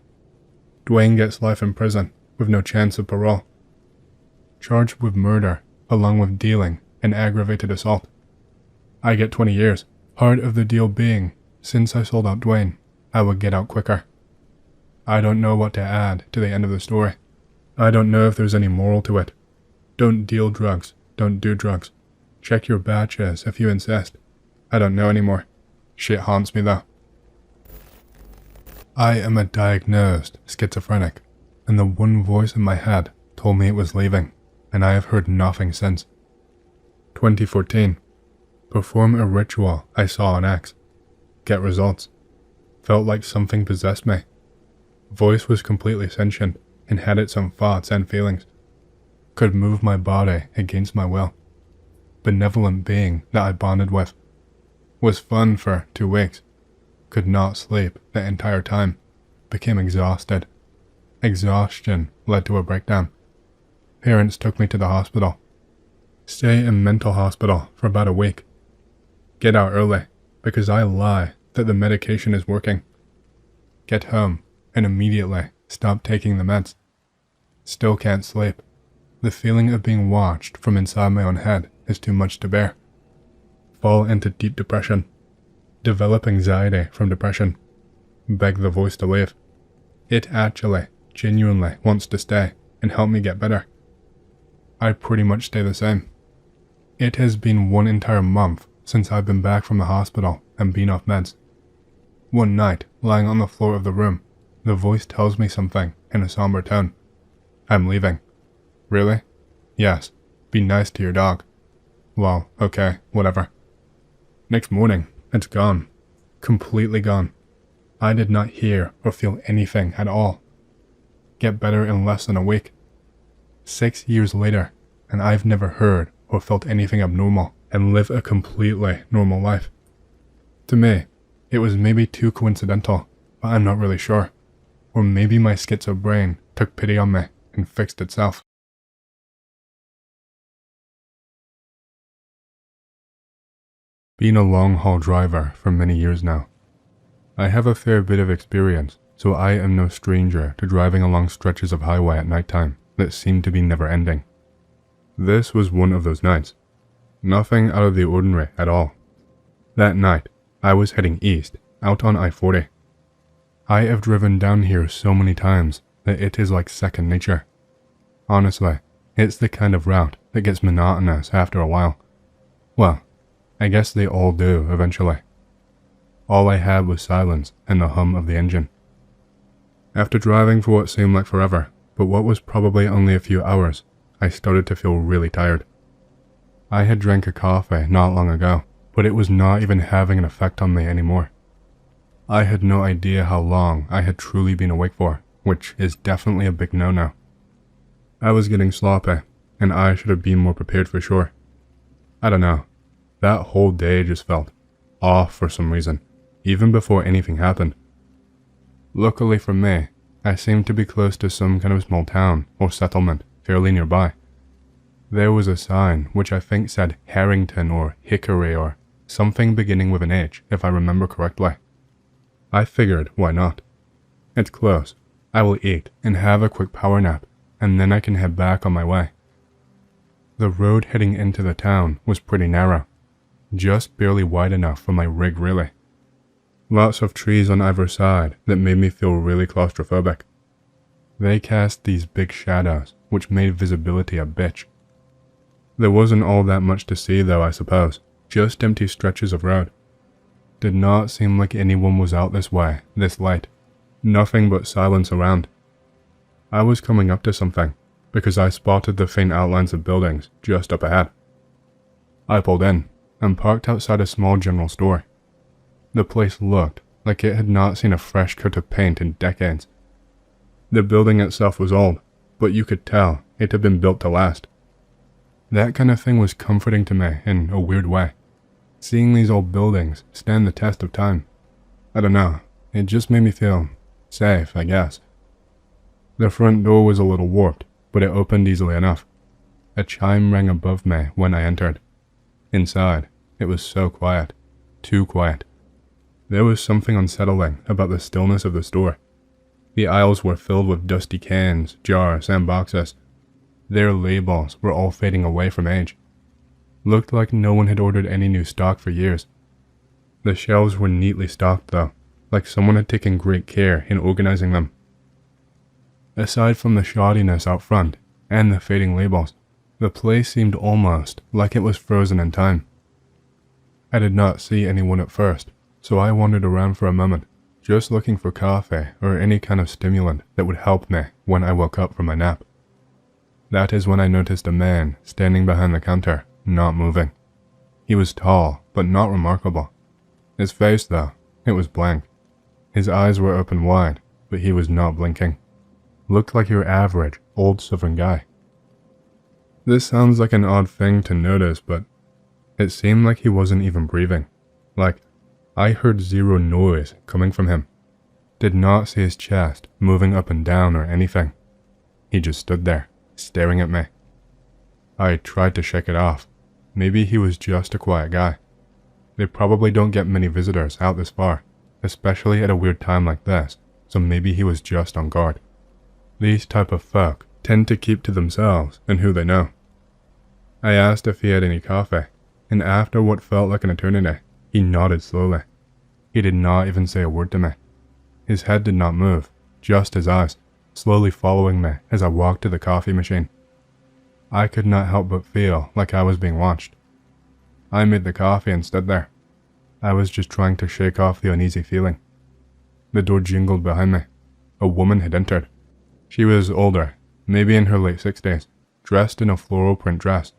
Dwayne gets life in prison, with no chance of parole. Charged with murder, along with dealing and aggravated assault. I get 20 years, part of the deal being, since I sold out Dwayne, I would get out quicker. I don't know what to add to the end of the story. I don't know if there's any moral to it. Don't deal drugs, don't do drugs. Check your batches if you insist. I don't know anymore. Shit haunts me though. I am a diagnosed schizophrenic, and the one voice in my head told me it was leaving, and I have heard nothing since. 2014. Perform a ritual I saw on X. Get results. Felt like something possessed me. Voice was completely sentient and had its own thoughts and feelings. Could move my body against my will. Benevolent being that I bonded with. Was fun for 2 weeks. Could not sleep the entire time. Became exhausted. Exhaustion led to a breakdown. Parents took me to the hospital. Stay in mental hospital for about a week. Get out early, because I lie that the medication is working. Get home, and immediately stop taking the meds. Still can't sleep. The feeling of being watched from inside my own head is too much to bear. Fall into deep depression. Develop anxiety from depression. Beg the voice to leave. It actually, genuinely wants to stay and help me get better. I pretty much stay the same. It has been 1 entire month since I've been back from the hospital and been off meds. One night, lying on the floor of the room, the voice tells me something in a somber tone. I'm leaving. Really? Yes. Be nice to your dog. Well, okay, whatever. Next morning, it's gone. Completely gone. I did not hear or feel anything at all. Get better in less than a week. 6 years later, and I've never heard or felt anything abnormal and live a completely normal life. To me, it was maybe too coincidental, but I'm not really sure. Or maybe my schizo brain took pity on me and fixed itself. Been a long-haul driver for many years now. I have a fair bit of experience, so I am no stranger to driving along stretches of highway at nighttime that seem to be never-ending. This was one of those nights. Nothing out of the ordinary at all. That night, I was heading east, out on I-40. I have driven down here so many times that it is like second nature. Honestly, it's the kind of route that gets monotonous after a while. Well, I guess they all do eventually. All I had was silence and the hum of the engine. After driving for what seemed like forever, but what was probably only a few hours, I started to feel really tired. I had drank a coffee not long ago, but it was not even having an effect on me anymore. I had no idea how long I had truly been awake for, which is definitely a big no-no. I was getting sloppy, and I should have been more prepared for sure. I don't know. That whole day just felt off for some reason, even before anything happened. Luckily for me, I seemed to be close to some kind of small town or settlement fairly nearby. There was a sign which I think said Harrington or Hickory or something beginning with an H, if I remember correctly. I figured, why not? It's close. I will eat and have a quick power nap, and then I can head back on my way. The road heading into the town was pretty narrow. Just barely wide enough for my rig really. Lots of trees on either side that made me feel really claustrophobic. They cast these big shadows, which made visibility a bitch. There wasn't all that much to see though, I suppose, just empty stretches of road. Did not seem like anyone was out this way, this late. Nothing but silence around. I was coming up to something, because I spotted the faint outlines of buildings just up ahead. I pulled in, and parked outside a small general store. The place looked like it had not seen a fresh coat of paint in decades. The building itself was old, but you could tell it had been built to last. That kind of thing was comforting to me in a weird way. Seeing these old buildings stand the test of time. I don't know, it just made me feel safe, I guess. The front door was a little warped, but it opened easily enough. A chime rang above me when I entered. Inside, it was so quiet. Too quiet. There was something unsettling about the stillness of the store. The aisles were filled with dusty cans, jars, and boxes. Their labels were all fading away from age. Looked like no one had ordered any new stock for years. The shelves were neatly stocked though, like someone had taken great care in organizing them. Aside from the shoddiness out front and the fading labels, the place seemed almost like it was frozen in time. I did not see anyone at first, so I wandered around for a moment, just looking for coffee or any kind of stimulant that would help me when I woke up from my nap. That is when I noticed a man standing behind the counter, not moving. He was tall, but not remarkable. His face, though, it was blank. His eyes were open wide, but he was not blinking. Looked like your average, old southern guy. This sounds like an odd thing to notice, but it seemed like he wasn't even breathing. Like, I heard zero noise coming from him. Did not see his chest moving up and down or anything. He just stood there, staring at me. I tried to shake it off. Maybe he was just a quiet guy. They probably don't get many visitors out this far, especially at a weird time like this, so maybe he was just on guard. These type of folk tend to keep to themselves and who they know. I asked if he had any coffee, and after what felt like an eternity, he nodded slowly. He did not even say a word to me. His head did not move, just his eyes, slowly following me as I walked to the coffee machine. I could not help but feel like I was being watched. I made the coffee and stood there. I was just trying to shake off the uneasy feeling. The door jingled behind me. A woman had entered. She was older, maybe in her late 60s, dressed in a floral print dress.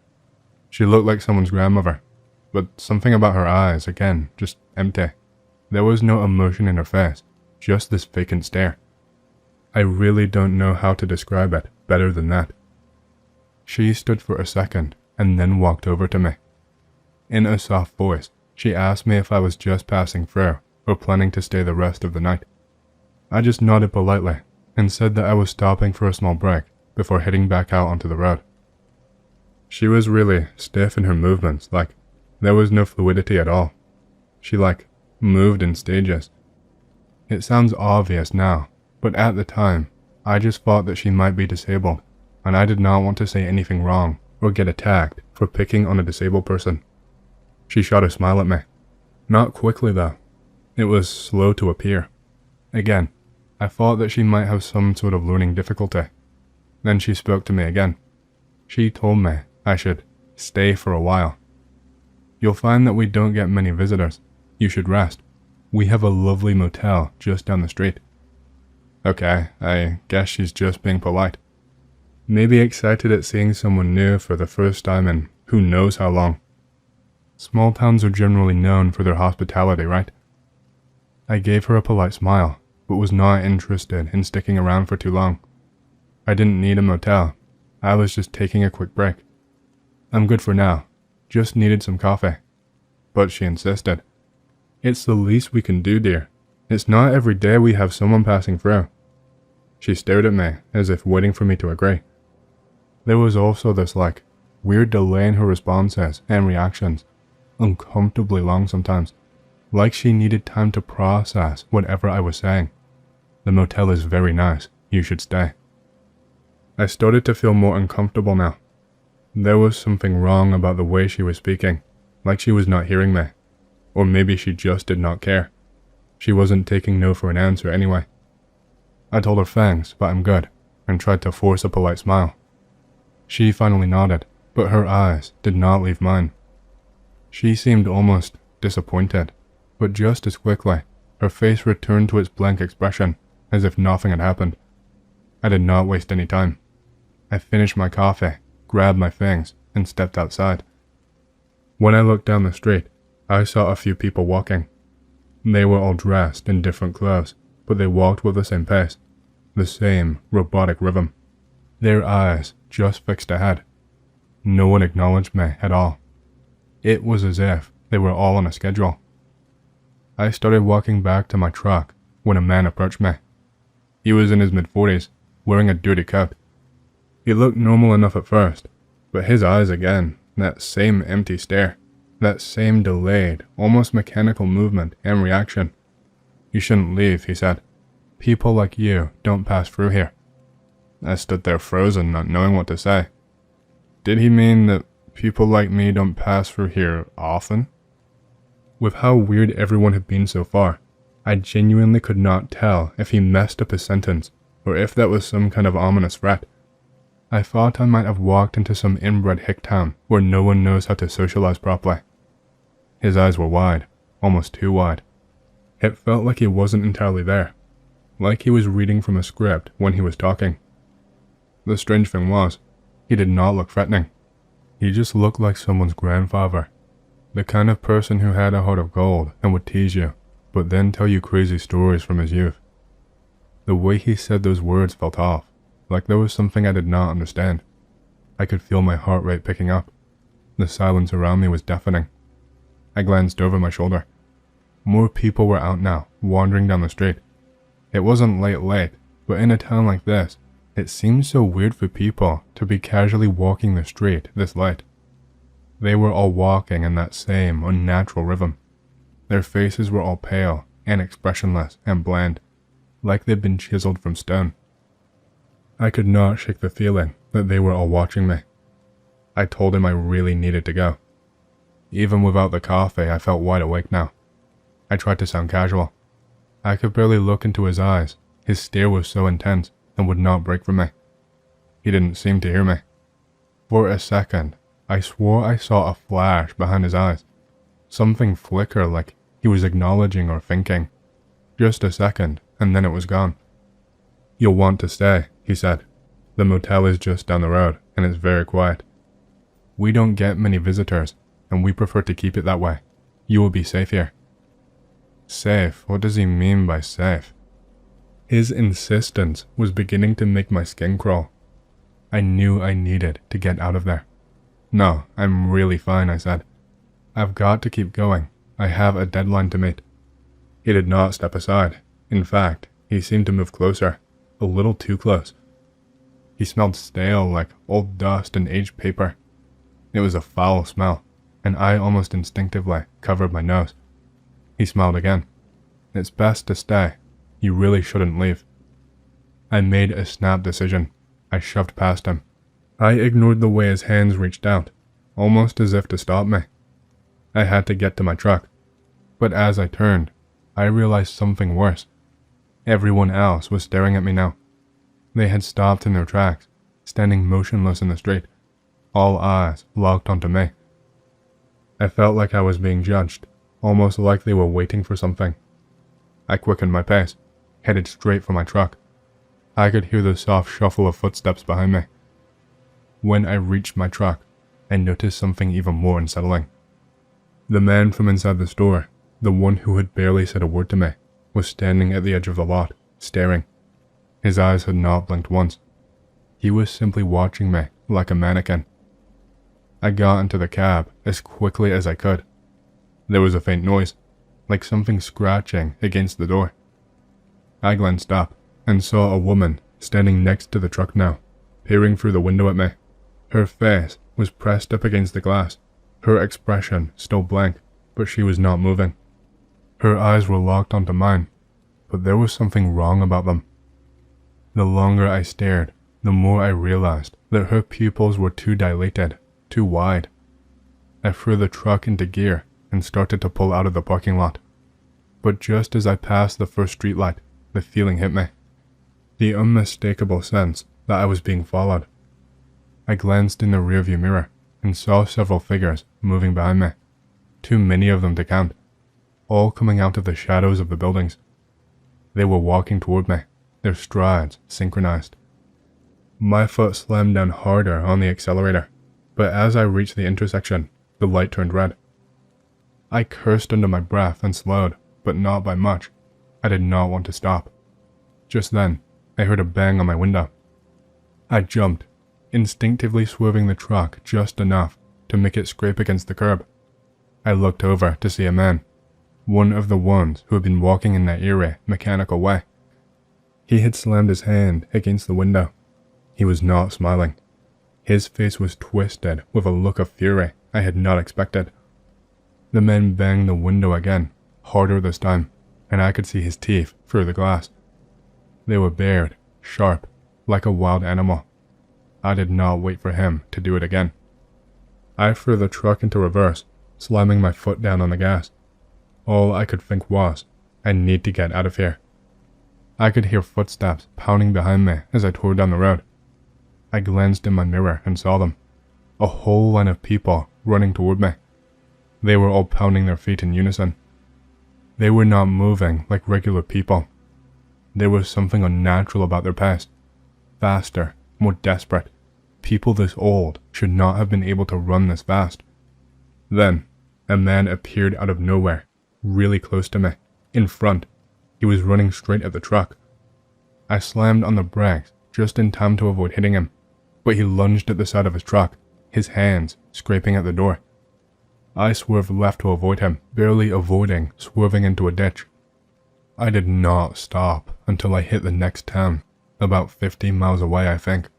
She looked like someone's grandmother, but something about her eyes, again, just empty. There was no emotion in her face, just this vacant stare. I really don't know how to describe it better than that. She stood for a second and then walked over to me. In a soft voice, she asked me if I was just passing through or planning to stay the rest of the night. I just nodded politely and said that I was stopping for a small break before heading back out onto the road. She was really stiff in her movements, like there was no fluidity at all. She moved in stages. It sounds obvious now, but at the time, I just thought that she might be disabled, and I did not want to say anything wrong or get attacked for picking on a disabled person. She shot a smile at me. Not quickly though. It was slow to appear. Again, I thought that she might have some sort of learning difficulty. Then she spoke to me again. She told me I should stay for a while. You'll find that we don't get many visitors. You should rest. We have a lovely motel just down the street. Okay, I guess she's just being polite. Maybe excited at seeing someone new for the first time in who knows how long. Small towns are generally known for their hospitality, right? I gave her a polite smile, but was not interested in sticking around for too long. I didn't need a motel. I was just taking a quick break. I'm good for now. Just needed some coffee. But she insisted. It's the least we can do, dear. It's not every day we have someone passing through. She stared at me as if waiting for me to agree. There was also this weird delay in her responses and reactions, uncomfortably long sometimes, like she needed time to process whatever I was saying. The motel is very nice. You should stay. I started to feel more uncomfortable now. There was something wrong about the way she was speaking, like she was not hearing me. Or maybe she just did not care. She wasn't taking no for an answer anyway. I told her thanks, but I'm good, and tried to force a polite smile. She finally nodded, but her eyes did not leave mine. She seemed almost disappointed, but just as quickly, her face returned to its blank expression, as if nothing had happened. I did not waste any time. I finished my coffee, grabbed my things, and stepped outside. When I looked down the street, I saw a few people walking. They were all dressed in different clothes, but they walked with the same pace, the same robotic rhythm. Their eyes just fixed ahead. No one acknowledged me at all. It was as if they were all on a schedule. I started walking back to my truck when a man approached me. He was in his mid-40s, wearing a dirty coat. He looked normal enough at first, but his eyes again, that same empty stare, that same delayed, almost mechanical movement and reaction. "You shouldn't leave," he said. "People like you don't pass through here." I stood there frozen, not knowing what to say. Did he mean that people like me don't pass through here often? With how weird everyone had been so far, I genuinely could not tell if he messed up his sentence or if that was some kind of ominous threat. I thought I might have walked into some inbred hick town where no one knows how to socialize properly. His eyes were wide, almost too wide. It felt like he wasn't entirely there, like he was reading from a script when he was talking. The strange thing was, he did not look threatening. He just looked like someone's grandfather, the kind of person who had a heart of gold and would tease you, but then tell you crazy stories from his youth. The way he said those words felt off, like there was something I did not understand. I could feel my heart rate picking up. The silence around me was deafening. I glanced over my shoulder. More people were out now, wandering down the street. It wasn't late, but in a town like this, it seemed so weird for people to be casually walking the street this late. They were all walking in that same unnatural rhythm. Their faces were all pale and expressionless and bland, like they'd been chiseled from stone. I could not shake the feeling that they were all watching me. I told him I really needed to go. Even without the coffee, I felt wide awake now. I tried to sound casual. I could barely look into his eyes. His stare was so intense and would not break from me. He didn't seem to hear me. For a second, I swore I saw a flash behind his eyes. Something flicker like he was acknowledging or thinking. Just a second, and then it was gone. "You'll want to stay," he said. "The motel is just down the road, and it's very quiet. We don't get many visitors, and we prefer to keep it that way. You will be safe here." Safe? What does he mean by safe? His insistence was beginning to make my skin crawl. I knew I needed to get out of there. "No, I'm really fine," I said. "I've got to keep going. I have a deadline to meet." He did not step aside. In fact, he seemed to move closer, a little too close. He smelled stale, like old dust and aged paper. It was a foul smell, and I almost instinctively covered my nose. He smiled again. "It's best to stay. You really shouldn't leave." I made a snap decision. I shoved past him. I ignored the way his hands reached out, almost as if to stop me. I had to get to my truck, but as I turned, I realized something worse. Everyone else was staring at me now. They had stopped in their tracks, standing motionless in the street, all eyes locked onto me. I felt like I was being judged, almost like they were waiting for something. I quickened my pace, headed straight for my truck. I could hear the soft shuffle of footsteps behind me. When I reached my truck, I noticed something even more unsettling. The man from inside the store, the one who had barely said a word to me, was standing at the edge of the lot, staring. His eyes had not blinked once. He was simply watching me like a mannequin. I got into the cab as quickly as I could. There was a faint noise, like something scratching against the door. I glanced up and saw a woman standing next to the truck now, peering through the window at me. Her face was pressed up against the glass, her expression still blank, but she was not moving. Her eyes were locked onto mine, but there was something wrong about them. The longer I stared, the more I realized that her pupils were too dilated, too wide. I threw the truck into gear and started to pull out of the parking lot. But just as I passed the first streetlight, the feeling hit me. The unmistakable sense that I was being followed. I glanced in the rearview mirror and saw several figures moving behind me. Too many of them to count, all coming out of the shadows of the buildings. They were walking toward me, their strides synchronized. My foot slammed down harder on the accelerator, but as I reached the intersection, the light turned red. I cursed under my breath and slowed, but not by much. I did not want to stop. Just then, I heard a bang on my window. I jumped, instinctively swerving the truck just enough to make it scrape against the curb. I looked over to see a man, one of the ones who had been walking in that eerie, mechanical way. He had slammed his hand against the window. He was not smiling. His face was twisted with a look of fury I had not expected. The man banged the window again, harder this time, and I could see his teeth through the glass. They were bared, sharp, like a wild animal. I did not wait for him to do it again. I threw the truck into reverse, slamming my foot down on the gas. All I could think was, I need to get out of here. I could hear footsteps pounding behind me as I tore down the road. I glanced in my mirror and saw them. A whole line of people running toward me. They were all pounding their feet in unison. They were not moving like regular people. There was something unnatural about their pace. Faster, more desperate. People this old should not have been able to run this fast. Then, a man appeared out of nowhere, really close to me, in front. He was running straight at the truck. I slammed on the brakes just in time to avoid hitting him, but he lunged at the side of his truck, his hands scraping at the door. I swerved left to avoid him, barely avoiding swerving into a ditch. I did not stop until I hit the next town, about 15 miles away, I think.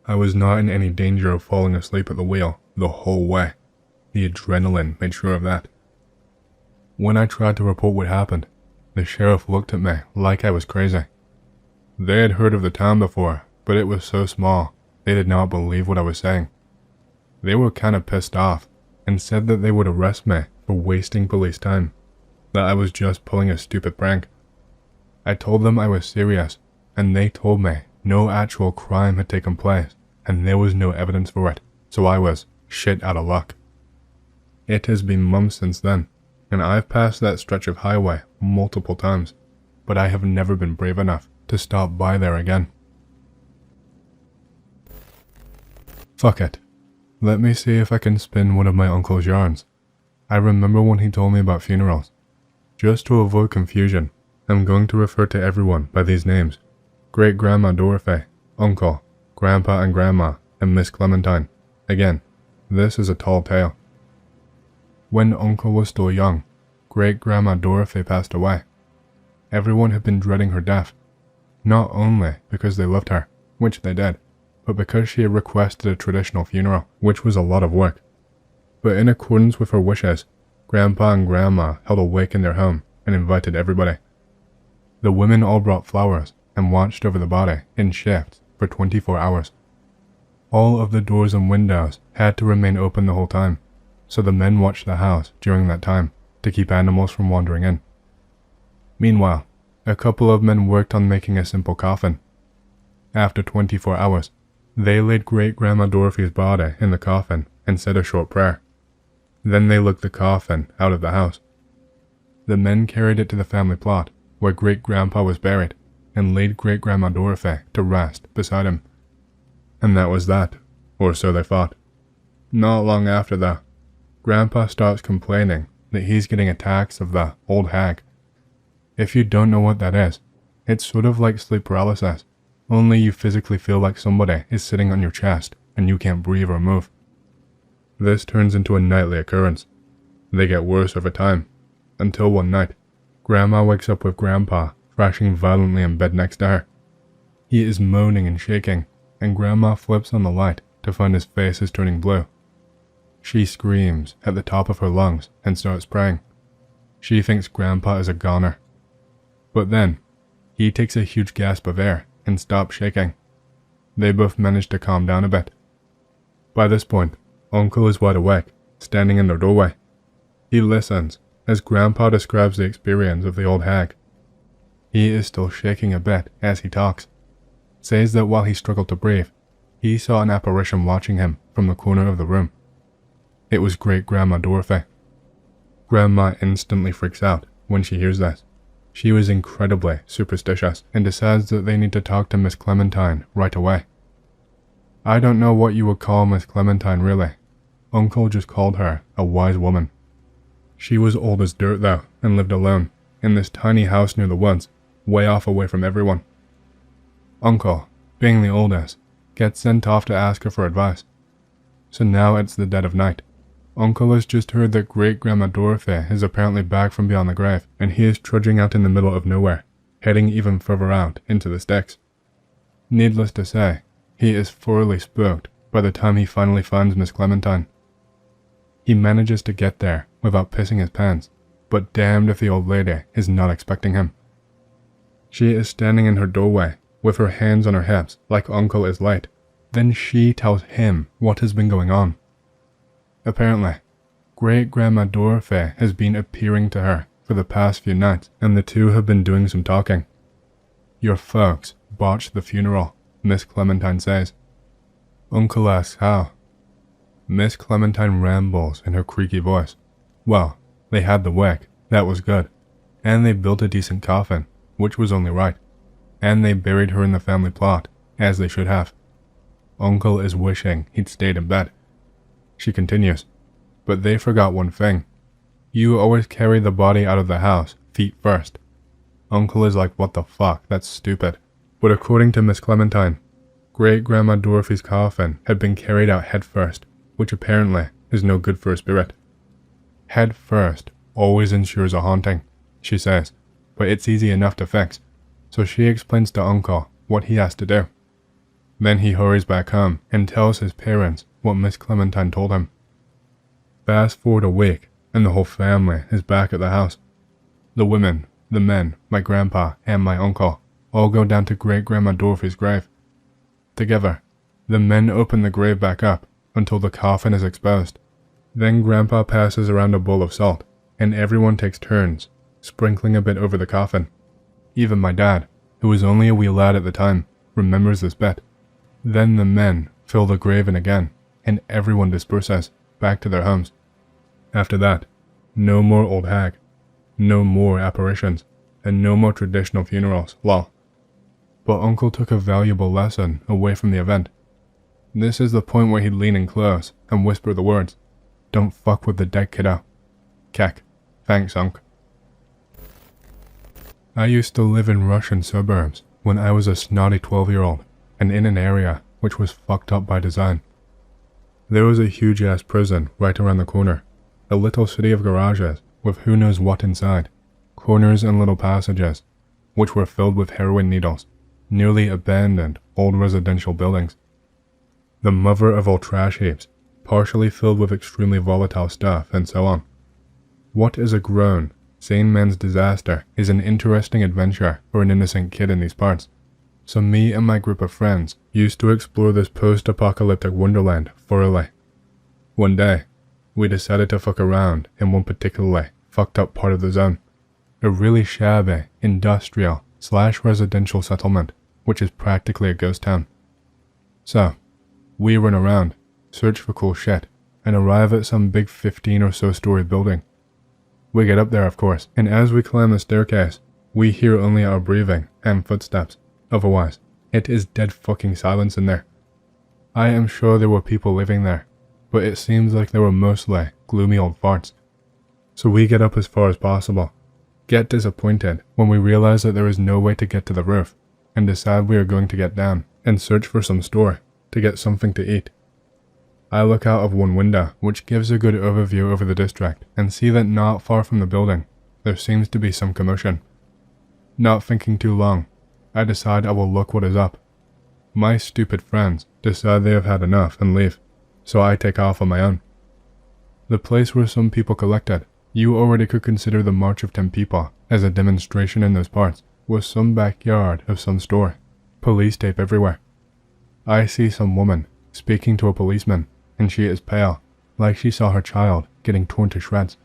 I was not in any danger of falling asleep at the wheel the whole way. The adrenaline made sure of that. When I tried to report what happened, the sheriff looked at me like I was crazy. They had heard of the town before, but it was so small, they did not believe what I was saying. They were kind of pissed off and said that they would arrest me for wasting police time, that I was just pulling a stupid prank. I told them I was serious, and they told me no actual crime had taken place and there was no evidence for it, so I was shit out of luck. It has been months since then, and I've passed that stretch of highway multiple times, but I have never been brave enough to stop by there again. Fuck it. Let me see if I can spin one of my uncle's yarns. I remember when he told me about funerals. Just to avoid confusion, I'm going to refer to everyone by these names. Great-Grandma Dorothy, Uncle, Grandpa and Grandma, and Miss Clementine. Again, this is a tall tale. When Uncle was still young, Great-Grandma Dorothy passed away. Everyone had been dreading her death, not only because they loved her, which they did, but because she had requested a traditional funeral, which was a lot of work. But in accordance with her wishes, Grandpa and Grandma held a wake in their home and invited everybody. The women all brought flowers and watched over the body in shifts for 24 hours. All of the doors and windows had to remain open the whole time, so the men watched the house during that time to keep animals from wandering in. Meanwhile, a couple of men worked on making a simple coffin. After 24 hours, they laid Great-Grandma Dorothy's body in the coffin and said a short prayer. Then they looked the coffin out of the house. The men carried it to the family plot, where Great-Grandpa was buried, and laid Great-Grandma Dorothy to rest beside him. And that was that, or so they thought. Not long after though, Grandpa starts complaining that he's getting attacks of the old hag. If you don't know what that is, it's sort of like sleep paralysis, only you physically feel like somebody is sitting on your chest and you can't breathe or move. This turns into a nightly occurrence. They get worse over time, until one night, Grandma wakes up with Grandpa thrashing violently in bed next to her. He is moaning and shaking, and Grandma flips on the light to find his face is turning blue. She screams at the top of her lungs and starts praying. She thinks Grandpa is a goner. But then, he takes a huge gasp of air and stops shaking. They both manage to calm down a bit. By this point, Uncle is wide awake, standing in their doorway. He listens as Grandpa describes the experience of the old hag. He is still shaking a bit as he talks. Says that while he struggled to breathe, he saw an apparition watching him from the corner of the room. It was Great-Grandma Dorothy. Grandma instantly freaks out when she hears this. She was incredibly superstitious and decides that they need to talk to Miss Clementine right away. I don't know what you would call Miss Clementine really. Uncle just called her a wise woman. She was old as dirt though and lived alone in this tiny house near the woods, way off away from everyone. Uncle, being the oldest, gets sent off to ask her for advice. So now it's the dead of night. Uncle has just heard that Great-Grandma Dorothy is apparently back from beyond the grave, and he is trudging out in the middle of nowhere, heading even further out into the sticks. Needless to say, he is thoroughly spooked by the time he finally finds Miss Clementine. He manages to get there without pissing his pants, but damned if the old lady is not expecting him. She is standing in her doorway with her hands on her hips like Uncle is late. Then she tells him what has been going on. Apparently, Great-Grandma Dorothy has been appearing to her for the past few nights, and the two have been doing some talking. Your folks botched the funeral, Miss Clementine says. Uncle asks how. Miss Clementine rambles in her creaky voice. Well, they had the wake, that was good. And they built a decent coffin, which was only right. And they buried her in the family plot, as they should have. Uncle is wishing he'd stayed in bed. She continues, but they forgot one thing. You always carry the body out of the house, feet first. Uncle is like, what the fuck, that's stupid. But according to Miss Clementine, Great-Grandma Dorothy's coffin had been carried out head first, which apparently is no good for a spirit. Head first always ensures a haunting, she says, but it's easy enough to fix, so she explains to Uncle what he has to do. Then he hurries back home and tells his parents what Miss Clementine told him. Fast forward a week, and the whole family is back at the house. The women, the men, my grandpa, and my uncle all go down to Great-Grandma Dorothy's grave. Together, the men open the grave back up until the coffin is exposed. Then Grandpa passes around a bowl of salt, and everyone takes turns, sprinkling a bit over the coffin. Even my dad, who was only a wee lad at the time, remembers this bit. Then the men fill the grave in again, and everyone disperses back to their homes. After that, no more old hag, no more apparitions, and no more traditional funerals, lol. But Uncle took a valuable lesson away from the event. This is the point where he'd lean in close and whisper the words, "Don't fuck with the dead, kiddo." Kek. Thanks, Unc. I used to live in Russian suburbs when I was a snotty 12-year-old, and in an area which was fucked up by design. There was a huge-ass prison right around the corner, a little city of garages with who knows what inside, corners and little passages, which were filled with heroin needles, nearly abandoned old residential buildings. The mother of all trash heaps, partially filled with extremely volatile stuff, and so on. What is a grown, sane man's disaster is an interesting adventure for an innocent kid in these parts. So me and my group of friends used to explore this post-apocalyptic wonderland thoroughly. One day, we decided to fuck around in one particularly fucked up part of the zone. A really shabby, industrial/residential settlement, which is practically a ghost town. So, we run around, search for cool shit, and arrive at some big 15 or so story building. We get up there, of course, and as we climb the staircase, we hear only our breathing and footsteps. Otherwise, it is dead fucking silence in there. I am sure there were people living there, but it seems like they were mostly gloomy old farts. So we get up as far as possible, get disappointed when we realize that there is no way to get to the roof, and decide we are going to get down and search for some store to get something to eat. I look out of one window, which gives a good overview over the district, and see that not far from the building, there seems to be some commotion. Not thinking too long, I decide I will look what is up. My stupid friends decide they have had enough and leave, so I take off on my own. The place where some people collected, you already could consider the March of 10 people as a demonstration in those parts, was some backyard of some store. Police tape everywhere. I see some woman speaking to a policeman, and she is pale, like she saw her child getting torn to shreds.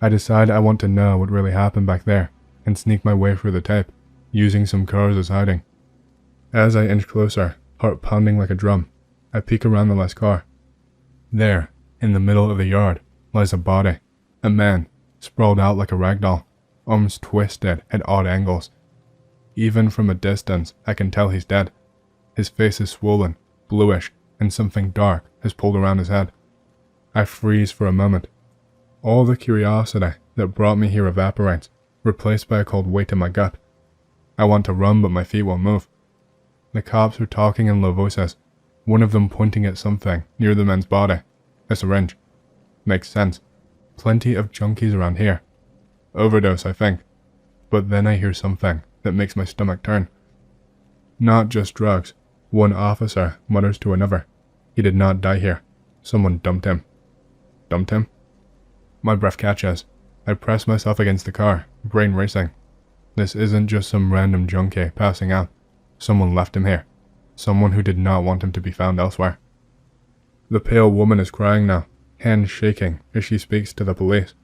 I decide I want to know what really happened back there, and sneak my way through the tape, using some cars as hiding. As I inch closer, heart pounding like a drum, I peek around the last car. There, in the middle of the yard, lies a body. A man, sprawled out like a rag doll, arms twisted at odd angles. Even from a distance, I can tell he's dead. His face is swollen, bluish, and something dark has pulled around his head. I freeze for a moment. All the curiosity that brought me here evaporates, replaced by a cold weight in my gut. I want to run, but my feet won't move. The cops are talking in low voices, one of them pointing at something near the man's body. A syringe. Makes sense. Plenty of junkies around here. Overdose, I think. But then I hear something that makes my stomach turn. Not just drugs. One officer mutters to another. He did not die here. Someone dumped him. Dumped him? My breath catches. I press myself against the car, brain racing. This isn't just some random junkie passing out. Someone left him here. Someone who did not want him to be found elsewhere. The pale woman is crying now, hands shaking as she speaks to the police.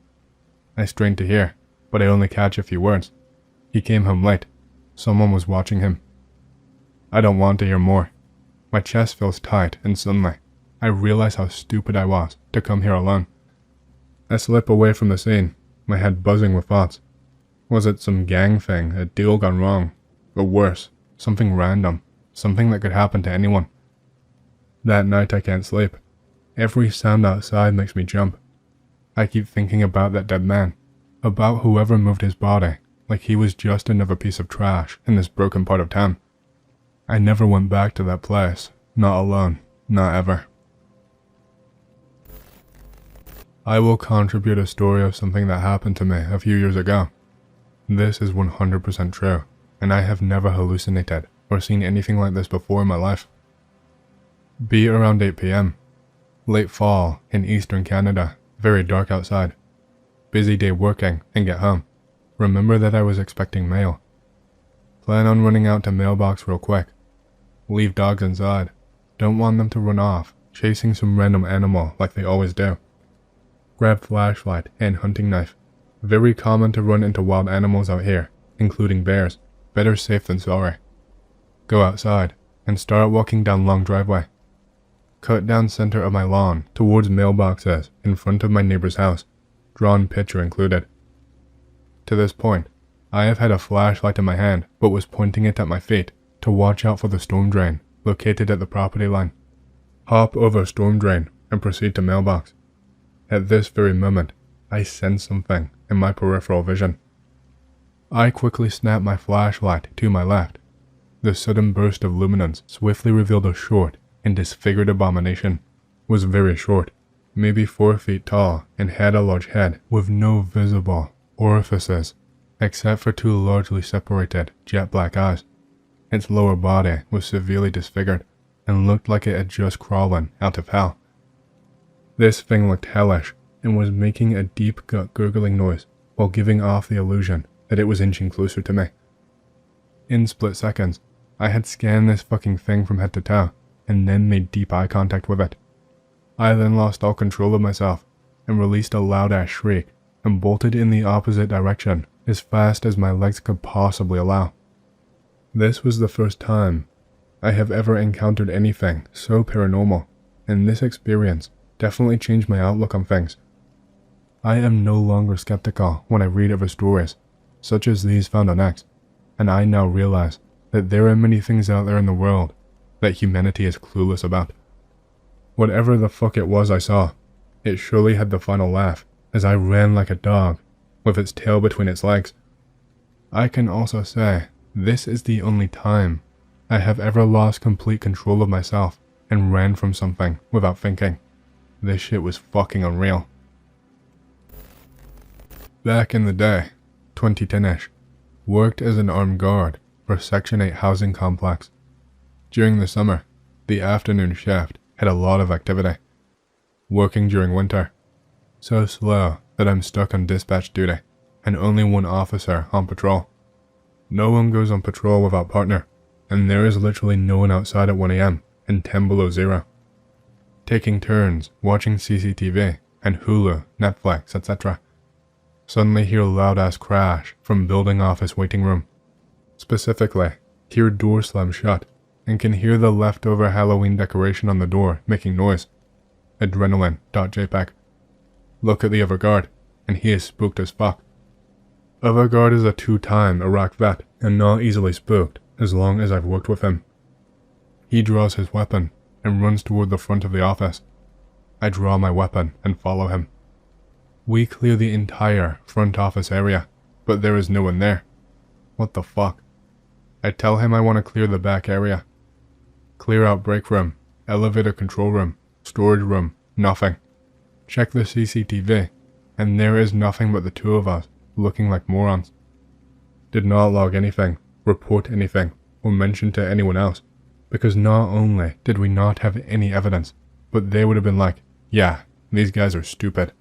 I strain to hear, but I only catch a few words. He came home late. Someone was watching him. I don't want to hear more. My chest feels tight, and suddenly, I realize how stupid I was to come here alone. I slip away from the scene, my head buzzing with thoughts. Was it some gang thing, a deal gone wrong? Or worse, something random, something that could happen to anyone? That night I can't sleep. Every sound outside makes me jump. I keep thinking about that dead man, about whoever moved his body, like he was just another piece of trash in this broken part of town. I never went back to that place, not alone, not ever. I will contribute a story of something that happened to me a few years ago. This is 100% true, and I have never hallucinated or seen anything like this before in my life. Be around 8 p.m. Late fall in eastern Canada, very dark outside. Busy day working and get home. Remember that I was expecting mail. Plan on running out to mailbox real quick. Leave dogs inside. Don't want them to run off, chasing some random animal like they always do. Grab flashlight and hunting knife. Very common to run into wild animals out here, including bears. Better safe than sorry. Go outside and start walking down long driveway. Cut down center of my lawn towards mailboxes in front of my neighbor's house, drawn picture included. To this point, I have had a flashlight in my hand but was pointing it at my feet to watch out for the storm drain located at the property line. Hop over storm drain and proceed to mailbox. At this very moment, I sense something in my peripheral vision. I quickly snap my flashlight to my left. The sudden burst of luminance swiftly revealed a short and disfigured abomination. Was very short, maybe 4 feet tall, and had a large head with no visible orifices, except for 2 largely separated jet black eyes. Its lower body was severely disfigured, and looked like it had just crawled out of hell. This thing looked hellish, and was making a deep gut gurgling noise, while giving off the illusion that it was inching closer to me. In split seconds, I had scanned this fucking thing from head to toe, and then made deep eye contact with it. I then lost all control of myself, and released a loud-ass shriek, and bolted in the opposite direction as fast as my legs could possibly allow. This was the first time I have ever encountered anything so paranormal, and this experience definitely changed my outlook on things. I am no longer skeptical when I read of stories, such as these found on X, and I now realize that there are many things out there in the world that humanity is clueless about. Whatever the fuck it was I saw, it surely had the final laugh as I ran like a dog, with its tail between its legs. I can also say this is the only time I have ever lost complete control of myself and ran from something without thinking. This shit was fucking unreal. Back in the day, 2010-ish, worked as an armed guard for Section 8 housing complex. During the summer, the afternoon shift had a lot of activity. Working during winter, so slow that I'm stuck on dispatch duty and only one officer on patrol. No one goes on patrol without partner, and there is literally no one outside at 1 a.m. and 10 below zero. Taking turns watching CCTV and Hulu, Netflix, etc. Suddenly hear a loud-ass crash from building office waiting room. Specifically, hear door slam shut, and can hear the leftover Halloween decoration on the door making noise. Adrenaline.jpg. Look at the other guard, and he is spooked as fuck. Other guard is a 2-time Iraq vet, and not easily spooked as long as I've worked with him. He draws his weapon, and runs toward the front of the office. I draw my weapon and follow him. We clear the entire front office area, but there is no one there. What the fuck? I tell him I want to clear the back area, Clear out break room, elevator control room, storage room, nothing. Check the CCTV, and there is nothing but the two of us, looking like morons. Did not log anything, report anything, or mention to anyone else, because not only did we not have any evidence, but they would have been like, yeah, these guys are stupid.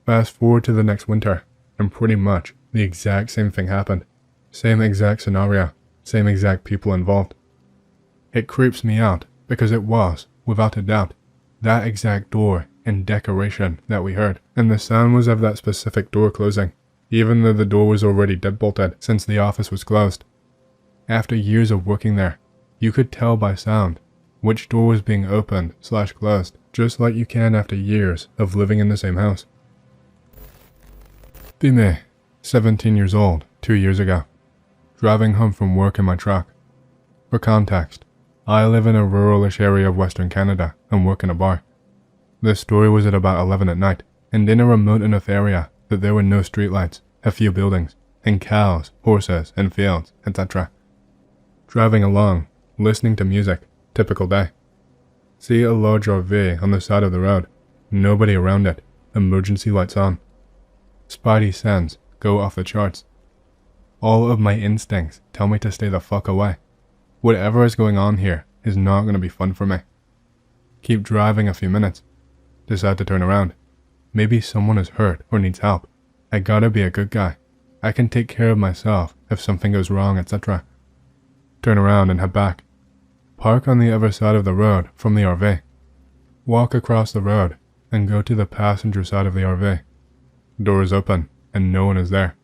Fast forward to the next winter, and pretty much the exact same thing happened. Same exact scenario, same exact people involved. It creeps me out because it was, without a doubt, that exact door and decoration that we heard, and the sound was of that specific door closing, even though the door was already deadbolted since the office was closed. After years of working there, you could tell by sound which door was being opened/closed, just like you can after years of living in the same house. Pigman, 17 years old, 2 years ago. Driving home from work in my truck. For context, I live in a ruralish area of Western Canada and work in a bar. This story was at about 11 at night, and in a remote enough area that there were no streetlights, a few buildings, and cows, horses, and fields, etc. Driving along, listening to music, typical day. See a large RV on the side of the road, nobody around it, emergency lights on. Spidey sense go off the charts. All of my instincts tell me to stay the fuck away. Whatever is going on here is not going to be fun for me. Keep driving a few minutes. Decide to turn around. Maybe someone is hurt or needs help. I gotta be a good guy. I can take care of myself if something goes wrong, etc. Turn around and head back. Park on the other side of the road from the RV. Walk across the road and go to the passenger side of the RV. Door is open and no one is there.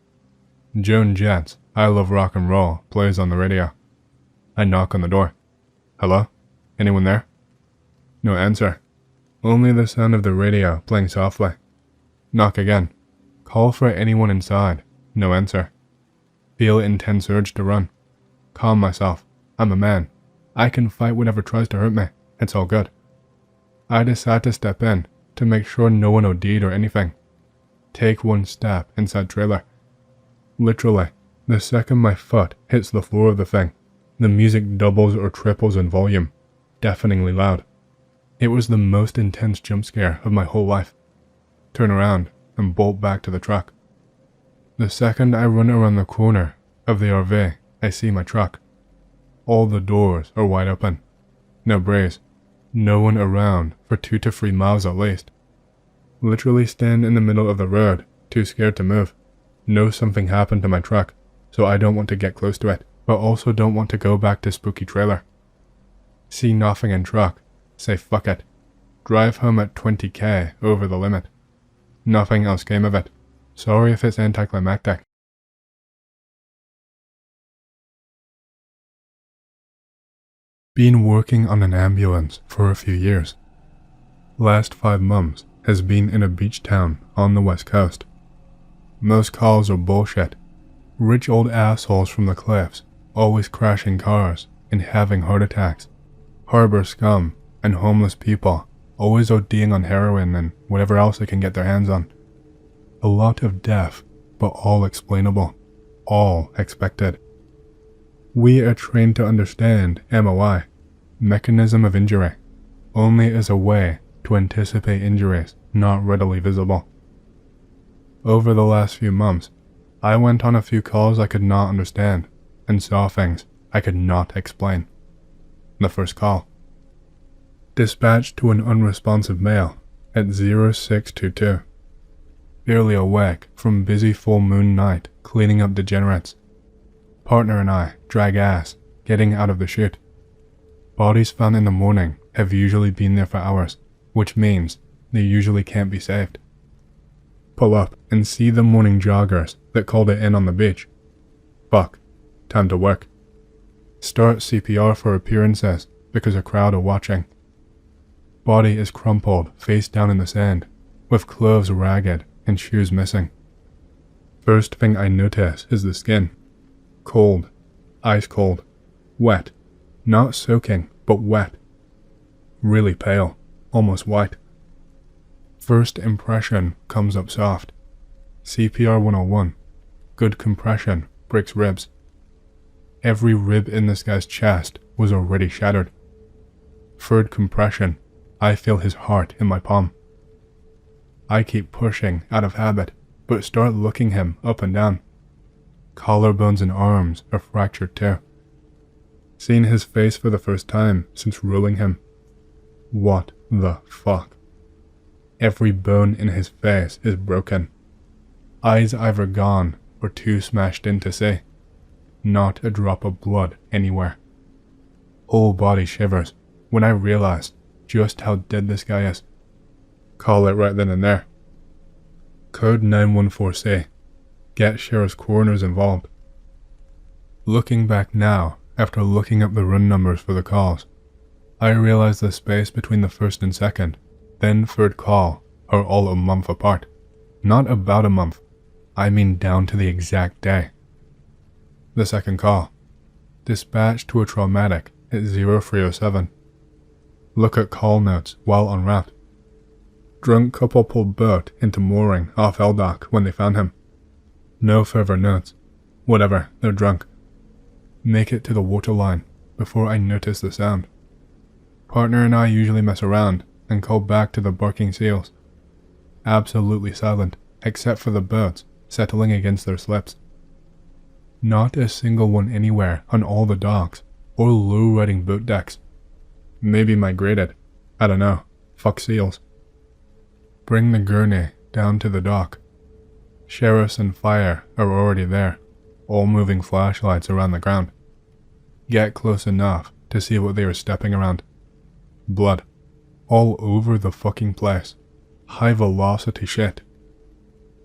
Joan Jett's I Love Rock and Roll plays on the radio. I knock on the door. Hello? Anyone there? No answer. Only the sound of the radio playing softly. Knock again. Call for anyone inside. No answer. Feel intense urge to run. Calm myself. I'm a man. I can fight whatever tries to hurt me. It's all good. I decide to step in to make sure no one OD'd or anything. Take one step inside trailer. Literally, the second my foot hits the floor of the thing, the music doubles or triples in volume, deafeningly loud. It was the most intense jump scare of my whole life. Turn around and bolt back to the truck. The second I run around the corner of the RV, I see my truck. All the doors are wide open. No breeze. No one around for 2 to 3 miles at least. Literally stand in the middle of the road, too scared to move. Know something happened to my truck, so I don't want to get close to it, but also don't want to go back to spooky trailer. See nothing in truck, say fuck it. Drive home at 20k over the limit. Nothing else came of it. Sorry if it's anticlimactic. Been working on an ambulance for a few years. Last 5 months has been in a beach town on the west coast. Most calls are bullshit. Rich old assholes from the cliffs, always crashing cars and having heart attacks. Harbor scum and homeless people, always ODing on heroin and whatever else they can get their hands on. A lot of death, but all explainable, all expected. We are trained to understand MOI, mechanism of injury, only as a way to anticipate injuries not readily visible. Over the last few months, I went on a few calls I could not understand and saw things I could not explain. The first call. Dispatched to an unresponsive male at 0622. Barely awake from busy full moon night cleaning up degenerates. Partner and I drag ass, getting out of the chute. Bodies found in the morning have usually been there for hours, which means they usually can't be saved. Pull up and see the morning joggers that called it in on the beach. Fuck, time to work. Start CPR for appearances because a crowd are watching. Body is crumpled face down in the sand, with clothes ragged and shoes missing. First thing I notice is the skin. Cold, ice cold, wet, not soaking, but wet. Really pale, almost white. First impression comes up soft. CPR 101, good compression, breaks ribs. Every rib in this guy's chest was already shattered. Third compression, I feel his heart in my palm. I keep pushing out of habit, but start looking him up and down. Collarbones and arms are fractured too. Seeing his face for the first time since ruling him. What the fuck? Every bone in his face is broken. Eyes either gone or too smashed in to see. Not a drop of blood anywhere. Whole body shivers when I realize just how dead this guy is. Call it right then and there. Code 914C. Get sheriff's coroners involved. Looking back now, after looking up the run numbers for the calls, I realize the space between the first and second, then third call are all a month apart. Not about a month, I mean down to the exact day. The second call. Dispatched to a traumatic at 0307. Look at call notes while en route. Drunk couple pulled boat into mooring off Eldock when they found him. No further notes. Whatever, they're drunk. Make it to the waterline before I notice the sound. Partner and I usually mess around and call back to the barking seals. Absolutely silent, except for the boats settling against their slips. Not a single one anywhere on all the docks or low-riding boat decks. Maybe migrated. I don't know. Fuck seals. Bring the gurney down to the dock. Sheriffs and fire are already there, all moving flashlights around the ground. Get close enough to see what they are stepping around. Blood. All over the fucking place. High velocity shit.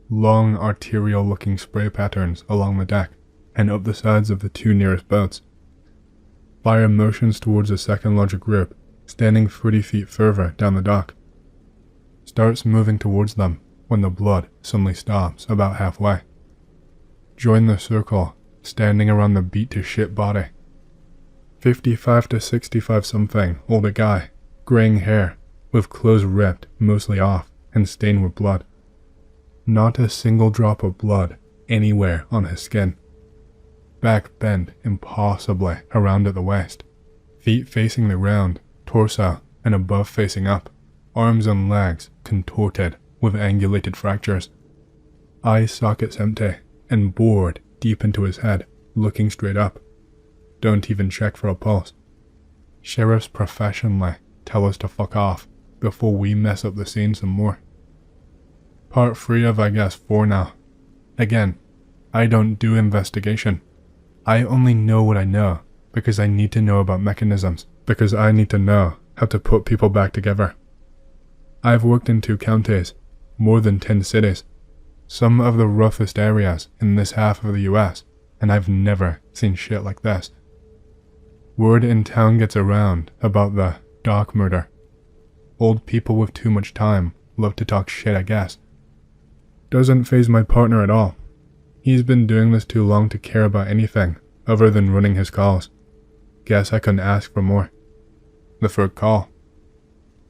Long arterial looking spray patterns along the deck and up the sides of the two nearest boats. Fire motions towards the second larger group, standing 30 feet further down the dock. Starts moving towards them when the blood suddenly stops about halfway. Join the circle, standing around the beat to shit body. 55 to 65 something, older guy, graying hair, with clothes ripped mostly off and stained with blood. Not a single drop of blood anywhere on his skin. Back bent impossibly around at the waist. Feet facing the ground, torso and above facing up. Arms and legs contorted with angulated fractures. Eye sockets empty and bored deep into his head, looking straight up. Don't even check for a pulse. Sheriffs professionally tell us to fuck off before we mess up the scene some more. Part 3 of I guess 4 now. Again, I don't do investigation. I only know what I know because I need to know about mechanisms, because I need to know how to put people back together. I've worked in 2 counties, more than 10 cities, some of the roughest areas in this half of the US, and I've never seen shit like this. Word in town gets around about the dock murder. Old people with too much time love to talk shit, I guess. Doesn't faze my partner at all. He's been doing this too long to care about anything other than running his calls. Guess I couldn't ask for more. The third call.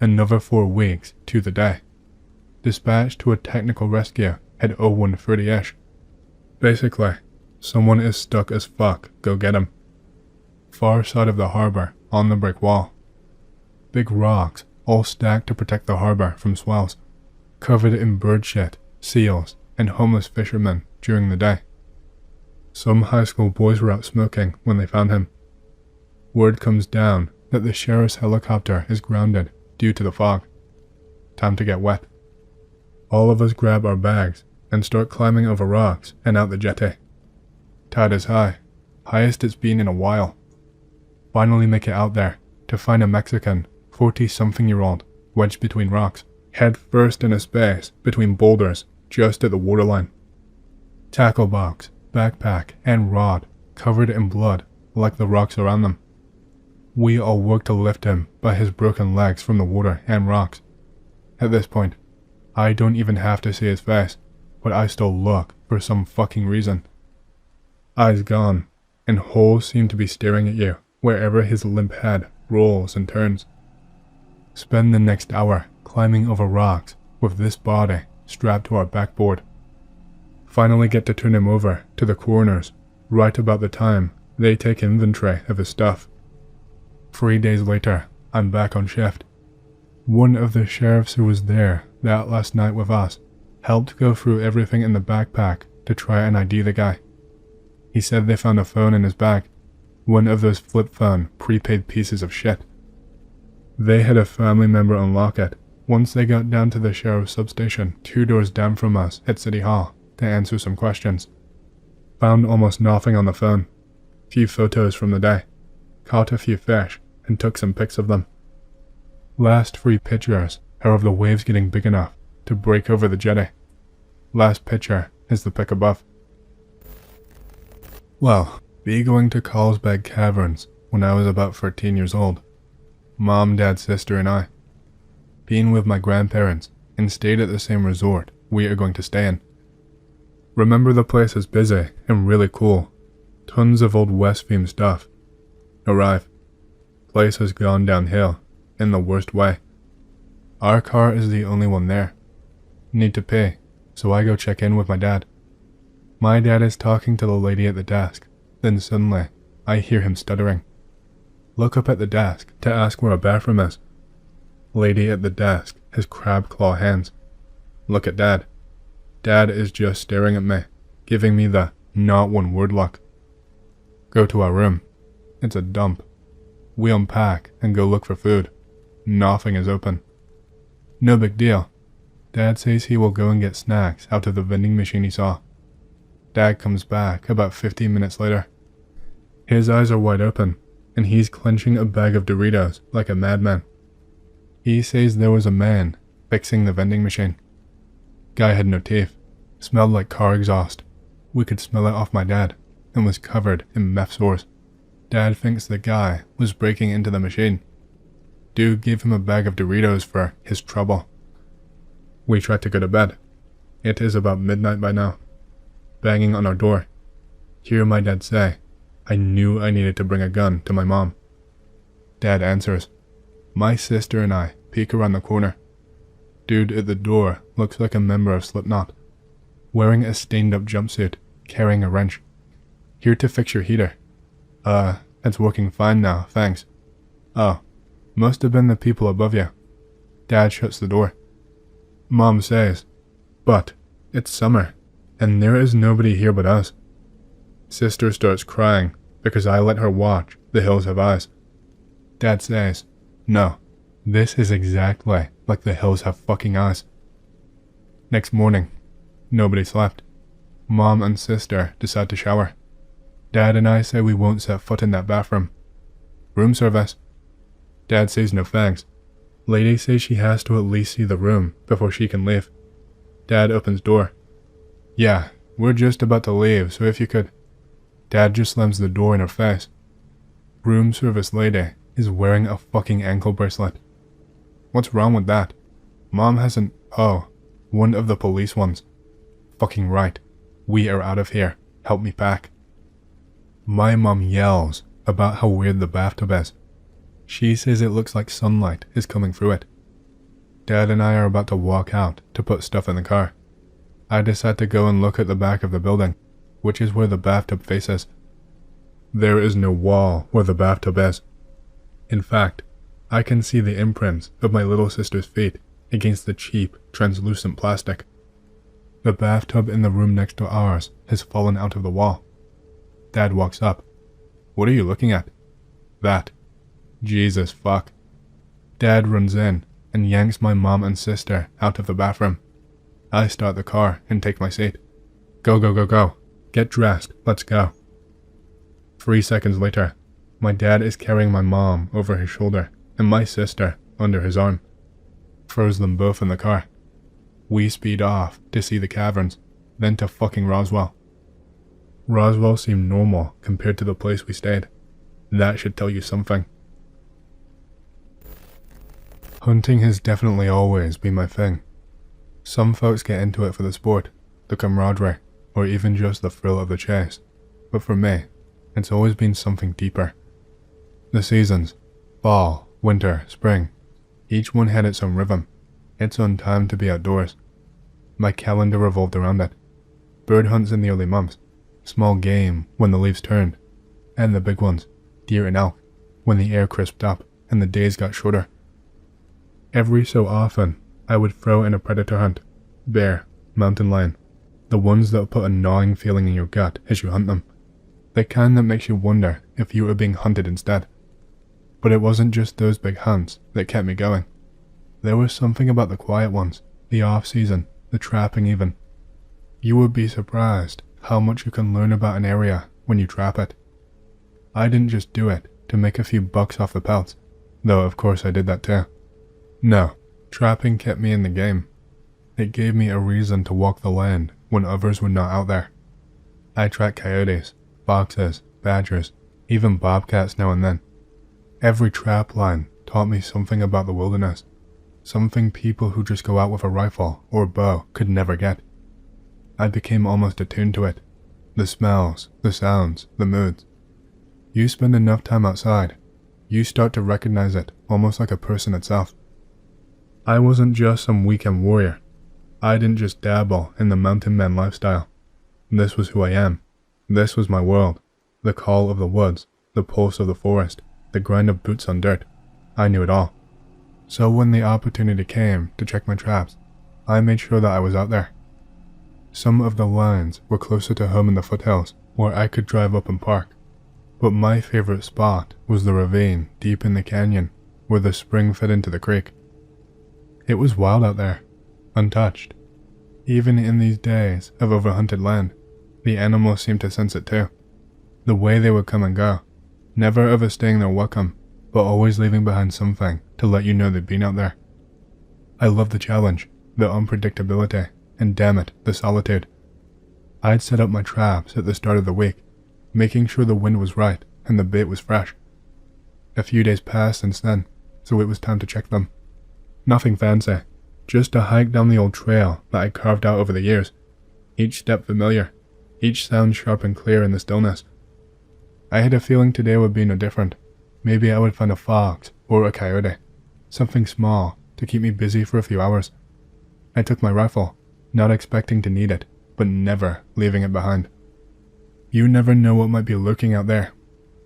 Another 4 weeks to the day. Dispatched to a technical rescue at 0130-ish. Basically, someone is stuck as fuck, go get him. Far side of the harbor, on the brick wall. Big rocks, all stacked to protect the harbor from swells. Covered in bird shit, seals, and homeless fishermen during the day. Some high school boys were out smoking when they found him. Word comes down that the sheriff's helicopter is grounded due to the fog. Time to get wet. All of us grab our bags and start climbing over rocks and out the jetty. Tide is high, highest it's been in a while. Finally make it out there to find a Mexican, 40-something-year-old, wedged between rocks, head first in a space between boulders just at the waterline. Tackle box, backpack, and rod covered in blood like the rocks around them. We all work to lift him by his broken legs from the water and rocks. At this point, I don't even have to see his face, but I still look for some fucking reason. Eyes gone, and holes seem to be staring at you wherever his limp head rolls and turns. Spend the next hour climbing over rocks with this body strapped to our backboard. Finally get to turn him over to the coroners right about the time they take inventory of his stuff. 3 days later, I'm back on shift. One of the sheriffs who was there that last night with us helped go through everything in the backpack to try and ID the guy. He said they found a phone in his bag, one of those flip phone prepaid pieces of shit. They had a family member unlock it once they got down to the sheriff's substation 2 doors down from us at City Hall to answer some questions. Found almost nothing on the phone. Few photos from the day. Caught a few fish and took some pics of them. Last 3 pictures are of the waves getting big enough to break over the jetty. Last picture is the pic above. Well, be going to Carlsbad Caverns when I was about 13 years old. Mom, dad, sister, and I. Being with my grandparents and stayed at the same resort we are going to stay in. Remember the place is busy and really cool. Tons of old West themed stuff. Arrive. Place has gone downhill in the worst way. Our car is the only one there. Need to pay, so I go check in with my dad. My dad is talking to the lady at the desk, then suddenly I hear him stuttering. Look up at the desk to ask where a bathroom is. Lady at the desk has crab claw hands. Look at Dad. Dad is just staring at me, giving me the not one word look. Go to our room. It's a dump. We unpack and go look for food. Nothing is open. No big deal. Dad says he will go and get snacks out of the vending machine he saw. Dad comes back about 15 minutes later. His eyes are wide open, and he's clenching a bag of Doritos like a madman. He says there was a man fixing the vending machine. Guy had no teeth, smelled like car exhaust. We could smell it off my dad, and was covered in meth sores. Dad thinks the guy was breaking into the machine. Dude gave him a bag of Doritos for his trouble. We tried to go to bed. It is about midnight by now. Banging on our door. Hear my dad say, I knew I needed to bring a gun to my mom. Dad answers. My sister and I peek around the corner. Dude at the door looks like a member of Slipknot. Wearing a stained up jumpsuit, carrying a wrench. Here to fix your heater. It's working fine now, thanks. Oh, must have been the people above you. Dad shuts the door. Mom says, but it's summer, and there is nobody here but us. Sister starts crying because I let her watch The Hills Have Eyes. Dad says, no, this is exactly like The Hills Have fucking eyes. Next morning, nobody slept. Mom and sister decide to shower. Dad and I say we won't set foot in that bathroom. Room service. Dad says no thanks. Lady says she has to at least see the room before she can leave. Dad opens door. Yeah, we're just about to leave, so if you could. Dad just slams the door in her face. Room service lady is wearing a fucking ankle bracelet. What's wrong with that? Mom hasn't. Oh, one of the police ones. Fucking right. We are out of here. Help me pack. My mom yells about how weird the bathtub is. She says it looks like sunlight is coming through it. Dad and I are about to walk out to put stuff in the car. I decide to go and look at the back of the building, which is where the bathtub faces. There is no wall where the bathtub is. In fact, I can see the imprints of my little sister's feet against the cheap, translucent plastic. The bathtub in the room next to ours has fallen out of the wall. Dad walks up. What are you looking at? That. Jesus fuck. Dad runs in and yanks my mom and sister out of the bathroom. I start the car and take my seat. Go, go, go, go. Get dressed. Let's go. 3 seconds later, my dad is carrying my mom over his shoulder and my sister under his arm. Throws them both in the car. We speed off to see the caverns, then to fucking Roswell. Roswell seemed normal compared to the place we stayed. That should tell you something. Hunting has definitely always been my thing. Some folks get into it for the sport, the camaraderie, or even just the thrill of the chase. But for me, it's always been something deeper. The seasons, fall, winter, spring, each one had its own rhythm, its own time to be outdoors. My calendar revolved around it. Bird hunts in the early months, small game when the leaves turned, and the big ones, deer and elk, when the air crisped up and the days got shorter. Every so often, I would throw in a predator hunt. Bear, mountain lion. The ones that'll put a gnawing feeling in your gut as you hunt them. The kind that makes you wonder if you were being hunted instead. But it wasn't just those big hunts that kept me going. There was something about the quiet ones, the off-season, the trapping even. You would be surprised how much you can learn about an area when you trap it. I didn't just do it to make a few bucks off the pelts, though of course I did that too. No, trapping kept me in the game. It gave me a reason to walk the land when others were not out there. I tracked coyotes, foxes, badgers, even bobcats now and then. Every trap line taught me something about the wilderness, something people who just go out with a rifle or bow could never get. I became almost attuned to it. The smells, the sounds, the moods. You spend enough time outside, you start to recognize it almost like a person itself. I wasn't just some weekend warrior. I didn't just dabble in the mountain man lifestyle. This was who I am. This was my world. The call of the woods, the pulse of the forest, the grind of boots on dirt. I knew it all. So when the opportunity came to check my traps, I made sure that I was out there. Some of the lines were closer to home in the foothills, where I could drive up and park. But my favorite spot was the ravine deep in the canyon, where the spring fed into the creek. It was wild out there, untouched. Even in these days of overhunted land, the animals seemed to sense it too. The way they would come and go, never overstaying their welcome, but always leaving behind something to let you know they'd been out there. I loved the challenge, the unpredictability, and damn it, the solitude. I'd set up my traps at the start of the week, making sure the wind was right and the bait was fresh. A few days passed since then, so it was time to check them. Nothing fancy, just a hike down the old trail that I carved out over the years. Each step familiar, each sound sharp and clear in the stillness. I had a feeling today would be no different. Maybe I would find a fox or a coyote, something small to keep me busy for a few hours. I took my rifle, not expecting to need it, but never leaving it behind. You never know what might be lurking out there.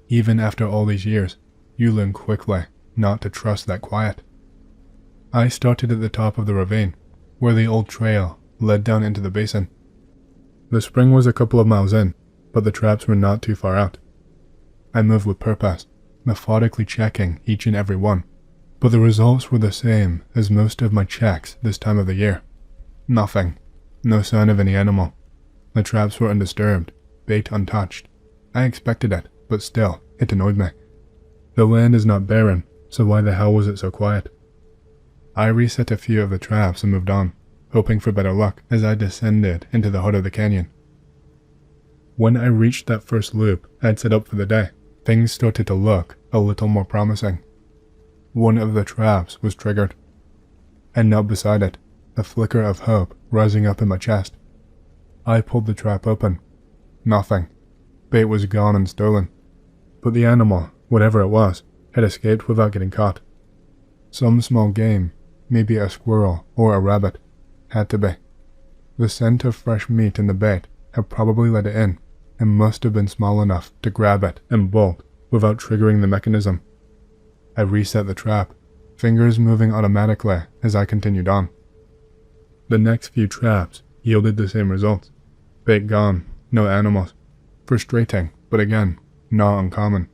Even after all these years, you learn quickly not to trust that quiet. I started at the top of the ravine, where the old trail led down into the basin. The spring was a couple of miles in, but the traps were not too far out. I moved with purpose, methodically checking each and every one, but the results were the same as most of my checks this time of the year. Nothing. No sign of any animal. The traps were undisturbed, bait untouched. I expected it, but still, it annoyed me. The land is not barren, so why the hell was it so quiet? I reset a few of the traps and moved on, hoping for better luck as I descended into the heart of the canyon. When I reached that first loop I'd set up for the day, things started to look a little more promising. One of the traps was triggered, and knelt beside it, a flicker of hope rising up in my chest. I pulled the trap open. Nothing. Bait was gone and stolen. But the animal, whatever it was, had escaped without getting caught. Some small game, maybe a squirrel or a rabbit, had to be. The scent of fresh meat in the bait had probably let it in, and must have been small enough to grab it and bolt without triggering the mechanism. I reset the trap, fingers moving automatically as I continued on. The next few traps yielded the same results. Bait gone, no animals. Frustrating, but again, not uncommon.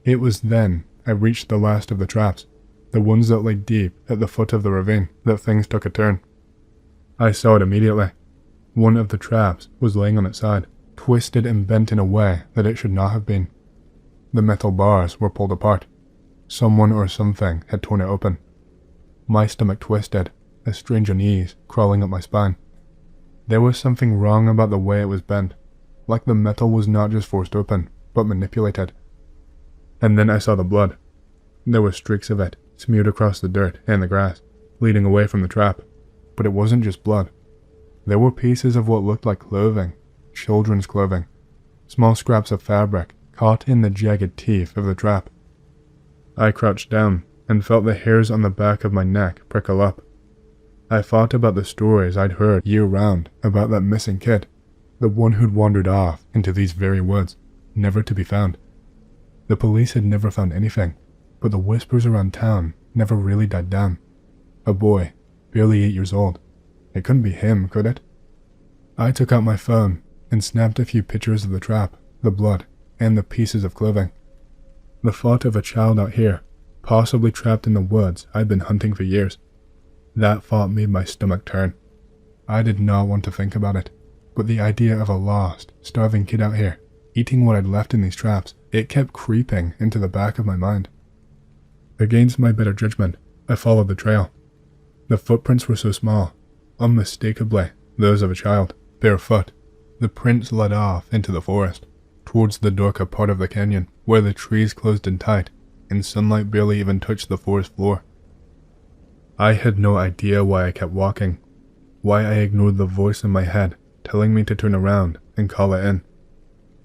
It was then I reached the last of the traps, the ones that lay deep at the foot of the ravine, that things took a turn. I saw it immediately. One of the traps was laying on its side, twisted and bent in a way that it should not have been. The metal bars were pulled apart. Someone or something had torn it open. My stomach twisted, a strange unease crawling up my spine. There was something wrong about the way it was bent, like the metal was not just forced open, but manipulated. And then I saw the blood. There were streaks of it, smeared across the dirt and the grass, leading away from the trap. But it wasn't just blood. There were pieces of what looked like clothing, children's clothing, small scraps of fabric caught in the jagged teeth of the trap. I crouched down and felt the hairs on the back of my neck prickle up. I thought about the stories I'd heard year-round about that missing kid, the one who'd wandered off into these very woods, never to be found. The police had never found anything, but the whispers around town never really died down. A boy, barely 8 years old. It couldn't be him, could it? I took out my phone and snapped a few pictures of the trap, the blood, and the pieces of clothing. The thought of a child out here, possibly trapped in the woods I'd been hunting for years. That thought made my stomach turn. I did not want to think about it, but the idea of a lost, starving kid out here, eating what I'd left in these traps, it kept creeping into the back of my mind. Against my better judgment, I followed the trail. The footprints were so small, unmistakably those of a child, barefoot. The prints led off into the forest, towards the darker part of the canyon, where the trees closed in tight, and sunlight barely even touched the forest floor. I had no idea why I kept walking, why I ignored the voice in my head telling me to turn around and call it in.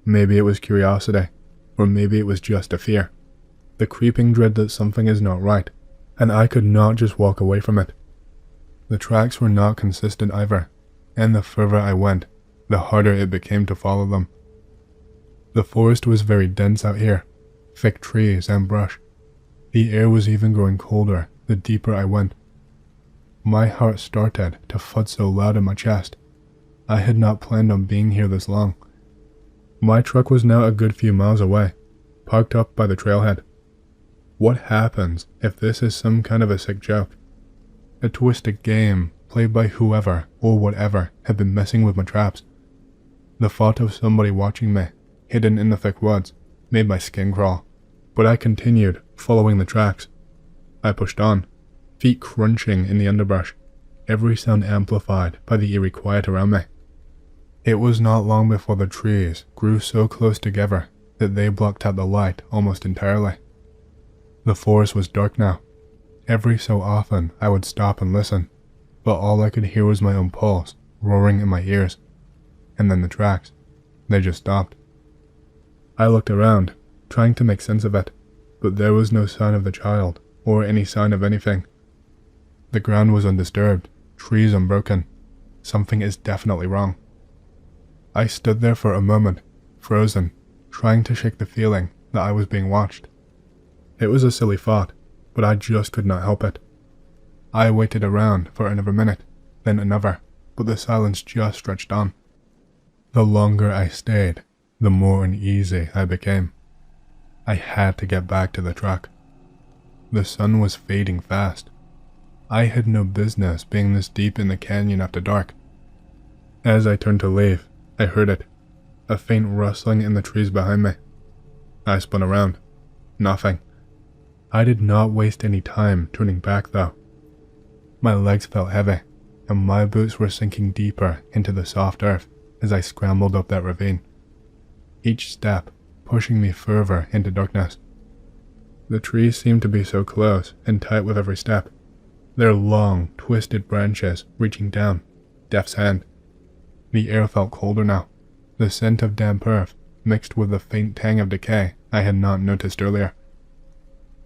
Maybe it was curiosity, or maybe it was just a fear. The creeping dread that something is not right, and I could not just walk away from it. The tracks were not consistent either, and the further I went, the harder it became to follow them. The forest was very dense out here, thick trees and brush. The air was even growing colder the deeper I went. My heart started to thud so loud in my chest. I had not planned on being here this long. My truck was now a good few miles away, parked up by the trailhead. What happens if this is some kind of a sick joke? A twisted game played by whoever or whatever had been messing with my traps. The thought of somebody watching me, hidden in the thick woods, made my skin crawl, but I continued following the tracks. I pushed on, feet crunching in the underbrush, every sound amplified by the eerie quiet around me. It was not long before the trees grew so close together that they blocked out the light almost entirely. The forest was dark now. Every so often I would stop and listen, but all I could hear was my own pulse roaring in my ears. And then the tracks. They just stopped. I looked around, trying to make sense of it, but there was no sign of the child, or any sign of anything. The ground was undisturbed, trees unbroken. Something is definitely wrong. I stood there for a moment, frozen, trying to shake the feeling that I was being watched. It was a silly thought, but I just could not help it. I waited around for another minute, then another, but the silence just stretched on. The longer I stayed, the more uneasy I became. I had to get back to the truck. The sun was fading fast. I had no business being this deep in the canyon after dark. As I turned to leave, I heard it, a faint rustling in the trees behind me. I spun around. Nothing. I did not waste any time turning back though. My legs felt heavy, and my boots were sinking deeper into the soft earth as I scrambled up that ravine, each step pushing me further into darkness. The trees seemed to be so close and tight with every step, their long, twisted branches reaching down, death's hand. The air felt colder now, the scent of damp earth mixed with the faint tang of decay I had not noticed earlier.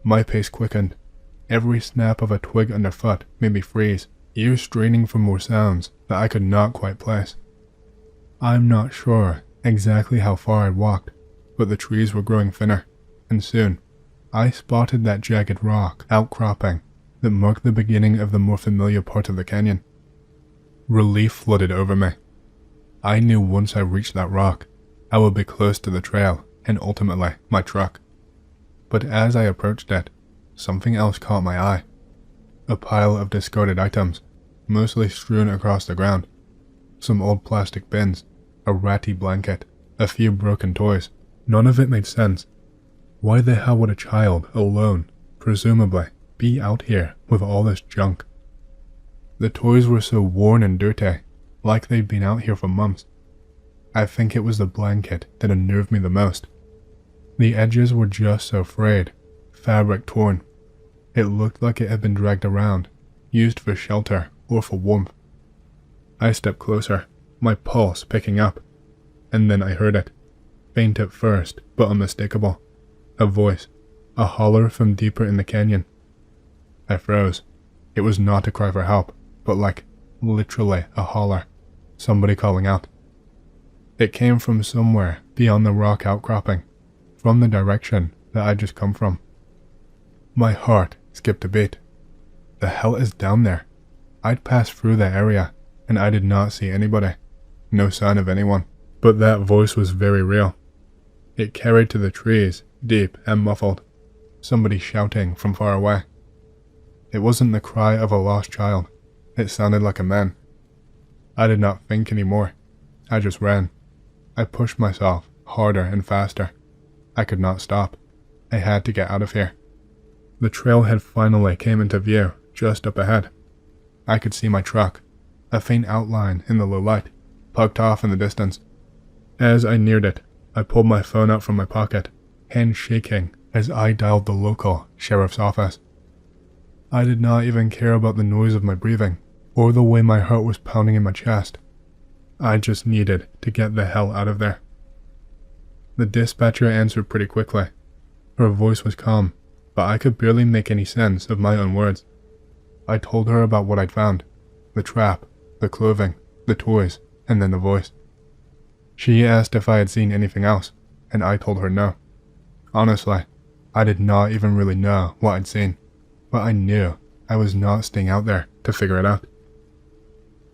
My pace quickened. Every snap of a twig underfoot made me freeze, ears straining for more sounds that I could not quite place. I'm not sure exactly how far I'd walked, but the trees were growing thinner, and soon I spotted that jagged rock outcropping that marked the beginning of the more familiar part of the canyon. Relief flooded over me. I knew once I reached that rock, I would be close to the trail and ultimately my truck. But as I approached it, something else caught my eye. A pile of discarded items, mostly strewn across the ground. Some old plastic bins, a ratty blanket, a few broken toys. None of it made sense. Why the hell would a child, alone, presumably, be out here with all this junk? The toys were so worn and dirty, like they'd been out here for months. I think it was the blanket that unnerved me the most. The edges were just so frayed, fabric torn. It looked like it had been dragged around, used for shelter or for warmth. I stepped closer, my pulse picking up, and then I heard it, faint at first but unmistakable. A voice, a holler from deeper in the canyon. I froze. It was not a cry for help, but like, literally a holler, somebody calling out. It came from somewhere beyond the rock outcropping, from the direction that I'd just come from. My heart skipped a beat. The hell is down there? I'd passed through that area, and I did not see anybody. No sign of anyone. But that voice was very real. It carried to the trees, deep and muffled. Somebody shouting from far away. It wasn't the cry of a lost child. It sounded like a man. I did not think anymore. I just ran. I pushed myself harder and faster. I could not stop. I had to get out of here. The trailhead finally came into view, just up ahead. I could see my truck, a faint outline in the low light, plugged off in the distance. As I neared it, I pulled my phone out from my pocket, hand shaking as I dialed the local sheriff's office. I did not even care about the noise of my breathing, or the way my heart was pounding in my chest. I just needed to get the hell out of there. The dispatcher answered pretty quickly. Her voice was calm, but I could barely make any sense of my own words. I told her about what I'd found, the trap, the clothing, the toys, and then the voice. She asked if I had seen anything else, and I told her no. Honestly, I did not even really know what I'd seen, but I knew I was not staying out there to figure it out.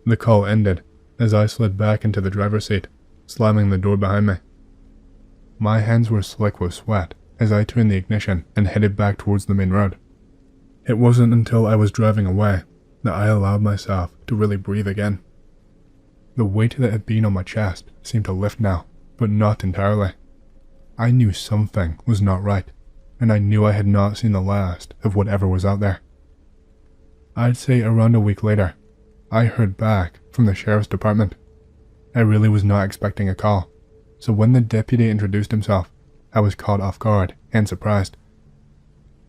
The call ended as I slid back into the driver's seat, slamming the door behind me. My hands were slick with sweat as I turned the ignition and headed back towards the main road. It wasn't until I was driving away that I allowed myself to really breathe again. The weight that had been on my chest seemed to lift now, but not entirely. I knew something was not right, and I knew I had not seen the last of whatever was out there. I'd say around a week later, I heard back from the sheriff's department. I really was not expecting a call, so when the deputy introduced himself, I was caught off guard and surprised.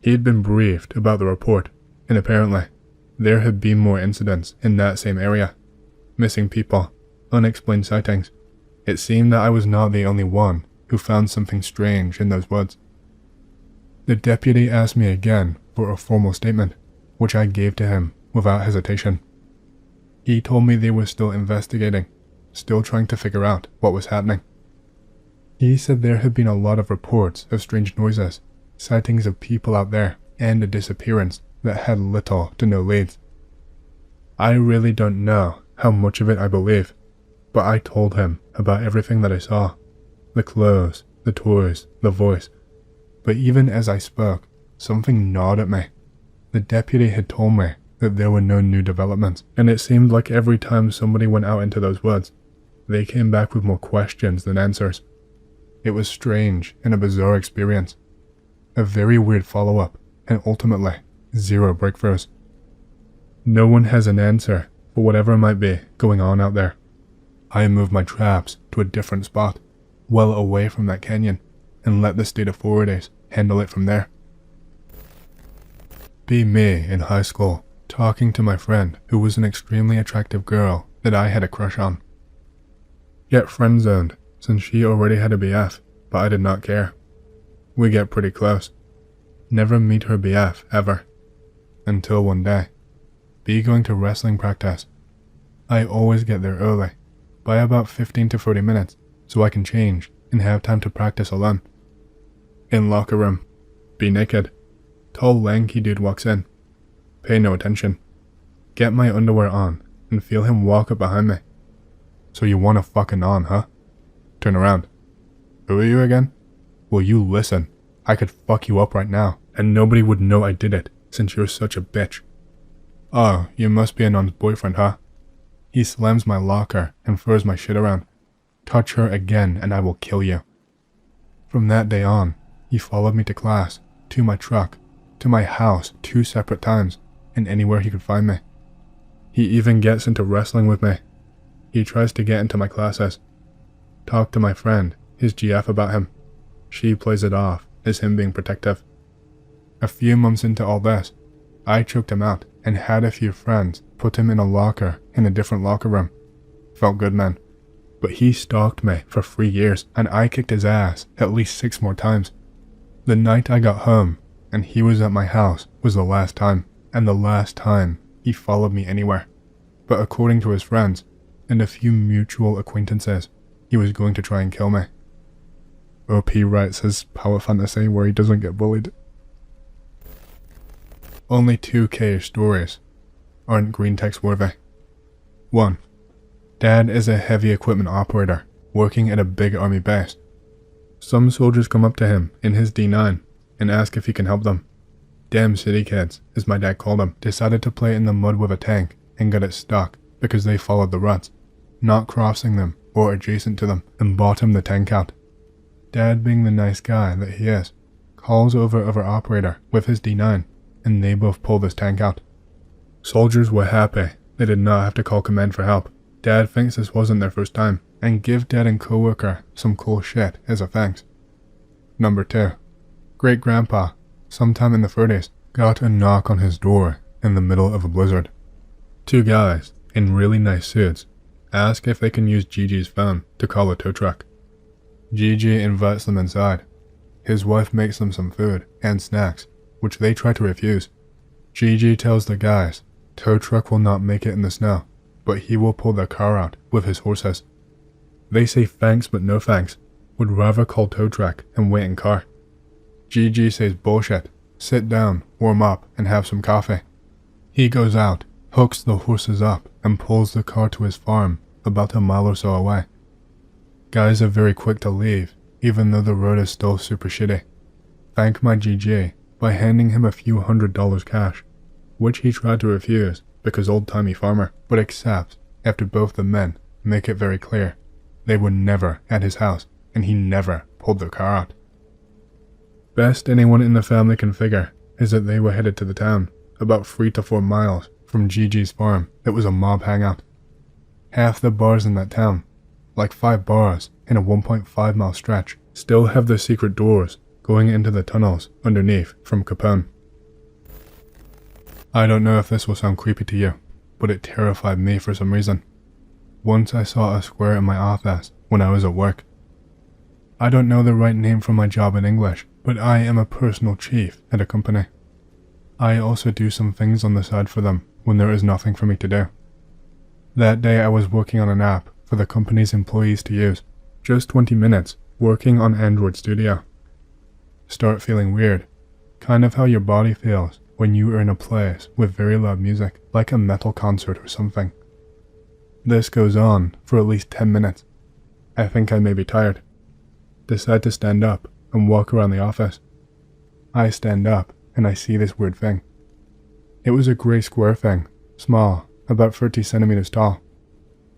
He had been briefed about the report, and apparently, there had been more incidents in that same area. Missing people, unexplained sightings. It seemed that I was not the only one who found something strange in those woods. The deputy asked me again for a formal statement, which I gave to him without hesitation. He told me they were still investigating, still trying to figure out what was happening. He said there had been a lot of reports of strange noises, sightings of people out there, and a disappearance that had little to no leads. I really don't know how much of it I believe, but I told him about everything that I saw. The clothes, the toys, the voice. But even as I spoke, something gnawed at me. The deputy had told me that there were no new developments, and it seemed like every time somebody went out into those woods, they came back with more questions than answers. It was strange and a bizarre experience. A very weird follow-up, and ultimately, zero breakthroughs. No one has an answer for whatever might be going on out there. I moved my traps to a different spot, well away from that canyon, and let the state authorities handle it from there. Be me in high school, talking to my friend who was an extremely attractive girl that I had a crush on. Get friend-zoned, since she already had a BF, but I did not care. We get pretty close. Never meet her BF, ever. Until one day. Be going to wrestling practice. I always get there early, by about 15 to 30 minutes, so I can change and have time to practice alone. In locker room. Be naked. Tall lanky dude walks in. Pay no attention. Get my underwear on and feel him walk up behind me. So you wanna fucking on, huh? Turn around. Who are you again? Will you listen? I could fuck you up right now, and nobody would know I did it, since you're such a bitch. Oh, you must be Anon's boyfriend, huh? He slams my locker and throws my shit around. Touch her again and I will kill you. From that day on, he followed me to class, to my truck, to my house 2 separate times, and anywhere he could find me. He even gets into wrestling with me. He tries to get into my classes. Talk to my friend, his GF, about him. She plays it off as him being protective. A few months into all this, I choked him out and had a few friends put him in a locker in a different locker room. Felt good, man. But he stalked me for 3 years, and I kicked his ass at least 6 more times. The night I got home and he was at my house was the last time, and the last time he followed me anywhere. But according to his friends and a few mutual acquaintances, he was going to try and kill me. OP writes his power fantasy where he doesn't get bullied. Only 2K stories aren't greentext worthy. 1. Dad is a heavy equipment operator working at a big army base. Some soldiers come up to him in his D9 and ask if he can help them. Damn city kids, as my dad called them, decided to play in the mud with a tank and got it stuck because they followed the ruts, not crossing them or adjacent to them, and bottomed the tank out. Dad, being the nice guy that he is, calls over other operator with his D9, and they both pull this tank out. Soldiers were happy they did not have to call command for help. Dad thinks this wasn't their first time, and give Dad and coworker some cool shit as a thanks. Number 2. Great-grandpa, sometime in the 30s, got a knock on his door in the middle of a blizzard. 2 guys in really nice suits ask if they can use Gigi's phone to call a tow truck. Gigi invites them inside. His wife makes them some food and snacks, which they try to refuse. Gigi tells the guys tow truck will not make it in the snow, but he will pull their car out with his horses. They say thanks but no thanks, would rather call tow truck and wait in car. Gigi says bullshit, sit down, warm up, and have some coffee. He goes out, hooks the horses up, and pulls the car to his farm about a mile or so away. Guys are very quick to leave, even though the road is still super shitty. Thank my Gigi by handing him a few $100 cash, which he tried to refuse because old-timey farmer, but accepts after both the men make it very clear they were never at his house and he never pulled their car out. Best anyone in the family can figure is that they were headed to the town, about 3 to 4 miles from Gigi's farm that was a mob hangout. Half the bars in that town, like 5 bars in a 1.5 mile stretch, still have their secret doors going into the tunnels underneath from Capone. I don't know if this will sound creepy to you, but it terrified me for some reason. Once I saw a square in my office when I was at work. I don't know the right name for my job in English, but I am a personal chief at a company. I also do some things on the side for them when there is nothing for me to do. That day I was working on an app for the company's employees to use. Just 20 minutes working on Android Studio. Start feeling weird, kind of how your body feels when you are in a place with very loud music, like a metal concert or something. This goes on for at least 10 minutes. I think I may be tired. Decide to stand up and walk around the office. I stand up and I see this weird thing. It was a grey square thing, small, about 30 centimeters tall.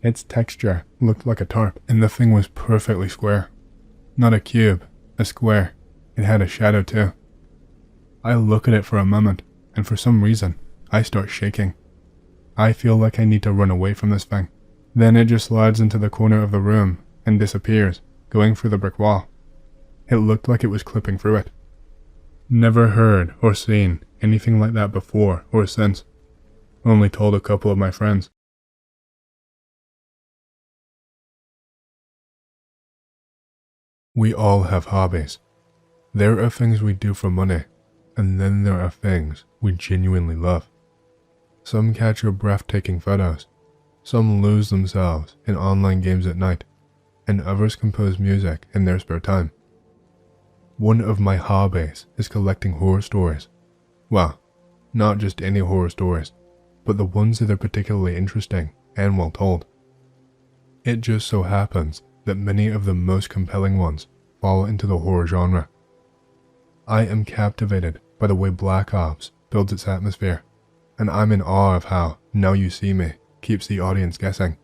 Its texture looked like a tarp, and the thing was perfectly square. Not a cube, a square. It had a shadow too. I look at it for a moment, and for some reason, I start shaking. I feel like I need to run away from this thing. Then it just slides into the corner of the room and disappears, going through the brick wall. It looked like it was clipping through it. Never heard or seen anything like that before or since. Only told a couple of my friends. We all have hobbies. There are things we do for money, and then there are things we genuinely love. Some capture breathtaking photos, some lose themselves in online games at night, and others compose music in their spare time. One of my hobbies is collecting horror stories. Well, not just any horror stories, but the ones that are particularly interesting and well told. It just so happens that many of the most compelling ones fall into the horror genre. I am captivated by the way Black Ops builds its atmosphere, and I'm in awe of how Now You See Me keeps the audience guessing.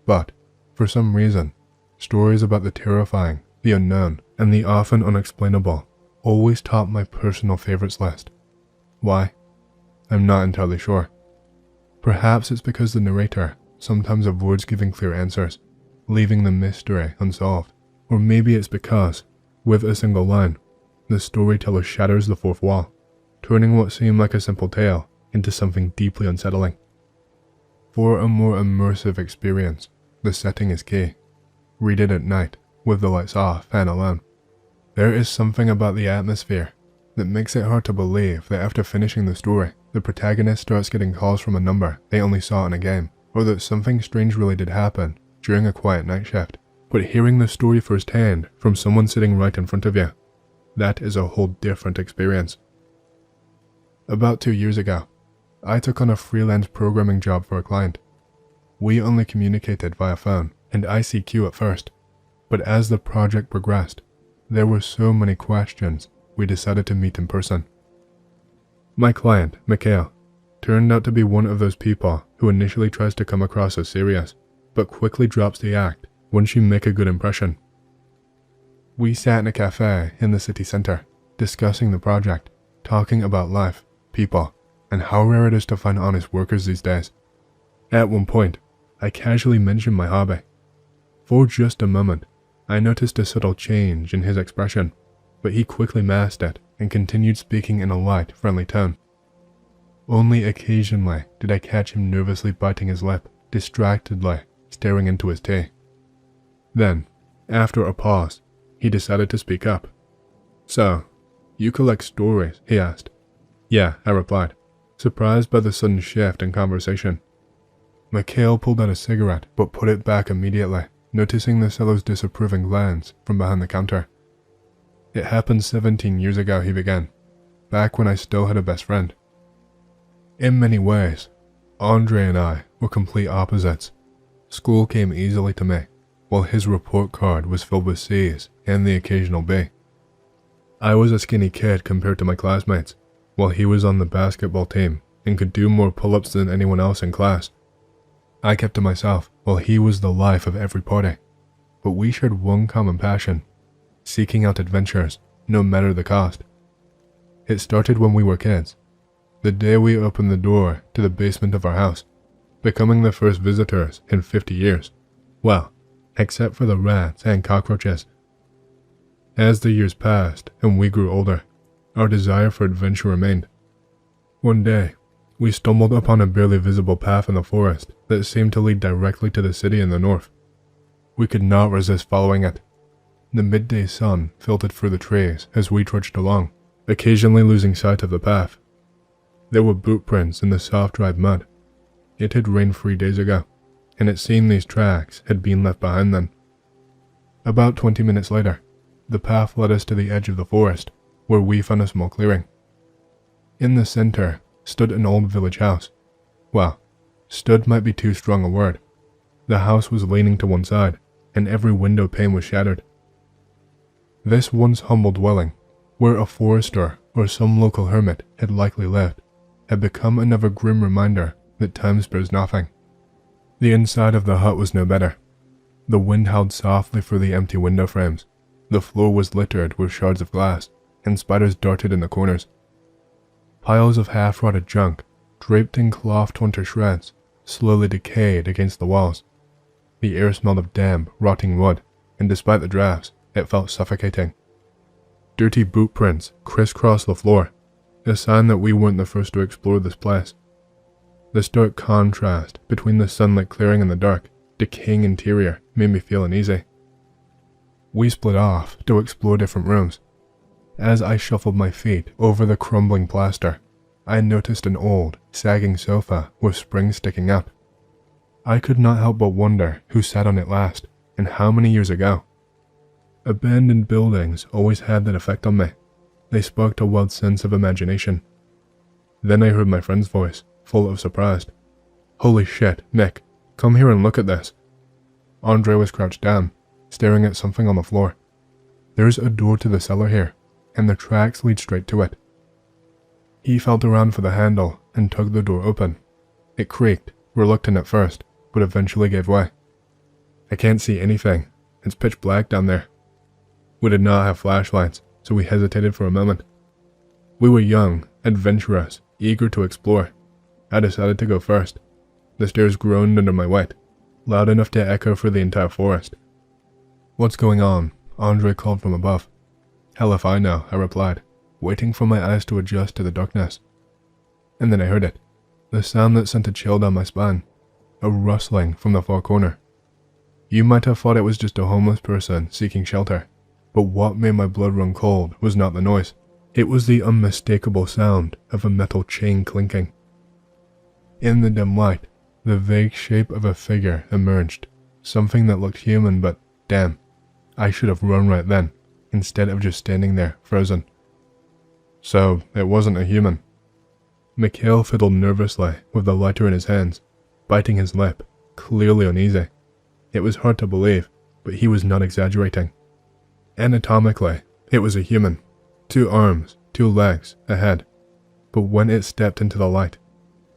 But, for some reason, stories about the terrifying, the unknown, and the often unexplainable always top my personal favorites list. Why? I'm not entirely sure. Perhaps it's because the narrator sometimes avoids giving clear answers, leaving the mystery unsolved. Or maybe it's because, with a single line, the storyteller shatters the fourth wall, turning what seemed like a simple tale into something deeply unsettling. For a more immersive experience, the setting is key. Read it at night, with the lights off and alone. There is something about the atmosphere that makes it hard to believe that after finishing the story, the protagonist starts getting calls from a number they only saw in a game, or that something strange really did happen during a quiet night shift. But hearing the story firsthand from someone sitting right in front of you, that is a whole different experience. About 2 years ago, I took on a freelance programming job for a client. We only communicated via phone and ICQ at first, but as the project progressed, there were so many questions we decided to meet in person. My client, Mikhail, turned out to be one of those people who initially tries to come across as serious, but quickly drops the act once you make a good impression. We sat in a cafe in the city center, discussing the project, talking about life, people, and how rare it is to find honest workers these days. At one point, I casually mentioned my hobby. For just a moment, I noticed a subtle change in his expression, but he quickly masked it and continued speaking in a light, friendly tone. Only occasionally did I catch him nervously biting his lip, distractedly staring into his tea. Then, after a pause, he decided to speak up. "So, you collect stories?" he asked. "Yeah," I replied, surprised by the sudden shift in conversation. Mikhail pulled out a cigarette but put it back immediately, noticing the seller's disapproving glance from behind the counter. "It happened 17 years ago," he began, "back when I still had a best friend." In many ways, Andre and I were complete opposites. School came easily to me, while his report card was filled with C's and the occasional B. I was a skinny kid compared to my classmates, while he was on the basketball team and could do more pull-ups than anyone else in class. I kept to myself while he was the life of every party, but we shared one common passion: seeking out adventures, no matter the cost. It started when we were kids, the day we opened the door to the basement of our house, becoming the first visitors in 50 years. Well, except for the rats and cockroaches. As the years passed and we grew older, our desire for adventure remained. One day, we stumbled upon a barely visible path in the forest that seemed to lead directly to the city in the north. We could not resist following it. The midday sun filtered through the trees as we trudged along, occasionally losing sight of the path. There were boot prints in the soft, dried mud. It had rained 3 days ago, and it seemed these tracks had been left behind then. About 20 minutes later, the path led us to the edge of the forest, where we found a small clearing. In the center stood an old village house. Well, stood might be too strong a word. The house was leaning to one side, and every window pane was shattered. This once humble dwelling, where a forester or some local hermit had likely lived, had become another grim reminder that time spares nothing. The inside of the hut was no better. The wind howled softly through the empty window frames. The floor was littered with shards of glass, and spiders darted in the corners. Piles of half-rotted junk, draped in cloth torn to shreds, slowly decayed against the walls. The air smelled of damp, rotting wood, and despite the drafts, it felt suffocating. Dirty boot prints crisscrossed the floor, a sign that we weren't the first to explore this place. The stark contrast between the sunlit clearing and the dark, decaying interior made me feel uneasy. We split off to explore different rooms. As I shuffled my feet over the crumbling plaster, I noticed an old, sagging sofa with springs sticking up. I could not help but wonder who sat on it last, and how many years ago. Abandoned buildings always had that effect on me. They sparked a wild sense of imagination. Then I heard my friend's voice, full of surprise. "Holy shit, Nick, come here and look at this." Andre was crouched down, staring at something on the floor. "There's a door to the cellar here, and the tracks lead straight to it." He felt around for the handle and tugged the door open. It creaked, reluctant at first, but eventually gave way. "I can't see anything. It's pitch black down there." We did not have flashlights, so we hesitated for a moment. We were young, adventurous, eager to explore. I decided to go first. The stairs groaned under my weight, loud enough to echo through the entire forest. "What's going on?" Andre called from above. "Hell if I know," I replied, waiting for my eyes to adjust to the darkness. And then I heard it, the sound that sent a chill down my spine, a rustling from the far corner. You might have thought it was just a homeless person seeking shelter, but what made my blood run cold was not the noise. It was the unmistakable sound of a metal chain clinking. In the dim light, the vague shape of a figure emerged, something that looked human, but damn, I should have run right then, instead of just standing there, frozen. "So, it wasn't a human?" Mikhail fiddled nervously with the lighter in his hands, biting his lip, clearly uneasy. It was hard to believe, but he was not exaggerating. Anatomically, it was a human. 2 arms, 2 legs, a head. But when it stepped into the light,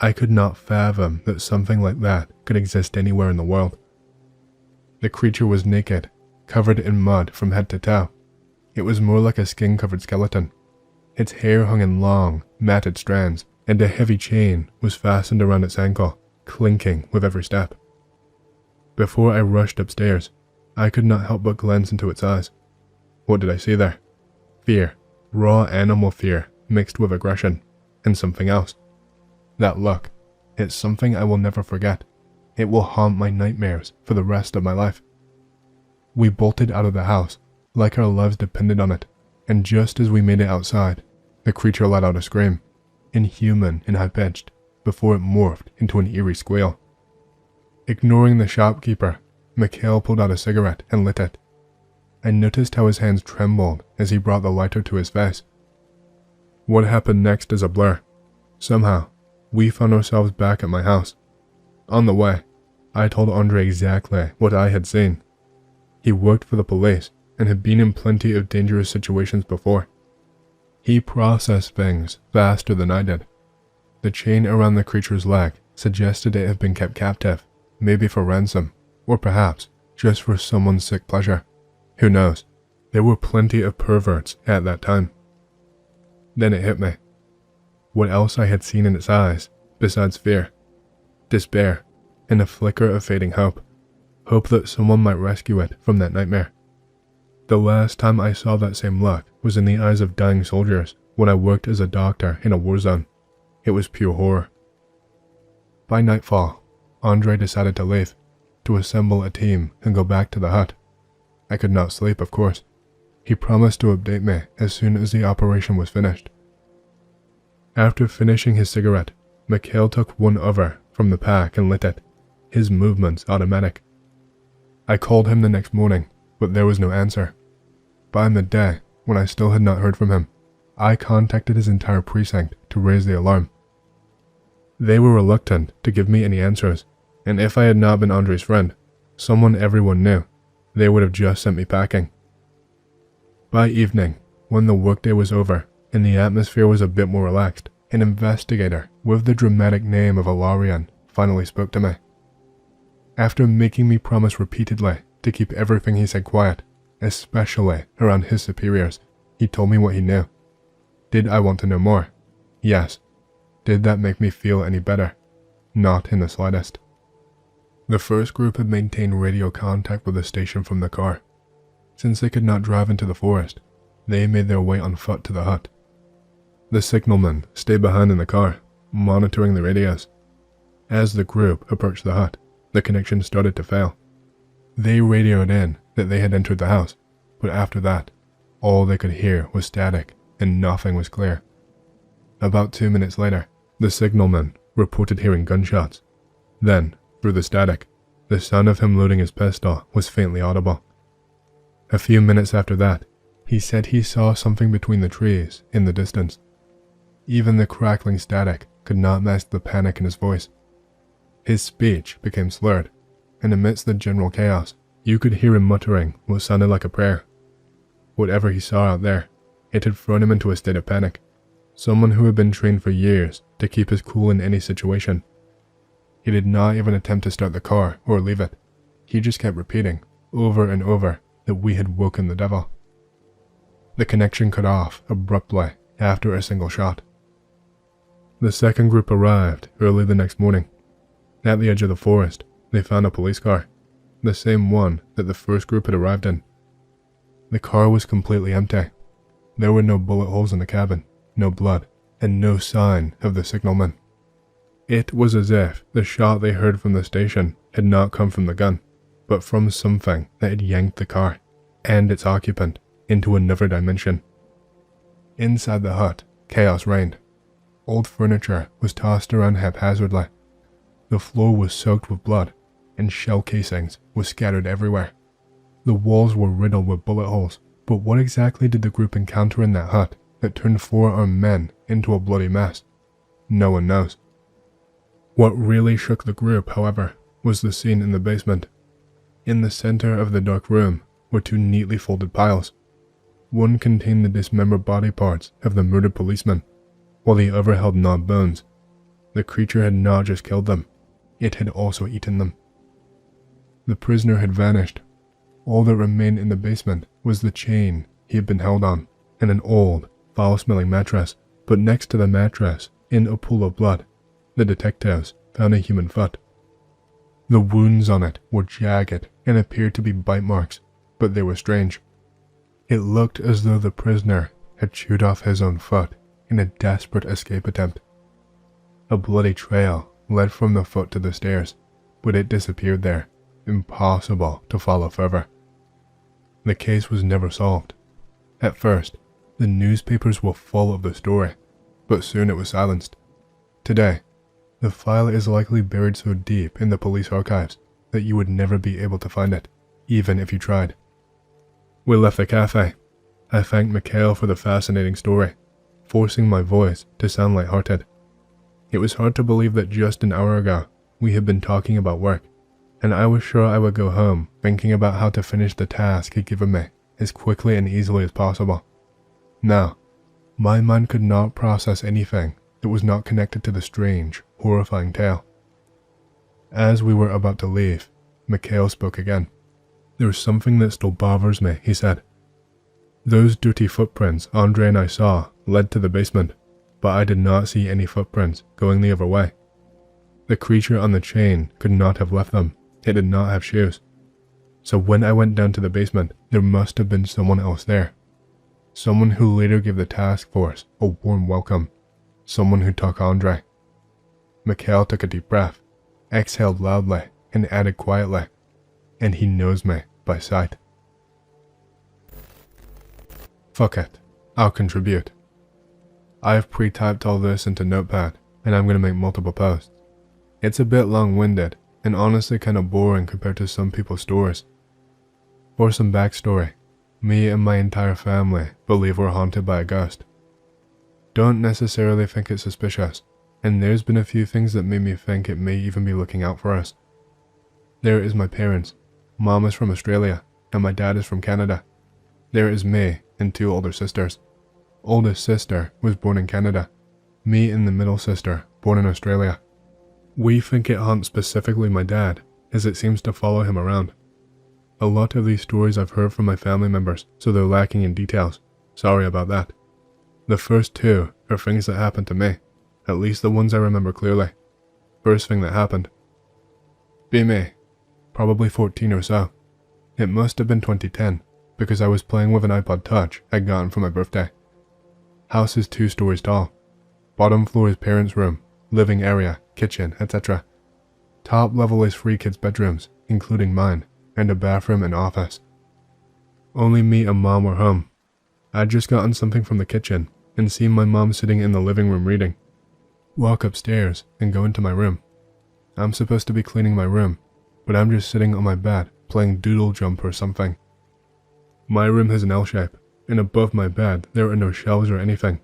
I could not fathom that something like that could exist anywhere in the world. The creature was naked, covered in mud from head to toe. It was more like a skin-covered skeleton. Its hair hung in long, matted strands, and a heavy chain was fastened around its ankle, clinking with every step. Before I rushed upstairs, I could not help but glance into its eyes. What did I see there? Fear, raw animal fear mixed with aggression, and something else. That look, it's something I will never forget. It will haunt my nightmares for the rest of my life. We bolted out of the house, like our lives depended on it, and just as we made it outside, the creature let out a scream, inhuman and high-pitched, before it morphed into an eerie squeal. Ignoring the shopkeeper, Mikhail pulled out a cigarette and lit it. I noticed how his hands trembled as he brought the lighter to his face. What happened next is a blur. Somehow, we found ourselves back at my house. On the way, I told Andre exactly what I had seen. He worked for the police and had been in plenty of dangerous situations before. He processed things faster than I did. The chain around the creature's leg suggested it had been kept captive, maybe for ransom, or perhaps just for someone's sick pleasure. Who knows? There were plenty of perverts at that time. Then it hit me. What else I had seen in its eyes, besides fear, despair, and a flicker of fading hope. Hope that someone might rescue it from that nightmare. The last time I saw that same look was in the eyes of dying soldiers when I worked as a doctor in a war zone. It was pure horror. By nightfall, Andre decided to leave, to assemble a team and go back to the hut. I could not sleep, of course. He promised to update me as soon as the operation was finished. After finishing his cigarette, Mikhail took one other from the pack and lit it, his movements automatic. I called him the next morning, but there was no answer. By midday, when I still had not heard from him, I contacted his entire precinct to raise the alarm. They were reluctant to give me any answers, and if I had not been Andre's friend, someone everyone knew, they would have just sent me packing. By evening, when the workday was over and the atmosphere was a bit more relaxed, an investigator with the dramatic name of Alarian finally spoke to me. After making me promise repeatedly to keep everything he said quiet, especially around his superiors, he told me what he knew. Did I want to know more? Yes. Did that make me feel any better? Not in the slightest. The first group had maintained radio contact with the station from the car. Since they could not drive into the forest, they made their way on foot to the hut. The signalman stayed behind in the car, monitoring the radios. As the group approached the hut, the connection started to fail. They radioed in that they had entered the house, but after that, all they could hear was static and nothing was clear. About 2 minutes later, the signalman reported hearing gunshots. Then, through the static, the sound of him loading his pistol was faintly audible. A few minutes after that, he said he saw something between the trees in the distance. Even the crackling static could not mask the panic in his voice. His speech became slurred, and amidst the general chaos, you could hear him muttering what sounded like a prayer. Whatever he saw out there, it had thrown him into a state of panic. Someone who had been trained for years to keep his cool in any situation. He did not even attempt to start the car or leave it. He just kept repeating, over and over, that we had woken the devil. The connection cut off abruptly after a single shot. The second group arrived early the next morning. At the edge of the forest, they found a police car, the same one that the first group had arrived in. The car was completely empty. There were no bullet holes in the cabin, no blood, and no sign of the signalman. It was as if the shot they heard from the station had not come from the gun, but from something that had yanked the car, and its occupant, into another dimension. Inside the hut, chaos reigned. Old furniture was tossed around haphazardly. The floor was soaked with blood, and shell casings were scattered everywhere. The walls were riddled with bullet holes, but what exactly did the group encounter in that hut that turned 4 armed men into a bloody mess? No one knows. What really shook the group, however, was the scene in the basement. In the center of the dark room were two neatly folded piles. One contained the dismembered body parts of the murdered policeman, while the other held gnawed bones. The creature had not just killed them, it had also eaten them. The prisoner had vanished. All that remained in the basement was the chain he had been held on, and an old, foul-smelling mattress. But next to the mattress, in a pool of blood, the detectives found a human foot. The wounds on it were jagged and appeared to be bite marks, but they were strange. It looked as though the prisoner had chewed off his own foot in a desperate escape attempt. A bloody trail led from the foot to the stairs, but it disappeared there, impossible to follow further. The case was never solved. At first, the newspapers were full of the story, but soon it was silenced. Today, the file is likely buried so deep in the police archives that you would never be able to find it, even if you tried. We left the cafe. I thanked Mikhail for the fascinating story, forcing my voice to sound lighthearted. It was hard to believe that just an hour ago, we had been talking about work, and I was sure I would go home thinking about how to finish the task he'd given me as quickly and easily as possible. Now, my mind could not process anything that was not connected to the strange, horrifying tale. As we were about to leave, Mikhail spoke again. "There's something that still bothers me," he said. "Those dirty footprints Andre and I saw led to the basement, but I did not see any footprints going the other way. The creature on the chain could not have left them. It did not have shoes. So when I went down to the basement, there must have been someone else there. Someone who later gave the task force a warm welcome. Someone who took Andre." Mikhail took a deep breath, exhaled loudly, and added quietly, "And he knows me by sight." Fuck it, I'll contribute. I have pre-typed all this into Notepad, and I'm gonna make multiple posts. It's a bit long-winded, and honestly kinda boring compared to some people's stories. For some backstory, me and my entire family believe we're haunted by a ghost. Don't necessarily think it's suspicious, and there's been a few things that made me think it may even be looking out for us. There is my parents. Mom is from Australia, and my dad is from Canada. There is me and two older sisters. Oldest sister was born in Canada. Me and the middle sister born in Australia. We think it haunts specifically my dad, as it seems to follow him around. A lot of these stories I've heard from my family members, so they're lacking in details. Sorry about that. The first two are things that happened to me, at least the ones I remember clearly. First thing that happened. Be me, probably 14 or so. It must have been 2010, because I was playing with an iPod Touch I'd gotten for my birthday. House is 2 stories tall. Bottom floor is parents' room, living area, kitchen, etc. Top level is 3 kids' bedrooms, including mine, and a bathroom and office. Only me and Mom were home. I'd just gotten something from the kitchen and seen my mom sitting in the living room reading. Walk upstairs and go into my room. I'm supposed to be cleaning my room, but I'm just sitting on my bed playing Doodle Jump or something. My room has an L shape, and above my bed there are no shelves or anything.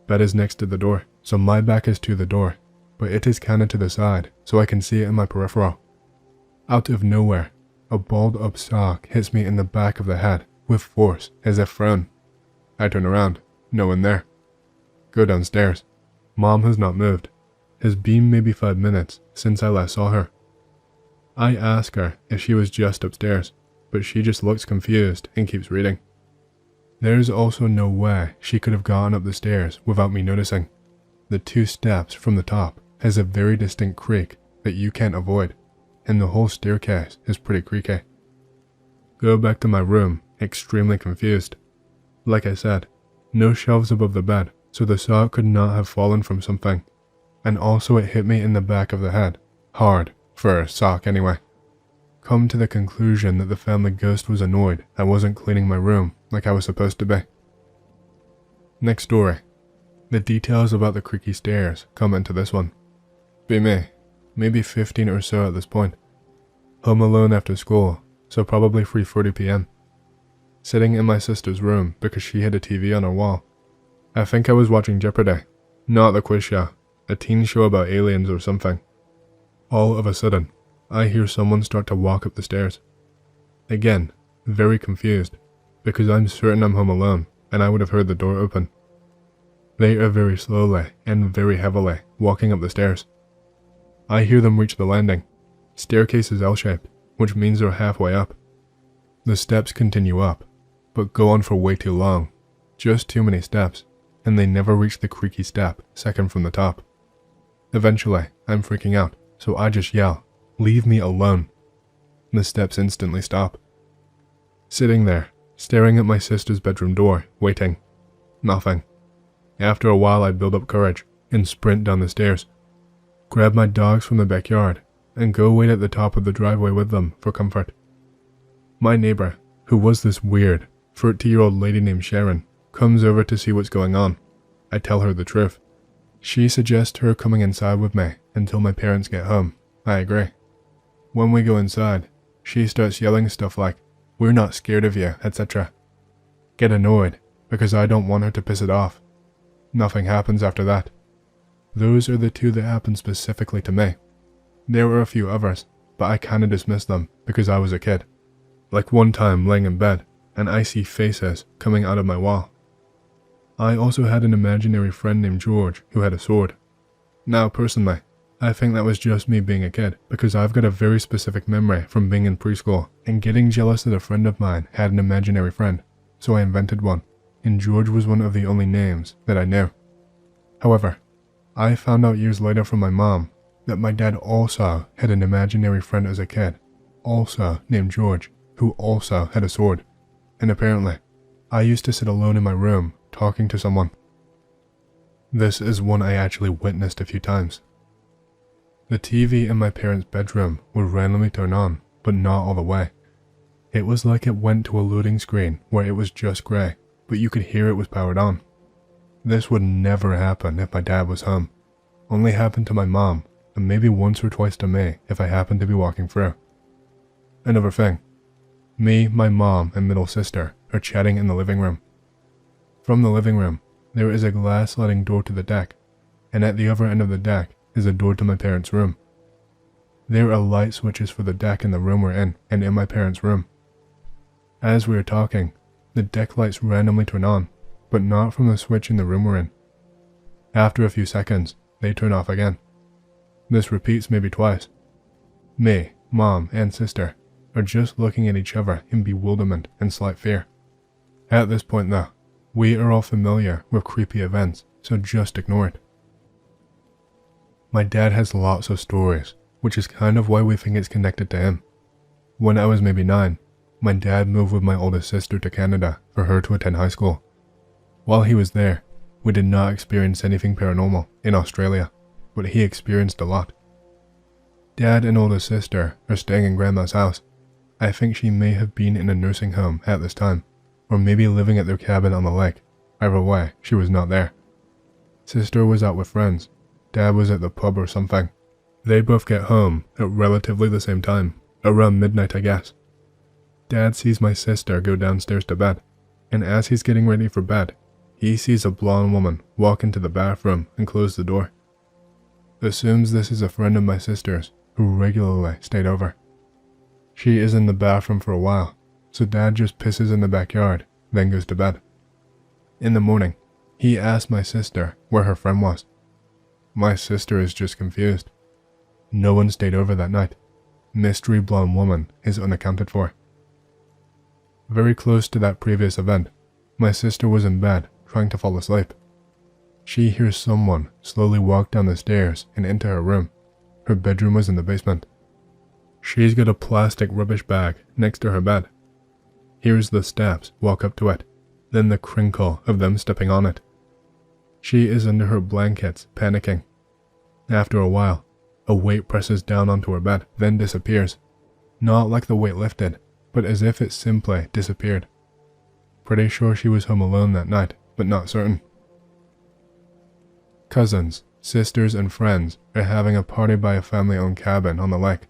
Bed is next to the door, so my back is to the door, but it is kinda to the side, so I can see it in my peripheral. Out of nowhere, a balled up sock hits me in the back of the head with force as if thrown. I turn around, no one there. Go downstairs. Mom has not moved. Has been maybe 5 minutes since I last saw her. I ask her if she was just upstairs, but she just looks confused and keeps reading. There's also no way she could have gone up the stairs without me noticing. The 2 steps from the top has a very distinct creak that you can't avoid, and the whole staircase is pretty creaky. Go back to my room, extremely confused. Like I said, no shelves above the bed, so the sock could not have fallen from something. And also it hit me in the back of the head. Hard, for a sock anyway. Come to the conclusion that the family ghost was annoyed I wasn't cleaning my room like I was supposed to be. Next story. The details about the creaky stairs come into this one. Be me, maybe 15 or so at this point. Home alone after school, so probably 3:30 p.m. Sitting in my sister's room because she had a TV on her wall. I think I was watching Jeopardy, not the quiz show, a teen show about aliens or something. All of a sudden, I hear someone start to walk up the stairs. Again, very confused, because I'm certain I'm home alone and I would have heard the door open. They are very slowly and very heavily walking up the stairs. I hear them reach the landing. Staircase is L-shaped, which means they're halfway up. The steps continue up, but go on for way too long. Just too many steps, and they never reach the creaky step second from the top. Eventually, I'm freaking out, so I just yell, "Leave me alone." The steps instantly stop. Sitting there, staring at my sister's bedroom door, waiting. Nothing. After a while I build up courage and sprint down the stairs. Grab my dogs from the backyard and go wait at the top of the driveway with them for comfort. My neighbor, who was this weird 30-year-old lady named Sharon, comes over to see what's going on. I tell her the truth. She suggests her coming inside with me until my parents get home. I agree. When we go inside, she starts yelling stuff like, "We're not scared of you," etc. Get annoyed because I don't want her to piss it off. Nothing happens after that. Those are the two that happened specifically to me. There were a few others, but I kinda dismissed them because I was a kid. Like one time laying in bed, and I see faces coming out of my wall. I also had an imaginary friend named George who had a sword. Now personally, I think that was just me being a kid because I've got a very specific memory from being in preschool and getting jealous that a friend of mine had an imaginary friend, so I invented one, and George was one of the only names that I knew. However, I found out years later from my mom that my dad also had an imaginary friend as a kid, also named George, who also had a sword, and apparently, I used to sit alone in my room talking to someone. This is one I actually witnessed a few times. The TV in my parents' bedroom would randomly turn on, but not all the way. It was like it went to a loading screen where it was just grey, but you could hear it was powered on. This would never happen if my dad was home. Only happened to my mom, and maybe once or twice to me if I happened to be walking through. Another thing. Me, my mom, and middle sister are chatting in the living room. From the living room, there is a glass sliding door to the deck, and at the other end of the deck is a door to my parents' room. There are light switches for the deck in the room we're in and in my parents' room. As we are talking, the deck lights randomly turn on, but not from the switch in the room we're in. After a few seconds, they turn off again. This repeats maybe twice. Me, mom, and sister are just looking at each other in bewilderment and slight fear. At this point though, we are all familiar with creepy events, so just ignore it. My dad has lots of stories, which is kind of why we think it's connected to him. When I was maybe 9, my dad moved with my oldest sister to Canada for her to attend high school. While he was there, we did not experience anything paranormal in Australia, but he experienced a lot. Dad and older sister are staying in Grandma's house. I think she may have been in a nursing home at this time, or maybe living at their cabin on the lake. Either way, she was not there. Sister was out with friends. Dad was at the pub or something. They both get home at relatively the same time, around midnight I guess. Dad sees my sister go downstairs to bed, and as he's getting ready for bed, he sees a blonde woman walk into the bathroom and close the door. Assumes this is a friend of my sister's who regularly stayed over. She is in the bathroom for a while, so Dad just pisses in the backyard, then goes to bed. In the morning, he asks my sister where her friend was. My sister is just confused. No one stayed over that night. Mystery blonde woman is unaccounted for. Very close to that previous event, my sister was in bed trying to fall asleep. She hears someone slowly walk down the stairs and into her room. Her bedroom was in the basement. She's got a plastic rubbish bag next to her bed. Hears the steps walk up to it, then the crinkle of them stepping on it. She is under her blankets, panicking. After a while, a weight presses down onto her bed, then disappears. Not like the weight lifted, but as if it simply disappeared. Pretty sure she was home alone that night, but not certain. Cousins, sisters, and friends are having a party by a family-owned cabin on the lake.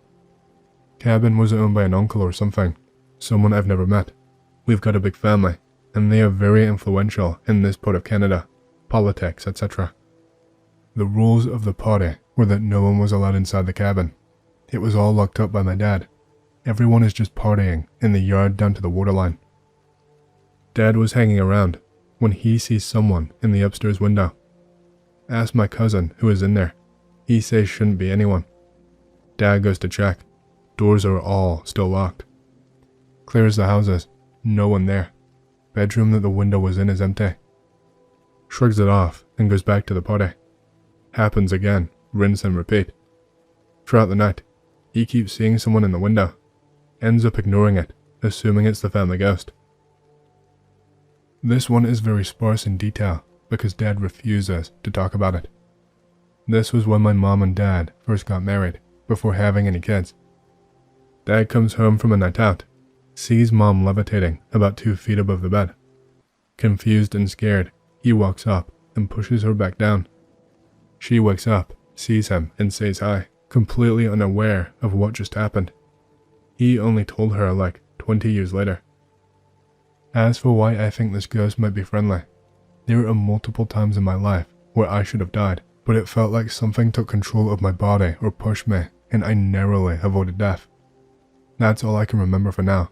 Cabin was owned by an uncle or something, someone I've never met. We've got a big family, and they are very influential in this part of Canada, politics, etc. The rules of the party were that no one was allowed inside the cabin. It was all locked up by my dad. Everyone is just partying in the yard down to the waterline. Dad was hanging around when he sees someone in the upstairs window. Asked my cousin who is in there. He says shouldn't be anyone. Dad goes to check. Doors are all still locked. Clears the houses. No one there. Bedroom that the window was in is empty. Shrugs it off and goes back to the party. Happens again. Rinse and repeat. Throughout the night, he keeps seeing someone in the window. Ends up ignoring it, assuming it's the family ghost. This one is very sparse in detail because Dad refuses to talk about it. This was when my mom and Dad first got married, before having any kids. Dad comes home from a night out, sees Mom levitating about 2 feet above the bed. Confused and scared, he walks up and pushes her back down. She wakes up, sees him, and says hi, completely unaware of what just happened. He only told her like 20 years later. As for why I think this ghost might be friendly, there are multiple times in my life where I should have died, but it felt like something took control of my body or pushed me, and I narrowly avoided death. That's all I can remember for now.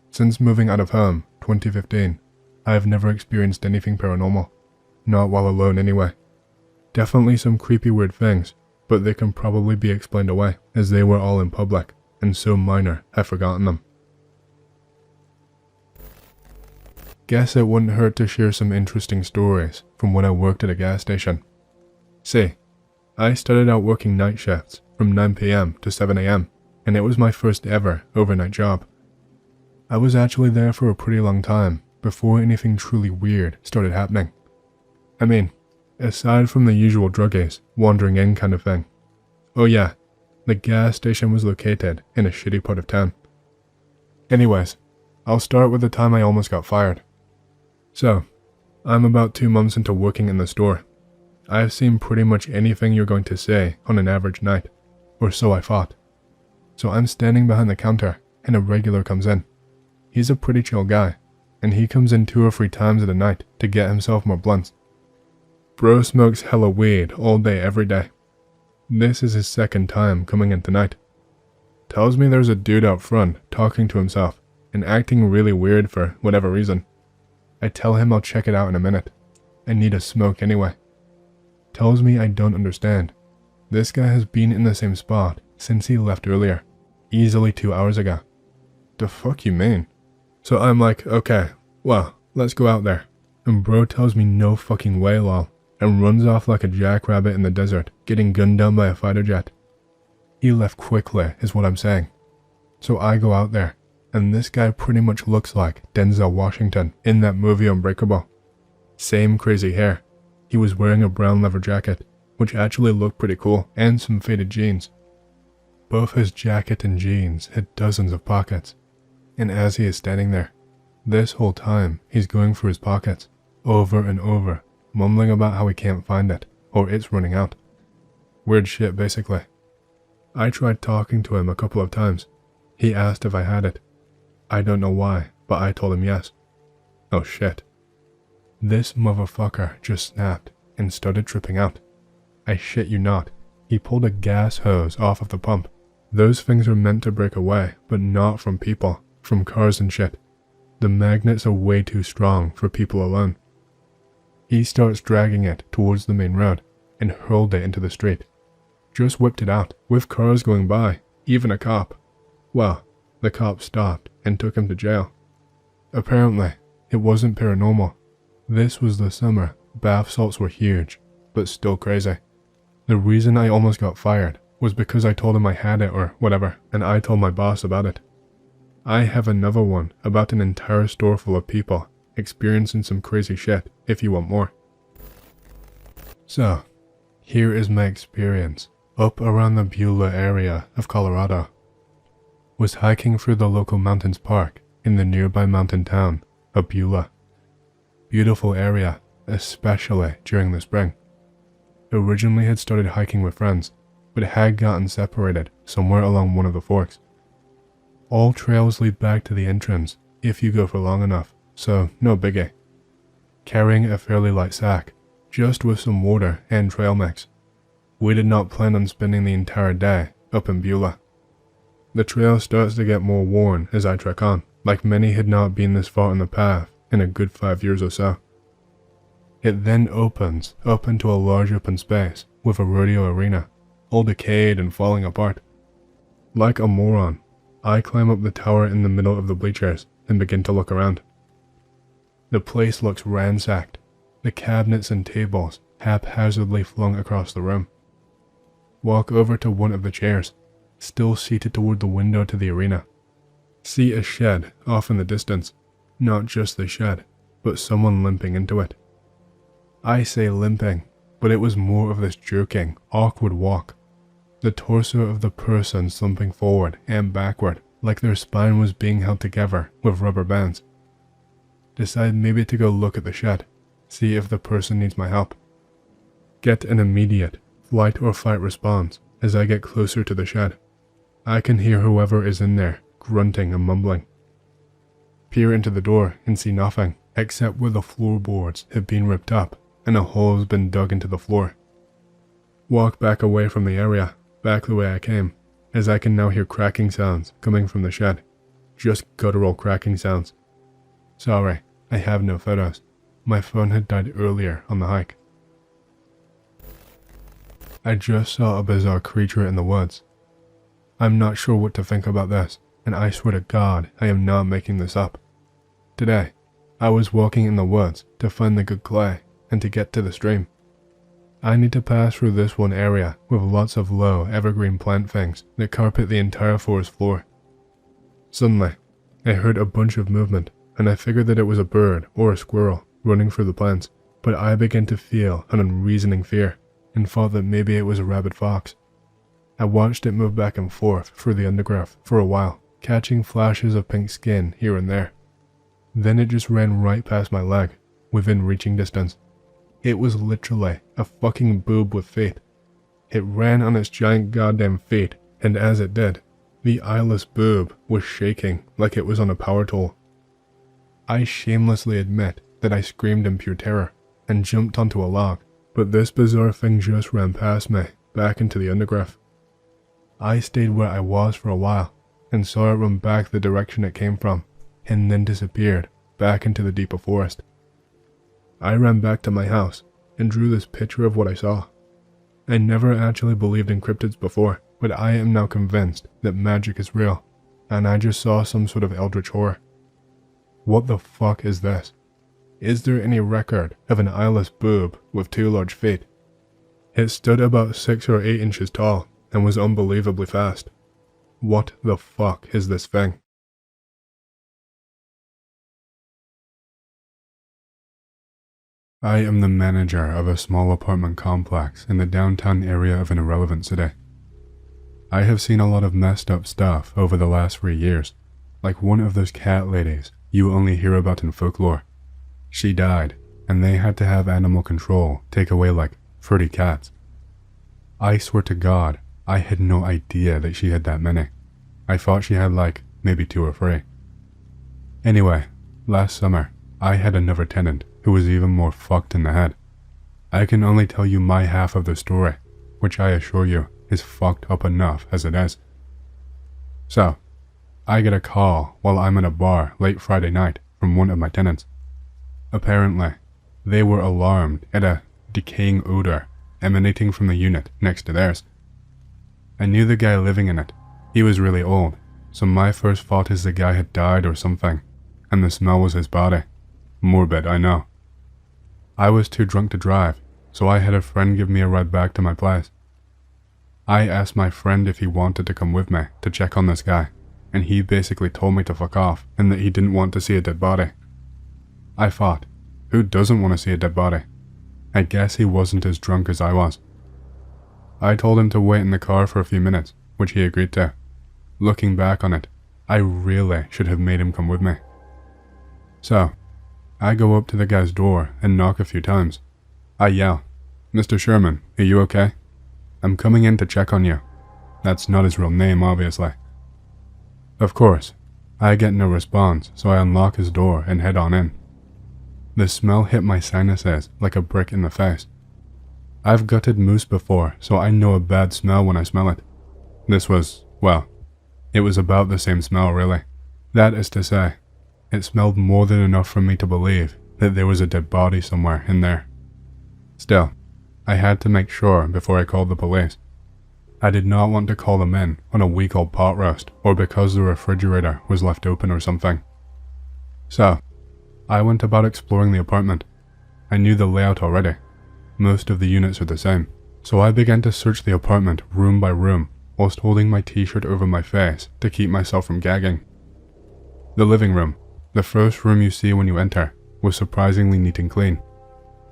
Since moving out of home, 2015, I have never experienced anything paranormal. Not while alone anyway. Definitely some creepy weird things, but they can probably be explained away, as they were all in public, and so minor I've forgotten them. Guess it wouldn't hurt to share some interesting stories from when I worked at a gas station. See, I started out working night shifts from 9 PM to 7 AM, and it was my first ever overnight job. I was actually there for a pretty long time before anything truly weird started happening. I mean, aside from the usual druggies wandering in kind of thing. Oh yeah, the gas station was located in a shitty part of town. Anyways, I'll start with the time I almost got fired. So, I'm about 2 months into working in the store. I've seen pretty much anything you're going to say on an average night, or so I thought. So I'm standing behind the counter, and a regular comes in. He's a pretty chill guy, and he comes in 2 or 3 times a night to get himself more blunts. Bro smokes hella weed all day every day. This is his second time coming in tonight. Tells me there's a dude out front talking to himself and acting really weird for whatever reason. I tell him I'll check it out in a minute. I need a smoke anyway. Tells me I don't understand. This guy has been in the same spot since he left earlier, easily 2 hours ago. The fuck you mean? So I'm like, okay, well, let's go out there. And bro tells me no fucking way, lol, and runs off like a jackrabbit in the desert, getting gunned down by a fighter jet. He left quickly, is what I'm saying. So I go out there, and this guy pretty much looks like Denzel Washington in that movie Unbreakable. Same crazy hair. He was wearing a brown leather jacket, which actually looked pretty cool, and some faded jeans. Both his jacket and jeans had dozens of pockets, and as he is standing there, this whole time he's going through his pockets, over and over, mumbling about how he can't find it, or it's running out. Weird shit basically. I tried talking to him a couple of times. He asked if I had it. I don't know why, but I told him yes. Oh shit. This motherfucker just snapped and started tripping out. I shit you not, he pulled a gas hose off of the pump. Those things are meant to break away, but not from people, from cars and shit. The magnets are way too strong for people alone. He starts dragging it towards the main road and hurled it into the street. Just whipped it out, with cars going by, even a cop. Well, the cop stopped and took him to jail. Apparently, it wasn't paranormal. This was the summer, bath salts were huge, but still crazy. The reason I almost got fired was because I told him I had it or whatever, and I told my boss about it. I have another one about an entire store full of people experiencing some crazy shit if you want more. So, here is my experience up around the Beulah area of Colorado. Was hiking through the local mountains park in the nearby mountain town of Beulah. Beautiful area, especially during the spring. Originally had started hiking with friends, but had gotten separated somewhere along one of the forks. All trails lead back to the entrance if you go for long enough, so no biggie. Carrying a fairly light sack, just with some water and trail mix, We did not plan on spending the entire day up in Beulah. The trail starts to get more worn as I trek on, like many had not been this far on the path in a good 5 years or so. It then opens up into a large open space with a rodeo arena, all decayed and falling apart. Like a moron, I climb up the tower in the middle of the bleachers and begin to look around. The place looks ransacked, the cabinets and tables haphazardly flung across the room. Walk over to one of the chairs, still seated toward the window to the arena. See a shed off in the distance, not just the shed, but someone limping into it. I say limping, but it was more of this jerking, awkward walk. The torso of the person slumping forward and backward, like their spine was being held together with rubber bands. Decide maybe to go look at the shed, see if the person needs my help. Get an immediate flight or fight response as I get closer to the shed. I can hear whoever is in there grunting and mumbling. Peer into the door and see nothing except where the floorboards have been ripped up and a hole has been dug into the floor. Walk back away from the area, back the way I came, as I can now hear cracking sounds coming from the shed. Just guttural cracking sounds. Sorry, I have no photos. My phone had died earlier on the hike. I just saw a bizarre creature in the woods. I'm not sure what to think about this, and I swear to God I am not making this up. Today, I was walking in the woods to find the good clay and to get to the stream. I need to pass through this one area with lots of low evergreen plant things that carpet the entire forest floor. Suddenly, I heard a bunch of movement and I figured that it was a bird or a squirrel running through the plants, but I began to feel an unreasoning fear and thought that maybe it was a rabid fox. I watched it move back and forth through the undergrowth for a while, catching flashes of pink skin here and there. Then it just ran right past my leg, within reaching distance. It was literally a fucking boob with feet. It ran on its giant goddamn feet, and as it did, the eyeless boob was shaking like it was on a power tool. I shamelessly admit that I screamed in pure terror and jumped onto a log, but this bizarre thing just ran past me, back into the undergrowth. I stayed where I was for a while and saw it run back the direction it came from, and then disappeared back into the deeper forest. I ran back to my house and drew this picture of what I saw. I never actually believed in cryptids before, but I am now convinced that magic is real, and I just saw some sort of eldritch horror. What the fuck is this? Is there any record of an eyeless boob with 2 large feet? It stood about 6 or 8 inches tall and was unbelievably fast. What the fuck is this thing? I am the manager of a small apartment complex in the downtown area of an irrelevant city. I have seen a lot of messed up stuff over the last 3 years, like one of those cat ladies you only hear about in folklore. She died, and they had to have animal control take away like 30 cats. I swear to God, I had no idea that she had that many. I thought she had like maybe 2 or 3. Anyway, last summer, I had another tenant who was even more fucked in the head. I can only tell you my half of the story, which I assure you is fucked up enough as it is. So, I get a call while I'm at a bar late Friday night from one of my tenants. Apparently, they were alarmed at a decaying odor emanating from the unit next to theirs. I knew the guy living in it. He was really old, so my first thought is the guy had died or something, and the smell was his body. Morbid, I know. I was too drunk to drive, so I had a friend give me a ride back to my place. I asked my friend if he wanted to come with me to check on this guy, and he basically told me to fuck off and that he didn't want to see a dead body. I thought, who doesn't want to see a dead body? I guess he wasn't as drunk as I was. I told him to wait in the car for a few minutes, which he agreed to. Looking back on it, I really should have made him come with me. So, I go up to the guy's door and knock a few times. I yell, "Mr. Sherman, are you okay? I'm coming in to check on you." That's not his real name, obviously. Of course, I get no response, so I unlock his door and head on in. The smell hit my sinuses like a brick in the face. I've gutted moose before, so I know a bad smell when I smell it. This was, well, it was about the same smell really. That is to say, it smelled more than enough for me to believe that there was a dead body somewhere in there. Still, I had to make sure before I called the police. I did not want to call them in on a week-old pot roast or because the refrigerator was left open or something. So, I went about exploring the apartment. I knew the layout already. Most of the units are the same, so I began to search the apartment room by room whilst holding my t-shirt over my face to keep myself from gagging. The living room, the first room you see when you enter, was surprisingly neat and clean.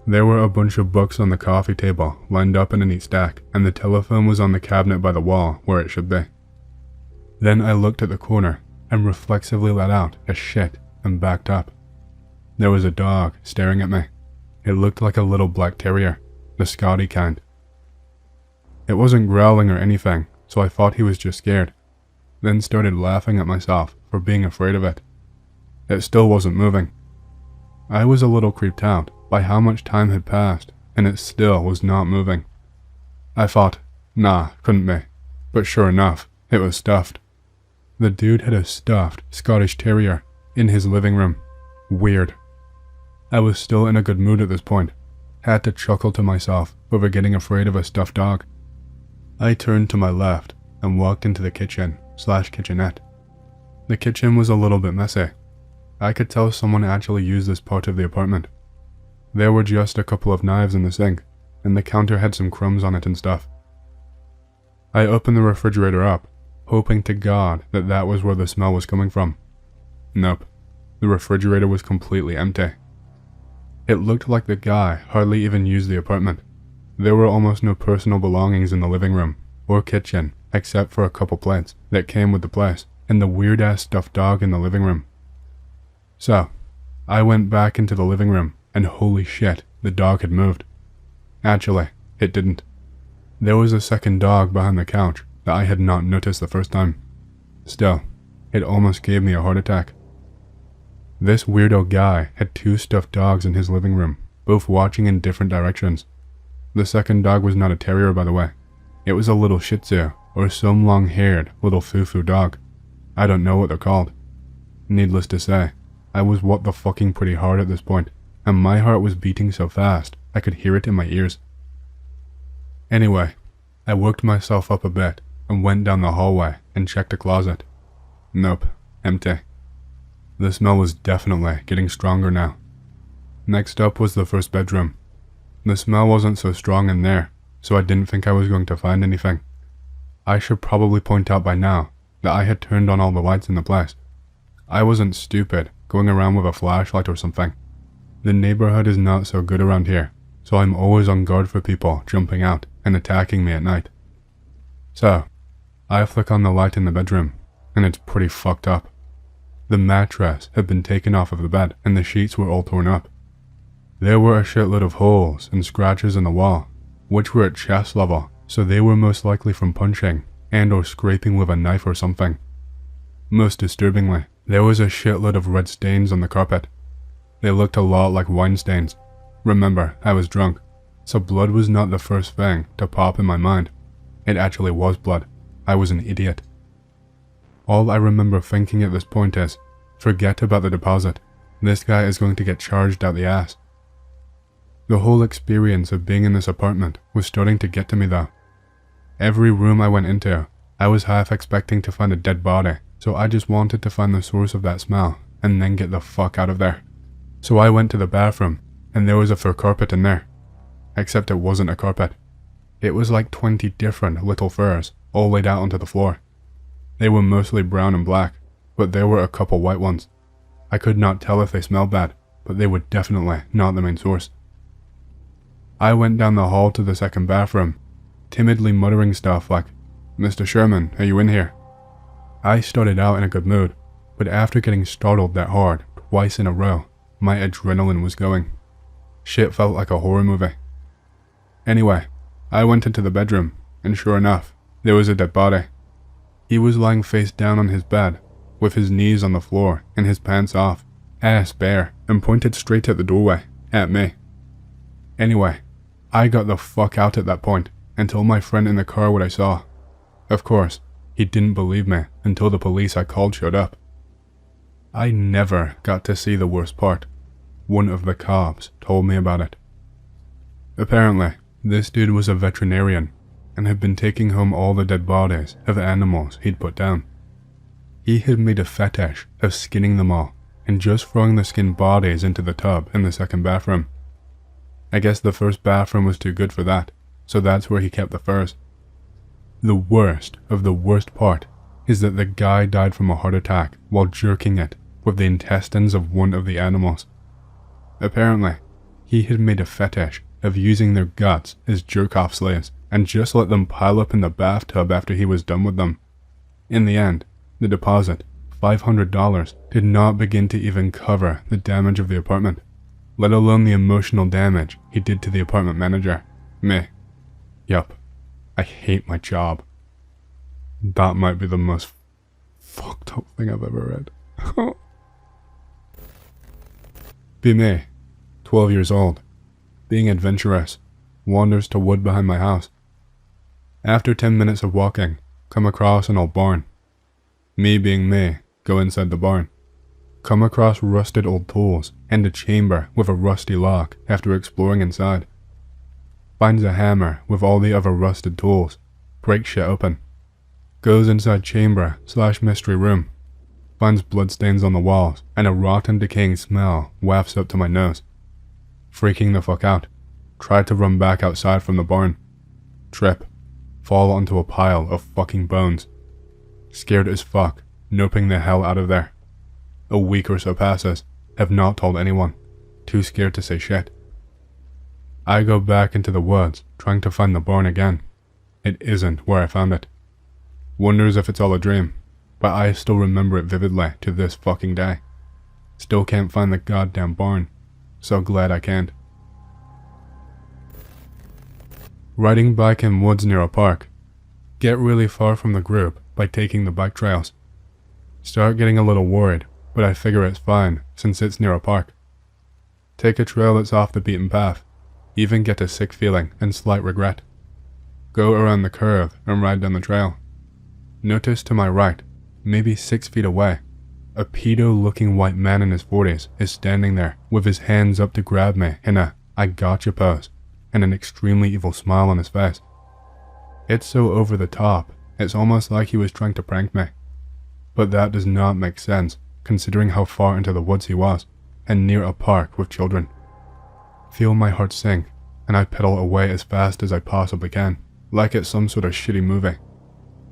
There were a bunch of books on the coffee table lined up in a neat stack, and the telephone was on the cabinet by the wall where it should be. Then I looked at the corner and reflexively let out a shit and backed up. There was a dog staring at me. It looked like a little black terrier, the Scotty kind. It wasn't growling or anything, so I thought he was just scared, then started laughing at myself for being afraid of it. It still wasn't moving. I was a little creeped out by how much time had passed, and it still was not moving. I thought, nah, couldn't be, but sure enough, it was stuffed. The dude had a stuffed Scottish terrier in his living room. Weird. I was still in a good mood at this point, had to chuckle to myself over getting afraid of a stuffed dog. I turned to my left and walked into the kitchen/kitchenette. The kitchen was a little bit messy. I could tell someone actually used this part of the apartment. There were just a couple of knives in the sink, and the counter had some crumbs on it and stuff. I opened the refrigerator up, hoping to God that that was where the smell was coming from. Nope, the refrigerator was completely empty. It looked like the guy hardly even used the apartment. There were almost no personal belongings in the living room or kitchen except for a couple plates that came with the place and the weird-ass stuffed dog in the living room. So, I went back into the living room and holy shit, the dog had moved. Actually, it didn't. There was a second dog behind the couch that I had not noticed the first time. Still, it almost gave me a heart attack. This weirdo guy had two stuffed dogs in his living room, both watching in different directions. The second dog was not a terrier, by the way. It was a little shih tzu, or some long-haired little foo-foo dog. I don't know what they're called. Needless to say, I was what the fucking pretty hard at this point, and my heart was beating so fast I could hear it in my ears. Anyway, I worked myself up a bit and went down the hallway and checked a closet. Nope, empty. The smell was definitely getting stronger now. Next up was the first bedroom. The smell wasn't so strong in there, so I didn't think I was going to find anything. I should probably point out by now that I had turned on all the lights in the place. I wasn't stupid going around with a flashlight or something. The neighborhood is not so good around here, so I'm always on guard for people jumping out and attacking me at night. So, I flick on the light in the bedroom, and it's pretty fucked up. The mattress had been taken off of the bed, and the sheets were all torn up. There were a shitload of holes and scratches in the wall, which were at chest level, so they were most likely from punching and or scraping with a knife or something. Most disturbingly, there was a shitload of red stains on the carpet. They looked a lot like wine stains. Remember, I was drunk, so blood was not the first thing to pop in my mind. It actually was blood. I was an idiot. All I remember thinking at this point is, forget about the deposit. This guy is going to get charged out the ass. The whole experience of being in this apartment was starting to get to me though. Every room I went into, I was half expecting to find a dead body, so I just wanted to find the source of that smell and then get the fuck out of there. So I went to the bathroom, and there was a fur carpet in there. Except it wasn't a carpet. It was like 20 different little furs, all laid out onto the floor. They were mostly brown and black, but there were a couple white ones. I could not tell if they smelled bad, but they were definitely not the main source. I went down the hall to the second bathroom, timidly muttering stuff like, "Mr. Sherman, are you in here?" I started out in a good mood, but after getting startled that hard twice in a row, my adrenaline was going. Shit felt like a horror movie. Anyway, I went into the bedroom, and sure enough, there was a dead body. He was lying face down on his bed, with his knees on the floor and his pants off, ass bare, and pointed straight at the doorway, at me. Anyway, I got the fuck out at that point and told my friend in the car what I saw. Of course, he didn't believe me until the police I called showed up. I never got to see the worst part. One of the cops told me about it. Apparently, this dude was a veterinarian and had been taking home all the dead bodies of animals he'd put down. He had made a fetish of skinning them all and just throwing the skinned bodies into the tub in the second bathroom. I guess the first bathroom was too good for that, so that's where he kept the furs. The worst of the worst part is that the guy died from a heart attack while jerking it with the intestines of one of the animals. Apparently, he had made a fetish of using their guts as jerk-off slaves and just let them pile up in the bathtub after he was done with them. In the end, the deposit, $500, did not begin to even cover the damage of the apartment, let alone the emotional damage he did to the apartment manager, me. Yup, I hate my job. That might be the most fucked up thing I've ever read. Be me, 12 years old, being adventurous, wanders to wood behind my house. After 10 minutes of walking, come across an old barn. Me being me, go inside the barn. Come across rusted old tools and a chamber with a rusty lock after exploring inside. Finds a hammer with all the other rusted tools, breaks shit open. Goes inside chamber / mystery room. Finds bloodstains on the walls and a rotten decaying smell wafts up to my nose. Freaking the fuck out. Try to run back outside from the barn. Trip. Fall onto a pile of fucking bones. Scared as fuck, noping the hell out of there. A week or so passes, have not told anyone, too scared to say shit. I go back into the woods, trying to find the barn again. It isn't where I found it. Wonders if it's all a dream, but I still remember it vividly to this fucking day. Still can't find the goddamn barn, so glad I can't. Riding bike in woods near a park. Get really far from the group by taking the bike trails. Start getting a little worried, but I figure it's fine since it's near a park. Take a trail that's off the beaten path, even get a sick feeling and slight regret. Go around the curve and ride down the trail. Notice to my right, maybe 6 feet away, a pedo-looking white man in his 40s is standing there with his hands up to grab me in a "I gotcha" pose and an extremely evil smile on his face. It's so over the top, it's almost like he was trying to prank me. But that does not make sense, considering how far into the woods he was, and near a park with children. Feel my heart sink, and I pedal away as fast as I possibly can, like it's some sort of shitty movie.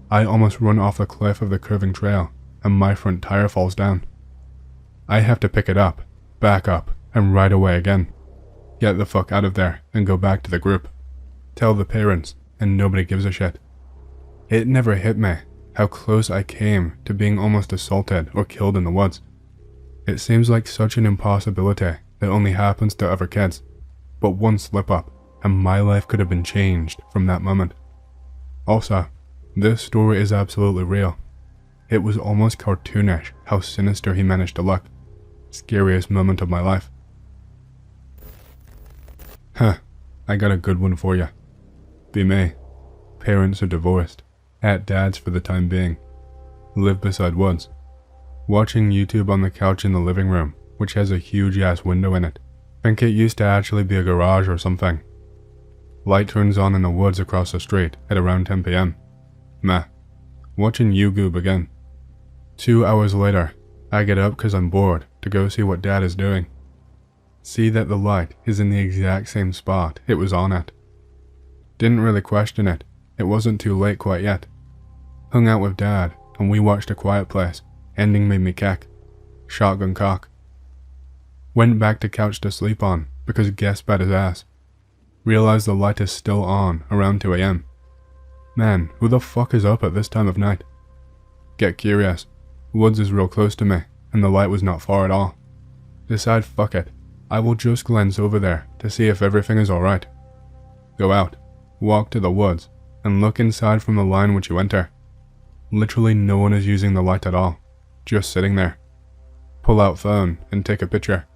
I almost run off the cliff of the curving trail, and my front tire falls down. I have to pick it up, back up, and ride away again. Get the fuck out of there and go back to the group. Tell the parents, and nobody gives a shit. It never hit me how close I came to being almost assaulted or killed in the woods. It seems like such an impossibility that only happens to other kids, but one slip up and my life could have been changed from that moment. Also, this story is absolutely real. It was almost cartoonish how sinister he managed to look. Scariest moment of my life. I got a good one for you. Be me. Parents are divorced. At dad's for the time being. Live beside woods. Watching YouTube on the couch in the living room, which has a huge ass window in it. Think it used to actually be a garage or something. Light turns on in the woods across the street at around 10 PM. Meh. Watching YouTube again. 2 hours later, I get up cause I'm bored to go see what dad is doing. See that the light is in the exact same spot it was on at. Didn't really question it, it wasn't too late quite yet. Hung out with dad and we watched A Quiet Place, ending made me cack. Shotgun cock. Went back to couch to sleep on because guess bad his ass. Realized the light is still on around 2 AM. Man, who the fuck is up at this time of night? Get curious. Woods is real close to me and the light was not far at all. Decide fuck it. I will just glance over there to see if everything is alright. Go out, walk to the woods, and look inside from the line which you enter. Literally no one is using the light at all, just sitting there. Pull out phone and take a picture.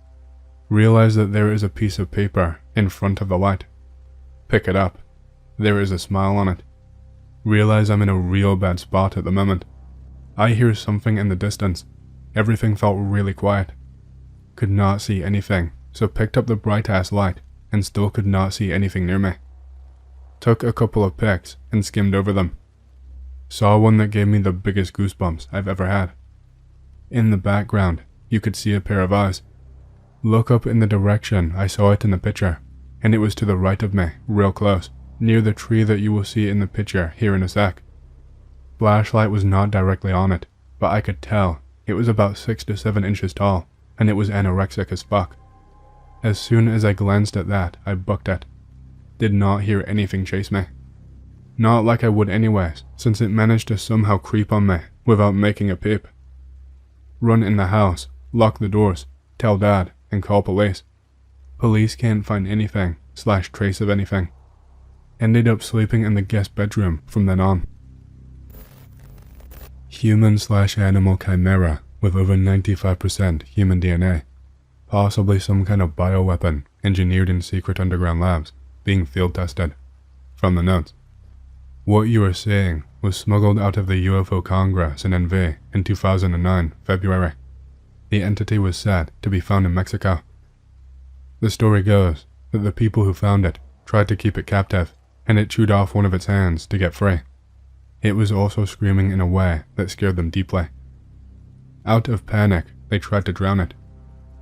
Realize that there is a piece of paper in front of the light. Pick it up. There is a smile on it. Realize I'm in a real bad spot at the moment. I hear something in the distance. Everything felt really quiet. Could not see anything, so picked up the bright ass light and still could not see anything near me. Took a couple of pics and skimmed over them. Saw one that gave me the biggest goosebumps I've ever had. In the background, you could see a pair of eyes. Look up in the direction I saw it in the picture, and it was to the right of me, real close, near the tree that you will see in the picture here in a sec. Flashlight was not directly on it, but I could tell it was about 6 to 7 inches tall, and it was anorexic as fuck. As soon as I glanced at that, I booked it. Did not hear anything chase me. Not like I would anyways, since it managed to somehow creep on me without making a peep. Run in the house, lock the doors, tell Dad, and call police. Police can't find anything / trace of anything. Ended up sleeping in the guest bedroom from then on. Human / animal chimera with over 95% human DNA. Possibly some kind of bioweapon engineered in secret underground labs, being field tested. From the notes. What you are seeing was smuggled out of the UFO Congress in NV in 2009, February. The entity was said to be found in Mexico. The story goes that the people who found it tried to keep it captive, and it chewed off one of its hands to get free. It was also screaming in a way that scared them deeply. Out of panic, they tried to drown it.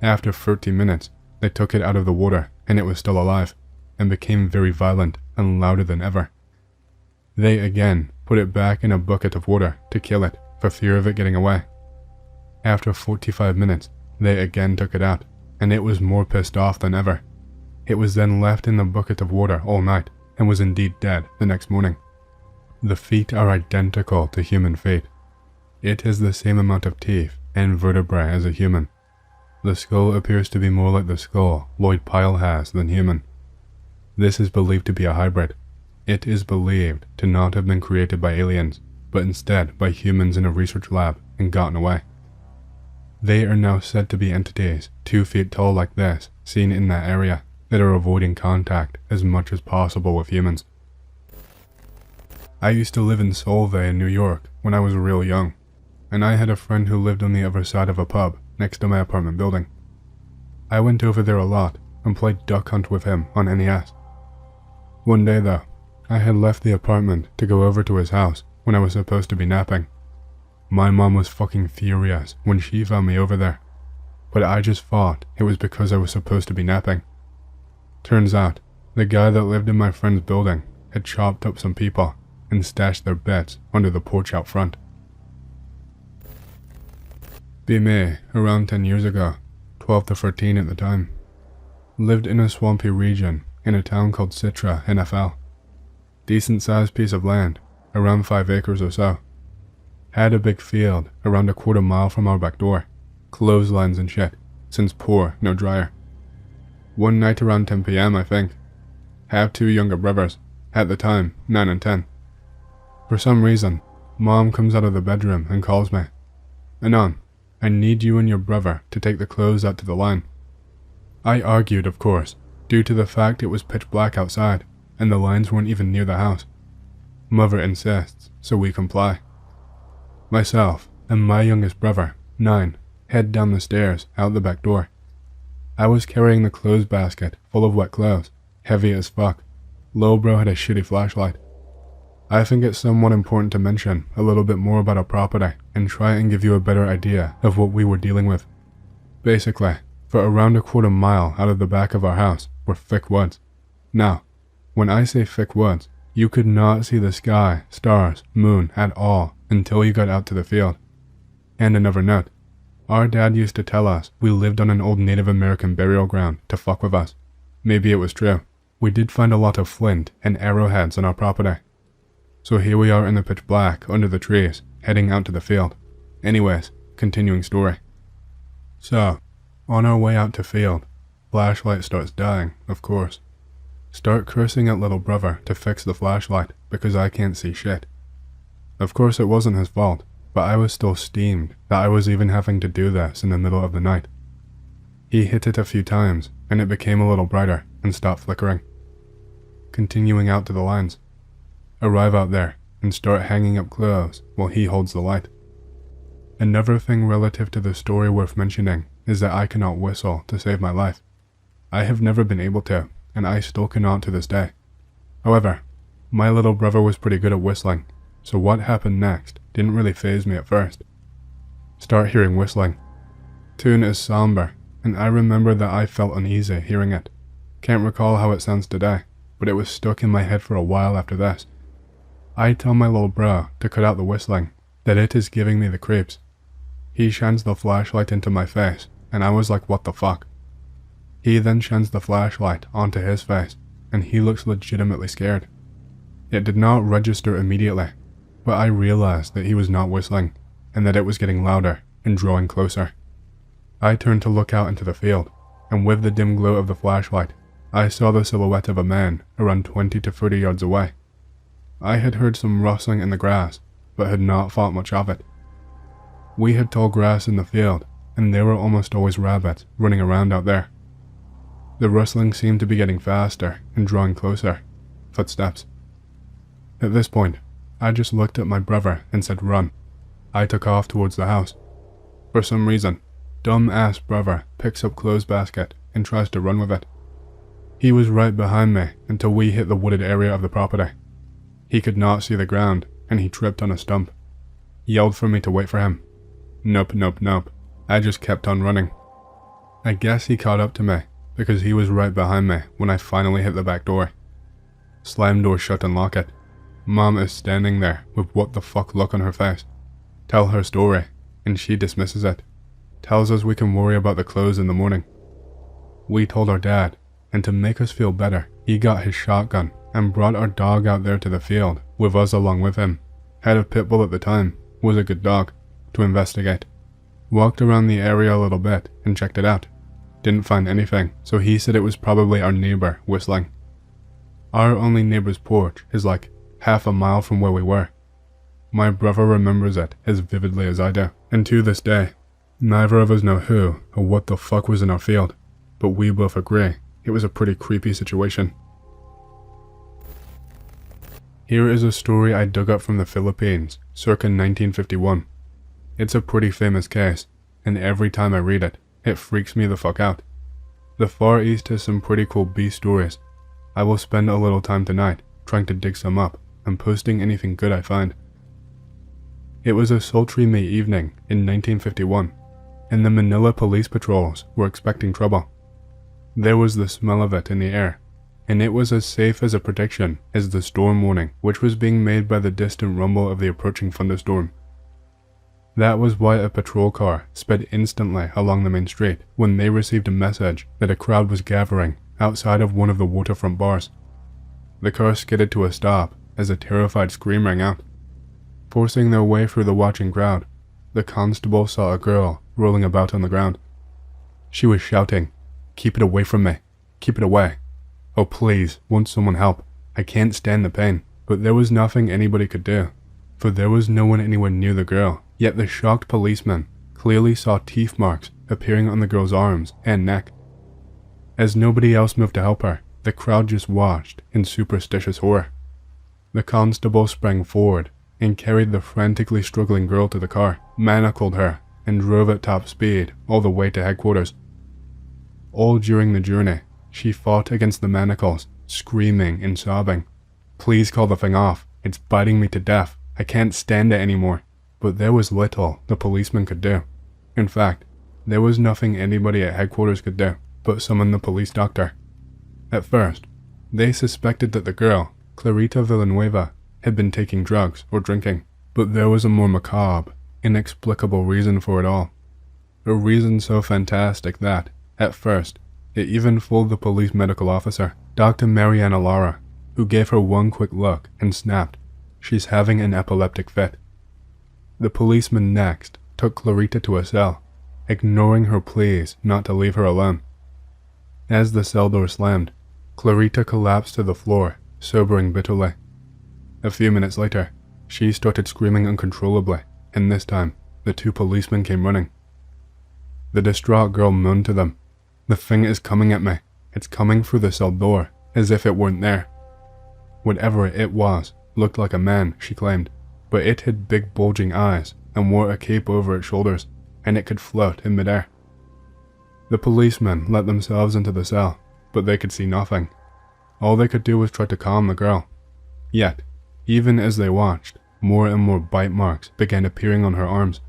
After 30 minutes, they took it out of the water and it was still alive, and became very violent and louder than ever. They again put it back in a bucket of water to kill it for fear of it getting away. After 45 minutes, they again took it out, and it was more pissed off than ever. It was then left in the bucket of water all night and was indeed dead the next morning. The feet are identical to human feet. It has the same amount of teeth and vertebrae as a human. The skull appears to be more like the skull Lloyd Pyle has than human. This is believed to be a hybrid. It is believed to not have been created by aliens, but instead by humans in a research lab and gotten away. They are now said to be entities 2 feet tall like this, seen in that area, that are avoiding contact as much as possible with humans. I used to live in Solvay in New York when I was real young, and I had a friend who lived on the other side of a pub next to my apartment building. I went over there a lot and played duck hunt with him on NES. One day though, I had left the apartment to go over to his house when I was supposed to be napping. My mom was fucking furious when she found me over there, but I just thought it was because I was supposed to be napping. Turns out, the guy that lived in my friend's building had chopped up some people and stashed their beds under the porch out front. Be me, around 10 years ago, 12 to 13 at the time. Lived in a swampy region in a town called Citra, NFL. Decent sized piece of land, around 5 acres or so. Had a big field around a quarter mile from our back door, clotheslines and shit, since poor, no dryer. One night around 10 PM I think. Have 2 younger brothers, at the time 9 and 10. For some reason, Mom comes out of the bedroom and calls me. "Anon, I need you and your brother to take the clothes out to the line." I argued, of course, due to the fact it was pitch black outside, and the lines weren't even near the house. Mother insists, so we comply. Myself and my youngest brother, 9, head down the stairs out the back door. I was carrying the clothes basket full of wet clothes, heavy as fuck. Lil bro had a shitty flashlight. I think it's somewhat important to mention a little bit more about our property and try and give you a better idea of what we were dealing with. Basically, for around a quarter mile out of the back of our house were thick woods. Now, when I say thick woods, you could not see the sky, stars, moon at all until you got out to the field. And another note, our dad used to tell us we lived on an old Native American burial ground to fuck with us. Maybe it was true. We did find a lot of flint and arrowheads on our property. So here we are in the pitch black under the trees, heading out to the field. Anyways, continuing story. So, on our way out to field, flashlight starts dying, of course. Start cursing at little brother to fix the flashlight because I can't see shit. Of course it wasn't his fault, but I was still steamed that I was even having to do this in the middle of the night. He hit it a few times and it became a little brighter and stopped flickering. continuing out to the lines. Arrive out there and start hanging up clothes while he holds the light. Another thing relative to the story worth mentioning is that I cannot whistle to save my life. I have never been able to, and I still cannot to this day. However, my little brother was pretty good at whistling, so what happened next didn't really faze me at first. Start hearing whistling. Tune is somber, and I remember that I felt uneasy hearing it. Can't recall how it sounds today, but it was stuck in my head for a while after this. I tell my little bro to cut out the whistling, that it is giving me the creeps. He shines the flashlight into my face, and I was like, what the fuck? He then shines the flashlight onto his face, and he looks legitimately scared. It did not register immediately, but I realized that he was not whistling, and that it was getting louder and drawing closer. I turned to look out into the field, and with the dim glow of the flashlight, I saw the silhouette of a man around 20 to 30 yards away. I had heard some rustling in the grass, but had not thought much of it. We had tall grass in the field, and there were almost always rabbits running around out there. The rustling seemed to be getting faster and drawing closer. Footsteps. At this point, I just looked at my brother and said run. I took off towards the house. For some reason, dumb-ass brother picks up clothes basket and tries to run with it. He was right behind me until we hit the wooded area of the property. He could not see the ground, and he tripped on a stump. Yelled for me to wait for him. Nope, nope, nope. I just kept on running. I guess he caught up to me, because he was right behind me when I finally hit the back door. Slam door shut and lock it. Mom is standing there with what the fuck look on her face. Tell her story, and she dismisses it. Tells us we can worry about the clothes in the morning. We told our dad, and to make us feel better, he got his shotgun and brought our dog out there to the field with us along with him. Had a pit bull at the time, was a good dog, to investigate. Walked around the area a little bit and checked it out. Didn't find anything, so he said it was probably our neighbor whistling. Our only neighbor's porch is like half a mile from where we were. My brother remembers it as vividly as I do, and to this day, neither of us know who or what the fuck was in our field, but we both agree it was a pretty creepy situation. Here is a story I dug up from the Philippines, circa 1951. It's a pretty famous case, and every time I read it, it freaks me the fuck out. The Far East has some pretty cool beast stories. I will spend a little time tonight trying to dig some up and posting anything good I find. It was a sultry May evening in 1951, and the Manila police patrols were expecting trouble. There was the smell of it in the air, and it was as safe as a prediction as the storm warning which was being made by the distant rumble of the approaching thunderstorm. That was why a patrol car sped instantly along the main street when they received a message that a crowd was gathering outside of one of the waterfront bars. The car skidded to a stop as a terrified scream rang out. Forcing their way through the watching crowd, the constable saw a girl rolling about on the ground. She was shouting, "Keep it away from me! Keep it away! Oh please, won't someone help? I can't stand the pain." But there was nothing anybody could do, for there was no one anywhere near the girl, yet the shocked policeman clearly saw teeth marks appearing on the girl's arms and neck. As nobody else moved to help her, the crowd just watched in superstitious horror. The constable sprang forward and carried the frantically struggling girl to the car, manacled her, and drove at top speed all the way to headquarters. All during the journey, she fought against the manacles, screaming and sobbing. "Please call the thing off. It's biting me to death. I can't stand it anymore." But there was little the policeman could do. In fact, there was nothing anybody at headquarters could do but summon the police doctor. At first, they suspected that the girl, Clarita Villanueva, had been taking drugs or drinking, but there was a more macabre, inexplicable reason for it all. A reason so fantastic that, at first, it even fooled the police medical officer, Dr. Mariana Lara, who gave her one quick look and snapped, "She's having an epileptic fit." The policeman next took Clarita to a cell, ignoring her pleas not to leave her alone. As the cell door slammed, Clarita collapsed to the floor, sobering bitterly. A few minutes later, she started screaming uncontrollably, and this time, the two policemen came running. The distraught girl moaned to them, "The thing is coming at me. It's coming through the cell door, as if it weren't there." Whatever it was looked like a man, she claimed, but it had big bulging eyes and wore a cape over its shoulders, and it could float in midair. The policemen let themselves into the cell, but they could see nothing. All they could do was try to calm the girl. Yet, even as they watched, more and more bite marks began appearing on her arms.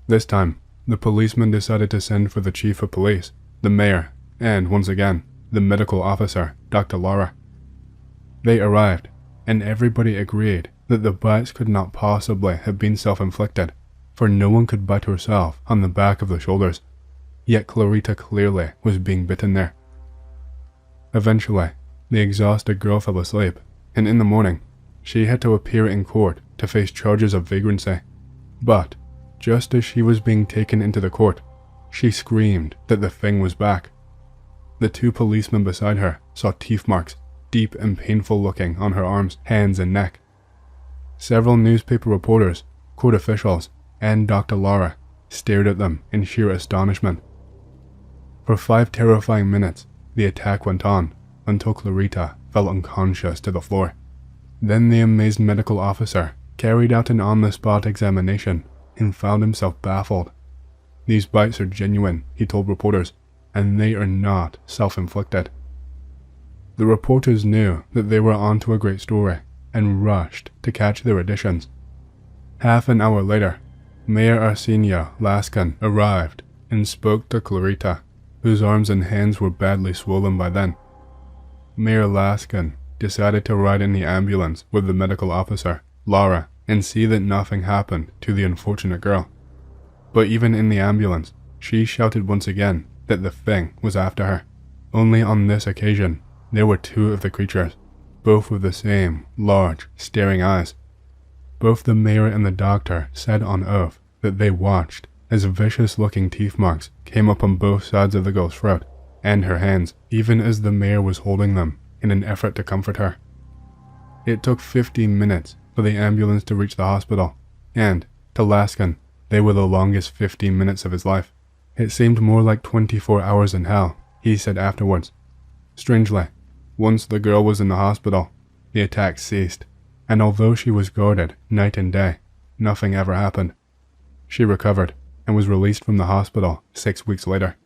This time, the policemen decided to send for the chief of police, the mayor, and, once again, the medical officer, Dr. Laura. They arrived, and everybody agreed that the bites could not possibly have been self-inflicted, for no one could bite herself on the back of the shoulders, yet Clarita clearly was being bitten there. Eventually, the exhausted girl fell asleep, and in the morning, she had to appear in court to face charges of vagrancy. But, just as she was being taken into the court, she screamed that the thing was back. The two policemen beside her saw teeth marks, deep and painful looking, on her arms, hands, and neck. Several newspaper reporters, court officials, and Dr. Laura stared at them in sheer astonishment. For 5 terrifying minutes, the attack went on until Clarita fell unconscious to the floor. Then the amazed medical officer carried out an on-the-spot examination and found himself baffled. These bites are genuine, he told reporters, and they are not self-inflicted. The reporters knew that they were onto a great story and rushed to catch their additions. Half an hour later, Mayor Arsenio Laskin arrived and spoke to Clarita, whose arms and hands were badly swollen by then. Mayor Laskin decided to ride in the ambulance with the medical officer, Laura, and see that nothing happened to the unfortunate girl. But even in the ambulance, she shouted once again that the thing was after her. Only on this occasion, there were 2 of the creatures, both with the same large, staring eyes. Both the mayor and the doctor said on oath that they watched as vicious-looking teeth marks came up on both sides of the girl's throat and her hands, even as the mayor was holding them in an effort to comfort her. It took 15 minutes for the ambulance to reach the hospital, and, to Laskin, they were the longest 15 minutes of his life. It seemed more like 24 hours in hell, he said afterwards. Strangely, once the girl was in the hospital, the attack ceased, and although she was guarded night and day, nothing ever happened. She recovered and was released from the hospital 6 weeks later.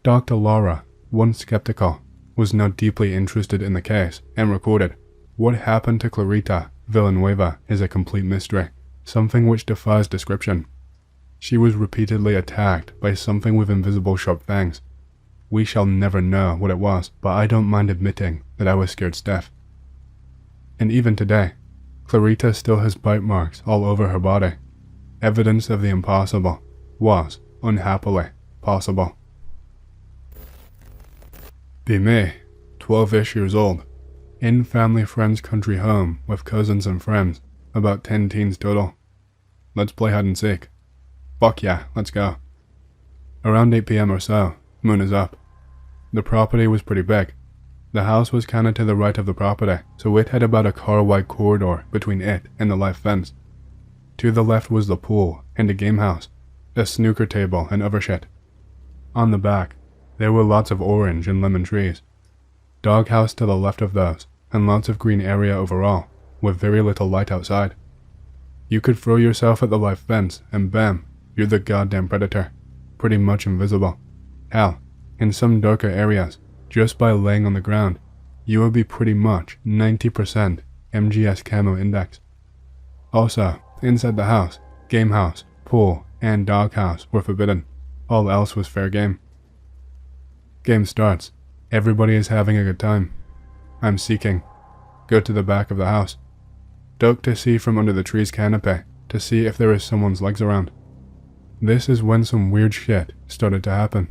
Dr. Laura, once skeptical, was now deeply interested in the case and recorded, "What happened to Clarita Villanueva is a complete mystery, something which defies description. She was repeatedly attacked by something with invisible sharp fangs. We shall never know what it was, but I don't mind admitting that I was scared stiff." And even today, Clarita still has bite marks all over her body. Evidence of the impossible was, unhappily, possible. Be me, 12-ish years old, in family friend's country home with cousins and friends, about 10 teens total. Let's play hide and seek. Fuck yeah, let's go. Around 8 PM or so, moon is up. The property was pretty big. The house was kinda to the right of the property, so it had about a car-wide corridor between it and the live fence. To the left was the pool and a game house, a snooker table and other shit. On the back, there were lots of orange and lemon trees. Doghouse to the left of those, and lots of green area overall, with very little light outside. You could throw yourself at the live fence, and bam, you're the goddamn predator, pretty much invisible. Hell, in some darker areas, just by laying on the ground, you would be pretty much 90% MGS camo index. Also, inside the house, game house, pool, and doghouse were forbidden. All else was fair game. Game starts. Everybody is having a good time. I'm seeking. Go to the back of the house. Duck to see from under the tree's canopy to see if there is someone's legs around. This is when some weird shit started to happen.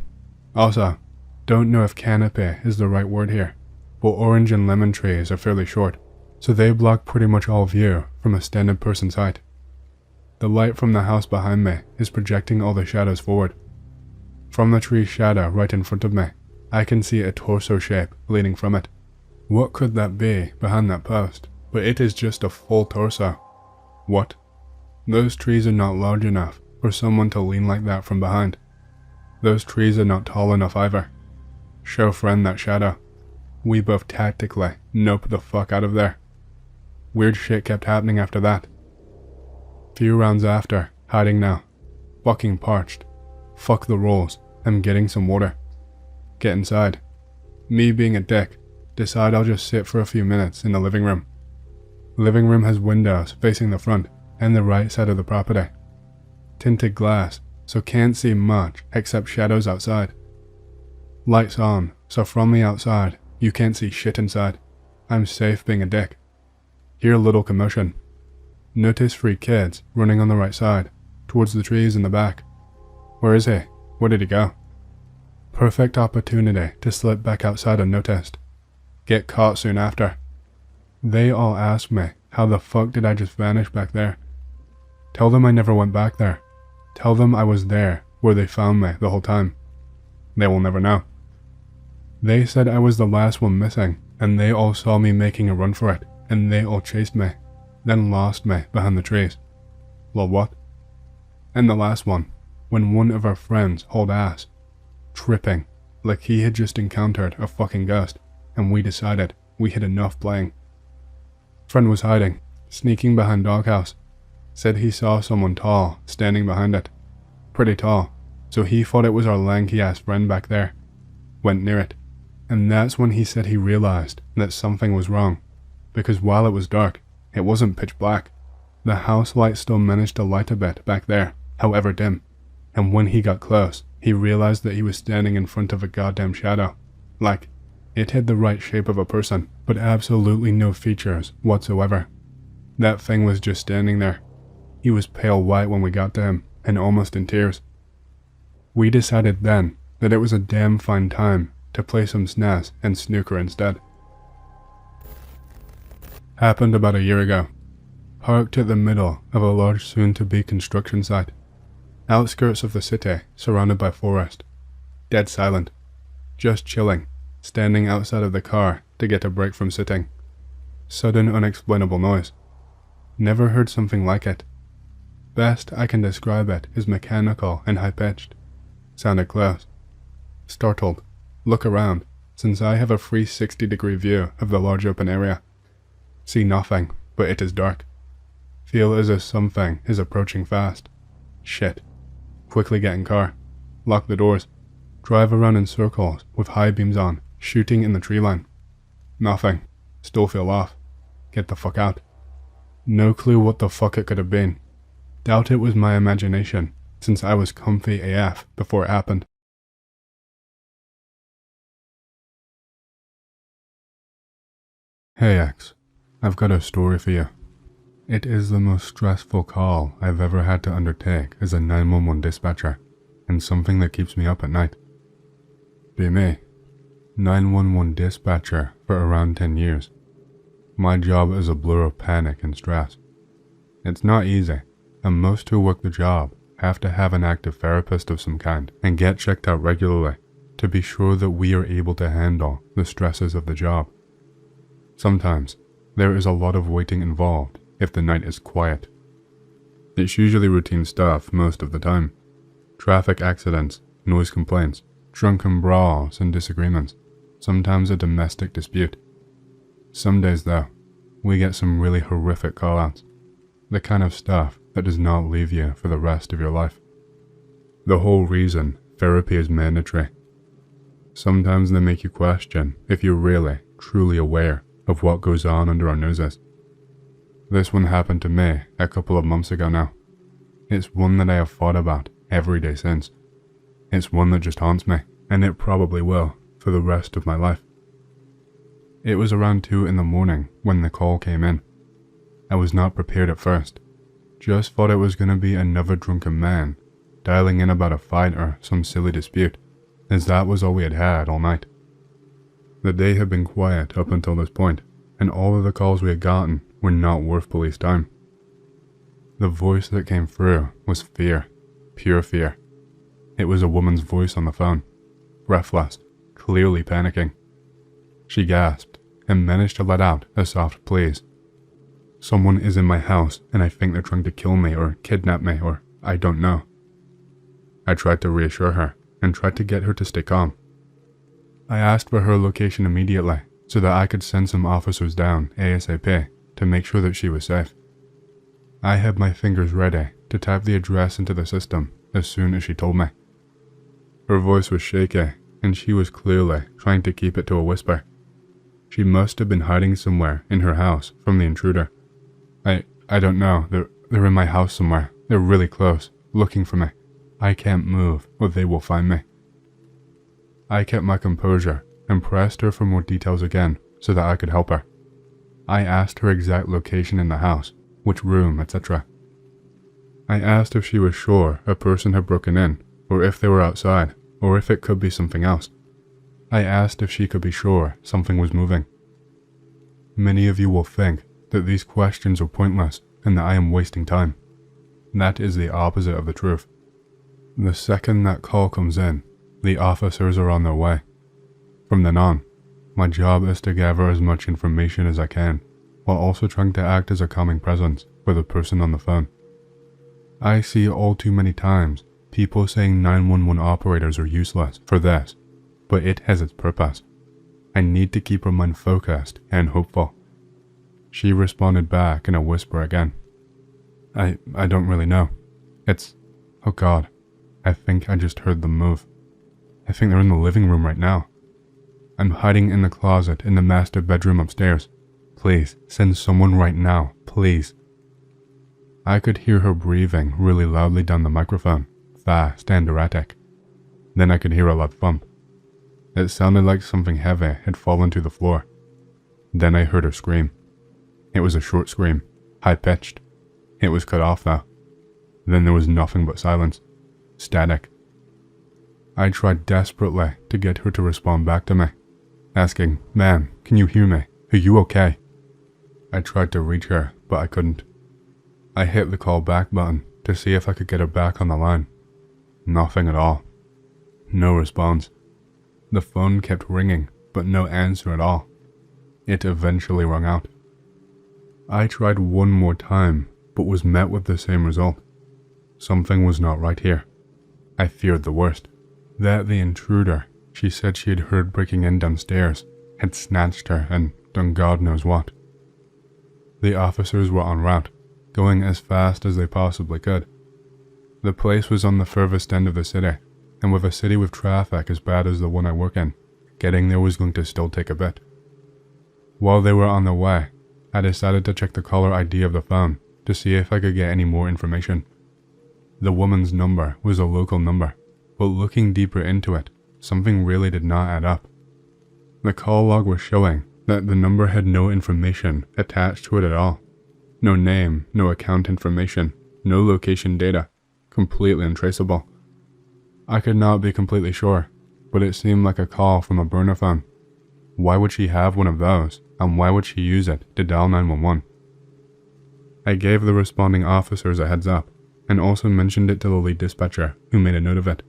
Also, don't know if canopy is the right word here, but orange and lemon trees are fairly short, so they block pretty much all view from a standard person's height. The light from the house behind me is projecting all the shadows forward. From the tree's shadow right in front of me, I can see a torso shape leaning from it. What could that be behind that post? But it is just a full torso. What? Those trees are not large enough for someone to lean like that from behind. Those trees are not tall enough either. Show friend that shadow. we both tactically noped the fuck out of there. Weird shit kept happening after that. Few rounds after, hiding now. Fucking parched. Fuck the rolls, I'm getting some water. Get inside. Me being a dick, decide I'll just sit for a few minutes in the living room. Living room has windows facing the front and the right side of the property. Tinted glass, so can't see much except shadows outside. Lights on, so from the outside, you can't see shit inside. I'm safe being a dick. Hear a little commotion. Notice 3 kids running on the right side, towards the trees in the back. Where is he? Where did he go? Perfect opportunity to slip back outside unnoticed. Get caught soon after. They all ask me, how the fuck did I just vanish back there? Tell them I never went back there. Tell them I was there, where they found me the whole time. They will never know. They said I was the last one missing, and they all saw me making a run for it, and they all chased me, then lost me behind the trees. Well, what? And the last one, when one of our friends hauled ass, tripping, like he had just encountered a fucking ghost, and we decided we had enough playing. Friend was hiding, sneaking behind doghouse. Said he saw someone tall standing behind it. Pretty tall, so he thought it was our lanky ass friend back there. Went near it, and that's when he said he realized that something was wrong, because while it was dark, it wasn't pitch black. The house light still managed to light a bit back there, however dim, and when he got close, he realized that he was standing in front of a goddamn shadow. Like, it had the right shape of a person, but absolutely no features whatsoever. That thing was just standing there. He was pale white when we got to him, and almost in tears. We decided then that it was a damn fine time to play some SNES and snooker instead. Happened about a year ago. Parked at the middle of a large soon-to-be construction site. Outskirts of the city, surrounded by forest. Dead silent. Just chilling, standing outside of the car to get a break from sitting. Sudden unexplainable noise. Never heard something like it. Best I can describe it is mechanical and high-pitched. Sounded close. Startled. Look around, since I have a 360-degree view of the large open area. See nothing, but it is dark. Feel as if something is approaching fast. Shit. Quickly get in car. Lock the doors. Drive around in circles with high beams on, shooting in the tree line. Nothing. Still feel off. Get the fuck out. No clue what the fuck it could have been. Doubt it was my imagination, since I was comfy AF before it happened. Hey X, I've got a story for you. It is the most stressful call I've ever had to undertake as a 911 dispatcher, and something that keeps me up at night. Be me, 911 dispatcher for around 10 years. My job is a blur of panic and stress. It's not easy, and most who work the job have to have an active therapist of some kind and get checked out regularly to be sure that we are able to handle the stresses of the job. Sometimes, there is a lot of waiting involved if the night is quiet. It's usually routine stuff most of the time. Traffic accidents, noise complaints, drunken brawls and disagreements, sometimes a domestic dispute. Some days though, we get some really horrific call-outs. The kind of stuff that does not leave you for the rest of your life. The whole reason therapy is mandatory. Sometimes they make you question if you're really, truly aware of what goes on under our noses. This one happened to me a couple of months ago now. It's one that I have thought about every day since. It's one that just haunts me, and it probably will for the rest of my life. It was around 2 in the morning when the call came in. I was not prepared at first. Just thought it was going to be another drunken man dialing in about a fight or some silly dispute, as that was all we had had all night. The day had been quiet up until this point, and all of the calls we had gotten were not worth police time. The voice that came through was fear, pure fear. It was a woman's voice on the phone, breathless, clearly panicking. She gasped and managed to let out a soft please. Someone is in my house and I think they're trying to kill me or kidnap me or I don't know. I tried to reassure her and tried to get her to stay calm. I asked for her location immediately so that I could send some officers down ASAP to make sure that she was safe. I had my fingers ready to type the address into the system as soon as she told me. Her voice was shaky, and she was clearly trying to keep it to a whisper. She must have been hiding somewhere in her house from the intruder. I don't know, they're in my house somewhere. They're really close, looking for me. I can't move or they will find me. I kept my composure and pressed her for more details again so that I could help her. I asked her exact location in the house, which room, etc. I asked if she was sure a person had broken in, or if they were outside, or if it could be something else. I asked if she could be sure something was moving. Many of you will think that these questions are pointless and that I am wasting time. That is the opposite of the truth. The second that call comes in, the officers are on their way. From then on, my job is to gather as much information as I can, while also trying to act as a calming presence for the person on the phone. I see all too many times people saying 911 operators are useless for this, but it has its purpose. I need to keep her mind focused and hopeful. She responded back in a whisper again. I don't really know. Oh God, I think I just heard them move. I think they're in the living room right now. I'm hiding in the closet in the master bedroom upstairs. Please, send someone right now, please. I could hear her breathing really loudly down the microphone, fast and erratic. Then I could hear a loud thump. It sounded like something heavy had fallen to the floor. Then I heard her scream. It was a short scream, high-pitched. It was cut off though. Then there was nothing but silence. Static. I tried desperately to get her to respond back to me, asking, "Ma'am, can you hear me? Are you okay?" I tried to reach her, but I couldn't. I hit the call back button to see if I could get her back on the line. Nothing at all. No response. The phone kept ringing, but no answer at all. It eventually rang out. I tried one more time, but was met with the same result. Something was not right here. I feared the worst. That the intruder she said she had heard breaking in downstairs had snatched her and done God knows what. The officers were en route, going as fast as they possibly could. The place was on the furthest end of the city, and with a city with traffic as bad as the one I work in, getting there was going to still take a bit. While they were on their way, I decided to check the caller ID of the phone to see if I could get any more information. The woman's number was a local number, but looking deeper into it, something really did not add up. The call log was showing that the number had no information attached to it at all. No name, no account information, no location data, completely untraceable. I could not be completely sure, but it seemed like a call from a burner phone. Why would she have one of those, and why would she use it to dial 911? I gave the responding officers a heads up, and also mentioned it to the lead dispatcher, who made a note of it.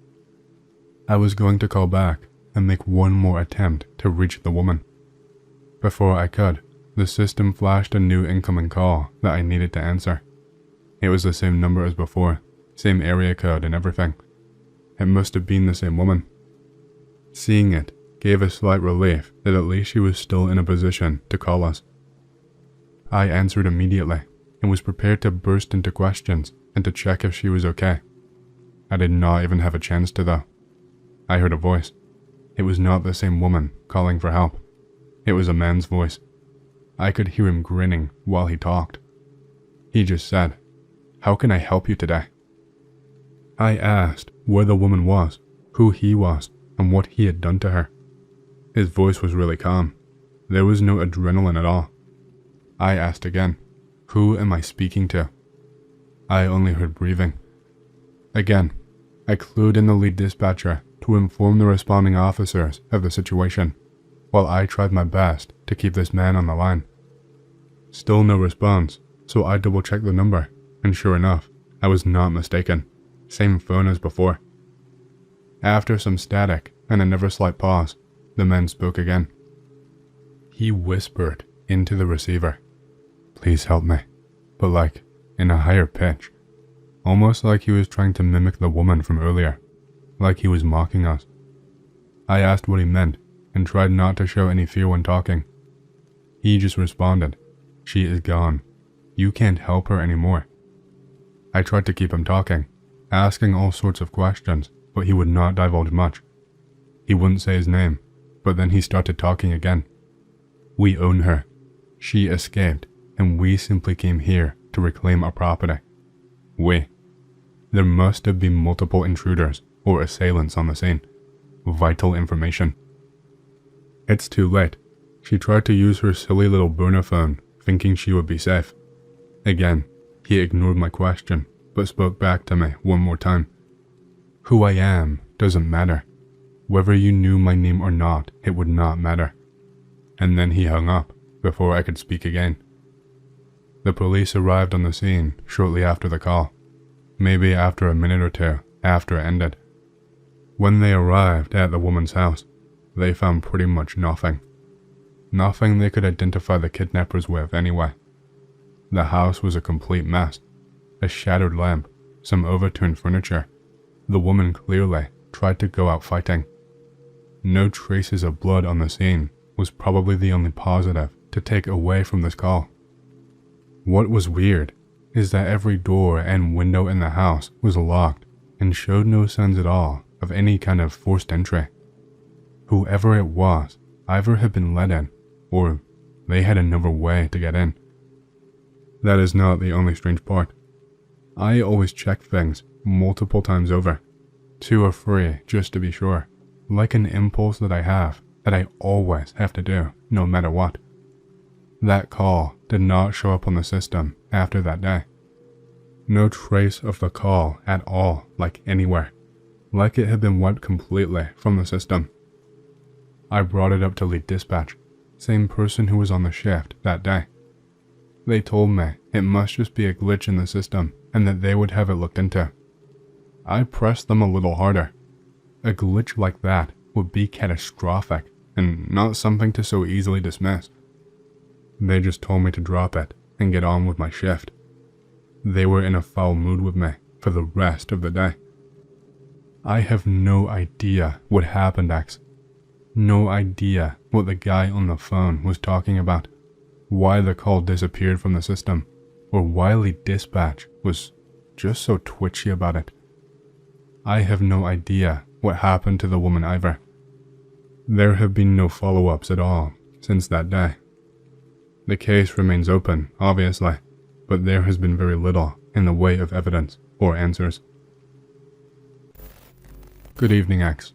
I was going to call back and make one more attempt to reach the woman. Before I could, the system flashed a new incoming call that I needed to answer. It was the same number as before, same area code and everything. It must have been the same woman. Seeing it gave a slight relief that at least she was still in a position to call us. I answered immediately and was prepared to burst into questions and to check if she was okay. I did not even have a chance to though. I heard a voice. It was not the same woman calling for help. It was a man's voice. I could hear him grinning while he talked. He just said, "How can I help you today?" I asked where the woman was, who he was, and what he had done to her. His voice was really calm. There was no adrenaline at all. I asked again, "Who am I speaking to?" I only heard breathing. Again, I clued in the lead dispatcher to inform the responding officers of the situation, while I tried my best to keep this man on the line. Still no response, so I double-checked the number, and sure enough, I was not mistaken. Same phone as before. After some static and another slight pause, the man spoke again. He whispered into the receiver, "Please help me," but like, in a higher pitch, almost like he was trying to mimic the woman from earlier, like he was mocking us. I asked what he meant, and tried not to show any fear when talking, He just responded, "She is gone. You can't help her anymore." I tried to keep him talking, asking all sorts of questions, but he would not divulge much. He wouldn't say his name, but then he started talking again. "We own her. She escaped, and we simply came here to reclaim our property." There must have been multiple intruders or assailants on the scene. Vital information. "It's too late. She tried to use her silly little burner phone, thinking she would be safe." Again, he ignored my question, but spoke back to me one more time. "Who I am doesn't matter. Whether you knew my name or not, it would not matter." And then he hung up before I could speak again. The police arrived on the scene shortly after the call, maybe after a minute or two after it ended. When they arrived at the woman's house, they found pretty much nothing. Nothing they could identify the kidnappers with anyway. The house was a complete mess. A shattered lamp, some overturned furniture. The woman clearly tried to go out fighting. No traces of blood on the scene was probably the only positive to take away from this call. What was weird is that every door and window in the house was locked and showed no signs at all of any kind of forced entry. Whoever it was either had been let in, or they had another way to get in. That is not the only strange part. I always check things multiple times over, 2 or 3 just to be sure, like an impulse that I have that I always have to do, no matter what. That call did not show up on the system after that day. No trace of the call at all, like anywhere, like it had been wiped completely from the system. I brought it up to lead dispatch, same person who was on the shift that day. They told me it must just be a glitch in the system and that they would have it looked into. I pressed them a little harder. A glitch like that would be catastrophic and not something to so easily dismiss. They just told me to drop it and get on with my shift. They were in a foul mood with me for the rest of the day. I have no idea what happened next. No idea what the guy on the phone was talking about, why the call disappeared from the system, or why lead dispatch was just so twitchy about it. I have no idea what happened to the woman either. There have been no follow-ups at all since that day. The case remains open, obviously, but there has been very little in the way of evidence or answers. Good evening, X.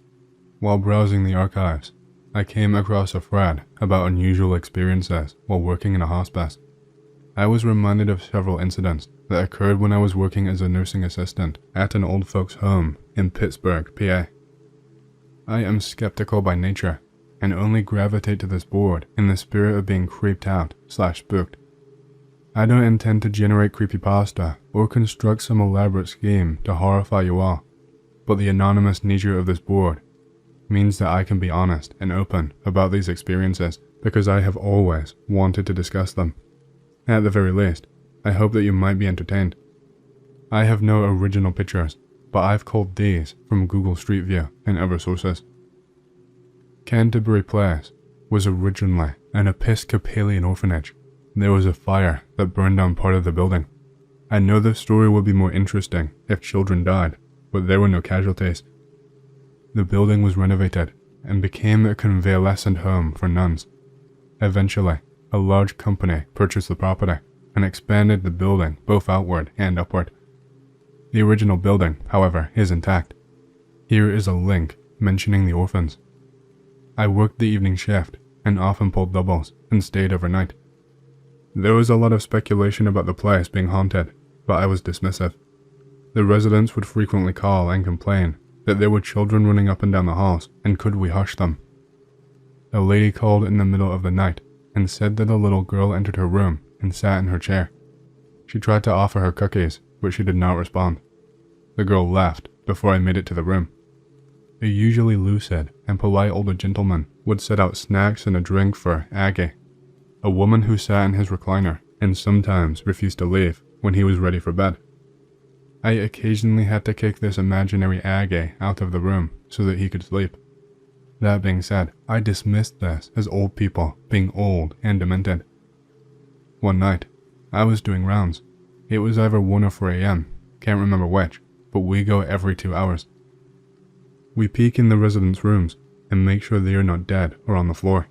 While browsing the archives, I came across a thread about unusual experiences while working in a hospice. I was reminded of several incidents that occurred when I was working as a nursing assistant at an old folks' home in Pittsburgh, PA. I am skeptical by nature and only gravitate to this board in the spirit of being creeped out/spooked. I don't intend to generate creepypasta or construct some elaborate scheme to horrify you all, but the anonymous nature of this board means that I can be honest and open about these experiences because I have always wanted to discuss them. At the very least, I hope that you might be entertained. I have no original pictures, but I've culled these from Google Street View and other sources. Canterbury Place was originally an Episcopalian orphanage. There was a fire that burned down part of the building. I know this story would be more interesting if children died, but there were no casualties. The building was renovated and became a convalescent home for nuns. Eventually, a large company purchased the property and expanded the building both outward and upward. The original building, however, is intact. Here is a link mentioning the orphans. I worked the evening shift and often pulled doubles and stayed overnight. There was a lot of speculation about the place being haunted, but I was dismissive. The residents would frequently call and complain that there were children running up and down the halls and could we hush them. A lady called in the middle of the night and said that a little girl entered her room and sat in her chair. She tried to offer her cookies, but she did not respond. The girl left before I made it to the room. A usually lucid and polite older gentleman would set out snacks and a drink for Aggie, a woman who sat in his recliner and sometimes refused to leave when he was ready for bed. I occasionally had to kick this imaginary Aggie out of the room so that he could sleep. That being said, I dismissed this as old people being old and demented. One night, I was doing rounds. It was either 1 or 4 a.m., can't remember which, but we go every 2 hours. We peek in the residents' rooms and make sure they are not dead or on the floor.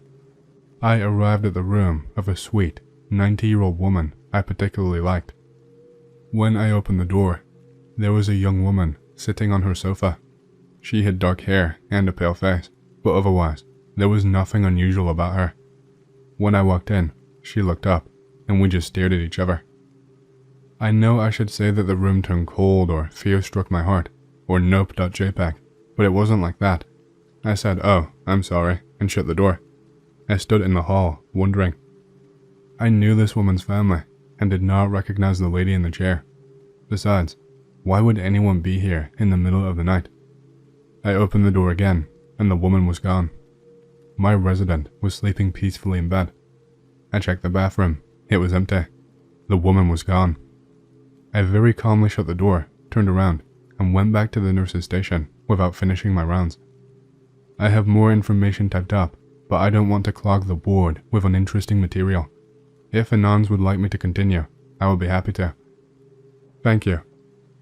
I arrived at the room of a sweet, 90-year-old woman I particularly liked. When I opened the door, there was a young woman sitting on her sofa. She had dark hair and a pale face, but otherwise, there was nothing unusual about her. When I walked in, she looked up, and we just stared at each other. I know I should say that the room turned cold or fear struck my heart, or nope.jpg, but it wasn't like that. I said, "Oh, I'm sorry," and shut the door. I stood in the hall, wondering. I knew this woman's family, and did not recognize the lady in the chair. Besides, why would anyone be here in the middle of the night? I opened the door again, and the woman was gone. My resident was sleeping peacefully in bed. I checked the bathroom. It was empty. The woman was gone. I very calmly shut the door, turned around, and went back to the nurse's station without finishing my rounds. I have more information typed up, but I don't want to clog the board with uninteresting material. If Anons would like me to continue, I will be happy to. Thank you.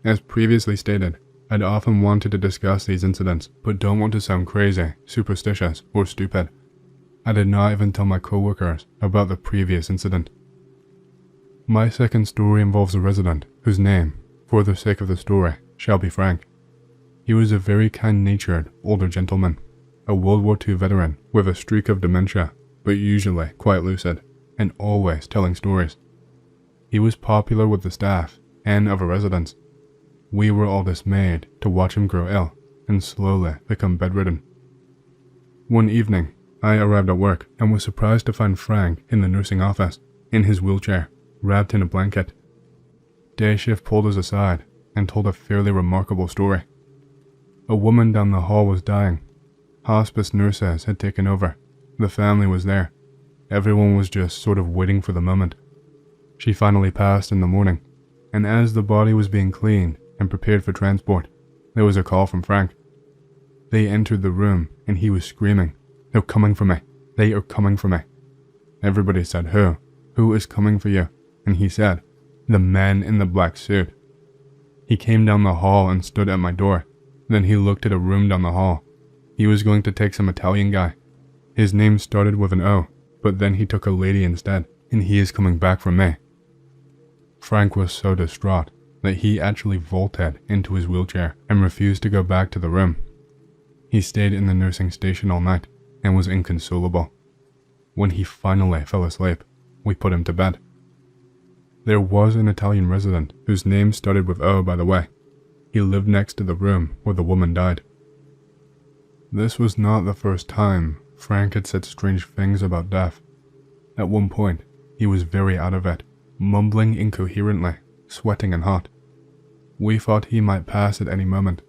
As previously stated, I'd often wanted to discuss these incidents, but don't want to sound crazy, superstitious, or stupid. I did not even tell my coworkers about the previous incident. My second story involves a resident whose name, for the sake of the story, shall be Frank. He was a very kind-natured older gentleman, a World War II veteran with a streak of dementia, but usually quite lucid, and always telling stories. He was popular with the staff and other residents. We were all dismayed to watch him grow ill and slowly become bedridden. One evening, I arrived at work and was surprised to find Frank in the nursing office, in his wheelchair, wrapped in a blanket. Day shift pulled us aside and told a fairly remarkable story. A woman down the hall was dying. Hospice nurses had taken over. The family was there. Everyone was just sort of waiting for the moment. She finally passed in the morning, and as the body was being cleaned and prepared for transport, there was a call from Frank. They entered the room and he was screaming, "They're coming for me. They are coming for me." Everybody said, "Who? Who is coming for you?" And he said, "The man in the black suit." He came down the hall and stood at my door. Then he looked at a room down the hall. He was going to take some Italian guy. His name started with an O, but then he took a lady instead, and he is coming back for me. Frank was so distraught that he actually vaulted into his wheelchair and refused to go back to the room. He stayed in the nursing station all night and was inconsolable. When he finally fell asleep, we put him to bed. There was an Italian resident whose name started with O, by the way. He lived next to the room where the woman died. This was not the first time Frank had said strange things about death. At one point, he was very out of it, mumbling incoherently, sweating and hot. We thought he might pass at any moment,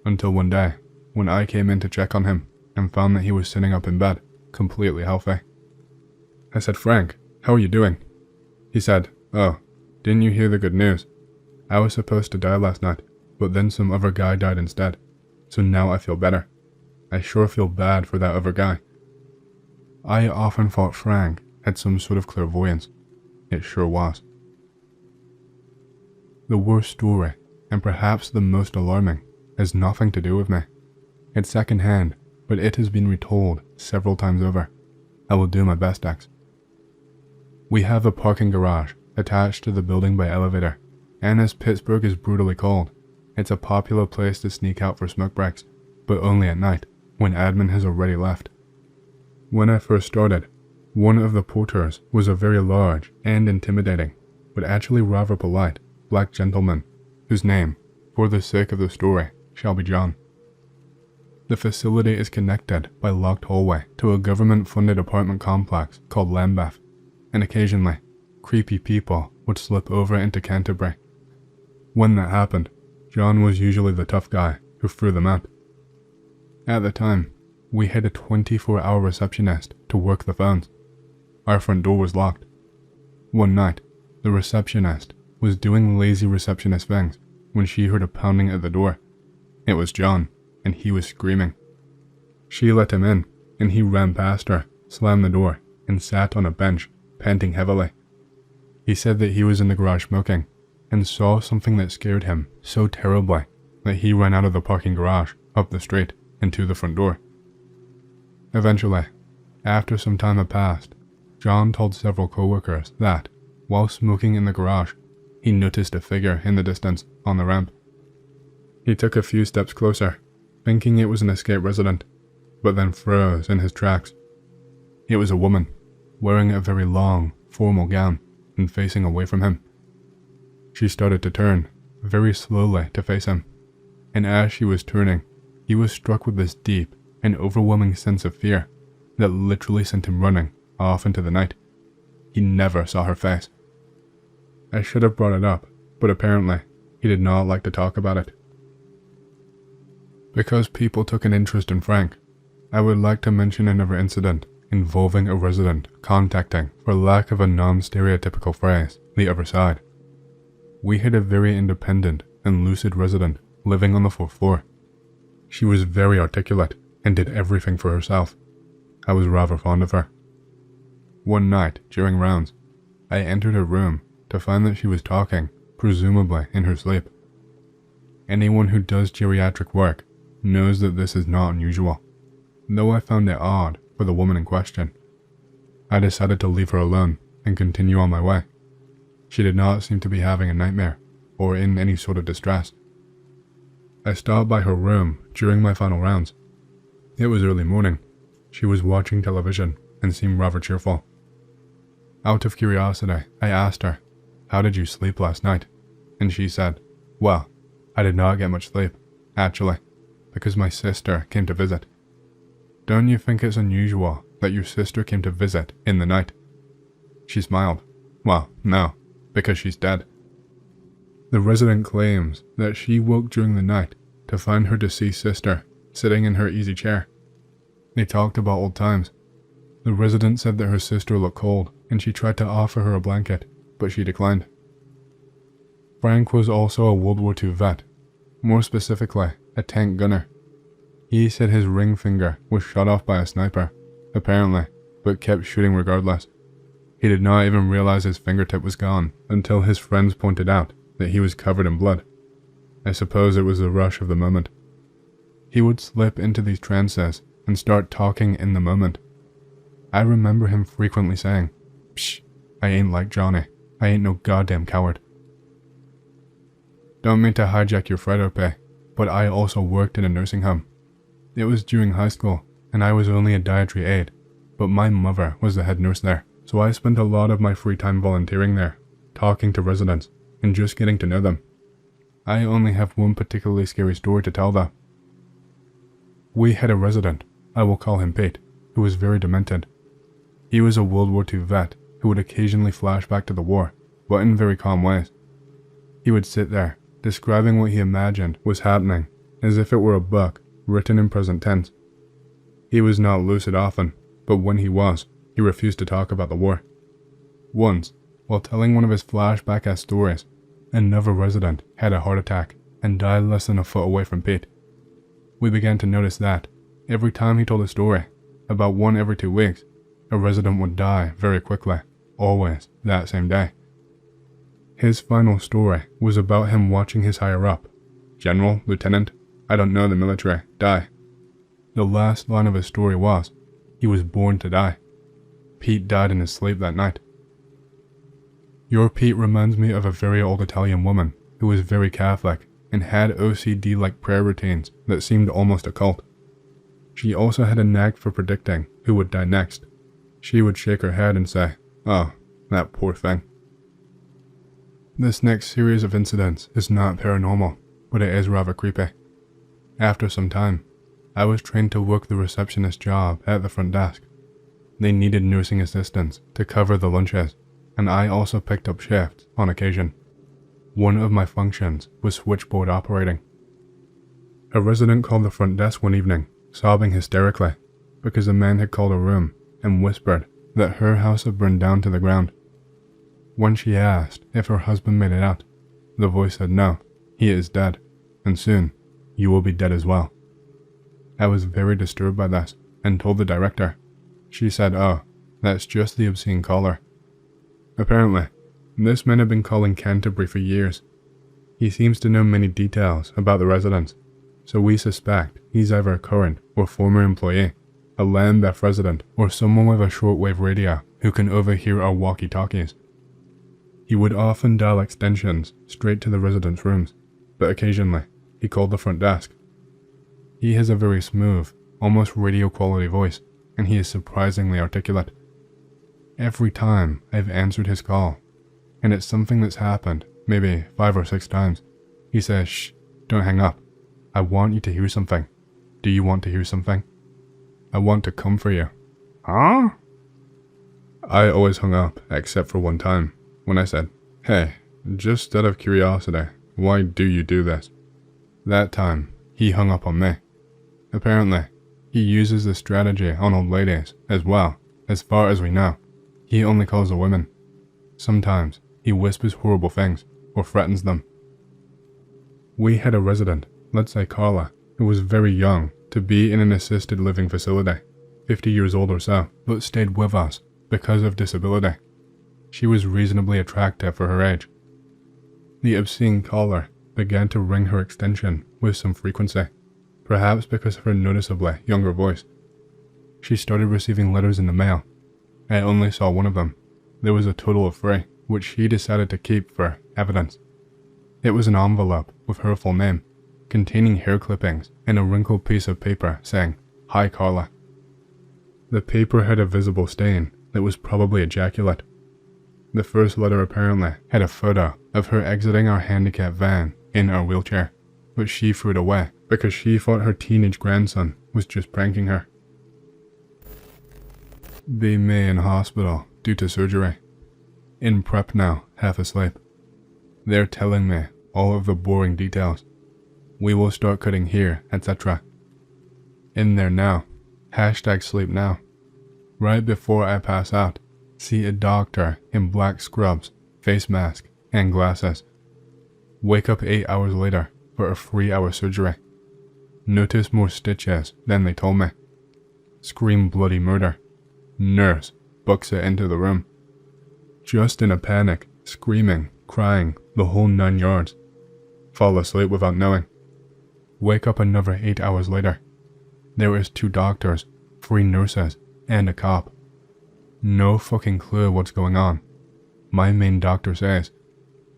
until one day, when I came in to check on him and found that he was sitting up in bed, completely healthy. I said, "Frank, how are you doing?" He said, "Oh, didn't you hear the good news? I was supposed to die last night, but then some other guy died instead, so now I feel better. I sure feel bad for that other guy." I often thought Frank had some sort of clairvoyance. It sure was. The worst story, and perhaps the most alarming, has nothing to do with me. It's second-hand, but it has been retold several times over. I will do my best, X. We have a parking garage attached to the building by elevator, and as Pittsburgh is brutally cold, it's a popular place to sneak out for smoke breaks, but only at night, when admin has already left. When I first started, one of the porters was a very large and intimidating, but actually rather polite, black gentleman, whose name, for the sake of the story, shall be John. The facility is connected by locked hallway to a government-funded apartment complex called Lambeth, and occasionally, creepy people would slip over into Canterbury. When that happened, John was usually the tough guy who threw them out. At the time, we had a 24-hour receptionist to work the phones. Our front door was locked. One night, the receptionist was doing lazy receptionist things when she heard a pounding at the door. It was John, and he was screaming. She let him in, and he ran past her, slammed the door, and sat on a bench, panting heavily. He said that he was in the garage smoking, and saw something that scared him so terribly that he ran out of the parking garage, up the street, and to the front door. Eventually, after some time had passed, John told several co-workers that, while smoking in the garage, he noticed a figure in the distance on the ramp. He took a few steps closer, thinking it was an escaped resident, but then froze in his tracks. It was a woman, wearing a very long, formal gown and facing away from him. She started to turn, very slowly, to face him, and as she was turning, he was struck with this deep and overwhelming sense of fear that literally sent him running off into the night. He never saw her face. I should have brought it up, but apparently he did not like to talk about it. Because people took an interest in Frank, I would like to mention another incident involving a resident contacting, for lack of a non-stereotypical phrase, the other side. We had a very independent and lucid resident living on the 4th floor. She was very articulate and did everything for herself. I was rather fond of her. One night, during rounds, I entered her room to find that she was talking, presumably in her sleep. Anyone who does geriatric work knows that this is not unusual, though I found it odd for the woman in question. I decided to leave her alone and continue on my way. She did not seem to be having a nightmare or in any sort of distress. I stopped by her room during my final rounds. It was early morning. She was watching television and seemed rather cheerful. Out of curiosity, I asked her, "How did you sleep last night?" And she said, "Well, I did not get much sleep, actually, because my sister came to visit." "Don't you think it's unusual that your sister came to visit in the night?" She smiled. "Well, no, because she's dead." The resident claims that she woke during the night to find her deceased sister sitting in her easy chair. They talked about old times. The resident said that her sister looked cold and she tried to offer her a blanket, but she declined. Frank was also a World War II vet, more specifically, a tank gunner. He said his ring finger was shot off by a sniper, apparently, but kept shooting regardless. He did not even realize his fingertip was gone until his friends pointed out that he was covered in blood. I suppose it was the rush of the moment. He would slip into these trances and start talking in the moment. I remember him frequently saying, "Psh, I ain't like Johnny. I ain't no goddamn coward." Don't mean to hijack your Fredo pay, but I also worked in a nursing home. It was during high school, and I was only a dietary aide, but my mother was the head nurse there, so I spent a lot of my free time volunteering there, talking to residents, and just getting to know them. I only have one particularly scary story to tell though. We had a resident, I will call him Pete, who was very demented. He was a World War II vet who would occasionally flash back to the war, but in very calm ways. He would sit there, describing what he imagined was happening, as if it were a book written in present tense. He was not lucid often, but when he was, he refused to talk about the war. Once, while telling one of his flashback-ass stories, another resident had a heart attack and died less than a foot away from Pete. We began to notice that, every time he told a story, about one every 2 weeks, a resident would die very quickly, always that same day. His final story was about him watching his higher-up, general, lieutenant, I don't know the military, die. The last line of his story was, he was born to die. Pete died in his sleep that night. Your Pete reminds me of a very old Italian woman who was very Catholic and had OCD-like prayer routines that seemed almost a cult. She also had a knack for predicting who would die next. She would shake her head and say, "Oh, that poor thing." This next series of incidents is not paranormal, but it is rather creepy. After some time, I was trained to work the receptionist job at the front desk. They needed nursing assistants to cover the lunches, and I also picked up shifts on occasion. One of my functions was switchboard operating. A resident called the front desk one evening, sobbing hysterically, because a man had called her room and whispered that her house had burned down to the ground. When she asked if her husband made it out, the voice said no, he is dead, and soon you will be dead as well. I was very disturbed by this and told the director. She said, "Oh, that's just the obscene caller." Apparently, this man had been calling Canterbury for years. He seems to know many details about the residents, so we suspect he's either a current or former employee, a Lambeth resident, or someone with a shortwave radio who can overhear our walkie-talkies. He would often dial extensions straight to the residents' rooms, but occasionally he called the front desk. He has a very smooth, almost radio-quality voice, and he is surprisingly articulate. Every time I've answered his call, and it's something that's happened maybe 5 or 6 times, he says, "Shh, don't hang up. I want you to hear something. Do you want to hear something? I want to come for you." Huh? I always hung up, except for one time, when I said, "Hey, just out of curiosity, why do you do this?" That time, he hung up on me. Apparently, he uses this strategy on old ladies as well. As far as we know, he only calls the women. Sometimes, he whispers horrible things or threatens them. We had a resident, let's say Carla, who was very young to be in an assisted living facility, 50 years old or so, but stayed with us because of disability. She was reasonably attractive for her age. The obscene caller began to ring her extension with some frequency, perhaps because of her noticeably younger voice. She started receiving letters in the mail. I only saw one of them. There was a total of 3, which she decided to keep for evidence. It was an envelope with her full name, containing hair clippings and a wrinkled piece of paper saying, "Hi Carla." The paper had a visible stain that was probably ejaculate. The first letter apparently had a photo of her exiting our handicap van in our wheelchair, but she threw it away because she thought her teenage grandson was just pranking her. They may in hospital due to surgery. In prep now, half asleep. They're telling me all of the boring details. We will start cutting here, etc. In there now. #sleep now. Right before I pass out, see a doctor in black scrubs, face mask, and glasses. Wake up 8 hours later for a 3-hour surgery. Notice more stitches than they told me. Scream bloody murder. Nurse books it into the room. Just in a panic, screaming, crying, the whole 9 yards. Fall asleep without knowing. Wake up another 8 hours later. There is 2 doctors, 3 nurses, and a cop. No fucking clue what's going on. My main doctor says,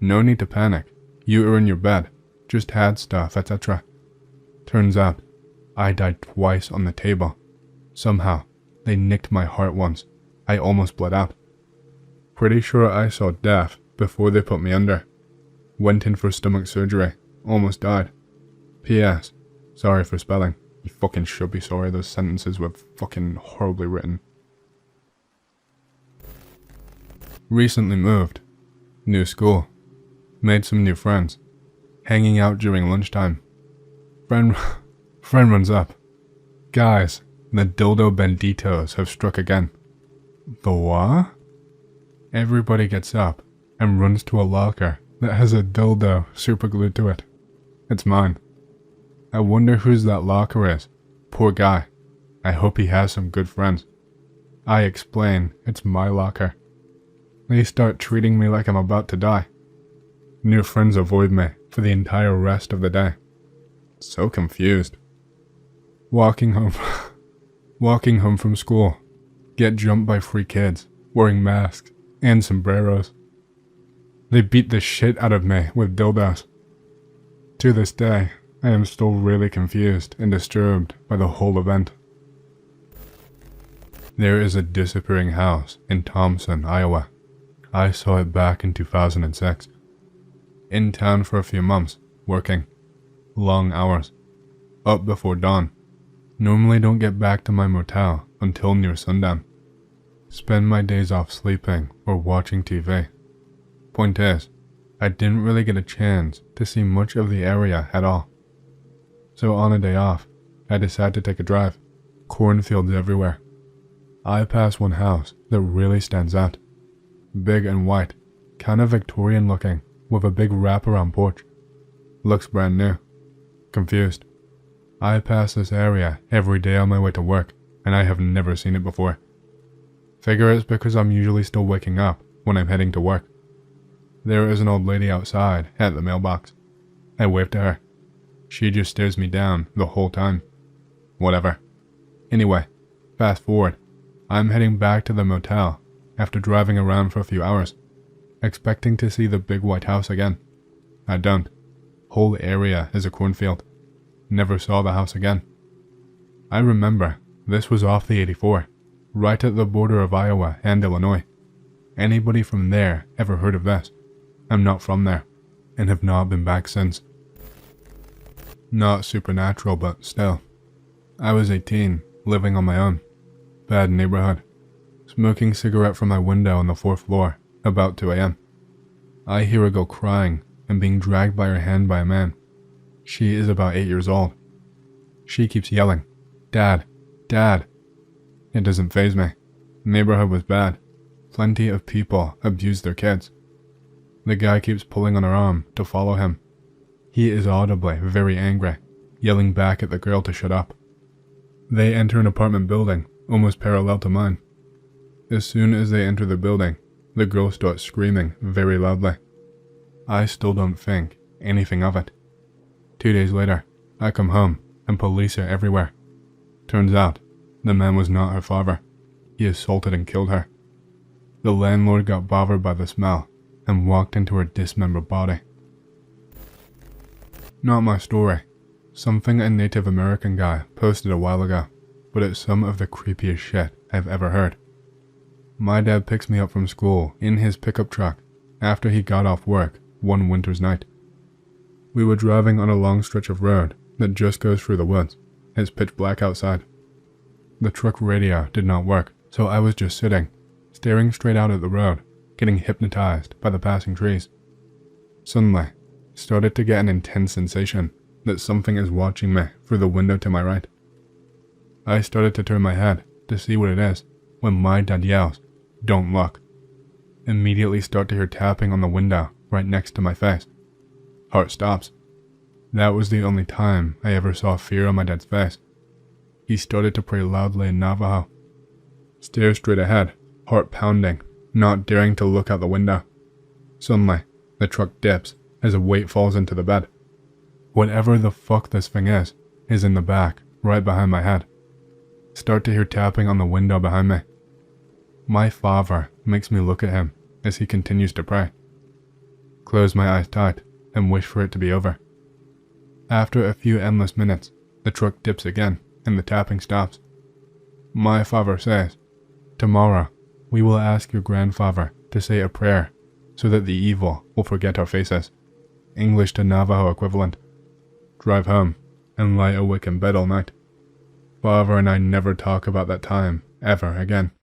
"No need to panic. You are in your bed. Just had stuff, etc." Turns out, I died twice on the table. Somehow, they nicked my heart once. I almost bled out. Pretty sure I saw death before they put me under. Went in for stomach surgery. Almost died. P.S. Sorry for spelling. You fucking should be sorry, those sentences were fucking horribly written. Recently moved. New school. Made some new friends. Hanging out during lunchtime. Friend runs up. "Guys, the dildo banditos have struck again." The what? Everybody gets up and runs to a locker that has a dildo superglued to it. It's mine. I wonder whose that locker is. Poor guy. I hope he has some good friends. I explain it's my locker. They start treating me like I'm about to die. New friends avoid me for the entire rest of the day. So confused. Walking home from school. Get jumped by 3 kids wearing masks and sombreros. They beat the shit out of me with dildos. To this day, I am still really confused and disturbed by the whole event. There is a disappearing house in Thompson, Iowa. I saw it back in 2006. In town for a few months, working. Long hours. Up before dawn. Normally don't get back to my motel until near sundown. Spend my days off sleeping or watching TV. Point is, I didn't really get a chance to see much of the area at all. So on a day off, I decided to take a drive. Cornfields everywhere. I pass one house that really stands out. Big and white, kind of Victorian looking, with a big wraparound porch. Looks brand new. Confused. I pass this area every day on my way to work, and I have never seen it before. Figure it's because I'm usually still waking up when I'm heading to work. There is an old lady outside at the mailbox. I wave to her. She just stares me down the whole time. Whatever. Anyway, fast forward. I'm heading back to the motel after driving around for a few hours, expecting to see the big white house again. I don't. Whole area is a cornfield. Never saw the house again. I remember this was off the 84, right at the border of Iowa and Illinois. Anybody from there ever heard of this? I'm not from there, and have not been back since. Not supernatural, but still. I was 18, living on my own. Bad neighborhood. Smoking cigarette from my window on the 4th floor, about 2 a.m. I hear a girl crying and being dragged by her hand by a man. She is about 8 years old. She keeps yelling, "Dad, Dad." It doesn't faze me. Neighborhood was bad. Plenty of people abused their kids. The guy keeps pulling on her arm to follow him. He is audibly very angry, yelling back at the girl to shut up. They enter an apartment building almost parallel to mine. As soon as they enter the building, the girl starts screaming very loudly. I still don't think anything of it. 2 days later, I come home and police are everywhere. Turns out, the man was not her father. He assaulted and killed her. The landlord got bothered by the smell and walked into her dismembered body. Not my story. Something a Native American guy posted a while ago, but it's some of the creepiest shit I've ever heard. My dad picks me up from school in his pickup truck after he got off work one winter's night. We were driving on a long stretch of road that just goes through the woods. It's pitch black outside. The truck radio did not work, so I was just sitting, staring straight out at the road, getting hypnotized by the passing trees. Suddenly, started to get an intense sensation that something is watching me through the window to my right. I started to turn my head to see what it is when my dad yells, "Don't look." Immediately start to hear tapping on the window right next to my face. Heart stops. That was the only time I ever saw fear on my dad's face. He started to pray loudly in Navajo. Stare straight ahead, heart pounding, not daring to look out the window. Suddenly, the truck dips as a weight falls into the bed. Whatever the fuck this thing is in the back, right behind my head. Start to hear tapping on the window behind me. My father makes me look at him as he continues to pray. Close my eyes tight and wish for it to be over. After a few endless minutes, the truck dips again and the tapping stops. My father says, "Tomorrow, we will ask your grandfather to say a prayer so that the evil will forget our faces." English to Navajo equivalent. Drive home and lie awake in bed all night. Father and I never talk about that time ever again.